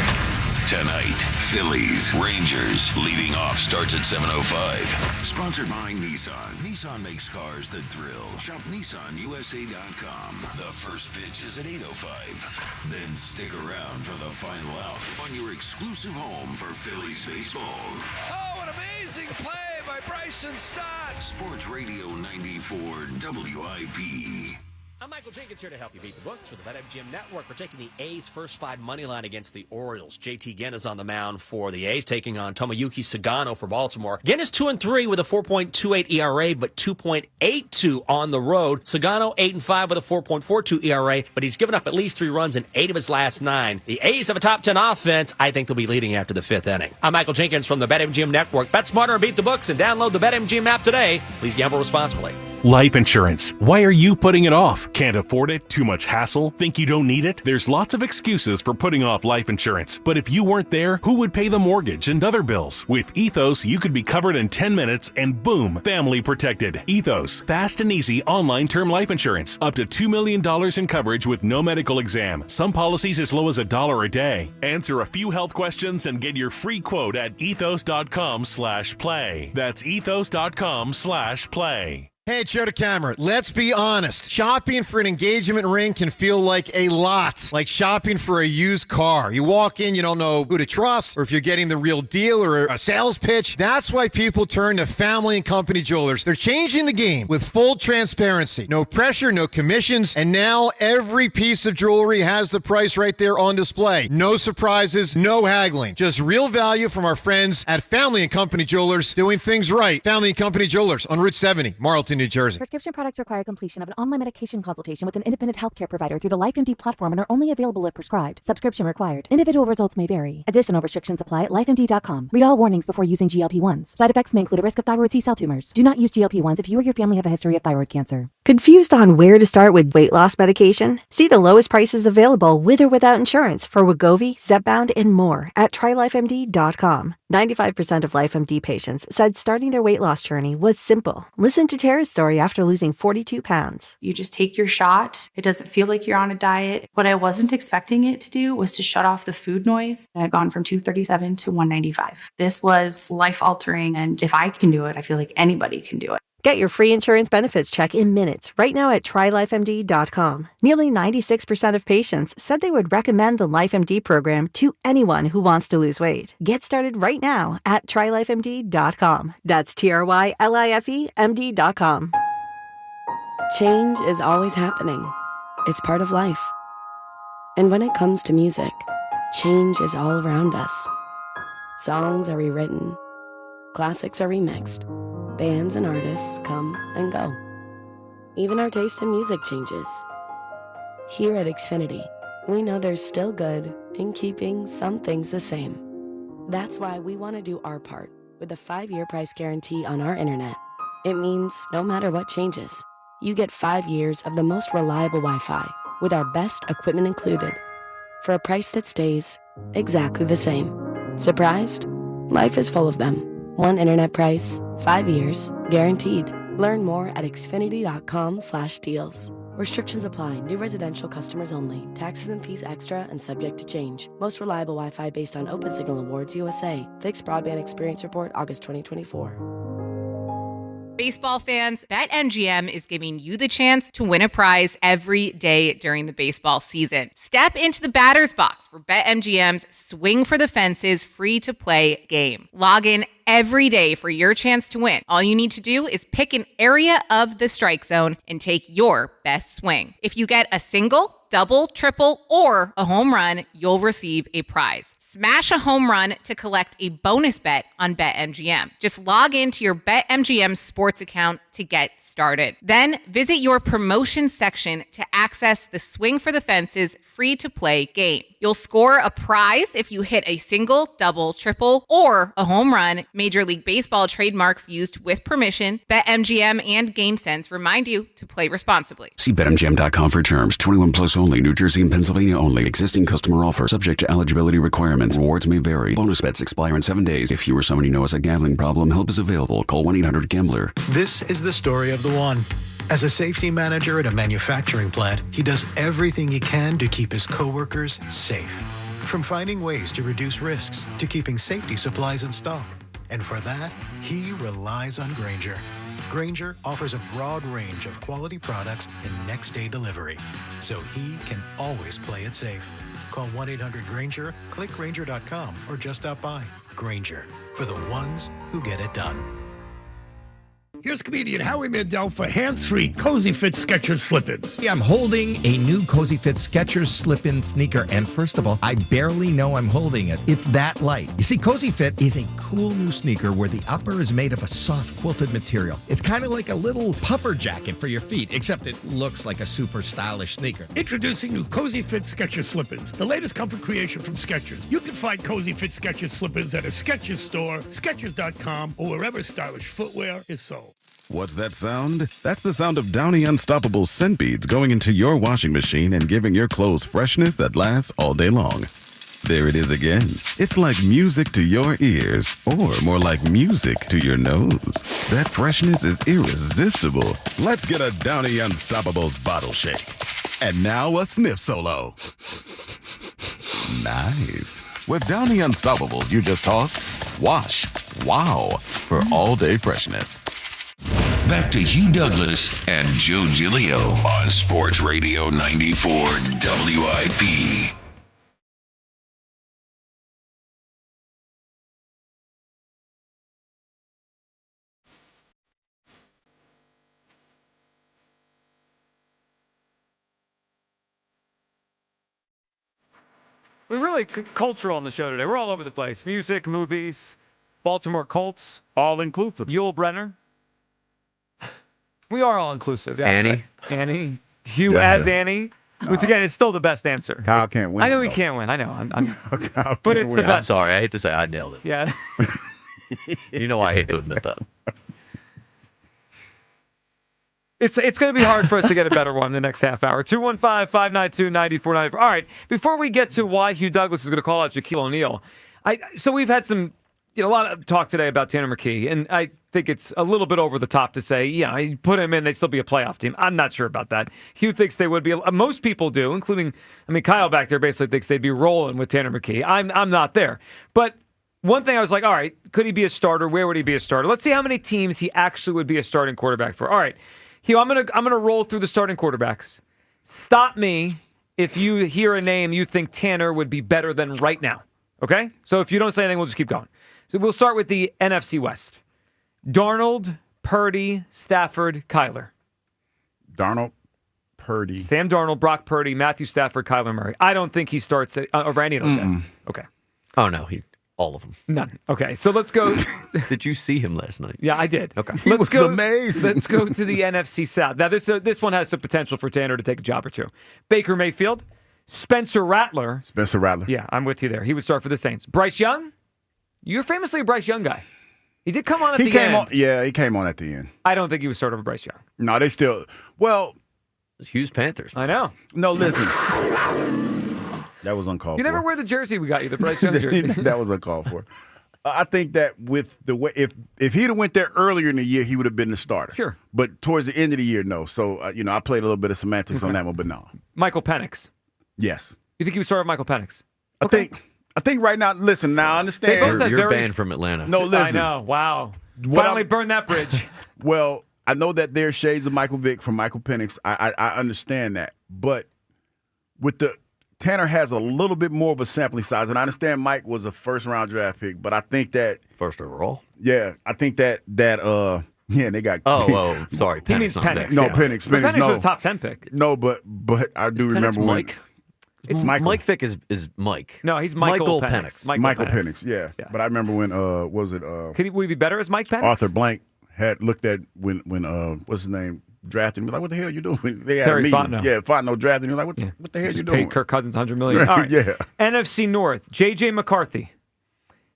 Tonight, Phillies, Rangers. Leading off starts at 7:05. Sponsored by Nissan. Nissan makes cars that thrill. Shop NissanUSA.com. The first pitch is at 8:05. Then stick around for the final out on your exclusive home for Phillies baseball. Oh, an amazing play by Bryson Stott. Sports Radio 94 WIP. I'm Michael Jenkins here to help you beat the books for the BetMGM Network. We're taking the A's first 5 money line against the Orioles. JT Ginn is on the mound for the A's, taking on Tomoyuki Sagano for Baltimore. Ginn is 2-3 with a 4.28 ERA, but 2.82 on the road. Sagano 8-5 with a 4.42 ERA, but he's given up at least 3 runs in 8 of his last 9. The A's have a top 10 offense. I think they'll be leading after the 5th inning. I'm Michael Jenkins from the BetMGM Network. Bet smarter and beat the books, and download the BetMGM app today. Please gamble responsibly. Life insurance. Why are you putting it off? Can't afford it? Too much hassle? Think you don't need it? There's lots of excuses for putting off life insurance. But if you weren't there, who would pay the mortgage and other bills? With Ethos, you could be covered in 10 minutes and boom, family protected. Ethos, fast and easy online term life insurance. Up to $2 million in coverage with no medical exam. Some policies as low as $1 a day. Answer a few health questions and get your free quote at ethos.com/play. That's ethos.com/play. Hey, Joe DeCamera, let's be honest. Shopping for an engagement ring can feel like a lot, like shopping for a used car. You walk in, you don't know who to trust, or if you're getting the real deal or a sales pitch. That's why people turn to Family and Company Jewelers. They're changing the game with full transparency. No pressure, no commissions, and now every piece of jewelry has the price right there on display. No surprises, no haggling. Just real value from our friends at Family and Company Jewelers, doing things right. Family and Company Jewelers on Route 70, Marlton, New Jersey. Prescription products require completion of an online medication consultation with an independent healthcare provider through the LifeMD platform and are only available if prescribed. Subscription required. Individual results may vary. Additional restrictions apply at lifemd.com. Read all warnings before using GLP-1s. Side effects may include a risk of thyroid C-cell tumors. Do not use GLP-1s if you or your family have a history of thyroid cancer. Confused on where to start with weight loss medication? See the lowest prices available with or without insurance for Wegovy, Zepbound, and more at trylifemd.com. 95% of LifeMD patients said starting their weight loss journey was simple. Listen to Tara's story after losing 42 pounds. You just take your shot. It doesn't feel like you're on a diet. What I wasn't expecting it to do was to shut off the food noise. I've gone from 237 to 195. This was life-altering, and if I can do it, I feel like anybody can do it. Get your free insurance benefits check in minutes right now at trylifemd.com. Nearly 96% of patients said they would recommend the LifeMD program to anyone who wants to lose weight. Get started right now at trylifemd.com. That's trylifemd.com. Change is always happening. It's part of life. And when it comes to music, change is all around us. Songs are rewritten. Classics are remixed. Bands and artists come and go. Even our taste in music changes. Here at Xfinity, we know there's still good in keeping some things the same. That's why we want to do our part with a 5-year price guarantee on our internet. It means no matter what changes, you get 5 years of the most reliable Wi-Fi with our best equipment included for a price that stays exactly the same. Surprised? Life is full of them. One internet price, 5 years, guaranteed. Learn more at xfinity.com/deals. Restrictions apply. New residential customers only. Taxes and fees extra and subject to change. Most reliable Wi-Fi based on Open Signal Awards USA. Fixed Broadband Experience Report, August 2024. Baseball fans, BetMGM is giving you the chance to win a prize every day during the baseball season. Step into the batter's box for BetMGM's Swing for the Fences free-to-play game. Log in every day for your chance to win. All you need to do is pick an area of the strike zone and take your best swing. If you get a single, double, triple, or a home run, you'll receive a prize. Smash a home run to collect a bonus bet on BetMGM. Just log into your BetMGM sports account to get started. Then visit your promotions section to access the Swing for the Fences free-to-play game. You'll score a prize if you hit a single, double, triple, or a home run. Major League Baseball trademarks used with permission. BetMGM and GameSense remind you to play responsibly. See BetMGM.com for terms. 21 plus only. New Jersey and Pennsylvania only. Existing customer offer. Subject to eligibility requirements. Rewards may vary. Bonus bets expire in 7 days. If you or someone you know has a gambling problem, help is available. Call 1-800-GAMBLER. This is the story of the one. As a safety manager at a manufacturing plant, he does everything he can to keep his coworkers safe. From finding ways to reduce risks to keeping safety supplies in stock. And for that, he relies on Grainger. Grainger offers a broad range of quality products and next-day delivery, so he can always play it safe. Call 1-800-GRAINGER, click Grainger.com, or just stop by. Grainger, for the ones who get it done. Here's comedian Howie Mandel for hands-free Cozy Fit Skechers slip-ins. Yeah, I'm holding a new Cozy Fit Skechers slip-in sneaker, and first of all, I barely know I'm holding it. It's that light. You see, Cozy Fit is a cool new sneaker where the upper is made of a soft quilted material. It's kind of like a little puffer jacket for your feet, except it looks like a super stylish sneaker. Introducing new Cozy Fit Skechers slip-ins, the latest comfort creation from Skechers. You can find Cozy Fit Skechers slip-ins at a Skechers store, Skechers.com, or wherever stylish footwear is sold. What's that sound? That's the sound of Downy Unstoppable scent beads going into your washing machine and giving your clothes freshness that lasts all day long. There it is again. It's like music to your ears, or more like music to your nose. That freshness is irresistible. Let's get a Downy Unstoppables bottle shake. And now a sniff solo. Nice. With Downy Unstoppables, you just toss, wash, wow, for all-day freshness. Back to Hugh Douglas and Joe Giglio on Sports Radio 94 WIP. We're really cultural on the show today. We're all over the place. Music, movies, Baltimore Colts. All inclusive. Yul Brenner. We are all inclusive. Yeah, Annie. Annie. Hugh as Annie. Which again is still the best answer. Kyle can't win. I know he can't win. I know. But it's the I'm best. sorry. I hate to say I nailed it. Yeah. You know I hate to admit that. It's going to be hard for us to get a better one in the next half hour. 215-592-9494. All right. Before we get to why Hugh Douglas is going to call out Shaquille O'Neal, so we've had some, a lot of talk today about Tanner McKee, and I think it's a little bit over the top to say, you put him in, they'd still be a playoff team. I'm not sure about that. Hugh thinks they would be. Most people do, including, Kyle back there basically thinks they'd be rolling with Tanner McKee. I'm not there. But one thing I was like, all right, could he be a starter? Where would he be a starter? Let's see how many teams he actually would be a starting quarterback for. All right. Hugh, I'm gonna roll through the starting quarterbacks. Stop me if you hear a name you think Tanner would be better than right now. Okay? So if you don't say anything, we'll just keep going. So we'll start with the NFC West. Darnold, Purdy, Stafford, Kyler. Darnold, Purdy. Sam Darnold, Brock Purdy, Matthew Stafford, Kyler Murray. I don't think he starts over any of those guys. Okay. Oh, no. All of them. None. Okay, so let's go. Did you see him last night? Yeah, I did. Okay. Let's go. Amazing. Let's go to the NFC South. Now, this one has the potential for Tanner to take a job or two. Baker Mayfield, Spencer Rattler. Spencer Rattler. Yeah, I'm with you there. He would start for the Saints. Bryce Young. You're famously a Bryce Young guy. He did come on at the end. He came on at the end. I don't think he was started over Bryce Young. No, they still. Well, it's Hughes Panthers. I know. No, listen. That was uncalled for. You never wear the jersey we got you, the Bryce Young jersey. That was uncalled for. I think that with the way, if he'd have went there earlier in the year, he would have been the starter. Sure. But towards the end of the year, no. So, I played a little bit of semantics on that one, but no. Michael Penix. Yes. You think he would start with Michael Penix? Okay. I think right now, listen, now I understand. You're banned from Atlanta. No, listen. I know. Wow. Finally burned that bridge. Well, I know that there's shades of Michael Vick from Michael Penix. I understand that. But with Tanner has a little bit more of a sampling size, and I understand Mike was a first-round draft pick, but I think that first overall. Yeah, I think that they got. Oh, sorry, Penix. He means Penix. No, yeah. Penix. Penix no. was a top 10 pick. No, but I do remember when Mike. It's Michael. Mike Vick is Mike. No, he's Michael Penix. Michael Penix. Yeah. But I remember when would he be better as Mike Penix? Arthur Blank had looked at when what's his name? Drafted him. Like, what the hell are you doing? They had Terry a meeting. Fontenot. Yeah, Fontenot drafted him. Like, what the hell are you doing? Paid Kirk Cousins $100 million. All right. Yeah. NFC North, J.J. McCarthy,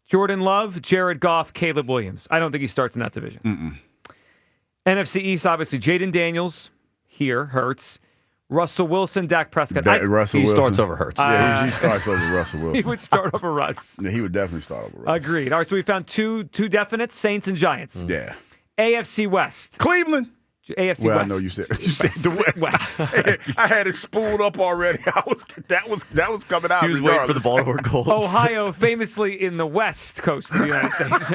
Jordan Love, Jared Goff, Caleb Williams. I don't think he starts in that division. NFC East, obviously, Jaden Daniels, Hurts, Russell Wilson, Dak Prescott. He starts over Hurts. Yeah, he starts over Russell Wilson. He would start over Russ. Yeah, he would definitely start over Russ. Agreed. All right, so we found two definites, Saints and Giants. Yeah. AFC West. Cleveland. AFC Well, West. I know you said the West. I had it spooled up already. That was coming out. He was waiting for the Baltimore Colts. Ohio, famously in the west coast of the United States.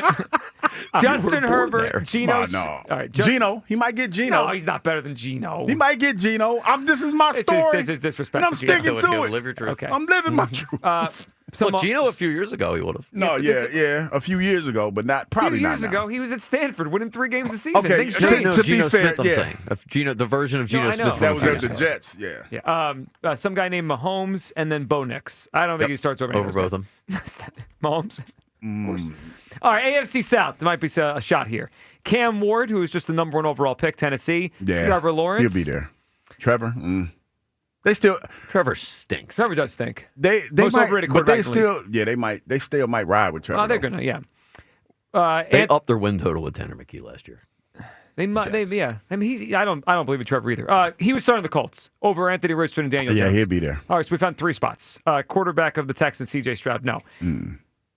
Justin Herbert, Geno. No. All right, Geno. He might get Geno. No, he's not better than Geno. He might get Geno. This is my story. This is disrespectful. And I'm sticking to it. Live your truth. Okay. I'm living my truth. Look, Geno a few years ago he would have. No, yeah, a few years ago, but probably not years now. ago, he was at Stanford winning 3 games a season. Okay, Things change. to Geno be fair, Smith, I'm saying. The version of Geno I Smith. know. from That a was few at the years ago. Jets, yeah. Yeah. Some guy named Mahomes and then Bo Nix. I don't think he starts over any Over of those both guys. Mahomes. Of course. All right, AFC South. There might be a shot here. Cam Ward, who was just the number 1 overall pick, Tennessee. Yeah. Trevor Lawrence. He'll be there. Trevor. Trevor stinks. Trevor does stink. They Most might, overrated but they quarterback in the still they still might ride with Trevor. Oh, they're though. gonna, yeah. They upped their win total with Tanner McKee last year. They might, yeah. I mean, I don't believe in Trevor either. He was starting the Colts over Anthony Richardson and Daniel Yeah, Jones. he'll be there. All right, so we found 3 spots. Quarterback of the Texans, C.J. Stroud. No.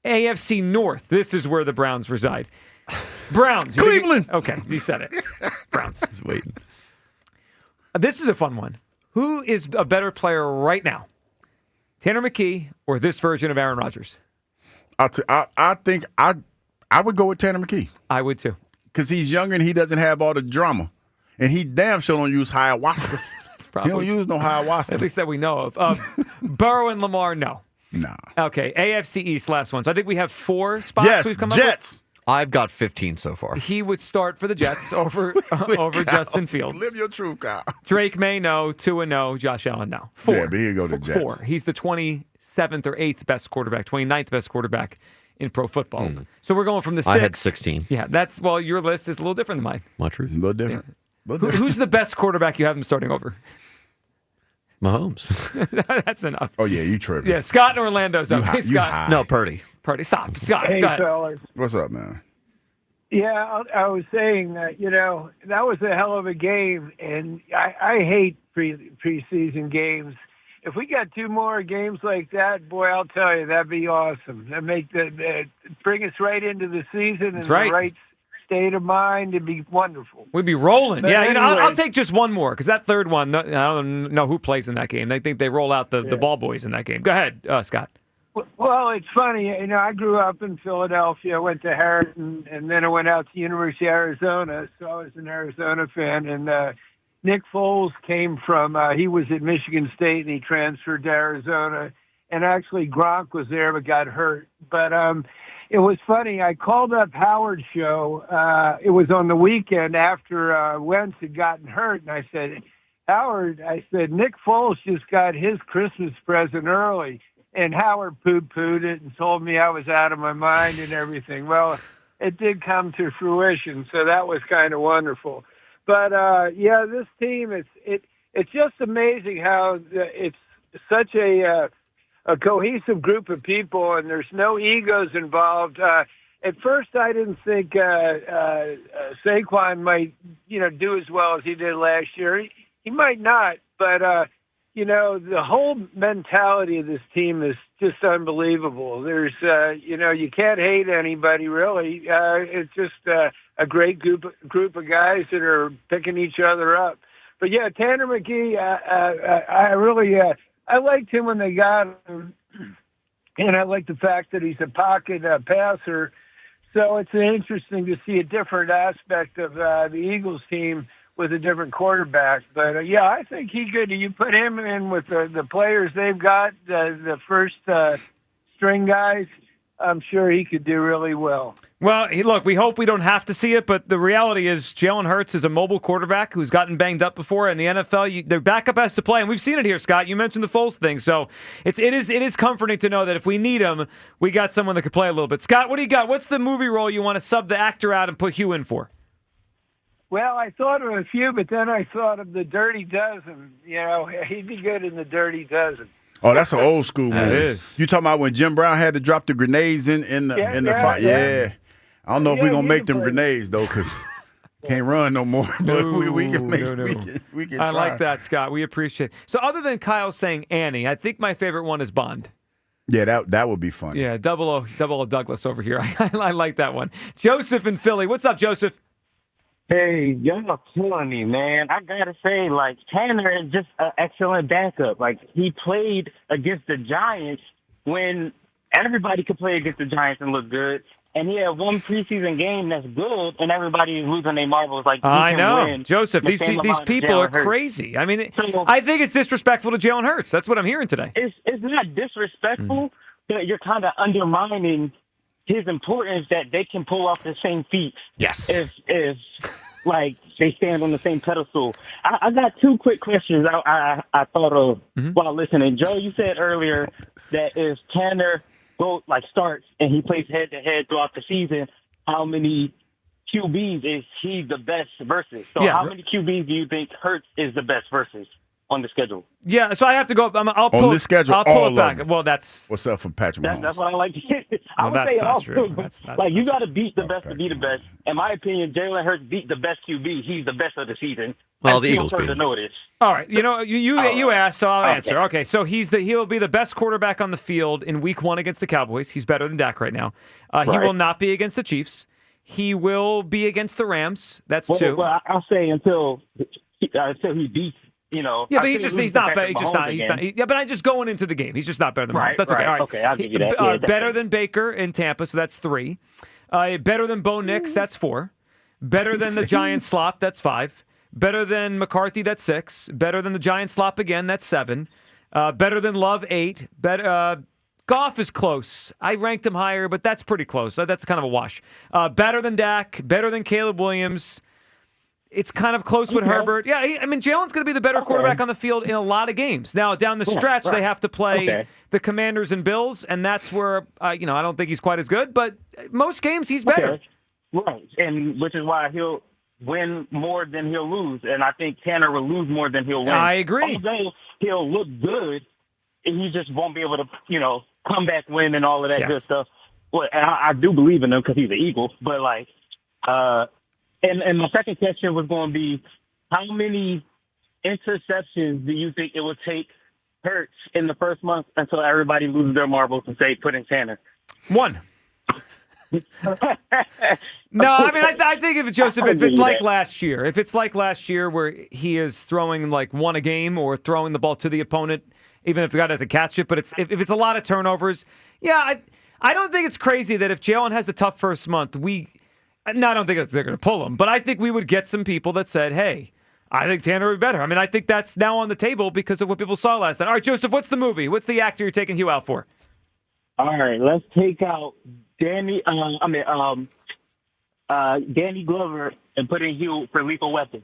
AFC North. This is where the Browns reside. Browns. Cleveland. Okay, you said it. Browns. Just waiting. This is a fun one. Who is a better player right now? Tanner McKee or this version of Aaron Rodgers? I think I would go with Tanner McKee. I would too. Because he's younger and he doesn't have all the drama. And he damn sure don't use ayahuasca. He don't use no ayahuasca. At least that we know of. Burrow and Lamar, no. No. Okay, AFC East, last one. So I think we have 4 spots we've come up with. I've got 15 so far. He would start for the Jets over Justin Fields. Live your truth, Kyle. Drake May, no. Tua, no. Josh Allen, no. 4. Yeah, but he'll go to Jets. 4. He's the 27th or 8th best quarterback, 29th best quarterback in pro football. So we're going from the 6th. I had 16. Yeah, your list is a little different than mine. My truth. A little different. Yeah. Who's the best quarterback you have him starting over? Mahomes. That's enough. Oh, yeah, you tripping. Yeah, Scott in Orlando's up. Hey, Scott. No, Purdy. Stop. Scott, Hey, go ahead. fellas. What's up, man? Yeah, I was saying that, that was a hell of a game, and I hate preseason games. If we got 2 more games like that, boy, I'll tell you, that'd be awesome. That'd bring us right into the season in the right state of mind. It'd be wonderful. We'd be rolling. But Yeah, I'll anyway. take just one more because that third one, I don't know who plays in that game. They think they roll out the ball boys in that game. Go ahead, Scott. Well, it's funny. I grew up in Philadelphia, went to Harrison, and then I went out to University of Arizona, so I was an Arizona fan. And Nick Foles came from, he was at Michigan State, and he transferred to Arizona. And actually, Gronk was there but got hurt. But it was funny. I called up Howard's show. It was on the weekend after Wentz had gotten hurt, and I said, Howard, Nick Foles just got his Christmas present early. And Howard poo-pooed it and told me I was out of my mind and everything. Well, it did come to fruition, so that was kind of wonderful. But this team, it's just amazing how it's such a cohesive group of people, and there's no egos involved. At first, I didn't think Saquon might, do as well as he did last year. He might not, but. The whole mentality of this team is just unbelievable. There's, you can't hate anybody really. It's just a great group of guys that are picking each other up. But yeah, Tanner McKee, I really, I liked him when they got him, and I like the fact that he's a pocket passer. So it's interesting to see a different aspect of the Eagles team with a different quarterback. But, I think he could. You put him in with the players they've got, the first string guys, I'm sure he could do really well. Well, look, we hope we don't have to see it, but the reality is Jalen Hurts is a mobile quarterback who's gotten banged up before. In the NFL, their backup has to play, and we've seen it here, Scott. You mentioned the Foles thing, so it is comforting to know that if we need him, we got someone that could play a little bit. Scott, what do you got? What's the movie role you want to sub the actor out and put Hugh in for? Well, I thought of a few, but then I thought of the Dirty Dozen. He'd be good in the Dirty Dozen. Oh, that's an old school movie. That is. You talking about when Jim Brown had to drop the grenades in the fight? Yeah. I don't know if we're gonna make them grenades though, because can't run no more. But we can make. We can. I try. like that, Scott. We appreciate it. So other than Kyle saying Annie, I think my favorite one is Bond. Yeah, that would be fun. Yeah, double O Douglas over here. I like that one. Joseph in Philly. What's up, Joseph? Hey, y'all killing me, man. I gotta say, like, Tanner is just an excellent backup. Like, he played against the Giants when everybody could play against the Giants and look good. And he had one preseason game that's good, and everybody is losing their marbles. Like, he I can know, win Joseph. the These same amount as people are Jalen Hurts. crazy. I mean, So- I think it's disrespectful to Jalen Hurts. That's what I'm hearing today. It's not disrespectful, but you're kind of undermining his importance that they can pull off the same feats. Yes. If like they stand on the same pedestal. I got two quick questions I thought of while listening. Joe, you said earlier that if Tanner starts and he plays head to head throughout the season, how many QBs is he the best versus? So Yeah. how many QBs do you think Hurts is the best versus on the schedule? Yeah, so I have to go. I'll pull On this schedule, I'll pull all it back. of them. Well, that's What's up from Patrick Mahomes? That's what I like to hear. I Well, would that's say not all true. two. That's Like, you got to beat the best to be the best. In my opinion, Jalen Hurts beat the best QB. He's the best of the season. Well, And the feel Eagles free beat to him. know this. all right. You know, you asked, so I'll Okay. answer. Okay, so he'll be the best quarterback on the field in Week 1 against the Cowboys. He's better than Dak right now. He Right. will not be against the Chiefs. He will be against the Rams. That's Well, 2. well, I'll say until he beats. You know, Yeah, but until he he's loses not to better. Patrick He's Mahomes not. again. Yeah, but I'm just going into the game. He's just not better than Mahomes. Right, That's okay. right. All right. Okay, I'll give you that. Yeah, that's better fair. than Baker in Tampa, so that's 3. Better than Bo Nix, that's 4. Better than the Giants slop, that's 5. Better than McCarthy, that's 6. Better than the Giants slop again, that's 7. Better than Love, 8. Goff is close. I ranked him higher, but that's pretty close. That's kind of a wash. Better than Dak. Better than Caleb Williams. It's kind of close with Herbert. Yeah, I mean, Jalen's going to be the better quarterback on the field in a lot of games. Now, down the stretch, they have to play the Commanders and Bills, and that's where, I don't think he's quite as good, but most games he's better. Okay. Right, and which is why he'll win more than he'll lose, and I think Tanner will lose more than he'll win. I agree. Although he'll look good, he just won't be able to, come back, win, and all of that good stuff. Well, and I do believe in him because he's an Eagle, but and my second question was going to be, how many interceptions do you think it would take Hurts in the first month until everybody loses their marbles and say put in Tanner? 1. No, I mean, I think if it's like last year, where he is throwing like 1 a game or throwing the ball to the opponent, even if the guy doesn't catch it, but if it's a lot of turnovers, I don't think it's crazy that if Jalen has a tough first month, I don't think they're going to pull him, but I think we would get some people that said, hey, I think Tanner would be better. I mean, I think that's now on the table because of what people saw last night. All right, Joseph, what's the movie? What's the actor you're taking Hugh out for? All right, let's take out Danny Glover and put in Hugh for Lethal Weapon.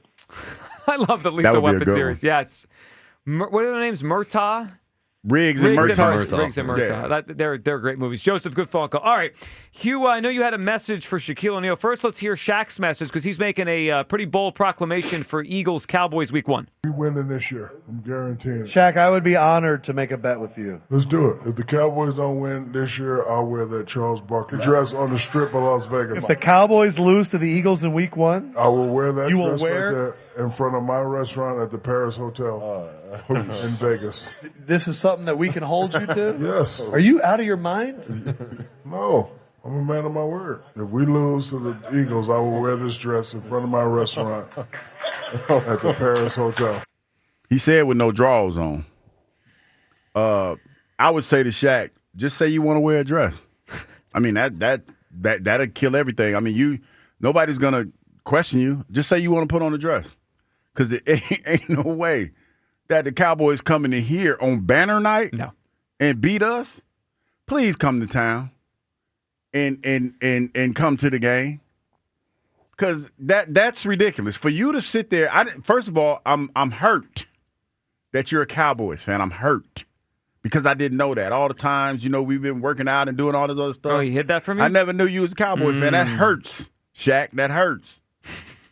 I love the Lethal Weapon series. Yes. What are their names? Murtaugh? Riggs and Murtaugh. Riggs and Murtaugh. They're great movies. Joseph, good phone call. All right. Hugh, I know you had a message for Shaquille O'Neal. First, let's hear Shaq's message because he's making a pretty bold proclamation for Eagles-Cowboys Week 1. We winning this year. I'm guaranteeing it. Shaq, I would be honored to make a bet with you. Let's do it. If the Cowboys don't win this year, I'll wear that Charles Barkley dress on the strip of Las Vegas. If the Cowboys lose to the Eagles in Week 1, I will wear that you will dress wear like that in front of my restaurant at the Paris Hotel in Vegas. This is something that we can hold you to? Yes. Are you out of your mind? No. I'm a man of my word. If we lose to the Eagles, I will wear this dress in front of my restaurant at the Paris Hotel. He said with no draws on. I would say to Shaq, just say you want to wear a dress. I mean, that'll kill everything. I mean, nobody's gonna question you. Just say you want to put on a dress, because there ain't no way that the Cowboys coming in here on banner night and beat us. Please come to town and come to the game, because that's ridiculous for you to sit there. First of all, I'm hurt that you're a Cowboys fan. I'm hurt because I didn't know that. All the times, we've been working out and doing all this other stuff. Oh, you hid that from me? I never knew you was a Cowboy fan. That hurts, Shaq. That hurts.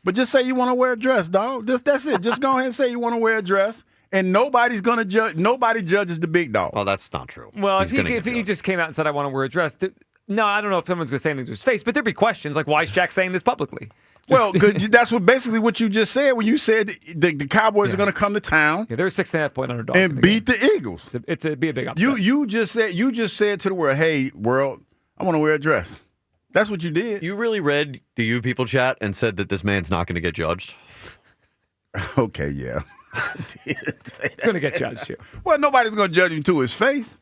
But just say you want to wear a dress, dog. That's it. Just go ahead and say you want to wear a dress, and nobody's gonna judge. Nobody judges the big dog. Well, that's not true. Well, if he just came out and said, I want to wear a dress, no, I don't know if someone's going to say anything to his face, but there'd be questions like, why is Shaq saying this publicly? Well, that's basically what you just said when you said the Cowboys are going to come to town. Yeah, they're a 6.5-point underdog and beat the Eagles. It'd be a big upset. You just said to the world, hey, world, I want to wear a dress. That's what you did. You really read the You People chat and said that this man's not going to get judged? Okay, yeah. He's going to get judged here. Well, nobody's going to judge him to his face.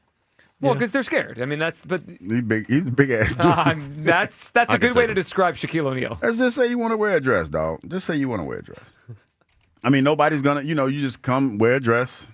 Well, because they're scared. I mean, he's a big ass dude. That's a good way to describe Shaquille O'Neal. Let's just say you want to wear a dress, dog. Just say you want to wear a dress. I mean, nobody's going to, you just come wear a dress.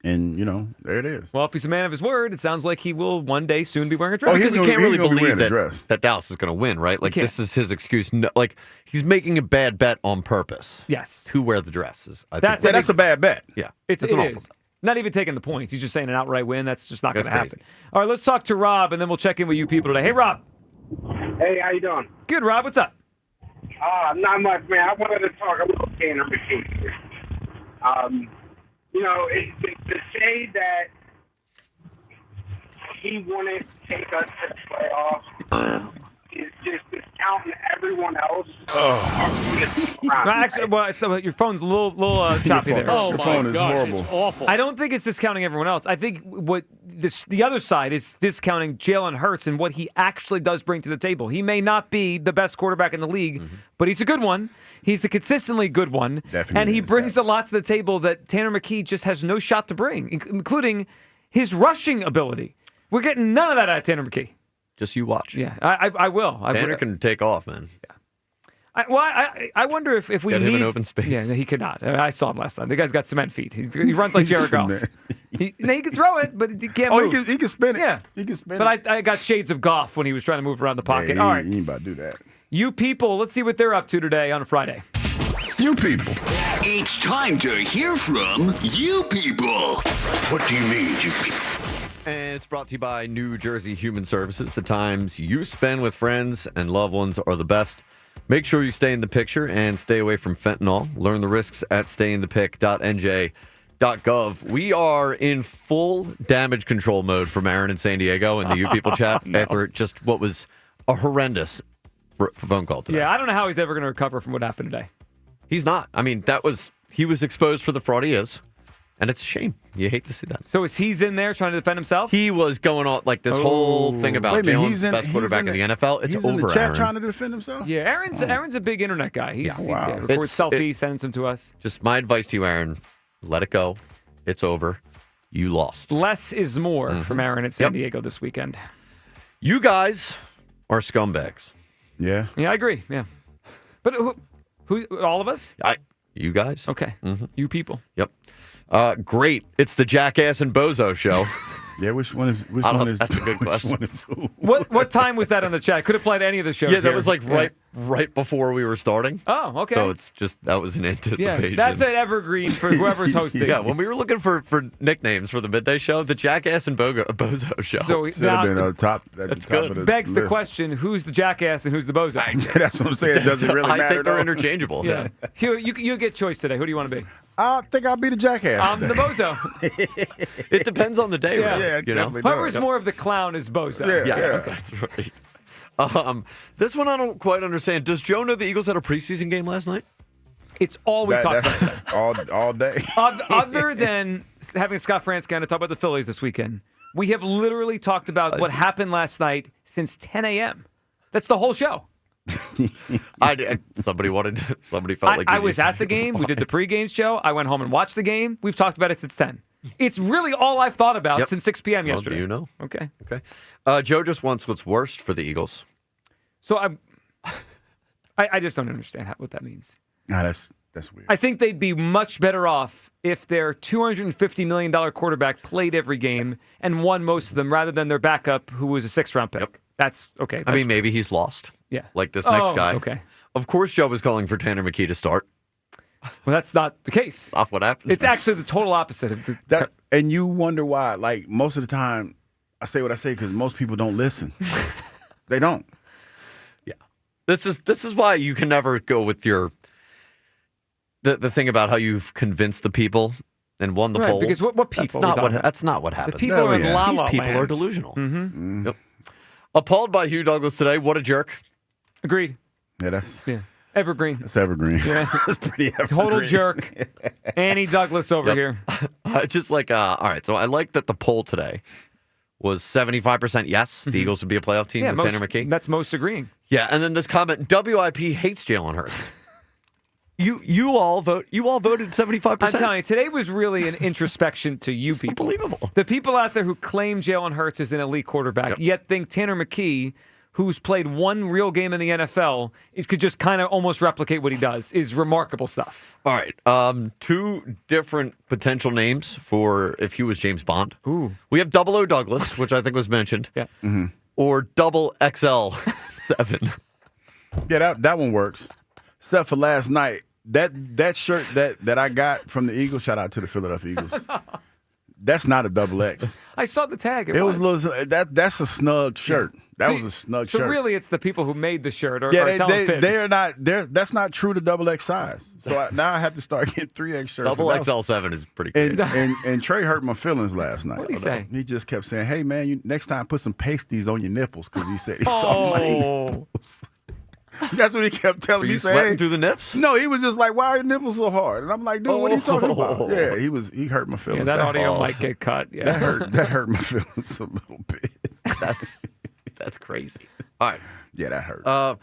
And, there it is. Well, if he's a man of his word, it sounds like he will one day soon be wearing a dress. Because you can't really believe that Dallas is going to win, right? Like, this is his excuse. No, like, he's making a bad bet on purpose. Yes. To wear the dresses. That's a bad bet. Yeah. It an awful is. Not even taking the points. He's just saying an outright win. That's just not going to happen. All right, let's talk to Rob, and then we'll check in with you people today. Hey, Rob. Hey, how you doing? Good, Rob. What's up? Not much, man. I wanted to talk about Tanner McKee. To say that he wanted to take us to the playoffs is just discounting everyone else. Actually, so your phone's a little choppy there. Oh, Your my phone is gosh, horrible. it's awful. I don't think it's discounting everyone else. I think the other side is discounting Jalen Hurts and what he actually does bring to the table. He may not be the best quarterback in the league, but he's a good one. He's a consistently good one. Definitely and he brings a lot to the table that Tanner McKee just has no shot to bring, including his rushing ability. We're getting none of that out of Tanner McKee. Just you watch. Yeah, I will. Tanner can take off, man. I wonder if we Get him need in open space. Yeah, he could not. I saw him last time. The guy's got cement feet. He runs like Jared Goff. He can throw it, but he can't move. He can spin it. Yeah, he can spin but I got shades of Goff when he was trying to move around the pocket. All right, he ain't about to do that. you people, let's see what they're up to today on a Friday. You people. It's time to hear from you people. What do you mean, you people? And it's brought to you by New Jersey Human Services. The times you spend with friends and loved ones are the best. Make sure you stay in the picture and stay away from fentanyl. Learn the risks at stayinthepic.nj.gov. We are in full damage control mode from Aaron in San Diego in the You People chat after just what was a horrendous phone call today. Yeah, I don't know how he's ever going to recover from what happened today. He's not. I mean, he was exposed for the fraud he is. And it's a shame. You hate to see that. So he's in there trying to defend himself? He was going on like this whole thing about Jalen's best quarterback in the NFL. It's he's over, in the chat Aaron. trying to defend himself? Yeah, Aaron's a big internet guy. He records It's- selfies, sends them to us. Just my advice to you, Aaron, let it go. It's over. You lost. Less is more from Aaron at San Diego this weekend. You guys are scumbags. Yeah. Yeah, I agree. Yeah. But who all of us? You guys. Okay. You people. Yep. Great. It's the Jackass and Bozo show. Yeah, which one is That's a good question. One is who? What time was that on the chat? Could apply to any of the shows. Yeah, that here. was like right before we were starting. Oh, okay. So it's just that was an anticipation. Yeah, that's an evergreen for whoever's hosting. Yeah, when we were looking for nicknames for the midday show, the Jackass and Bozo show. So Should have been on top. That's top good. Of the begs the list. question: who's the jackass and who's the bozo? That's what I'm saying. It doesn't really matter. I think they're though. interchangeable. Yeah. Hugh, you get choice today. Who do you want to be? I think I'll be the jackass. I'm the bozo. It depends on the day, Yeah. right? Yeah, it you know? definitely Whoever's more of the clown is bozo. Yeah. Yes, that's right. This one I don't quite understand. Does Joe know the Eagles had a preseason game last night? It's all we talked about. all day. Other than having Scott Franz kind of talk about the Phillies this weekend, we have literally talked about what happened last night since 10 a.m. That's the whole show. Somebody felt like I was at the game. We did the pregame show. I went home and watched the game. We've talked about it since 10. It's really all I've thought about since 6 p.m. Well, yesterday. do you know? Okay. Joe just wants what's worst for the Eagles. So I just don't understand what that means. Nah, that's weird. I think they'd be much better off if their $250 million quarterback played every game and won most of them rather than their backup who was a sixth-round pick. Yep. That's okay. I mean, maybe he's lost. Yeah. Like this next guy. Okay. Of course, Joe was calling for Tanner McKee to start. Well, that's not the case. Off what happens. It's actually the total opposite. And you wonder why. Like, most of the time, I say what I say because most people don't listen. They don't. Yeah. This is why you can never go with your the thing about how you've convinced the people and won the poll. Because what people? That's not what happens. The people are in la la These people land. are delusional. Mm-hmm. Yep. Appalled by Hugh Douglas today. What a jerk. Agreed. Yeah, evergreen. That's evergreen. Yeah. That's pretty evergreen. Total jerk. Annie Douglas over here. Just like all right. So I like that the poll today was 75% yes. The Eagles would be a playoff team with Tanner McKee. That's most agreeing. Yeah, and then this comment: WIP hates Jalen Hurts. You all voted 75%. I'm telling you, today was really an introspection to you people. Unbelievable. The people out there who claim Jalen Hurts is an elite quarterback, yet think Tanner McKee, who's played one real game in the NFL, could just kind of almost replicate what he does, is remarkable stuff. All right. 2 different potential names for if he was James Bond. Ooh. We have 00 Douglas, which I think was mentioned. Yeah. Or double XL 7. Yeah, that one works. Except for last night. That shirt that I got from the Eagles, shout out to the Philadelphia Eagles. That's not a double X. I saw the tag. It was a little, that's a snug shirt. That was a snug shirt. So really, it's the people who made the shirt or yeah, telling fibs. they're not. That's not true to double X size. So now I have to start getting 3X shirts. Double XL7 is pretty good. And Trey hurt my feelings last night. What did he say? He just kept saying, "Hey man, you next time put some pasties on your nipples," because he said he saw my nipples. That's what he kept telling Were me. you sweating through the nips? No, he was just like, "Why are your nipples so hard?" And I'm like, "Dude, what are you talking about?" Yeah, he hurt my feelings. Yeah, that audio might get cut. Yeah, that hurt my feelings a little bit. That's crazy. All right. Yeah, that hurt.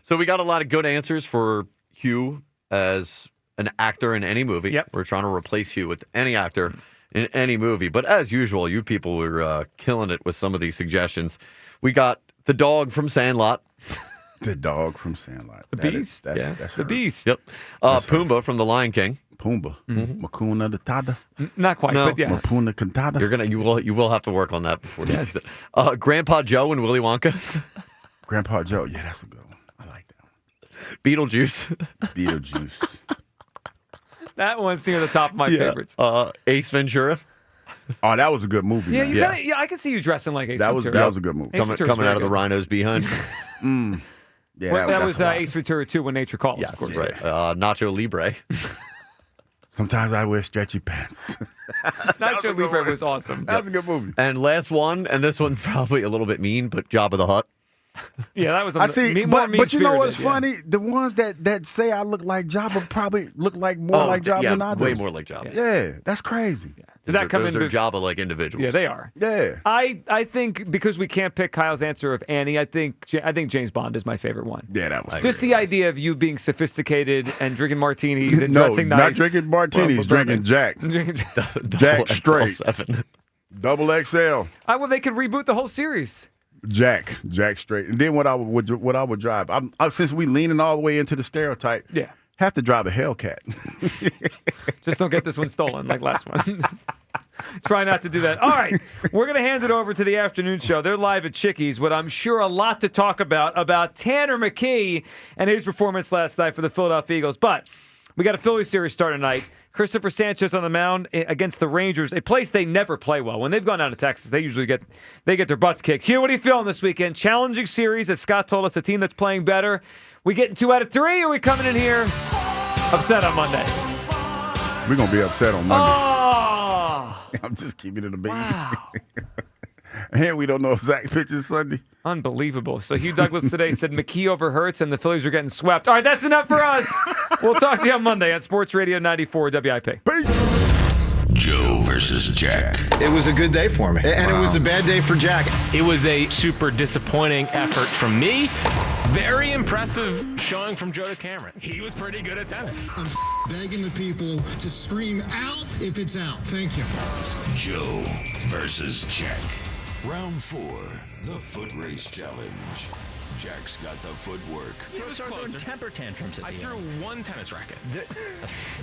So we got a lot of good answers for Hugh as an actor in any movie. Yep. We're trying to replace Hugh with any actor in any movie. But as usual, you people were killing it with some of these suggestions. We got the dog from Sandlot. The dog from Sandlot. The Beast. That's the Beast. Yep. Pumbaa from The Lion King. Pumbaa. Makuna the Tada. Not quite, but yeah. Makuna Kantada. You will have to work on that before. Yes. Grandpa Joe and Willy Wonka. Grandpa Joe. Yeah, that's a good one. I like that one. Beetlejuice. Beetlejuice. That one's near the top of my favorites. Ace Ventura. Oh, that was a good movie. Yeah, man. I can see you dressing like Ace That Ventura. was a good movie. Coming out of the rhinos behind. Yeah, that was Ace Ventura 2 When Nature Calls. Yes, of course. right. Nacho Libre. Sometimes I wear stretchy pants. Nacho Libre was awesome. That was a good movie. And last one, and this one probably a little bit mean, but Jabba the Hutt. Yeah, that was. I see, but you know what's funny? Yeah. The ones that say I look like Jabba probably look like more like Jabba than I do. Way more like Jabba. Yeah, that's crazy. Yeah. Did that come those in? Are Jabba like individuals. Yeah, they are. Yeah. I think because we can't pick Kyle's answer of Annie, I think James Bond is my favorite one. Yeah, that was just the idea of you being sophisticated and drinking martinis and no, dressing nice. not drinking martinis, drinking Jack. Jack straight. Double XL. Well, they could reboot the whole series. Jack straight. And then what I would drive, since we leaning all the way into the stereotype, have to drive a Hellcat. Just don't get this one stolen like last one. Try not to do that. All right, we're going to hand it over to the afternoon show. They're live at Chickies, but I'm sure a lot to talk about Tanner McKee and his performance last night for the Philadelphia Eagles. But we got a Phillies series starting tonight. Christopher Sanchez on the mound against the Rangers, a place they never play well. When they've gone down to Texas, they usually get their butts kicked. Hugh, what are you feeling this weekend? Challenging series, as Scott told us, a team that's playing better. We getting 2 out of 3, or are we coming in here upset on Monday? We're going to be upset on Monday. Oh! I'm just keeping it a beat. Wow. And we don't know if Zach pitches Sunday. Unbelievable. So Hugh Douglas today said McKee over Hurts and the Phillies are getting swept. All right, that's enough for us. We'll talk to you on Monday on Sports Radio 94 WIP. Joe versus Jack. It was a good day for me, and it was a bad day for Jack. It was a super disappointing effort from me. Very impressive showing from Joe to Cameron. He was pretty good at tennis. I'm begging the people to scream out if it's out. Thank you. Joe versus Jack. Round 4, the foot race challenge. Jack's got the footwork. He was throwing temper tantrums at me. I threw one tennis racket.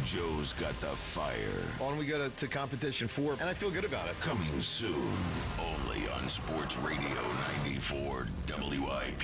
Joe's got the fire. On we go to competition 4, and I feel good about it. Coming soon, only on Sports Radio 94 WIP.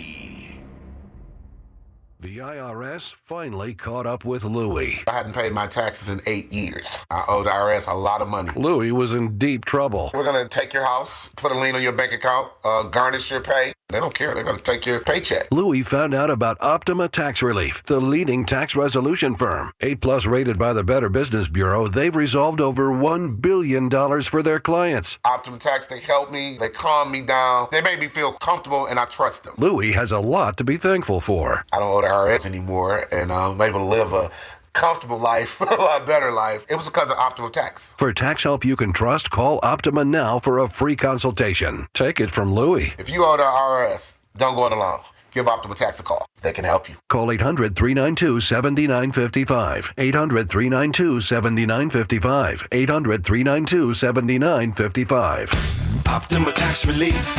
The IRS finally caught up with Louie. I hadn't paid my taxes in 8 years. I owe the IRS a lot of money. Louie was in deep trouble. We're going to take your house, put a lien on your bank account, garnish your pay. They don't care. They're going to take your paycheck. Louie found out about Optima Tax Relief, the leading tax resolution firm. 8+ rated by the Better Business Bureau, they've resolved over $1 billion for their clients. Optima Tax, they help me. They calm me down. They make me feel comfortable, and I trust them. Louie has a lot to be thankful for. I don't owe the IRS anymore, and I'm able to live a comfortable life, a lot better life, it was because of Optima Tax. For tax help you can trust, call Optima now for a free consultation. Take it from Louie. If you owe the IRS, don't go it alone. Give Optima Tax a call. They can help you. Call 800-392-7955. 800-392-7955. 800-392-7955. Optima Tax Relief.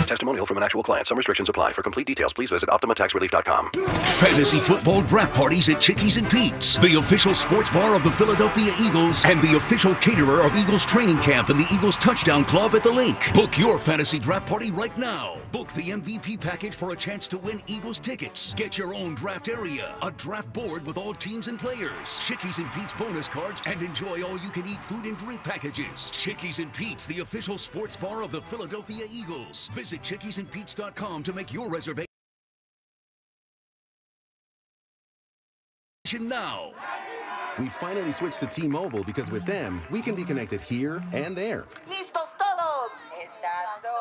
Testimonial from an actual client. Some restrictions apply. For complete details, please visit OptimaTaxRelief.com. Fantasy football draft parties at Chickies and Pete's, the official sports bar of the Philadelphia Eagles and the official caterer of Eagles training camp and the Eagles Touchdown Club at the Link. Book your fantasy draft party right now. Book the MVP package for a chance to win Eagles tickets. Get your own draft area, a draft board with all teams and players, Chickies and Pete's bonus cards, and enjoy all-you-can-eat food and drink packages. Chickies and Pete's, the official sports bar of the Philadelphia Eagles. Visit chickiesandpete's.com to make your reservation now. We finally switched to T-Mobile because with them, we can be connected here and there. ¡Listos todos! Estas son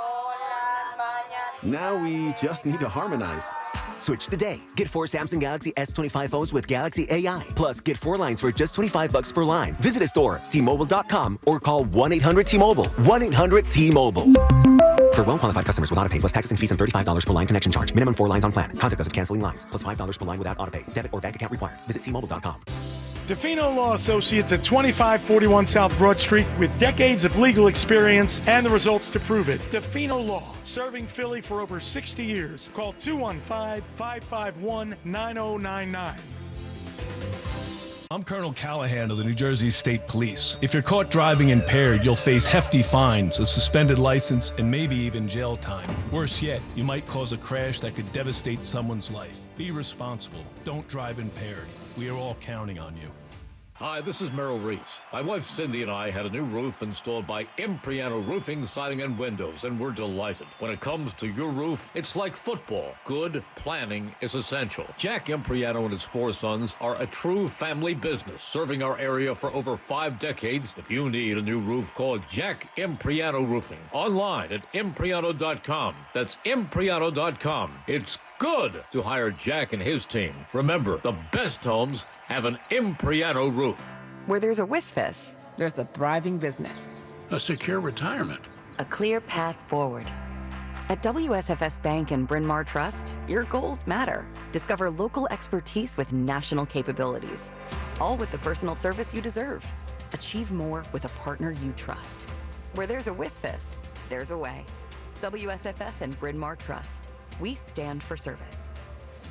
las mañanas. Now we just need to harmonize. Switch today. Get 4 Samsung Galaxy S25 phones with Galaxy AI. Plus, get 4 lines for just $25 per line. Visit a store, T-Mobile.com, or call 1-800-T-Mobile. 1-800-T-Mobile. For well-qualified customers with auto pay plus taxes and fees and $35 per line connection charge. Minimum 4 lines on plan. Contact us if canceling lines. Plus $5 per line without auto pay. Debit or bank account required. Visit T-Mobile.com. DeFino Law Associates at 2541 South Broad Street with decades of legal experience and the results to prove it. DeFino Law, serving Philly for over 60 years. Call 215-551-9099. I'm Colonel Callahan of the New Jersey State Police. If you're caught driving impaired, you'll face hefty fines, a suspended license, and maybe even jail time. Worse yet, you might cause a crash that could devastate someone's life. Be responsible. Don't drive impaired. We are all counting on you. Hi, this is Merrill Reese. My wife Cindy and I had a new roof installed by Impriano Roofing, Siding, and Windows, and we're delighted. When it comes to your roof, it's like football. Good planning is essential. Jack Impriano and his 4 sons are a true family business, serving our area for over 5 decades. If you need a new roof, call Jack Impriano Roofing. Online at Impriano.com. That's Impriano.com. It's good to hire Jack and his team. Remember, the best homes have an Impriano roof. Where there's a Wisfis, there's a thriving business. A secure retirement. A clear path forward. At WSFS Bank and Bryn Mawr Trust, your goals matter. Discover local expertise with national capabilities. All with the personal service you deserve. Achieve more with a partner you trust. Where there's a Wisfis, there's a way. WSFS and Bryn Mawr Trust. We stand for service.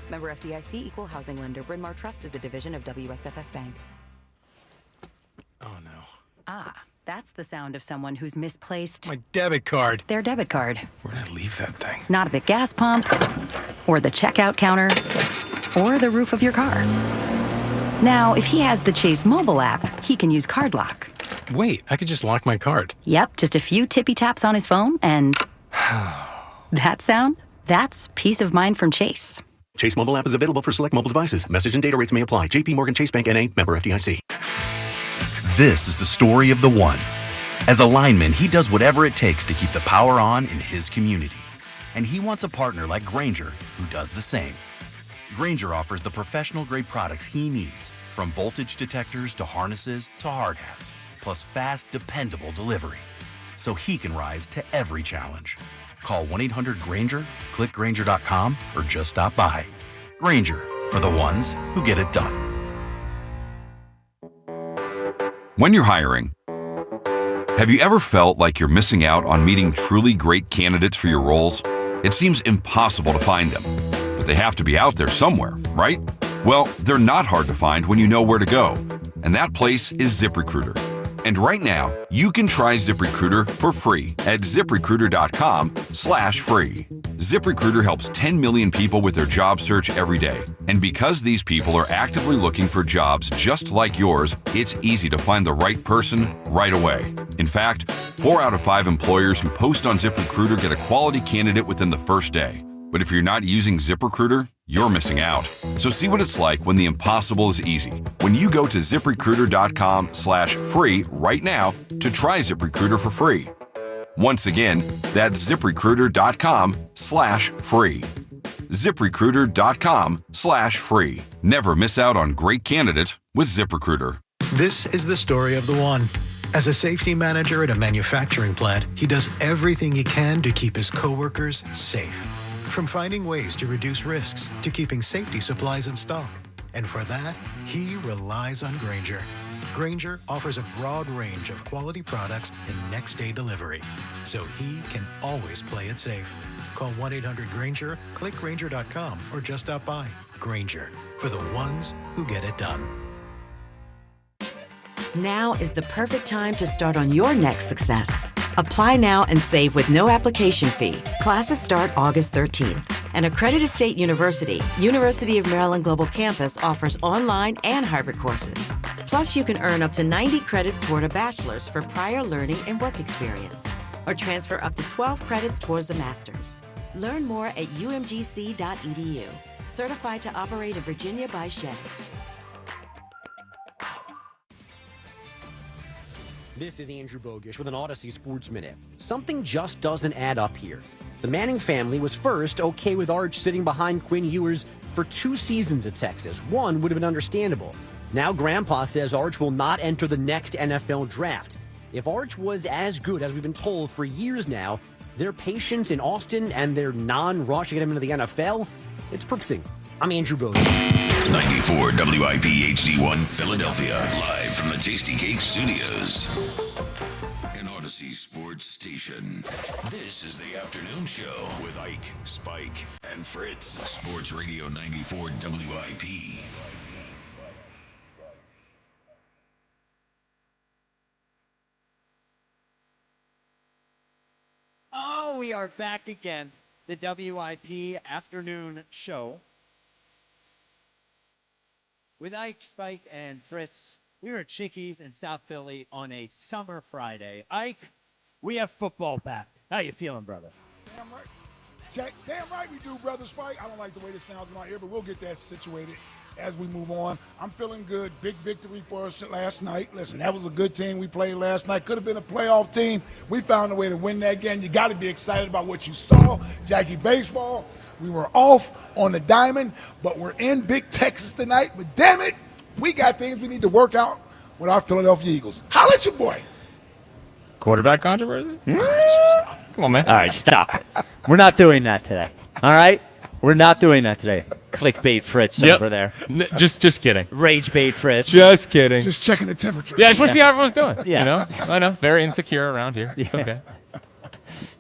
Member FDIC, Equal Housing Lender. Bryn Mawr Trust is a division of WSFS Bank. Oh, no. Ah, that's the sound of someone who's misplaced My debit card. their debit card. Where'd I leave that thing? Not at the gas pump, or the checkout counter, or the roof of your car. Now, if he has the Chase mobile app, he can use Card Lock. Wait, I could just lock my card. Yep, just a few tippy taps on his phone, and that sound? That's peace of mind from Chase. Chase mobile app is available for select mobile devices. Message and data rates may apply. JP Morgan Chase Bank N.A. member FDIC. This is the story of the one. As a lineman, he does whatever it takes to keep the power on in his community. And he wants a partner like Grainger who does the same. Grainger offers the professional-grade products he needs, from voltage detectors to harnesses to hard hats, plus fast, dependable delivery, so he can rise to every challenge. Call 1-800-GRAINGER, click Grainger.com, or just stop by. Grainger, for the ones who get it done. When you're hiring, have you ever felt like you're missing out on meeting truly great candidates for your roles? It seems impossible to find them, but they have to be out there somewhere, right? Well, they're not hard to find when you know where to go, and that place is ZipRecruiter. And right now, you can try ZipRecruiter for free at ZipRecruiter.com/free. ZipRecruiter helps 10 million people with their job search every day. And because these people are actively looking for jobs just like yours, it's easy to find the right person right away. In fact, 4 out of 5 employers who post on ZipRecruiter get a quality candidate within the first day. But if you're not using ZipRecruiter, you're missing out. So see what it's like when the impossible is easy. When you go to ZipRecruiter.com/free right now to try ZipRecruiter for free. Once again, that's ZipRecruiter.com/free. ZipRecruiter.com/free. Never miss out on great candidates with ZipRecruiter. This is the story of the one. As a safety manager at a manufacturing plant, he does everything he can to keep his coworkers safe. From finding ways to reduce risks to keeping safety supplies in stock. And for that, he relies on Grainger. Grainger offers a broad range of quality products and next-day delivery, so he can always play it safe. Call 1-800-GRAINGER, click Grainger.com, or just stop by. Grainger, for the ones who get it done. Now is the perfect time to start on your next success. Apply now and save with no application fee. Classes start August 13th. An accredited state university, University of Maryland Global Campus offers online and hybrid courses. Plus, you can earn up to 90 credits toward a bachelor's for prior learning and work experience, or transfer up to 12 credits towards a master's. Learn more at umgc.edu. Certified to operate in Virginia by Chevy. This is Andrew Bogish with an Odyssey Sports Minute. Something just doesn't add up here. The Manning family was first okay with Arch sitting behind Quinn Ewers for 2 seasons at Texas. One would have been understandable. Now Grandpa says Arch will not enter the next NFL draft. If Arch was as good as we've been told for years now, their patience in Austin and their non-rush to get him into the NFL, it's perplexing. I'm Andrew Bogish. 94 WIP HD1 Philadelphia, live from the Tasty Cake Studios. An Odyssey Sports Station. This is the afternoon show with Ike, Spike, and Fritz. Sports Radio 94 WIP. Oh, we are back again. The WIP afternoon show. With Ike, Spike, and Fritz, we were at Chickies in South Philly on a summer Friday. Ike, we have football back. How you feeling, brother? Damn right. Damn right we do, brother Spike. I don't like the way this sounds in my ear, but we'll get that situated as we move on. I'm feeling good. Big victory for us last night. Listen, that was a good team we played last night. Could have been a playoff team. We found a way to win that game. You got to be excited about what you saw. Jackie Baseball. We were off on the diamond, but we're in Big Texas tonight. But damn it, we got things we need to work out with our Philadelphia Eagles. Holla at your boy. Quarterback controversy? Come on, man. All right, stop it. We're not doing that today. All right? We're not doing that today. Clickbait Fritz over there. Just kidding. Rage bait Fritz. Just kidding. Just checking the temperature. Yeah, I just want to see how everyone's doing. Yeah. You know? I know. Very insecure around here. It's okay.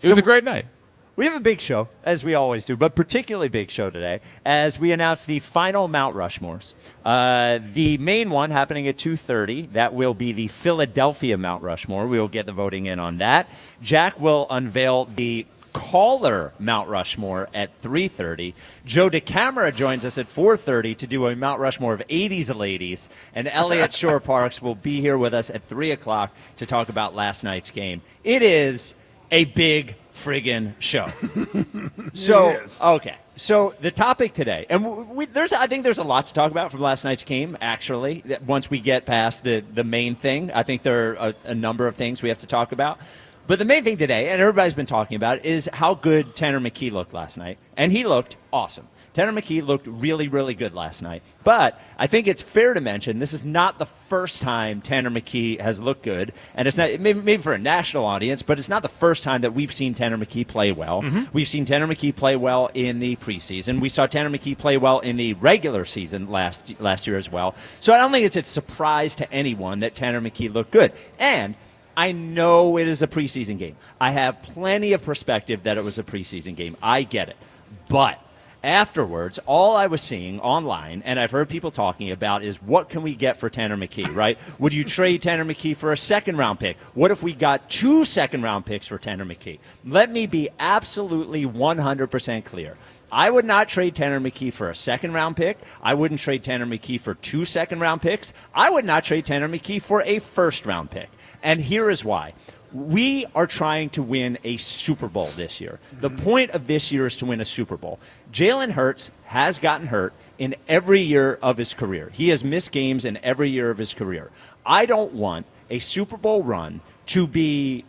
It was a great night. We have a big show, as we always do, but particularly big show today, as we announce the final Mount Rushmores. The main one happening at 2:30. That will be the Philadelphia Mount Rushmore. We will get the voting in on that. Jack will unveil the caller Mount Rushmore at 3:30. Joe DeCamara joins us at 4:30 to do a Mount Rushmore of 80s ladies. And Elliot Shore Parks will be here with us at 3 o'clock to talk about last night's game. It is a big friggin' show. Okay. So the topic today, and I think there's a lot to talk about from last night's game, actually. Once we get past the main thing, I think there are a number of things we have to talk about. But the main thing today, and everybody's been talking about, is how good Tanner McKee looked last night. And he looked awesome. Tanner McKee looked really, really good last night. But I think it's fair to mention this is not the first time Tanner McKee has looked good. And it's not maybe for a national audience, but it's not the first time that we've seen Tanner McKee play well. Mm-hmm. We've seen Tanner McKee play well in the preseason. We saw Tanner McKee play well in the regular season last year as well. So I don't think it's a surprise to anyone that Tanner McKee looked good. And I know it is a preseason game. I have plenty of perspective that it was a preseason game. I get it. But afterwards, all I was seeing online, and I've heard people talking about, is what can we get for Tanner McKee, right? Would you trade Tanner McKee for a second-round pick? What if we got 2 second-round picks for Tanner McKee? Let me be absolutely 100% clear. I would not trade Tanner McKee for a second-round pick. I wouldn't trade Tanner McKee for 2 second-round picks. I would not trade Tanner McKee for a first-round pick. And here is why. We are trying to win a Super Bowl this year. The point of this year is to win a Super Bowl. Jalen Hurts has gotten hurt in every year of his career. He has missed games in every year of his career. I don't want a Super Bowl run to be,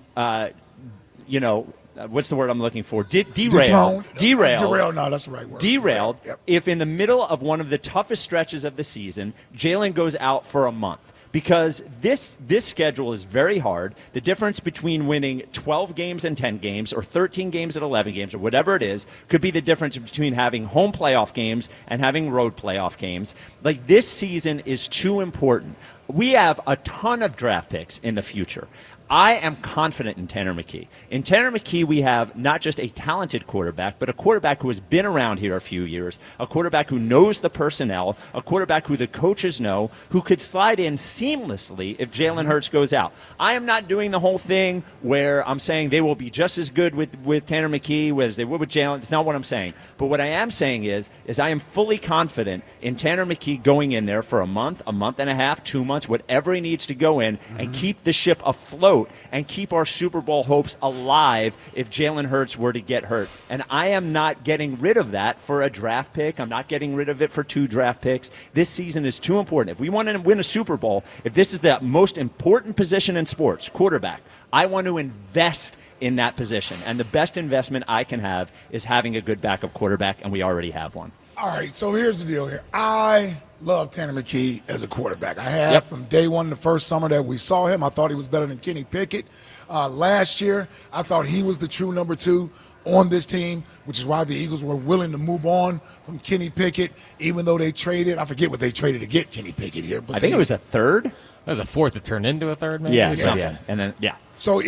what's the word I'm looking for? Derailed. Derailed, no, that's the right word. Derailed. Yep. If in the middle of one of the toughest stretches of the season, Jalen goes out for a month. Because this schedule is very hard. The difference between winning 12 games and 10 games or 13 games and 11 games or whatever it is could be the difference between having home playoff games and having road playoff games. Like, this season is too important. We have a ton of draft picks in the future. I am confident in Tanner McKee. In Tanner McKee, we have not just a talented quarterback, but a quarterback who has been around here a few years, a quarterback who knows the personnel, a quarterback who the coaches know, who could slide in seamlessly if Jalen Hurts goes out. I am not doing the whole thing where I'm saying they will be just as good with Tanner McKee as they would with Jalen. That's not what I'm saying. But what I am saying is I am fully confident in Tanner McKee going in there for a month and a half, 2 months, whatever he needs to go in and keep the ship afloat and keep our Super Bowl hopes alive if Jalen Hurts were to get hurt. And I am not getting rid of that for a draft pick. I'm not getting rid of it for 2 draft picks. This season is too important. If we want to win a Super Bowl, if this is the most important position in sports, quarterback, I want to invest in that position. And the best investment I can have is having a good backup quarterback, and we already have one. All right, so here's the deal here. I love Tanner McKee as a quarterback. I have from day one, the first summer that we saw him. I thought he was better than Kenny Pickett. Last year, I thought he was the true number 2 on this team, which is why the Eagles were willing to move on from Kenny Pickett, even though they traded. I forget what they traded to get Kenny Pickett here. But I think it was a third. That was a fourth that turned into a third, maybe? Yeah, something. yeah. And then, yeah. So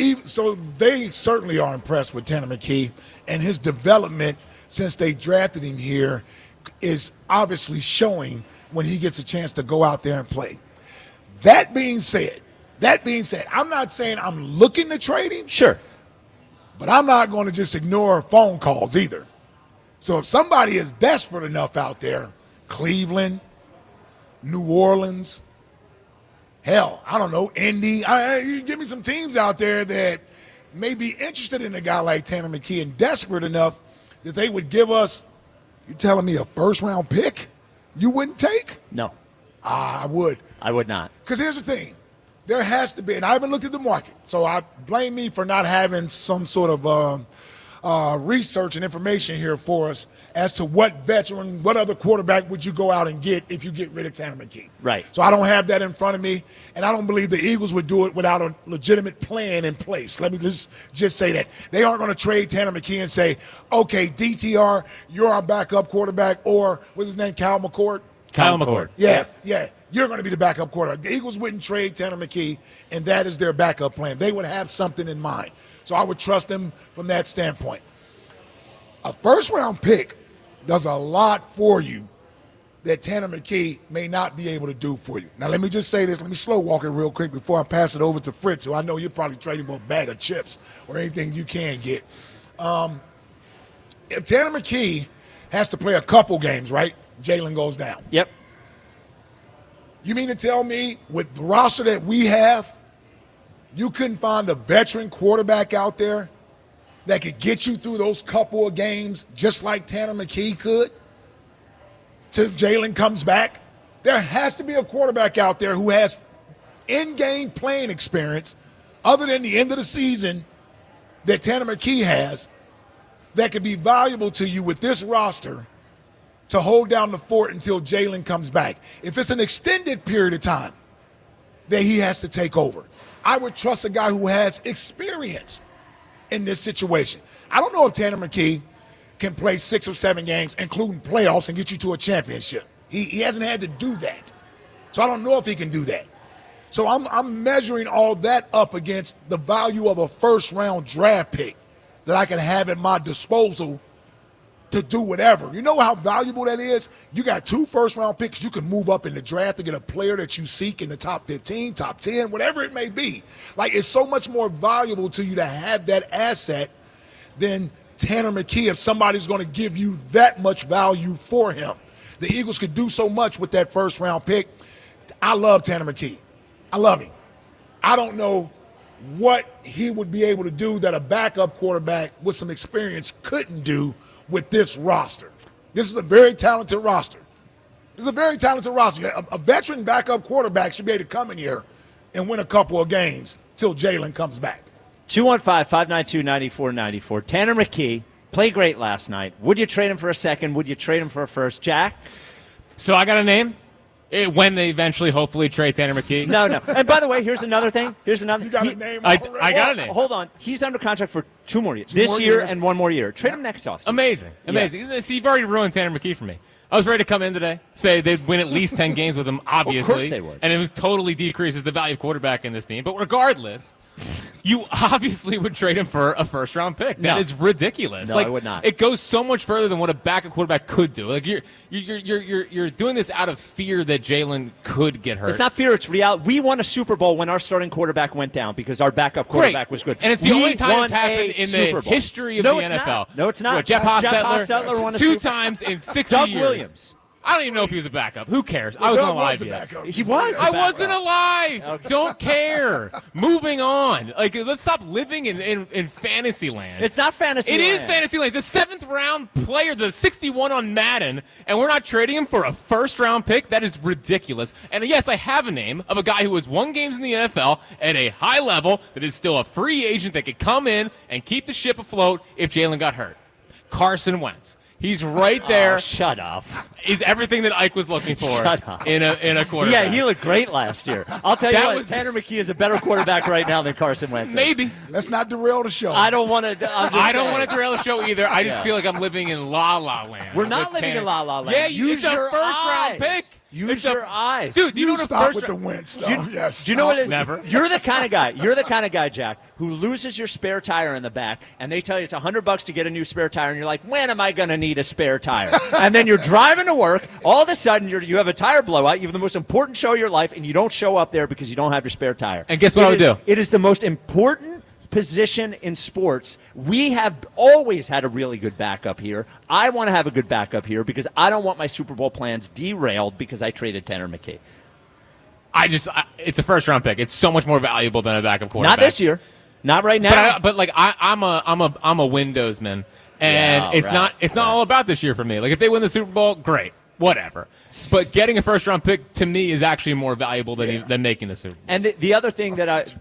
they certainly are impressed with Tanner McKee, and his development since they drafted him here is obviously showing when he gets a chance to go out there and play. That being said, I'm not saying I'm looking to trade him. Sure. But I'm not going to just ignore phone calls either. So if somebody is desperate enough out there, Cleveland, New Orleans, hell, I don't know, Indy, you give me some teams out there that may be interested in a guy like Tanner McKee and desperate enough that they would give us, you telling me a first-round pick you wouldn't take? No. I would. I would not. Because here's the thing. There has to be, and I haven't looked at the market, so I blame me for not having some sort of research and information here for us as to what other quarterback would you go out and get if you get rid of Tanner McKee. Right. So I don't have that in front of me, and I don't believe the Eagles would do it without a legitimate plan in place. Let me just say that. They aren't going to trade Tanner McKee and say, okay, DTR, you're our backup quarterback, or what's his name, Kyle McCord? Kyle McCord. Yeah. You're going to be the backup quarterback. The Eagles wouldn't trade Tanner McKee, and that is their backup plan. They would have something in mind. So I would trust them from that standpoint. A first-round pick does a lot for you that Tanner McKee may not be able to do for you. Now, let me just say this. Let me slow walk it real quick before I pass it over to Fritz, who I know you're probably trading for a bag of chips or anything you can get. If Tanner McKee has to play a couple games, right, Jalen goes down. Yep. You mean to tell me with the roster that we have, you couldn't find a veteran quarterback out there that could get you through those couple of games just like Tanner McKee could till Jalen comes back? There has to be a quarterback out there who has in-game playing experience other than the end of the season that Tanner McKee has that could be valuable to you with this roster to hold down the fort until Jalen comes back. If it's an extended period of time that he has to take over, I would trust a guy who has experience in this situation. I don't know if Tanner McKee can play 6 or 7 games, including playoffs, and get you to a championship. He hasn't had to do that. So I don't know if he can do that. So I'm measuring all that up against the value of a first-round draft pick that I can have at my disposal to do whatever. You know how valuable that is? You got 2 first-round picks. You can move up in the draft to get a player that you seek in the top 15, top 10, whatever it may be. Like, it's so much more valuable to you to have that asset than Tanner McKee if somebody's going to give you that much value for him. The Eagles could do so much with that first-round pick. I love Tanner McKee. I love him. I don't know what he would be able to do that a backup quarterback with some experience couldn't do with this roster. This is a very talented roster. This is a very talented roster. A veteran backup quarterback should be able to come in here and win a couple of games till Jalen comes back. 215-592-9494. Tanner McKee played great last night. Would you trade him for a second? Would you trade him for a first? Jack? So I got a name? When they eventually, hopefully, trade Tanner McKee? No. And by the way, here's another thing. You got a name I already? got a name. Hold on. He's under contract for 2 more years. Two This more year years. and 1 more year. Trade him next offseason. Amazing. See, you've already ruined Tanner McKee for me. I was ready to come in today, say they'd win at least 10 games with him, obviously. Of course they would. And it was totally decreases the value of quarterback in this team. But regardless, you obviously would trade him for a first-round pick. That is ridiculous. No, I would not. It goes so much further than what a backup quarterback could do. Like you're doing this out of fear that Jalen could get hurt. It's not fear, it's reality. We won a Super Bowl when our starting quarterback went down because our backup quarterback was good. And it's the We only time won it's happened a in Super the Bowl. history of No, the it's NFL. not. No, it's not. What, Jeff Hostetler won a 2 Super Bowl. times in 60 Doug years. Williams. I don't even know if he was a backup. Who cares? I wasn't alive yet. He was. I wasn't alive. Don't care. Moving on. Like, let's stop living in fantasy land. It's not fantasy It land. is fantasy land. It's a 7th-round player, the 61 on Madden, and we're not trading him for a first-round pick? That is ridiculous. And yes, I have a name of a guy who has won games in the NFL at a high level that is still a free agent that could come in and keep the ship afloat if Jalen got hurt. Carson Wentz. He's right there. Oh, shut up. He's everything that Ike was looking for Shut up. in a quarterback. Yeah, he looked great last year. I'll tell you That what, was Tanner McKee is a better quarterback right now than Carson Wentz is. Maybe. Let's not derail the show. I don't want to. I don't want to derail the show either. I just feel like I'm living in La La Land. We're not with living in Tanner. La La Land. Yeah, Use it's a your first-round eyes. pick. Use your eyes. Dude, you know what a stop first with the Wentz stuff. Yes. Do you know what it is? Never. You're the kind of guy, Jack, who loses your spare tire in the back, and they tell you it's $100 to get a new spare tire, and you're like, when am I going to need a spare tire? And then you're driving to work. All of a sudden, you have a tire blowout. You have the most important show of your life, and you don't show up there because you don't have your spare tire. And guess what I would do? It is the most important position in sports. We have always had a really good backup here. I want to have a good backup here because I don't want my Super Bowl plans derailed because I traded Tanner McKee. It's a first-round pick. It's so much more valuable than a backup quarterback. Not this year. Not right now. But I'm a Windowsman, and it's not all about this year for me. Like if they win the Super Bowl, great, whatever. But getting a first-round pick to me is actually more valuable than making the Super Bowl. And the other thing that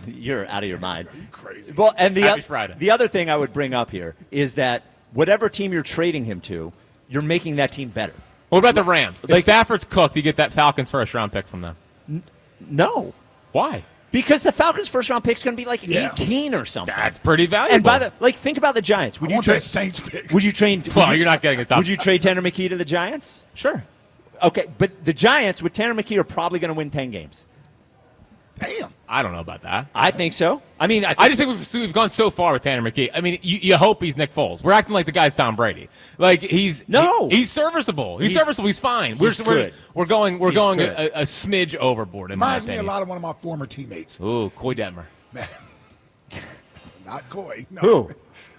you're out of your mind. You crazy. Well, and Happy Friday. the other thing I would bring up here is that whatever team you're trading him to, you're making that team better. What about the Rams? If Stafford's cooked, you get that Falcons first-round pick from them. No. Why? Because the Falcons' first-round pick is going to be like 18 or something. That's pretty valuable. And think about the Giants. Would you trade Saints pick? Would you trade? Well, you're not getting a top. Would you trade Tanner McKee to the Giants? Sure. Okay, but the Giants with Tanner McKee are probably going to win 10 games. Damn. I don't know about that. I think so. I mean, I just think we've gone so far with Tanner McKee. I mean, you hope he's Nick Foles. We're acting like the guy's Tom Brady. Like he's serviceable. He's serviceable. He's fine. We're going a smidge overboard in my Reminds me opinion. a lot of one of my former teammates. Ooh, Coy Detmer. Man. Not Coy. No. Who?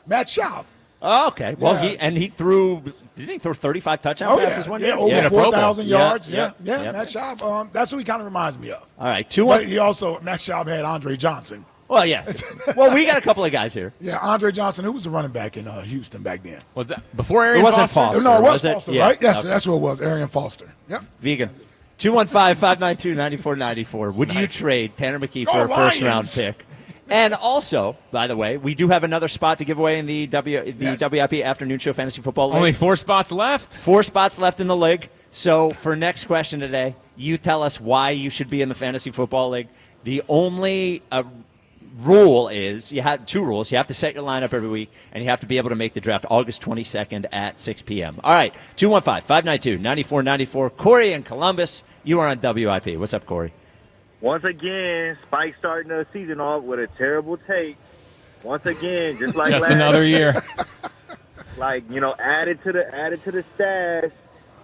Matt Schaub. Oh, okay. Well, Yeah. he threw. Didn't he throw 35 touchdown passes one year? Over 4,000 yards. Yeah. Matt Schaub. That's what he kind of reminds me of. All right, But Matt Schaub had Andre Johnson. Well, yeah. Well, we got a couple of guys here. Yeah, Andre Johnson, who was the running back in Houston back then? Was that before Arian It wasn't Foster? Foster. No, it was was it? Foster, Yeah. right? Yes, Okay. that's what it was. Arian Foster. Yep. Vegan. 215-592-9494. Would you trade Tanner McKee for a first-round pick? And also, by the way, we do have another spot to give away in the WIP Afternoon Show Fantasy Football League. Only 4 spots left. 4 spots left in the league. So for next question today, you tell us why you should be in the Fantasy Football League. The only rule is, you have 2 rules. You have to set your lineup every week, and you have to be able to make the draft August 22nd at 6 p.m. All right, 215-592-9494. Corey in Columbus, you are on WIP. What's up, Corey? Once again, Spike starting the season off with a terrible take. Once again, just like Just last another year. Like, added to the stash.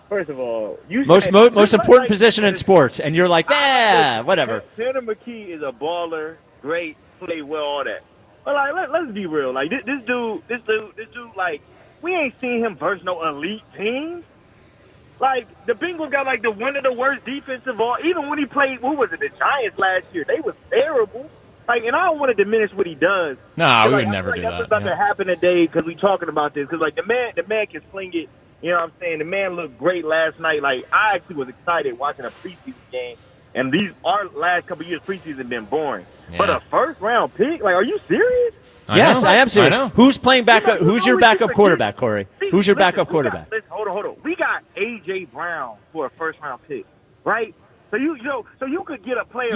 First of all, Most important position in sports, and you're like, whatever. Tanner McKee is a baller, great, play well, all that. But let's be real. Like this dude, like we ain't seen him versus no elite teams. Like the Bengals got like one of the worst defensive all. Even when he played, who was it, the Giants last year? They was terrible. Like, and I don't want to diminish what he does. No, we like, would never do that's that. what's about to happen today because we talking about this. Because like the man can sling it. You know what I'm saying? The man looked great last night. Like I actually was excited watching a preseason game And our last couple of years preseason been boring. Yeah. But a first-round pick? Like, are you serious? Yes, I am serious. Who's playing backup? Who's your backup forget? quarterback, Corey? Who's your backup quarterback? Hold on. We got A.J. Brown for a first-round pick, right? So you could get a player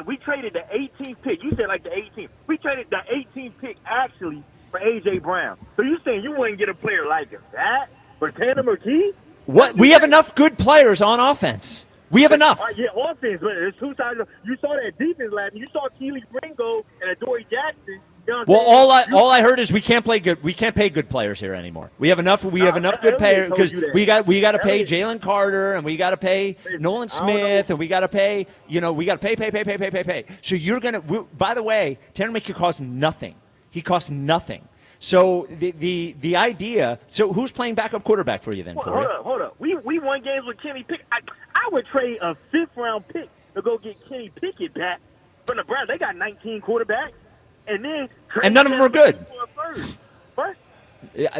we traded the 18th pick. You said like the 18th. We traded the 18th pick actually for A.J. Brown. So you saying you wouldn't get a player like that for Tanner McKee? What? We have enough good players on offense. We have enough. Yeah, offense, but there's two sides. You saw that defense last year. You saw Keely Ringo and Adoree Jackson. You know Well, all I heard is we can't pay good players here anymore. We have enough. We have enough good players because we got to pay Jalen Carter and we got to pay Nolan Smith and we got to pay. We got to pay. So you're gonna. By the way, Tanner McKee costs nothing. He costs nothing. So the idea. So who's playing backup quarterback for you then, Corey? Hold up. We won games with Kenny Pickett. I would trade a 5th-round pick to go get Kenny Pickett back from the Browns. They got 19 quarterbacks. And none of them are good. What?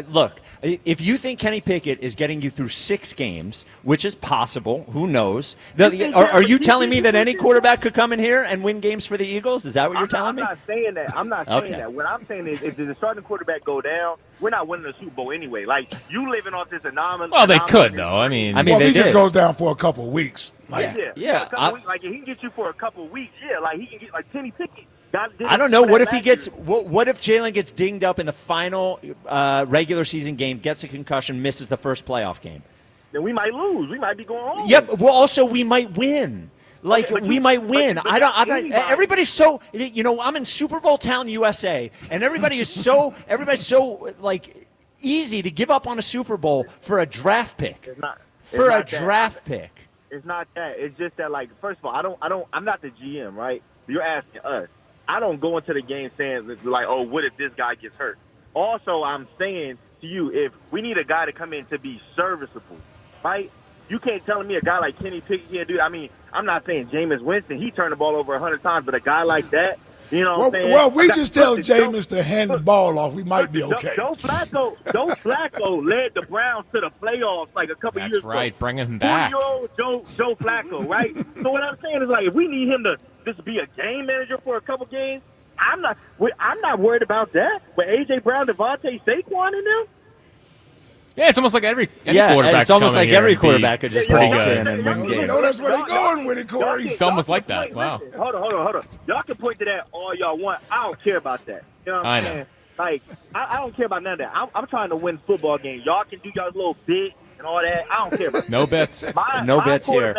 Look, if you think Kenny Pickett is getting you through 6 games, which is possible, who knows? Are you telling me that any quarterback could come in here and win games for the Eagles? Is that what you're telling me? I'm not saying that. I'm not saying that. What I'm saying is if the starting quarterback go down, we're not winning the Super Bowl anyway. Like, you living off this anomaly. Well, they could, though. I mean, he just goes down for a couple of weeks. Like, weeks. Like, if he can get you for a couple of weeks, like, he can get, like, Kenny Pickett. I don't know. What if he gets? What if Jalen gets dinged up in the final regular season game, gets a concussion, misses the first playoff game? Then we might lose. We might be going home. Yep. Well, also we might win. We might win. I'm not. Everybody's so. I'm in Super Bowl town, USA, and everybody's so like easy to give up on a Super Bowl for a draft pick. It's not draft pick. It's not that. It's just that, like, first of all, I'm not the GM, right? You're asking us. I don't go into the game saying, like, oh, what if this guy gets hurt? Also, I'm saying to you, if we need a guy to come in to be serviceable, right? You can't tell me a guy like Kenny Pickett can't do that. I mean, I'm not saying Jameis Winston, he turned the ball over 100 times, but a guy like that, you know what I'm saying? Well, we just tell Jameis to hand the ball off. We might be okay. Joe Flacco led the Browns to the playoffs like a couple years ago. That's right, bringing him back. 40-year-old Joe Flacco, right? So what I'm saying is, like, if we need him to just be a game manager for a couple games, I'm not worried about that. With A.J. Brown, Devontae, Saquon in them? Yeah, it's almost like every quarterback. It's almost like every quarterback could just walk in and win games. That's where they're going with it, Corey. It's almost like that. Wow. Hold on. Y'all can point to that all y'all want. I don't care about that. You know what I'm saying? Like, I don't care about none of that. I'm trying to win football games. Y'all can do y'all's little bit and all that. I don't care about that. No bets. No bets here.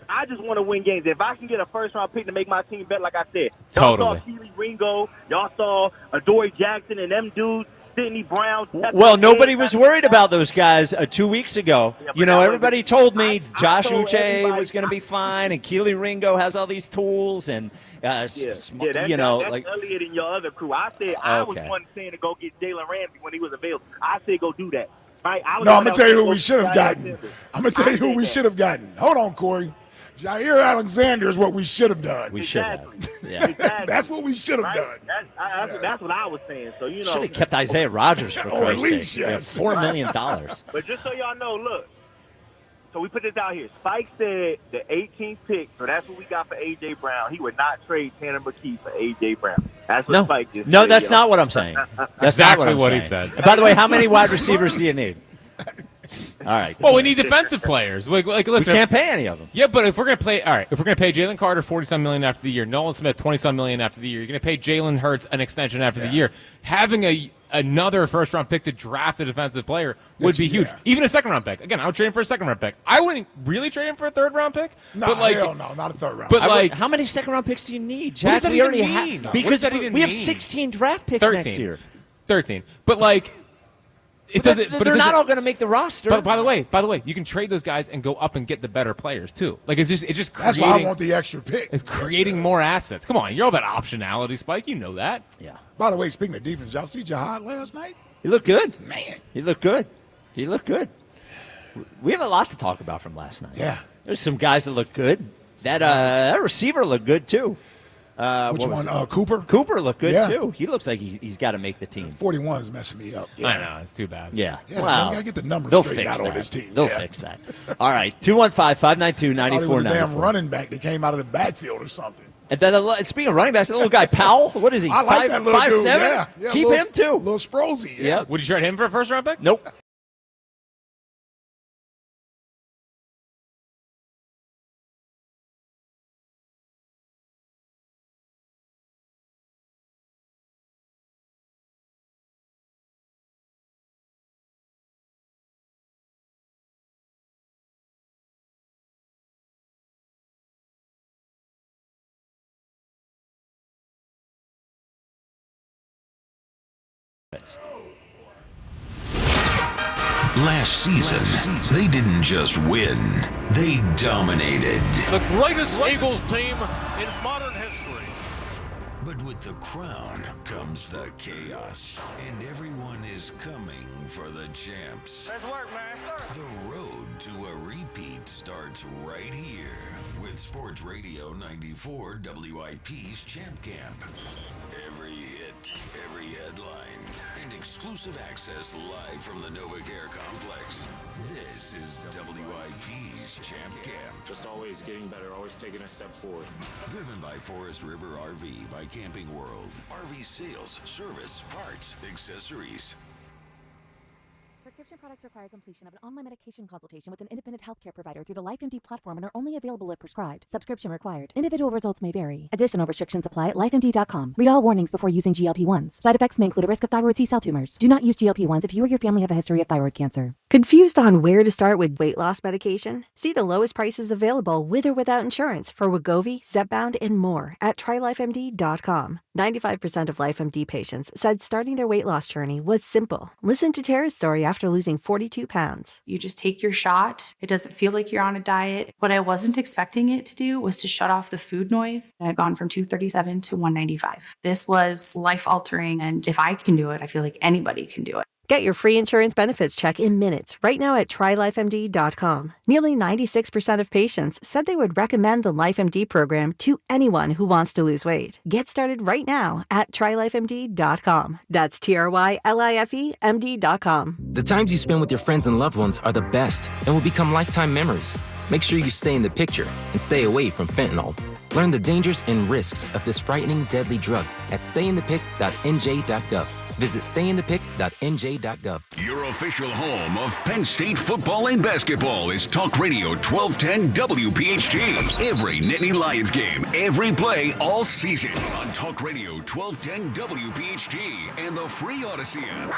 I just want to win games. If I can get a first-round pick to make my team better, like I said. Totally. Y'all saw Keely Ringo. Y'all saw Adoree Jackson and them dudes. Sidney Brown. Well, nobody was worried about those guys 2 weeks ago. Everybody told me Josh Uche was going to be fine, and Keely Ringo has all these tools, and that's like Elliott and your other crew. I said I was one saying to go get Jalen Ramsey when he was available. I said go do that. Right? I'm going to tell you who we should have gotten. Hold on, Corey. Jair Alexander is what we should have done. We should have. Yeah. Exactly. That's what we should have done. That's what I was saying. So, should have kept Isaiah Rodgers for Christ's sake. $4 million. But just so y'all know, look. So we put this out here. Spike said the 18th pick, so that's what we got for A.J. Brown. He would not trade Tanner McKee for A.J. Brown. That's what Spike just said. No, that's not what I'm saying. That's exactly not what he said. And by the way, how many wide receivers do you need? All right. Well, we need defensive players. Like, listen, we can't pay any of them. Yeah, but if we're gonna pay Jalen Carter $40-some million after the year, Nolan Smith $20-some million after the year, you're gonna pay Jalen Hurts an extension after the year. Having another first-round pick to draft a defensive player would be huge. Even a second-round pick. Again, I would trade him for a second-round pick. I wouldn't really trade him for a third-round pick. No, hell no, not a third-round. But how many second-round picks do you need, Jack? What does that even mean? Because we have 16 draft picks next year. 13. But like. They're not all going to make the roster. But by the way, you can trade those guys and go up and get the better players too. Like it's just creating. That's why I want the extra pick. It's creating more assets. Come on, you're all about optionality, Spike. You know that. Yeah. By the way, speaking of defense, y'all see Jihad last night? He looked good. Man, he looked good. We have a lot to talk about from last night. Yeah. There's some guys that look good. That receiver looked good too. Which one? Cooper? Cooper looked good, Yeah. too. He looks like he's got to make the team. 41 is messing me up. I know. It's too bad. Yeah. Yeah, Well, we got to get the numbers they'll straightened fix out that. on this team. They'll Yeah. fix that. All right. 215-592-9494. Damn running back that came out of the backfield or something. And then, speaking of running backs, that little guy, Powell, what is he? I like that little dude. 5'7"? Yeah, Keep little, him, too. Little Sprosy. Yeah. Would you trade him for a first-round pick? Nope. Last season, they didn't just win, they dominated. The greatest Eagles team in modern history. But with the crown comes the chaos, and everyone is coming for the champs. Let's work, man. The road to a repeat starts right here with Sports Radio 94 WIP's Champ Camp. Every hit, every headline, and exclusive access live from the NovaCare complex. This is WIP's Champ Camp. Just always getting better, always taking a step forward. Driven by Forest River RV by Camping World. RV sales, service, parts, accessories. Prescription products require completion of an online medication consultation with an independent healthcare provider through the LifeMD platform and are only available if prescribed. Subscription required. Individual results may vary. Additional restrictions apply at lifemd.com. Read all warnings before using GLP-1s. Side effects may include a risk of thyroid C-cell tumors. Do not use GLP-1s if you or your family have a history of thyroid cancer. Confused on where to start with weight loss medication? See the lowest prices available with or without insurance for Wegovy, Zepbound, and more at TryLifeMD.com. 95% of LifeMD patients said starting their weight loss journey was simple. Listen to Tara's story after losing 42 pounds. You just take your shot. It doesn't feel like you're on a diet. What I wasn't expecting it to do was to shut off the food noise. I've gone from 237 to 195. This was life-altering, and if I can do it, I feel like anybody can do it. Get your free insurance benefits check in minutes right now at TryLifeMD.com. Nearly 96% of patients said they would recommend the LifeMD program to anyone who wants to lose weight. Get started right now at TryLifeMD.com. That's TryLifeMD.com. The times you spend with your friends and loved ones are the best and will become lifetime memories. Make sure you stay in the picture and stay away from fentanyl. Learn the dangers and risks of this frightening, deadly drug at stayinthepic.nj.gov. Visit stayinthepic.nj.gov. Your official home of Penn State football and basketball is Talk Radio 1210 WPHT. Every Nittany Lions game, every play, all season on Talk Radio 1210 WPHT and the free Odyssey app.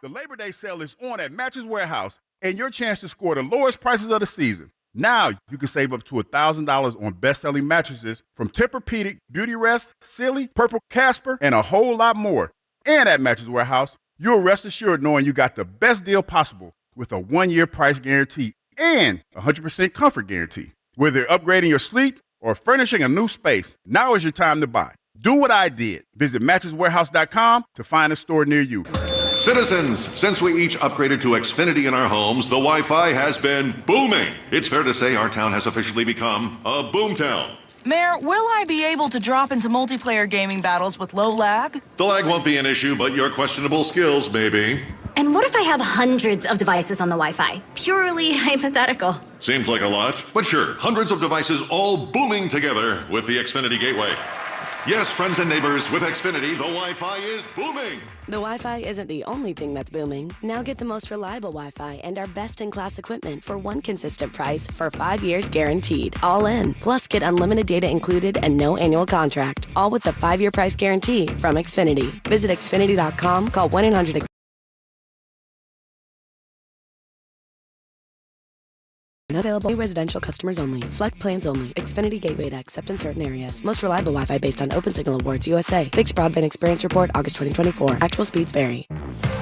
The Labor Day sale is on at Mattress Warehouse, and your chance to score the lowest prices of the season. Now you can save up to $1,000 on best-selling mattresses from Tempur-Pedic, Beauty Rest, Silly, Purple Casper, and a whole lot more. And at Mattress Warehouse, you'll rest assured knowing you got the best deal possible with a 1-year price guarantee and 100% comfort guarantee. Whether you're upgrading your sleep or furnishing a new space, now is your time to buy. Do what I did. Visit MattressWarehouse.com to find a store near you. Citizens, since we each upgraded to Xfinity in our homes, the Wi-Fi has been booming. It's fair to say our town has officially become a boomtown. Mayor, will I be able to drop into multiplayer gaming battles with low lag? The lag won't be an issue, but your questionable skills may be. And what if I have hundreds of devices on the Wi-Fi? Purely hypothetical. Seems like a lot, but sure, hundreds of devices all booming together with the Xfinity Gateway. Yes, friends and neighbors, with Xfinity, the Wi-Fi is booming. The Wi-Fi isn't the only thing that's booming. Now get the most reliable Wi-Fi and our best-in-class equipment for one consistent price for 5 years guaranteed. All in. Plus, get unlimited data included and no annual contract. All with the 5-year price guarantee from Xfinity. Visit Xfinity.com, call 1-800- Available. New residential customers only. Select plans only. Xfinity Gateway to accept in certain areas. Most reliable Wi-Fi based on Open Signal Awards USA. Fixed Broadband Experience Report, August 2024. Actual speeds vary.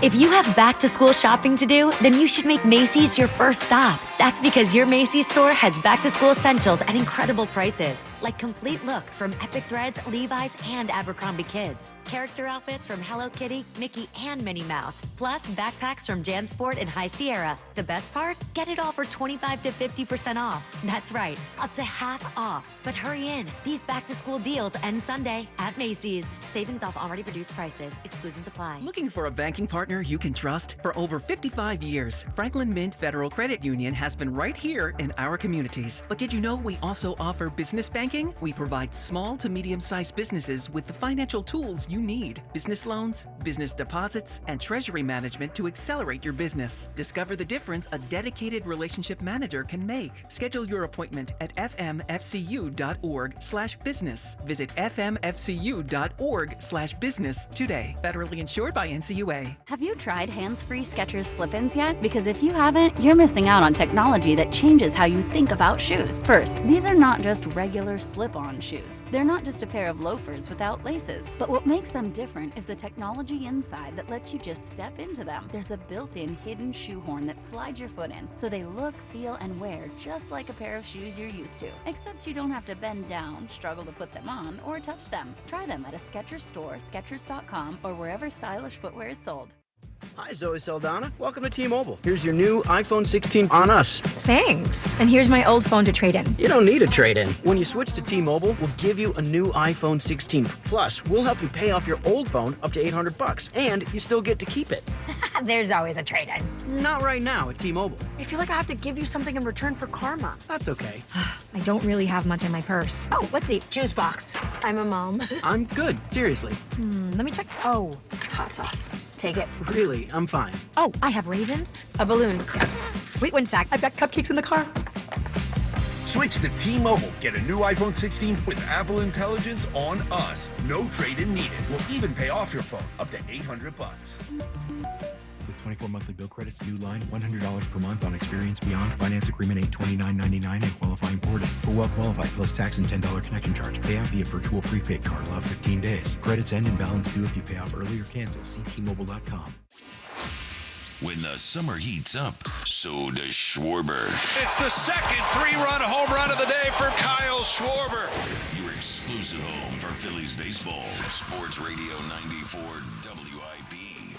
If you have back-to-school shopping to do, then you should make Macy's your first stop. That's because your Macy's store has back-to-school essentials at incredible prices, like complete looks from Epic Threads, Levi's, and Abercrombie Kids. Character outfits from Hello Kitty, Mickey, and Minnie Mouse. Plus, backpacks from JanSport and High Sierra. The best part? Get it all for 25 to 50% off. That's right, up to half off. But hurry in. These back-to-school deals end Sunday at Macy's. Savings off already reduced prices. Exclusions apply. Looking for a banking partner you can trust? For over 55 years, Franklin Mint Federal Credit Union has been right here in our communities. But did you know we also offer business banking? We provide small to medium-sized businesses with the financial tools you need. Business loans, business deposits, and treasury management to accelerate your business. Discover the difference a dedicated relationship manager can make. Schedule your appointment at fmfcu.org/business. Visit fmfcu.org/business today. Federally insured by NCUA. Have you tried hands-free Skechers slip-ins yet? Because if you haven't, you're missing out on technology that changes how you think about shoes. First, these are not just regular slip-on shoes. They're not just a pair of loafers without laces. But what makes them different is the technology inside that lets you just step into them. There's a built-in hidden shoehorn that slides your foot in, so they look, feel, and wear just like a pair of shoes you're used to. Except you don't have to bend down, struggle to put them on, or touch them. Try them at a Skechers store, Skechers.com, or wherever stylish footwear is sold. Hi, Zoe Saldana. Welcome to T-Mobile. Here's your new iPhone 16 on us. Thanks. And here's my old phone to trade in. You don't need a trade-in. When you switch to T-Mobile, we'll give you a new iPhone 16. Plus, we'll help you pay off your old phone up to $800, and you still get to keep it. There's always a trade-in. Not right now at T-Mobile. I feel like I have to give you something in return for karma. That's okay. I don't really have much in my purse. Oh, let's see. Juice box. I'm a mom. I'm good. Seriously. Let me check. Oh, hot sauce. Take it. Really? I'm fine. Oh, I have raisins, a balloon. Wait one sec. I've got cupcakes in the car. Switch to T-Mobile. Get a new iPhone 16 with Apple Intelligence on us. No trade-in needed. We'll even pay off your phone up to $800. With 24 monthly bill credits, new line, $100 per month on Experience Beyond. Finance agreement $829.99 and qualifying ported. For well-qualified plus tax and $10 connection charge. Pay out via virtual prepaid card. Allow 15 days. Credits end and balance due if you pay off early or cancel. See T-Mobile.com. When the summer heats up, so does Schwarber. It's the second three-run home run of the day for Kyle Schwarber. Your exclusive home for Phillies baseball. Sports Radio 94 WIP.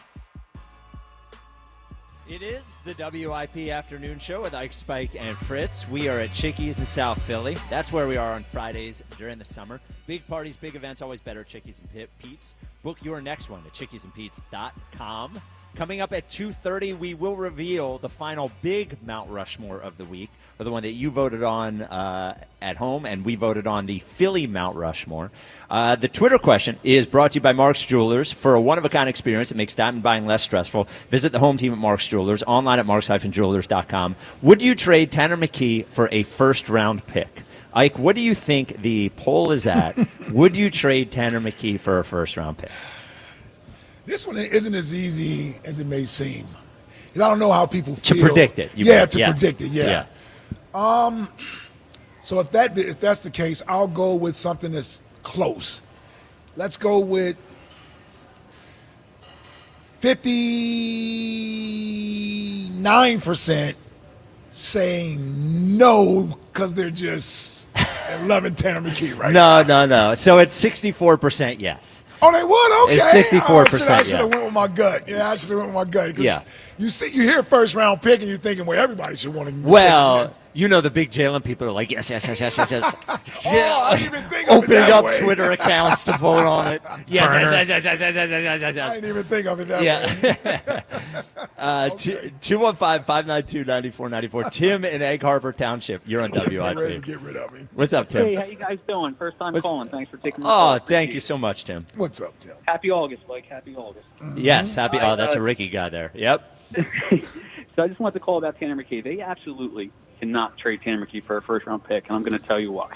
It is the WIP afternoon show with Ike, Spike, and Fritz. We are at Chickies in South Philly. That's where we are on Fridays during the summer. Big parties, big events, always better at Chickies and Pete's. Book your next one at chickiesandpete's.com. Coming up at 2:30, we will reveal the final big Mount Rushmore of the week, or the one that you voted on at home, and we voted on the Philly Mount Rushmore. The Twitter question is brought to you by Mark's Jewelers. For a one-of-a-kind experience that makes diamond buying less stressful, visit the home team at Mark's Jewelers, online at marks-jewelers.com. Would you trade Tanner McKee for a first-round pick? Ike, what do you think the poll is at? Would you trade Tanner McKee for a first-round pick? This one isn't as easy as it may seem. 'Cause I don't know how people feel. To predict it. Predict it, yeah. So if that's the case, I'll go with something that's close. Let's go with 59% saying no because they're just loving Tanner McKee right now. No. So it's 64% yes. Oh, they would? Okay. It's 64%. I should have went with my gut. Yeah, I should have went with my gut. Yeah. You hear first round pick and you're thinking, well, everybody should want to. Well, you know the big Jalen people are like, yes. I didn't even think of Opening it that up way. Twitter accounts to vote on it. Yes. I didn't even think of it that way. 215-592-9494. Tim in Egg Harbor Township. You're on WIP. Ready to get rid of me. What's up, Tim? Hey, how you guys doing? First time calling. Thanks for taking my Oh, call. thank you so much, Tim. What's up, Tim? Happy August, Blake. Happy August. Yes, happy. Oh, that's a Ricky guy there. Yep. So I just wanted to call about Tanner McKee. They absolutely cannot trade Tanner McKee for a first-round pick, and I'm going to tell you why.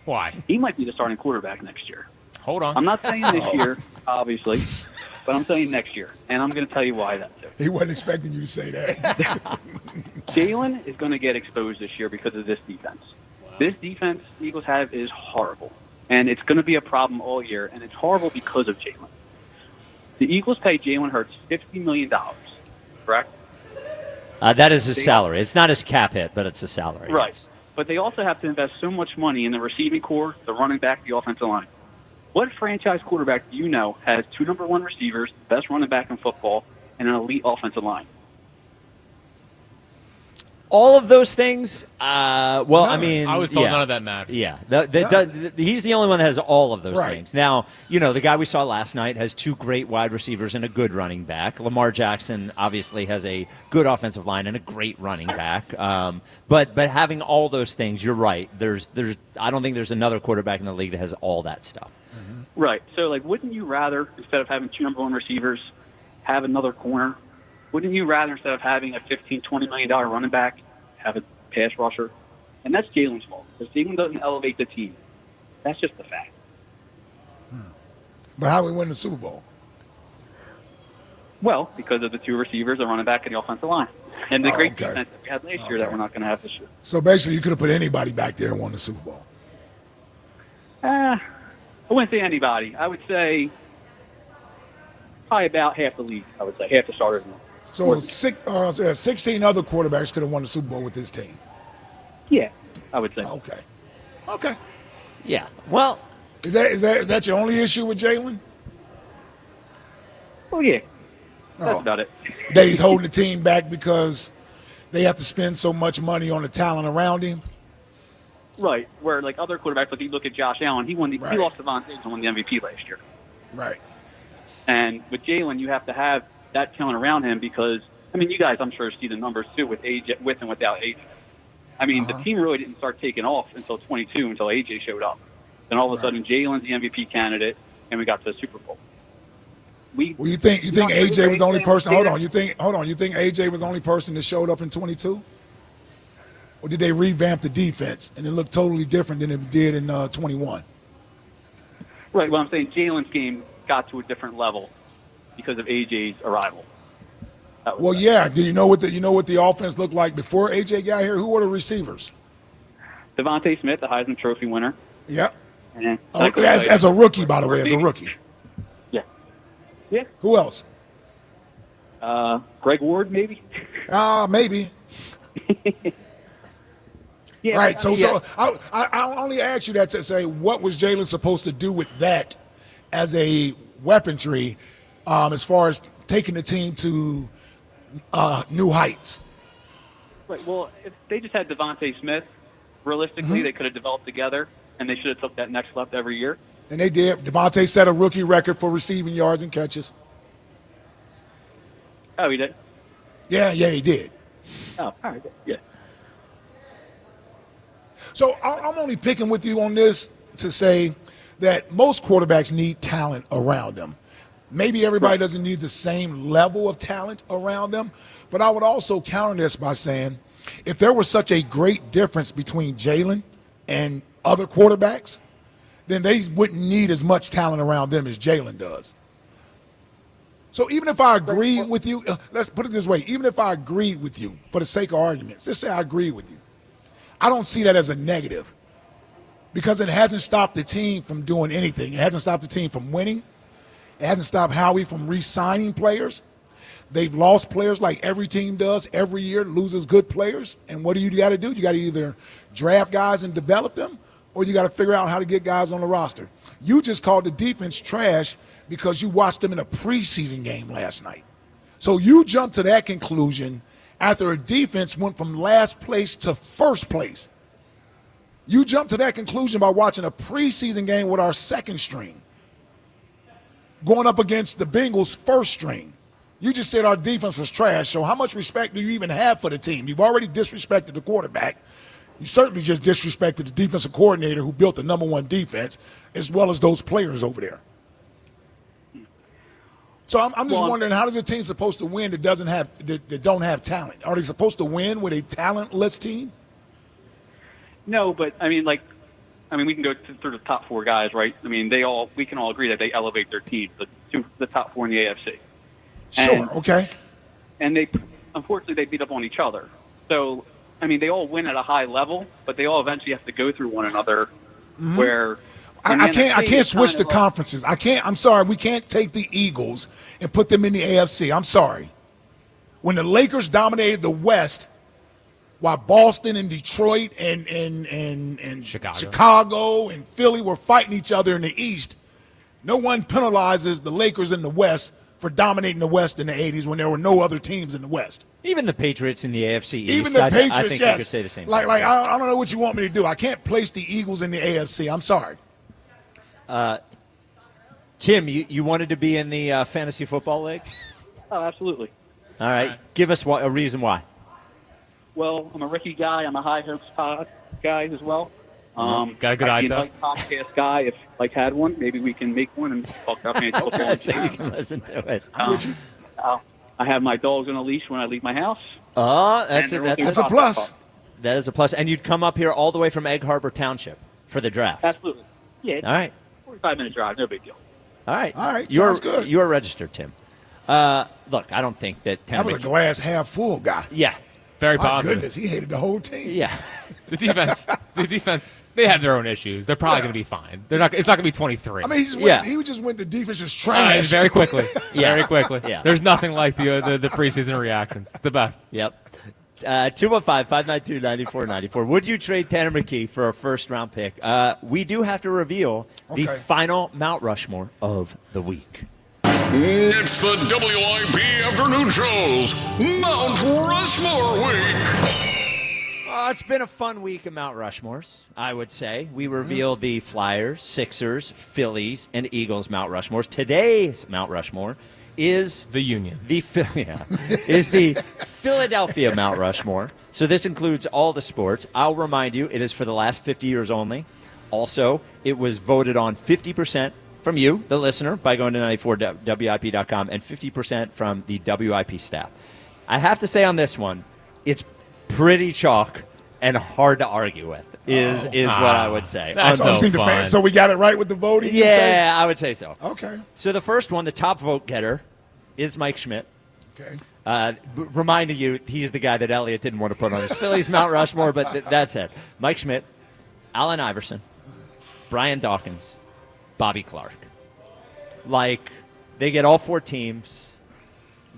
Why? He might be the starting quarterback next year. Hold on. I'm not saying this year, obviously, but I'm saying next year, and I'm going to tell you why that too. He wasn't expecting you to say that. Jalen is going to get exposed this year because of this defense. Wow. This defense the Eagles have is horrible, and it's going to be a problem all year, and it's horrible because of Jalen. The Eagles pay Jalen Hurts $50 million, correct? That is his salary. It's not his cap hit, but it's a salary. Right. But they also have to invest so much money in the receiving core, the running back, the offensive line. What franchise quarterback do you know has 2 number 1 receivers, best running back in football, and an elite offensive line? All of those things, I mean... I was told none of that mattered. Yeah. He's the only one that has all of those things. Now, the guy we saw last night has 2 great wide receivers and a good running back. Lamar Jackson obviously has a good offensive line and a great running back. But having all those things, you're right. I don't think there's another quarterback in the league that has all that stuff. Mm-hmm. Right. So, wouldn't you rather, instead of having 2 number 1 receivers, have another corner? Wouldn't you rather, instead of having a $15, $20 million running back, have a pass rusher? And that's Jalen's fault, because Jalen doesn't elevate the team. That's just the fact. But how we win the Super Bowl? Well, because of the 2 receivers, the running back, and the offensive line. And the great defense that we had last year that we're not going to have this year. So basically, you could have put anybody back there and won the Super Bowl. I wouldn't say anybody. I would say probably about half the league, I would say. Half the starters. So 16 other quarterbacks could have won the Super Bowl with this team. Yeah, I would say. Okay. Yeah. Well, is that your only issue with Jalen? Oh yeah, that's about it. That he's holding the team back because they have to spend so much money on the talent around him. Right. Where other quarterbacks, you look at Josh Allen, he lost to Von and won the MVP last year. Right. And with Jalen, you have to have that talent around him because, you guys, I'm sure, see the numbers too with and without AJ. The team really didn't start taking off until 22, until AJ showed up. Then all of a sudden, Jalen's the MVP candidate, and we got to the Super Bowl. You think AJ was the only person? Hold on. You think AJ was the only person that showed up in 22? Or did they revamp the defense and it looked totally different than it did in 21? Right. Well, I'm saying Jalen's game got to a different level because of AJ's arrival. Well, yeah. Do you know what the offense looked like before AJ got here? Who were the receivers? Devontae Smith, the Heisman Trophy winner. Yep. And as a rookie, by the way, as a rookie. Yeah. Yeah. Who else? Greg Ward, maybe. Maybe. Yeah, right. So I only asked you that to say, what was Jalen supposed to do with that as a weaponry, as far as taking the team to new heights? Right. Well, if they just had Devontae Smith, realistically, they could have developed together, and they should have took that next step every year. And they did. Devontae set a rookie record for receiving yards and catches. Oh, he did? Yeah, he did. Oh, all right. Yeah. So I'm only picking with you on this to say that most quarterbacks need talent around them. Maybe everybody doesn't need the same level of talent around them, but I would also counter this by saying if there was such a great difference between Jalen and other quarterbacks, then they wouldn't need as much talent around them as Jalen does. So even if I agree with you, let's put it this way, even if I agree with you for the sake of arguments, let's say I agree with you, I don't see that as a negative because it hasn't stopped the team from doing anything. It hasn't stopped the team from winning. It hasn't stopped Howie from re-signing players. They've lost players like every team does every year, loses good players. And what do you got to do? You got to either draft guys and develop them, or you got to figure out how to get guys on the roster. You just called the defense trash because you watched them in a preseason game last night. So you jumped to that conclusion after a defense went from last place to first place. You jumped to that conclusion by watching a preseason game with our second string going up against the Bengals' first string. You just said our defense was trash, so how much respect do you even have for the team? You've already disrespected the quarterback. You certainly just disrespected the defensive coordinator who built the number one defense, as well as those players over there. So I'm just wondering, how does a team supposed to win that don't have talent? Are they supposed to win with a talentless team? No, but we can go through the top 4 guys, right? We can all agree that they elevate their team, the top 4 in the AFC. Sure. Okay. And unfortunately, they beat up on each other. So, they all win at a high level, but they all eventually have to go through one another. Mm-hmm. Where I can't switch the conferences. I'm sorry. We can't take the Eagles and put them in the AFC. I'm sorry. when the Lakers dominated the West, while Boston and Detroit and Chicago and Philly were fighting each other in the East, no one penalizes the Lakers in the West for dominating the West in the 80s when there were no other teams in the West. Even the Patriots in the AFC East. Even the Patriots, I think yes. you could say the same like, thing. Like, I don't know what you want me to do. I can't place the Eagles in the AFC. I'm sorry. Tim, you wanted to be in the Fantasy Football League? Oh, absolutely. All right. Give us a reason why. Well, I'm a Ricky guy. I'm a High Hopes pod guy as well. Got a good eye test. Podcast guy. If had one, maybe we can make one and talk about fantasy football. So you can listen to it. I have my dogs on a leash when I leave my house. Oh, that's a plus. That is a plus. And you'd come up here all the way from Egg Harbor Township for the draft. Absolutely. Yeah. All right. 45-minute drive. No big deal. All right. Sounds good. You're registered, Tim. Look, I don't think that That was a glass half full guy. Yeah. Very My positive. goodness, he hated the whole team. Yeah. The defense, they have their own issues. They're probably going to be fine. It's not going to be 23. I mean, he just went the defense is trash. Very quickly. Very quickly. Yeah. There's nothing like the preseason reactions. It's the best. Yep. 215-592-9494. Would you trade Tanner McKee for a first-round pick? We do have to reveal the final Mount Rushmore of the week. It's the WIP Afternoon Show's Mount Rushmore Week. It's been a fun week of Mount Rushmores, I would say. We revealed the Flyers, Sixers, Phillies, and Eagles Mount Rushmores. Today's Mount Rushmore is the Union. Is the Philadelphia Mount Rushmore. So this includes all the sports. I'll remind you, it is for the last 50 years only. Also, it was voted on 50% from you, the listener, by going to 94WIP.com, and 50% from the WIP staff. I have to say on this one, it's pretty chalk and hard to argue with, is what I would say. That's no fun. So we got it right with the voting? Yeah, I would say so. Okay. So the first one, the top vote getter, is Mike Schmidt. Okay. Reminding you, he's the guy that Elliott didn't want to put on his Phillies Mount Rushmore, but that's it. Mike Schmidt, Allen Iverson, Brian Dawkins, Bobby Clark. Like, they get all four teams.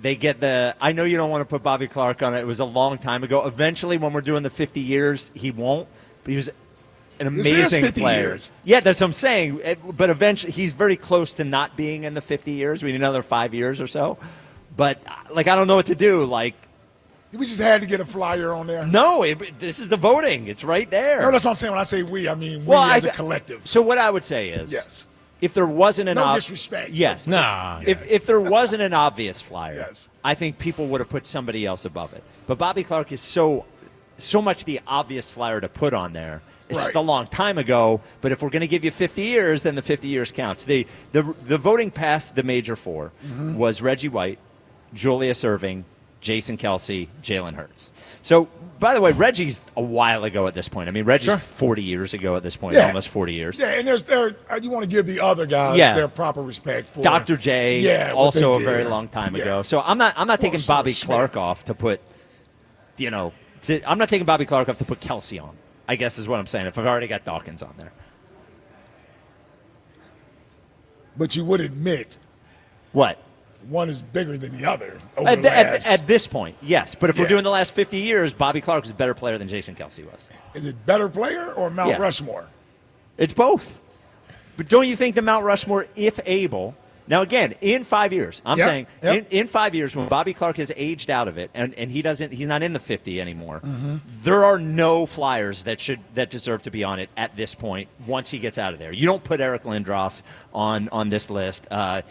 They get I know you don't want to put Bobby Clark on it. It was a long time ago. Eventually, when we're doing the 50 years, he won't. But he was an amazing player. Years. Yeah, that's what I'm saying. But eventually, he's very close to not being in the 50 years. We need another 5 years or so. But, I don't know what to do. We just had to get a flyer on there. No, this is the voting. It's right there. No, that's what I'm saying. When I say we, I mean we as a collective. So what I would say is, yes. If there wasn't an no disrespect. Yes. Nah. If there wasn't an obvious flyer, yes. I think people would have put somebody else above it. But Bobby Clark is so much the obvious flyer to put on there. It's just a long time ago, but if we're going to give you 50 years, then the 50 years counts. The voting past the major four was Reggie White, Julius Erving, Jason Kelsey, Jalen Hurts. So, by the way, Reggie's a while ago at this point. I mean, Reggie's 40 years ago at this point, almost 40 years. Yeah, and you want to give the other guys their proper respect for Dr. J, also a very long time ago. So I'm not taking Bobby Clark off to put, I'm not taking Bobby Clark off to put Kelsey on, I guess is what I'm saying, if I've already got Dawkins on there. But you would admit. What? One is bigger than the other. At this point, yes. But if we're doing the last 50 years, Bobby Clark is a better player than Jason Kelsey was. Is it better player or Mount Rushmore? It's both. But don't you think the Mount Rushmore, if able, now again, in 5 years, I'm saying in 5 years when Bobby Clark has aged out of it and he's not in the 50 anymore, there are no Flyers that deserve to be on it at this point once he gets out of there. You don't put Eric Lindros on this list. I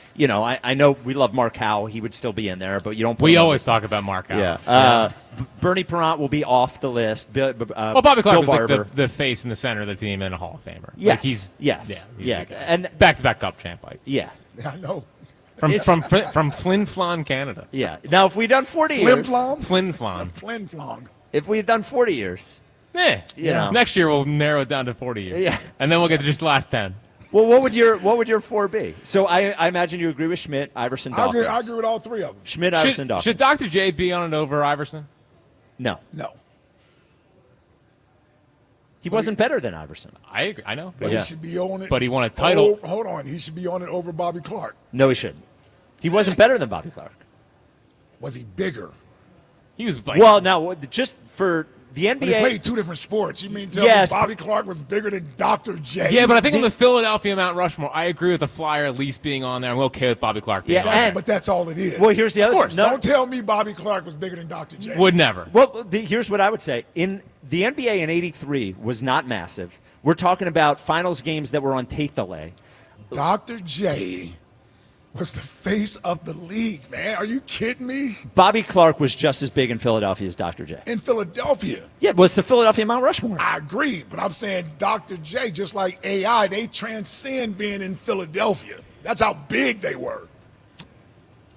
know we love Mark Howe. He would still be in there, but you don't put We always talk about Mark Howe. Yeah. Bernie Perrant will be off the list. Bobby Clark was the face in the center of the team and a Hall of Famer. Yes. And back-to-back Cup champ. Yeah. I know. From Flin Flon, Canada. Yeah. Now, if we've done 40 years. Flin Flon. Flin Flon. If we've done 40 years. Next year we'll narrow it down to 40 years. Yeah. And then we'll get to just the last 10. Well, what would your four be? So I imagine you agree with Schmidt, Iverson, Dawkins. I agree with all three of them. Schmidt, Iverson, Dawkins. Should Dr. J be on it over Iverson? No. He But wasn't better than Iverson. I agree. I know. But he should be on it. But he won a title. Hold on. He should be on it over Bobby Clark. No, he shouldn't. He wasn't better than Bobby Clark. Was he bigger? He was like, well, now just for the NBA. But he played two different sports. You mean tell me Bobby Clark was bigger than Dr. J? Yeah, but I think on the Philadelphia Mount Rushmore, I agree with the Flyer at least being on there. I'm okay with Bobby Clark being on there. But that's all it is. Well, here's the other. Of course. No, don't tell me Bobby Clark was bigger than Dr. J. Would never. Well, here's what I would say. In the NBA in '83 was not massive. We're talking about finals games that were on tape delay. Dr. J was the face of the league, man. Are you kidding me? Bobby Clark was just as big in Philadelphia as Dr. J. In Philadelphia. Yeah, well, it's the Philadelphia Mount Rushmore. I agree, but I'm saying Dr. J, just like AI, they transcend being in Philadelphia. That's how big they were.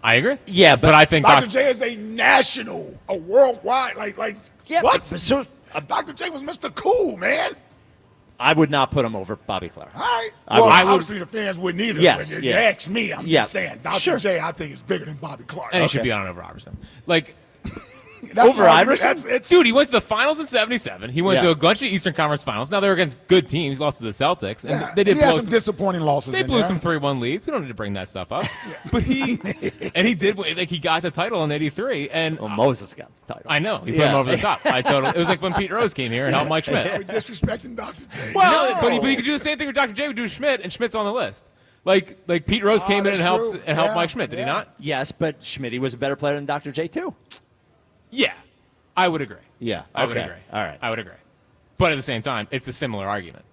I agree. Yeah, but I think Dr. J is a national, a worldwide, what? So Dr. J was Mr. Cool, man. I would not put him over Bobby Clark. All right. Well, obviously the fans wouldn't either. Yes, But you ask me, I'm just saying. Dr. J, I think, is bigger than Bobby Clark. And he should be on over Iverson. Like, over Iverson? Dude, he went to the finals in '77. He went Yeah. to a bunch of Eastern Conference finals. Now they're against good teams. Lost to the Celtics. And they did he had blow some disappointing losses. They blew some 3-1 leads. We don't need to bring that stuff up. But he did, like, he got the title in '83. And Moses got the title. I know. He put him over the top. It was like when Pete Rose came here and helped Mike Schmidt. We're disrespecting Dr. J. Well, but he could do the same thing with Dr. J would do Schmidt, and Schmidt's on the list. Like Pete Rose came in and helped Mike Schmidt, did he not? Yes, but Schmidt was a better player than Dr. J too. Yeah, I would agree. Yeah, I would okay. agree. All right, I would agree. But at the same time, it's a similar argument.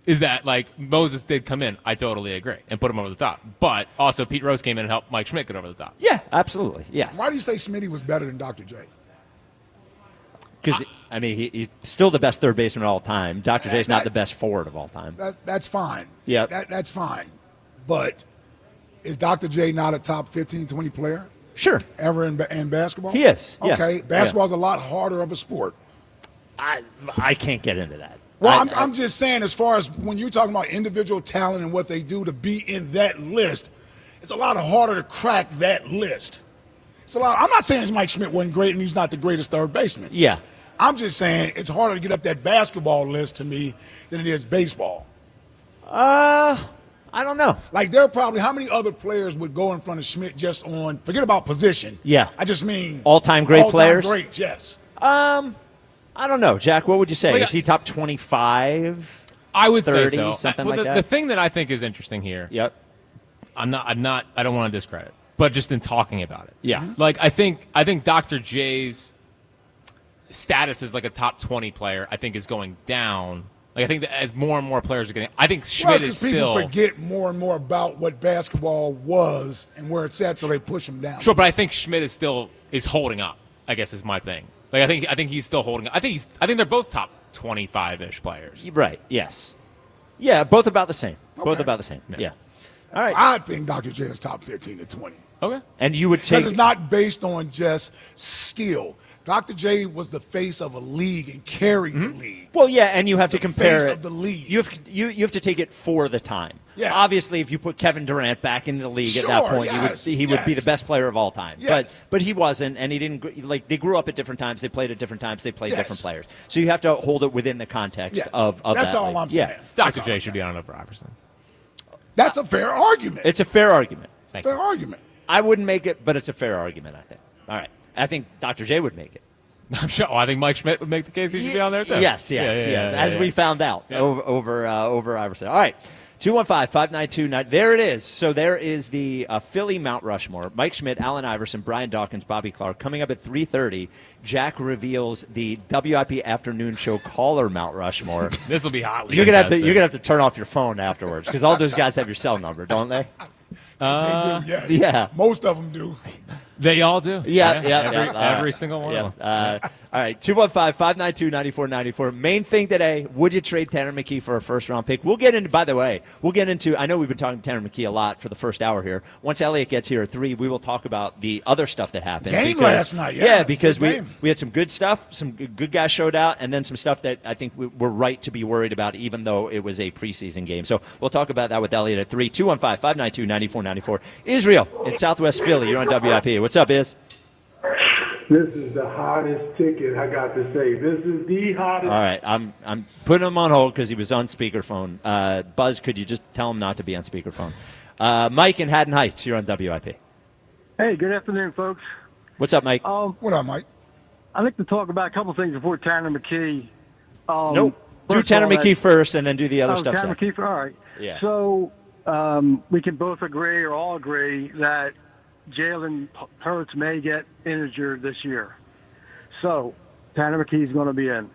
Is that, like, Moses did come in, I totally agree, and put him over the top. But also Pete Rose came in and helped Mike Schmidt get over the top. Yeah, absolutely. Yes. Why do you say Smitty was better than Dr. J? Because, I mean, he's still the best third baseman of all time. Dr. J's not the best forward of all time. That's fine. Yeah. That's fine. But is Dr. J not a top 15, 20 player? Sure. Ever in basketball? He is, yes. Okay. Basketball's a lot harder of a sport. I can't get into that. Well, I'm just saying, as far as when you're talking about individual talent and what they do to be in that list, it's a lot harder to crack that list. It's a lot. I'm not saying Mike Schmidt wasn't great and he's not the greatest third baseman. Yeah. I'm just saying it's harder to get up that basketball list to me than it is baseball. I don't know. Like, there are probably how many other players would go in front of Schmidt just on, forget about position. Yeah. I just mean all-time great players? All-time greats, yes. I don't know. Jack, what would you say? Well, Is he top 25? I would 30, say so. Something Well, like that? The thing that I think is interesting here. Yep. I don't want to discredit, but just in talking about it. Yeah. Like, I think Dr. J's status as like a top 20 player, I think, is going down. Like, I think that as more and more players are getting, I think Schmidt is still. People forget more and more about what basketball was and where it's at, so they push him down. Sure, but I think Schmidt is holding up, I guess, is my thing. Like, I think he's still holding up. I think they're both top 25-ish players. Right, yes. Yeah, both about the same. Okay. Both about the same. Yeah. All right. I think Dr. J is top 15 to 20. Okay. And you would take. Because it's not based on just skill. Dr. J was the face of a league and carried the league. Well, yeah, and you have to compare face it. of the league. You have to take it for the time. Yeah. Obviously, if you put Kevin Durant back in the league at that Sure, point, yes, he would be yes. the best player of all time. Yes. But he wasn't, and he didn't. Like, they grew up at different times. They played at different times. They played Yes. different players. So you have to hold it within the context Yes. of That's that. all I'm Yeah. saying. Dr. J should be on over Iverson. That's a fair argument. It's a fair argument. Fair argument. I wouldn't make it, but it's a fair argument, I think. All right. I think Dr. J would make it. I'm sure. I think Mike Schmidt would make the case he should be on there too. Yes. As we found out over Iverson. All right. 215-592-9. There it is. So there is the Philly Mount Rushmore. Mike Schmidt, Allen Iverson, Brian Dawkins, Bobby Clark. Coming up at 3:30, Jack reveals the WIP Afternoon Show caller Mount Rushmore. This will be hotly You're gonna contested. have to turn off your phone afterwards because all those guys have your cell number, don't they? They do, yes. Yeah. Most of them do. They all do. Yeah. Every single one of them. All right, 215-592-9494. Main thing today, would you trade Tanner McKee for a first-round pick? We'll get into, I know we've been talking to Tanner McKee a lot for the first hour here. Once Elliot gets here at 3, we will talk about the other stuff that happened. Last night, Yeah, because we had some good stuff, some good guys showed out, and then some stuff that I think we're right to be worried about, even though it was a preseason game. So we'll talk about that with Elliot at 3. 215-592-9494. Israel in Southwest Philly. You're on WIP. What's up, Iz? This is the hottest ticket, I got to say. This is the hottest. All right, I'm putting him on hold because he was on speakerphone. Buzz, could you just tell him not to be on speakerphone? Mike in Haddon Heights, you're on WIP. Hey, good afternoon, folks. What's up, Mike? What up, Mike? I'd like to talk about a couple things before Tanner McKee. Nope. Do Tanner McKee first, and then do the other stuff. Tanner second. McKee, all right. Yeah. So we can both agree or all agree that Jalen Hurts may get injured this year. So Tanner McKee is going to be in.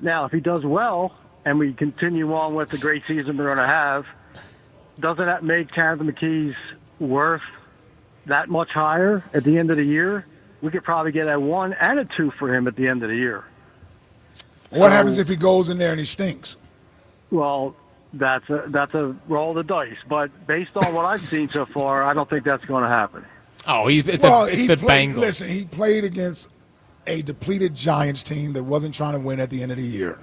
Now, if he does well and we continue on with the great season we're going to have, doesn't that make Tanner McKee's worth that much higher at the end of the year? We could probably get a 1 and a 2 for him at the end of the year. What happens if he goes in there and he stinks? Well, that's a roll of the dice. But based on what I've seen so far, I don't think that's going to happen. Oh, it's the played, Bengals. Listen, he played against a depleted Giants team that wasn't trying to win at the end of the year.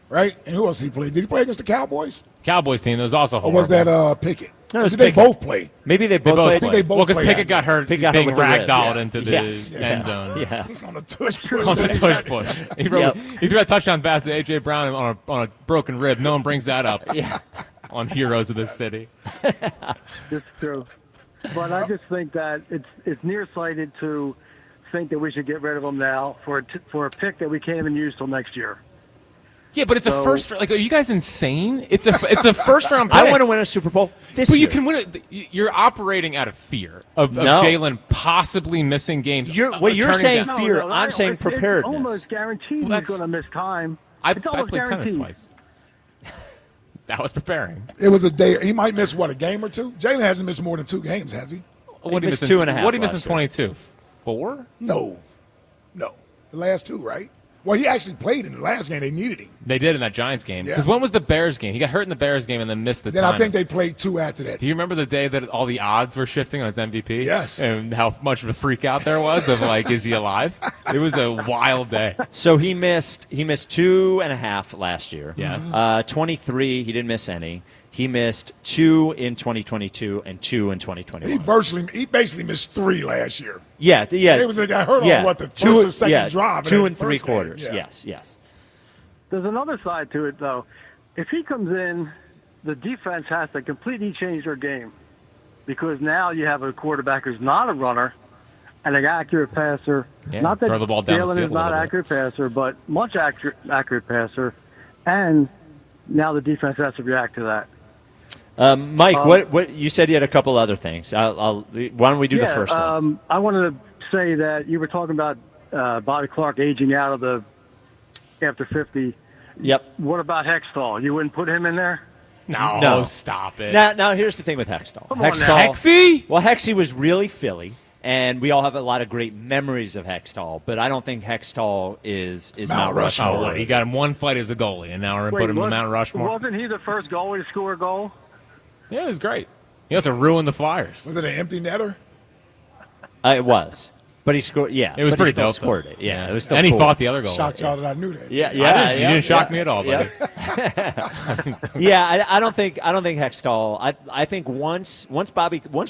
Right? And who else did he play? Did he play against the Cowboys? Cowboys team that was also horrible. Or was that Pickett? No, it was they Pickett. both played. Maybe they both played. I think they both Well, because played. Pickett got hurt being with the ribs. ragdolled Yeah. into the Yes. end zone. Yeah. On a tush push. On the tush push. He threw a touchdown pass to A.J. Brown on a broken rib. No one brings that up on Heroes of the City. It's true. But I just think that it's nearsighted to think that we should get rid of him now for a pick that we can't even use till next year. Yeah, but it's a first. Like, are you guys insane? It's a first round pick. I want to win a Super Bowl this But year. you can win it. You're operating out of fear of Jalen possibly missing games. You're turning saying down. fear. I'm saying preparedness. It's almost guaranteed Well, he's going to miss time. I It's almost played tennis guaranteed. twice. That was preparing. It was a day. He might miss, a game or two? Jalen hasn't missed more than 2 games, has he? What did he missed miss 2.5 What did he miss in last year. 22? 4? No. The last 2, right? Well, he actually played in the last game. They needed him. They did in that Giants game. Yeah. Because when was the Bears game? He got hurt in the Bears game and then missed the Then time. I think they played 2 after that. Do you remember the day that all the odds were shifting on his MVP? Yes. And how much of a freak out there was of is he alive? It was a wild day. So he missed 2.5 last year. Yes. 23, he didn't miss any. He missed 2 in 2022 and 2 in 2021. He basically missed 3 last year. Yeah. It was got hurt on the first or second drive. 2 in and that 3 first game. quarters. Yeah. Yes. There's another side to it, though. If he comes in, the defense has to completely change their game because now you have a quarterback who's not a runner and an accurate passer. Yeah, not that throw the ball down the Jalen field is not a an little bit. accurate passer, but much accurate passer. And now the defense has to react to that. Mike, what you said you had a couple other things. Why don't we do the first one? I wanted to say that you were talking about Bobby Clark aging out of after 50. Yep. What about Hextall? You wouldn't put him in there? No, stop it. Now here's the thing with Hextall. Come on now. Hexy? Well, Hexy was really Philly, and we all have a lot of great memories of Hextall, but I don't think Hextall is Mount Rushmore. Oh, what? He got him one fight as a goalie, and now we're going to put him in Mount Rushmore. Wasn't he the first goalie to score a goal? Yeah, it was great. He also ruined the Flyers. Was it an empty netter? It was. But he scored, It was but pretty he still dope. scored it. Yeah, it was still And cool. he fought the other goal. Shocked y'all that I knew that. Yeah. You didn't shock me at all, buddy. Yeah, I don't think Hextall. I think once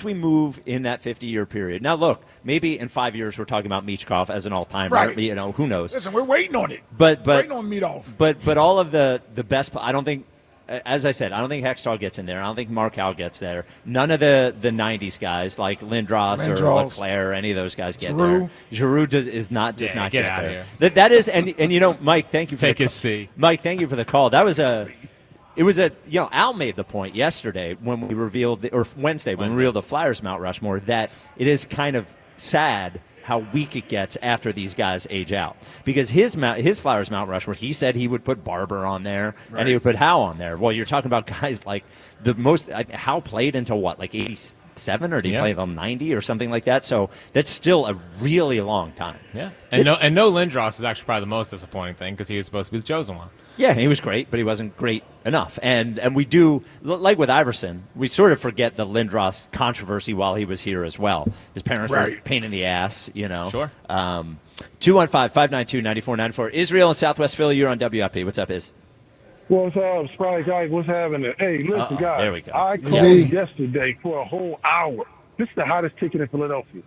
we move in that 50-year period. Now look, maybe in 5 years we're talking about Michkov as an all-timer. Right. Who knows? Listen, we're waiting on it. But waiting on Meatloaf. But all of the best. I don't think. As I said, I don't think Hextall gets in there. I don't think Markow gets there. None of the 90s guys like Lindros or Leclerc or any of those guys get there. Giroux does not get get out there. here. That is, and Mike, thank you for Take his C. Mike, thank you for the call. It was Al made the point yesterday when we revealed, or Wednesday when we revealed the Flyers Mount Rushmore, that it is kind of sad how weak it gets after these guys age out. Because his Flyers Mount Rushmore, he said he would put Barber on there and he would put Howe on there. Well, you're talking about guys like Howe played until what, like 87, or did he play until 90 or something like that? So that's still a really long time. Yeah. And no Lindros is actually probably the most disappointing thing because he was supposed to be the chosen one. Yeah, he was great, but he wasn't great enough. And we do, like with Iverson, we sort of forget the Lindros controversy while he was here as well. His parents were a pain in the ass, Sure. 215-592-9494. Israel and Southwest Philly, you're on WIP. What's up, Iz? What's up, Sprite guys? What's happening? Hey, listen, guys. There we go. I called yesterday for a whole hour. This is the hottest ticket in Philadelphia.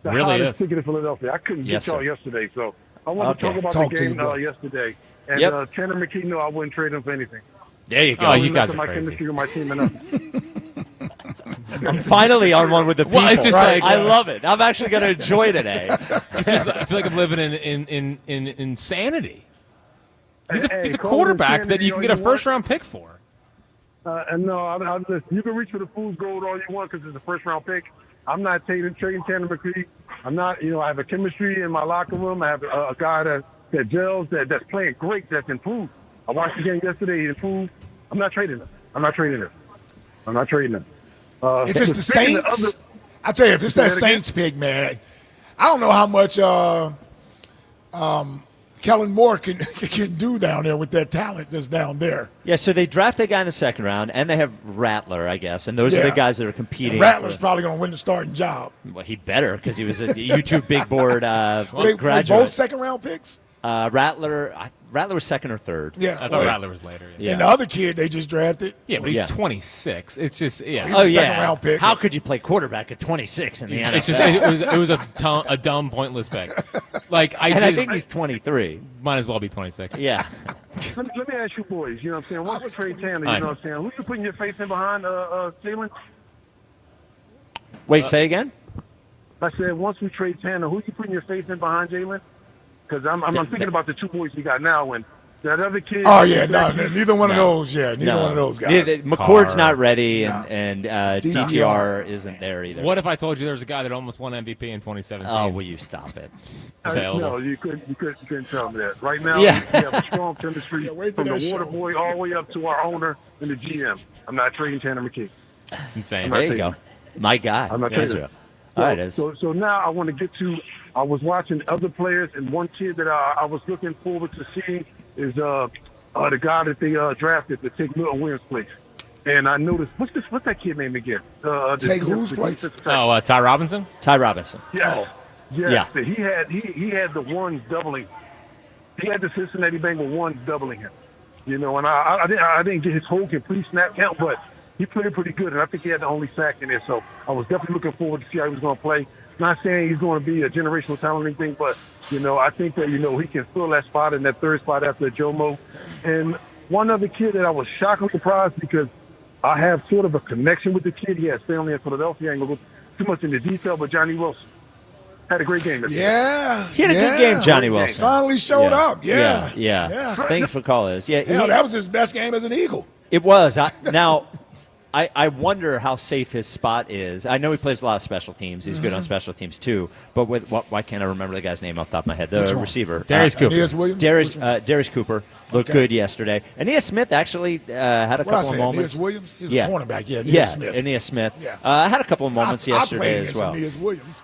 The Really hottest is. ticket in Philadelphia. I couldn't Yes, get y'all sir. yesterday, so I want to talk about the game yesterday. And Tanner McKee knew I wouldn't trade him for anything. There you go. Oh, you guys are my crazy. chemistry with my team enough. I'm finally on one with the people. Well, it's just like, I love it. I'm actually going to enjoy today. It's just I feel like I'm living in insanity. He's Hey, a call quarterback it that you can get a insanity all you first-round pick for. And no, listen, you can reach for the fool's gold all you want because it's a first-round pick. I'm not trading Tanner McKee. I'm not, I have a chemistry in my locker room. I have a guy that gels, that's playing great, that's improved. I watched the game yesterday. He improved. I'm not trading him. If it's the Saints, I tell you, if it's that Saints pick, man, I don't know how much Kellen Moore can do down there with that talent that's down there. Yeah, so they draft a guy in the second round, and they have Rattler, I guess, and those are the guys that are competing. And Rattler's probably going to win the starting job. Well, he better because he was a YouTube big board They graduate. both second-round picks? Rattler was second or third. Yeah, I thought Rattler was later. Yeah. And the other kid they just drafted. Yeah, but he's 26. It's just He's a second-round pick. How could you play quarterback at 26 in the NFL? It's just it was a dumb, pointless pick. Like I think he's 23. Might as well be 26. Yeah. Let me ask you boys, you know what I'm saying? Once we trade Tanner, you know what I'm saying? Who you putting your face in behind Jalen? Wait, say again? I said once we trade Tanner, who you putting your face in behind Jalen? Because I'm thinking about the two boys we got now and that other kid. Oh, yeah, neither one of those. Yeah, neither one of those guys. McCord's not ready, and DTR isn't there either. What if I told you there was a guy that almost won MVP in 2017? Oh, will you stop it? No, you couldn't tell me that. Right now, Yeah. we have a strong chemistry from the water boy all the way up to our owner and the GM. I'm not trading Tanner McKee. That's insane. There you go. My guy. I'm not trading him. All right, So now I want to get to. I was watching other players, and one kid that I was looking forward to seeing is the guy that they drafted to take Milton Williams' place. And I noticed what's that kid name again? Take whose place? Oh, Ty Robinson. Ty Robinson. Yeah. Yeah. So he had the ones doubling. He had the Cincinnati Bengals ones doubling him. And I didn't get his whole complete snap count, but he played pretty good, and I think he had the only sack in there. So I was definitely looking forward to see how he was going to play. Not saying he's going to be a generational talent or anything, but, I think that, he can fill that spot in that third spot after Jomo. And one other kid that I was shockingly surprised because I have sort of a connection with the kid. He has family in Philadelphia. I ain't going to go too much into detail, but Johnny Wilson had a great game. Yeah. He had a good game, Johnny Wilson. Finally showed up. Yeah. Thanks for calling us. Yeah, that was his best game as an Eagle. It was. I wonder how safe his spot is. I know he plays a lot of special teams. He's good on special teams too. But why can't I remember the guy's name off the top of my head? The receiver, Darius Cooper. Darius Cooper looked good yesterday. Aeneas Smith actually had a couple of moments. Aeneas Williams, he's a cornerback. Aeneas Smith. Aeneas Smith had a couple of moments yesterday as well. Aeneas Williams.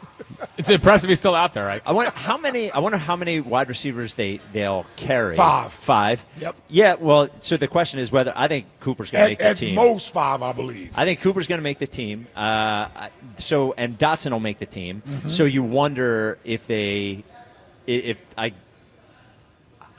It's impressive he's still out there, right? I wonder how many wide receivers they'll carry. 5. Yep. Yeah. Well, so the question is whether I think Cooper's going to make the team. At most 5, I believe. I think Cooper's going to make the team. And Dotson will make the team. Mm-hmm. So you wonder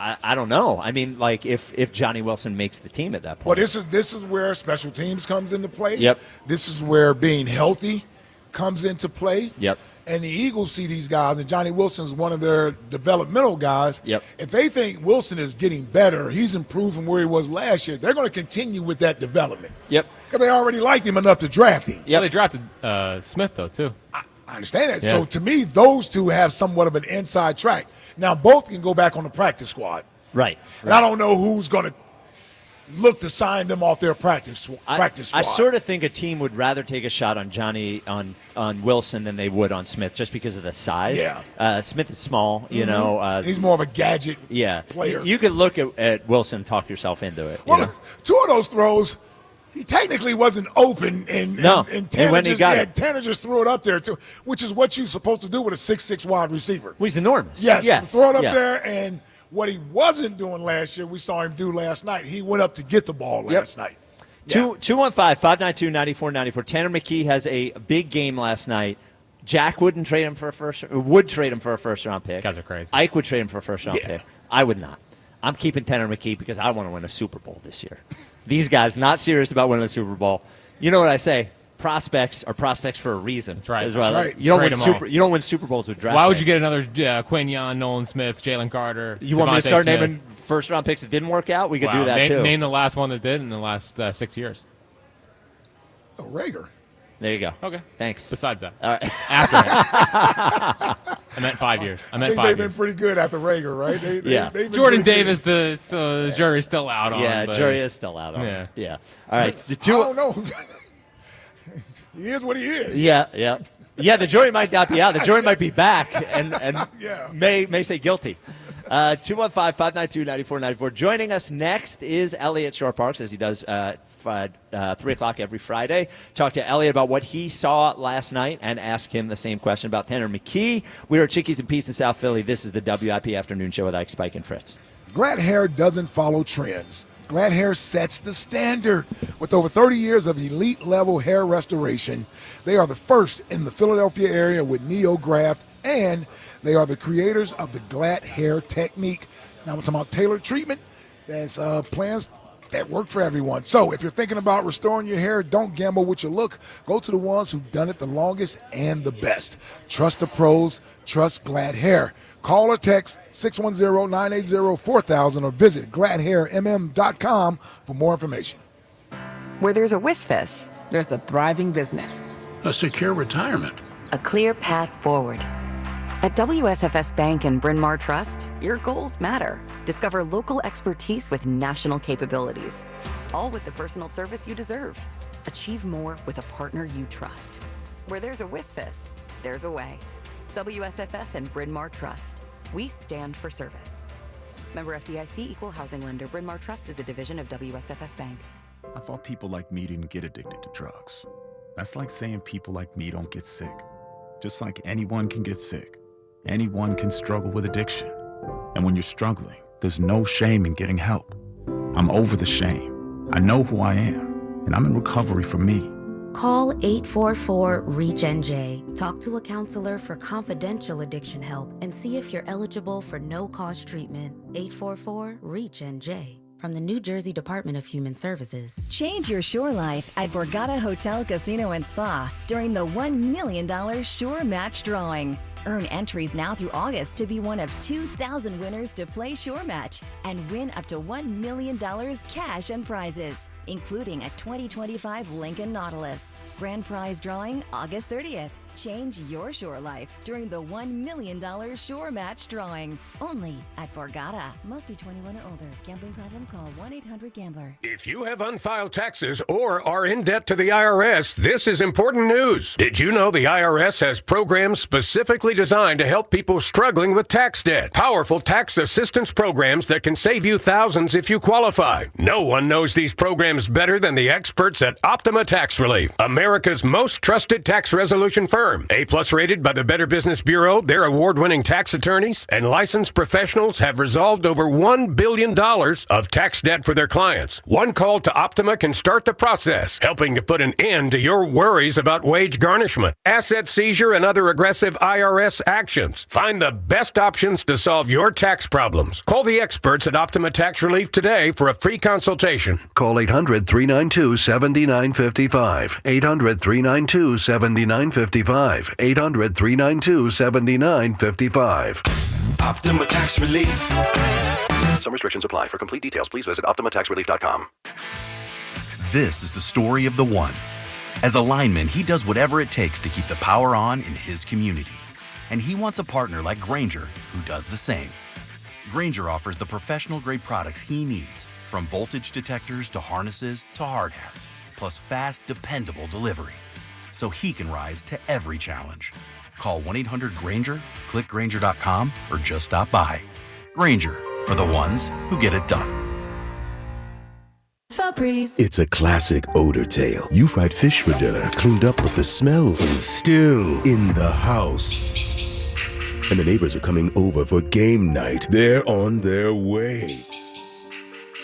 I don't know. I mean, like if Johnny Wilson makes the team at that point. Well, this is where special teams comes into play. Yep. This is where being healthy comes into play. Yep. And the Eagles see these guys, and Johnny Wilson's one of their developmental guys. Yep. If they think Wilson is getting better, he's improved from where he was last year, they're going to continue with that development. Yep. Because they already liked him enough to draft him. Yeah, they drafted Smith, though, too. I understand that. Yeah. So, to me, those two have somewhat of an inside track. Now, both can go back on the practice squad. Right. And I don't know who's going to look to sign them off their practice squad. I sort of think a team would rather take a shot on on Wilson than they would on Smith just because of the size. Yeah. Smith is small, you know. He's more of a gadget player. You could look at Wilson and talk yourself into it. Well, 2 of those throws, he technically wasn't open, and Tanner just threw it up there, too, which is what you're supposed to do with a 6'6" wide receiver. Well, he's enormous. Yes. Throw it up there, and what he wasn't doing last year, we saw him do last night. He went up to get the ball last night. 215-592-9494. Tanner McKee has a big game last night. Jack would trade him for a first round pick. Guys are crazy. Ike would trade him for a first round pick. I would not. I'm keeping Tanner McKee because I want to win a Super Bowl this year. These guys not serious about winning a Super Bowl. You know what I say? Prospects are prospects for a reason. That's right. You don't win Super Bowls with draft. Why would picks. you get another Quinion, Nolan Smith, Jalen Carter? You want me to start Smith? naming first round picks that didn't work out? We could do that too. Name the last one that did in the last 6 years. Oh, Rager. There you go. Okay. Thanks. Besides that. All right. After him. I meant 5 years. I meant 5 they've years. been pretty good after Rager, right? They've been Jordan pretty good. Davis, the jury's still out on. Yeah, but, jury is still out on. Yeah. Yeah. All right. I don't know. He is what he is. Yeah. The jury might not be out. The jury might be back and Yeah. may say guilty. 215-592-9494. Joining us next is Elliot Shore-Parks, as he does 3 o'clock every Friday. Talk to Elliot about what he saw last night and ask him the same question about Tanner McKee. We are at Chickies and Pete's in South Philly. This is the WIP Afternoon Show with Ike, Spike, and Fritz. Glad hair doesn't follow trends. Glad hair sets the standard. With over 30 years of elite-level hair restoration, they are the first in the Philadelphia area with NeoGraft, and they are the creators of the Glad hair technique. Now we're talking about tailored treatment. There's plans that work for everyone. So if you're thinking about restoring your hair, don't gamble with your look. Go to the ones who've done it the longest and the best. Trust the pros. Trust Glad hair. Call or text 610-980-4000 or visit gladhairmm.com for more information. Where there's a WISFIS, there's a thriving business. A secure retirement. A clear path forward. At WSFS Bank and Bryn Mawr Trust, your goals matter. Discover local expertise with national capabilities, all with the personal service you deserve. Achieve more with a partner you trust. Where there's a WISFIS, there's a way. WSFS and Bryn Mawr Trust. We stand for service. Member FDIC, Equal Housing Lender. Bryn Mawr Trust is a division of WSFS Bank. I thought people like me didn't get addicted to drugs. That's like saying people like me don't get sick. Just like anyone can get sick, anyone can struggle with addiction. And when you're struggling, there's no shame in getting help. I'm over the shame. I know who I am, and I'm in recovery for me. Call 844-REACH-NJ. Talk to a counselor for confidential addiction help and see if you're eligible for no-cost treatment. 844-REACH-NJ. From the New Jersey Department of Human Services. Change your shore life at Borgata Hotel, Casino, and Spa during the $1 million Shore Match Drawing. Earn entries now through August to be one of 2,000 winners to play Shore Match and win up to $1 million cash and prizes, including a 2025 Lincoln Nautilus. Grand prize drawing August 30th. Change your shore life during the $1 million Shore Match Drawing. Only at Borgata. Must be 21 or older. Gambling problem? Call 1-800-GAMBLER. If you have unfiled taxes or are in debt to the IRS, this is important news. Did you know the IRS has programs specifically designed to help people struggling with tax debt? Powerful tax assistance programs that can save you thousands if you qualify. No one knows these programs better than the experts at Optima Tax Relief, America's most trusted tax resolution firm. A+ rated by the Better Business Bureau, their award-winning tax attorneys and licensed professionals have resolved over $1 billion of tax debt for their clients. One call to Optima can start the process, helping to put an end to your worries about wage garnishment, asset seizure, and other aggressive IRS actions. Find the best options to solve your tax problems. Call the experts at Optima Tax Relief today for a free consultation. Call 800-392-7955. 800-392-7955. 800-392-7955. Optima Tax Relief. Some restrictions apply. For complete details, please visit OptimaTaxRelief.com. This is the story of the one. As a lineman, he does whatever it takes to keep the power on in his community. And he wants a partner like Grainger who does the same. Grainger offers the professional-grade products he needs, from voltage detectors to harnesses to hard hats, plus fast, dependable delivery, so he can rise to every challenge. Call 1-800-GRAINGER, click Grainger.com, or just stop by. Grainger, for the ones who get it done. Febreze. It's a classic odor tale. You fried fish for dinner, cleaned up, but the smell is still in the house. And the neighbors are coming over for game night. They're on their way.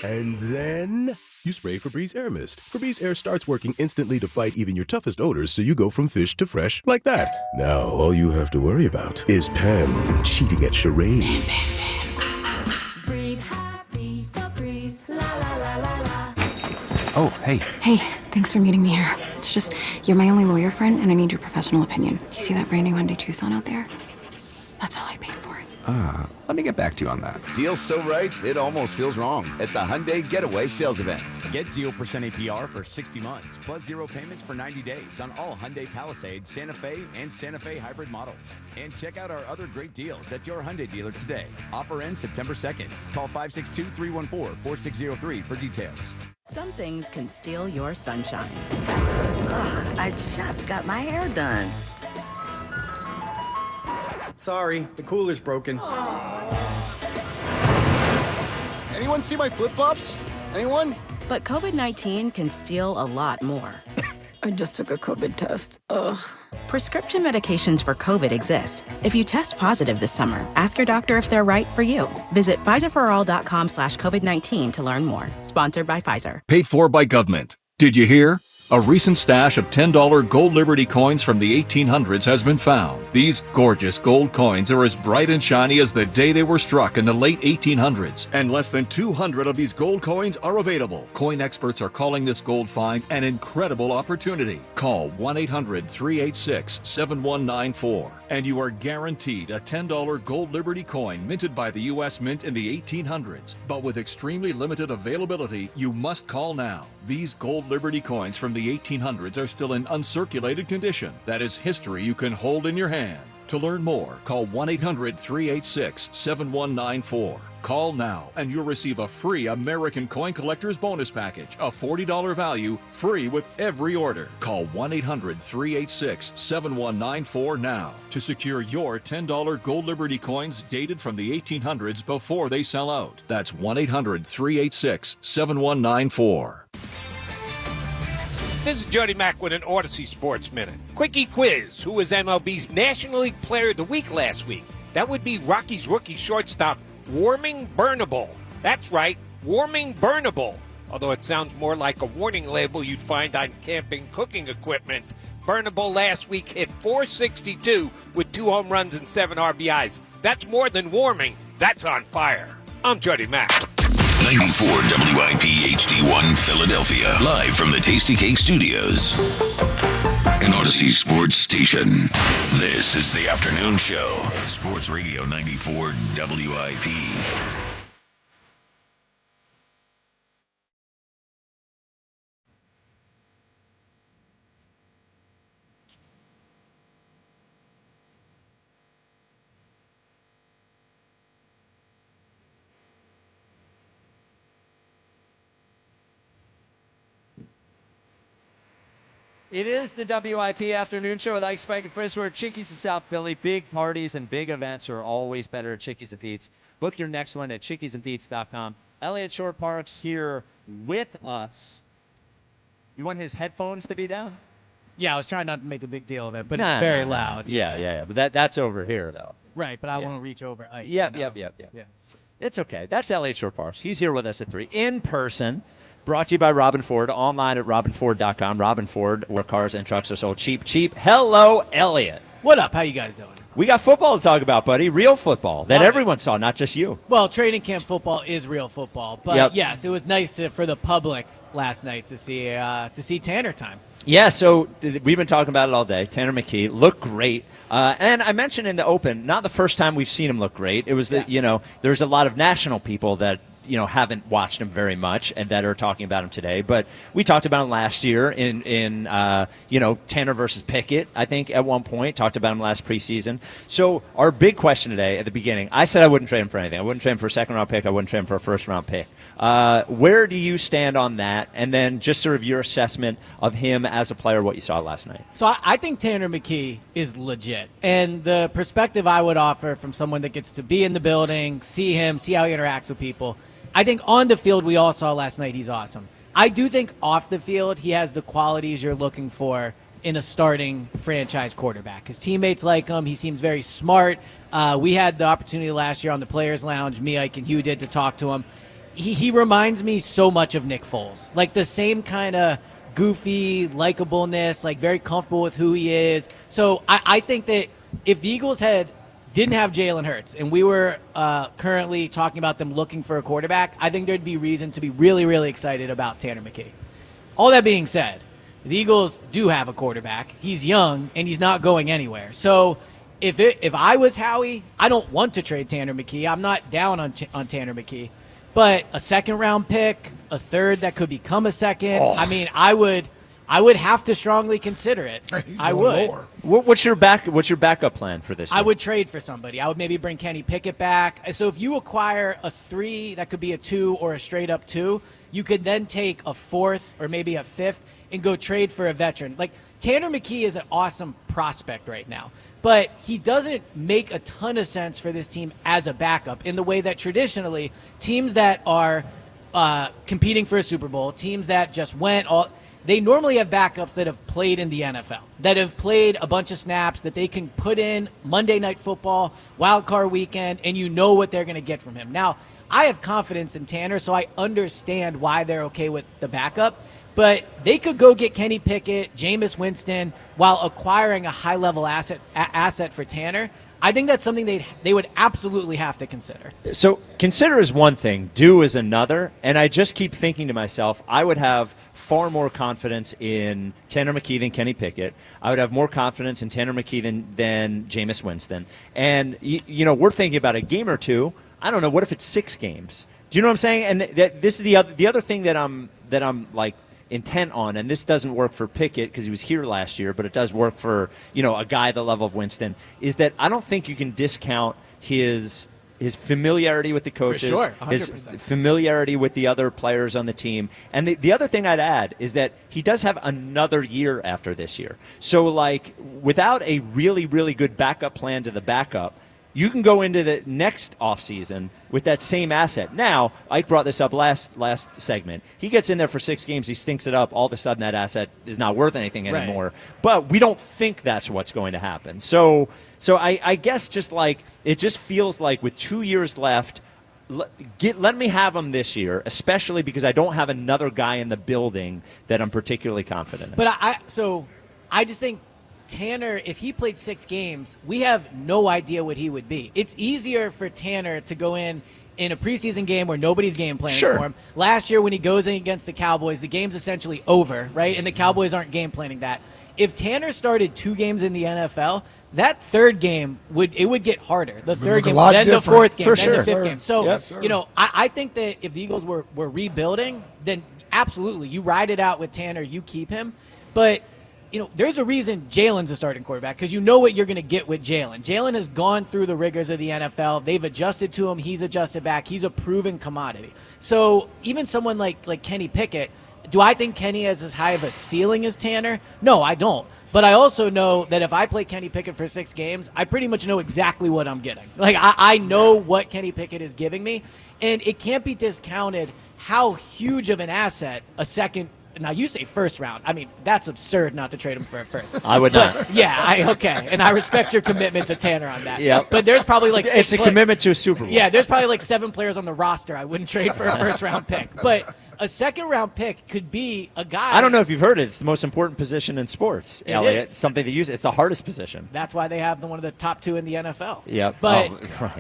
And then you spray Febreze Air Mist. Febreze Air starts working instantly to fight even your toughest odors, so you go from fish to fresh like that. Now, all you have to worry about is Pam cheating at charades. Breathe happy, Febreze, la la la la la. Oh, hey. Hey, thanks for meeting me here. It's just, you're my only lawyer friend, and I need your professional opinion. Do you see that brand new Hyundai Tucson out there? That's all I paid for it. Let me get back to you on that. Deal's so right, it almost feels wrong. At the Hyundai Getaway Sales Event. Get 0% APR for 60 months, plus 0 payments for 90 days on all Hyundai Palisade, Santa Fe, and Santa Fe hybrid models. And check out our other great deals at your Hyundai dealer today. Offer ends September 2nd. Call 562-314-4603 for details. Some things can steal your sunshine. Ugh, I just got my hair done. Sorry, the cooler's broken. Anyone see my flip-flops? Anyone? But COVID-19 can steal a lot more. I just took a COVID test. Ugh. Prescription medications for COVID exist. If you test positive this summer, ask your doctor if they're right for you. Visit PfizerForAll.com/COVID-19 to learn more. Sponsored by Pfizer. Paid for by government. Did you hear? A recent stash of $10 gold Liberty coins from the 1800s has been found. These gorgeous gold coins are as bright and shiny as the day they were struck in the late 1800s, and less than 200 of these gold coins are available. Coin experts are calling this gold find an incredible opportunity. Call 1-800-386-7194, and you are guaranteed a $10 gold Liberty coin minted by the U.S. Mint in the 1800s. But with extremely limited availability, you must call now. These gold Liberty coins from the 1800s are still in uncirculated condition. That is history you can hold in your hand. To learn more, call 1-800-386-7194. Call now and you'll receive a free American Coin Collector's Bonus Package, a $40 value, free with every order. Call 1-800-386-7194 now to secure your $10 gold Liberty coins dated from the 1800s before they sell out. That's 1-800-386-7194. This is Jody Mack with an Odyssey Sports Minute. Quickie quiz. Who was MLB's National League Player of the Week last week? That would be Rockies rookie shortstop, Warming Burnable. That's right, Warming Burnable. Although it sounds more like a warning label you'd find on camping cooking equipment. Burnable last week hit .462 with 2 home runs and 7 RBIs. That's more than warming. That's on fire. I'm Jody Mack. 94 WIP HD1 Philadelphia. Live from the Tasty Cake Studios. An Odyssey Sports Station. This is the afternoon show. Sports Radio 94 WIP. It is the WIP afternoon show with Ike, Spike, and Chris. We're at Chickies in South Philly. Big parties and big events are always better at Chickies and Pete's. Book your next one at chickiesandpete's.com. Elliott Shore Park's here with us. You want his headphones to be down? Yeah, I was trying not to make a big deal of it, but it's very loud. Yeah. But that's over here, though. Right, but I want to reach over Ike. Yep. It's okay. That's Elliott Shore Parks. He's here with us at 3 in person. Brought to you by Robin Ford, online at robinford.com. Robin Ford, where cars and trucks are sold cheap. Hello, Elliot. What up? How you guys doing? We got football to talk about, buddy. Real football that everyone saw, not just you. Well, training camp football is real football, but yes, it was nice for the public last night to see Tanner time. Yeah, so we've been talking about it all day. Tanner McKee looked great. And I mentioned in the open, not the first time we've seen him look great. It was there's a lot of national people that haven't watched him very much and that are talking about him today. But we talked about him last year in Tanner versus Pickett, I think, at one point. Talked about him last preseason. So our big question today at the beginning, I said I wouldn't trade him for anything. I wouldn't trade him for a second-round pick. I wouldn't trade him for a first-round pick. Where do you stand on that? And then just sort of your assessment of him as a player, what you saw last night. So I think Tanner McKee is legit. And the perspective I would offer from someone that gets to be in the building, see him, see how he interacts with people, I think on the field, we all saw last night, he's awesome. I do think off the field, he has the qualities you're looking for in a starting franchise quarterback. His teammates like him. He seems very smart. We had the opportunity last year on the Players Lounge, me, Ike, and Hugh did to talk to him. He reminds me so much of Nick Foles. Like the same kind of goofy, likableness, like very comfortable with who he is. So I think that if the Eagles didn't have Jalen Hurts, and we were currently talking about them looking for a quarterback, I think there'd be reason to be really, really excited about Tanner McKee. All that being said, the Eagles do have a quarterback. He's young, and he's not going anywhere. So if I was Howie, I don't want to trade Tanner McKee. I'm not down on Tanner McKee. But a second-round pick, a third that could become a second, I mean, I would have to strongly consider it. I would. What's your backup plan for this year? I would trade for somebody. I would maybe bring Kenny Pickett back. So if you acquire a 3, that could be a 2 or a straight-up 2, you could then take a 4th or maybe a 5th and go trade for a veteran. Like, Tanner McKee is an awesome prospect right now, but he doesn't make a ton of sense for this team as a backup in the way that traditionally teams that are competing for a Super Bowl, teams that just they normally have backups that have played in the NFL, that have played a bunch of snaps that they can put in Monday Night Football, Wild Card Weekend, and you know what they're going to get from him. Now, I have confidence in Tanner, so I understand why they're okay with the backup. But they could go get Kenny Pickett, Jameis Winston, while acquiring a high-level asset for Tanner. I think that's something they would absolutely have to consider. So consider is one thing, do is another, and I just keep thinking to myself, I would have far more confidence in Tanner McKee than Kenny Pickett. I would have more confidence in Tanner McKee than Jameis Winston. And, we're thinking about a game or two. I don't know, what if it's 6 games? Do you know what I'm saying? And this is the other thing that I'm like, intent on, and this doesn't work for Pickett because he was here last year, but it does work for a guy the level of Winston, is that I don't think you can discount his familiarity with the coaches, for sure, 100%. his familiarity with the other players on the team. And the other thing I'd add is that he does have another year after this year. So, like, without a really, really good backup plan to the backup, you can go into the next offseason with that same asset. Now, Ike brought this up last segment. He gets in there for 6 games, he stinks it up. All of a sudden, that asset is not worth anything anymore. Right. But we don't think that's what's going to happen. So I guess just like it just feels like with 2 years left, let me have him this year, especially because I don't have another guy in the building that I'm particularly confident in. But I just think Tanner, if he played 6 games, we have no idea what he would be. It's easier for Tanner to go in a preseason game where nobody's game planning for him. Last year when he goes in against the Cowboys, the game's essentially over, right? And the Cowboys aren't game planning that. If Tanner started 2 games in the NFL, that 3rd game would get harder. The 3rd game, then the 4th game, then the 5th game. So, I think that if the Eagles were rebuilding, then absolutely, you ride it out with Tanner, you keep him. But there's a reason Jalen's a starting quarterback, because you know what you're going to get with Jalen. Jalen has gone through the rigors of the NFL. They've adjusted to him. He's adjusted back. He's a proven commodity. So even someone like Kenny Pickett, do I think Kenny has as high of a ceiling as Tanner? No, I don't. But I also know that if I play Kenny Pickett for 6 games, I pretty much know exactly what I'm getting. Like, I know what Kenny Pickett is giving me, and it can't be discounted how huge of an asset a second. Now, you say 1st round. I mean, that's absurd not to trade him for a 1st. I would not. Yeah, okay. And I respect your commitment to Tanner on that. Yeah. But there's probably like 6 It's a commitment to a Super Bowl. Yeah, there's probably like 7 players on the roster I wouldn't trade for a 1st-round pick. But a 2nd-round pick could be a guy. I don't know if you've heard it. It's the most important position in sports, Elliot. Is. Something to use. It's the hardest position. That's why they have one of the top 2 in the NFL. Yeah. But,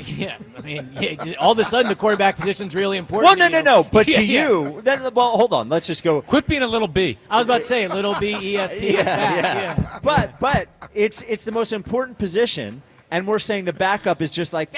yeah, I mean, all of a sudden the quarterback position's really important. Well, no. But to you, then, well, hold on. Let's just go. Quit being a little B. I was about to say, little B, ESP. Yeah. But it's the most important position. And we're saying the backup is just like,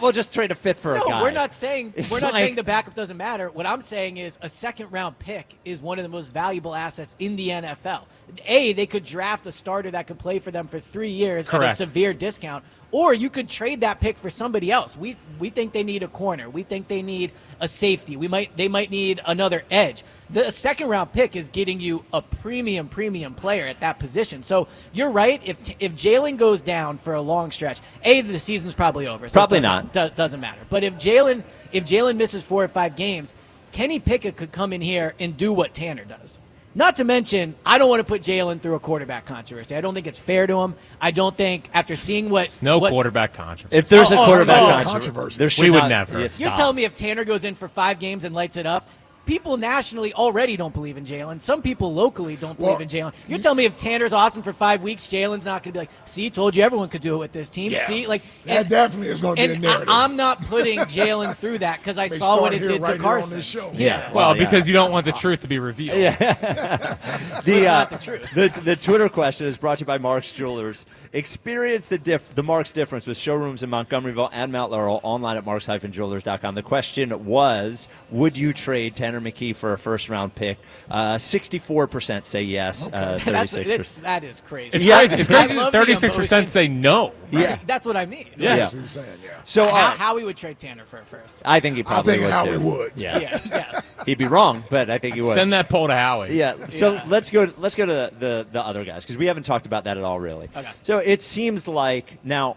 we'll just trade a 5th for a guy. No, we're not saying saying the backup doesn't matter. What I'm saying is a 2nd-round pick is one of the most valuable assets in the NFL. They could draft a starter that could play for them for 3 years at a severe discount, or you could trade that pick for somebody else. We think they need a corner. We think they need a safety. They might need another edge. The 2nd-round pick is getting you a premium player at that position. So you're right. If Jalen goes down for a long stretch, the season's probably over. So probably not. Doesn't matter. But if Jalen misses 4 or 5 games, Kenny Pickett could come in here and do what Tanner does. Not to mention, I don't want to put Jalen through a quarterback controversy. I don't think it's fair to him. I don't think, after seeing what quarterback controversy. If there's a quarterback controversy, we would never. You're telling me if Tanner goes in for 5 games and lights it up, people nationally already don't believe in Jalen. Some people locally don't believe in Jalen. You're telling me if Tanner's awesome for 5 weeks, Jalen's not going to be like, see, told you everyone could do it with this team. Yeah. See, That definitely is going to be the narrative. I'm not putting Jalen through that because I saw what it did to Carson. Yeah. Well, because you don't want the truth to be revealed. Yeah. The Twitter question is brought to you by Mark's Jewelers. Experience the Mark's difference with showrooms in Montgomeryville and Mount Laurel online at marks-jewelers.com. The question was, would you trade Tanner McKee for a first-round pick? 64% say yes. 36%. That is crazy. It's crazy. It's crazy that 36% say no. Yeah. That's what I mean. Yeah. That's what he's saying, yeah. So Howie would trade Tanner for a first. I think he probably would, Howie too. would. Yeah. Yes. He'd be wrong, but I think he would. Send that poll to Howie. Yeah. So let's go to the other guys because we haven't talked about that at all, really. Okay. So it seems like now,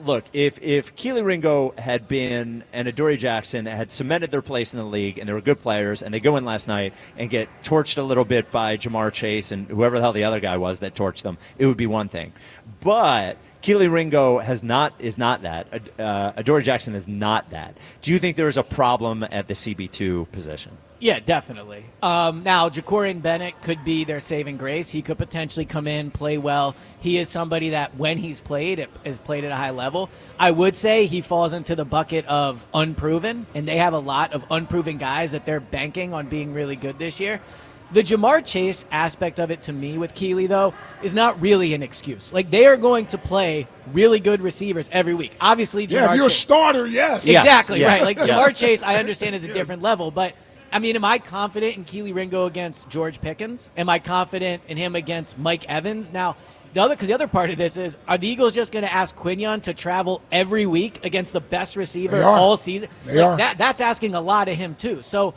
look, if Keely Ringo had been and Adoree Jackson had cemented their place in the league and they were good players and they go in last night and get torched a little bit by Jamar Chase and whoever the hell the other guy was that torched them, it would be one thing. But Keely Ringo is not that. Adoree Jackson is not that. Do you think there is a problem at the CB2 position? Yeah, definitely. Now, Jacorian Bennett could be their saving grace. He could potentially come in, play well. He is somebody that when he's played, has played at a high level. I would say he falls into the bucket of unproven, and they have a lot of unproven guys that they're banking on being really good this year. The Jamar Chase aspect of it to me with Keely, though, is not really an excuse. Like, they are going to play really good receivers every week. Obviously, Jamar if you're Chase. a starter, yes. Exactly, Yeah. right. Like, Jamar Chase, I understand, is a different level, but I mean, am I confident in Keely Ringo against George Pickens? Am I confident in him against Mike Evans? Now, the other part of this is, are the Eagles just going to ask Quinion to travel every week against the best receiver all season? They are. That's asking a lot of him, too. So,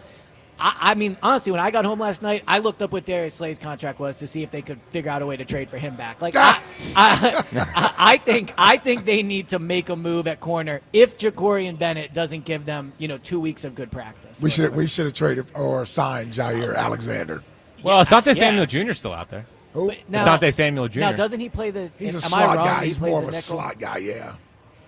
I mean, honestly, when I got home last night, I looked up what Darius Slay's contract was to see if they could figure out a way to trade for him back. Like, I think they need to make a move at corner if Jacorian Bennett doesn't give them, 2 weeks of good practice. We should have traded or signed Jair Alexander. Well, Asante Samuel Jr. is still out there. Who? Asante Samuel Jr. Now, doesn't he play the? He's a am slot I wrong? guy. He He's plays more the of a nickel? slot guy, yeah.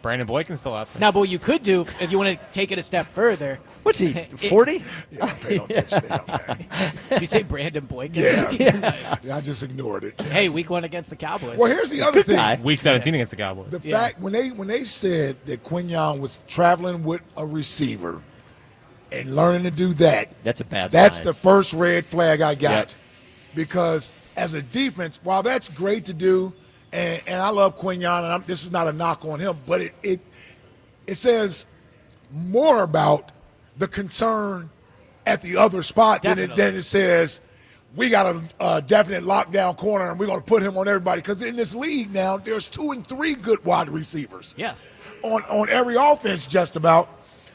Brandon Boykin's still out there. Now, but what you could do, if you want to take it a step further. What's he, 40? Yeah, pay no attention to him. Did you say Brandon Boykin? Yeah. I just ignored it. Yes. Hey, week 1 against the Cowboys. Well, here's the other thing. Week 17 against the Cowboys. The fact when they said that Quinion was traveling with a receiver and learning to do that, that's a bad That's sign. the first red flag I got. Yep. Because as a defense, while that's great to do, and I love Quinion, and this is not a knock on him, but it says more about the concern at the other spot than it says we got a definite lockdown corner and we're going to put him on everybody. Because in this league now, there's 2 and 3 good wide receivers. Yes. On every offense just about.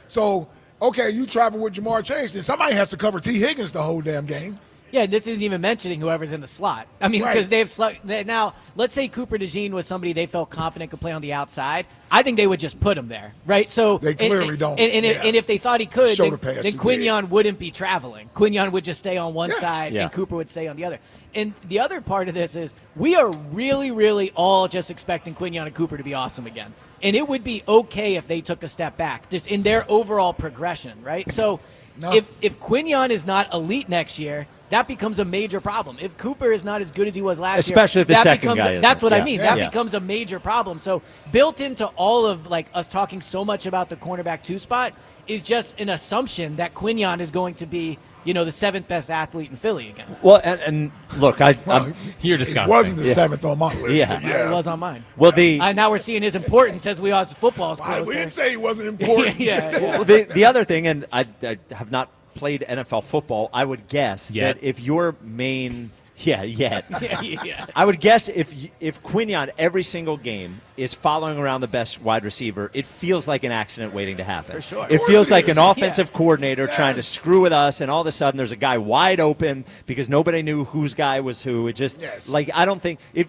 So, okay, you travel with Jamar Chase, then somebody has to cover T. Higgins the whole damn game. Yeah, this isn't even mentioning whoever's in the slot. I mean, because they have now. Let's say Cooper DeJean was somebody they felt confident could play on the outside. I think they would just put him there, right? So they clearly don't. And if they thought he could, then then Quinion wouldn't be traveling. Quinion would just stay on one side, and Cooper would stay on the other. And the other part of this is we are really, really all just expecting Quinion and Cooper to be awesome again. And it would be okay if they took a step back, just in their overall progression, right? So if Quinion is not elite next year, that becomes a major problem. If Cooper is not as good as he was last year, especially if the second guy isn't. That's what I mean. That becomes a major problem. So built into all of us talking so much about the cornerback 2 spot is just an assumption that Quinion is going to be, the 7th best athlete in Philly again. Well, and look, I'm here discussing. It wasn't the 7th on my list. Yeah, it was on mine. Well, now we're seeing his importance as we watch football. We didn't say he wasn't important. Well, the other thing, and I have not played NFL football, I would guess that if your main I would guess if Quinion every single game is following around the best wide receiver, it feels like an accident waiting to happen. For sure. It feels like an offensive coordinator trying to screw with us, and all of a sudden there's a guy wide open because nobody knew whose guy was who. It just I don't think if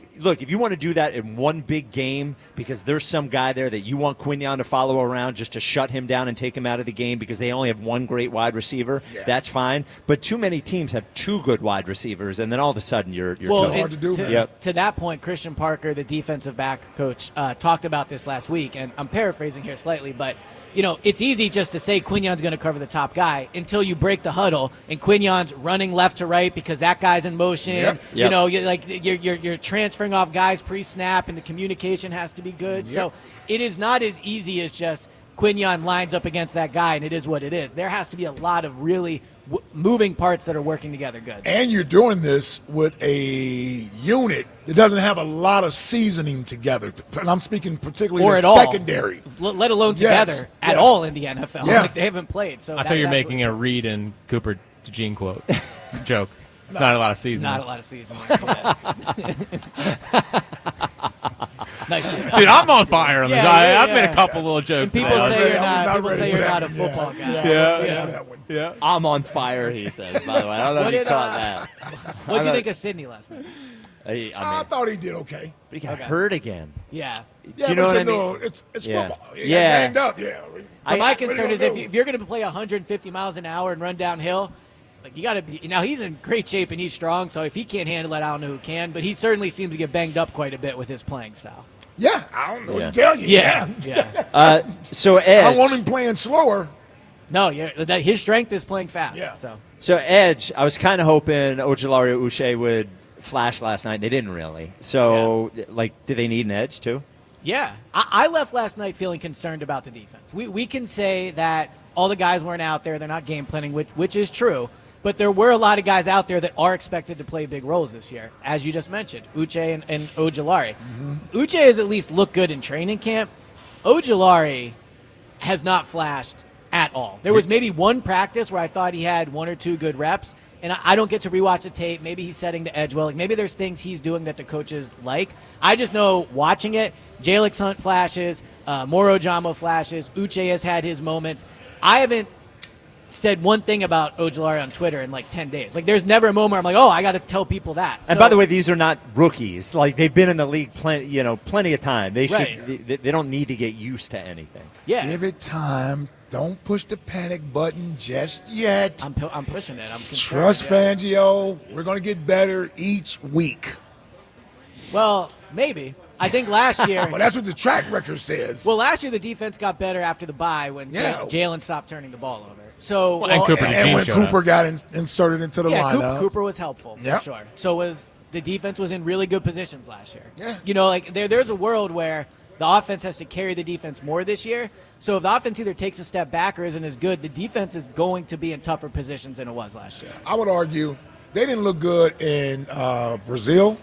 you want to do that in one big game because there's some guy there that you want Quinion to follow around just to shut him down and take him out of the game because they only have one great wide receiver, that's fine. But too many teams have 2 good wide receivers, and then all of a sudden you're hard to do. To that point, Christian Parker, the defensive back coach, talked about this last week, and I'm paraphrasing here slightly, but it's easy just to say Quignon's going to cover the top guy until you break the huddle and Quignon's running left to right because that guy's in motion. Yep. You're transferring off guys pre-snap, and the communication has to be good. Yep. So it is not as easy as just Quignon lines up against that guy, and it is what it is. There has to be a lot of really moving parts that are working together good. And you're doing this with a unit that doesn't have a lot of seasoning together. And I'm speaking particularly or the at all, secondary. let alone together at all in the NFL. Yeah. Like they haven't played. So I thought you were making a Reed and Cooper Gene quote joke. Not a lot of seasoning. Not a lot of seasoning. Yeah. Nice. Dude, I'm on fire on this. I've made a couple little jokes. And people say you're not a football guy. Yeah. I'm on fire, he says, by the way. I don't know if you caught that. What did you think of Sydney last night? I thought he did okay. But he got hurt again. Yeah. Yeah, you know what I mean? No, it's football. He got Yeah. banged up. Yeah. But my concern is if you're going to play 150 miles an hour and run downhill, like you got to be. Now he's in great shape and he's strong, so if he can't handle it, I don't know who can. But he certainly seems to get banged up quite a bit with his playing style. Yeah, I don't know what to tell you. Yeah. So Edge, I want him playing slower. No, his strength is playing fast. Yeah. So Edge, I was kind of hoping Ojulari Uche would flash last night. They didn't really. So, do they need an edge too? Yeah. I left last night feeling concerned about the defense. We can say that all the guys weren't out there. They're not game planning, which is true. But there were a lot of guys out there that are expected to play big roles this year, as you just mentioned, Uche and Ojulari. Mm-hmm. Uche has at least looked good in training camp. Ojulari has not flashed at all. There was maybe one practice where I thought he had one or two good reps, and I don't get to rewatch the tape. Maybe he's setting the edge well. Like maybe there's things he's doing that the coaches like. I just know watching it, Jalix Hunt flashes, Moro Jamo flashes, Uche has had his moments. I haven't said one thing about Ojulari on Twitter in like 10 days. Like there's never a moment where I'm like, oh, I got to tell people that. And by the way, these are not rookies. Like they've been in the league plenty of time. They should. They don't need to get used to anything. Yeah. Give it time. Don't push the panic button just yet. I'm pushing it. I'm concerned. Trust Fangio. We're going to get better each week. Well, maybe. I think last year. Well, that's what the track record says. Well, last year the defense got better after the bye when Jalen stopped turning the ball over. So and when Cooper got inserted into the lineup. Cooper was helpful for sure. So the defense was in really good positions last year. Yeah. There's a world where the offense has to carry the defense more this year. So if the offense either takes a step back or isn't as good, the defense is going to be in tougher positions than it was last year. I would argue they didn't look good in Brazil.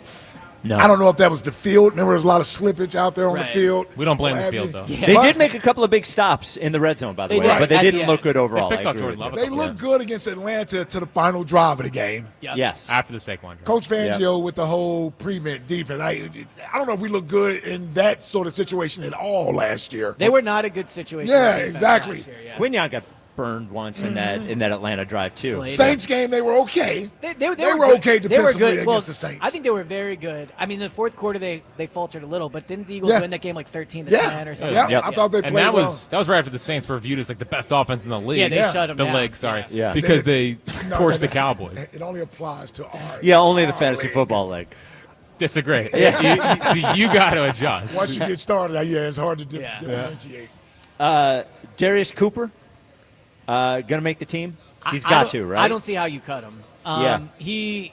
No. I don't know if that was the field. Remember, there was a lot of slippage out there on the field. We don't blame the field, though. Yeah. They did make a couple of big stops in the red zone, by the way, but they didn't look good overall. They looked good against Atlanta to the final drive of the game. Yep. Yes. After the Saquon drive. Coach Fangio with the whole prevent defense. I don't know if we look good in that sort of situation at all last year. They were not a good situation. Yeah, exactly. Last year, Quignon got burned once in that Atlanta drive too. Saints game, they were okay. They were okay defensively against the Saints. I think they were very good. I mean, the fourth quarter they faltered a little, but didn't the Eagles win that game like 13-10 or something? Yeah, I thought they played well. And that was right after the Saints were viewed as like the best offense in the league. Yeah, they shut them down. The league, sorry. Yeah. Because they torched the Cowboys. It only applies to our only the fantasy football league. Disagree. You got to adjust. Once you get started, it's hard to differentiate. Darius Cooper, gonna make the team. He's got to, right? I don't see how you cut him. He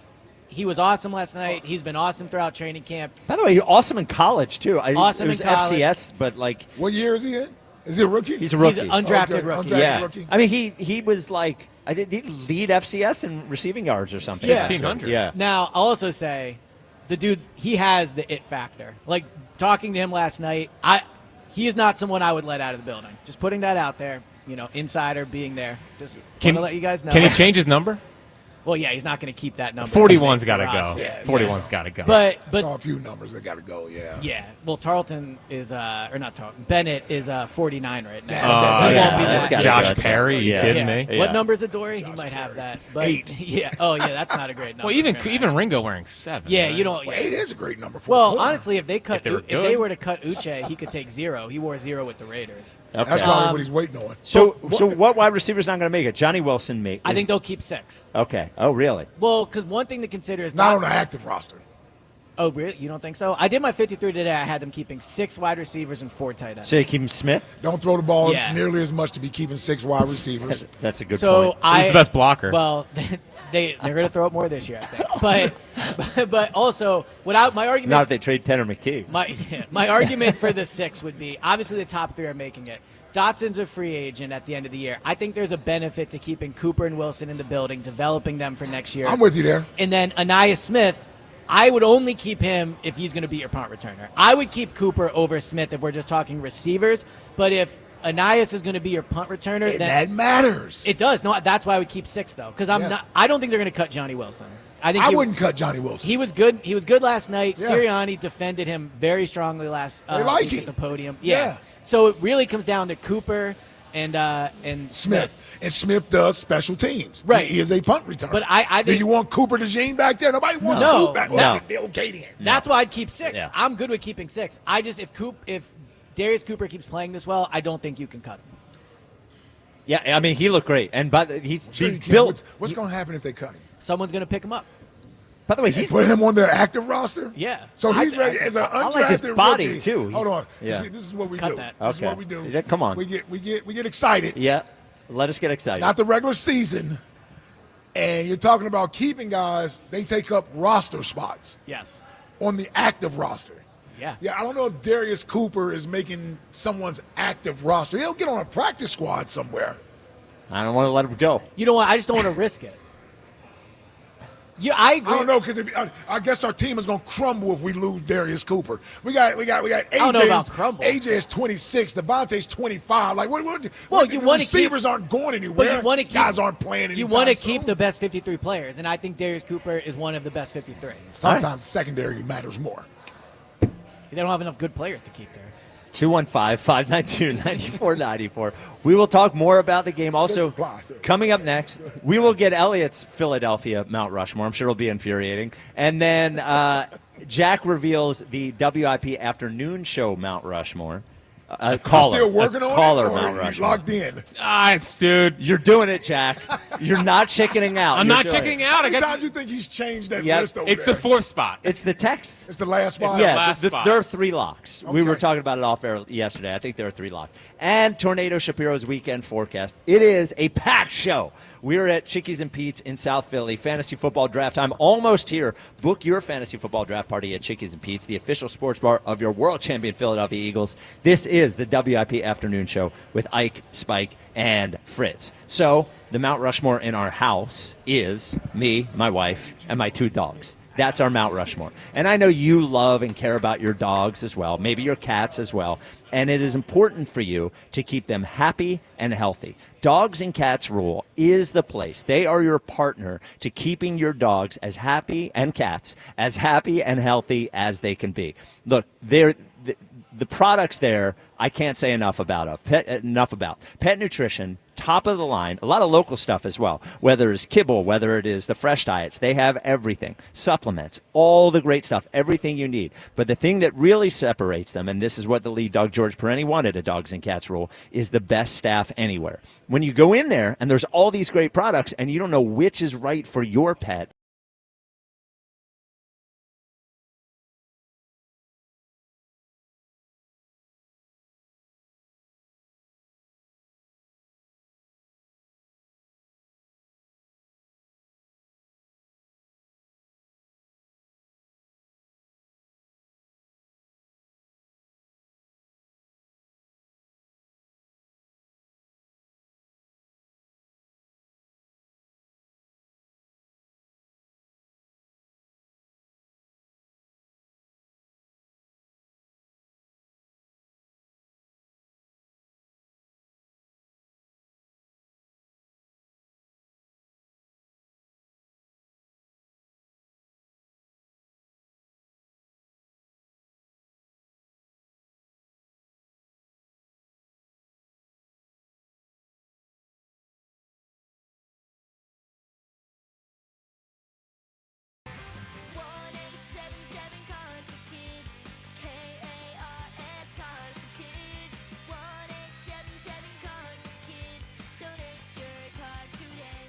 was awesome last night. He's been awesome throughout training camp. By the way, awesome in college too. Awesome it was in college. FCS, but like, what year is he in? Is he a rookie? He's a rookie. He's an undrafted rookie. Undrafted rookie. I mean, he was like, did he lead FCS in receiving yards or something? Yeah. 1,500. Yeah. Now, I'll also say, the dude's he has the it factor. Like talking to him last night, he is not someone I would let out of the building. Just putting that out there. Insider being there. Just want to let you guys know. Can he change his number? Well, yeah, he's not going to keep that number. 41's got to go. Yeah, 41's got to go. But I saw a few numbers that got to go. Yeah. Yeah. Well, Tarleton is or not Tarleton. Bennett is 49 right now. Yeah, Josh Perry. You kidding me? Yeah. What number is Adoree? He might have that. But 8. Yeah. Oh, yeah. That's not a great number. Well, even Ringo wearing 7. Yeah, right? you don't. 8 is a great number for. Well, honestly, if they were to cut Uche, he could take 0. He wore 0 with the Raiders. Okay. That's probably what he's waiting on. So what wide receiver's not going to make it? Johnny Wilson I think they'll keep 6. Okay. Oh, really? Well, because one thing to consider is not on the active roster. Oh, really? You don't think so? I did my 53 today. I had them keeping 6 wide receivers and 4 tight ends. So you keep him Smith? Don't throw the ball nearly as much to be keeping 6 wide receivers. That's a good point. He's the best blocker. Well, they're going to throw it more this year, I think. But also, my argument. Not if they trade Tanner McKee. My argument for the 6 would be obviously the top 3 are making it. Dotson's a free agent at the end of the year. I think there's a benefit to keeping Cooper and Wilson in the building, developing them for next year. I'm with you there. And then Anais Smith, I would only keep him if he's going to be your punt returner. I would keep Cooper over Smith if we're just talking receivers. But if Anais is going to be your punt returner, then that matters. It does. No, that's why I would keep 6 though, because I don't think they're going to cut Johnny Wilson. I wouldn't cut Johnny Wilson. He was good. He was good last night. Yeah. Sirianni defended him very strongly last week at the podium. Yeah. So it really comes down to Cooper and Smith. And Smith does special teams. Right. He is a punt returner. But I think, do you want Cooper DeJean back there? Nobody wants no, Cooper back there. Okay, then. That's why I'd keep 6. Yeah. I'm good with keeping 6. I just if Darius Cooper keeps playing this well, I don't think you can cut him. Yeah, I mean, he looked great. And he's Sure built. What's going to happen if they cut him? Someone's going to pick him up. By the way, He's put him on their active roster? Yeah. So he's ready as an I undrafted like his body, rookie. too. Hold on. Yeah. This is what we Cut do. that. This is Okay. what we do. Yeah, come on. We get excited. Yeah, let us get excited. It's not the regular season. And you're talking about keeping guys, they take up roster spots. Yes. On the active roster. Yeah. Yeah, I don't know if Darius Cooper is making someone's active roster. He'll get on a practice squad somewhere. I don't want to let him go. You know what? I just don't want to risk it. Yeah, I agree. I don't know, because I guess our team is going to crumble if we lose Darius Cooper. We got AJ. I don't know about crumble. AJ is 26. Devontae's 25. Like, well, you want to receivers aren't going anywhere. But you want to guys aren't playing anytime You want to soon. keep the best 53 players, and I think Darius Cooper is one of the best 53. Sometimes secondary matters more. They don't have enough good players to keep there. 215-592-9494. We will talk more about the game. Also, coming up next, we will get Elliot's Philadelphia Mount Rushmore. I'm sure it'll be infuriating. And then Jack reveals the WIP afternoon show Mount Rushmore. Caller. Still working on caller it? Or Mount you Rushmore. locked in? Dude. You're doing it, Jack. You're not chickening out. I'm You're not doing chickening it. out. How many times do you think he's changed that Yeah, list over It's there? the 4th spot. It's the text. It's the last spot? Yeah, last spot. there are 3 locks. We were Okay. talking about it off air yesterday. I think there are 3 locks. And Tornado Shapiro's weekend forecast. It is a packed show. We're at Chickies and Pete's in South Philly. Fantasy football draft time almost here. Book your fantasy football draft party at Chickies and Pete's, the official sports bar of your world champion Philadelphia Eagles. This is the WIP afternoon show with Ike, Spike, and Fritz. So the Mount Rushmore in our house is me, my wife, and my 2 dogs. That's our Mount Rushmore. And I know you love and care about your dogs as well, maybe your cats as well. And it is important for you to keep them happy and healthy. Dogs and Cats Rule is the place. They are your partner to keeping your dogs as happy, and cats as happy and healthy as they can be. Look, the products there, I can't say enough about. Pet nutrition, top of the line, a lot of local stuff as well. Whether it's kibble, whether it is the fresh diets, they have everything. Supplements, all the great stuff, everything you need. But the thing that really separates them, and this is what the lead dog George Perenni wanted at Dogs and Cats Rule, is the best staff anywhere. When you go in there and there's all these great products and you don't know which is right for your pet,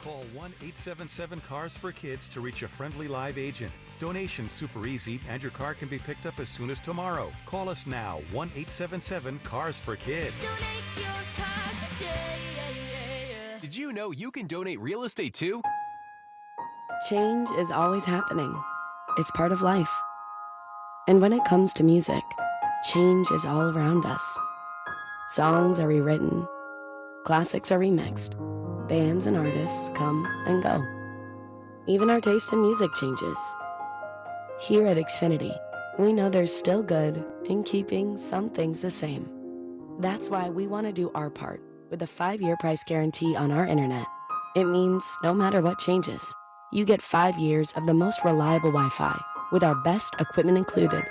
Call 1-877-CARS for Kids to reach a friendly live agent. Donation's super easy, and your car can be picked up as soon as tomorrow. Call us now, 1-877-CARS-FOR-KIDS. Donate your car today. Did you know you can donate real estate too? Change is always happening. It's part of life. And when it comes to music, change is all around us. Songs are rewritten, classics are remixed, bands and artists come and go. Even our taste in music changes. Here at Xfinity, we know there's still good in keeping some things the same. That's why we want to do our part with a 5-year price guarantee on our internet. It means no matter what changes, you get 5 years of the most reliable Wi-Fi with our best equipment included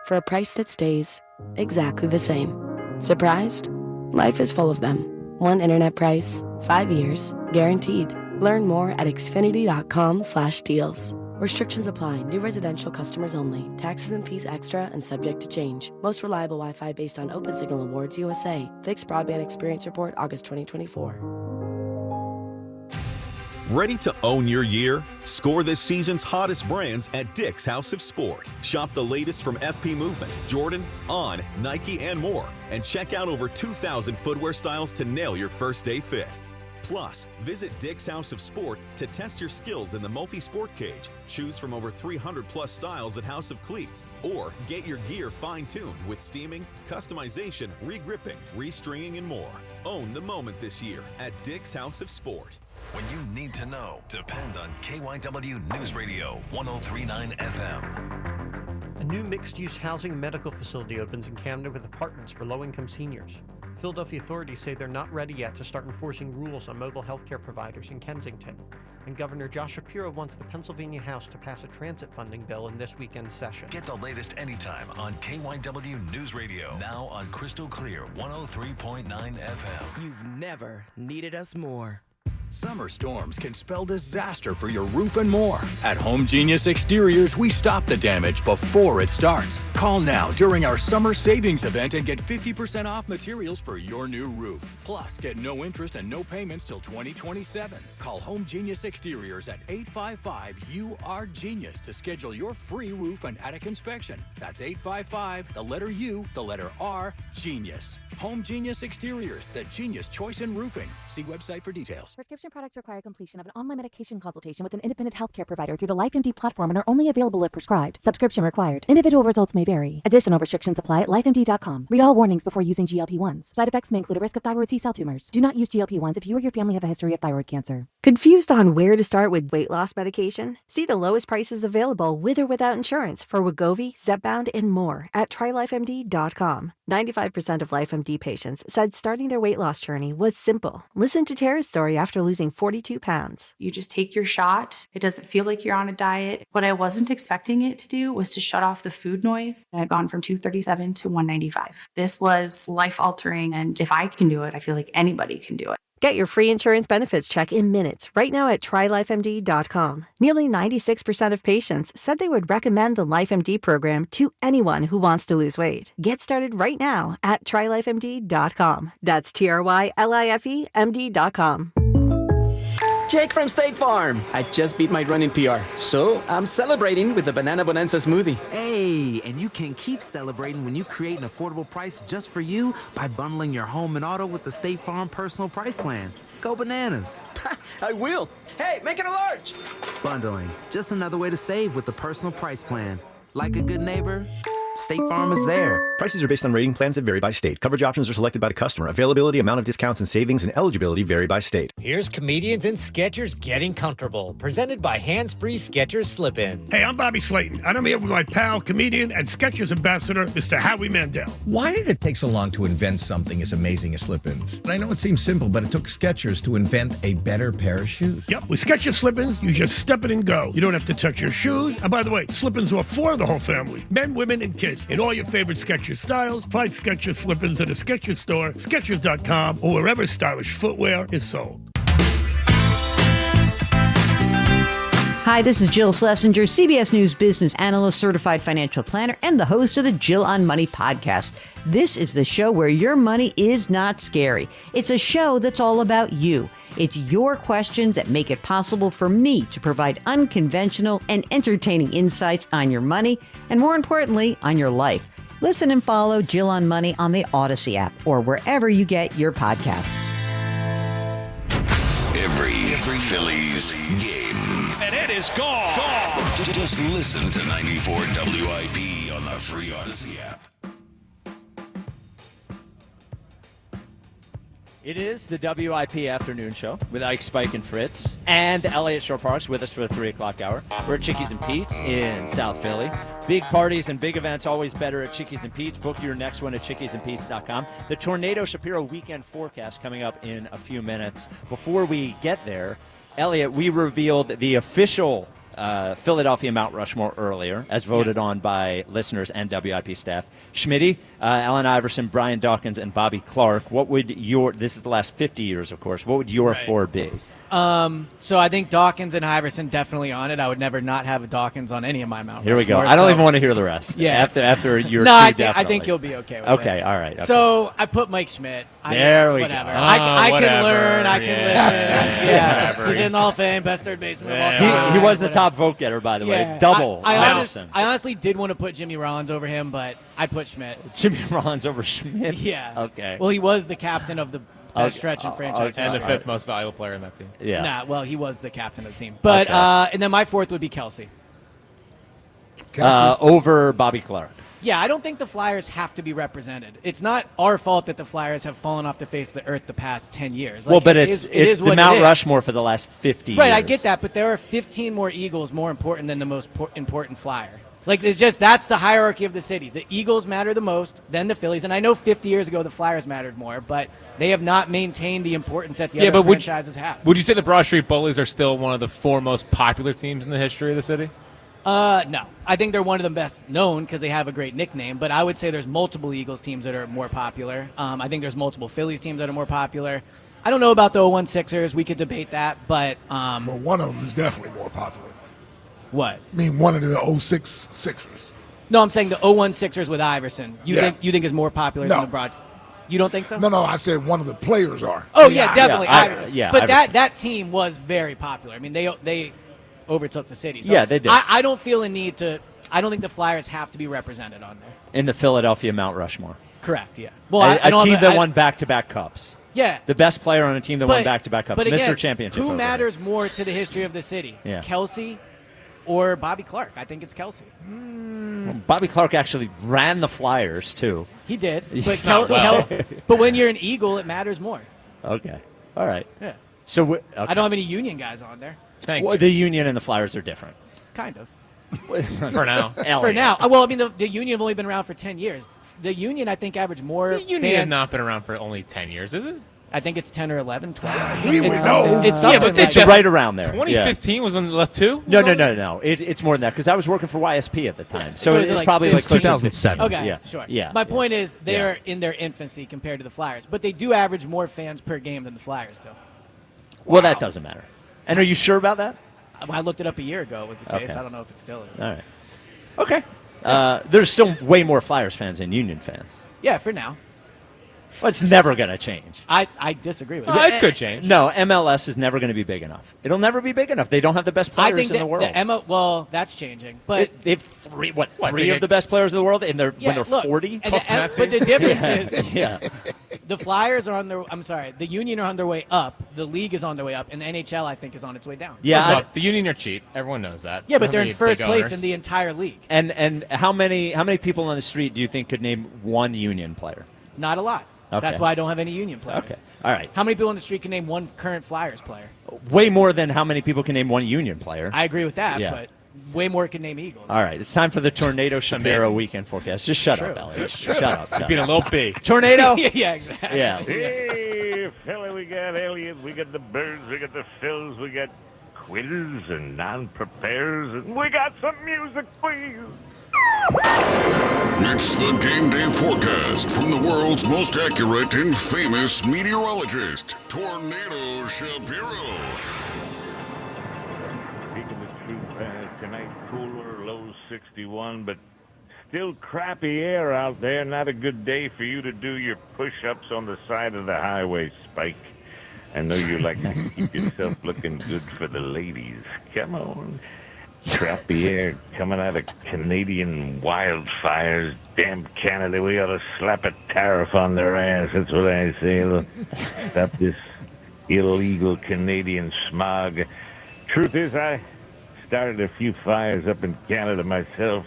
for a price that stays exactly the same. Surprised? Life is full of them. One internet price, 5 years, guaranteed. Learn more at xfinity.com/deals. Restrictions apply. New residential customers only. Taxes and fees extra and subject to change. Most reliable Wi-Fi based on Open Signal Awards USA. Fixed Broadband Experience Report, August 2024. Ready to own your year? Score this season's hottest brands at Dick's House of Sport. Shop the latest from FP Movement, Jordan, On, Nike, and more. And check out over 2,000 footwear styles to nail your first day fit. Plus, visit Dick's House of Sport to test your skills in the multi-sport cage. Choose from over 300 plus styles at House of Cleats, or get your gear fine-tuned with steaming, customization, re-gripping, re-stringing, and more. Own the moment this year at Dick's House of Sport. When you need to know, depend on KYW News Radio 103.9 FM. A new mixed-use housing and medical facility opens in Camden with apartments for low-income seniors. Philadelphia authorities say they're not ready yet to start enforcing rules on mobile health care providers in Kensington. And Governor Josh Shapiro wants the Pennsylvania House to pass a transit funding bill in this weekend's session. Get the latest anytime on KYW News Radio. Now on Crystal Clear 103.9 FM. You've never needed us more. Summer storms can spell disaster for your roof and more. At Home Genius Exteriors, we stop the damage before it starts. Call now during our summer savings event and get 50% off materials for your new roof. Plus, get no interest and no payments till 2027. Call Home Genius Exteriors at 855-UR-GENIUS to schedule your free roof and attic inspection. That's 855, the letter U, the letter R, Genius. Home Genius Exteriors, the genius choice in roofing. See website for details. Prescription products require completion of an online medication consultation with an independent healthcare provider through the LifeMD platform and are only available if prescribed. Subscription required. Individual results may vary. Additional restrictions apply at lifemd.com. Read all warnings before using GLP-1s. Side effects may include a risk of thyroid C-cell tumors. Do not use GLP-1s if you or your family have a history of thyroid cancer. Confused on where to start with weight loss medication? See the lowest prices available with or without insurance for Wegovy, Zepbound, and more at trylifemd.com. 95% of LifeMD patients said starting their weight loss journey was simple. Listen to Tara's story after losing 42 pounds. You just take your shot. It doesn't feel like you're on a diet. What I wasn't expecting it to do was to shut off the food noise. I've gone from 237 to 195. This was life-altering, and if I can do it, I feel like anybody can do it. Get your free insurance benefits check in minutes right now at trylifemd.com. Nearly 96% of patients said they would recommend the LifeMD program to anyone who wants to lose weight. Get started right now at trylifemd.com. That's TRYLIFEMD.com. Jake from State Farm. I just beat my running PR, so I'm celebrating with the Banana Bonanza smoothie. Hey, and you can keep celebrating when you create an affordable price just for you by bundling your home and auto with the State Farm Personal Price Plan. Go bananas. I will. Hey, make it a large. Bundling, just another way to save with the Personal Price Plan. Like a good neighbor, State Farm is there. Prices are based on rating plans that vary by state. Coverage options are selected by the customer. Availability, amount of discounts and savings, and eligibility vary by state. Here's Comedians and Skechers Getting Comfortable, presented by Hands-Free Skechers Slip-Ins. Hey, I'm Bobby Slayton, and I'm here with my pal, comedian, and Skechers ambassador, Mr. Howie Mandel. Why did it take so long to invent something as amazing as slip-ins? And I know it seems simple, but it took Skechers to invent a better pair of shoes. Yep, with Skechers Slip-Ins, you just step it and go. You don't have to touch your shoes. And by the way, Slip-Ins are for the whole family, men, women, and kids, in all your favorite Skechers styles. Find Skechers Slip-Ins at a Skechers store, Skechers.com, or wherever stylish footwear is sold. Hi, this is Jill Schlesinger, CBS News business analyst, certified financial planner, and the host of the Jill on Money podcast. This is the show where your money is not scary. It's a show that's all about you. It's your questions that make it possible for me to provide unconventional and entertaining insights on your money and, more importantly, on your life. Listen and follow Jill on Money on the Odyssey app or wherever you get your podcasts. Every Phillies game. And it is gone. Just listen to 94 WIP on the free Odyssey app. It is the WIP Afternoon Show with Ike, Spike, and Fritz, and Elliot Shore-Parks with us for the 3 o'clock hour. We're at Chickies and Pete's in South Philly. Big parties and big events always better at Chickies and Pete's. Book your next one at chickiesandpete's.com. The Tornado Shapiro weekend forecast coming up in a few minutes. Before we get there, Elliot, we revealed the official Philadelphia Mount Rushmore earlier, as voted on by listeners and WIP staff. Schmitty, Allen Iverson, Brian Dawkins, and Bobby Clark. What would this is the last 50 years, of course, what would your four be? So I think Dawkins and Iverson definitely on it. I would never not have a Dawkins on any of my Mount Here we go. Rushmore, I don't even want to hear the rest. Yeah. After your no, two, I think you'll be okay with it. Okay, all right. Okay. So I put Mike Schmidt. There we whatever. go. I whatever. can learn. I can listen. Yeah. He's in the Hall of Fame, best third baseman of all time. He was the top vote getter, by the way. Double. I honestly did want to put Jimmy Rollins over him, but I put Schmidt. Jimmy Rollins over Schmidt? Yeah. Okay. Well, he was the captain of the best stretch in franchise and the history. fifth most valuable player in that team. Yeah. Nah, well, he was the captain of the team. But and then my fourth would be Kelsey. Over Bobby Clark. Yeah, I don't think the Flyers have to be represented. It's not our fault that the Flyers have fallen off the face of the earth the past 10 years. Well, but it's the Mount Rushmore for the last 50 years. Right, I get that, but there are 15 more Eagles more important than the most important Flyer. Like, it's just, that's the hierarchy of the city. The Eagles matter the most, then the Phillies. And I know 50 years ago the Flyers mattered more, but they have not maintained the importance that the other franchises have. Would you say the Broad Street Bullies are still one of the four most popular teams in the history of the city? No. I think they're one of the best known because they have a great nickname, but I would say there's multiple Eagles teams that are more popular. I think there's multiple Phillies teams that are more popular. I don't know about the 01 Sixers. We could debate that, but... well, one of them is definitely more popular. What? I mean, one of the 06 Sixers. No, I'm saying the 01 Sixers with Iverson. You think is more popular than the Broad? You don't think so? No, I said one of the players are. Oh, yeah, definitely Iverson. But Iverson. that team was very popular. I mean, they overtook the city. So yeah, they did. I don't feel a need to – I don't think the Flyers have to be represented on there. In the Philadelphia Mount Rushmore. Correct, yeah. Well, a team that won back-to-back cups. Yeah. The best player on a team that won back-to-back cups. But again, Mr. Championship. who matters more to the history of the city? Yeah. Kelsey or Bobby Clark? I think it's Kelsey. Well, Bobby Clark actually ran the Flyers, too. He did. But, but when you're an Eagle, it matters more. Okay. All right. Yeah. So I don't have any Union guys on there. The Union and the Flyers are different. Kind of. For now. For now. Well, I mean, the Union have only been around for 10 years. The Union, I think, averaged more The Union have not been around for only 10 years, is it? I think it's 10 or 11, 12. He would know. It's something but it's right around there. 2015 was on the left, too? No. It's more than that because I was working for YSP at the time. So it's like probably like 2007. Okay, yeah. sure. Yeah. My point is they are in their infancy compared to the Flyers, but they do average more fans per game than the Flyers do. Well, that doesn't matter. And are you sure about that? I looked it up a year ago. It was the case. Okay. I don't know if it still is. All right. Okay. There's still way more Flyers fans than Union fans. Yeah, for now. Well, it's never going to change. I disagree with It could change. No, MLS is never going to be big enough. It'll never be big enough. They don't have the best players in the world. Well, that's changing. But they have three of the best players in the world when they're 40? But the difference is yeah. the Flyers are on their – I'm sorry. The Union are on their way up. The league is on their way up. And the NHL, I think, is on its way down. Yeah. The Union are cheap. Everyone knows that. Yeah, but they're in first place owners. in the entire league. And how many people on the street do you think could name one Union player? Not a lot. Okay. That's why I don't have any Union players. Okay. All right. How many people on the street can name one current Flyers player? Way more than how many people can name one Union player. I agree with that, Yeah. but way more can name Eagles. All right. It's time for the Tornado Shapiro weekend forecast. Just shut up, Elliot. Shut up. Being a little big. Tornado? Yeah, exactly. Yeah. Hey, Philly, we got Elliott, we got the Birds, we got the Phils, we got quitters and non-prepares, and we got some music for you. It's the game day forecast from the world's most accurate and famous meteorologist, Tornado Shapiro. Speaking the truth, tonight cooler, low 61, but still crappy air out there. Not a good day for you to do your push-ups on the side of the highway, Spike. I know you like to keep yourself looking good for the ladies. Come on. Crappy air coming out of Canadian wildfires. Damn Canada, we ought to slap a tariff on their ass. That's what I say. Look, stop this illegal Canadian smog. Truth is, I started a few fires up in Canada myself.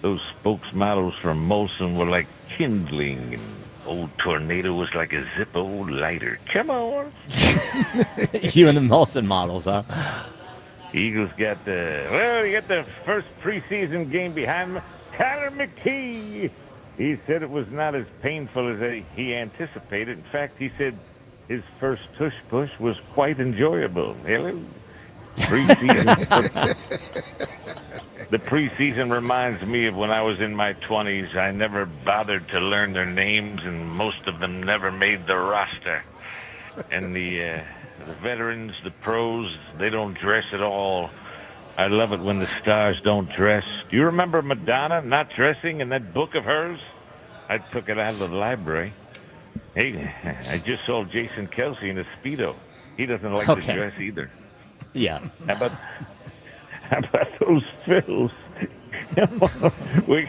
Those spokesmodels from Molson were like kindling, and old Tornado was like a Zippo lighter. Come on. You and the Molson models, huh? Eagles got the first preseason game behind them. Tanner McKee. He said it was not as painful as he anticipated. In fact, he said his first tush push was quite enjoyable. Hello. Preseason. The preseason reminds me of when I was in my 20s. I never bothered to learn their names, and most of them never made the roster. And the veterans, the pros, they don't dress at all. I love it when the stars don't dress. Do you remember Madonna not dressing in that book of hers? I took it out of the library. Hey, I just saw Jason Kelsey in a Speedo. He doesn't like to dress either. Yeah. How about those Phils? we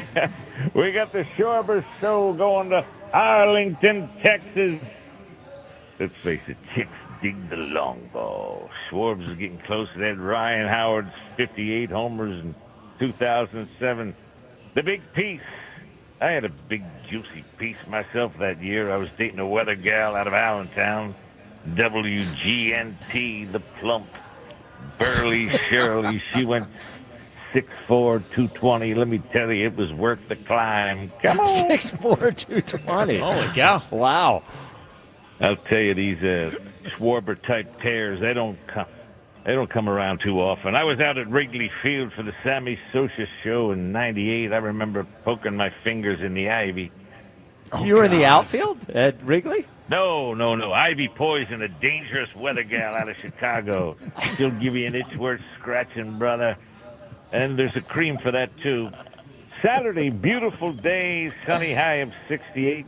got the Schwarber Show going to Arlington, Texas. Let's face it, chicks dig the long ball. Schwarbs is getting close to that. Ryan Howard's 58 homers in 2007. The big piece. I had a big, juicy piece myself that year. I was dating a weather gal out of Allentown. WGNT, the plump, burly Shirley. She went 6'4", 220. Let me tell you, it was worth the climb. Come on. 6'4", 220. Holy cow. Wow. I'll tell you, these Schwarber-type tears, they don't come around too often. I was out at Wrigley Field for the Sammy Sosa show in '98. I remember poking my fingers in the ivy. You were in the outfield at Wrigley? No. Ivy Poison, a dangerous weather gal out of Chicago. She'll give you an itch worth scratching, brother. And there's a cream for that, too. Saturday, beautiful day, sunny high of 68.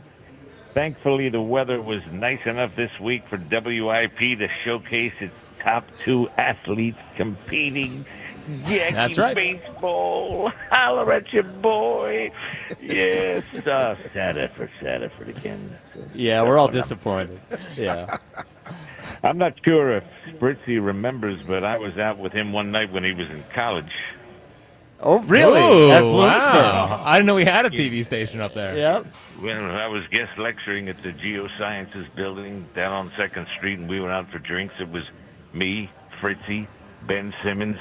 Thankfully, the weather was nice enough this week for WIP to showcase its top two athletes competing. Yankee That's right. Baseball. Holler at your boy. Yes. Sad effort again. Yeah, we're all disappointed. Yeah. I'm not sure if Spritzy remembers, but I was out with him one night when he was in college. Oh, really? Ooh, At Bloomsburg. wow. I didn't know we had a TV station up there. Yep. When I was guest lecturing at the Geosciences building down on 2nd Street, and we went out for drinks, it was me, Fritzy, Ben Simmons,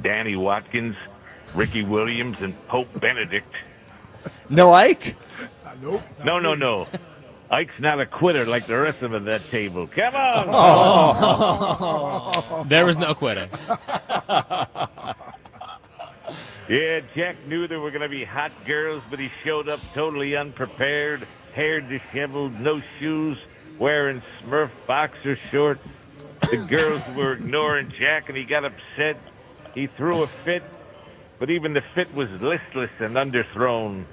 Danny Watkins, Ricky Williams, and Pope Benedict. No Ike? Nope. No. Ike's not a quitter like the rest of them at that table. Come on. Oh. There was no quitting. Yeah, Jack knew there were going to be hot girls, but he showed up totally unprepared, hair disheveled, no shoes, wearing Smurf boxer shorts. The girls were ignoring Jack, and he got upset. He threw a fit, but even the fit was listless and underthrown.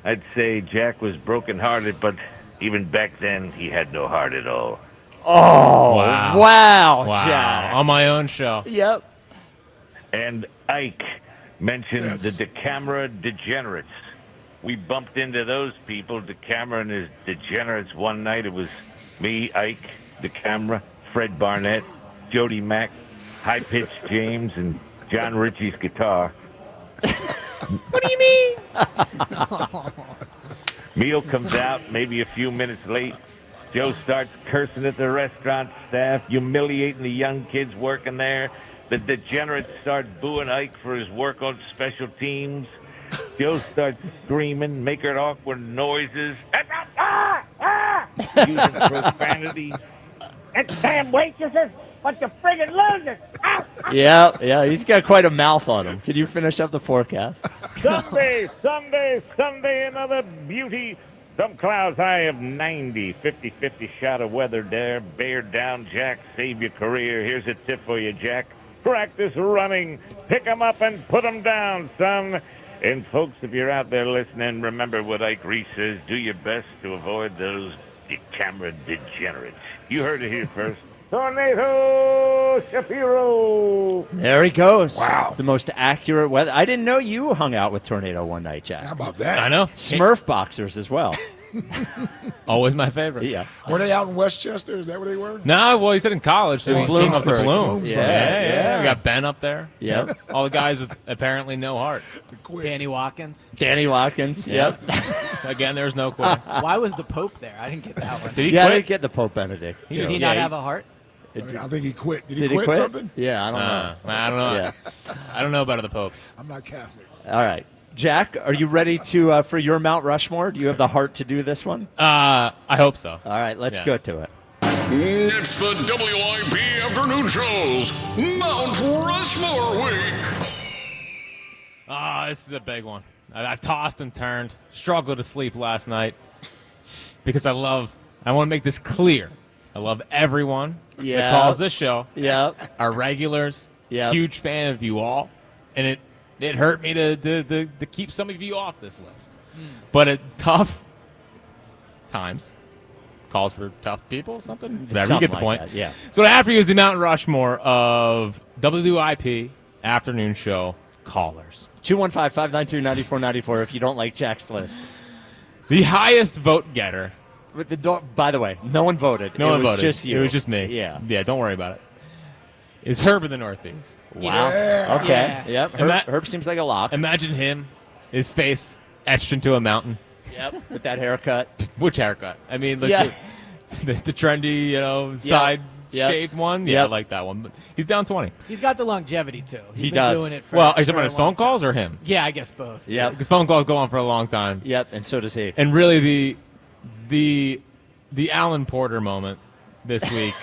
I'd say Jack was brokenhearted, but even back then, he had no heart at all. Oh, wow, Jack. On my own show. Yep. And Ike mentioned the DeCamera degenerates. We bumped into those people, DeCamera and his degenerates, one night. It was me, Ike, DeCamera, Fred Barnett, Jody Mack, High Pitch James, and John Ritchie's guitar. What do you mean? Meal comes out maybe a few minutes late. Joe starts cursing at the restaurant staff, humiliating the young kids working there. The degenerates start booing Ike for his work on special teams. Joe starts screaming, making awkward noises, using profanity. It's damn waitresses! Bunch of friggin' losers! Yeah, he's got quite a mouth on him. Can you finish up the forecast? Sunday, another beauty. Some clouds high of 90, 50-50 shot of weather there. Bear down, Jack, save your career. Here's a tip for you, Jack. Practice running. Pick 'em up and put 'em down, son. And folks, if you're out there listening, remember what Ike Reese says. Do your best to avoid those camera degenerates. You heard it here first. Tornado Shapiro. There he goes. Wow. The most accurate weather. I didn't know you hung out with Tornado one night, Jack. How about that? I know. Smurf boxers as well. Always my favorite. Yeah. Were they out in Westchester? Is that where they were? No, well, he said in college. So Bloomsbury. Bloomsbury. Yeah. We got Ben up there. Yep. All the guys with apparently no heart. Danny Watkins. Danny Watkins. Yep. Again, there's no quit. Why was the Pope there? I didn't get that one. Did he Yeah, I quit? didn't get the Pope Benedict. Does he not have a heart? I think he quit. Did Did he quit something? Yeah, I don't know. I don't know. Yeah. I don't know about the Popes. I'm not Catholic. All right. Jack, are you ready to for your Mount Rushmore? Do you have the heart to do this one? I hope so. All right, let's go to it. It's the WIP Afternoon Show's Mount Rushmore Week. This is a big one. I've tossed and turned, struggled to sleep last night because I want to make this clear. I love everyone that calls this show. Yep. Our regulars. Yep. Huge fan of you all. And it hurt me to keep some of you off this list. But at tough times, calls for tough people, something? Whatever, you get the like point. that, yeah. So what I have for you is the Mount Rushmore of WIP Afternoon Show callers. 215-592-9494 if you don't like Jack's list. The highest vote getter. By the way, no one voted. No one it was voted. just you. It was just me. Yeah. Yeah, don't worry about it. Is Herb in the Northeast. Wow. Yeah. Okay. Yeah. Yep. Herb seems like a lock. Imagine him, his face etched into a mountain. Yep. With that haircut. Which haircut? I mean, like Yeah. the trendy, side shaved one. Yeah, I like that one. But he's down 20. He's got the longevity, too. He's He been does. doing it for Well, are you talking for about a his long phone calls or him? Yeah, I guess both. Yep. Because phone calls go on for a long time. Yep. And so does he. And really, the Alan Porter moment this week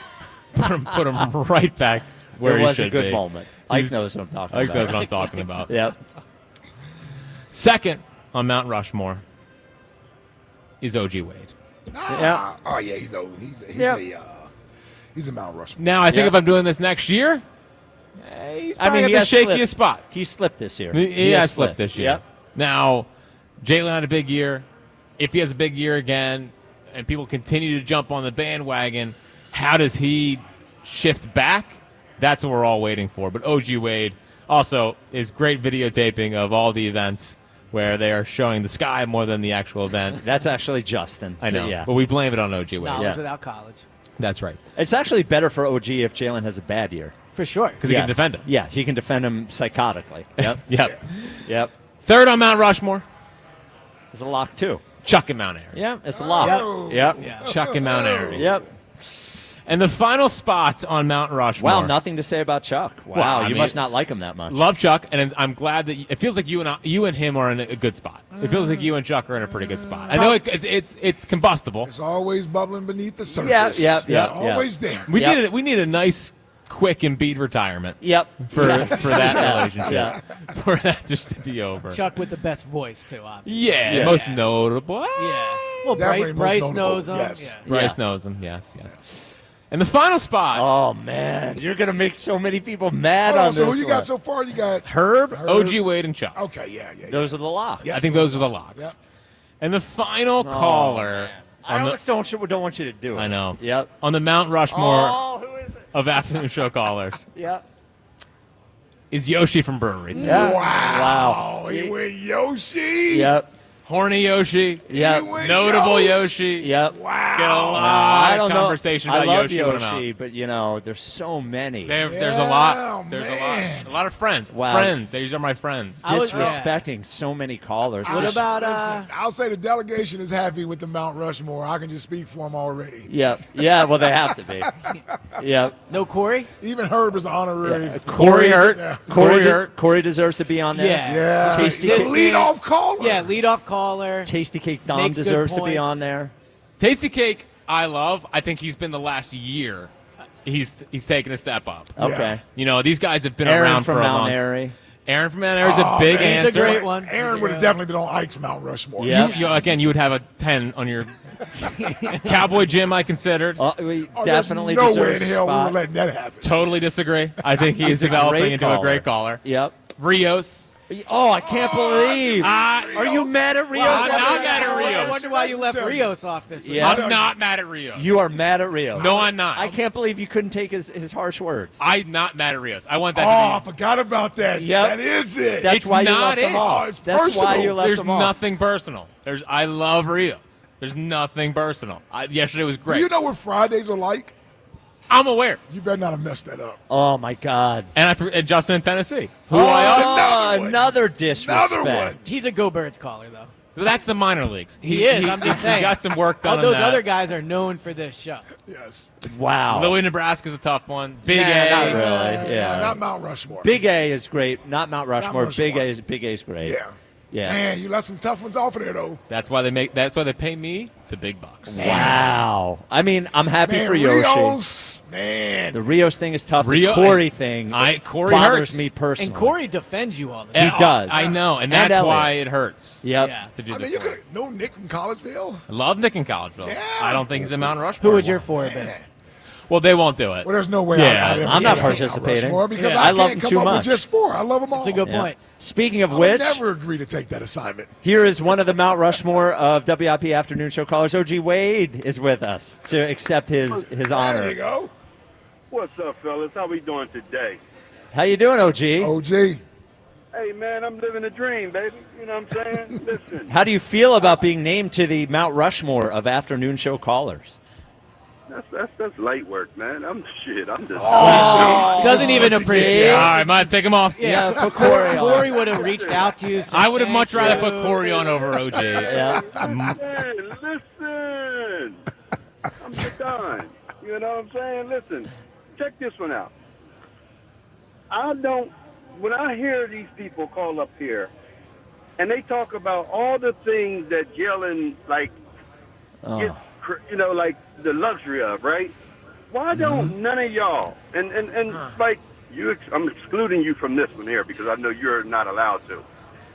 put him right back where it he was should a good be. moment. Ike knows what I'm talking Ike about. knows what I'm talking about. Yep. Second on Mount Rushmore is O.G. Wade. Yeah. Oh yeah, he's a Mount Rushmore. Now, I think if I'm doing this next year, he's probably he at the has shakiest slipped. spot. He slipped this year. He has slipped this year. Yep. Now, Jalen had a big year. If he has a big year again and people continue to jump on the bandwagon, how does he shift back? That's what we're all waiting for. But O.G. Wade also is great videotaping of all the events where they are showing the sky more than the actual event. That's actually Justin. I know. Yeah. But we blame it on O.G. Wade. Knowledge without college. That's right. It's actually better for OG if Jalen has a bad year. For sure. Because he can defend him. Yeah, he can defend him psychotically. Yep. Yep. Third on Mount Rushmore is a lock, too. Chuck and Mount Airy. Yeah, it's a lock. Yep. Chuck and Mount Airy. Yep. And the final spot on Mount Rushmore. Wow, nothing to say about Chuck. Wow, Well, I you mean, must not like him that much. Love Chuck, and I'm glad that it feels like you and him are in a good spot. It feels like you and Chuck are in a pretty good spot. I know it's combustible. It's always bubbling beneath the surface. Yeah. It's always there. We need a nice, quick Embiid retirement. Yep. For that relationship. Yeah. For that just to be over. Chuck with the best voice, too, obviously. Yeah, most notable. Yeah. Well, Definitely Bryce most knows him. notable, yes. Yeah. Bryce knows him. Yes. And the final spot. Oh, man. You're going to make so many people mad Hold on on, so this who you one. got so far? You got Herb, OG Wade, and Chuck. Okay, yeah. Those are the locks. I think those are the locks. Yep. And the final caller. I almost don't want you to do it. I know. Yep. On the Mount Rushmore who is it? of afternoon show callers Yep. is Yoshi from Brewery. Yeah. Wow. He went Yoshi. Yep. Horny Yoshi. Yep. Notable Yoshi. Yep. Wow. Get a lot I don't of conversation know. about I love Yoshi. when I'm out. Yoshi, but there's so many. There's a lot. There's a lot of friends. Wow. Friends. These are my friends. Disrespecting so many callers. What about Listen, I'll say the delegation is happy with the Mount Rushmore. I can just speak for them already. Yep. Yeah, well, they have to be. Yep. No Corey? Even Herb is honorary. Yeah. Corey hurt. Yeah. Corey deserves to be on there. Yeah. Tasty The Cake. lead-off caller. Yeah, lead-off caller. Tasty Cake Dom Makes good deserves to be points. on there. Tasty Cake, I love. I think he's been the last year. He's taken a step up. Okay. You know, these guys have been Aaron around from for a Mount long Airy. Aaron from Mount Airy is a big answer. He's a great one. Aaron would have definitely been on Ike's Mount Rushmore. Yeah. Again, you would have a 10 on your Cowboy Jim, I considered. We Oh, definitely there's no way deserves in a hell we spot. were letting that happen. Totally disagree. I think he's He's a developing great into a caller. great caller. Yep. Rios, Oh, I can't believe. Are you mad at Rios? I'm not mad at Rios. I wonder why you left Rios off this week. Yeah. I'm not mad at Rios. You are mad at Rios. No, I'm not. I can't believe you couldn't take his harsh words. I'm not mad at Rios. I want that I to forgot about that. Yep. That is it. That's It's why you not left them it. off. It's That's personal. why you left There's them off. nothing personal. I love Rios. There's nothing personal. Yesterday was great. Do you know what Fridays are like? I'm aware. You better not have messed that up. Oh, my God. And Justin in Tennessee. Who Another disrespect. Another one. He's a Go Birds caller, though. That's the minor leagues. He is. I'm just saying. He got some work done All on those that. other guys are known for this show. Yes. Wow. Louis, Nebraska's a tough one. Big Nah, A. not really. Yeah. Not Mount Rushmore. Big A is great. Not Mount Rushmore. Rushmore. Big A is great. Yeah. Yeah. Man, you left some tough ones off of there, though. That's why they pay me the big bucks. Wow. I mean, I'm happy Man, for Yoshi. Rios, man. The Rios thing is tough. Rio- The Corey thing Corey bothers hurts. me personally. And Corey defends you all the He time. does. I know, and And that's Elliott. why it hurts. Yep. Yeah. To do I the mean, you Corey. could know Nick from Collegeville. I love Nick in Collegeville. Yeah. I don't think he's a Mount Rushmore. Who would your one. four have been? Well, they won't do it. Well, there's no way Yeah, I'd ever I'm not get Mount participating. Rushmore because Yeah. I I love can't them come too up much. with just four. I love them all. That's a good Yeah. point. Speaking of I would which, never agree to take that assignment. here is one of the Mount Rushmore of WIP Afternoon Show callers. OG Wade is with us to accept his There you honor. go. What's up, fellas? How we doing today? How you doing, OG? OG. Hey, man, I'm living a dream, baby. You know what I'm saying? Listen, How do you feel about being named to the Mount Rushmore of Afternoon Show callers? that's light work, man. I'm just. Doesn't even appreciate All it. right, might take him off. Yeah, put Corey on. Corey would have reached out to you. said, I would have much "Thank rather you." put Corey on over OG. Yeah. Listen. I'm done. You know what I'm saying? Listen, check this one out. When I hear these people call up here, and they talk about all the things that Jalen, gets, like the luxury of, right? Why don't none of y'all, and Spike, I'm excluding you from this one here because I know you're not allowed to,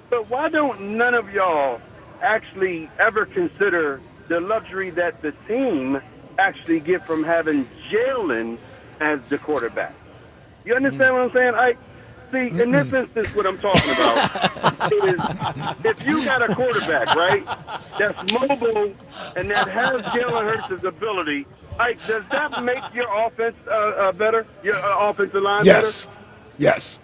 but why don't none of y'all actually ever consider the luxury that the team actually get from having Jalen as the quarterback? You understand what I'm saying? See, in this instance, what I'm talking about is if you got a quarterback, right, that's mobile and that has Jalen Hurts' ability, does that make your offense better, your offensive line Yes. better? Yes.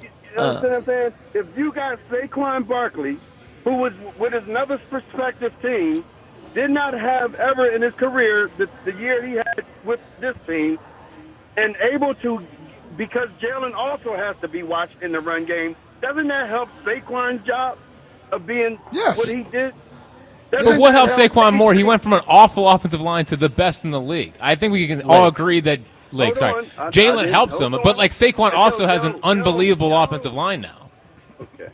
You understand what I'm saying? If you got Saquon Barkley, who was with another prospective team, did not have ever in his career the year he had with this team, and able to, because Jalen also has to be watched in the run game, doesn't that help Saquon's job of being what he did? But what helps Saquon more? He went from an awful offensive line to the best in the league. I think we can all agree that Jalen helps him, but Saquon also has an unbelievable offensive line now. Okay.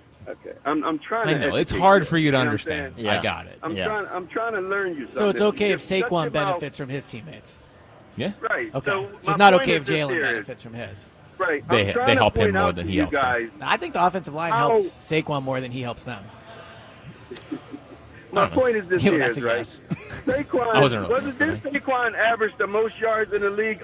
I'm trying. I to know it's educate hard you, for you to know what I'm understand. saying? I got it. I'm trying to learn you something. So it's okay if Just shut Saquon your benefits from his teammates. Yeah. Right. Okay. So It's my not point okay is if this Jalen here is- benefits from his. Right. They I'm trying to help him point more out than to he you helps them. guys. I think the offensive line How- helps Saquon more than he helps them. My point is this Yeah, here, that's a right? guess. Saquon, I wasn't really wasn't this Saquon average the most yards in the league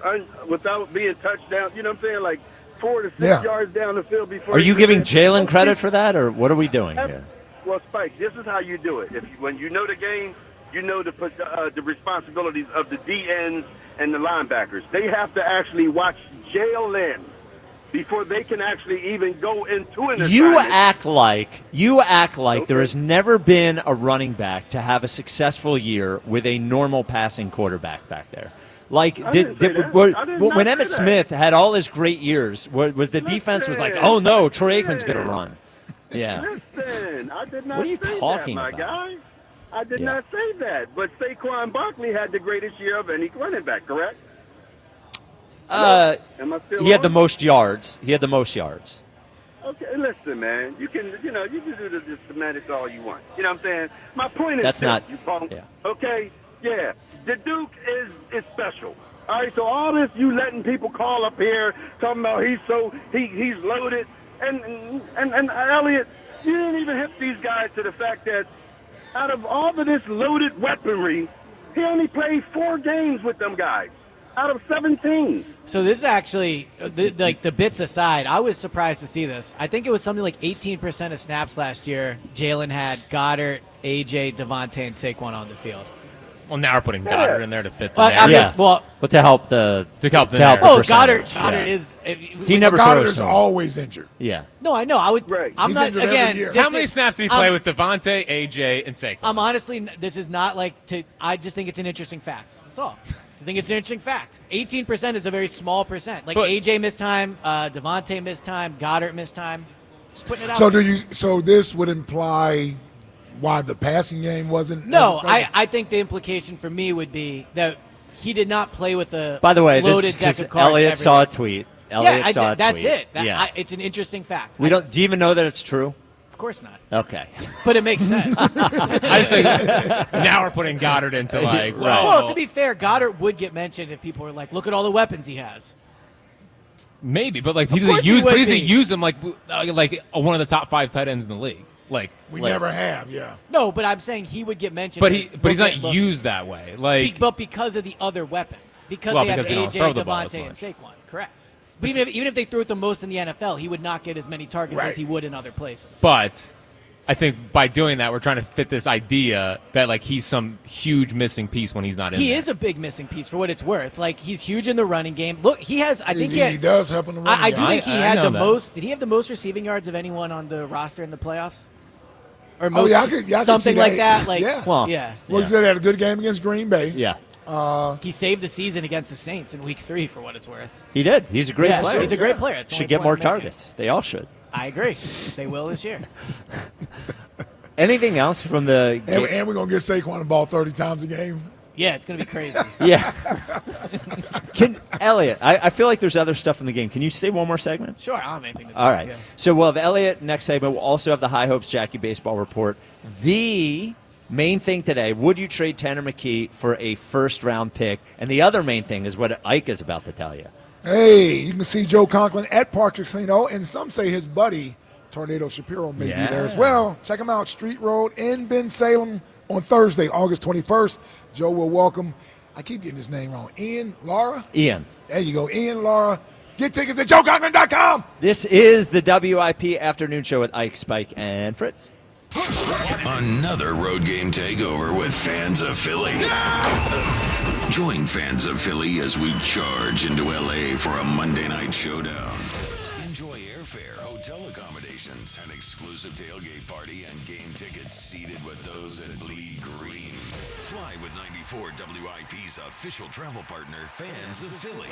without being touchdown? You know what I'm saying? Like 4 to 6 yards down the field before. Are you giving Jalen Jalen credit for that, or what are we doing here? Well, Spike, this is how you do it. When you know the game, you know the responsibilities of the DNs and the linebackers. They have to actually watch Jalen before they can actually even go into an You assignment. act like there has never been a running back to have a successful year with a normal passing quarterback back there. Like, I didn't say that. I did not when say Emmitt that. Smith had all his great years, was the defense was like, oh no, Troy Aikman's going to run. Yeah. Listen, I did not What are you say talking that, my about? guy. I did not say that. But Saquon Barkley had the greatest year of any running back, correct? Am I still He had the on? most yards. Okay, listen, man. You can do the semantics all you want. You know what I'm saying? My point is That's this, not- you punk. yeah. Okay? Yeah. The Duke is special. All right, so all this you letting people call up here talking about he's loaded. And Elliot, you didn't even hit these guys to the fact that out of all of this loaded weaponry, he only played 4 games with them guys. out of 17. So this is actually, the bits aside, I was surprised to see this. I think it was something like 18% of snaps last year. Jalen had Goddard, AJ, Devontae, and Saquon on the field. Well, now we're putting Goddard in there to fit the Yeah. But to help the Goddard is. He never Goddard throws is to him. always injured. Yeah. No, I know. I'm He's not injured every again. year. How many snaps did he play with Devontae, AJ, and Saquon? I'm honestly. This is not like to. I just think it's an interesting fact. That's all. I think it's an interesting fact. 18% is a very small percent. Like AJ missed time, Devontae missed time, Goddard missed time. Just putting it out. So this would imply why the passing game wasn't? No, I think the implication for me would be that he did not play with a By the way, loaded deck of cards. Elliot every saw a day. tweet. That's it. Yeah. It's an interesting fact. Do you even know that it's true? Of course not. Okay. But it makes sense. I just think now we're putting Goddard into like. Well, to be fair, Goddard would get mentioned if people were like, "Look at all the weapons he has." Maybe, but like he Of course doesn't he use, would but he doesn't be. use him like one of the top 5 tight ends in the league. Like We never have, yeah. No, but I'm saying he would get mentioned. But as, he's not look. used that way. Like, But because of the other weapons, because Well, they because have they don't throw AJ, the ball as Devontae, and much. Saquon. Correct. But even if they threw it the most in the NFL, he would not get as many targets as he would in other places. But I think by doing that, we're trying to fit this idea that like he's some huge missing piece when he's not in. He there. is a big missing piece for what it's worth. Like he's huge in the running game. Look, he has. I think he does help in the running I game. do think he I had know the that. most. Did he have the most receiving yards of anyone on the roster in the playoffs? Or Oh, most, yeah, I could see something like that. Like yeah. yeah. Well, he said he had a good game against Green Bay. Yeah. He saved the season against the Saints in Week 3 for what it's worth. He did. He's a great Yeah, player. he's a great player. It's the Should only get point more I'm making. targets. They all should. I agree. They will this year. Anything else from the And we're going to get Saquon the ball 30 times a game. Yeah, it's going to be crazy. Yeah. Elliot, I feel like there's other stuff in the game. Can you say one more segment? Sure, I don't have anything to do. All right. Yeah. So we'll have Elliot next segment. We'll also have the High Hopes Jackie Baseball Report. The main thing today, would you trade Tanner McKee for a first-round pick? And the other main thing is what Ike is about to tell you. Hey, you can see Joe Conklin at Park Casino, and some say his buddy, Tornado Shapiro, may be there as well. Check him out, Street Road in Bensalem on Thursday, August 21st. Joe will welcome, I keep getting his name wrong, Laura? Ian. There you go, Laura. Get tickets at joeconklin.com. This is the WIP Afternoon Show with Ike, Spike, and Fritz. Another road game takeover with fans of Philly. Join fans of Philly as we charge into LA for a Monday night showdown. Enjoy airfare, hotel accommodations, an exclusive tailgate party, and game tickets seated with those that bleed green. Fly with 94 WIP's official travel partner, Fans of Philly.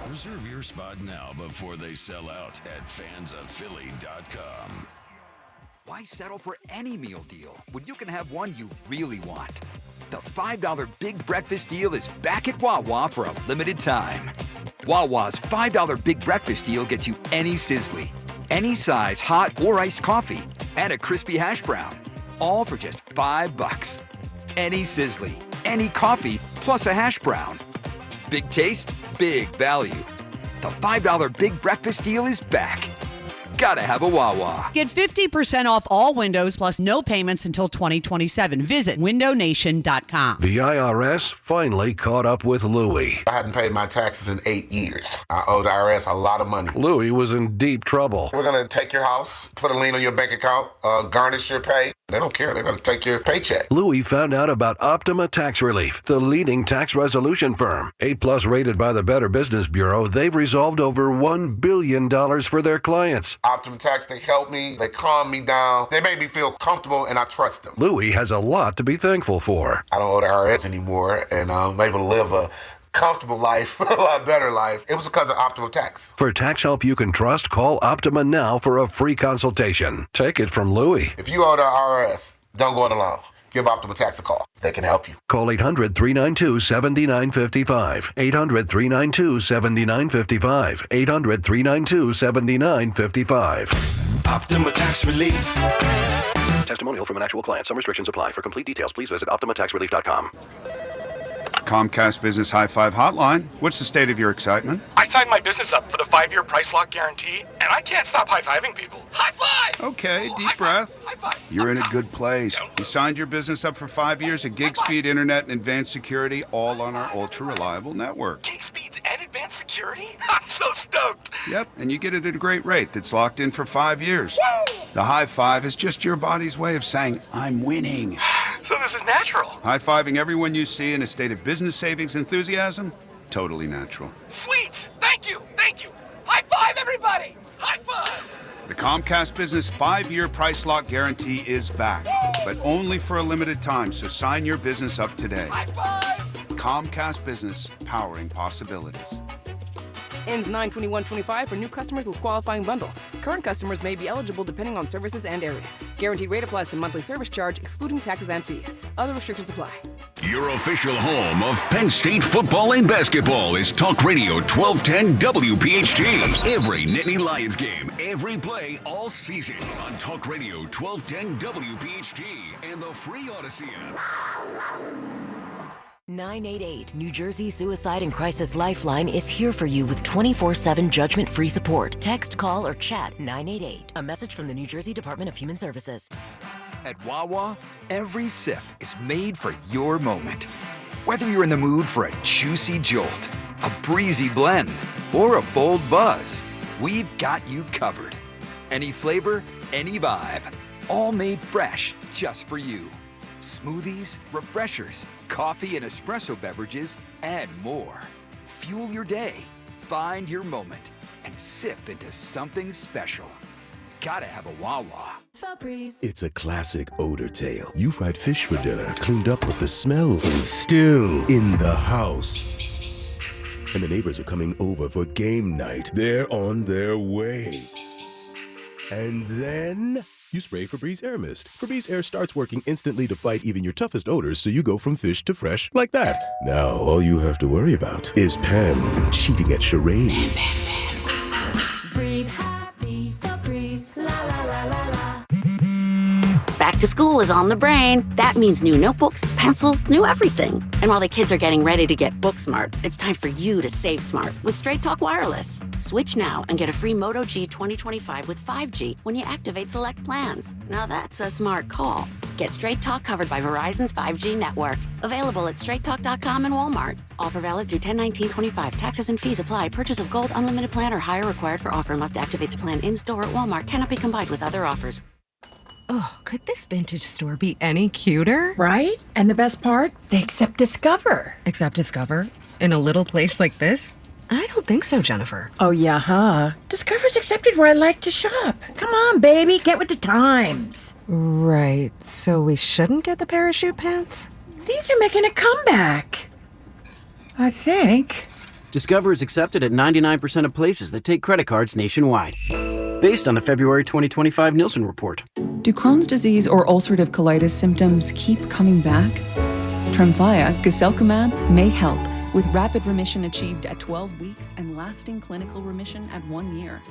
Reserve your spot now before they sell out at fansofphilly.com. Why settle for any meal deal when you can have one you really want? The $5 Big Breakfast Deal is back at Wawa for a limited time. Wawa's $5 Big Breakfast Deal gets you any Sizzly, any size hot or iced coffee, and a crispy hash brown, all for just $5. Any Sizzly, any coffee, plus a hash brown. Big taste, big value. The $5 Big Breakfast Deal is back. Gotta have a Wawa. Get 50% off all windows plus no payments until 2027. Visit windownation.com. The IRS finally caught up with Louie. I hadn't paid my taxes in 8 years. I owe the IRS a lot of money. Louie was in deep trouble. We're going to take your house, put a lien on your bank account, garnish your pay. They don't care. They're going to take your paycheck. Louie found out about Optima Tax Relief, the leading tax resolution firm. A+ rated by the Better Business Bureau, they've resolved over $1 billion for their clients. Optima Tax, they help me. They calm me down. They make me feel comfortable, and I trust them. Louie has a lot to be thankful for. I don't owe the IRS anymore, and I'm able to live a comfortable life, a lot better life. It was because of Optima Tax. For tax help you can trust, call Optima now for a free consultation. Take it from Louie. If you owe the IRS, don't go it alone. Give Optima Tax a call. They can help you. Call 800-392-7955. 800-392-7955. 800-392-7955. Optima Tax Relief. Testimonial from an actual client. Some restrictions apply. For complete details, please visit OptimaTaxRelief.com. Comcast Business High Five Hotline. What's the state of your excitement? I signed my business up for the 5-year price lock guarantee, and I can't stop high-fiving people. High five! Okay, deep breath. You're in a good place. You signed your business up for 5 years of gig speed internet and advanced security, all on our ultra-reliable network. Gig speeds and advanced security? I'm so stoked. Yep, and you get it at a great rate that's locked in for 5 years. Woo! The high five is just your body's way of saying, I'm winning. So this is natural. High-fiving everyone you see in a state of business savings enthusiasm? Totally natural. Sweet! Thank you! High five, everybody! High five! The Comcast Business 5-year price lock guarantee is back, but only for a limited time, so sign your business up today. High five! Comcast Business, powering possibilities. Ends 9/21/25 for new customers with qualifying bundle. Current customers may be eligible depending on services and area. Guaranteed rate applies to monthly service charge, excluding taxes and fees. Other restrictions apply. Your official home of Penn State football and basketball is Talk Radio 1210 WPHT. Every Nittany Lions game, every play, all season on Talk Radio 1210 WPHT and the free Odyssey app. 988 New Jersey Suicide and Crisis Lifeline is here for you with 24/7 judgment-free support. Text, call, or chat 988. A message from the New Jersey Department of Human Services. At Wawa, every sip is made for your moment. Whether you're in the mood for a juicy jolt, a breezy blend, or a bold buzz, we've got you covered. Any flavor, any vibe, all made fresh just for you. Smoothies, refreshers, coffee and espresso beverages, and more. Fuel your day, find your moment, and sip into something special. Gotta have a Wawa. It's a classic odor tale. You fried fish for dinner, cleaned up, but the smell is still in the house. And the neighbors are coming over for game night. They're on their way. And then you spray Febreze Air Mist. Febreze Air starts working instantly to fight even your toughest odors, so you go from fish to fresh like that. Now all you have to worry about is Pam cheating at charades. Breathe happy, Febreze, la la la la la. Back to school is on the brain. That means new notebooks, pencils, new everything. And while the kids are getting ready to get book smart, it's time for you to save smart with Straight Talk Wireless. Switch now and get a free Moto G 2025 with 5G when you activate select plans. Now that's a smart call. Get Straight Talk covered by Verizon's 5G network. Available at straighttalk.com and Walmart. Offer valid through 10/19/25. Taxes and fees apply. Purchase of gold unlimited plan or higher required for offer. Must activate the plan in-store at Walmart. Cannot be combined with other offers. Oh, could this vintage store be any cuter? Right? And the best part? They accept Discover. Accept Discover? In a little place like this? I don't think so, Jennifer. Oh, yeah, huh? Discover's accepted where I like to shop. Come on, baby, get with the times. Right, so we shouldn't get the parachute pants? These are making a comeback. I think. Discover is accepted at 99% of places that take credit cards nationwide. Based on the February 2025 Nielsen report. Do Crohn's disease or ulcerative colitis symptoms keep coming back? Tremfya, guselkumab, may help, with rapid remission achieved at 12 weeks and lasting clinical remission at 1 year.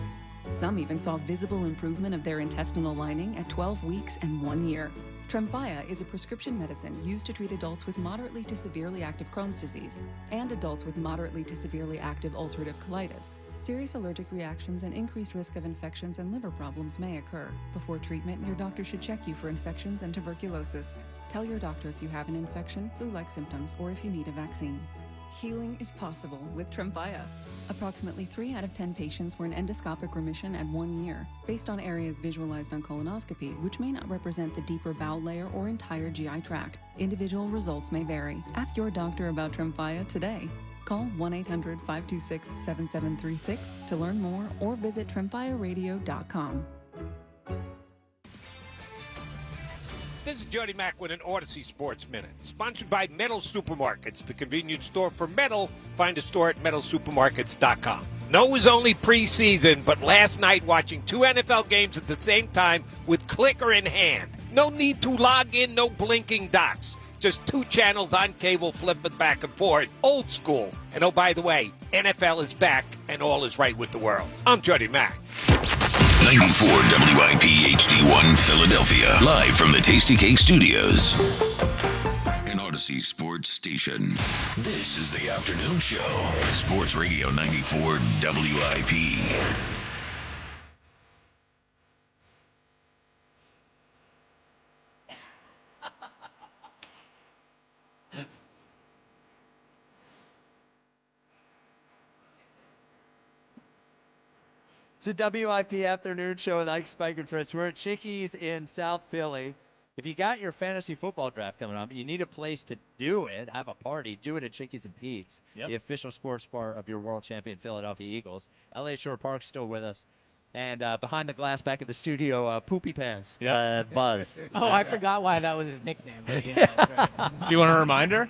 Some even saw visible improvement of their intestinal lining at 12 weeks and 1 year. Tremfya is a prescription medicine used to treat adults with moderately to severely active Crohn's disease and adults with moderately to severely active ulcerative colitis. Serious allergic reactions and increased risk of infections and liver problems may occur. Before treatment, your doctor should check you for infections and tuberculosis. Tell your doctor if you have an infection, flu-like symptoms, or if you need a vaccine. Healing is possible with Tremfya. Approximately 3 out of 10 patients were in endoscopic remission at 1 year, based on areas visualized on colonoscopy, which may not represent the deeper bowel layer or entire GI tract. Individual results may vary. Ask your doctor about Tremfya today. Call 1-800-526-7736 to learn more or visit tremfyaradio.com. This is Jody Mack with an Odyssey Sports Minute, sponsored by Metal Supermarkets, the convenience store for metal. Find a store at metalsupermarkets.com. No, it was only preseason, but last night watching 2 NFL games at the same time with clicker in hand. No need to log in, no blinking dots. Just 2 channels on cable flipping back and forth. Old school. And oh, by the way, NFL is back and all is right with the world. I'm Jody Mack. 94 WIP HD1 Philadelphia, live from the Tasty Cake Studios. An Odyssey Odyssey Sports Station. This is the afternoon show. Sports Radio 94 WIP. It's a WIP afternoon show with Ike Spike and Fritz. We're at Chickies in South Philly. If you got your fantasy football draft coming up, you need a place to do it, have a party, do it at Chickies and Pete's, the official sports bar of your world champion Philadelphia Eagles. L.A. Shore Park's still with us. And behind the glass back at the studio, Poopy Pants, Buzz. Oh, I forgot why that was his nickname. But yeah, that's right. Do you want a reminder?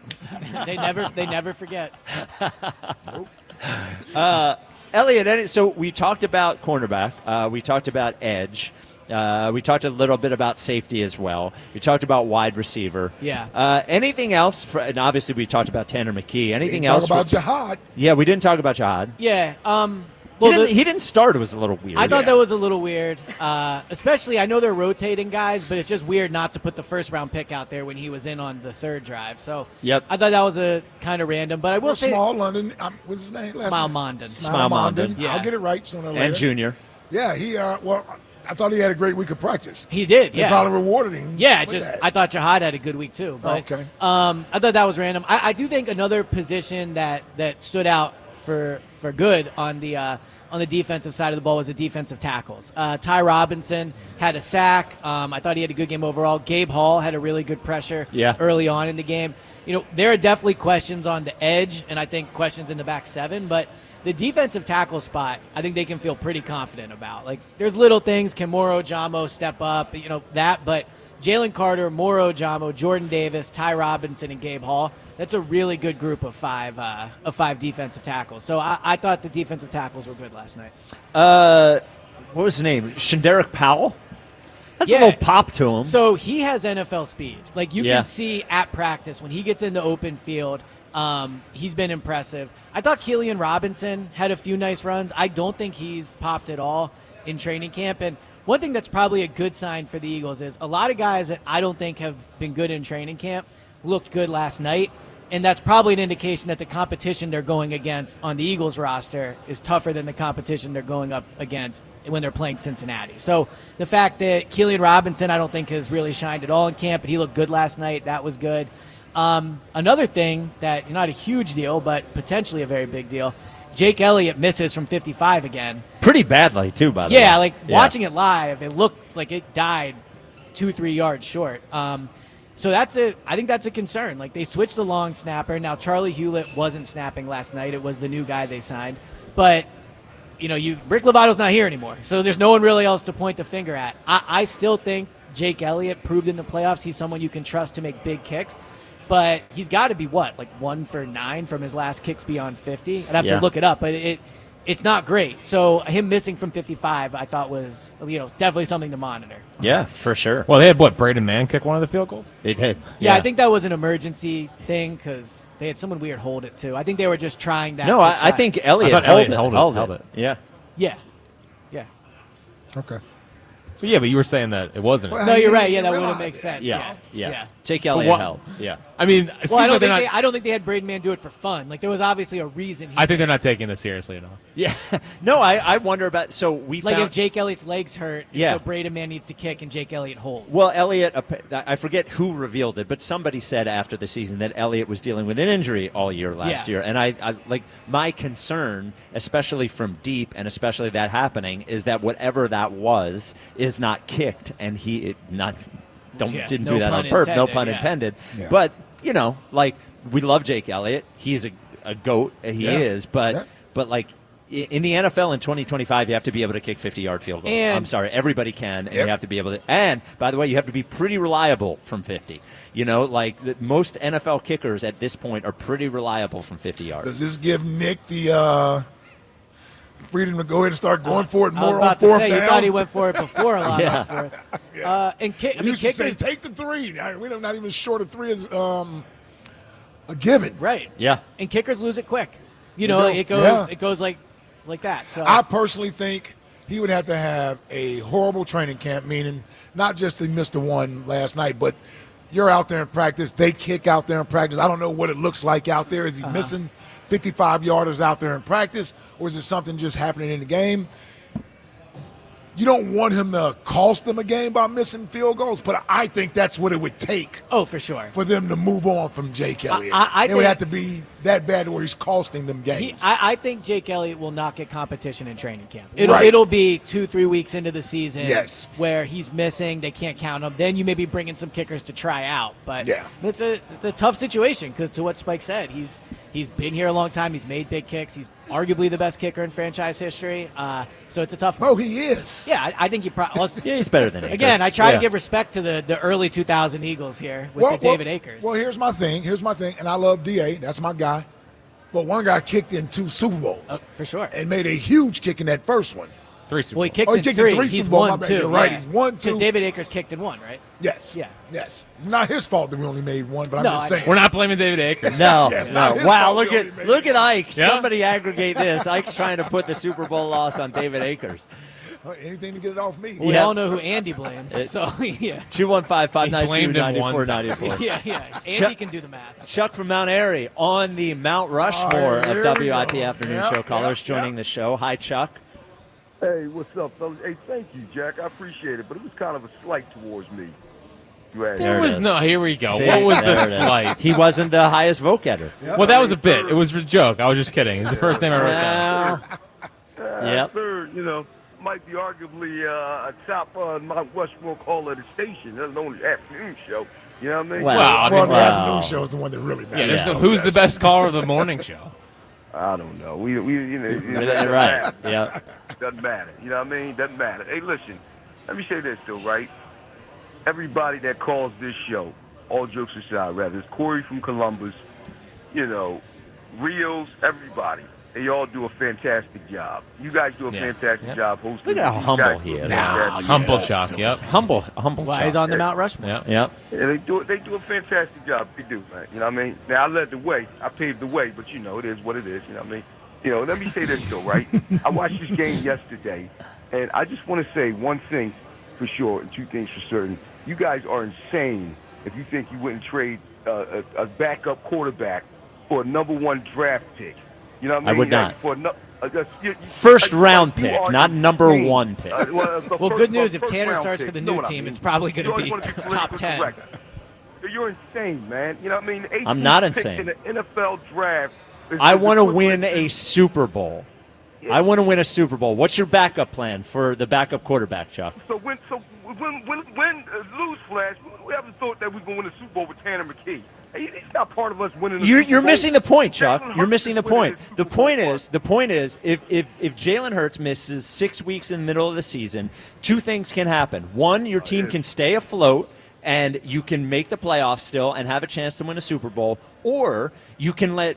They never forget. Elliot, so we talked about cornerback. We talked about edge. We talked a little bit about safety as well. We talked about wide receiver. Yeah. Anything else? And obviously, we talked about Tanner McKee. Anything We else? talk about Jihad. Yeah, we didn't talk about Jihad. Yeah. He didn't start. It was a little weird. I thought that was a little weird. Especially, I know they're rotating guys, but it's just weird not to put the first-round pick out there when he was in on the third drive. So I thought that was a kind of random. But I will say, Small London. What's his name? Smile Mondon. Smile Mondon. Yeah. I'll get it right sooner or later. And Junior. Yeah, he. I thought he had a great week of practice. He did. They Yeah. probably rewarded him. Yeah. with that. I thought Jihad had a good week too. But, okay. I thought that was random. I do think another position that stood out for good on the defensive side of the ball was the defensive tackles. Ty Robinson had a sack. I thought he had a good game overall. Gabe Hall had a really good pressure early on in the game. You know, there are definitely questions on the edge, and I think questions in the back seven, but the defensive tackle spot, I think they can feel pretty confident about. Like, there's little things. Can Moro Jamo step up? You know, that. But Jalen Carter, Moro Jamo, Jordan Davis, Ty Robinson, and Gabe Hall, that's a really good group of five defensive tackles. So I thought the defensive tackles were good last night. What was his name? Shanderick Powell? That's a little pop to him. So he has NFL speed. Like, you Yeah. can see at practice when he gets into open field, he's been impressive. I thought Keelan Robinson had a few nice runs. I don't think he's popped at all in training camp. And one thing that's probably a good sign for the Eagles is a lot of guys that I don't think have been good in training camp looked good last night. And that's probably an indication that the competition they're going against on the Eagles roster is tougher than the competition they're going up against when they're playing Cincinnati. So the fact that Keelan Robinson, I don't think, has really shined at all in camp, but he looked good last night. That was good. Another thing that, not a huge deal, but potentially a very big deal, Jake Elliott misses from 55 again. Pretty badly, too, by the way. Yeah, watching it live, it looked like it died 2-3 yards short. So I think that's a concern. Like, they switched the long snapper. Now, Charlie Hewlett wasn't snapping last night. It was the new guy they signed. But, Rick Lovato's not here anymore. So there's no one really else to point the finger at. I still think Jake Elliott proved in the playoffs he's someone you can trust to make big kicks. But he's got to be, 1 for 9 from his last kicks beyond 50? I'd have to look it up. But it's not great. So him missing from 55, I thought was, definitely something to monitor. Yeah, for sure. Well, they had Braden Mann kick one of the field goals? They did. Yeah, I think that was an emergency thing because they had someone weird hold it too. I think they were just trying that. No, I think Elliott held it. Yeah. Yeah. Okay. Yeah, but you were saying that it wasn't. No, you're right. Yeah, that wouldn't make sense. Yeah. Jake Elliott held. Yeah. I mean, I don't think they had Braden Mann do it for fun. Like, there was obviously a reason. I think they're not taking this seriously enough. Yeah. No, I wonder about. So we found, if Jake Elliott's legs hurt, so Braden Mann needs to kick and Jake Elliott holds. Well, Elliott, I forget who revealed it, but somebody said after the season that Elliott was dealing with an injury all year last year, and I like my concern, especially from deep, and especially that happening, is that whatever that was is not kicked, and he didn't do that on purpose. No pun intended. Yeah. But we love Jake Elliott. He's a goat. He is. But in the NFL in 2025, you have to be able to kick 50-yard field goals. I'm sorry, everybody can, and you have to be able to. And by the way, you have to be pretty reliable from 50. Most NFL kickers at this point are pretty reliable from 50 yards. Does this give Nick the freedom to go ahead and start going for it more on fourth down? You thought he went for it before a lot on fourth. We used to say, take the 3. We're not even short of 3 is a given. Right. Yeah. And kickers lose it quick. It goes like that. So I personally think he would have to have a horrible training camp, meaning not just he missed the one last night, but you're out there in practice. They kick out there in practice. I don't know what it looks like out there. Is he missing 55-yarders out there in practice, or is it something just happening in the game? You don't want him to cost them a game by missing field goals, but I think that's what it would take. Oh, for sure. For them to move on from Jake Elliott. It would have to be that bad where he's costing them games. I think Jake Elliott will not get competition in training camp. It'll be 2-3 weeks into the season where he's missing. They can't count him. Then you may be bringing some kickers to try out. But it's a tough situation because to what Spike said, he's been here a long time. He's made big kicks. He's arguably the best kicker in franchise history. So it's a tough one. Oh, he is. Yeah, I think he probably – he's better than Akers. Again, I try to give respect to the early 2000 Eagles here with the David Akers. Well, here's my thing, and I love D.A. That's my guy. But one guy kicked in 2 Super Bowls. For sure. And made a huge kick in that first one. 3 Super Bowls. Well, he kicked in 3. He's Super Bowls. won 2. You're right. Yeah. He's won 2. Because David Akers kicked in 1, right? Yes. Yeah. Yes. Not his fault that we only made 1, but I'm just saying. We're not blaming David Akers. No. Yes, no. Wow, look at Ike. Yeah. Somebody aggregate this. Ike's trying to put the Super Bowl loss on David Akers. Anything to get it off me. We all know who Andy blames. So, yeah. 215-592-9494. Yeah. Andy can do the math. Chuck from Mount Airy on the Mount Rushmore of WIP Afternoon Show callers joining the show. Hi, Chuck. Hey, what's up, fellas? Hey, thank you, Jack. I appreciate it, but it was kind of a slight towards me. There was no. Here we go. See, what was there the it is. slight? He wasn't the highest vote getter. Well, that was a bit. It was a joke. I was just kidding. It was the first name I wrote down. Yep. Third, might be arguably a top Mount Rushmore caller of the station. That's the only afternoon show. You know what I mean? Well, the afternoon show is the one that really matters. Yeah, who's the best caller of the morning show? I don't know. We right. Yeah. Doesn't matter. You know what I mean? Doesn't matter. Hey, listen. Let me say this, though, right? Everybody that calls this show, all jokes aside, rather, it's Corey from Columbus, Rios, everybody. They all do a fantastic job. You guys do a fantastic job hosting. Look at how humble he is. Humble Chuck, yep. Humble That's why Chuck. he's on the Mount Rushmore. Yep. Yeah, they do a fantastic job. They do, man. You know what I mean? Now, I led the way. I paved the way, but, it is what it is. You know what I mean? Let me say this, though, right? I watched this game yesterday, and I just want to say one thing for sure and 2 things for certain. You guys are insane if you think you wouldn't trade a backup quarterback for a #1 draft pick. You know what I mean? I would not. For First round pick, not #1 pick. Well, good news. If Tanner starts for the new team, it's probably going to be top 10. You're insane, man. You know what I mean? I'm not insane. In the NFL draft. I want to win a Super Bowl. I want to win a Super Bowl. What's your backup plan for the backup quarterback, Chuck? When newsflash, we haven't thought that we were going to win a Super Bowl with Tanner McKee. He's not part of us winning. You're missing the point, Chuck. You're missing the point. The point is, if Jalen Hurts misses 6 weeks in the middle of the season, 2 things can happen. One, your team can stay afloat and you can make the playoffs still and have a chance to win a Super Bowl, or you can let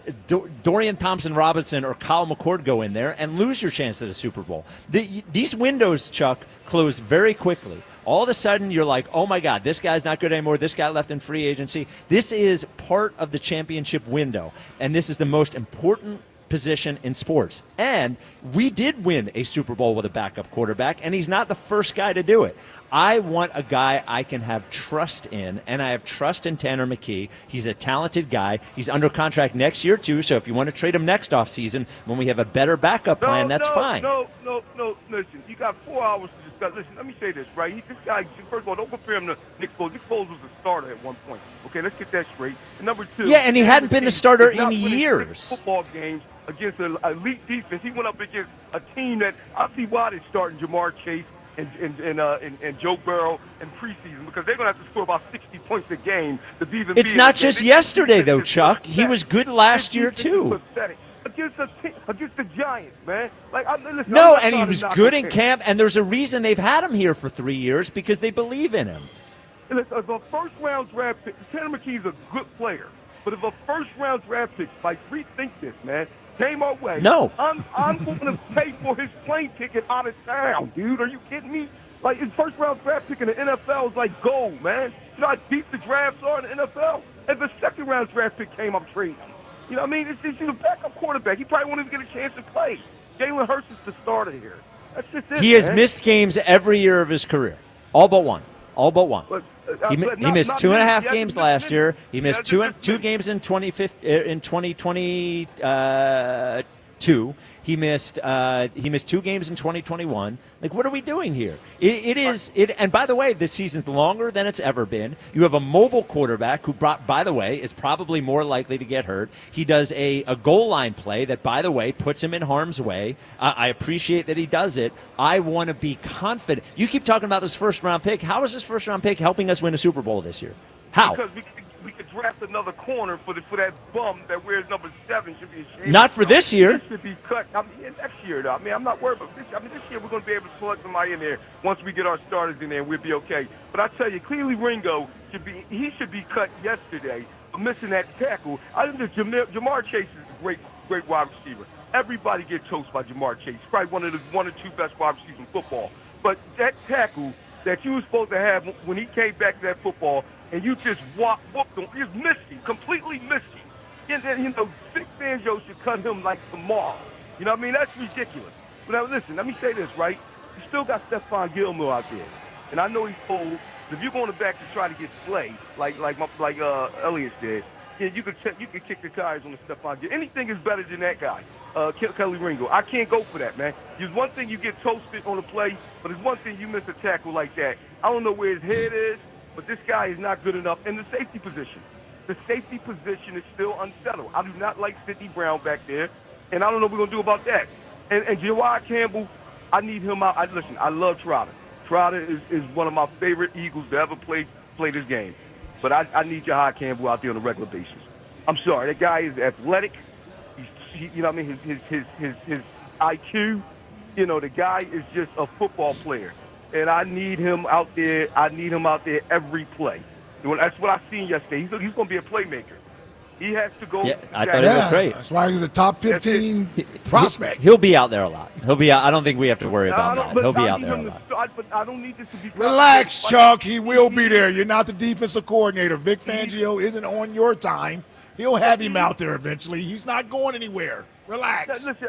Dorian Thompson-Robinson or Kyle McCord go in there and lose your chance at a Super Bowl. These windows, Chuck, close very quickly. All of a sudden, you're like, oh, my God, this guy's not good anymore. This guy left in free agency. This is part of the championship window, and this is the most important position in sports. And we did win a Super Bowl with a backup quarterback, and he's not the first guy to do it. I want a guy I can have trust in, and I have trust in Tanner McKee. He's a talented guy. He's under contract next year, too, so if you want to trade him next offseason when we have a better backup plan, that's fine. No. Listen, you got 4 hours to discuss. Listen, let me say this, right? This guy, first of all, don't compare him to Nick Foles. Nick Foles was a starter at one point. Okay, let's get that straight. And number 2. Yeah, and he hadn't been the starter in years. Football games against an elite defense. He went up against a team that I see why they're starting Jamar Chase and Joe Burrow in preseason, because they're going to have to score about 60 points a game to be even. It's not just yesterday, though, Chuck. He was good last year, too. Against the Giants, man. No, and he was good in camp, and there's a reason they've had him here for 3 years, because they believe in him. Listen, if a first-round draft pick, Tanner McKee's a good player, but if a first-round draft pick, rethink this, man. Came our way. No. I'm going to pay for his plane ticket out of town, dude. Are you kidding me? His first round draft pick in the NFL is like gold, man. You know how deep the drafts are in the NFL? If the second round draft pick came, I'm trading him. You know what I mean? He's a backup quarterback. He probably won't even get a chance to play. Jalen Hurts is the starter here. That's just it. He has missed games every year of his career. All but one. He missed 2.5 games last year. He missed two games in 2022. He missed 2 games in 2021. Like, what are we doing here? And by the way, this season's longer than it's ever been. You have a mobile quarterback who, by the way, is probably more likely to get hurt. He does a goal line play that, by the way, puts him in harm's way. I appreciate that he does it. I want to be confident. You keep talking about this first-round pick. How is this first-round pick helping us win a Super Bowl this year? How? Because we could draft another corner for that bum that wears number 7. Should be ashamed. Not for this year. He should be cut. Next year, though. I'm not worried about this. This year we're going to be able to select somebody in there. Once we get our starters in there, we'll be okay. But I tell you, clearly Ringo should be cut yesterday for missing that tackle. I think that Jamar Chase is a great wide receiver. Everybody gets toast by Jamar Chase. He's probably one or two best wide receivers in football. But that tackle that you were supposed to have when he came back to that football, and you just whooped him. He was missing, completely missing. And then, Vic Fangio should cut him like tomorrow. You know what I mean? That's ridiculous. But now, listen, let me say this, right? You still got Stephon Gilmore out there. And I know he's old. If you're going back to try to get Slay, like Elliott did, you could kick the tires on the Stephon Gilmore. Anything is better than that guy, Kelly Ringo. I can't go for that, man. There's one thing you get toasted on the play, but it's one thing you miss a tackle like that. I don't know where his head is, but this guy is not good enough in the safety position. The safety position is still unsettled. I do not like Sidney Brown back there, and I don't know what we're going to do about that. And Jawad Campbell, I need him out. Listen, I love Trotter. Trotter is one of my favorite Eagles to ever play this game. But I need Jawad Campbell out there on a regular basis. I'm sorry. That guy is athletic. You know what I mean? His IQ, the guy is just a football player. And I need him out there. I need him out there every play. That's what I seen yesterday. He's going to be a playmaker. He has to go. Yeah, I thought he was great. That's why he's a top 15 prospect. He'll be out there a lot. He'll be out. I don't think we have to worry about that. He'll be out there a lot. But I don't need this to be. Relax, Chuck. He will be there. You're not the defensive coordinator. Vic Fangio isn't on your time. He'll have him out there eventually. He's not going anywhere. Relax. Listen,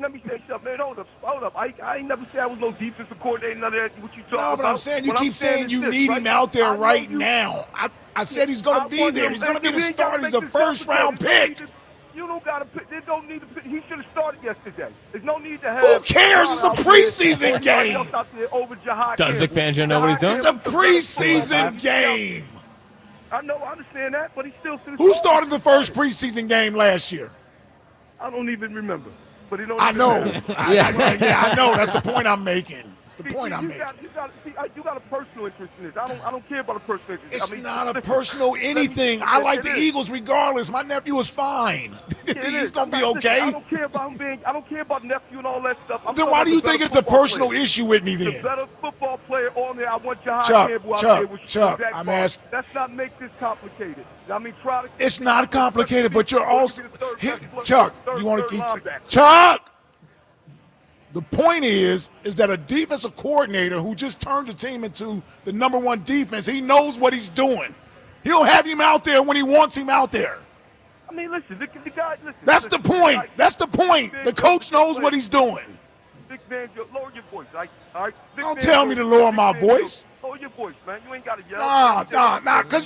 let me say something. Man, hold up. I ain't never said I was no defensive coordinator, none of that, what you talking about. No, but I'm saying you keep saying you need him out there right now. I said he's going to be there. He's going to be the starter. He's a first-round pick. You don't got to pick. They don't need to pick. He should have started yesterday. There's no need to have. Who cares? It's a preseason game. Does Vic Fangio know what he's doing? It's a preseason game. I know. I understand that, but he still. Who started the first preseason game last year? I don't even remember. But he don't. I know. I know. That's the point I'm making. You got a personal interest in this. I don't care about a personal interest. It's not a personal anything. I like the Eagles regardless. My nephew is fine. He's gonna be okay. I don't care about him being. I don't care about nephew and all that stuff. Then why do you think it's a personal issue with me then? The better football player on there. I want Jahad Campbell out there. Chuck, I'm asking. Let's not make this complicated. I mean, try to. It's not complicated, but you're also Chuck. You want to keep Chuck? The point is that a defensive coordinator who just turned the team into the number 1 defense, he knows what he's doing. He'll have him out there when he wants him out there. I mean, listen, the guy. Listen. That's the point. That's the point. The coach knows what he's doing. Vic Fangio, lower your voice, all right? Don't tell me to lower my voice. Lower your voice, man. You ain't got to yell. Nah. Because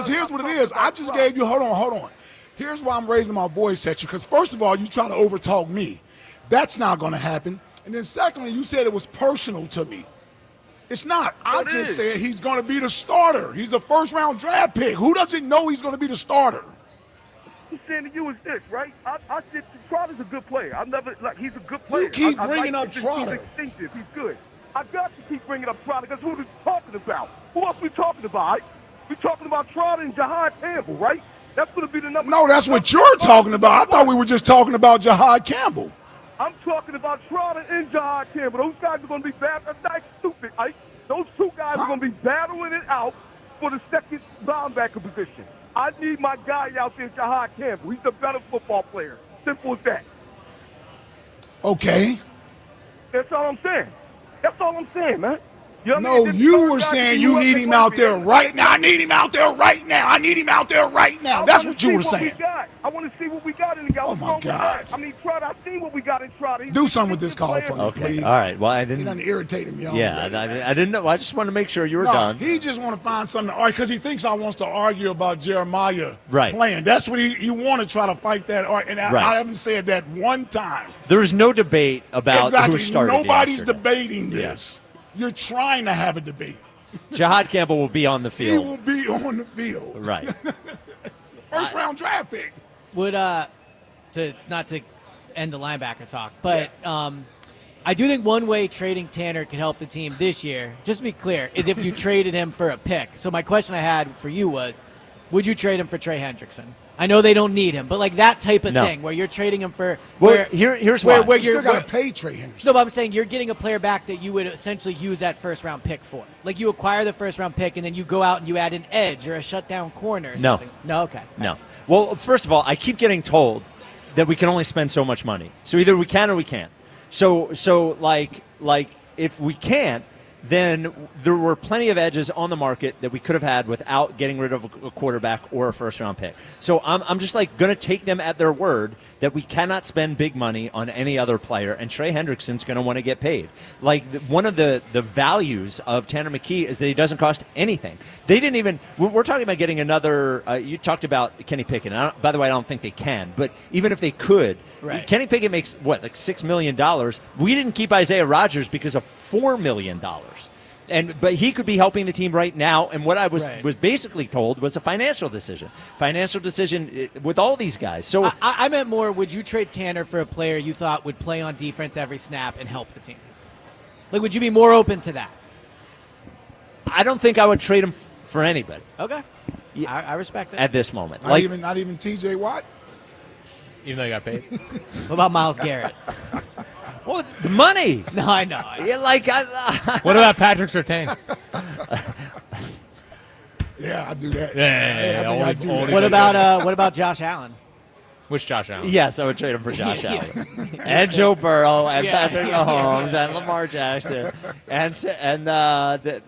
here's what it is. I just gave you. Hold on. Here's why I'm raising my voice at you. Because first of all, you trying to overtalk me. That's not going to happen. And then secondly, you said it was personal to me. It's not. I just said he's going to be the starter. He's a first-round draft pick. Who doesn't know he's going to be the starter? I'm saying to you is this, right? I said Trotter's a good player. He's a good player. You keep bringing up Trotter. He's instinctive. He's good. I got to keep bringing up Trotter because who are we talking about? Who else we talking about? We're talking about Trotter and Jahad Campbell, right? That's going to be the number. No, that's what you're talking about. I thought we were just talking about Jahad Campbell. I'm talking about Trotter and Jahad Campbell. Those guys are going to be bad. That's not stupid, Ike. Those two guys are going to be battling it out for the second linebacker position. I need my guy out there, Jahad Campbell. He's a better football player. Simple as that. Okay. That's all I'm saying. That's all I'm saying, man. You know no, you were saying you need him out there right now. I need him out there right now. I need him out there right now. That's what you were saying. I want to see what we got didn't go. Oh, my God. I mean, Trout, I seen what we got in Trout. Do something with this call for me, Okay. please. All right. Well, I He didn't. done irritated me already. Yeah, I didn't know. I just wanted to make sure you were No, done. he just want to find something to argue because he thinks I wants to argue about Jeremiah Right. playing. That's what he want to try to fight that. And Right. I haven't said that one time. There was no debate about exactly. who started. Nobody's yesterday. debating this. You're trying to have a debate. Jahad Campbell will be on the He field. will be on the field. Right. First round draft pick. Would not to end the linebacker talk, but I do think one way trading Tanner could help the team this year, just to be clear, is if you traded him for a pick. So my question I had for you was, would you trade him for Trey Hendrickson? I know they don't need him, but like that type of No. thing where you're trading him for here's why. where You you're still got to pay Trey Henderson. No, but I'm saying you're getting a player back that you would essentially use that first round pick for. Like you acquire the first round pick and then you go out and you add an edge or a shutdown corner or something. No, okay. No. Well, first of all, I keep getting told that we can only spend so much money. So either we can or we can't. So like if we can't, then there were plenty of edges on the market that we could have had without getting rid of a quarterback or a first-round pick. So I'm just like going to take them at their word that we cannot spend big money on any other player, and Trey Hendrickson's going to want to get paid. Like one of the values of Tanner McKee is that he doesn't cost anything. They didn't even. We're talking about getting another. You talked about Kenny Pickett. By the way, I don't think they can, but even if they could, right. Kenny Pickett makes what, like $6 million. We didn't keep Isaiah Rodgers because of $4 million. But he could be helping the team right now. And what I was basically told was a financial decision with all these guys. So I meant more, would you trade Tanner for a player you thought would play on defense every snap and help the team? Like, would you be more open to that? I don't think I would trade him for anybody. Okay. I respect it. At this moment. Not even T.J. Watt? Even though you got paid? What about Myles Garrett? Well, the money. No, I know. Yeah, like what about Patrick Surtain? Yeah, I do that. Yeah, I do that. What about Josh Allen? Which Josh Allen? Yes, I would trade him for Josh Allen. And Joe Burrow and Patrick Mahomes and Lamar Jackson. And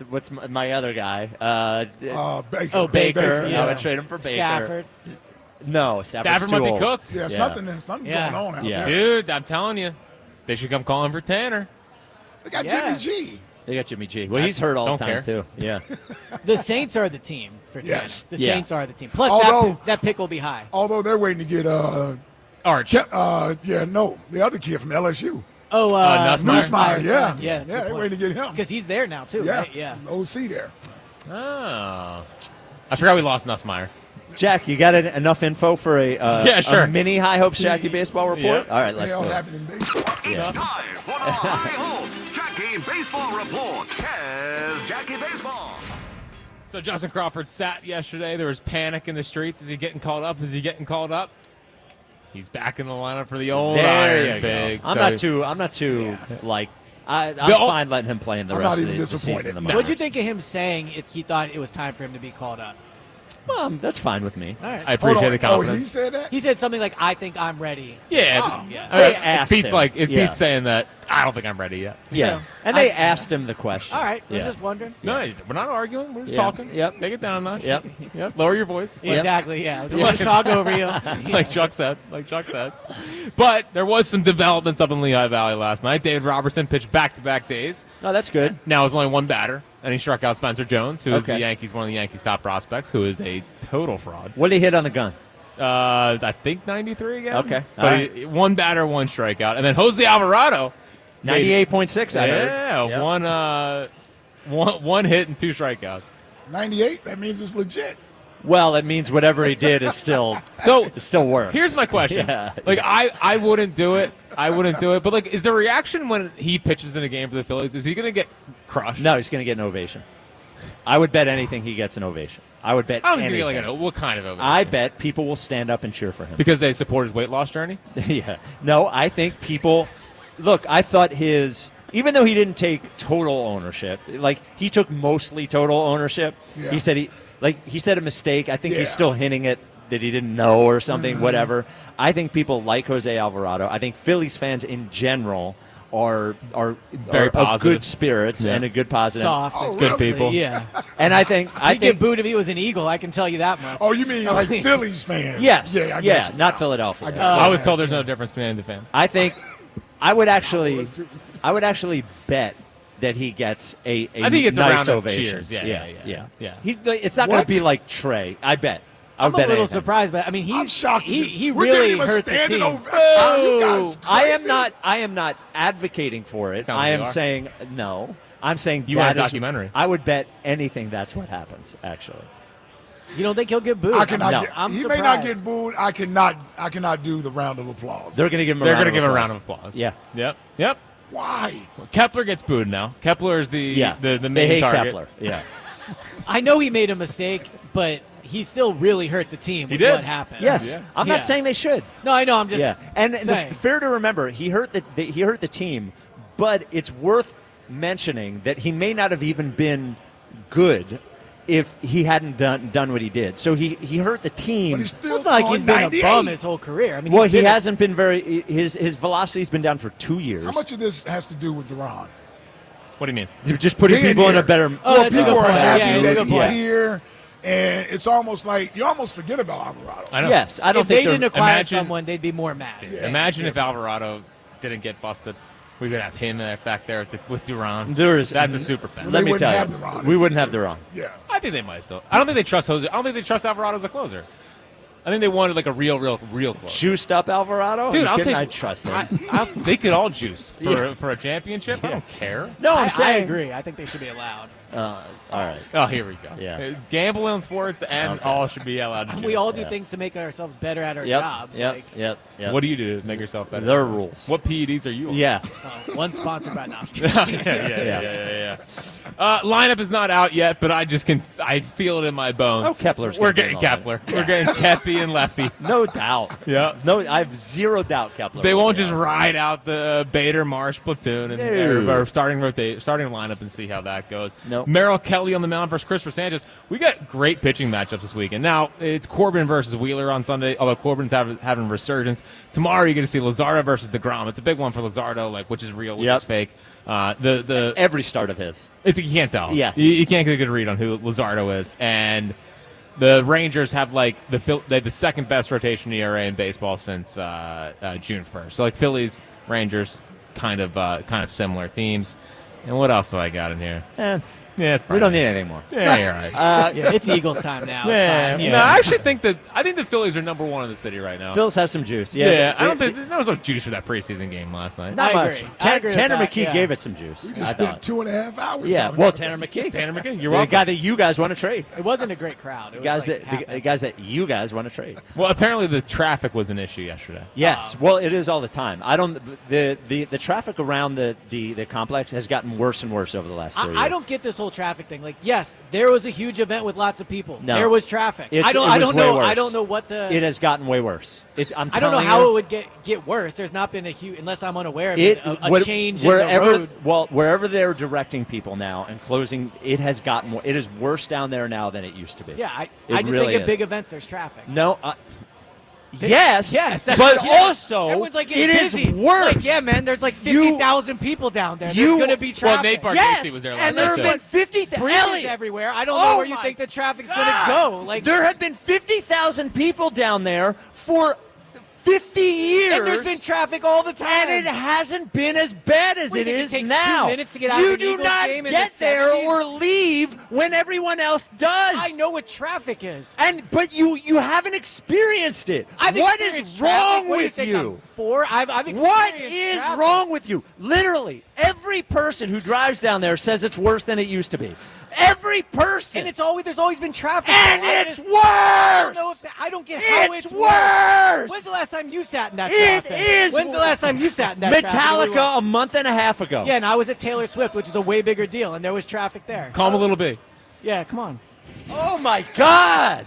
what's my other guy? Baker. Baker. Yeah. I would trade him for Baker. Stafford. No, Stafford too might be old. cooked. Yeah, something's going on out there. Dude, I'm telling you. They should come calling for Tanner. They got Jimmy G. They got Jimmy G. Well, he's hurt all the time, too. Yeah. The Saints are the team for Tanner. Yes. The Yeah. Saints are the team. Plus, that pick will be high. Although they're waiting to get Arch. the other kid from LSU. Oh, Nussmeier. Yeah, that's a good they're point. waiting to get him. Because he's there now, too, Yeah, right? Yeah. OC there. Oh. I forgot we lost Nussmeier. Jack, you got enough info for a mini High Hopes Jackie baseball report? Yeah. All right, let's Hell do it. happened in baseball. It's time for the High Hopes Jackie Baseball Report. Here's Jackie Baseball. So Justin Crawford sat yesterday. There was panic in the streets. Is he getting called up? He's back in the lineup for the old Iron Pigs. I'm not too I'm fine letting him play in the rest of the season. What'd you think of him saying he thought it was time for him to be called up? Well, that's fine with me. All right. I appreciate the confidence. Oh, he said that? He said something like, I think I'm ready. Yeah. Oh. Yeah. I mean, They asked him. Pete's saying that, I don't think I'm ready yet. Yeah. So, And they asked him the question. All right. I was Yeah. just wondering. No, we're not arguing. We're just Yeah. talking. Yep. Take it down a notch. Yep. Yep. Lower your voice. Exactly, yeah. Don't want to talk over you. Like Chuck said. But there was some developments up in Lehigh Valley last night. David Robertson pitched back-to-back days. Oh, that's good. Now it's only one batter, and he struck out Spencer Jones, who is Okay. one of the Yankees' top prospects, who is a total fraud. What did he hit on the gun? I think 93 again. Okay. But one batter, one strikeout. And then Jose Alvarado. 98.6, I heard. Yeah, Yep. one hit and 2 strikeouts. 98? That means it's legit. Well, it means whatever he did is still work. Here's my question. Yeah. I wouldn't do it. But, is the reaction when he pitches in a game for the Phillies, is he going to get crushed? No, he's going to get an ovation. I would bet anything he gets an ovation. I would bet I don't think anything. he'll get what kind of ovation? I bet people will stand up and cheer for him. Because they support his weight loss journey? Yeah. No, I think people – look, I thought even though he didn't take total ownership, he took mostly total ownership. Yeah. He said a mistake. I think he's still hinting at that he didn't know or something, whatever. I think people like Jose Alvarado. I think Phillies fans in general are Very of positive. good spirits Yeah. and a good positive. Soft. Oh, is good basically- people. Yeah. And I think He'd get booed if he was an Eagle. I can tell you that much. Oh, you mean like Phillies fans? yes, Yeah, I get you. not Philadelphia. I got you. I was told there's no difference between the fans. I think I would actually bet that he gets a I think it's a nice round of ovation. cheers. Yeah. It's not going What? to be like Trey. I bet. I I'm would a bet little anything. surprised, but I mean, I'm shocked. he We're really giving him a hurt the standing team. ovation. You guys I am not advocating for it. Sounds I like am you are. saying no. I'm saying You want a that is- documentary. I would bet anything that's what happens. Actually, You don't think he'll get booed? I cannot No. get, I'm he surprised. may not get booed. I cannot do the round of applause. they're going to give him. They're going to give him a round of applause. Yeah. Yep. Why? Well, Kepler gets booed now. Kepler is the They main hate target. Kepler. Yeah. I know he made a mistake, but he still really hurt the team with did. what happened. Yes. Yeah. I'm Yeah. not saying they should. No, I know. I'm just Yeah, and saying. fair to remember, he hurt the team, but it's worth mentioning that he may not have even been good if he hadn't done what he did. So he hurt the team. But he's still It's not like he's been a 98. bum his whole career. I mean, Well, he's he been hasn't been very. His velocity's been down for 2 years. How much of this has to do with Duran? What do you mean? They're just putting Being people in here. a better. Oh, Well, that's a people good are point. happy Yeah, that's a that good he's point. here, and it's almost like you almost forget about Alvarado. I know. Yes, I don't If they think didn't they're. acquire imagine- someone, they'd be more mad. Imagine if Alvarado didn't get busted. We could have him back there with Duran. That's a super bet. They Let me wouldn't tell have you, Duran. we wouldn't have Duran. Yeah. I think they might still. I don't think they trust Jose. I don't think they trust Alvarado as a closer. I think they wanted like a real closer. Juiced up Alvarado, Dude, Are you I'll kidding? take. I trust him. They could all juice for a championship. I don't care. No, I'm I saying. agree. I think they should be allowed. All right. Oh, here we go. Yeah. Gamble in sports and Okay. all should be allowed to And juice. we all do things to make ourselves better at our jobs. Like, Yep. What do you do to make yourself better? There are rules. What PEDs are you on? Yeah. one sponsored by Noski. Yeah. Lineup is not out yet, but I feel it in my bones. Oh, Kepler's We're gonna be getting in all Kepler. We're getting Kepi and Leffy. No doubt. Yeah. No, I have zero doubt Kepler. They will won't be just out. ride out the Bader Marsh platoon and or starting lineup and see how that goes. Nope. Merrill Kelly on the mound versus Christopher Sanchez. We got great pitching matchups this weekend. Now it's Corbin versus Wheeler on Sunday, although Corbin's having resurgence. Tomorrow you're going to see Luzardo versus DeGrom. It's a big one for Luzardo, like which is real, which is fake. The every start of his. You can't tell. Yes. You can't get a good read on who Luzardo is. And the Rangers have they have the second best rotation ERA in baseball since June 1st. So like Phillies, Rangers, kind of similar teams. And what else do I got in here? Yeah, it's we don't need anything more. Yeah, you're right. Yeah, it's Eagles time now. It's Yeah, fine. no, I actually think the Phillies are number one in the city right now. Phillies have some juice. Yeah, I don't think there was no juice for that preseason game last night. Not I much. agree. I agree with Tanner that, McKee yeah. gave it some juice. We I just spent thought. 2.5 hours. Yeah, talking well, about Tanner McKee. Tanner McKee, you're the welcome. guy that you guys want to trade. It wasn't a great crowd. It The was guys like that half the guys that you guys want to trade. Well, apparently the traffic was an issue yesterday. Yes, well, it is all the time. I don't. The traffic around the complex has gotten worse and worse over the last 3 years. I don't get this whole traffic thing. Like, yes, there was a huge event with lots of people. No. There was traffic. It I was don't way know. worse. I don't know what the. It has gotten way worse. I don't know telling how you, it would get worse. There's not been a huge, unless I'm unaware of it, a change wherever, in the road. Well, wherever they're directing people now and closing, it has gotten. It is worse down there now than it used to be. Yeah, I It just really think at is. big events there's traffic. No. Yes, Yes, but that's- yeah. also Everyone's like, it it's is busy. worse. Like, yeah, man, there's like 50,000 people down there. There's going to be Well, traffic. Nate Bargatze Yes, was there last and there night. have been 50,000. Bridges everywhere. I don't know where you think the traffic's going to go. Like, there have been 50,000 people down there for 50 years. and there's been traffic all the time. And it hasn't been as bad as What, you it think it is takes now. 2 minutes to get out you of an do Eagles not game in get the there 70s? or leave when everyone else does. I know what traffic is. But you haven't experienced it. I've What experienced is traffic. wrong What do with think you? I'm for? I've experienced What is traffic. wrong with you? Literally, every person who drives down there says it's worse than it used to be. Every person. And there's always been traffic. And though. I it's just- worse. I don't know if I don't get how It's it's worse. When's the last time you sat in that It traffic? is When's the last time you sat in that traffic? Metallica a month and a half ago. Yeah, and I was at Taylor Swift, which is a way bigger deal, and there was traffic there. Calm a little bit. Yeah, come on. Oh my God.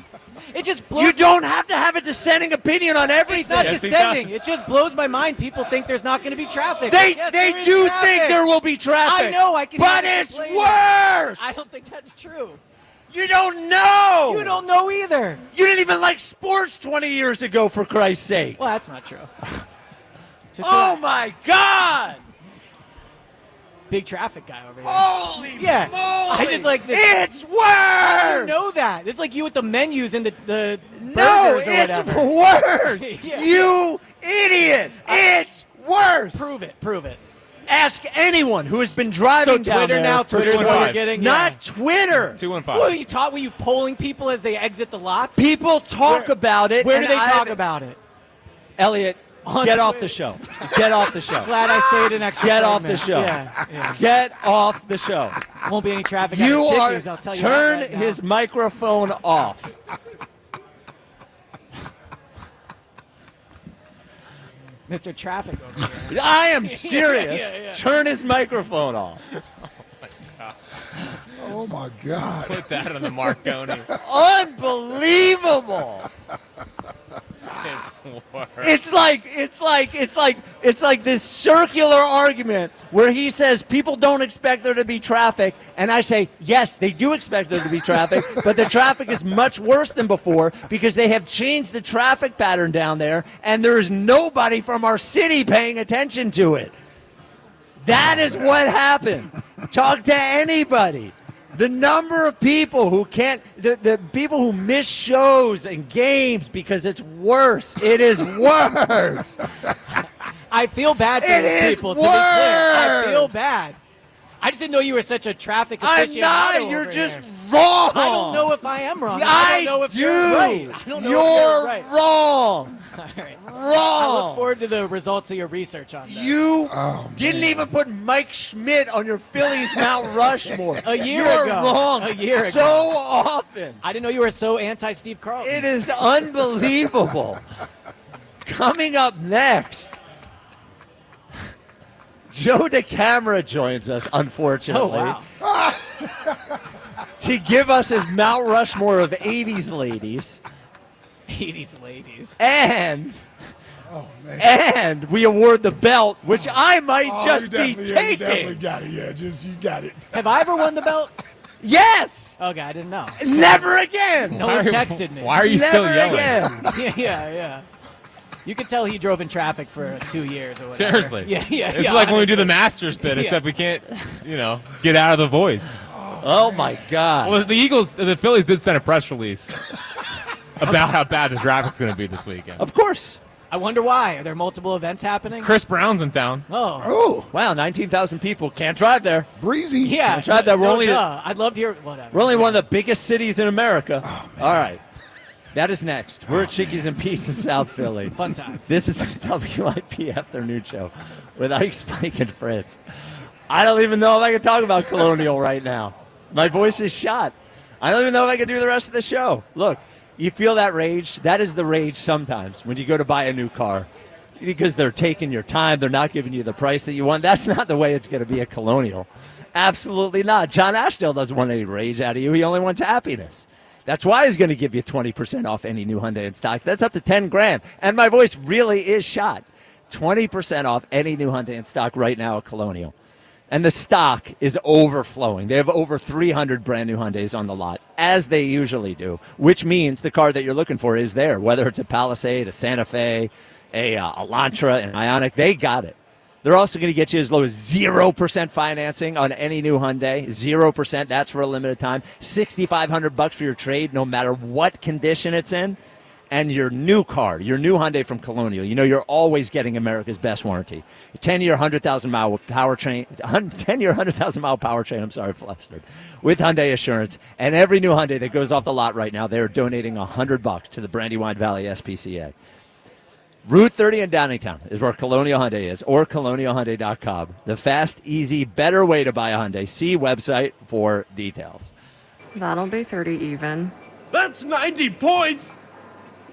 It just blows. You don't have to have a dissenting opinion on It's everything. not Yes, he descending. does. It just blows my mind. People think there's not going to be traffic. They Yes, there is do traffic. think there will be traffic. I know. I can. But hear them it's complaining. worse. I don't think that's true. You don't know. You don't know either. You didn't even like sports 20 years ago, for Christ's sake. Well, that's not true. Just Oh my God. big traffic guy over here. Holy yeah. moly! I just like this. It's worse! How do you know that? It's like you with the menus and the No, burgers or it's whatever. worse! Yeah. You idiot! It's worse! Prove it. Ask anyone who has been driving So down Twitter there now, for Twitter's what 215. you're getting? Not Twitter. 215. What, were you polling people as they exit the lots? People talk about it. Where and do they I talk haven't- about it? Elliot, On get off Twitter. the show. Get off the show. Glad I stayed an extra Get off the segment. show. Yeah. Get off the show. Won't be any traffic. You out of are. Chickies, I'll tell you Turn that right now. his microphone off. Mr. Traffic over here. I am serious. Yeah. Turn his microphone off. Oh my God. Put that on the Marconi. Unbelievable. It's worse. It's like this circular argument where he says people don't expect there to be traffic, and I say yes, they do expect there to be traffic, but the traffic is much worse than before because they have changed the traffic pattern down there, and there is nobody from our city paying attention to it. That is what happened. Talk to anybody. The number of people who can't, the people who miss shows and games because it's worse. It is worse. I feel bad for It these is people, to be clear. I feel worse. bad. I just didn't know you were such a traffic I'm aficionado not. You're over just here. wrong. I don't know if I am wrong. I I don't know if do. you're right. I don't know You're if you're right. wrong. All right. I Wrong. look forward to the results of your research on that. You didn't even put Mike Schmidt on your Phillies Mount Rushmore. A year You're ago. wrong. A year ago. So often. I didn't know you were so anti-Steve Carlton. It is unbelievable. Coming up next, Joe DeCamera joins us, unfortunately. Oh, wow. To give us his Mount Rushmore of 80s ladies. 80s ladies. And Oh, man. and we award the belt, which I might Oh, just you be definitely- yeah, you taking. definitely got it. Yeah, you got it. Have I ever won the belt? Yes. Okay, I didn't know. Never again. No one texted me. Why are you still Never yelling? again. Yeah. You could tell he drove in traffic for 2 years or whatever. Seriously. Yeah. It's like when we do the honestly. Masters bit, Yeah. except we can't, get out of the voice. Oh my God. Well, the Phillies did send a press release about how bad the traffic's going to be this weekend. Of course. I wonder why. Are there multiple events happening? Chris Brown's in town. Oh. Wow, 19,000 people can't drive there. Breezy. Yeah. Can't drive there. I'd love to hear. Whatever. We're only one of the biggest cities in America. All right. That is next. We're at Chickies and Pete's in South Philly. Fun times. This is the WIP Afternoon Show with Ike, Spike, and Fritz. I don't even know if I can talk about Colonial right now. My voice is shot. I don't even know if I can do the rest of the show. Look, you feel that rage? That is the rage sometimes when you go to buy a new car because they're taking your time. They're not giving you the price that you want. That's not the way it's going to be at Colonial. Absolutely not. John Ashdale doesn't want any rage out of you. He only wants happiness. That's why he's going to give you 20% off any new Hyundai in stock. That's up to $10,000. And my voice really is shot. 20% off any new Hyundai in stock right now at Colonial. And the stock is overflowing. They have over 300 brand new Hyundais on the lot, as they usually do, which means the car that you're looking for is there, whether it's a Palisade, a Santa Fe, a Elantra, an Ioniq. They got it. They're also going to get you as low as 0% financing on any new Hyundai. 0%. That's for a limited time. $6,500 for your trade, no matter what condition it's in. And your new car, your new Hyundai from Colonial, you're always getting America's best warranty. 10-year, 100,000-mile powertrain. 10-year, 100,000-mile powertrain. I'm sorry, flustered. With Hyundai Assurance. And every new Hyundai that goes off the lot right now, they're donating $100 to the Brandywine Valley SPCA. Route 30 in Downingtown is where Colonial Hyundai is, or colonialhyundai.com. The fast, easy, better way to buy a Hyundai. See website for details. That'll be 30 even. That's 90 points!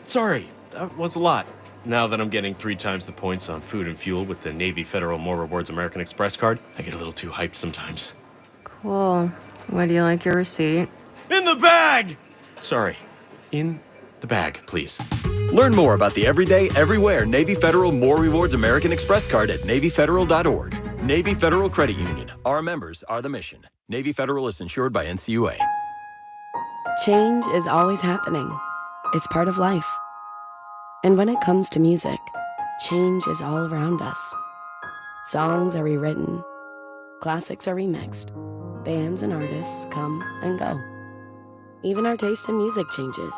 Sorry, that was a lot. Now that I'm getting 3 times the points on food and fuel with the Navy Federal More Rewards American Express card, I get a little too hyped sometimes. Cool. Would you like your receipt? In the bag! Sorry, in the bag, please. Learn more about the everyday, everywhere Navy Federal More Rewards American Express card at NavyFederal.org. Navy Federal Credit Union. Our members are the mission. Navy Federal is insured by NCUA. Change is always happening. It's part of life. And when it comes to music, change is all around us. Songs are rewritten, Classics are remixed. Bands and artists come and go. Even our taste in music changes.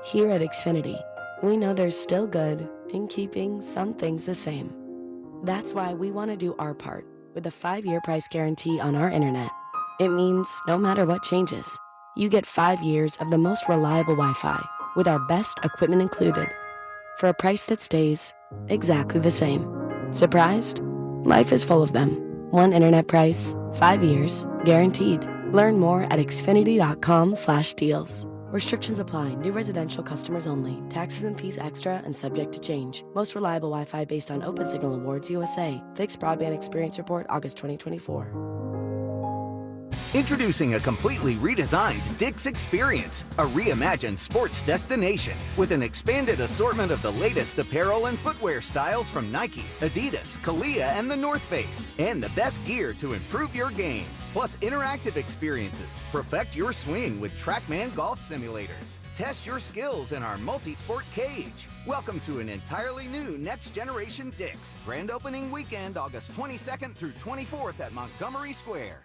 Here at Xfinity, we know there's still good in keeping some things the same. That's why we want to do our part with a 5-year price guarantee on our internet. It means no matter what changes, you get 5 years of the most reliable Wi-Fi with our best equipment included for a price that stays exactly the same. Surprised? Life is full of them. One internet price, 5 years, guaranteed. Learn more at xfinity.com/deals. Restrictions apply. New residential customers only. Taxes and fees extra and subject to change. Most reliable Wi-Fi based on Open Signal Awards USA. Fixed Broadband Experience Report, August 2024. Introducing a completely redesigned Dick's Experience, a reimagined sports destination with an expanded assortment of the latest apparel and footwear styles from Nike, Adidas, Kalia, and the North Face, and the best gear to improve your game. Plus interactive experiences. Perfect your swing with TrackMan golf simulators. Test your skills in our multi-sport cage. Welcome to an entirely new next-generation Dick's. Grand opening weekend, August 22nd through 24th at Montgomery Square.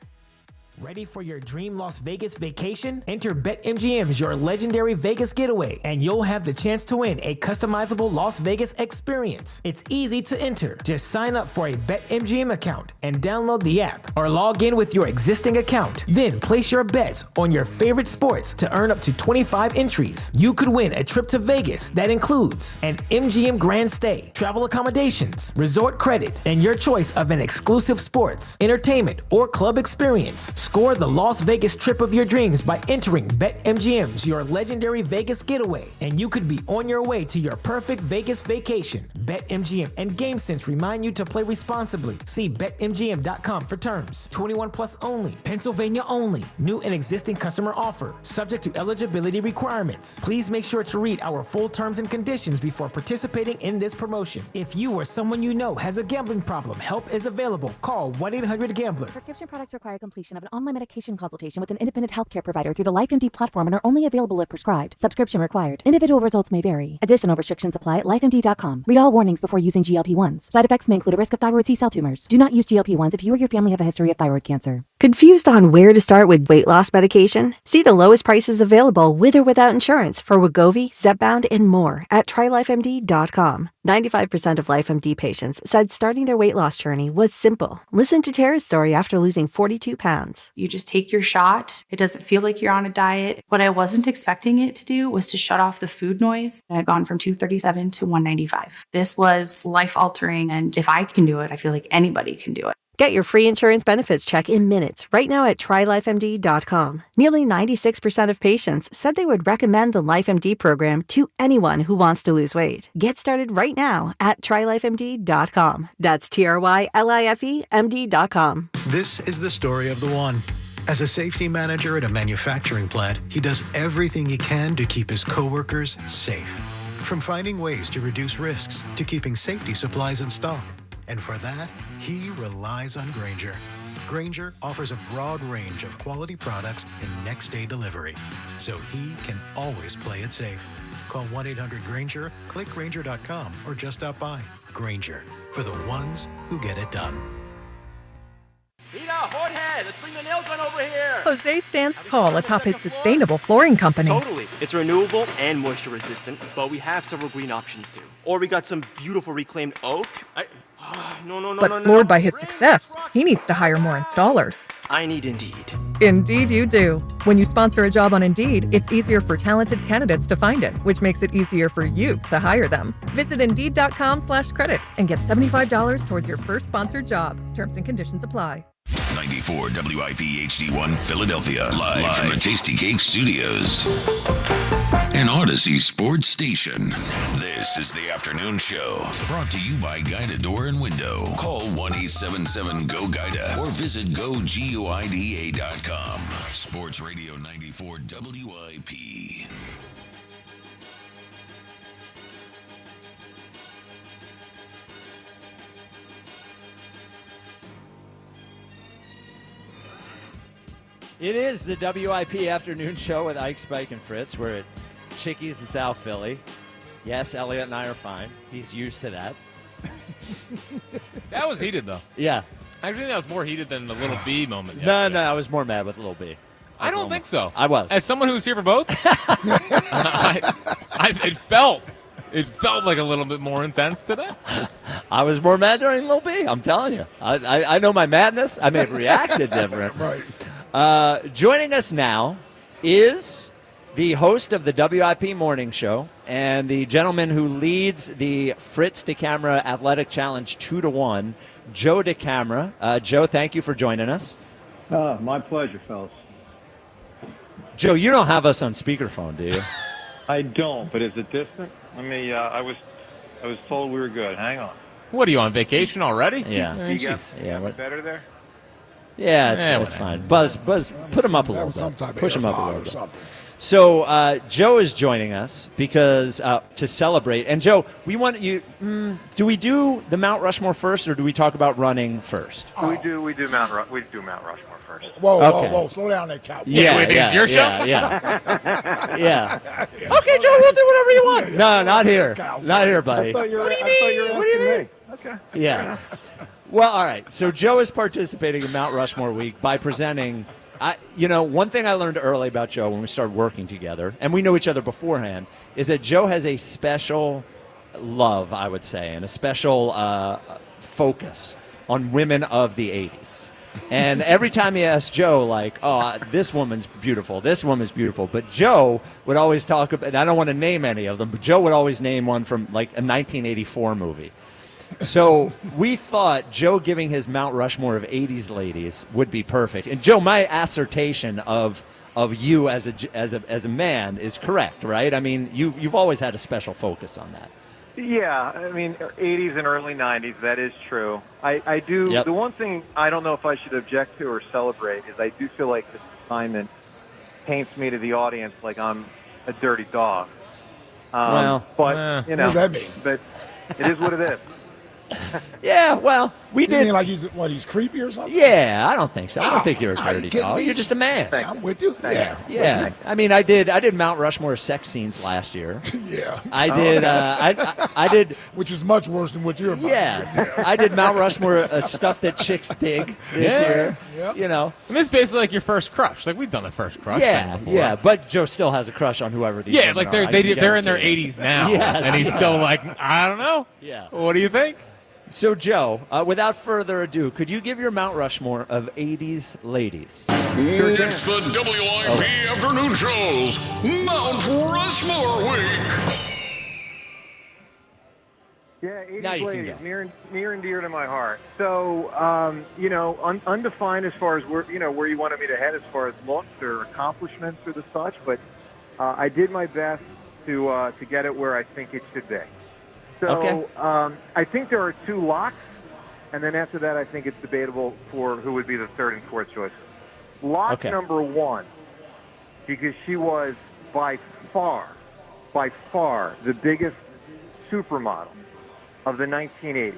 Ready for your dream Las Vegas vacation? Enter BetMGM's Your Legendary Vegas Getaway, and you'll have the chance to win a customizable Las Vegas experience. It's easy to enter. Just sign up for a BetMGM account and download the app, or log in with your existing account. Then place your bets on your favorite sports to earn up to 25 entries. You could win a trip to Vegas that includes an MGM Grand Stay, travel accommodations, resort credit, and your choice of an exclusive sports, entertainment, or club experience. Score the Las Vegas trip of your dreams by entering BetMGM's Your Legendary Vegas Getaway, and you could be on your way to your perfect Vegas vacation. BetMGM and GameSense remind you to play responsibly. See BetMGM.com for terms. 21 plus only. Pennsylvania only. New and existing customer offer. Subject to eligibility requirements. Please make sure to read our full terms and conditions before participating in this promotion. If you or someone you know has a gambling problem, help is available. Call 1-800-GAMBLER. Prescription products require completion of an online medication consultation with an independent healthcare provider through the LifeMD platform and are only available if prescribed. Subscription required. Individual results may vary. Additional restrictions apply at lifemd.com. Read all warnings before using GLP-1s. Side effects may include a risk of thyroid C-cell tumors. Do not use GLP-1s if you or your family have a history of thyroid cancer. Confused on where to start with weight loss medication? See the lowest prices available with or without insurance for Wegovy, Zepbound, and more at trylifemd.com. 95% of LifeMD patients said starting their weight loss journey was simple. Listen to Tara's story after losing 42 pounds. You just take your shot. It doesn't feel like you're on a diet. What I wasn't expecting it to do was to shut off the food noise. I had gone from 237 to 195. This was life-altering, and if I can do it, I feel like anybody can do it. Get your free insurance benefits check in minutes right now at trylifemd.com. Nearly 96% of patients said they would recommend the LifeMD program to anyone who wants to lose weight. Get started right now at trylifemd.com. That's TRYLIFEMD.com. This is the story of the one. As a safety manager at a manufacturing plant, he does everything he can to keep his coworkers safe. From finding ways to reduce risks to keeping safety supplies in stock. And for that, he relies on Grainger. Grainger offers a broad range of quality products and next-day delivery, so he can always play it safe. Call 1-800-GRAINGER, click Grainger.com, or just stop by. Grainger, for the ones who get it done. Rita, Jorge, let's bring the nail gun over here. Jose stands tall atop his sustainable flooring company. Totally. It's renewable and moisture resistant, but we have several green options too. Or we got some beautiful reclaimed oak. But floored by his success, he needs to hire more installers. I need Indeed. Indeed you do. When you sponsor a job on Indeed, it's easier for talented candidates to find it, which makes it easier for you to hire them. Visit Indeed.com/credit and get $75 towards your first sponsored job. Terms and conditions apply. 94 WIP HD1 Philadelphia. Live from the Tasty Cake Studios. An Odyssey sports station. This is the afternoon show. Brought to you by Guida Door and Window. Call 1-877-GO-GUIDA or visit GoGuida.com. Sports Radio 94 WIP. It is the WIP afternoon show with Ike, Spike, and Fritz. We're at Chickies in South Philly. Yes, Elliot and I are fine. He's used to that. That was heated, though. Yeah. I think that was more heated than the Little B moment. No, yesterday. I was more mad with Little B. I don't think so. I was. As someone who's here for both, it felt like a little bit more intense today. I was more mad during Little B. I'm telling you. I know my madness. I may have reacted different. Right. Joining us now is the host of the WIP Morning Show and the gentleman who leads the Fritz DeCamera Athletic Challenge 2-1, Joe DeCamera. Joe, thank you for joining us. My pleasure, fellas. Joe, you don't have us on speakerphone, do you? I don't, but is it distant? I was told we were good. Hang on. What are you on vacation already? Yeah. You got better there? Yeah, it's fine. Buzz, put him up a little bit. Some type of Push him up a AirPod little or bit. something. So Joe is joining us because to celebrate. And Joe, we want you. Do we do the Mount Rushmore first, or do we talk about running first? We do Mount Rushmore first. Whoa! Slow down that couch. It's your show. Yeah. Okay, Joe, we'll do whatever you want. No, not here. Not here, buddy. What do you mean? What do you mean? Okay. Yeah. Well, all right. So Joe is participating in Mount Rushmore Week by presenting. One thing I learned early about Joe when we started working together, and we know each other beforehand, is that Joe has a special love, I would say, and a special focus on women of the 80s. And every time he asked Joe, like, this woman's beautiful, but Joe would always talk about, and I don't want to name any of them, but Joe would always name one from like a 1984 movie. So we thought Joe giving his Mount Rushmore of 80s ladies would be perfect. And Joe, my assertion of you as a man is correct, right? I mean, you've always had a special focus on that. Yeah, 80s and early 90s, that is true. I do. Yep. The one thing I don't know if I should object to or celebrate is I do feel like this assignment paints me to the audience like I'm a dirty dog. What does that mean? But it is what it is. Yeah, well, we did. You mean like he's creepy or something? Yeah, I don't think so. I don't think you're a dirty dog. me? You're just a man. I'm with you. Yeah. I mean, I did Mount Rushmore sex scenes last year. Yeah. I did. I did. Which is much worse than what you're about. Yes, I did Mount Rushmore stuff that chicks dig this year. Yep. You know, I mean, it's basically like your first crush. Like we've done a first crush. yeah, thing before. yeah. But Joe still has a crush on whoever these. Yeah, women like are. they're in their 80s now, Yes, and he's yeah. still like, I don't know. Yeah. What do you think? So, Joe, without further ado, could you give your Mount Rushmore of 80s ladies? It's the WIP Afternoon Show's Mount Rushmore Week. Yeah, 80s Now you can ladies, go. near and dear to my heart. So, undefined as far as where you wanted me to head as far as looks or accomplishments or the such, but I did my best to get it where I think it should be. So Okay. I think there are two locks, and then after that I think it's debatable for who would be the third and fourth choice. Lock number one, because she was by far the biggest supermodel of the 1980s.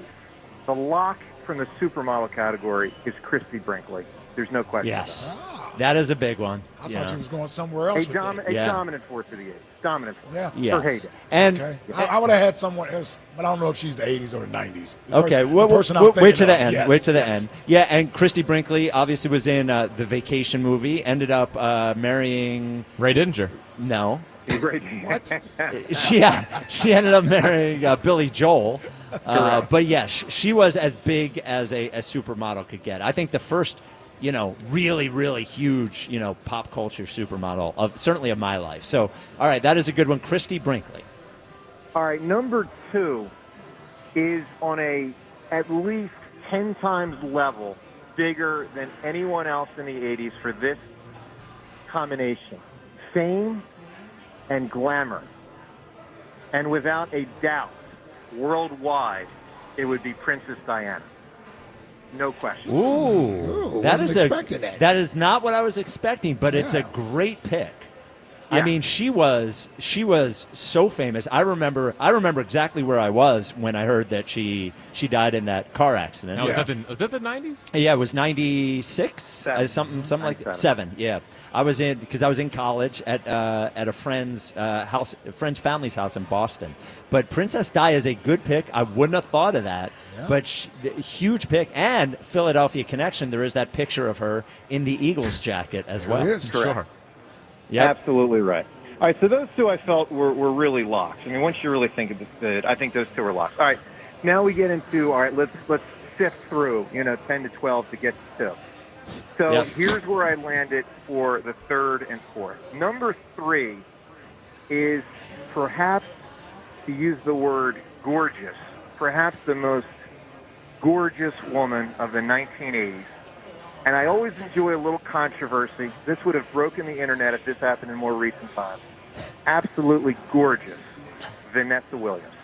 The lock from the supermodel category is Christy Brinkley. There's no question. Yes. That is a big one. I thought you was going somewhere else. A dominant force of the 80s. Dominant force. Yeah. Yes. Her heyday. And Okay. I would have had someone else, but I don't know if she's the 80s or the 90s. okay, The person I'm wait thinking to the of. end. Yes, Wait to the yes. end. Yeah, and Christy Brinkley obviously was in the Vacation movie. Ended up marrying Ray Dinger. No. What? She ended up marrying Billy Joel. But yes, she was as big as a supermodel could get. I think the first, really, really huge, pop culture supermodel certainly of my life. So, all right, that is a good one. Christy Brinkley. All right, number two is on at least 10 times level bigger than anyone else in the 80s for this combination. Fame and glamour. And without a doubt, worldwide, it would be Princess Diana. No question. Ooh, wasn't expecting that. That is not what I was expecting, but it's a great pick. I mean, she was so famous. I remember exactly where I was when I heard that she died in that car accident. Now, was that the 90s? Yeah, it was 96, something like that. 7. Yeah, I was in college at a friend's family's house in Boston. But Princess Di is a good pick. I wouldn't have thought of that, but huge pick. And Philadelphia connection. There is that picture of her in the Eagles jacket as well. It is. Sure. Yeah, absolutely right. All right, so those two I felt were really locks. I mean, once you really think of it, I think those two are locks. All right, now we get into, all right, let's sift through, 10 to 12 to get to 2. So here's where I landed for the third and fourth. Number 3 is perhaps, to use the word gorgeous, perhaps the most gorgeous woman of the 1980s. And I always enjoy a little controversy. This would have broken the internet if this happened in more recent times. Absolutely gorgeous, Vanessa Williams.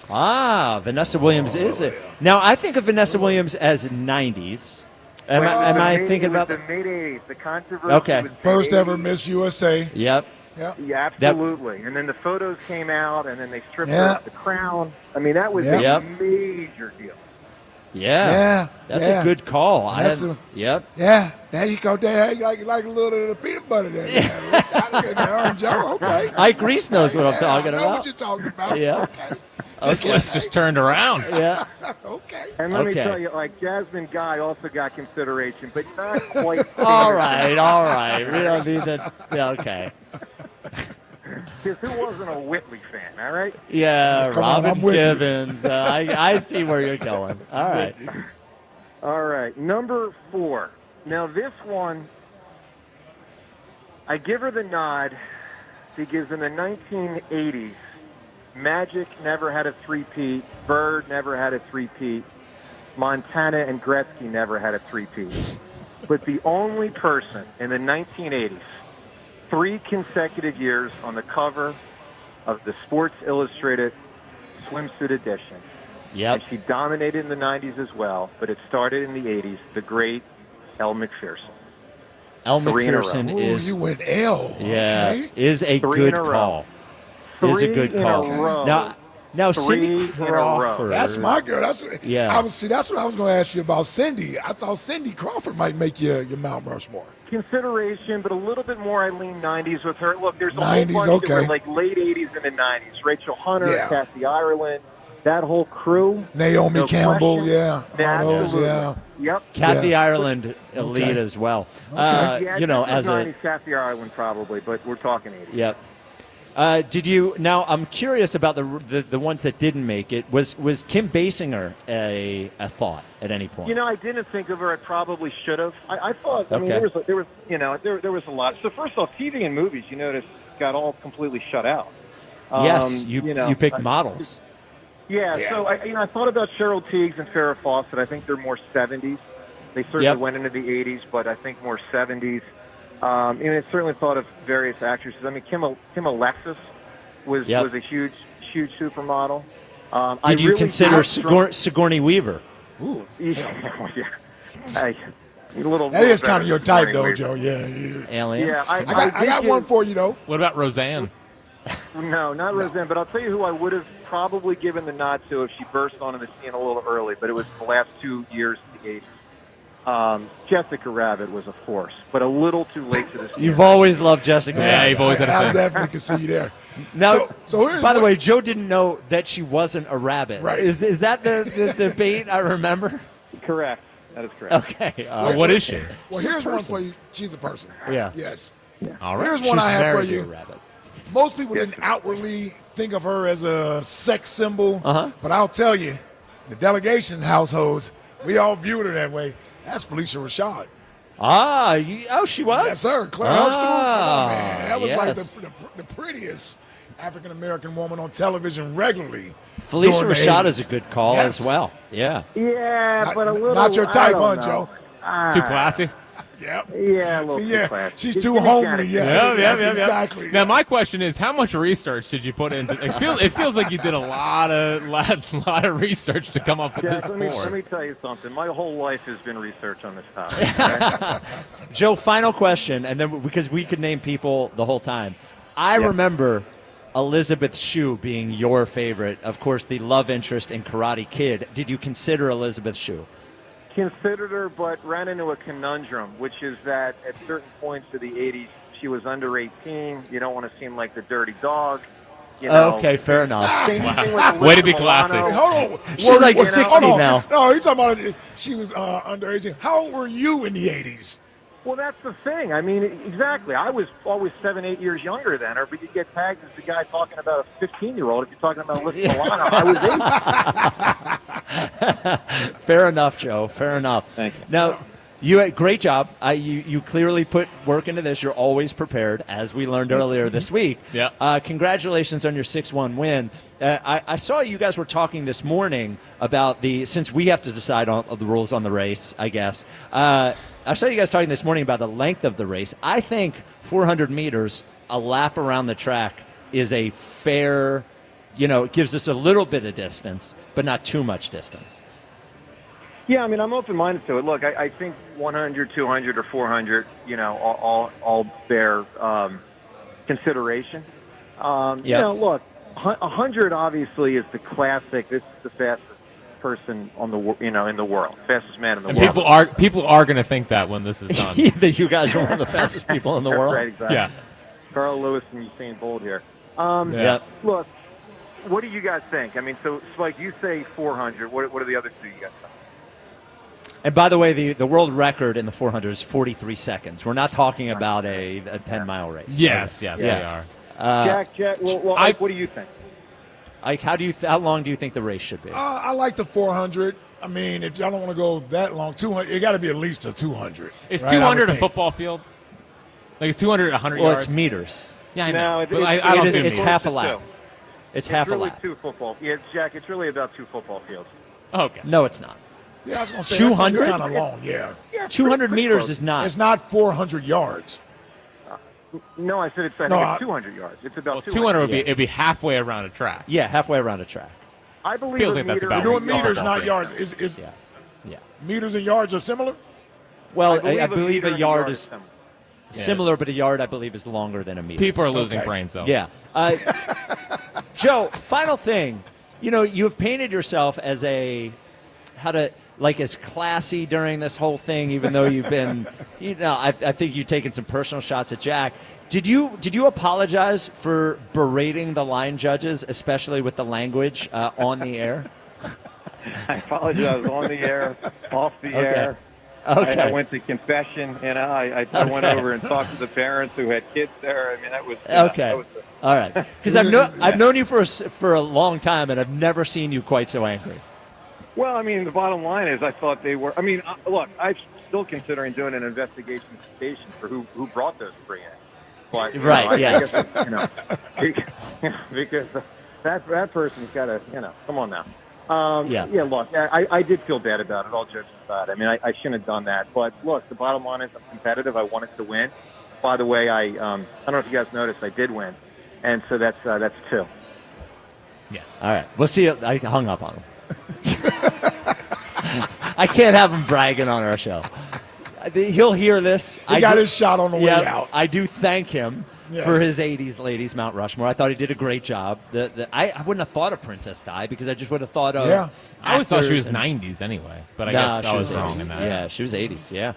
Vanessa Williams is it. Now, I think of Vanessa Williams as 90s. Am I thinking about the mid-80s? The controversy was first ever Miss USA. Yep. Yep. Yeah, absolutely. And then the photos came out, and then they stripped her of the crown. I mean, that was a major deal. Yeah. That's a good call. Yeah, there you go. There, you like a little bit of peanut butter there. Okay. Ike Grease knows what I'm talking I know about. what you're talking about. Yeah. Okay. This list just turned around. Yeah. Okay. And let me tell you, Jasmine Guy also got consideration, but not quite. All right. We don't need that. Yeah, okay. Because who wasn't a Whitley fan, all right? Yeah, Robin Givens. I see where you're going. All right. All right. Number 4. Now, this one, I give her the nod because in the 1980s, Magic never had a three-peat, Bird never had a three-peat, Montana and Gretzky never had a three-peat. But the only person in the 1980s, 3 consecutive years on the cover of the Sports Illustrated swimsuit edition. Yep. And she dominated in the 90s as well, but it started in the 80s, the great Elle Macpherson. Elle Macpherson is... you went L. Yeah, okay. is a good call. Is a good call. Now Cindy Crawford. That's my girl. That's what I was going to ask you about Cindy. I thought Cindy Crawford might make your Mount Rushmore. Consideration, but a little bit more. I lean 90s with her. Look, there's a 90s, whole bunch that were okay. like late 80s and the 90s. Rachel Hunter, Kathy Ireland, that whole crew. Naomi Campbell, question. Absolutely. Yep. Kathy Ireland, elite as well. Okay. As 90s, Kathy Ireland probably, but we're talking 80s. Yep. Did you? Now I'm curious about the ones that didn't make it. Was Kim Basinger a thought at any point? I didn't think of her. I probably should have. I thought. I mean, there was a lot. So first off, TV and movies, you notice, got all completely shut out. Yes, you picked models. Yeah. So I thought about Cheryl Tiegs and Farrah Fawcett. I think they're more 70s. They certainly went into the 80s, but I think more 70s. I certainly thought of various actresses. I mean, Kim Alexis was a huge supermodel. Did you consider Sigourney Weaver? Ooh. Yeah. That is kind of your type, though, Joe. Yeah. Aliens. Yeah, I got one for you, though. What about Roseanne? No, not Roseanne, but I'll tell you who I would have probably given the nod to if she burst onto the scene a little early, but it was the last 2 years of the 80s. Jessica Rabbit was a force, but a little too late to this. You've always loved Jessica. Yeah, you've always had a I thing. definitely can see you there. Now, so by the way, Joe didn't know that she wasn't a rabbit. Right. Is that the debate I remember? Correct. That is correct. Okay. What is she? Well, here's one for you. She's a person. Yeah. Yes. Yeah. All right. Here's one I have for you. Rabbit. Most people didn't outwardly think of her as a sex symbol, but I'll tell you, the delegation households, we all viewed her that way. That's Felicia Rashad. She was? Yes, sir. Claire Huxtable. Oh, man. That was like the prettiest African-American woman on television regularly. Felicia Rashad is a good call as well. Yeah. Yeah, but a little. Not your type, huh, Joe? Too classy? Yep. Yeah, a little too classy. She's Give too me homely. Janet Yes, Jackson. yes, exactly. Now, my question is, how much research did you put into? It feels like you did a lot of research to come up with Jack, this let score. me tell you something. My whole life has been research on this topic. Joe, final question, and then because we could name people the whole time. I remember Elizabeth Shue being your favorite. Of course, the love interest in Karate Kid. Did you consider Elizabeth Shue? Considered her, but ran into a conundrum, which is that at certain points of the 80s, she was under 18. You don't want to seem like the dirty dog. You know, Okay, fair enough. Same Wow. thing with Alyssa Way to be Milano. classy. Hey, hold on. She's like 60 now. No, he's talking about she was under 18. How old were you in the 80s? Well, that's the thing. I mean, exactly. I was always 7-8 years younger than her, but you get tagged as the guy talking about a 15-year-old. If you're talking about Alyssa Milano, I was 8. Fair enough, Joe. Fair enough. Thank you. Now, you had great job. You clearly put work into this. You're always prepared, as we learned earlier this week. Yeah. Congratulations on your 6-1 win. I saw you guys were talking this morning about since we have to decide on the rules on the race, I guess. I saw you guys talking this morning about the length of the race. I think 400 meters, a lap around the track, is a fair, it gives us a little bit of distance, but not too much distance. Yeah, I mean, I'm open-minded to it. Look, I think 100, 200, or 400, all bear consideration. Look, 100 obviously is the classic. This is the fastest person on in the world, fastest man in the world. And people are going to think that when this is done. That you guys are one of the fastest people in the world. Right, exactly. Yeah. Carl Lewis and Usain Bolt here. Look, what do you guys think? I mean, so Spike, you say 400. What are the other two you guys think? And by the way, the world record in the 400 is 43 seconds. We're not talking about a 10-mile race. Yes, we are. Jack, what do you think? Ike, how long do you think the race should be? I like the 400. I mean, if y'all don't want to go that long, 200, it got to be at least a 200. Is right? 200 a football field? Like, is 200 100 yards? Well, it's meters. Yeah, I know. No, it's half a lap. It's half a really lap. two football. Yeah, Jack, it's really about 2 football fields. Okay. No, it's not. Yeah, I was going to say 200? kind of long, yeah. 200 meters is not. It's not 400 yards. No, I said it's 200 yards. It's about 200 would be halfway around a track. Yeah, halfway around a track. I believe Feels like that's about We're doing what meters, not yards. Is Yeah. meters and yards are similar? Well, I I believe believe a yard is similar. but a yard, I believe, is longer than a meter. People are losing brain cells. Yeah. Joe, final thing. You have painted yourself as as classy during this whole thing, even though you've been, I think you've taken some personal shots at Jack. Did you apologize for berating the line judges, especially with the language on the air? I apologize on the air, off the air. Okay. I went to confession, I went over and talked to the parents who had kids there. I mean, that was okay. All right, because I've known you for a long time, and I've never seen you quite so angry. Well, I mean, the bottom line is I thought they were. I mean, look, I'm still considering doing an investigation for who brought those three in. But, right, yes. Because that person's got to, come on now. Yeah, look, I did feel bad about it, all jokes aside. I mean, I shouldn't have done that. But, look, the bottom line is I'm competitive. I wanted to win. By the way, I don't know if you guys noticed, I did win. And so that's 2. Yes. All right. We'll see. I hung up on him. I can't have him bragging on our show. He'll hear this. He got his shot on the way out. I do thank him for his 80s ladies Mount Rushmore. I thought he did a great job. I wouldn't have thought of Princess Di because I just would have thought of. Yeah. I always thought she was 90s anyway, but I guess I was wrong in that. Yeah, she was 80s. Yeah.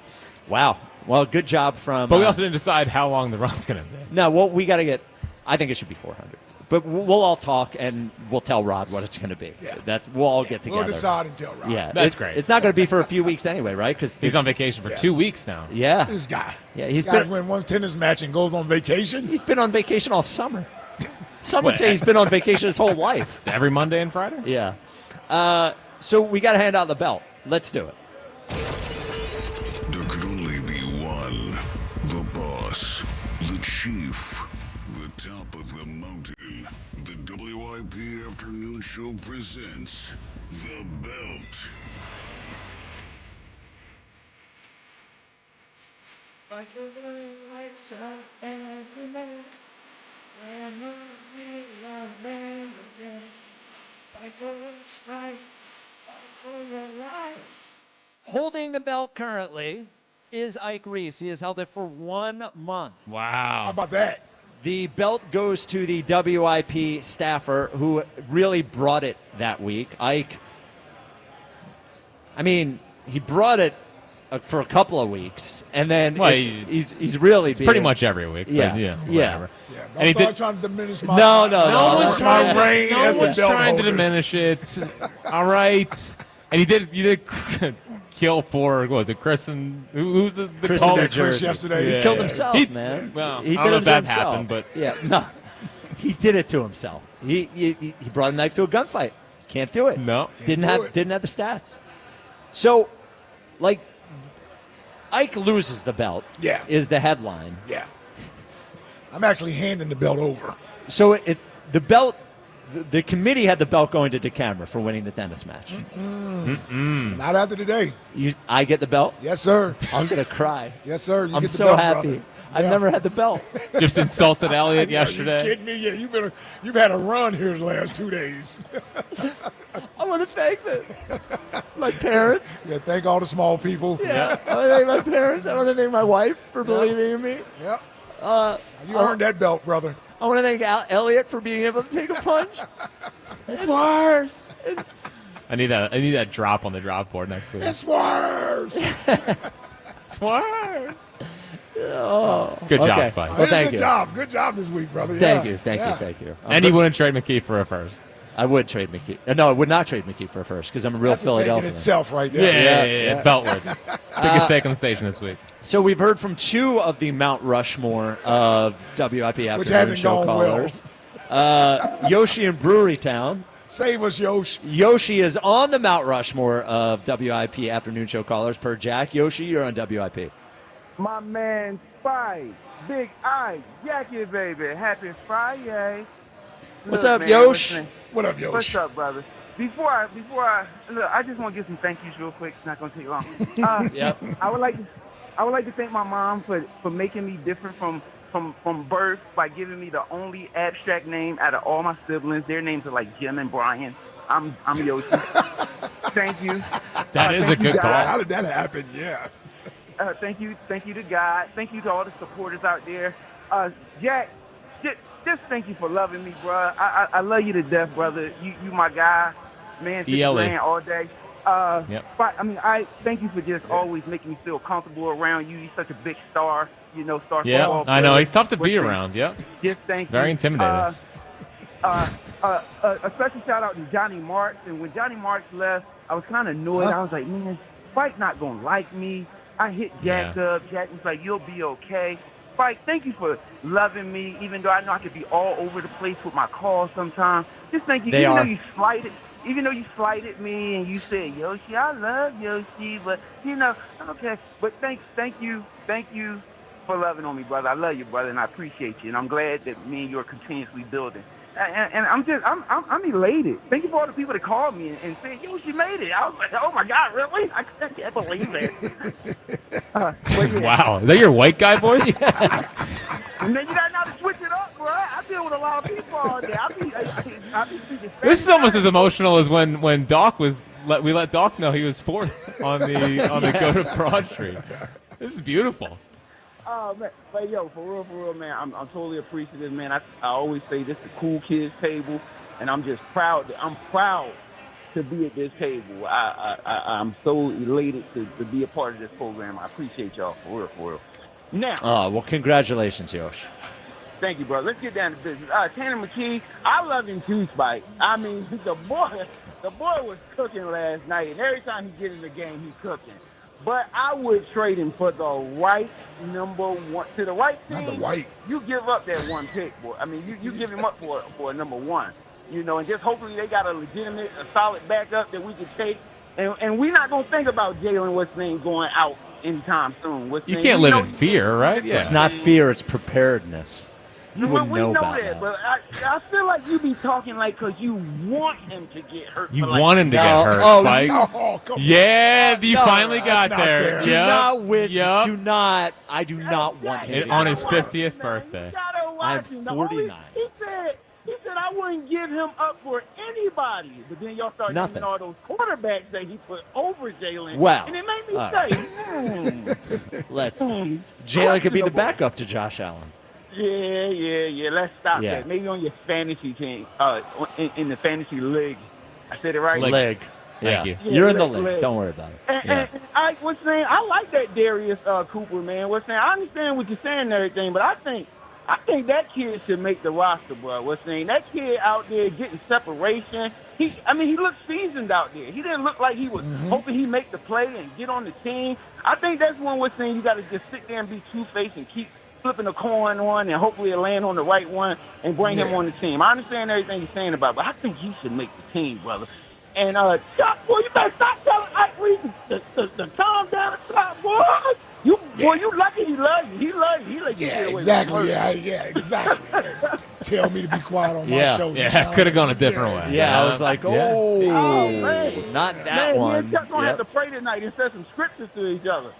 Wow. Well, good job from. But we also didn't decide how long the run's going to be. No, well, we got to get. I think it should be 400. But we'll all talk and we'll tell Rod what it's going to be. Yeah. We'll all get together. We'll decide and tell Rod. Yeah, that's great. It's not going to be for a few weeks anyway, right? Because he's on vacation for 2 weeks now. Yeah, this guy. Yeah, he's been win one tennis match and goes on vacation. He's been on vacation all summer. Some would say he's been on vacation his whole life. Every Monday and Friday. Yeah. So we got to hand out the belt. Let's do it. There could only be one. The boss, the chief, the top of the mountain. The WIP Afternoon Show presents The Belt. Holding the belt currently is Ike Reese. He has held it for 1 month. Wow. How about that? The belt goes to the WIP staffer who really brought it that week. Ike, I mean, he brought it for a couple of weeks, and then he's really it's pretty much every week. Yeah, but yeah. Whatever. Yeah, And he don't start trying to diminish my No my one's reign as the belt trying to holder. diminish it. All right. And you did kill poor, what was it, Chris and who's the Chris caller? in New Jersey. yesterday. He killed himself, man. Well, he I don't know did if that it to himself. happened, but yeah, no, he did it to himself. He brought a knife to a gunfight. Can't do it. No, didn't have the stats. So, like, Ike loses the belt. Yeah. Is the headline. Yeah. I'm actually handing the belt over. So the belt. The committee had the belt going to DeCamera for winning the tennis match. Not after today. I get the belt? Yes, sir. I'm going to cry. Yes, sir. You I'm get the so belt, happy. brother. I've Yeah. never had the belt. Just insulted Elliott Are yesterday. you kidding me? Yeah, you've had a run here the last 2 days. I want to thank them. My parents. Yeah, thank all the small people. Yeah. I want to thank my parents. I want to thank my wife for believing in me. Yep. You I- earned that belt, brother. I want to thank Elliott for being able to take a punch. It's worse. I need that drop on the drop board next week. It's worse. It's worse. Oh. Good job, Okay. Spike. Well, thank Good you. job. Good job this week, brother. Thank Yeah. you. Thank Yeah. you. Thank you. And he wouldn't trade McKee for a first. I would trade McKee. No, I would not trade McKee for a first because I'm a real That's a take in Philadelphia. itself right Yeah, there. it's Beltwood. Biggest take on the station this week. So we've heard from two of the Mount Rushmore of WIP afternoon hasn't show gone well. callers. Yoshi in Brewery Town. Save us, Yoshi. Yoshi is on the Mount Rushmore of WIP afternoon show callers per Jack. Yoshi, you're on WIP. My man Spike, Big Ike, Jackie, baby. Happy Friday. What's Look, up, man, Yosh? listen. What up, Yosh? What's up, brother? Before I look, I just want to give some thank yous real quick. It's not going to take long. Yep. I would like to thank my mom for making me different from birth by giving me the only abstract name out of all my siblings. Their names are like Jim and Brian. I'm Yoshi. Thank you. That is a thank you, good call. guys. How did that happen? Yeah. Thank you to God. Thank you to all the supporters out there. Jack, just thank you for loving me, bro. I love you to death, brother. You my guy, man. ELA. All day. Yep. But I thank you for just always making me feel comfortable around you. You're such a big star, star Yeah, football I know. player. He's tough to be But around. Yep. Just thank you. Very intimidating. A special shout out to Johnny Marks. And when Johnny Marks left, I was kind of annoyed. I was like, man, Spike not going to like me. I hit Jack up. Jack was like, you'll be okay. Spike, thank you for loving me, even though I know I could be all over the place with my calls sometimes. Just thank you. Though you slighted me and you said, Yoshi, I love Yoshi, but, okay. But thank you for loving on me, brother. I love you, brother, and I appreciate you. And I'm glad that me and you are continuously building. And I'm elated. Thank you for all the people that called me and said, Yoshi made it. I was like, oh my God, really? I can't believe it. Wow. Is that your white guy voice? And then you got now to switch it up, bro. I deal with a lot of people all day. I be speaking This is almost as emotional as when Doc we let Doc know he was fourth on the go to Broad Street. This is beautiful. Oh man, but yo, for real, man, I'm totally appreciative, man. I always say this is the cool kids table, and I'm just proud. I'm proud to be at this table. I'm so elated to be a part of this program. I appreciate y'all for real. Now, Oh, well, congratulations, Yosh. thank you, bro. Let's get down to business. Tanner McKee, I love him too, Spike. I mean, the boy was cooking last night, and every time he get in the game, he's cooking. But I would trade him for the right number one. To the right team, Not the white. you give up that one pick, boy. I mean, you give him up for a number one, and just hopefully they got a solid backup that we can take. And we're not going to think about Jalen, what's name, going out anytime soon. You can't live in fear, right? Yeah. It's not fear, it's preparedness. You wouldn't we know know about that, but I feel like you be talking like because you want him to get hurt. You for like, want him to get hurt, Spike. Yeah, you finally got there. Do Yep. not win. Yep. Do not. I do not want him. On his 50th birthday. I'm 49. He said I wouldn't give him up for anybody. But then y'all start Nothing. using all those quarterbacks that he put over Jalen. Well, and it made me all say, Let's. Jalen could be the backup to Josh Allen. Yeah. Let's stop Yeah. that. Maybe on your fantasy team, in the fantasy league. I said it right. Leg. Thank you. You're in the leg. league. Don't worry about it. And I was saying, I like that Darius Cooper, man. Was saying, I understand what you're saying and everything, but I think that kid should make the roster, bro. Was saying that kid out there getting separation. He looked seasoned out there. He didn't look like he was hoping he make the play and get on the team. I think that's one we're saying you got to just sit there and be two-faced and keep flipping the coin on and hopefully it'll land on the right one and bring him on the team. I understand everything you're saying about it, but I think he should make the team, brother. And, Chuck, boy, you better stop telling Ike Reed to calm down and stop, boy. Boy, you lucky he loves you. He loves you. He let you get away exactly. with murder. Yeah, exactly. Tell me to be quiet on my show. Yeah, could have gone a different way. Yeah, I was like, man. not that Man, one. me and Chuck gonna Yep. have to pray tonight and say some scriptures to each other.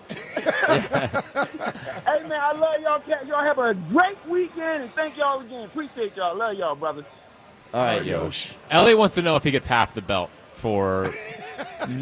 Hey, man, I love y'all, cat. Y'all have a great weekend, and thank y'all again. Appreciate y'all. Love y'all, brothers. All right, Yosh. Elliot wants to know if he gets half the belt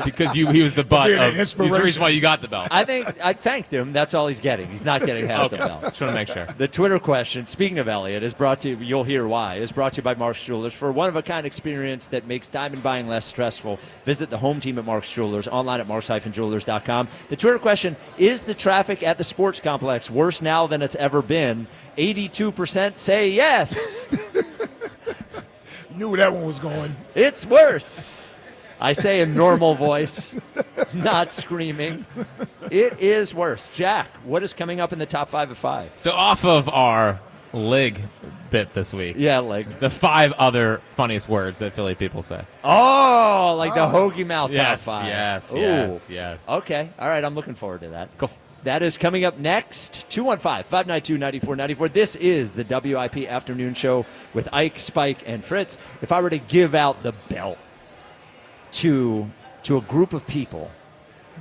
because he was the butt of. He's the reason why you got the belt. I think I thanked him. That's all he's getting. He's not getting half the Okay. belt. Just want to make sure. The Twitter question, speaking of Elliot, is brought to you. You'll hear why. Is brought to you by Mark's Jewelers. For a one-of-a-kind experience that makes diamond buying less stressful, visit the home team at Mark's Jewelers, online at marks-jewelers.com. The Twitter question, is the traffic at the sports complex worse now than it's ever been? 82% say yes. Knew where that one was going. It's worse. I say in normal voice, not screaming. It is worse. Jack, what is coming up in the top 5 of 5? So off of our lig bit this week. Yeah, lig. The 5 other funniest words that Philly people say. Oh, like the hoagie mouth Yes, top 5. yes, Ooh. yes. Okay. All right, I'm looking forward to that. Cool. That is coming up next. 215-592-9494. This is the WIP Afternoon Show with Ike, Spike, and Fritz. If I were to give out the belt to a group of people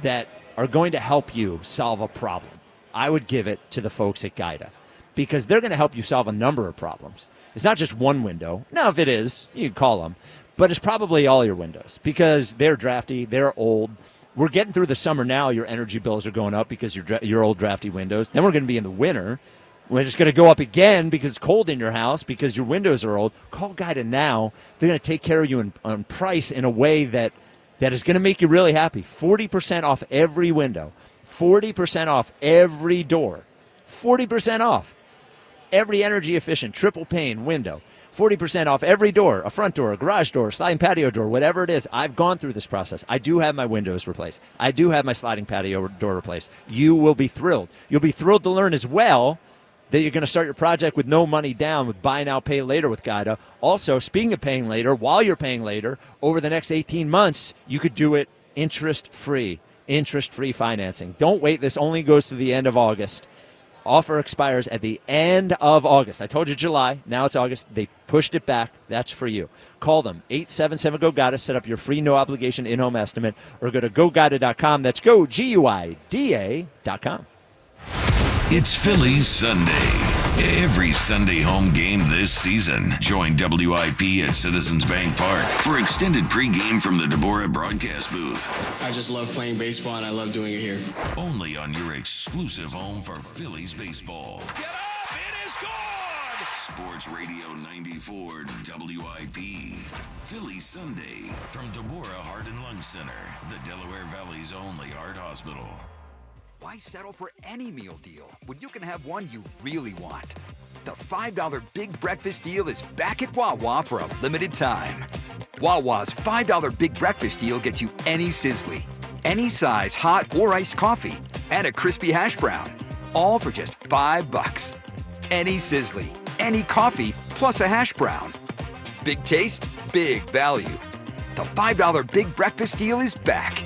that are going to help you solve a problem, I would give it to the folks at Guida, because they're going to help you solve a number of problems. It's not just one window. Now, if it is, you can call them, but it's probably all your windows because they're drafty, they're old. We're getting through the summer now. Your energy bills are going up because your old drafty windows. Then we're going to be in the winter when it's going to go up again because it's cold in your house because your windows are old. Call Guida now. They're going to take care of you on price in a way that is going to make you really happy. 40% off every window. 40% off every door. 40% off every energy efficient triple pane window. 40% off every door, a front door, a garage door, sliding patio door, whatever it is. I've gone through this process. I do have my windows replaced. I do have my sliding patio door replaced. You will be thrilled. You'll be thrilled to learn as well that you're going to start your project with no money down with buy now, pay later with Guida. Also, speaking of paying later, while you're paying later, over the next 18 months, you could do it interest-free financing. Don't wait. This only goes to the end of August. Offer expires at the end of August. I told you July. Now it's August. They pushed it back. That's for you. Call them, 877-GO-GUIDA. Set up your free no-obligation in-home estimate or go to GoGuida.com. That's go, GUIDA.com. It's Phillies Sunday. Every Sunday home game this season. Join WIP at Citizens Bank Park for extended pregame from the Deborah broadcast booth. I just love playing baseball and I love doing it here. Only on your exclusive home for Phillies baseball. Get up! It is gone! Sports Radio 94 WIP. Phillies Sunday from Deborah Heart and Lung Center, the Delaware Valley's only heart hospital. Why settle for any meal deal when you can have one you really want? The $5 Big Breakfast Deal is back at Wawa for a limited time. Wawa's $5 Big Breakfast Deal gets you any Sizzly, any size hot or iced coffee, and a crispy hash brown, all for just $5. Any Sizzly, any coffee, plus a hash brown. Big taste, big value. The $5 Big Breakfast Deal is back.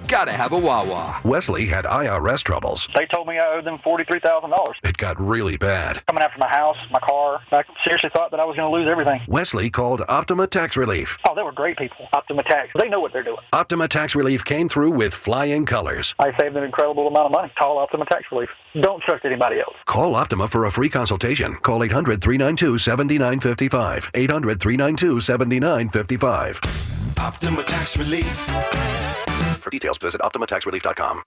gotta have a Wawa. Wesley had IRS troubles. They told me I owed them $43,000. It got really bad. Coming after my house, my car. I seriously thought that I was going to lose everything. Wesley called Optima Tax Relief. Oh, they were great people. Optima Tax. They know what they're doing. Optima Tax Relief came through with flying colors. I saved an incredible amount of money. Call Optima Tax Relief. Don't trust anybody else. Call Optima for a free consultation. Call 800-392-7955. 800-392-7955. Optima Tax Relief. For details, visit OptimaTaxRelief.com.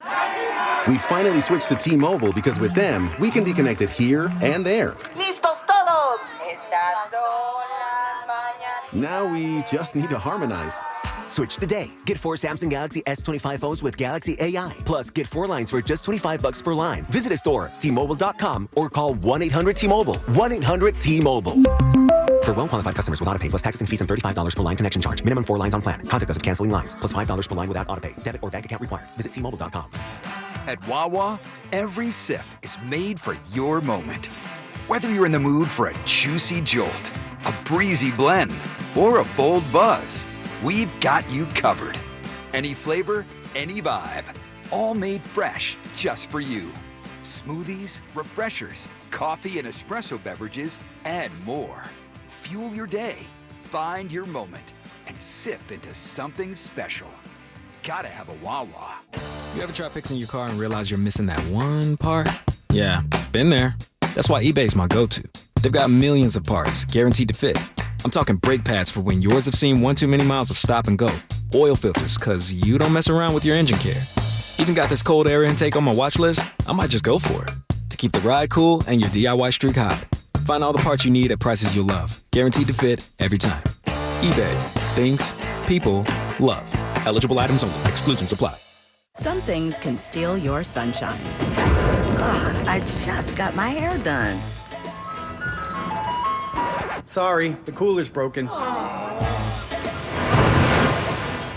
We finally switched to T-Mobile because with them, we can be connected here and there. ¡Listos todos! Estas son las mañanas. Now we just need to harmonize. Switch today. Get 4 Samsung Galaxy S25 phones with Galaxy AI. Plus, get 4 lines for just $25 per line. Visit a store, T-Mobile.com, or call 1-800-T-Mobile. 1-800-T-Mobile. For well-qualified customers with autopay plus taxes and fees and $35 per line connection charge. Minimum 4 lines on plan. Contact us if canceling lines. Plus $5 per line without autopay. Debit or bank account required. Visit T-Mobile.com. At Wawa, every sip is made for your moment. Whether you're in the mood for a juicy jolt, a breezy blend, or a bold buzz, we've got you covered. Any flavor, any vibe. All made fresh just for you. Smoothies, refreshers, coffee and espresso beverages, and more. Fuel your day, find your moment, and sip into something special. Gotta have a Wawa. You ever try fixing your car and realize you're missing that one part? Yeah, been there. That's why eBay's my go-to. They've got millions of parts, guaranteed to fit. I'm talking brake pads for when yours have seen one too many miles of stop and go. Oil filters, cause you don't mess around with your engine care. Even got this cold air intake on my watch list. I might just go for it. To keep the ride cool and your DIY streak hot. Find all the parts you need at prices you'll love. Guaranteed to fit every time. eBay. Things people love. Eligible items only. Exclusions apply. Some things can steal your sunshine. Ugh, I just got my hair done. Sorry, the cooler's broken.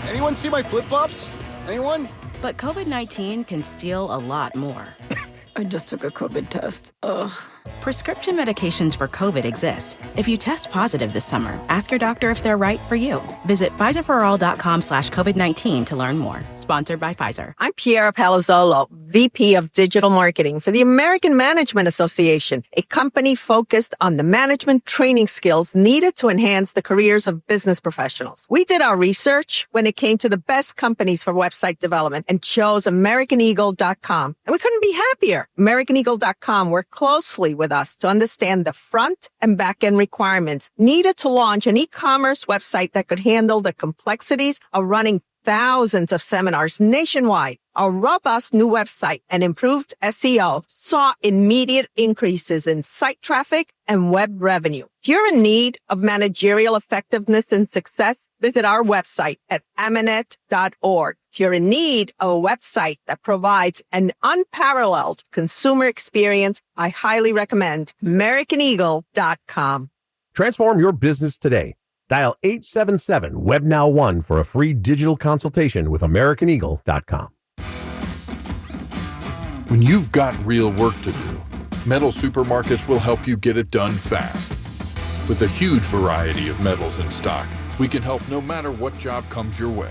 Anyone see my flip-flops? Anyone? But COVID-19 can steal a lot more. I just took a COVID test. Ugh. Prescription medications for COVID exist. If you test positive this summer, ask your doctor if they're right for you. Visit PfizerForAll.com/COVID-19 to learn more. Sponsored by Pfizer. I'm Piera Palazzolo, VP of Digital Marketing for the American Management Association, a company focused on the management training skills needed to enhance the careers of business professionals. We did our research when it came to the best companies for website development and chose AmericanEagle.com. And we couldn't be happier. AmericanEagle.com worked closely with us to understand the front and back end requirements needed to launch an e-commerce website that could handle the complexities of running thousands of seminars nationwide. Our robust new website and improved SEO saw immediate increases in site traffic and web revenue. If you're in need of managerial effectiveness and success, visit our website at amanet.org. If you're in need of a website that provides an unparalleled consumer experience, I highly recommend AmericanEagle.com. Transform your business today. Dial 877-WebNow1 for a free digital consultation with AmericanEagle.com. When you've got real work to do, Metal Supermarkets will help you get it done fast. With a huge variety of metals in stock, we can help no matter what job comes your way.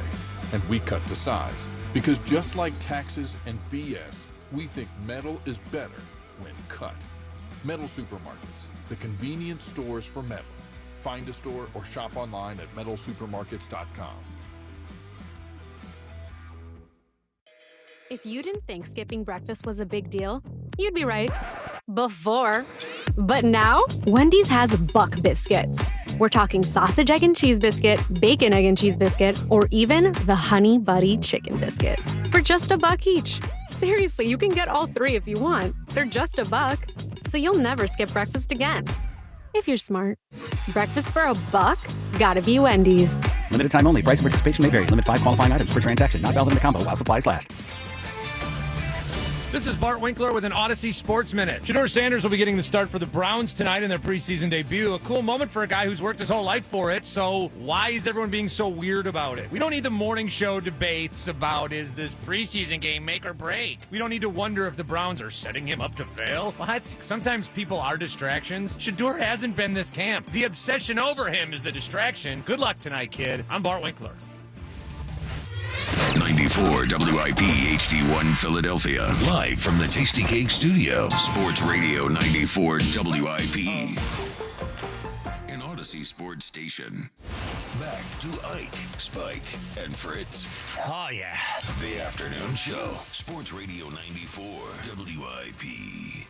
And we cut to size, because just like taxes and BS, we think metal is better when cut. Metal Supermarkets, the convenient stores for metal. Find a store or shop online at metalsupermarkets.com. If you didn't think skipping breakfast was a big deal, you'd be right. Before. But now, Wendy's has Buck Biscuits. We're talking sausage, egg, and cheese biscuit, bacon, egg, and cheese biscuit, or even the Honey Buddy chicken biscuit. For just $1 each. Seriously, you can get all 3 if you want. They're just $1, so you'll never skip breakfast again. If you're smart. Breakfast for $1? Gotta be Wendy's. Limited time only. Price and participation may vary. Limit 5 qualifying items per transaction. Not valid in the combo while supplies last. This is Bart Winkler with an Odyssey Sports Minute. Shedeur Sanders will be getting the start for the Browns tonight in their preseason debut. A cool moment for a guy who's worked his whole life for it, so why is everyone being so weird about it? We don't need the morning show debates about is this preseason game make or break. We don't need to wonder if the Browns are setting him up to fail. What? Sometimes people are distractions. Shedeur hasn't been this camp. The obsession over him is the distraction. Good luck tonight, kid. I'm Bart Winkler. 94 WIP HD1 Philadelphia. Live from the Tasty Cake Studio. Sports Radio 94 WIP. An Odyssey Sports Station. Back to Ike, Spike, and Fritz. Oh, yeah. The Afternoon Show. Sports Radio 94 WIP.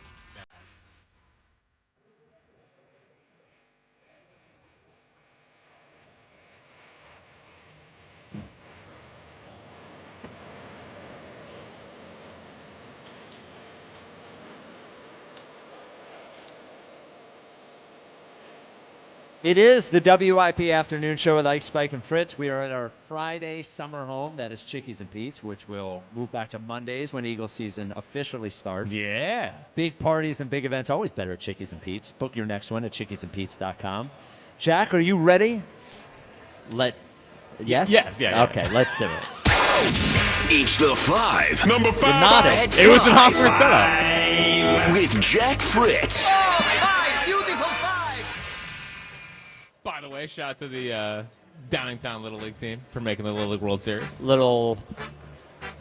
It is the WIP Afternoon Show with Ike, Spike, and Fritz. We are at our Friday summer home. That is Chickies and Pete's, which will move back to Mondays when Eagle season officially starts. Yeah. Big parties and big events, always better at Chickies and Pete's. Book your next one at chickiesandpete's.com. Jack, are you ready? Yes? Yes, yeah. Okay, let's do it. Each the 5. Number 5. At It was an 5. awkward setup. With Jack Fritz. By the way, shout out to the Downingtown Little League team for making the Little League World Series.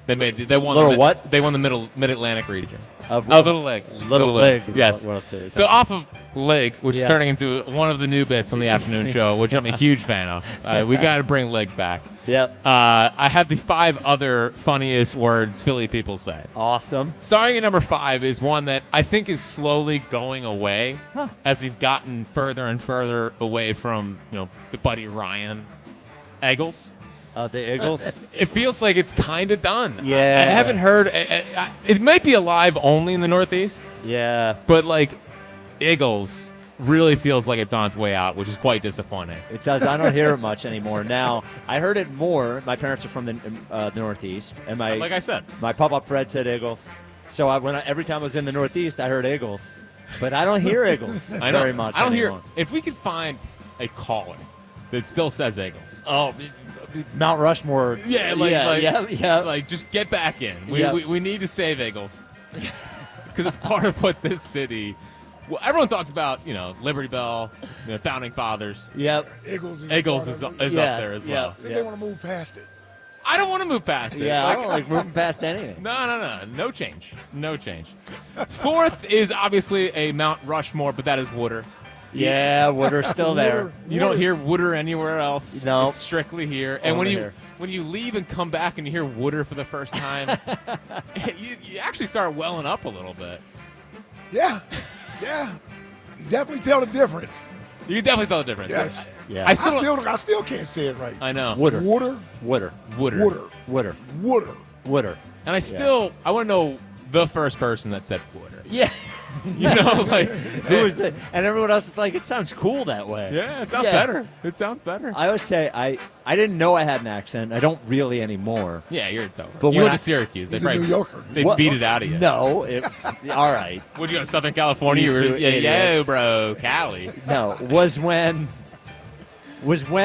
They won Little what? They won the Mid-Atlantic region. Of Little League. Little League. Yes. World Series. So off of League, which is Yeah. turning into one of the new bits on the afternoon show, which I'm a huge fan of. We got to bring League back. Yep. I have the 5 other funniest words Philly people say. Awesome. Starting at number 5 is one that I think is slowly going away as we've gotten further and further away from, the Buddy Ryan Eagles. The Eagles? It feels like it's kind of done. Yeah. I haven't heard. It might be alive only in the Northeast. Yeah. But, Eagles really feels like it's on its way out, which is quite disappointing. It does. I don't hear it much anymore. Now, I heard it more. My parents are from the Northeast. And like I said. My pop-up Fred said Eagles. So every time I was in the Northeast, I heard Eagles. But I don't hear Eagles very much I don't anymore. hear. If we could find a caller that still says Eagles. Oh, Mount Rushmore. Yeah, just get back in. Yeah. We need to save Eagles because it's part of what this city. Well, everyone talks about Liberty Bell, the founding fathers. Yep. Eagles is up there as well. They want to move past it. I don't want to move past it. Yeah, I don't like moving past anything. No change. 4th is obviously a Mount Rushmore, but that is Wooder. Yeah, Wooder's still there. You don't hear Wooder anywhere else. No. It's strictly here. And Only here. when you leave and come back and you hear Wooder for the first time, you actually start welling up a little bit. Yeah. You definitely tell the difference. You can definitely tell the difference. Yes. Yeah. I still can't say it right. I know. Wooder. Wooder. And I want to know the first person that said Wooder. Yeah. Who is that? And everyone else is like, it sounds cool that way. Yeah, it sounds better. It sounds better. I always say I didn't know I had an accent. I don't really anymore. Yeah, it's over. But you when went to Syracuse. He's a New Yorker. They beat it out of you. No. All right. Would you go to Southern California? You were, yeah, bro, Cali. No, was when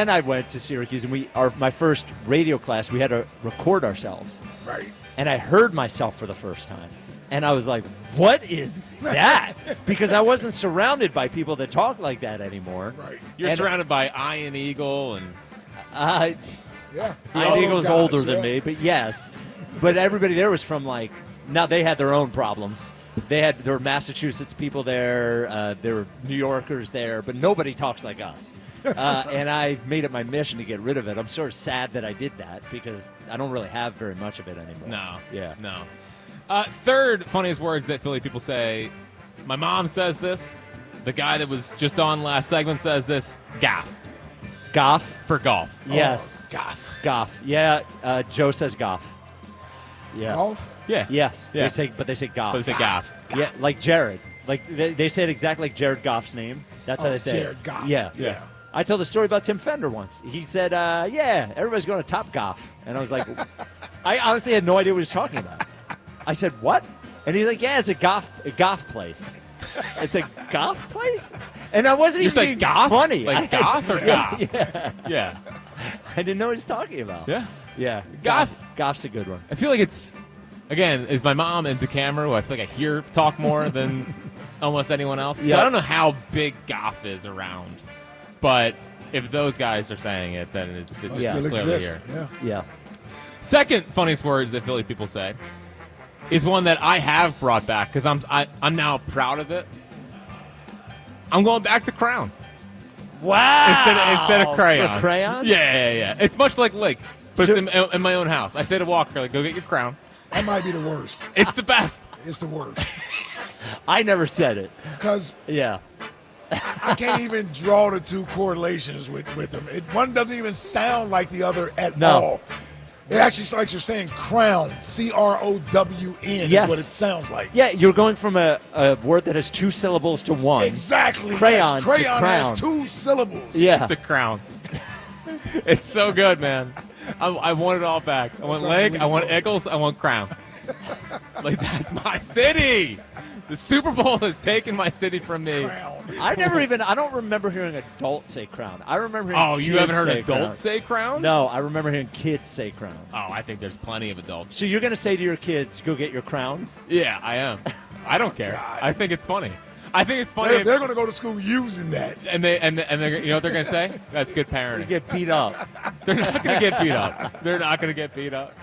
I went to Syracuse and my first radio class, we had to record ourselves. Right. And I heard myself for the first time. And I was like, what is that? Because I wasn't surrounded by people that talk like that anymore. Right. You're surrounded by Ian Eagle and... yeah. Ian Eagle's older than me, but yes. But everybody there was from now they had their own problems. There were Massachusetts people there. There were New Yorkers there, but nobody talks like us. And I made it my mission to get rid of it. I'm sort of sad that I did that because I don't really have very much of it anymore. No. Yeah. No. 3rd funniest words that Philly people say. My mom says this. The guy that was just on last segment says this. Gaff. Goff? For golf. Yes. Goff. Yeah. Joe says Goff. Yeah. Golf? Yeah. Yes. Yeah. They say Goff. But they say Gaff. Yeah, like Jared. Like they say it exactly like Jared Goff's name. That's how they say Jared it. Goff. Yeah. I told the story about Tim Fender once. He said, everybody's going to Top Golf. And I was like, I honestly had no idea what he was talking about. I said, what? And he's like, yeah, it's a golf place. It's a golf place? And I wasn't even being funny. Like goth or goth? Yeah. I didn't know what he was talking about. Yeah. Goff's a good one. I feel like it's, again, is my mom into camera, who I feel like I hear talk more than almost anyone else. Yeah. So I don't know how big goth is around. But if those guys are saying it, then it's still clearly exist. here. Yeah. Second funniest words that Philly people say is one that I have brought back because I'm now proud of it. I'm going back to crown. Wow. Instead of crayon. For crayon? Yeah. It's much like Lake, but it's in my own house. I say to Walker, like, go get your crown. That might be the worst. It's the best. It's the worst. I never said it. Because yeah, I can't even draw the two correlations with them. One doesn't even sound like the other at all. It actually sounds like you're saying crown, C-R-O-W-N yes. is what it sounds like. Yeah, you're going from a word that has 2 syllables to one. Exactly. Crayon. Yes. Crayon to crown. has 2 syllables. Yeah. It's a crown. It's so good, man. I want it all back. I want Lake, I want Eagles, I want crown. Like, that's my city. The Super Bowl has taken my city from me. I don't remember hearing adults say crown. I remember hearing you kids haven't heard say adults crown. say crown? No, I remember hearing kids say crown. Oh, I think there's plenty of adults. So you're going to say to your kids, go get your crowns? Yeah, I am. I don't care. I think it's funny. I think it's funny. They're going to go to school using that. And they're, you know what they're going to say? That's good parenting. You get beat up. They're not going to get beat up. They're not going to get beat up.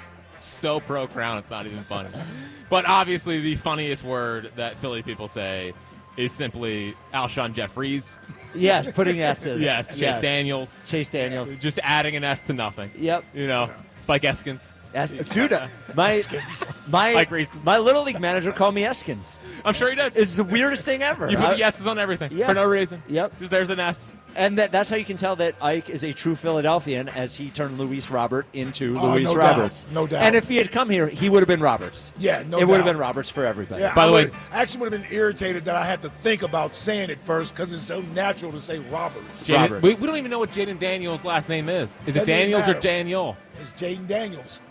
So pro crown, it's not even funny. But obviously, the funniest word that Philly people say is simply Alshon Jeffries. Yes, putting S's. Yes, Chase Daniels. Chase Daniels. Just adding an S to nothing. Yep. You know, Spike Eskins. Dude, my Little League manager called me Eskins. I'm sure he did. It's the weirdest thing ever. You put the S's on everything for no reason. Yep. Just there's an S. And that's how you can tell that Ike is a true Philadelphian, as he turned Luis Robert into Luis Roberts. No doubt. And if he had come here, he would have been Roberts. Yeah, no doubt. It would have been Roberts for everybody. Yeah, By the way, I actually would have been irritated that I had to think about saying it first because it's so natural to say Roberts. We don't even know what Jaden Daniels' last name is. Is it Daniels or Daniel? It's Jaden Daniels.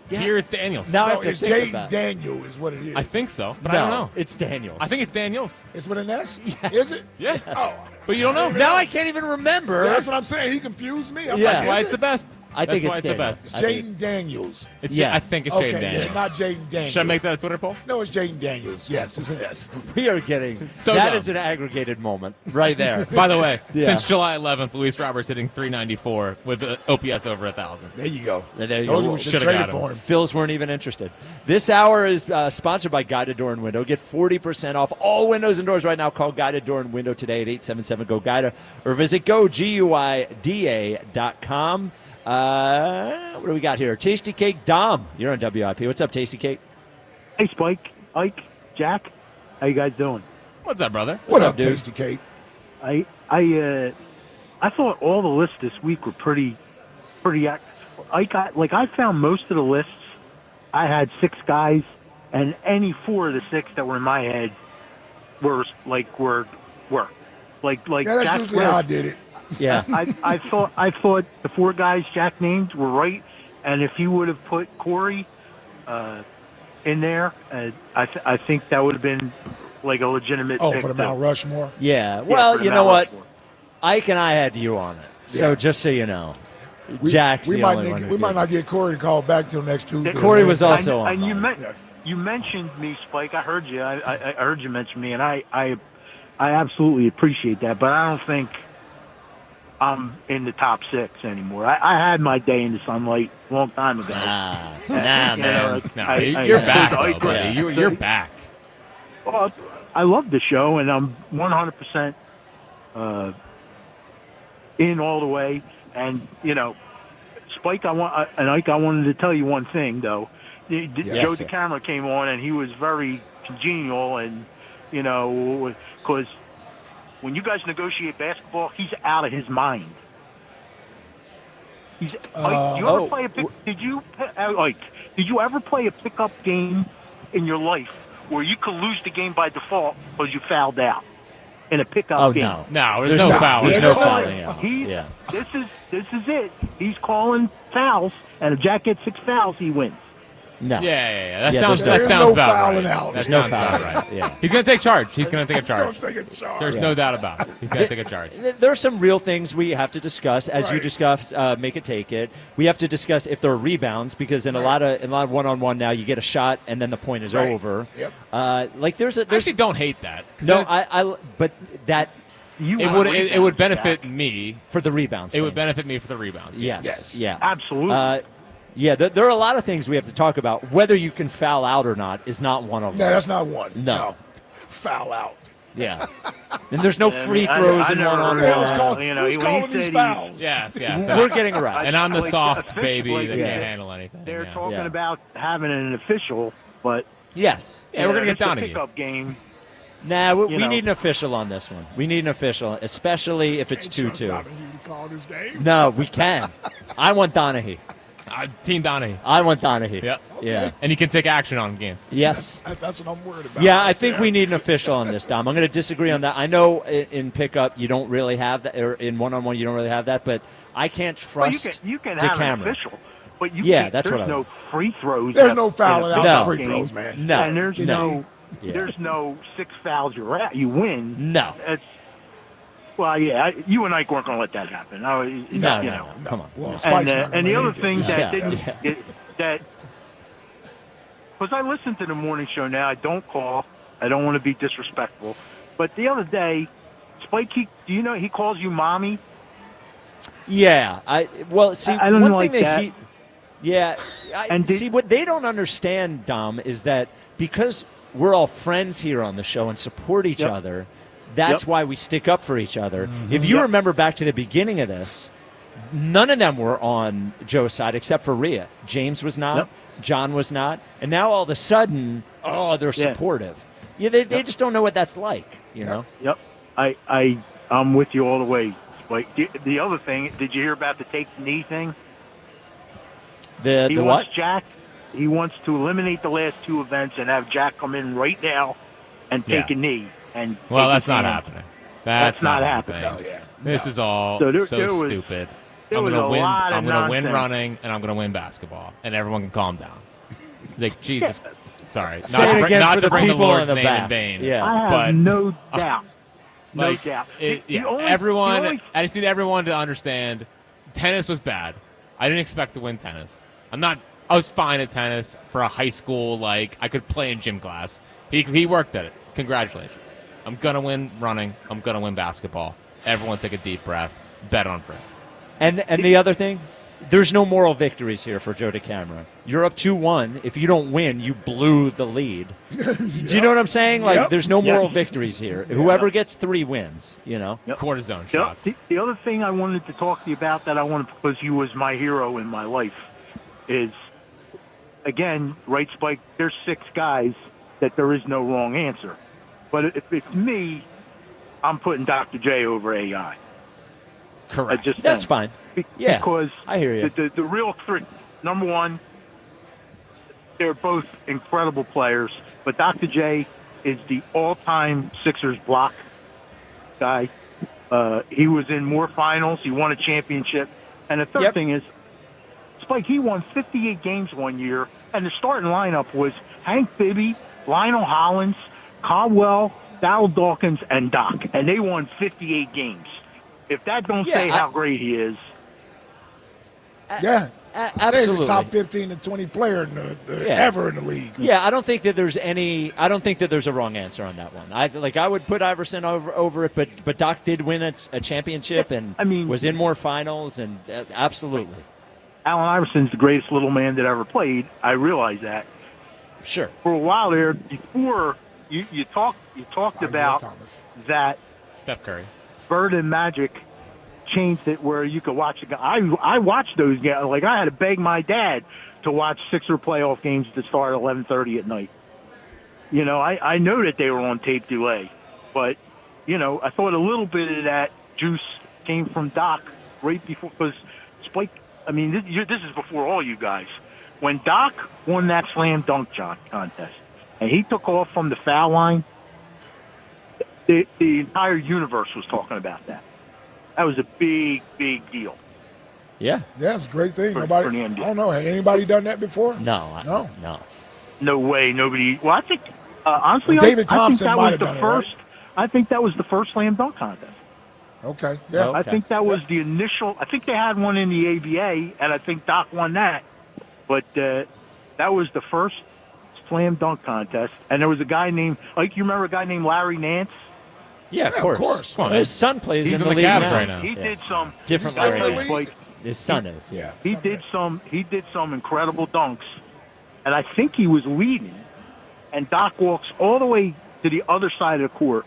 Yeah. Here it's Daniels. Now it's Jaden Daniel is what it is. I think so, but I don't know. It's Daniels. I think it's Daniels. It's with an S? Yes. Is it? Yeah. Oh. But you don't know. Now I can't even remember. Yeah, that's what I'm saying. He confused me. I'm Yeah. like, That's why is it's it? the best. I think That's why it's the Daniels. best. It's Jaden Daniels. Yes. I think it's Okay, Jaden Daniels. yeah, not Jaden Daniels. Should I make that a Twitter poll? No, it's Jaden Daniels. Yes, it's an S. We are getting So that dumb. is an aggregated moment right there. By the way, Yeah. since July 11th, Luis Roberts hitting .394 with an OPS over 1,000. There you go. There you Told go. you we should Should've trade got it him. for him. Phils weren't even interested. This hour is sponsored by Guided Door and Window. Get 40% off all windows and doors right now. Call Guided Door and Window today at 877-GO-GUIDA or visit GoGuida.com. What do we got here? Tasty Cake Dom. You're on WIP. What's up, Tasty Cake? Hey, Spike, Ike, Jack. How you guys doing? What's up, brother? What up, dude? Tasty Cake? I thought all the lists this week were pretty. I found most of the lists. I had 6 guys, and any 4 of the 6 that were in my head were. Yeah, that's Jack usually how I did it. Yeah. I thought the 4 guys Jack named were right, and if you would have put Corey in there, I think that would have been like a legitimate. Oh, pick for the Mount Rushmore? Yeah. for Well, the you know Mount what? Rushmore. Ike and I had you on it. So Yeah. just so you know, Jack's the only one. We might not get Corey to call back till next Tuesday. Corey was also on. And Yes. you mentioned me, Spike. I heard you. I heard you mention me, and I absolutely appreciate that. But I don't think I'm in the top 6 anymore. I had my day in the sunlight a long time ago. Nah, You know, man. You're I- back, I- though, buddy. You're back. Well, I love the show, and I'm 100% in all the way. And Spike, Ike, I wanted to tell you one thing though. Joe DeCamera came on, and he was very congenial, and because when you guys negotiate basketball, he's out of his mind. Did you ever play a pickup game in your life where you could lose the game by default because you fouled out in a pickup game? No, there's no foul. There's no fouling out. This is it. He's calling fouls, and if Jack gets 6 fouls, he wins. No. Yeah. That Yeah, sounds there's about no right. fouling out. That There's no sounds about fouling. right. Yeah. He's going to take charge. He's going to take a charge. Don't take a charge. There's no doubt about it. He's going to take a charge. There are some real things we have to discuss. As you discussed, make it, take it. We have to discuss if there are rebounds, because in a lot of one-on-one now, you get a shot and then the point is over. Yep. I actually don't hate that. No, but that. It would benefit me for the rebounds. It would benefit me for the rebounds. Yes. Absolutely. Yeah, there are a lot of things we have to talk about. Whether you can foul out or not is not one of them. No, that's not one. No. Foul out. Yeah. And there's no free throws in one-on-one. Who's calling these fouls? Yes. We're getting around. And I'm the soft baby like, that can't handle anything. They're talking about having an official, but yes. Yeah, we're going to get down to pickup game. Nah, we need an official on this one. We need an official, especially if it's 2-2. No, we can. I want Donahue. Team Donahue. I want Donahue. Yep. Yeah. And he can take action on games. Yes. That's what I'm worried about. Yeah, I think we need an official on this, Dom. I'm going to disagree on that. I know in pickup you don't really have that, or in one-on-one you don't really have that, but I can't trust you can have an official, but you can't, that's there's no free throws. There's no fouling out the free throws, man. No. And there's there's no 6 fouls you win. No. It's you and Ike weren't going to let that happen. No. Come on. Well, and the other thing that that because I listen to the morning show now, I don't call. I don't want to be disrespectful, but the other day, Spike, do you know he calls you mommy? Yeah. I don't one like thing that. See, what they don't understand, Dom, is that because we're all friends here on the show and support each other, that's why we stick up for each other. Mm-hmm. If you remember back to the beginning of this, none of them were on Joe's side except for Rhea. James was not. John was not. And now all of a sudden, they're supportive. Yeah, they just don't know what that's like, you know? Yep. I'm with you all the way. Like the other thing, did you hear about the take the knee thing? The what? Jack. He wants to eliminate the last 2 events and have Jack come in right now and take a knee. And that's not happening. That's not happening. Oh, yeah. This is all so stupid. I'm going to win. I'm going to win running, and I'm going to win basketball, and everyone can calm down. Like Jesus, sorry, Say it again not for to the bring the people Lord's in the name back. in vain. Yeah, I have no doubt. I just need everyone to understand. Tennis was bad. I didn't expect to win tennis. I was fine at tennis for a high school. I could play in gym class. He worked at it. Congratulations. I'm going to win running. I'm going to win basketball. Everyone take a deep breath. Bet on Fritz. And the other thing, there's no moral victories here for Joe DeCamara. You're up 2-1. If you don't win, you blew the lead. Do you know what I'm saying? There's no moral victories here. Whoever gets 3 wins, you know? Cortisone shots. The other thing I wanted to talk to you about because you was my hero in my life is, again, right, Spike, there's 6 guys that there is no wrong answer. But if it's me, I'm putting Dr. J over AI. Correct. That's fine. Yeah, because I hear you. The real 3, number one, they're both incredible players, but Dr. J is the all-time Sixers block guy. He was in more finals. He won a championship. And the third thing is, Spike, he won 58 games one year, and the starting lineup was Hank Bibby, Lionel Hollins, Caldwell, Darryl Dawkins, and Doc, and they won 58 games. If that don't say how great he is. Absolutely. Top 15 to 20 player ever in the league. Yeah, I don't think that there's a wrong answer on that one. I would put Iverson over it, but Doc did win a championship and was in more finals, and absolutely. Allen Iverson's the greatest little man that ever played. I realize that. Sure. For a while there, before you talked about that Steph Curry. Bird and Magic changed it where you could watch a guy. I watched those games. I had to beg my dad to watch Sixer playoff games that start at 11:30 at night. You know, I know that they were on tape delay, but I thought a little bit of that juice came from Doc right before, because Spike. I mean, this is before all you guys. When Doc won that slam dunk contest, and he took off from the foul line, the entire universe was talking about that. That was a big, big deal. Yeah. Yeah, it's a great thing. I don't know. Has anybody done that before? No. No way. Nobody. Well, I think, honestly, David Thompson might have done it, right? I think that was the first slam dunk contest. Okay. Yeah. I think that was the initial. I think they had one in the ABA, and I think Doc won that. But that was the first slam dunk contest. And there was a guy named, you remember a guy named Larry Nance? Yeah, of course. Come on, his son plays He's in the league Cavs now. right now. He did some different Larry Larry Nance. Nance. His son is. Yeah. He did some incredible dunks, and I think he was leading. And Doc walks all the way to the other side of the court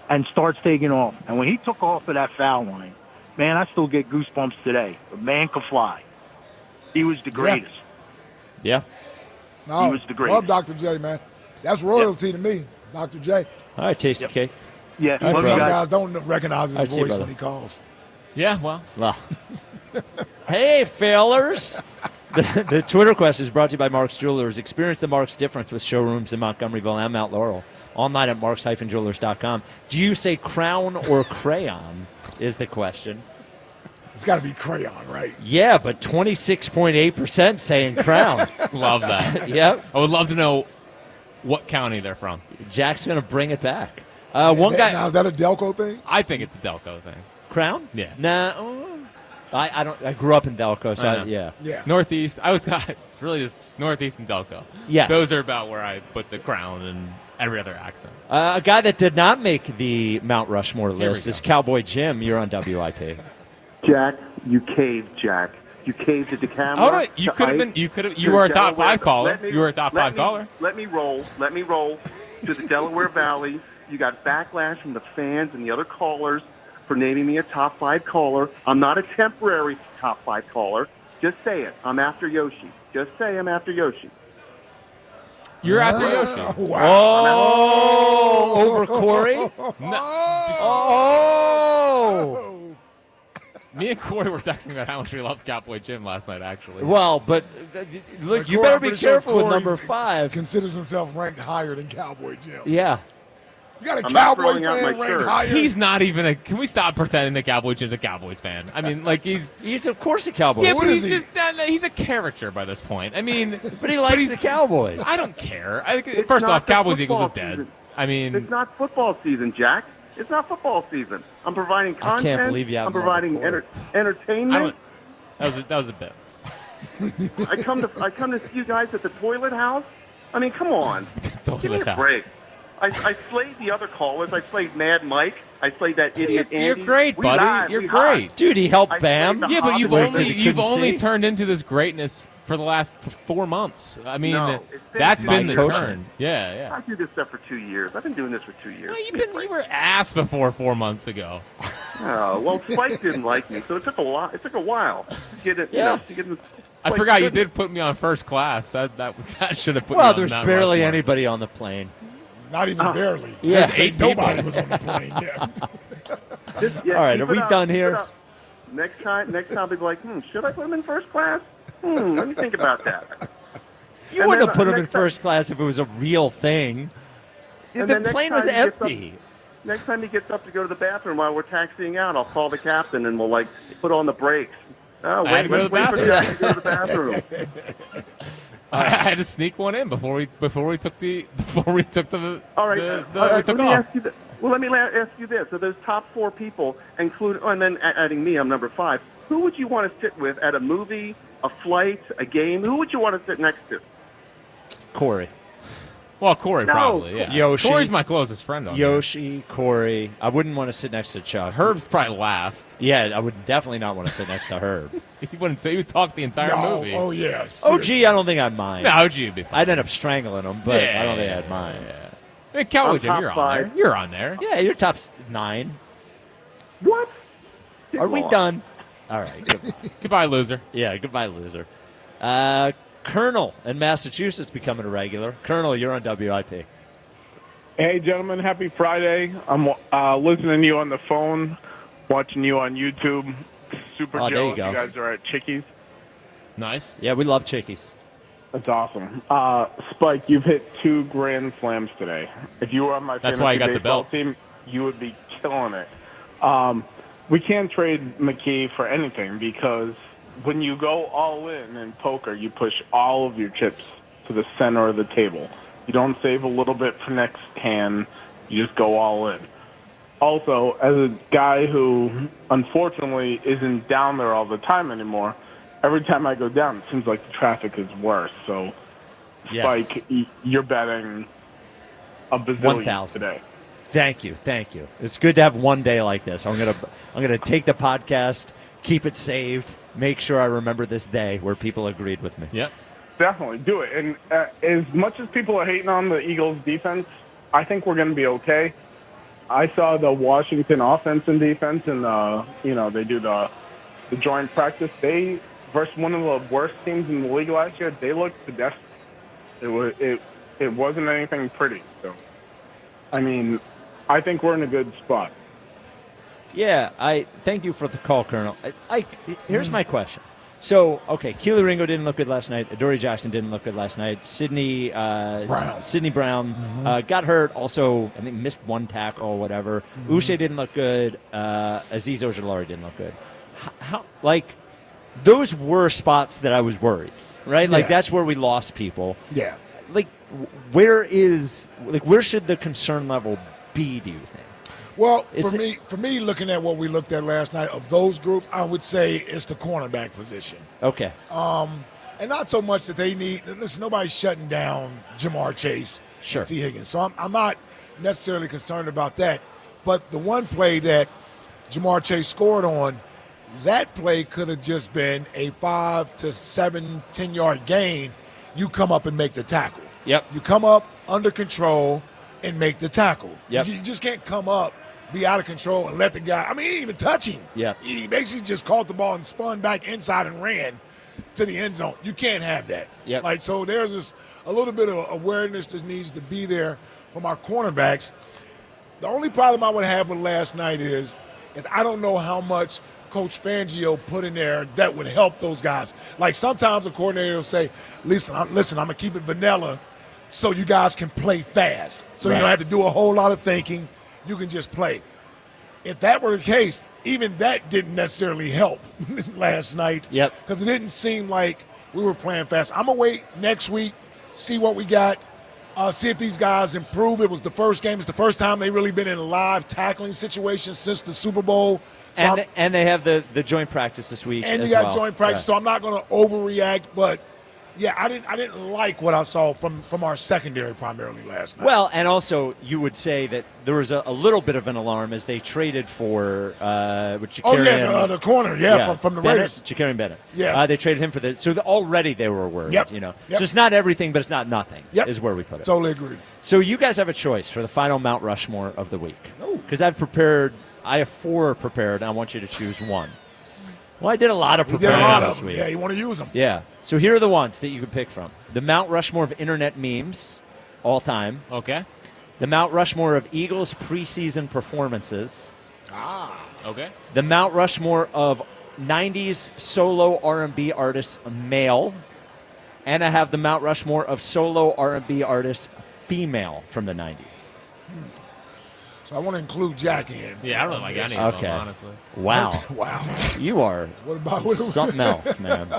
and starts taking off. And when he took off of that foul line, man, I still get goosebumps today. The man could fly. He was the greatest. Yeah. No, he was the greatest. Love Dr. J, man. That's royalty to me, Dr. J. All right, Tasty Cake. Yeah. Some guys don't recognize his see you, voice brother. when he calls. Yeah, well. Hey, failers. The Twitter question is brought to you by Mark's Jewelers. Experience the Mark's difference with showrooms in Montgomeryville and Mount Laurel. Online at marks-jewelers.com. Do you say crown or crayon is the question. It's got to be crayon, right? Yeah, but 26.8% saying crown. Love that. Yep. I would love to know what county they're from. Jack's going to bring it back. One guy. Now, is that a Delco thing? I think it's a Delco thing. Crown? Yeah. Nah. I don't. I grew up in Delco, so yeah. Northeast. It's really just Northeast and Delco. Yes. Those are about where I put the crown and every other accent. A guy that did not make the Mount Rushmore Here we list go. is Cowboy Jim. You're on WIP. Jack, you caved, Jack. You caved at the camera. Hold on. You could have been. You were a top 5 caller. You were a top 5 caller. Let me roll to the Delaware Valley. You got backlash from the fans and the other callers for naming me a top 5 caller. I'm not a temporary top 5 caller. Just say it. I'm after Yoshi. Just say I'm after Yoshi. You're after Yoshi. Wow. Oh, over Corey? Oh. Me and Corey were texting about how much we loved Cowboy Jim last night, actually. Well, but look, you better be careful with number 5. Considers himself ranked higher than Cowboy Jim. Yeah. You got a I'm not Cowboy throwing out fan my ranked shirt. higher? He's not even a. Can we stop pretending that Cowboy Jim's a Cowboys fan? I mean, like he's of course a Cowboys Yeah, fan. but What he's is he? just he's a caricature by this point. I mean, But he likes the Cowboys. I don't care. It's First not off, the Cowboys Eagles is football dead. season. I mean, It's not football season, Jack. It's not football season. I'm providing I can't content. believe you I'm haven't providing recorded. entertainment. that was a bit. I come to see you guys at the toilet house. I mean, come on. Give me Toilet a break. house. I slayed the other callers. I slayed Mad Mike. I slayed that idiot You're Andy. great, We buddy. lied. You're We great. lied. Dude, he helped I Bam. played the Yeah, but you've Hobbit. only turned into this greatness for the last 4 months. I mean, No, it's been that's been the Mike turn. Yeah. I do this stuff for 2 years. I've been doing this for 2 years. You were ass before 4 months ago. Oh, well, Spike didn't like me, so it took a lot. It took a while to get it. Yeah. To get it. I Spike's forgot you goodness. did put me on first class. That should have put me Well, on there's Mount barely Rushmore. anybody on the plane. Not even barely. Yeah. There's 8 nobody was on the plane. Yeah. All right, keep are we it up, done keep it here? up. Next time, I'll be like, should I put him in first class? Let me think about that. You And wouldn't then, have put him in next time- first class if it was a real thing. And The then next plane was time he gets up- empty. Next time he gets up to go to the bathroom while we're taxiing out, I'll call the captain and we'll put on the brakes. Oh, I had to go to the wait for bathroom. Jack to go to the bathroom. I had to sneak one in before we took the All right. the All right, took let me off. ask you. Let me ask you this: so those top 4 people, and then adding me, I'm number 5. Who would you want to sit with at a movie, a flight, a game? Who would you want to sit next to? Corey. Well, Corey No. probably. Yeah. Yoshi. Corey's my closest friend on here. Yoshi, Corey. I wouldn't want to sit next to Chuck. Herb's probably last. Yeah, I would definitely not want to sit next to Herb. He wouldn't say. He would talk the entire No, movie. oh, yes. OG, I don't think I'd mind. No, OG would be fine. I'd end up strangling him, but I don't think I'd mind. Yeah. Hey, Cowboy I'm Jim, top you're on 5. there. You're on there. Yeah, you're top 9. What? Are we done? All right. Goodbye, loser. Yeah, goodbye, loser. Colonel in Massachusetts becoming a regular. Colonel, you're on WIP. Hey, gentlemen, happy Friday. I'm listening to you on the phone, watching you on YouTube. Super Oh, there you jealous go. you guys are at Chickies. Nice. Yeah, we love Chickies. That's awesome. Spike, you've hit 2 grand slams today. If you were on my That's fantasy why you got the baseball belt. team, you would be killing it. We can't trade McKee for anything because when you go all in poker, you push all of your chips to the center of the table. You don't save a little bit for next hand. You just go all in. Also, as a guy who unfortunately isn't down there all the time anymore, every time I go down, it seems like the traffic is worse. So, Yes. Spike, you're betting a bazillion 1,000 today. Thank you. It's good to have one day like this. I'm gonna take the podcast, keep it saved, make sure I remember this day where people agreed with me. Yep. Definitely do it. And as much as people are hating on the Eagles' defense, I think we're going to be okay. I saw the Washington offense and defense, and they do the joint practice. They versus one of the worst teams in the league last year. They looked pedestrian. It wasn't anything pretty. So, I mean, I think we're in a good spot. Yeah, I thank you for the call, Colonel. Here's my question. So, okay, Keely Ringo didn't look good last night. Adoree Jackson didn't look good last night. Sidney Brown got hurt. Also, I think missed one tackle or whatever. Uche didn't look good. Azeez Ojulari didn't look good. How those were spots that I was worried, right? Like that's where we lost people. Yeah. Like where should the concern level be, do you think? Well, for me, looking at what we looked at last night of those groups, I would say it's the cornerback position. Okay. And not so much that they need. Listen, nobody's shutting down Jamar Chase, sure, T. Higgins. So I'm not necessarily concerned about that. But the one play that Jamar Chase scored on, that play could have just been a 5 to 7, 10-yard gain. You come up and make the tackle. Yep. You come up under control and make the tackle. Yep. You just can't come up, be out of control, and let the guy – I mean, he didn't even touch him. Yeah. He basically just caught the ball and spun back inside and ran to the end zone. You can't have that. Yep. Like, so there's a little bit of awareness that needs to be there from our cornerbacks. The only problem I would have with last night is I don't know how much Coach Fangio put in there that would help those guys. Like sometimes a coordinator will say, listen, I'm going to keep it vanilla so you guys can play fast. So you don't have to do a whole lot of thinking. You can just play. If that were the case, even that didn't necessarily help last night. Yep. Because it didn't seem like we were playing fast. I'm going to wait next week, see what we got, see if these guys improve. It was the first game. It's the first time they've really been in a live tackling situation since the Super Bowl. So and they have the joint practice this week and as you got well. joint practice, so I'm not going to overreact. But, yeah, I didn't like what I saw from our secondary primarily last night. Well, and also you would say that there was a little bit of an alarm as they traded for the corner, from the Raiders. Jakarian Bennett. Yes. They traded him for this. So already they were worried. Yep. You know, Yep. just not everything, but it's not nothing. Yep. Is where we put it. Totally agree. So you guys have a choice for the final Mount Rushmore of the week. Because I have 4 prepared, and I want you to choose one. Well, I did a lot of preparing this week. Yeah, you want to use them. Yeah. So here are the ones that you can pick from. The Mount Rushmore of internet memes, all time. Okay. The Mount Rushmore of Eagles preseason performances. Okay. The Mount Rushmore of 90s solo R&B artists male. And I have the Mount Rushmore of solo R&B artists female from the 90s. So I want to include Jack in. Yeah, I don't like any of them, honestly. Wow. Wow. You are What about something else, man.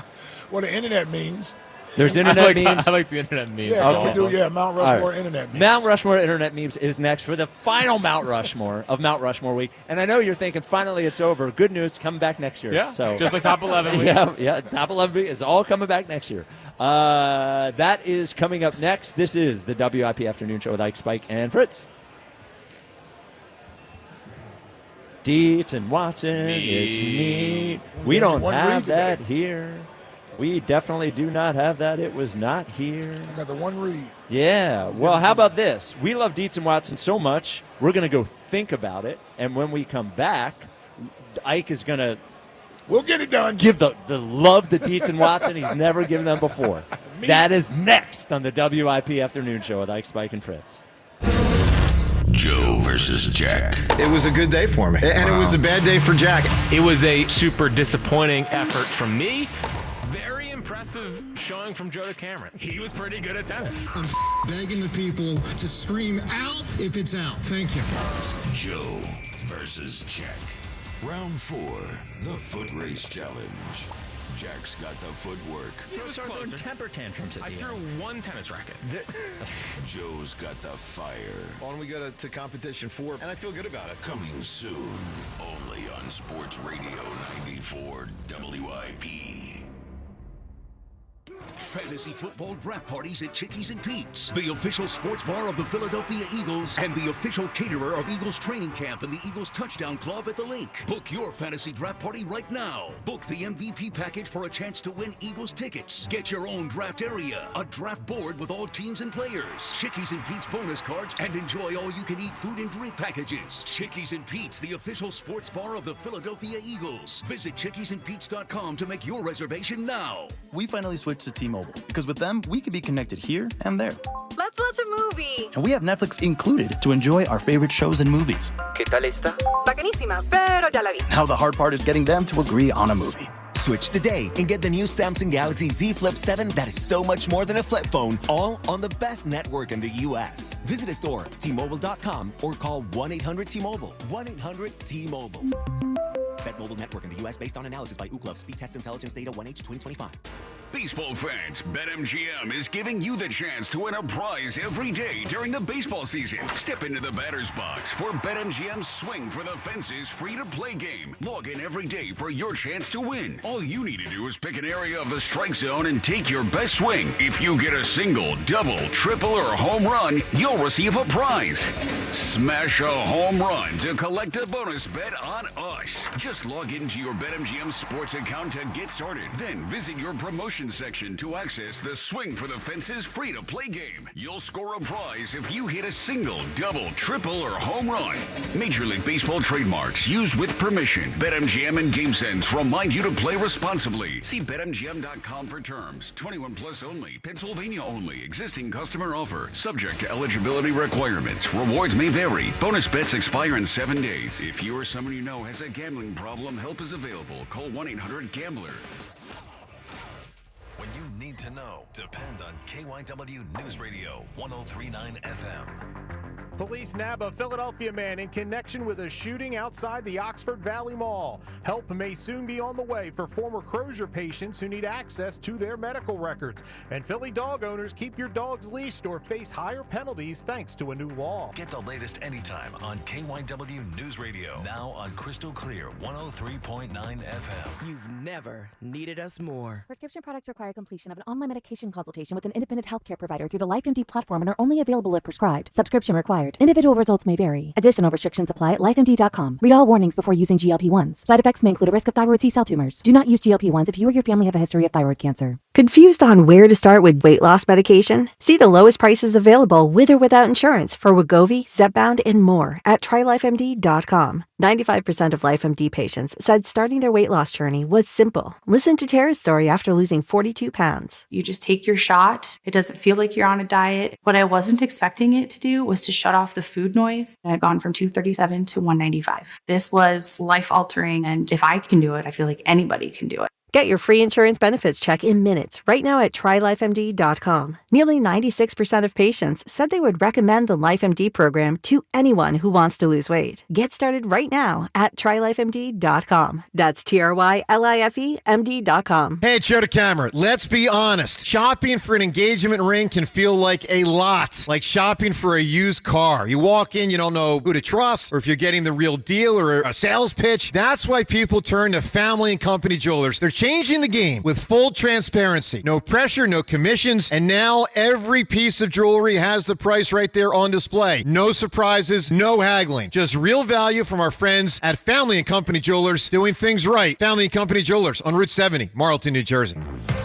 Well, the internet memes. There's internet memes. I like the internet memes. Yeah, we do. Mount Rushmore internet memes. Mount Rushmore internet memes is next for the final Mount Rushmore of Mount Rushmore week. And I know you're thinking, finally it's over. Good news, coming back next year. Yeah, so just like top 11 week. Yeah, top 11 week is all coming back next year. That is coming up next. This is the WIP Afternoon Show with Ike, Spike, and Fritz. Dietz and Watson, it's me. We don't have that here. We definitely do not have that. It was not here. I got the one read. Yeah. Well, how about this? We love Dietz and Watson so much, we're going to go think about it. And when we come back, Ike is going to We'll get it done. give the love to Dietz and Watson he's never given them before. That is next on the WIP Afternoon Show with Ike, Spike, and Fritz. Joe versus Jack. It was a good day for me, and it was a bad day for Jack. It was a super disappointing effort from me. Very impressive showing from Joe to Cameron. He was pretty good at tennis. I'm begging the people to scream out if it's out. Thank you. Joe versus Jack. Round 4, the foot race challenge. Jack's got the footwork. It was closer. Temper tantrums at I the threw end. one tennis racket. Joe's got the fire. On we go to competition 4, and I feel good about it. Coming soon, only on Sports Radio 94 WIP. fantasy football draft parties at Chickies and Pete's, the official sports bar of the Philadelphia Eagles and the official caterer of Eagles training camp and the Eagles touchdown club at the link. Book your fantasy draft party right now. Book the MVP package for a chance to win Eagles tickets. Get your own draft area, a draft board with all teams and players, Chickies and Pete's bonus cards, and enjoy all-you-can-eat food and drink packages. Chickies and Pete's, the official sports bar of the Philadelphia Eagles. Visit chickiesandpete's.com to make your reservation now. We finally switched to T-Mobile because with them, we can be connected here and there. Let's watch a movie. And we have Netflix included to enjoy our favorite shows and movies. ¿Qué tal esta? Bacanísima, pero ya la vi. Now the hard part is getting them to agree on a movie. Switch today and get the new Samsung Galaxy Z Flip 7 that is so much more than a flip phone, all on the best network in the U.S. Visit a store, T-Mobile.com, or call 1-800-T-Mobile. 1-800-T-Mobile. Best mobile network in the U.S. based on analysis by Ookla. Speed Test Intelligence Data 1H 2025. Baseball fans, BetMGM is giving you the chance to win a prize every day during the baseball season. Step into the batter's box for BetMGM's Swing for the Fences free-to-play game. Log in every day for your chance to win. All you need to do is pick an area of the strike zone and take your best swing. If you get a single, double, triple, or home run, you'll receive a prize. Smash a home run to collect a bonus bet on us. Just log into your BetMGM sports account to get started. Then visit your promotion section to access the Swing for the Fences free-to-play game. You'll score a prize if you hit a single, double, triple, or home run. Major League Baseball trademarks used with permission. BetMGM and GameSense remind you to play responsibly. See BetMGM.com for terms. 21 plus only. Pennsylvania only. Existing customer offer. Subject to eligibility requirements. Rewards may vary. Bonus bets expire in 7 days. If you or someone you know has a gambling problem, help is available. Call 1-800-GAMBLER. When you need to know, depend on KYW News Radio 103.9 FM. Police nab a Philadelphia man in connection with a shooting outside the Oxford Valley Mall. Help may soon be on the way for former Crozier patients who need access to their medical records. And Philly dog owners, keep your dogs leashed or face higher penalties thanks to a new law. Get the latest anytime on KYW News Radio. Now on Crystal Clear 103.9 FM. You've never needed us more. Prescription products require completion of an online medication consultation with an independent healthcare provider through the LifeMD platform and are only available if prescribed. Subscription required. Individual results may vary. Additional restrictions apply at lifemd.com. Read all warnings before using GLP-1s. Side effects may include a risk of thyroid C-cell tumors. Do not use GLP-1s if you or your family have a history of thyroid cancer. Confused on where to start with weight loss medication? See the lowest prices available with or without insurance for Wegovy, Zepbound, and more at trylifemd.com. 95% of LifeMD patients said starting their weight loss journey was simple. Listen to Tara's story after losing 42 pounds. You just take your shot. It doesn't feel like you're on a diet. What I wasn't expecting it to do was to shut off the food noise. I've gone from 237 to 195. This was life-altering, and if I can do it, I feel like anybody can do it. Get your free insurance benefits check in minutes right now at trylifemd.com. Nearly 96% of patients said they would recommend the LifeMD program to anyone who wants to lose weight. Get started right now at trylifemd.com. That's TRYLIFEMD.com. Hey, it's Joe DeCamera. Let's be honest. Shopping for an engagement ring can feel like a lot, like shopping for a used car. You walk in, you don't know who to trust, or if you're getting the real deal or a sales pitch. That's why people turn to Family and Company Jewelers. They're changing the game with full transparency. No pressure, no commissions, and now every piece of jewelry has the price right there on display. No surprises, no haggling. Just real value from our friends at Family and Company Jewelers, doing things right. Family and Company Jewelers on Route 70, Marlton, New Jersey.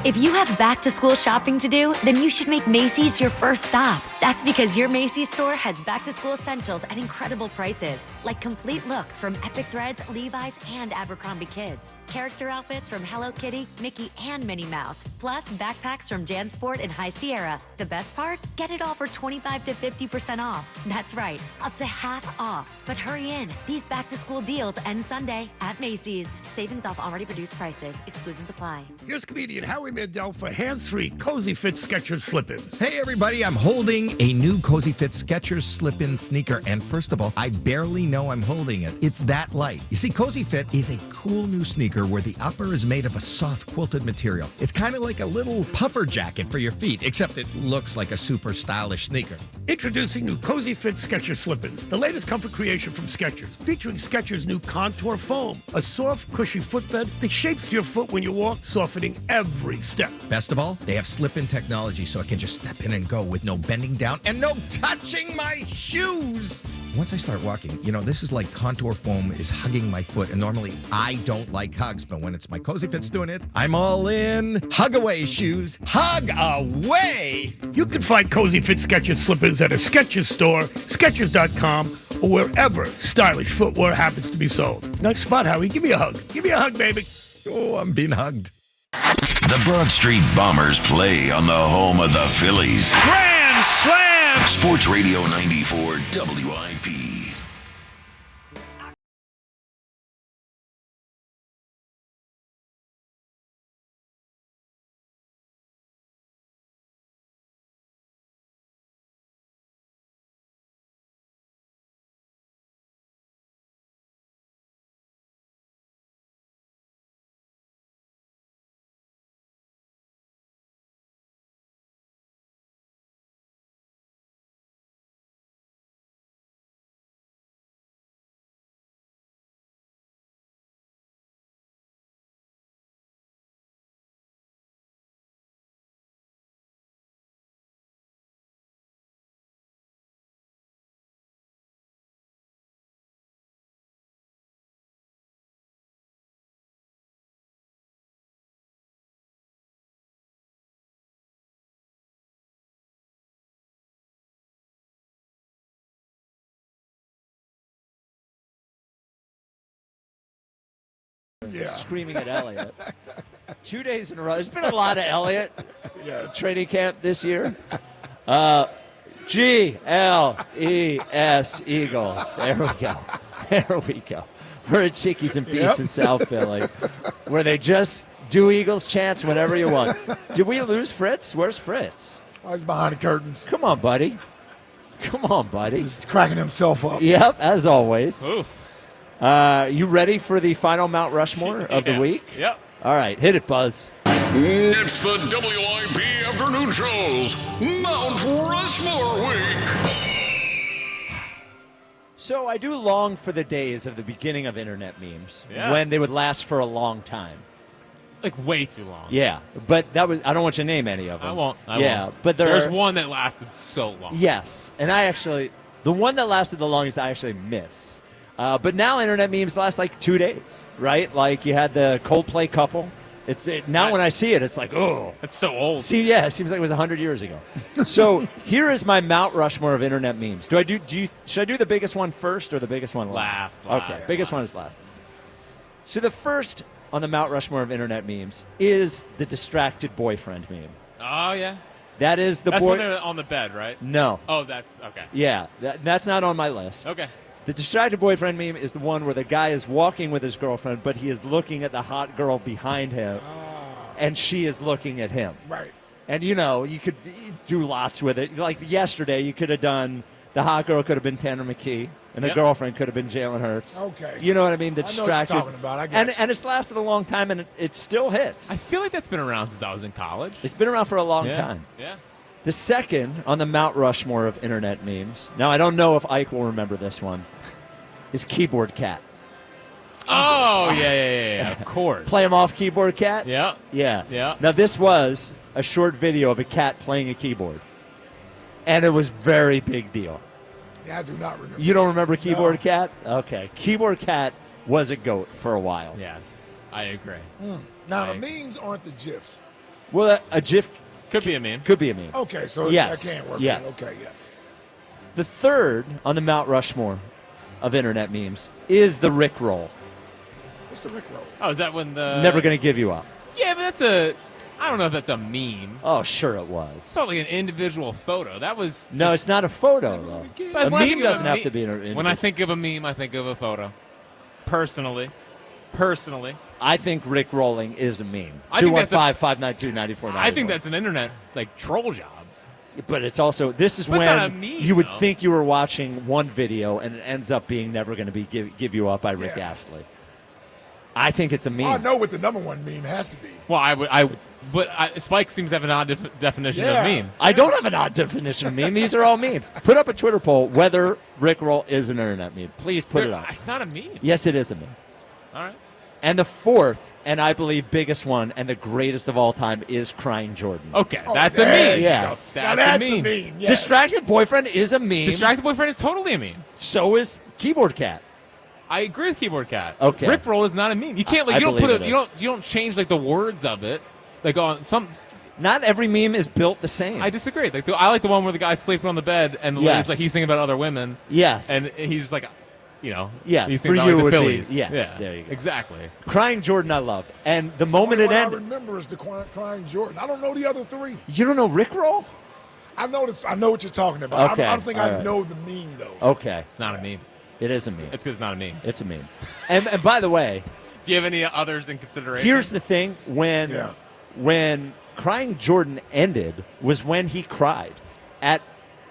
If you have back-to-school shopping to do, then you should make Macy's your first stop. That's because your Macy's store has back-to-school essentials at incredible prices, like complete looks from Epic Threads, Levi's, and Abercrombie Kids. Character outfits from Hello Kitty, Mickey, and Minnie Mouse. Plus, backpacks from JanSport and High Sierra. The best part? Get it all for 25 to 50% off. That's right, up to half off. But hurry in. These back-to-school deals end Sunday at Macy's. Savings off already reduced prices. Exclusions apply. Here's comedian Howie Mandel for hands-free Cozy Fit Skechers slip-ins. Hey, everybody, I'm holding a new Cozy Fit Skechers slip-in sneaker. And first of all, I barely know I'm holding it. It's that light. You see, Cozy Fit is a cool new sneaker comforter where the upper is made of a soft quilted material. It's kind of like a little puffer jacket for your feet, except it looks like a super stylish sneaker. Introducing new Cozy Fit Skechers Slip-ins, the latest comfort creation from Skechers, featuring Skechers' new Contour Foam, a soft, cushy footbed that shapes your foot when you walk, softening every step. Best of all, they have slip-in technology so I can just step in and go with no bending down and no touching my shoes. Once I start walking, this is like Contour Foam is hugging my foot, and normally I don't like hugs, but when it's my Cozy Fit's doing it, I'm all in. Hug away, shoes. Hug away! You can find Cozy Fit Skechers Slip-ins at a Skechers store, Skechers.com, or wherever stylish footwear happens to be sold. Nice spot, Howie. Give me a hug. Give me a hug, baby. Oh, I'm being hugged. The Broad Street Bombers play on the home of the Phillies. Grand Slam! Sports Radio 94 WIP. Screaming at Elliott. 2 days in a row. There's been a lot of Elliott training camp this year. G-L-E-S Eagles. There we go. There we go. We're at Chickies and Pete's in South Philly, where they just do Eagles chants whenever you want. Did we lose Fritz? Where's Fritz? Oh, he's behind the curtains. Come on, buddy. Come on, buddy. He's cracking himself up. Yep, as always. Oof. You ready for the final Mount Rushmore of the week? Yep. All right, hit it, Buzz. It's the WIP Afternoon Show's Mount Rushmore Week. So I do long for the days of the beginning of internet memes Yeah. when they would last for a long time. Like way too long. Yeah, but that was, I don't want you to name any of them. I won't. I won't. But there's one that lasted so long. Yes, and the one that lasted the longest I actually miss. But now internet memes last like 2 days, right? Like you had the Coldplay couple. Now when I see it, it's like, oh. That's so old. See, yeah, it seems like it was 100 years ago. So here is my Mount Rushmore of internet memes. Should I do the biggest one first or the biggest one last? Okay, biggest one is last. So the first on the Mount Rushmore of internet memes is the distracted boyfriend meme. Oh, yeah. That is the That's boy. when they're on the bed, right? No. Oh, that's okay. Yeah, that's not on my list. Okay. The distracted boyfriend meme is the one where the guy is walking with his girlfriend, but he is looking at the hot girl behind him, and she is looking at him. Right. And, you could do lots with it. Like yesterday, you could have done, the hot girl could have been Tanner McKee, and the girlfriend could have been Jalen Hurts. Okay. You know what I mean? The I know what you're distracted. talking about. I get and it's lasted a long time, and it still hits. I feel like that's been around since I was in college. It's been around for a long time. Yeah. The second on the Mount Rushmore of internet memes, now I don't know if Ike will remember this one, is Keyboard Cat. Oh, yeah, of course. Play him off, Keyboard Cat? Yeah. Yeah. Now, this was a short video of a cat playing a keyboard, and it was very big deal. Yeah, I do not remember. You don't remember Keyboard Cat? Okay. Keyboard Cat was a GOAT for a while. Yes, I agree. Now, the memes aren't the GIFs. Well, a GIF could be a meme. Could be a meme. Okay, so yes. that can't work. Yes. Okay, yes. The third on the Mount Rushmore of internet memes is the Rickroll. What's the Rickroll? Oh, is that when the... Never Gonna Give You Up. Yeah, but I don't know if that's a meme. Oh, sure it was. It's not like an individual photo. That was... No, it's not a photo, though. But A meme doesn't have to be an When I think of a meme, I think of a photo. Personally. I think Rickrolling is a meme. I think that's 215-592-9494. I think that's an internet, troll job. But it's also, this is But it's not a when meme, you would though. think you were watching one video and it ends up being Never Gonna Be Give You Up by Rick Astley. I think it's a meme. I know what the number one meme has to be. Well, Spike seems to have an odd definition of meme. I don't have an odd definition of meme. These are all memes. Put up a Twitter poll whether Rickroll is an internet meme. Please put it up. It's not a meme. Yes, it is a meme. All right. And the fourth, and I believe biggest one, and the greatest of all time is Crying Jordan. Okay, that's a meme. Yes. That's a meme. Yes. Distracted Boyfriend is a meme. Distracted Boyfriend is totally a meme. So is Keyboard Cat. I agree with Keyboard Cat. Okay. Rickroll is not a meme. You can't I you don't believe put it you is. don't change like the words of it. Like on some. Not every meme is built the same. I disagree. Like I like the one where the guy's sleeping on the bed and the lady's like he's thinking about other women. Yes. And he's just like, he's for thinking about you like the would Phillies. be. Yes, Yeah, there you go. Exactly. Crying Jordan I loved. And the moment only it one ended. I remember is the Crying Jordan. I don't know the other three. You don't know Rickroll? I know this. I know what you're talking about. Okay, I don't think all I right. know the meme though. Okay. It's not a meme. It is a meme. It's because it's not a meme. It's a meme. And by the way, Do you have any others in consideration? here's the thing. When Crying Jordan ended was when he cried.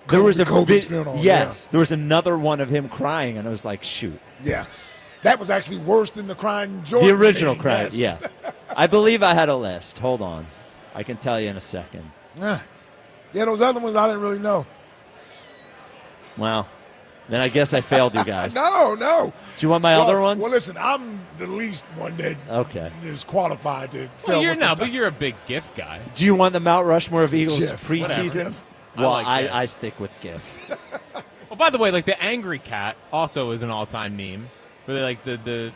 There was a Kobe's funeral, Yes. There was another one of him crying, and I was like, shoot. Yeah, that was actually worse than the Crying Jordan. The original meme, cry, yes. I believe I had a list. Hold on. I can tell you in a second. Yeah, those other ones I didn't really know. Well, then I guess I failed you guys. No. Do you want my other ones? Well, listen, I'm the least one that is qualified to tell. But you're a big GIF guy. Do you want the Mount Rushmore of Eagles GIF, preseason? whatever. Well, I like GIF. I stick with GIF. Well, by the way, like the angry cat also is an all-time meme. Where they like the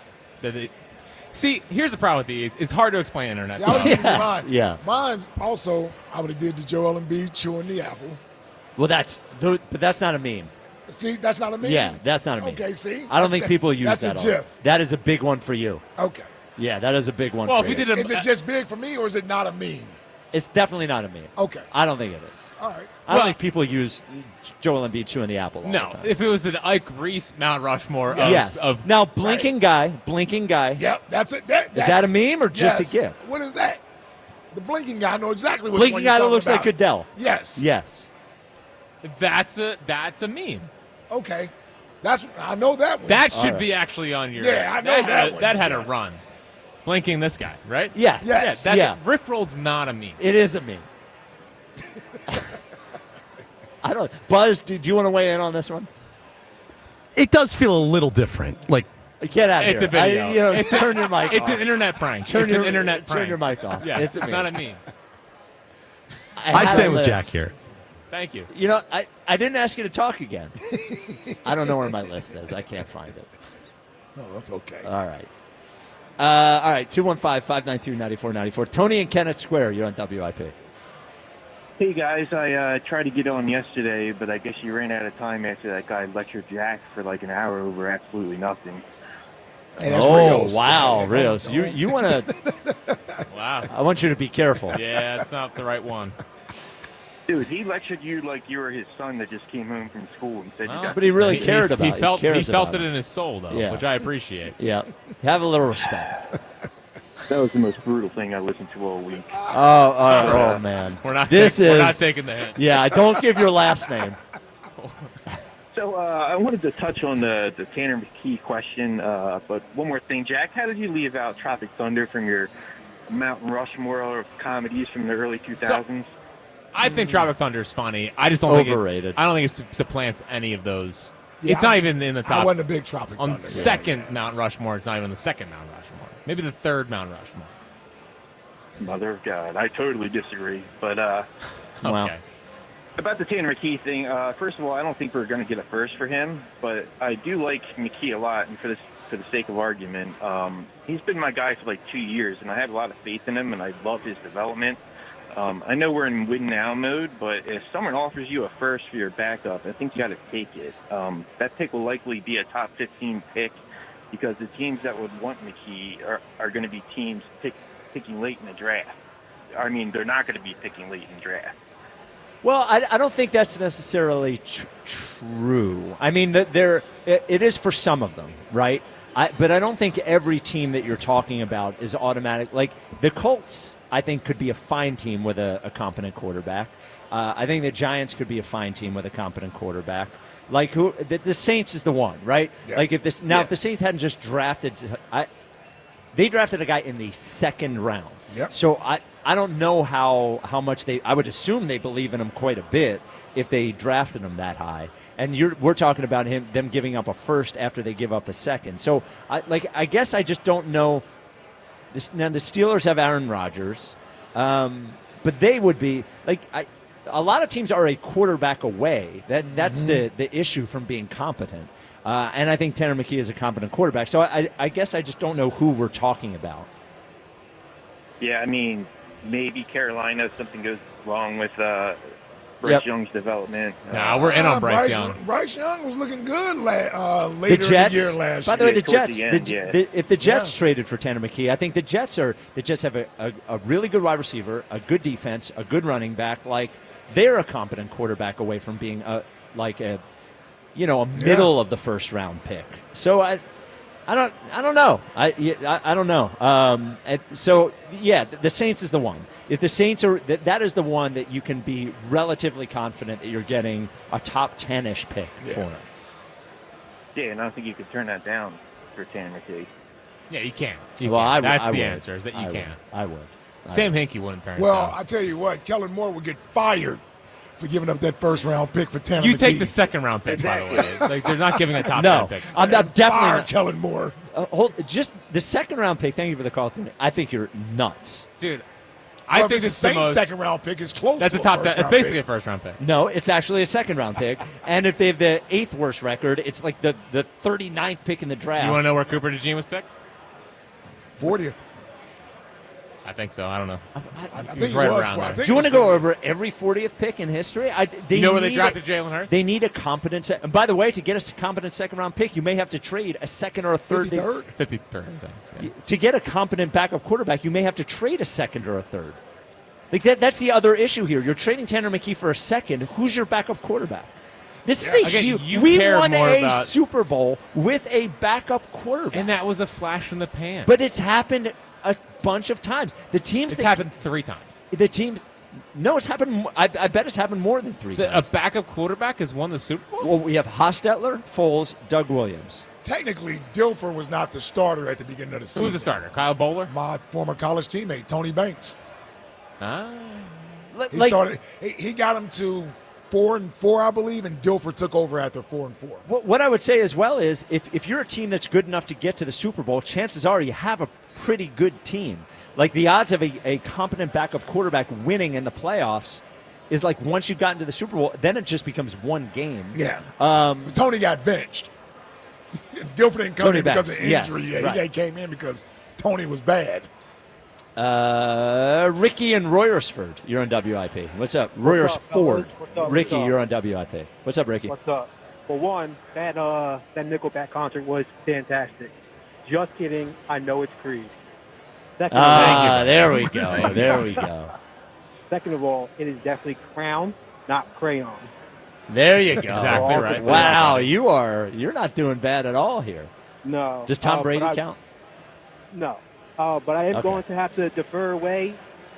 See, here's the problem with these. It's hard to explain internet. See, I would've given you mine. Yeah. Mine's also I would have did the Joel Embiid chewing the apple. Well, that's not a meme. See, that's not a meme. Yeah, that's not a meme. Okay, see, I don't think people use that's that. a all. GIF. That is a big one for you. Okay. Yeah, that is a big one. Well, for if you. you did Is it just big for me, or is it not a meme? It's definitely not a meme. Okay. I don't think it is. All right. I don't think people use Joel Embiid chewing the apple. All the No, time. if it was an Ike Reese Mount Rushmore Yes. of Now, blinking guy. Yep, that's it. Is that a meme or just yes. a GIF? What is that? The blinking guy. I know exactly what Blinking guy that looks like Goodell. Yes. Yes. that's a meme. Okay. I know that one. That should be actually on your. Yeah, I know that one. That had a run. Blinking this guy, right? Yes. Yes. Yeah, Rickroll's not a meme. It is a meme. I don't. Buzz, do you want to weigh in on this one? It does feel a little different. Like, get out of It's here. a video. Turn your mic It's off. an internet prank. Turn It's your an internet prank. Turn your mic off. Yeah, it's a it's meme. not a meme. I'd had stand a with list. Jack here. Thank you. You know, I didn't ask you to talk again. I don't know where my list is. I can't find it. No, that's okay. All right. All right. 215-592-9494. Tony and Kennett Square. You're on WIP. Hey, guys. I tried to get on yesterday, but I guess you ran out of time after that guy lectured Jack for like an hour over absolutely nothing. Hey, that's Oh, Rios. wow, Yeah, Rios. You want to... Wow. I want you to be careful. Yeah, it's not the right one. Dude, he lectured you like you were his son that just came home from school and said you got. But he really cared about it. He felt cares it about in his soul, though, Yeah. which I appreciate. Yeah. Have a little respect. That was the most brutal thing I listened to all week. Oh, man. We're not taking the hint. Yeah, don't give your last name. So I wanted to touch on the Tanner McKee question, but one more thing, Jack. How did you leave out Tropic Thunder from your Mount Rushmore of comedies from the early 2000s? I think Tropic Thunder is funny. I just don't Overrated. I don't think it supplants any of those. Yeah, it's not even in the top. I wasn't a big Tropic on Thunder. second Mount Rushmore. It's not even the second Mount Rushmore. Maybe the third Mount Rushmore. Mother of God, I totally disagree. But Okay. About the Tanner McKee thing, first of all, I don't think we're going to get a first for him, but I do like McKee a lot, and for the sake of argument, he's been my guy for like 2 years, and I have a lot of faith in him, and I love his development. I know we're in win-now mode, but if someone offers you a first for your backup, I think you got to take it. That pick will likely be a top 15 pick because the teams that would want McKee are going to be teams picking late in the draft. I mean, they're not going to be picking late in the draft. Well, I don't think that's necessarily true. I mean, it is for some of them, right? But I don't think every team that you're talking about is automatic. Like the Colts, I think, could be a fine team with a competent quarterback. I think the Giants could be a fine team with a competent quarterback. Like the Saints is the one, right? Yeah. Like if the Saints hadn't just drafted, They drafted a guy in the second round. Yep. So I don't know how much I would assume they believe in him quite a bit if they drafted him that high. And we're talking about them giving up a first after they give up a second. So I guess I just don't know. Now the Steelers have Aaron Rodgers, but they would be a lot of teams are a quarterback away. That's the issue from being competent. And I think Tanner McKee is a competent quarterback. So I guess I just don't know who we're talking about. Yeah, I mean, maybe Carolina, something goes wrong with Bryce Young's development. Nah, we're in on Bryce Young. Bryce Young was looking good later in the year last year. By the way, the Jets. If the Jets Yeah. traded for Tanner McKee, I think the Jets have a really good wide receiver, a good defense, a good running back. They're a competent quarterback away from being a middle of the first round pick. So I don't know. I don't know. So yeah, the Saints is the one. If the Saints are, that is the one that you can be relatively confident that you're getting a top 10-ish pick for. Yeah, and I don't think you could turn that down for Tanner McKee. Yeah, you can't. That's I the would. answer, is that you can't. I would. Sam Hinkie wouldn't turn it Well, down. I tell you what, Kellen Moore would get fired for giving up that first-round pick for Tanner You McKee. take the second-round pick, by the way. They're not giving a top 10 pick. I'm definitely Fire not. Kellen Moore. Just the second-round pick. Thank you for the call, Tony. I think you're nuts, dude. I think think it's the the Saints' most. second-round pick is close. That's to a top 10. It's first-round basically pick. a first-round pick. No, it's actually a second-round pick. And if they have the 8th worst record, it's like the 39th pick in the draft. You want to know where Cooper DeJean was picked? 40th. I think so. I don't know. I He think he right was. around I there. think Do you want to it was go over every 40th pick in history? You know where they drafted Jalen Hurts? They need a competent. And by the way, to get a competent second-round pick, you may have to trade a second or a third. 53rd. Yeah. To get a competent backup quarterback, you may have to trade a second or a third. That's the other issue here. You're trading Tanner McKee for a second. Who's your backup quarterback? This is a Again, huge. you We care won more a about- Super Bowl with a backup quarterback, And that was a flash in the pan. but it's happened a bunch of times. The teams It's happened 3 times. The teams. No, it's happened. I bet it's happened more than 3 times. A backup quarterback has won the Super Bowl? Well, we have Hostetler, Foles, Doug Williams. Technically, Dilfer was not the starter at the beginning of the season. Who's the starter? Kyle Bowler? My former college teammate, Tony Banks. Ah. He started. He got him to 4-4, I believe, and Dilfer took over after 4-4. What I would say as well is if you're a team that's good enough to get to the Super Bowl, chances are you have a pretty good team. Like the odds of a competent backup quarterback winning in the playoffs is like once you've gotten to the Super Bowl, then it just becomes one game. Yeah. Tony got benched. Dilfer didn't come Tony in because of Banks, yes, injury. Yeah, right. He came in because Tony was bad. Ricky and Royersford, you're on WIP. What's up? Royersford. Ricky, you're on WIP. What's up, Ricky? What's up? For one, that Nickelback concert was fantastic. Just kidding. I know it's Creed. Second of all, there we go. There we go. Second of all, it is definitely Crown, not Crayon. There you go. Exactly right. Wow, you're not doing bad at all here. No. Does Tom Brady but count? No. But I am Okay. going to have to defer away.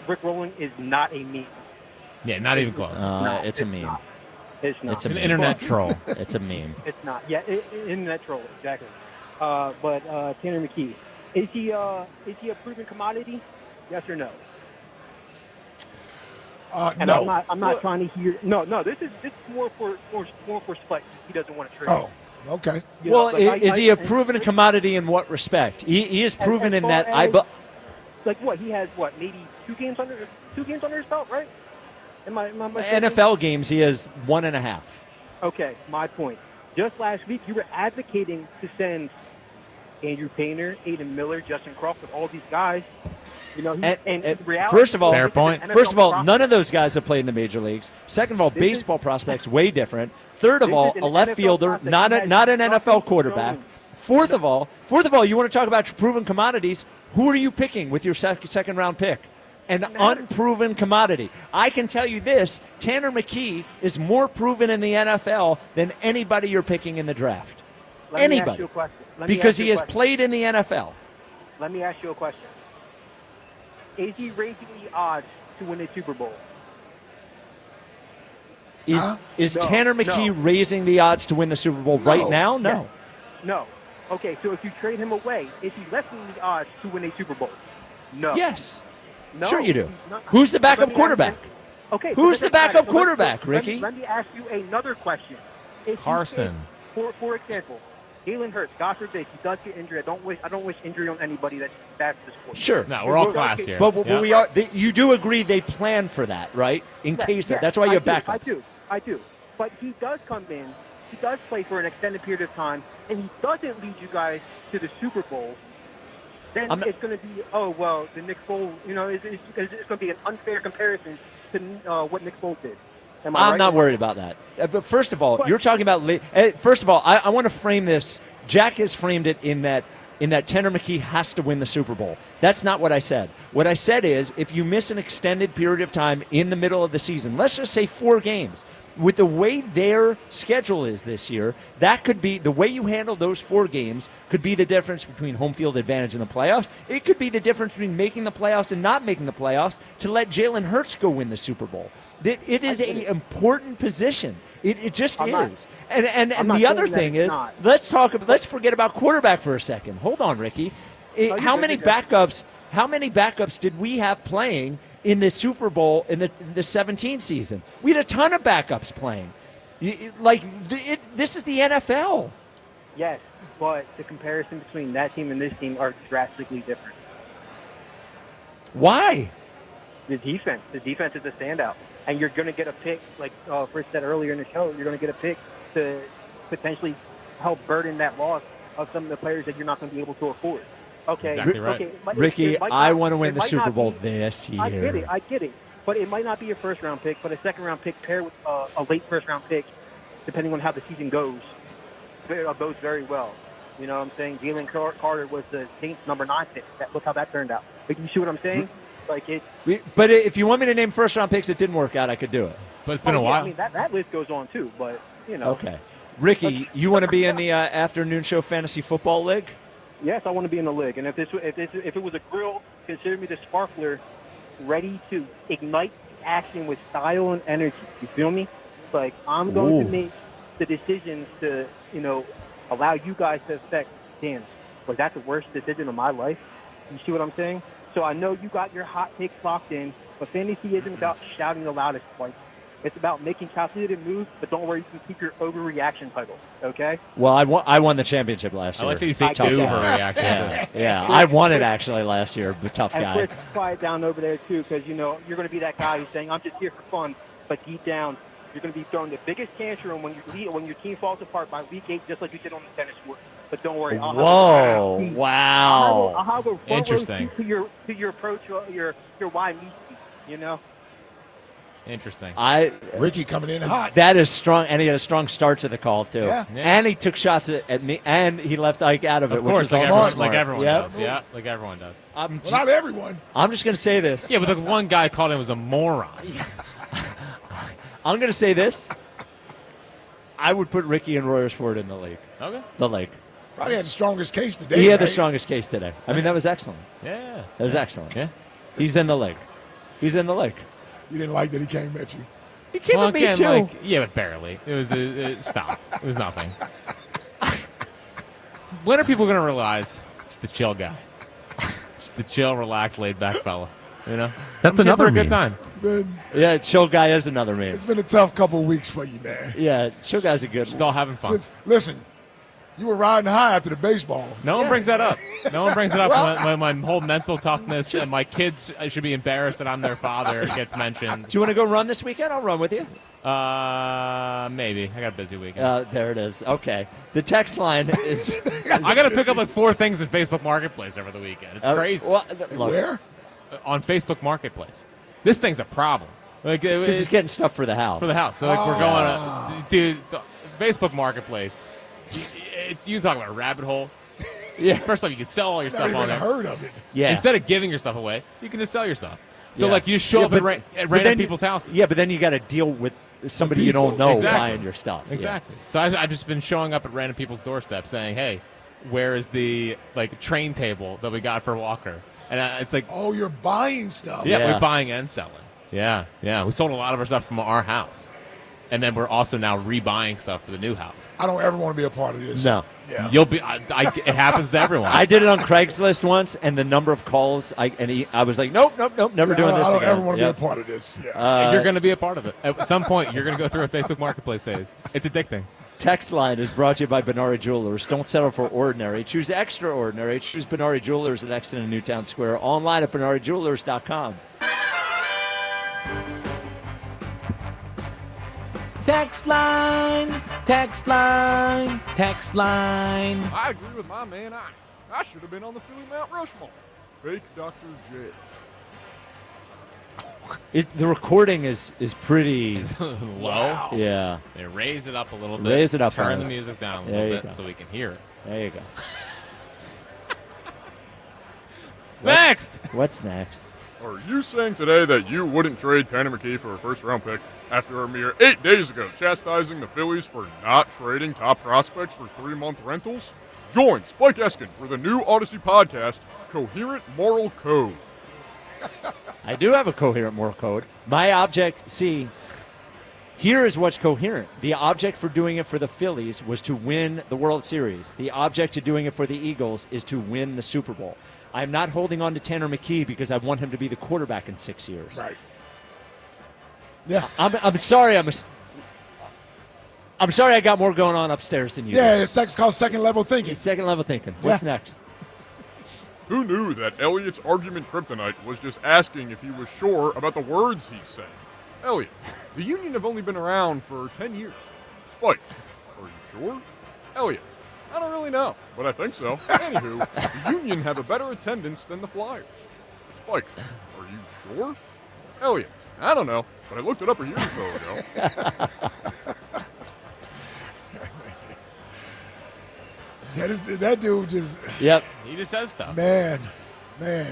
Rick Rowland is not a meme. Yeah, not even close. It's a meme. Not. It's not. It's a An meme. internet troll. It's a meme. It's not. Yeah, internet troll, exactly. But Tanner McKee, is he a proven commodity? Yes or no? And No. I'm not trying to hear. No. This is more for spite. He doesn't want to trade. Oh, okay. You know, Well, but is he a proven commodity in what respect? He is proven in that like what he has maybe 2 games under his belt, right? Am I mistaken? NFL games he has 1.5. Okay, my point. Just last week, you were advocating to send Andrew Painter, Aiden Miller, Justin Crawford, all these guys. You know, and reality, first of all, fair point. First of all, none of those guys have played in the major leagues. Second of all, baseball prospects way different. Third of all, a left fielder, not an NFL quarterback. Fourth of all, you want to talk about proven commodities? Who are you picking with your second round pick? An unproven commodity. I can tell you this: Tanner McKee is more proven in the NFL than anybody you're picking in the draft. Let me ask Anybody, you a question. because he has played in the NFL. Let me ask you a question. Is he raising the odds to win a Super Bowl? Is No, Tanner McKee no. raising the odds to win the Super Bowl right now? No. No. Okay, so if you trade him away, is he lessening the odds to win a Super Bowl? No. Yes. No, Sure you do. he's not. Who's the backup Let me ask quarterback? you- Okay. Who's the backup so quarterback, Ricky? Let me ask you another question. If you Carson. take, for example, Jalen Hurts, God forbid, he does get injured. I don't wish injury on anybody that's bad for the sport. Sure. No, we're all class here. But Yeah. we are. You do agree they plan for that, right? In case Yes, that's why you have backups. I do. But he does come in. He does play for an extended period of time, and he doesn't lead you guys to the Super Bowl. Then it's going to be, the Nick Foles. It's going to be an unfair comparison to what Nick Foles did. Am I I'm right? not worried about that. But first of all, you're talking about. First of all, I want to frame this. Jack has framed it in that Tanner McKee has to win the Super Bowl. That's not what I said. What I said is if you miss an extended period of time in the middle of the season, let's just say 4 games, with the way their schedule is this year, that could be the way you handle those 4 games could be the difference between home field advantage in the playoffs. It could be the difference between making the playoffs and not making the playoffs to let Jalen Hurts go win the Super Bowl. It is an important position. It just is. And the other thing is, let's forget about quarterback for a second. Hold on, Ricky. How many backups did we have playing in the Super Bowl in the 17 season? We had a ton of backups playing. This is the NFL. Yes, but the comparison between that team and this team are drastically different. Why? The defense. The defense is a standout. And you're going to get a pick, like Fritz said earlier in the show, you're going to get a pick to potentially help burden that loss of some of the players that you're not going to be able to afford. Okay. Exactly right. Okay, Ricky, I want to win the Super Bowl this year. I get it. But it might not be a first-round pick, but a second-round pick paired with a late first-round pick, depending on how the season goes very well. You know what I'm saying? Jalen Carter was the Saints' number 9 pick. Look how that turned out. Like, you see what I'm saying? But if you want me to name first-round picks that didn't work out, I could do it. But it's been a while. I mean, that list goes on, too. But, Okay. Ricky, you want to be in the afternoon show fantasy football league? Yes, I want to be in the league. And if it was a grill, consider me the sparkler, ready to ignite action with style and energy. You feel me? Like, I'm going to make the decisions to, allow you guys to affect Dan. Was that the worst decision of my life? You see what I'm saying? So I know you got your hot takes locked in, but fantasy isn't about shouting the loudest twice. It's about making calculated moves, but don't worry, you can keep your overreaction title, okay? Well, I won the championship last year. I like that you say overreaction. Yeah, I won it actually last year, but tough guy. And Chris, quiet down over there, too, because, you're going to be that guy who's saying, I'm just here for fun, but deep down, you're going to be throwing the biggest tantrum when your team falls apart by week 8, just like you did on the tennis court. But don't worry. Wow. I'll have a interesting to your approach, your why me speak, Interesting. Ricky coming in hot. That is strong, and he had a strong start to the call too. Yeah. And he took shots at me, and he left Ike out of it, which is like also smart. everyone does. Yeah, like everyone does. Not everyone. I'm just going to say this. Yeah, but the one guy called him was a moron. I'm going to say this. I would put Ricky and Royersford Ford in the league. Okay. The league. Probably had the strongest case today. He had the right? strongest case today. I mean, that was excellent. Yeah. That was excellent. Yeah. He's in the league. He's in the league. You didn't like that he came at you. He came at me too. Yeah, but barely. It was stop. It was nothing. When are people going to realize just a chill guy? Just a chill, relaxed, laid-back fella. That's another for a good time. Yeah, chill guy is another meme. It's been a tough couple of weeks for you, man. Yeah, chill guy's a good Just all having fun. Listen, you were riding high after the baseball. No one brings that up. No one brings it up when my whole mental toughness and my kids should be embarrassed that I'm their father gets mentioned. Do you want to go run this weekend? I'll run with you. Maybe. I got a busy weekend. There it is. Okay. The text line is... I got to pick up like 4 things in Facebook Marketplace over the weekend. It's crazy. Where? On Facebook Marketplace. This thing's a problem. Like, because he's getting stuff for the house. For the house. So like we're going dude, the Facebook Marketplace. You talk about a rabbit hole. Yeah. First off, you can sell all your stuff on there. Heard of it. Yeah. Instead of giving your stuff away, you can just sell your stuff. So like you show up at random people's houses. Yeah, but then you got to deal with somebody you don't know buying your stuff. Exactly. So I've just been showing up at random people's doorsteps saying, "Hey, where is the train table that we got for Walker?" And it's like, oh, you're buying stuff. Yeah, we're buying and selling. Yeah. We sold a lot of our stuff from our house. And then we're also now rebuying stuff for the new house. I don't ever want to be a part of this. No. Yeah. You'll be. It happens to everyone. I did it on Craigslist once, and the number of calls, I was like, nope, never doing this I don't again. ever want to be a part of this. Yeah. And you're going to be a part of it. At some point, you're going to go through a Facebook Marketplace phase. It's addicting. Text line is brought to you by Benari Jewelers. Don't settle for ordinary. Choose extraordinary. Choose Benari Jewelers at Exton and Newtown Square. Online at BenariJewelers.com. Text line, text line, text line. I agree with my man. I should have been on the Philly Mount Rushmore. Fake Dr. J. The recording is pretty low. Wow. Yeah. They raise it up a little bit. Raise it up. Turn the Dennis. music down a There little you bit go. so we can hear it. There you go. Next. What's next? Are you saying today that you wouldn't trade Tanner McKee for a first-round pick after a mere 8 days ago chastising the Phillies for not trading top prospects for 3-month rentals? Join Spike Eskin for the new Odyssey podcast, Coherent Moral Code. I do have a coherent moral code. My object, here is what's coherent. The object for doing it for the Phillies was to win the World Series. The object to doing it for the Eagles is to win the Super Bowl. I'm not holding on to Tanner McKee because I want him to be the quarterback in 6 years. Right. Yeah. I'm sorry. I'm sorry I got more going on upstairs than you. Yeah, it's called second-level thinking. Second level thinking. What's next? Who knew that Elliot's argument kryptonite was just asking if he was sure about the words he said? Elliot, the Union have only been around for 10 years. Spike, are you sure? Elliot, I don't really know, but I think so. Anywho, the Union have a better attendance than the Flyers. Spike, are you sure? Elliot, I don't know, but I looked it up a year or so ago. That dude just... Yep. He just says stuff. Man.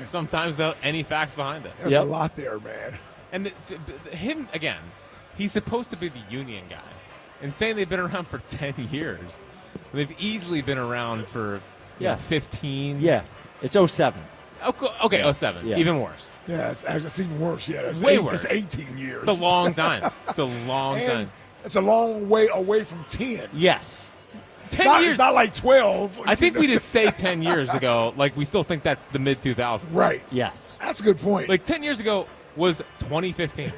Sometimes without any facts behind it. There's a lot there, man. And him, again, he's supposed to be the Union guy. And saying they've been around for 10 years. They've easily been around for 15. Yeah. It's 07. Okay, 07. Yeah. Even worse. Yeah, it's even worse. Yeah, it's Way worse. It's 18 years. It's a long time. It's a long time. It's a long way away from 10. Yes. 10 years. It's not like 12. I think we just say 10 years ago, like we still think that's the mid-2000s. Right. Yes. That's a good point. Like 10 years ago was 2015.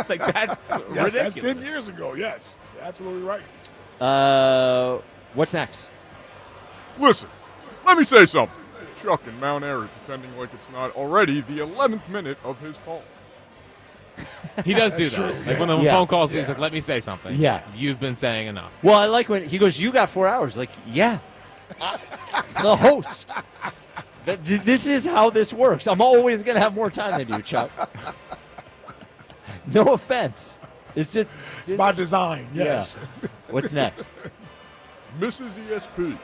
Like that's ridiculous. That's 10 years ago. Yes. You're absolutely right. What's next? Listen, let me say something. Chuck in Mount Airy pretending like it's not already the 11th minute of his call. He does do that. true. Like when the Yeah. phone calls me, he's like, let me say something. Yeah. You've been saying enough. Well, I like when he goes, you got 4 hours. Like, yeah. The host. This is how this works. I'm always going to have more time than you, Chuck. No offense. It's just... It's by design, yes. Yeah. What's next? Mrs. ESP.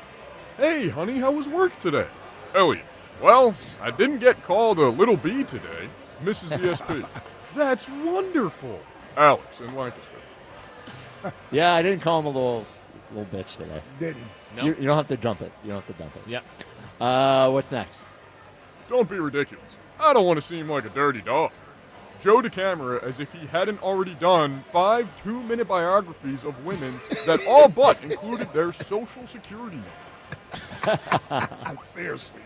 Hey, honey, how was work today? Elliot. Well, I didn't get called a little bee today. Mrs. ESP. That's wonderful. Alex in Lancaster. Yeah, I didn't call him a little bitch today. Didn't. No. You don't have to dump it. You don't have to dump it. Yep. What's next? Don't be ridiculous. I don't want to seem like a dirty dog. Joe DeCamera as if he hadn't already done 5 2-minute biographies of women that all but included their social security numbers. Seriously.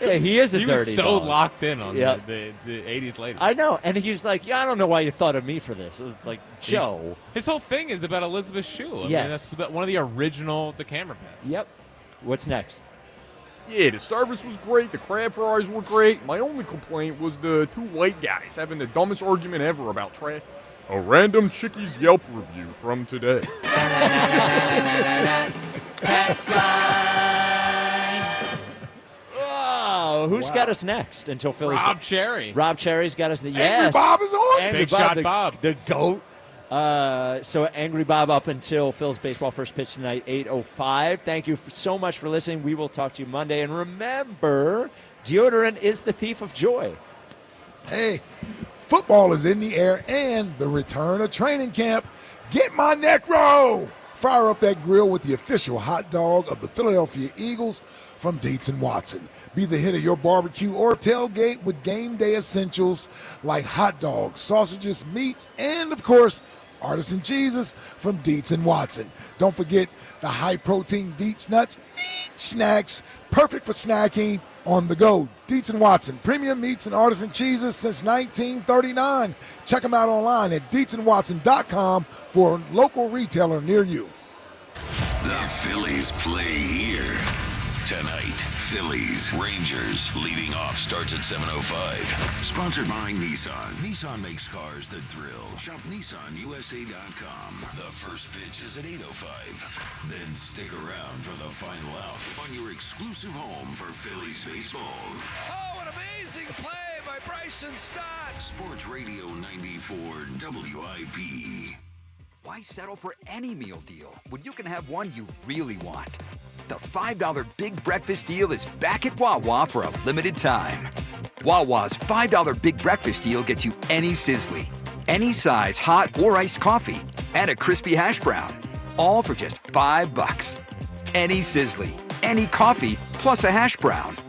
Yeah, he is a He dirty was so dog. locked in on Yep. the 80s ladies. I know. And he was like, yeah, I don't know why you thought of me for this. It was like, Joe. His whole thing is about Elizabeth Shue. I Yes. mean, that's one of the original DeCamera bits. Yep. What's next? Yeah, the service was great. The crab fries were great. My only complaint was the 2 white guys having the dumbest argument ever about traffic. A random Chickies Yelp review from today. Oh, who's got us next until Philly's... Rob Cherry. Rob Cherry's got us... Yes. Angry Bob is on? Angry Big Shot the, Bob. The GOAT. So Angry Bob up until Phil's baseball first pitch tonight, 8:05. Thank you so much for listening. We will talk to you Monday. And remember, deodorant is the thief of joy. Hey, football is in the air and the return of training camp. Get my neck roll. Fire up that grill with the official hot dog of the Philadelphia Eagles from Dates & Watson. Be the hit of your barbecue or tailgate with game day essentials like hot dogs, sausages, meats, and, of course, artisan cheeses from Dietz and Watson. Don't forget the high-protein Dietz Nuts meat snacks, perfect for snacking on the go. Dietz and Watson, premium meats and artisan cheeses since 1939. Check them out online at DietzandWatson.com for a local retailer near you. The Phillies play here. Tonight, Phillies, Rangers. Leading off starts at 7:05. Sponsored by Nissan. Nissan makes cars that thrill. Shop NissanUSA.com. The first pitch is at 8:05. Then stick around for the final out on your exclusive home for Phillies baseball. Oh, an amazing play by Bryson Stott. Sports Radio 94 WIP. Why settle for any meal deal when you can have one you really want? The $5 Big Breakfast Deal is back at Wawa for a limited time. Wawa's $5 Big Breakfast Deal gets you any sizzly, any size hot or iced coffee, and a crispy hash brown, all for just $5. Any sizzly, any coffee, plus a hash brown,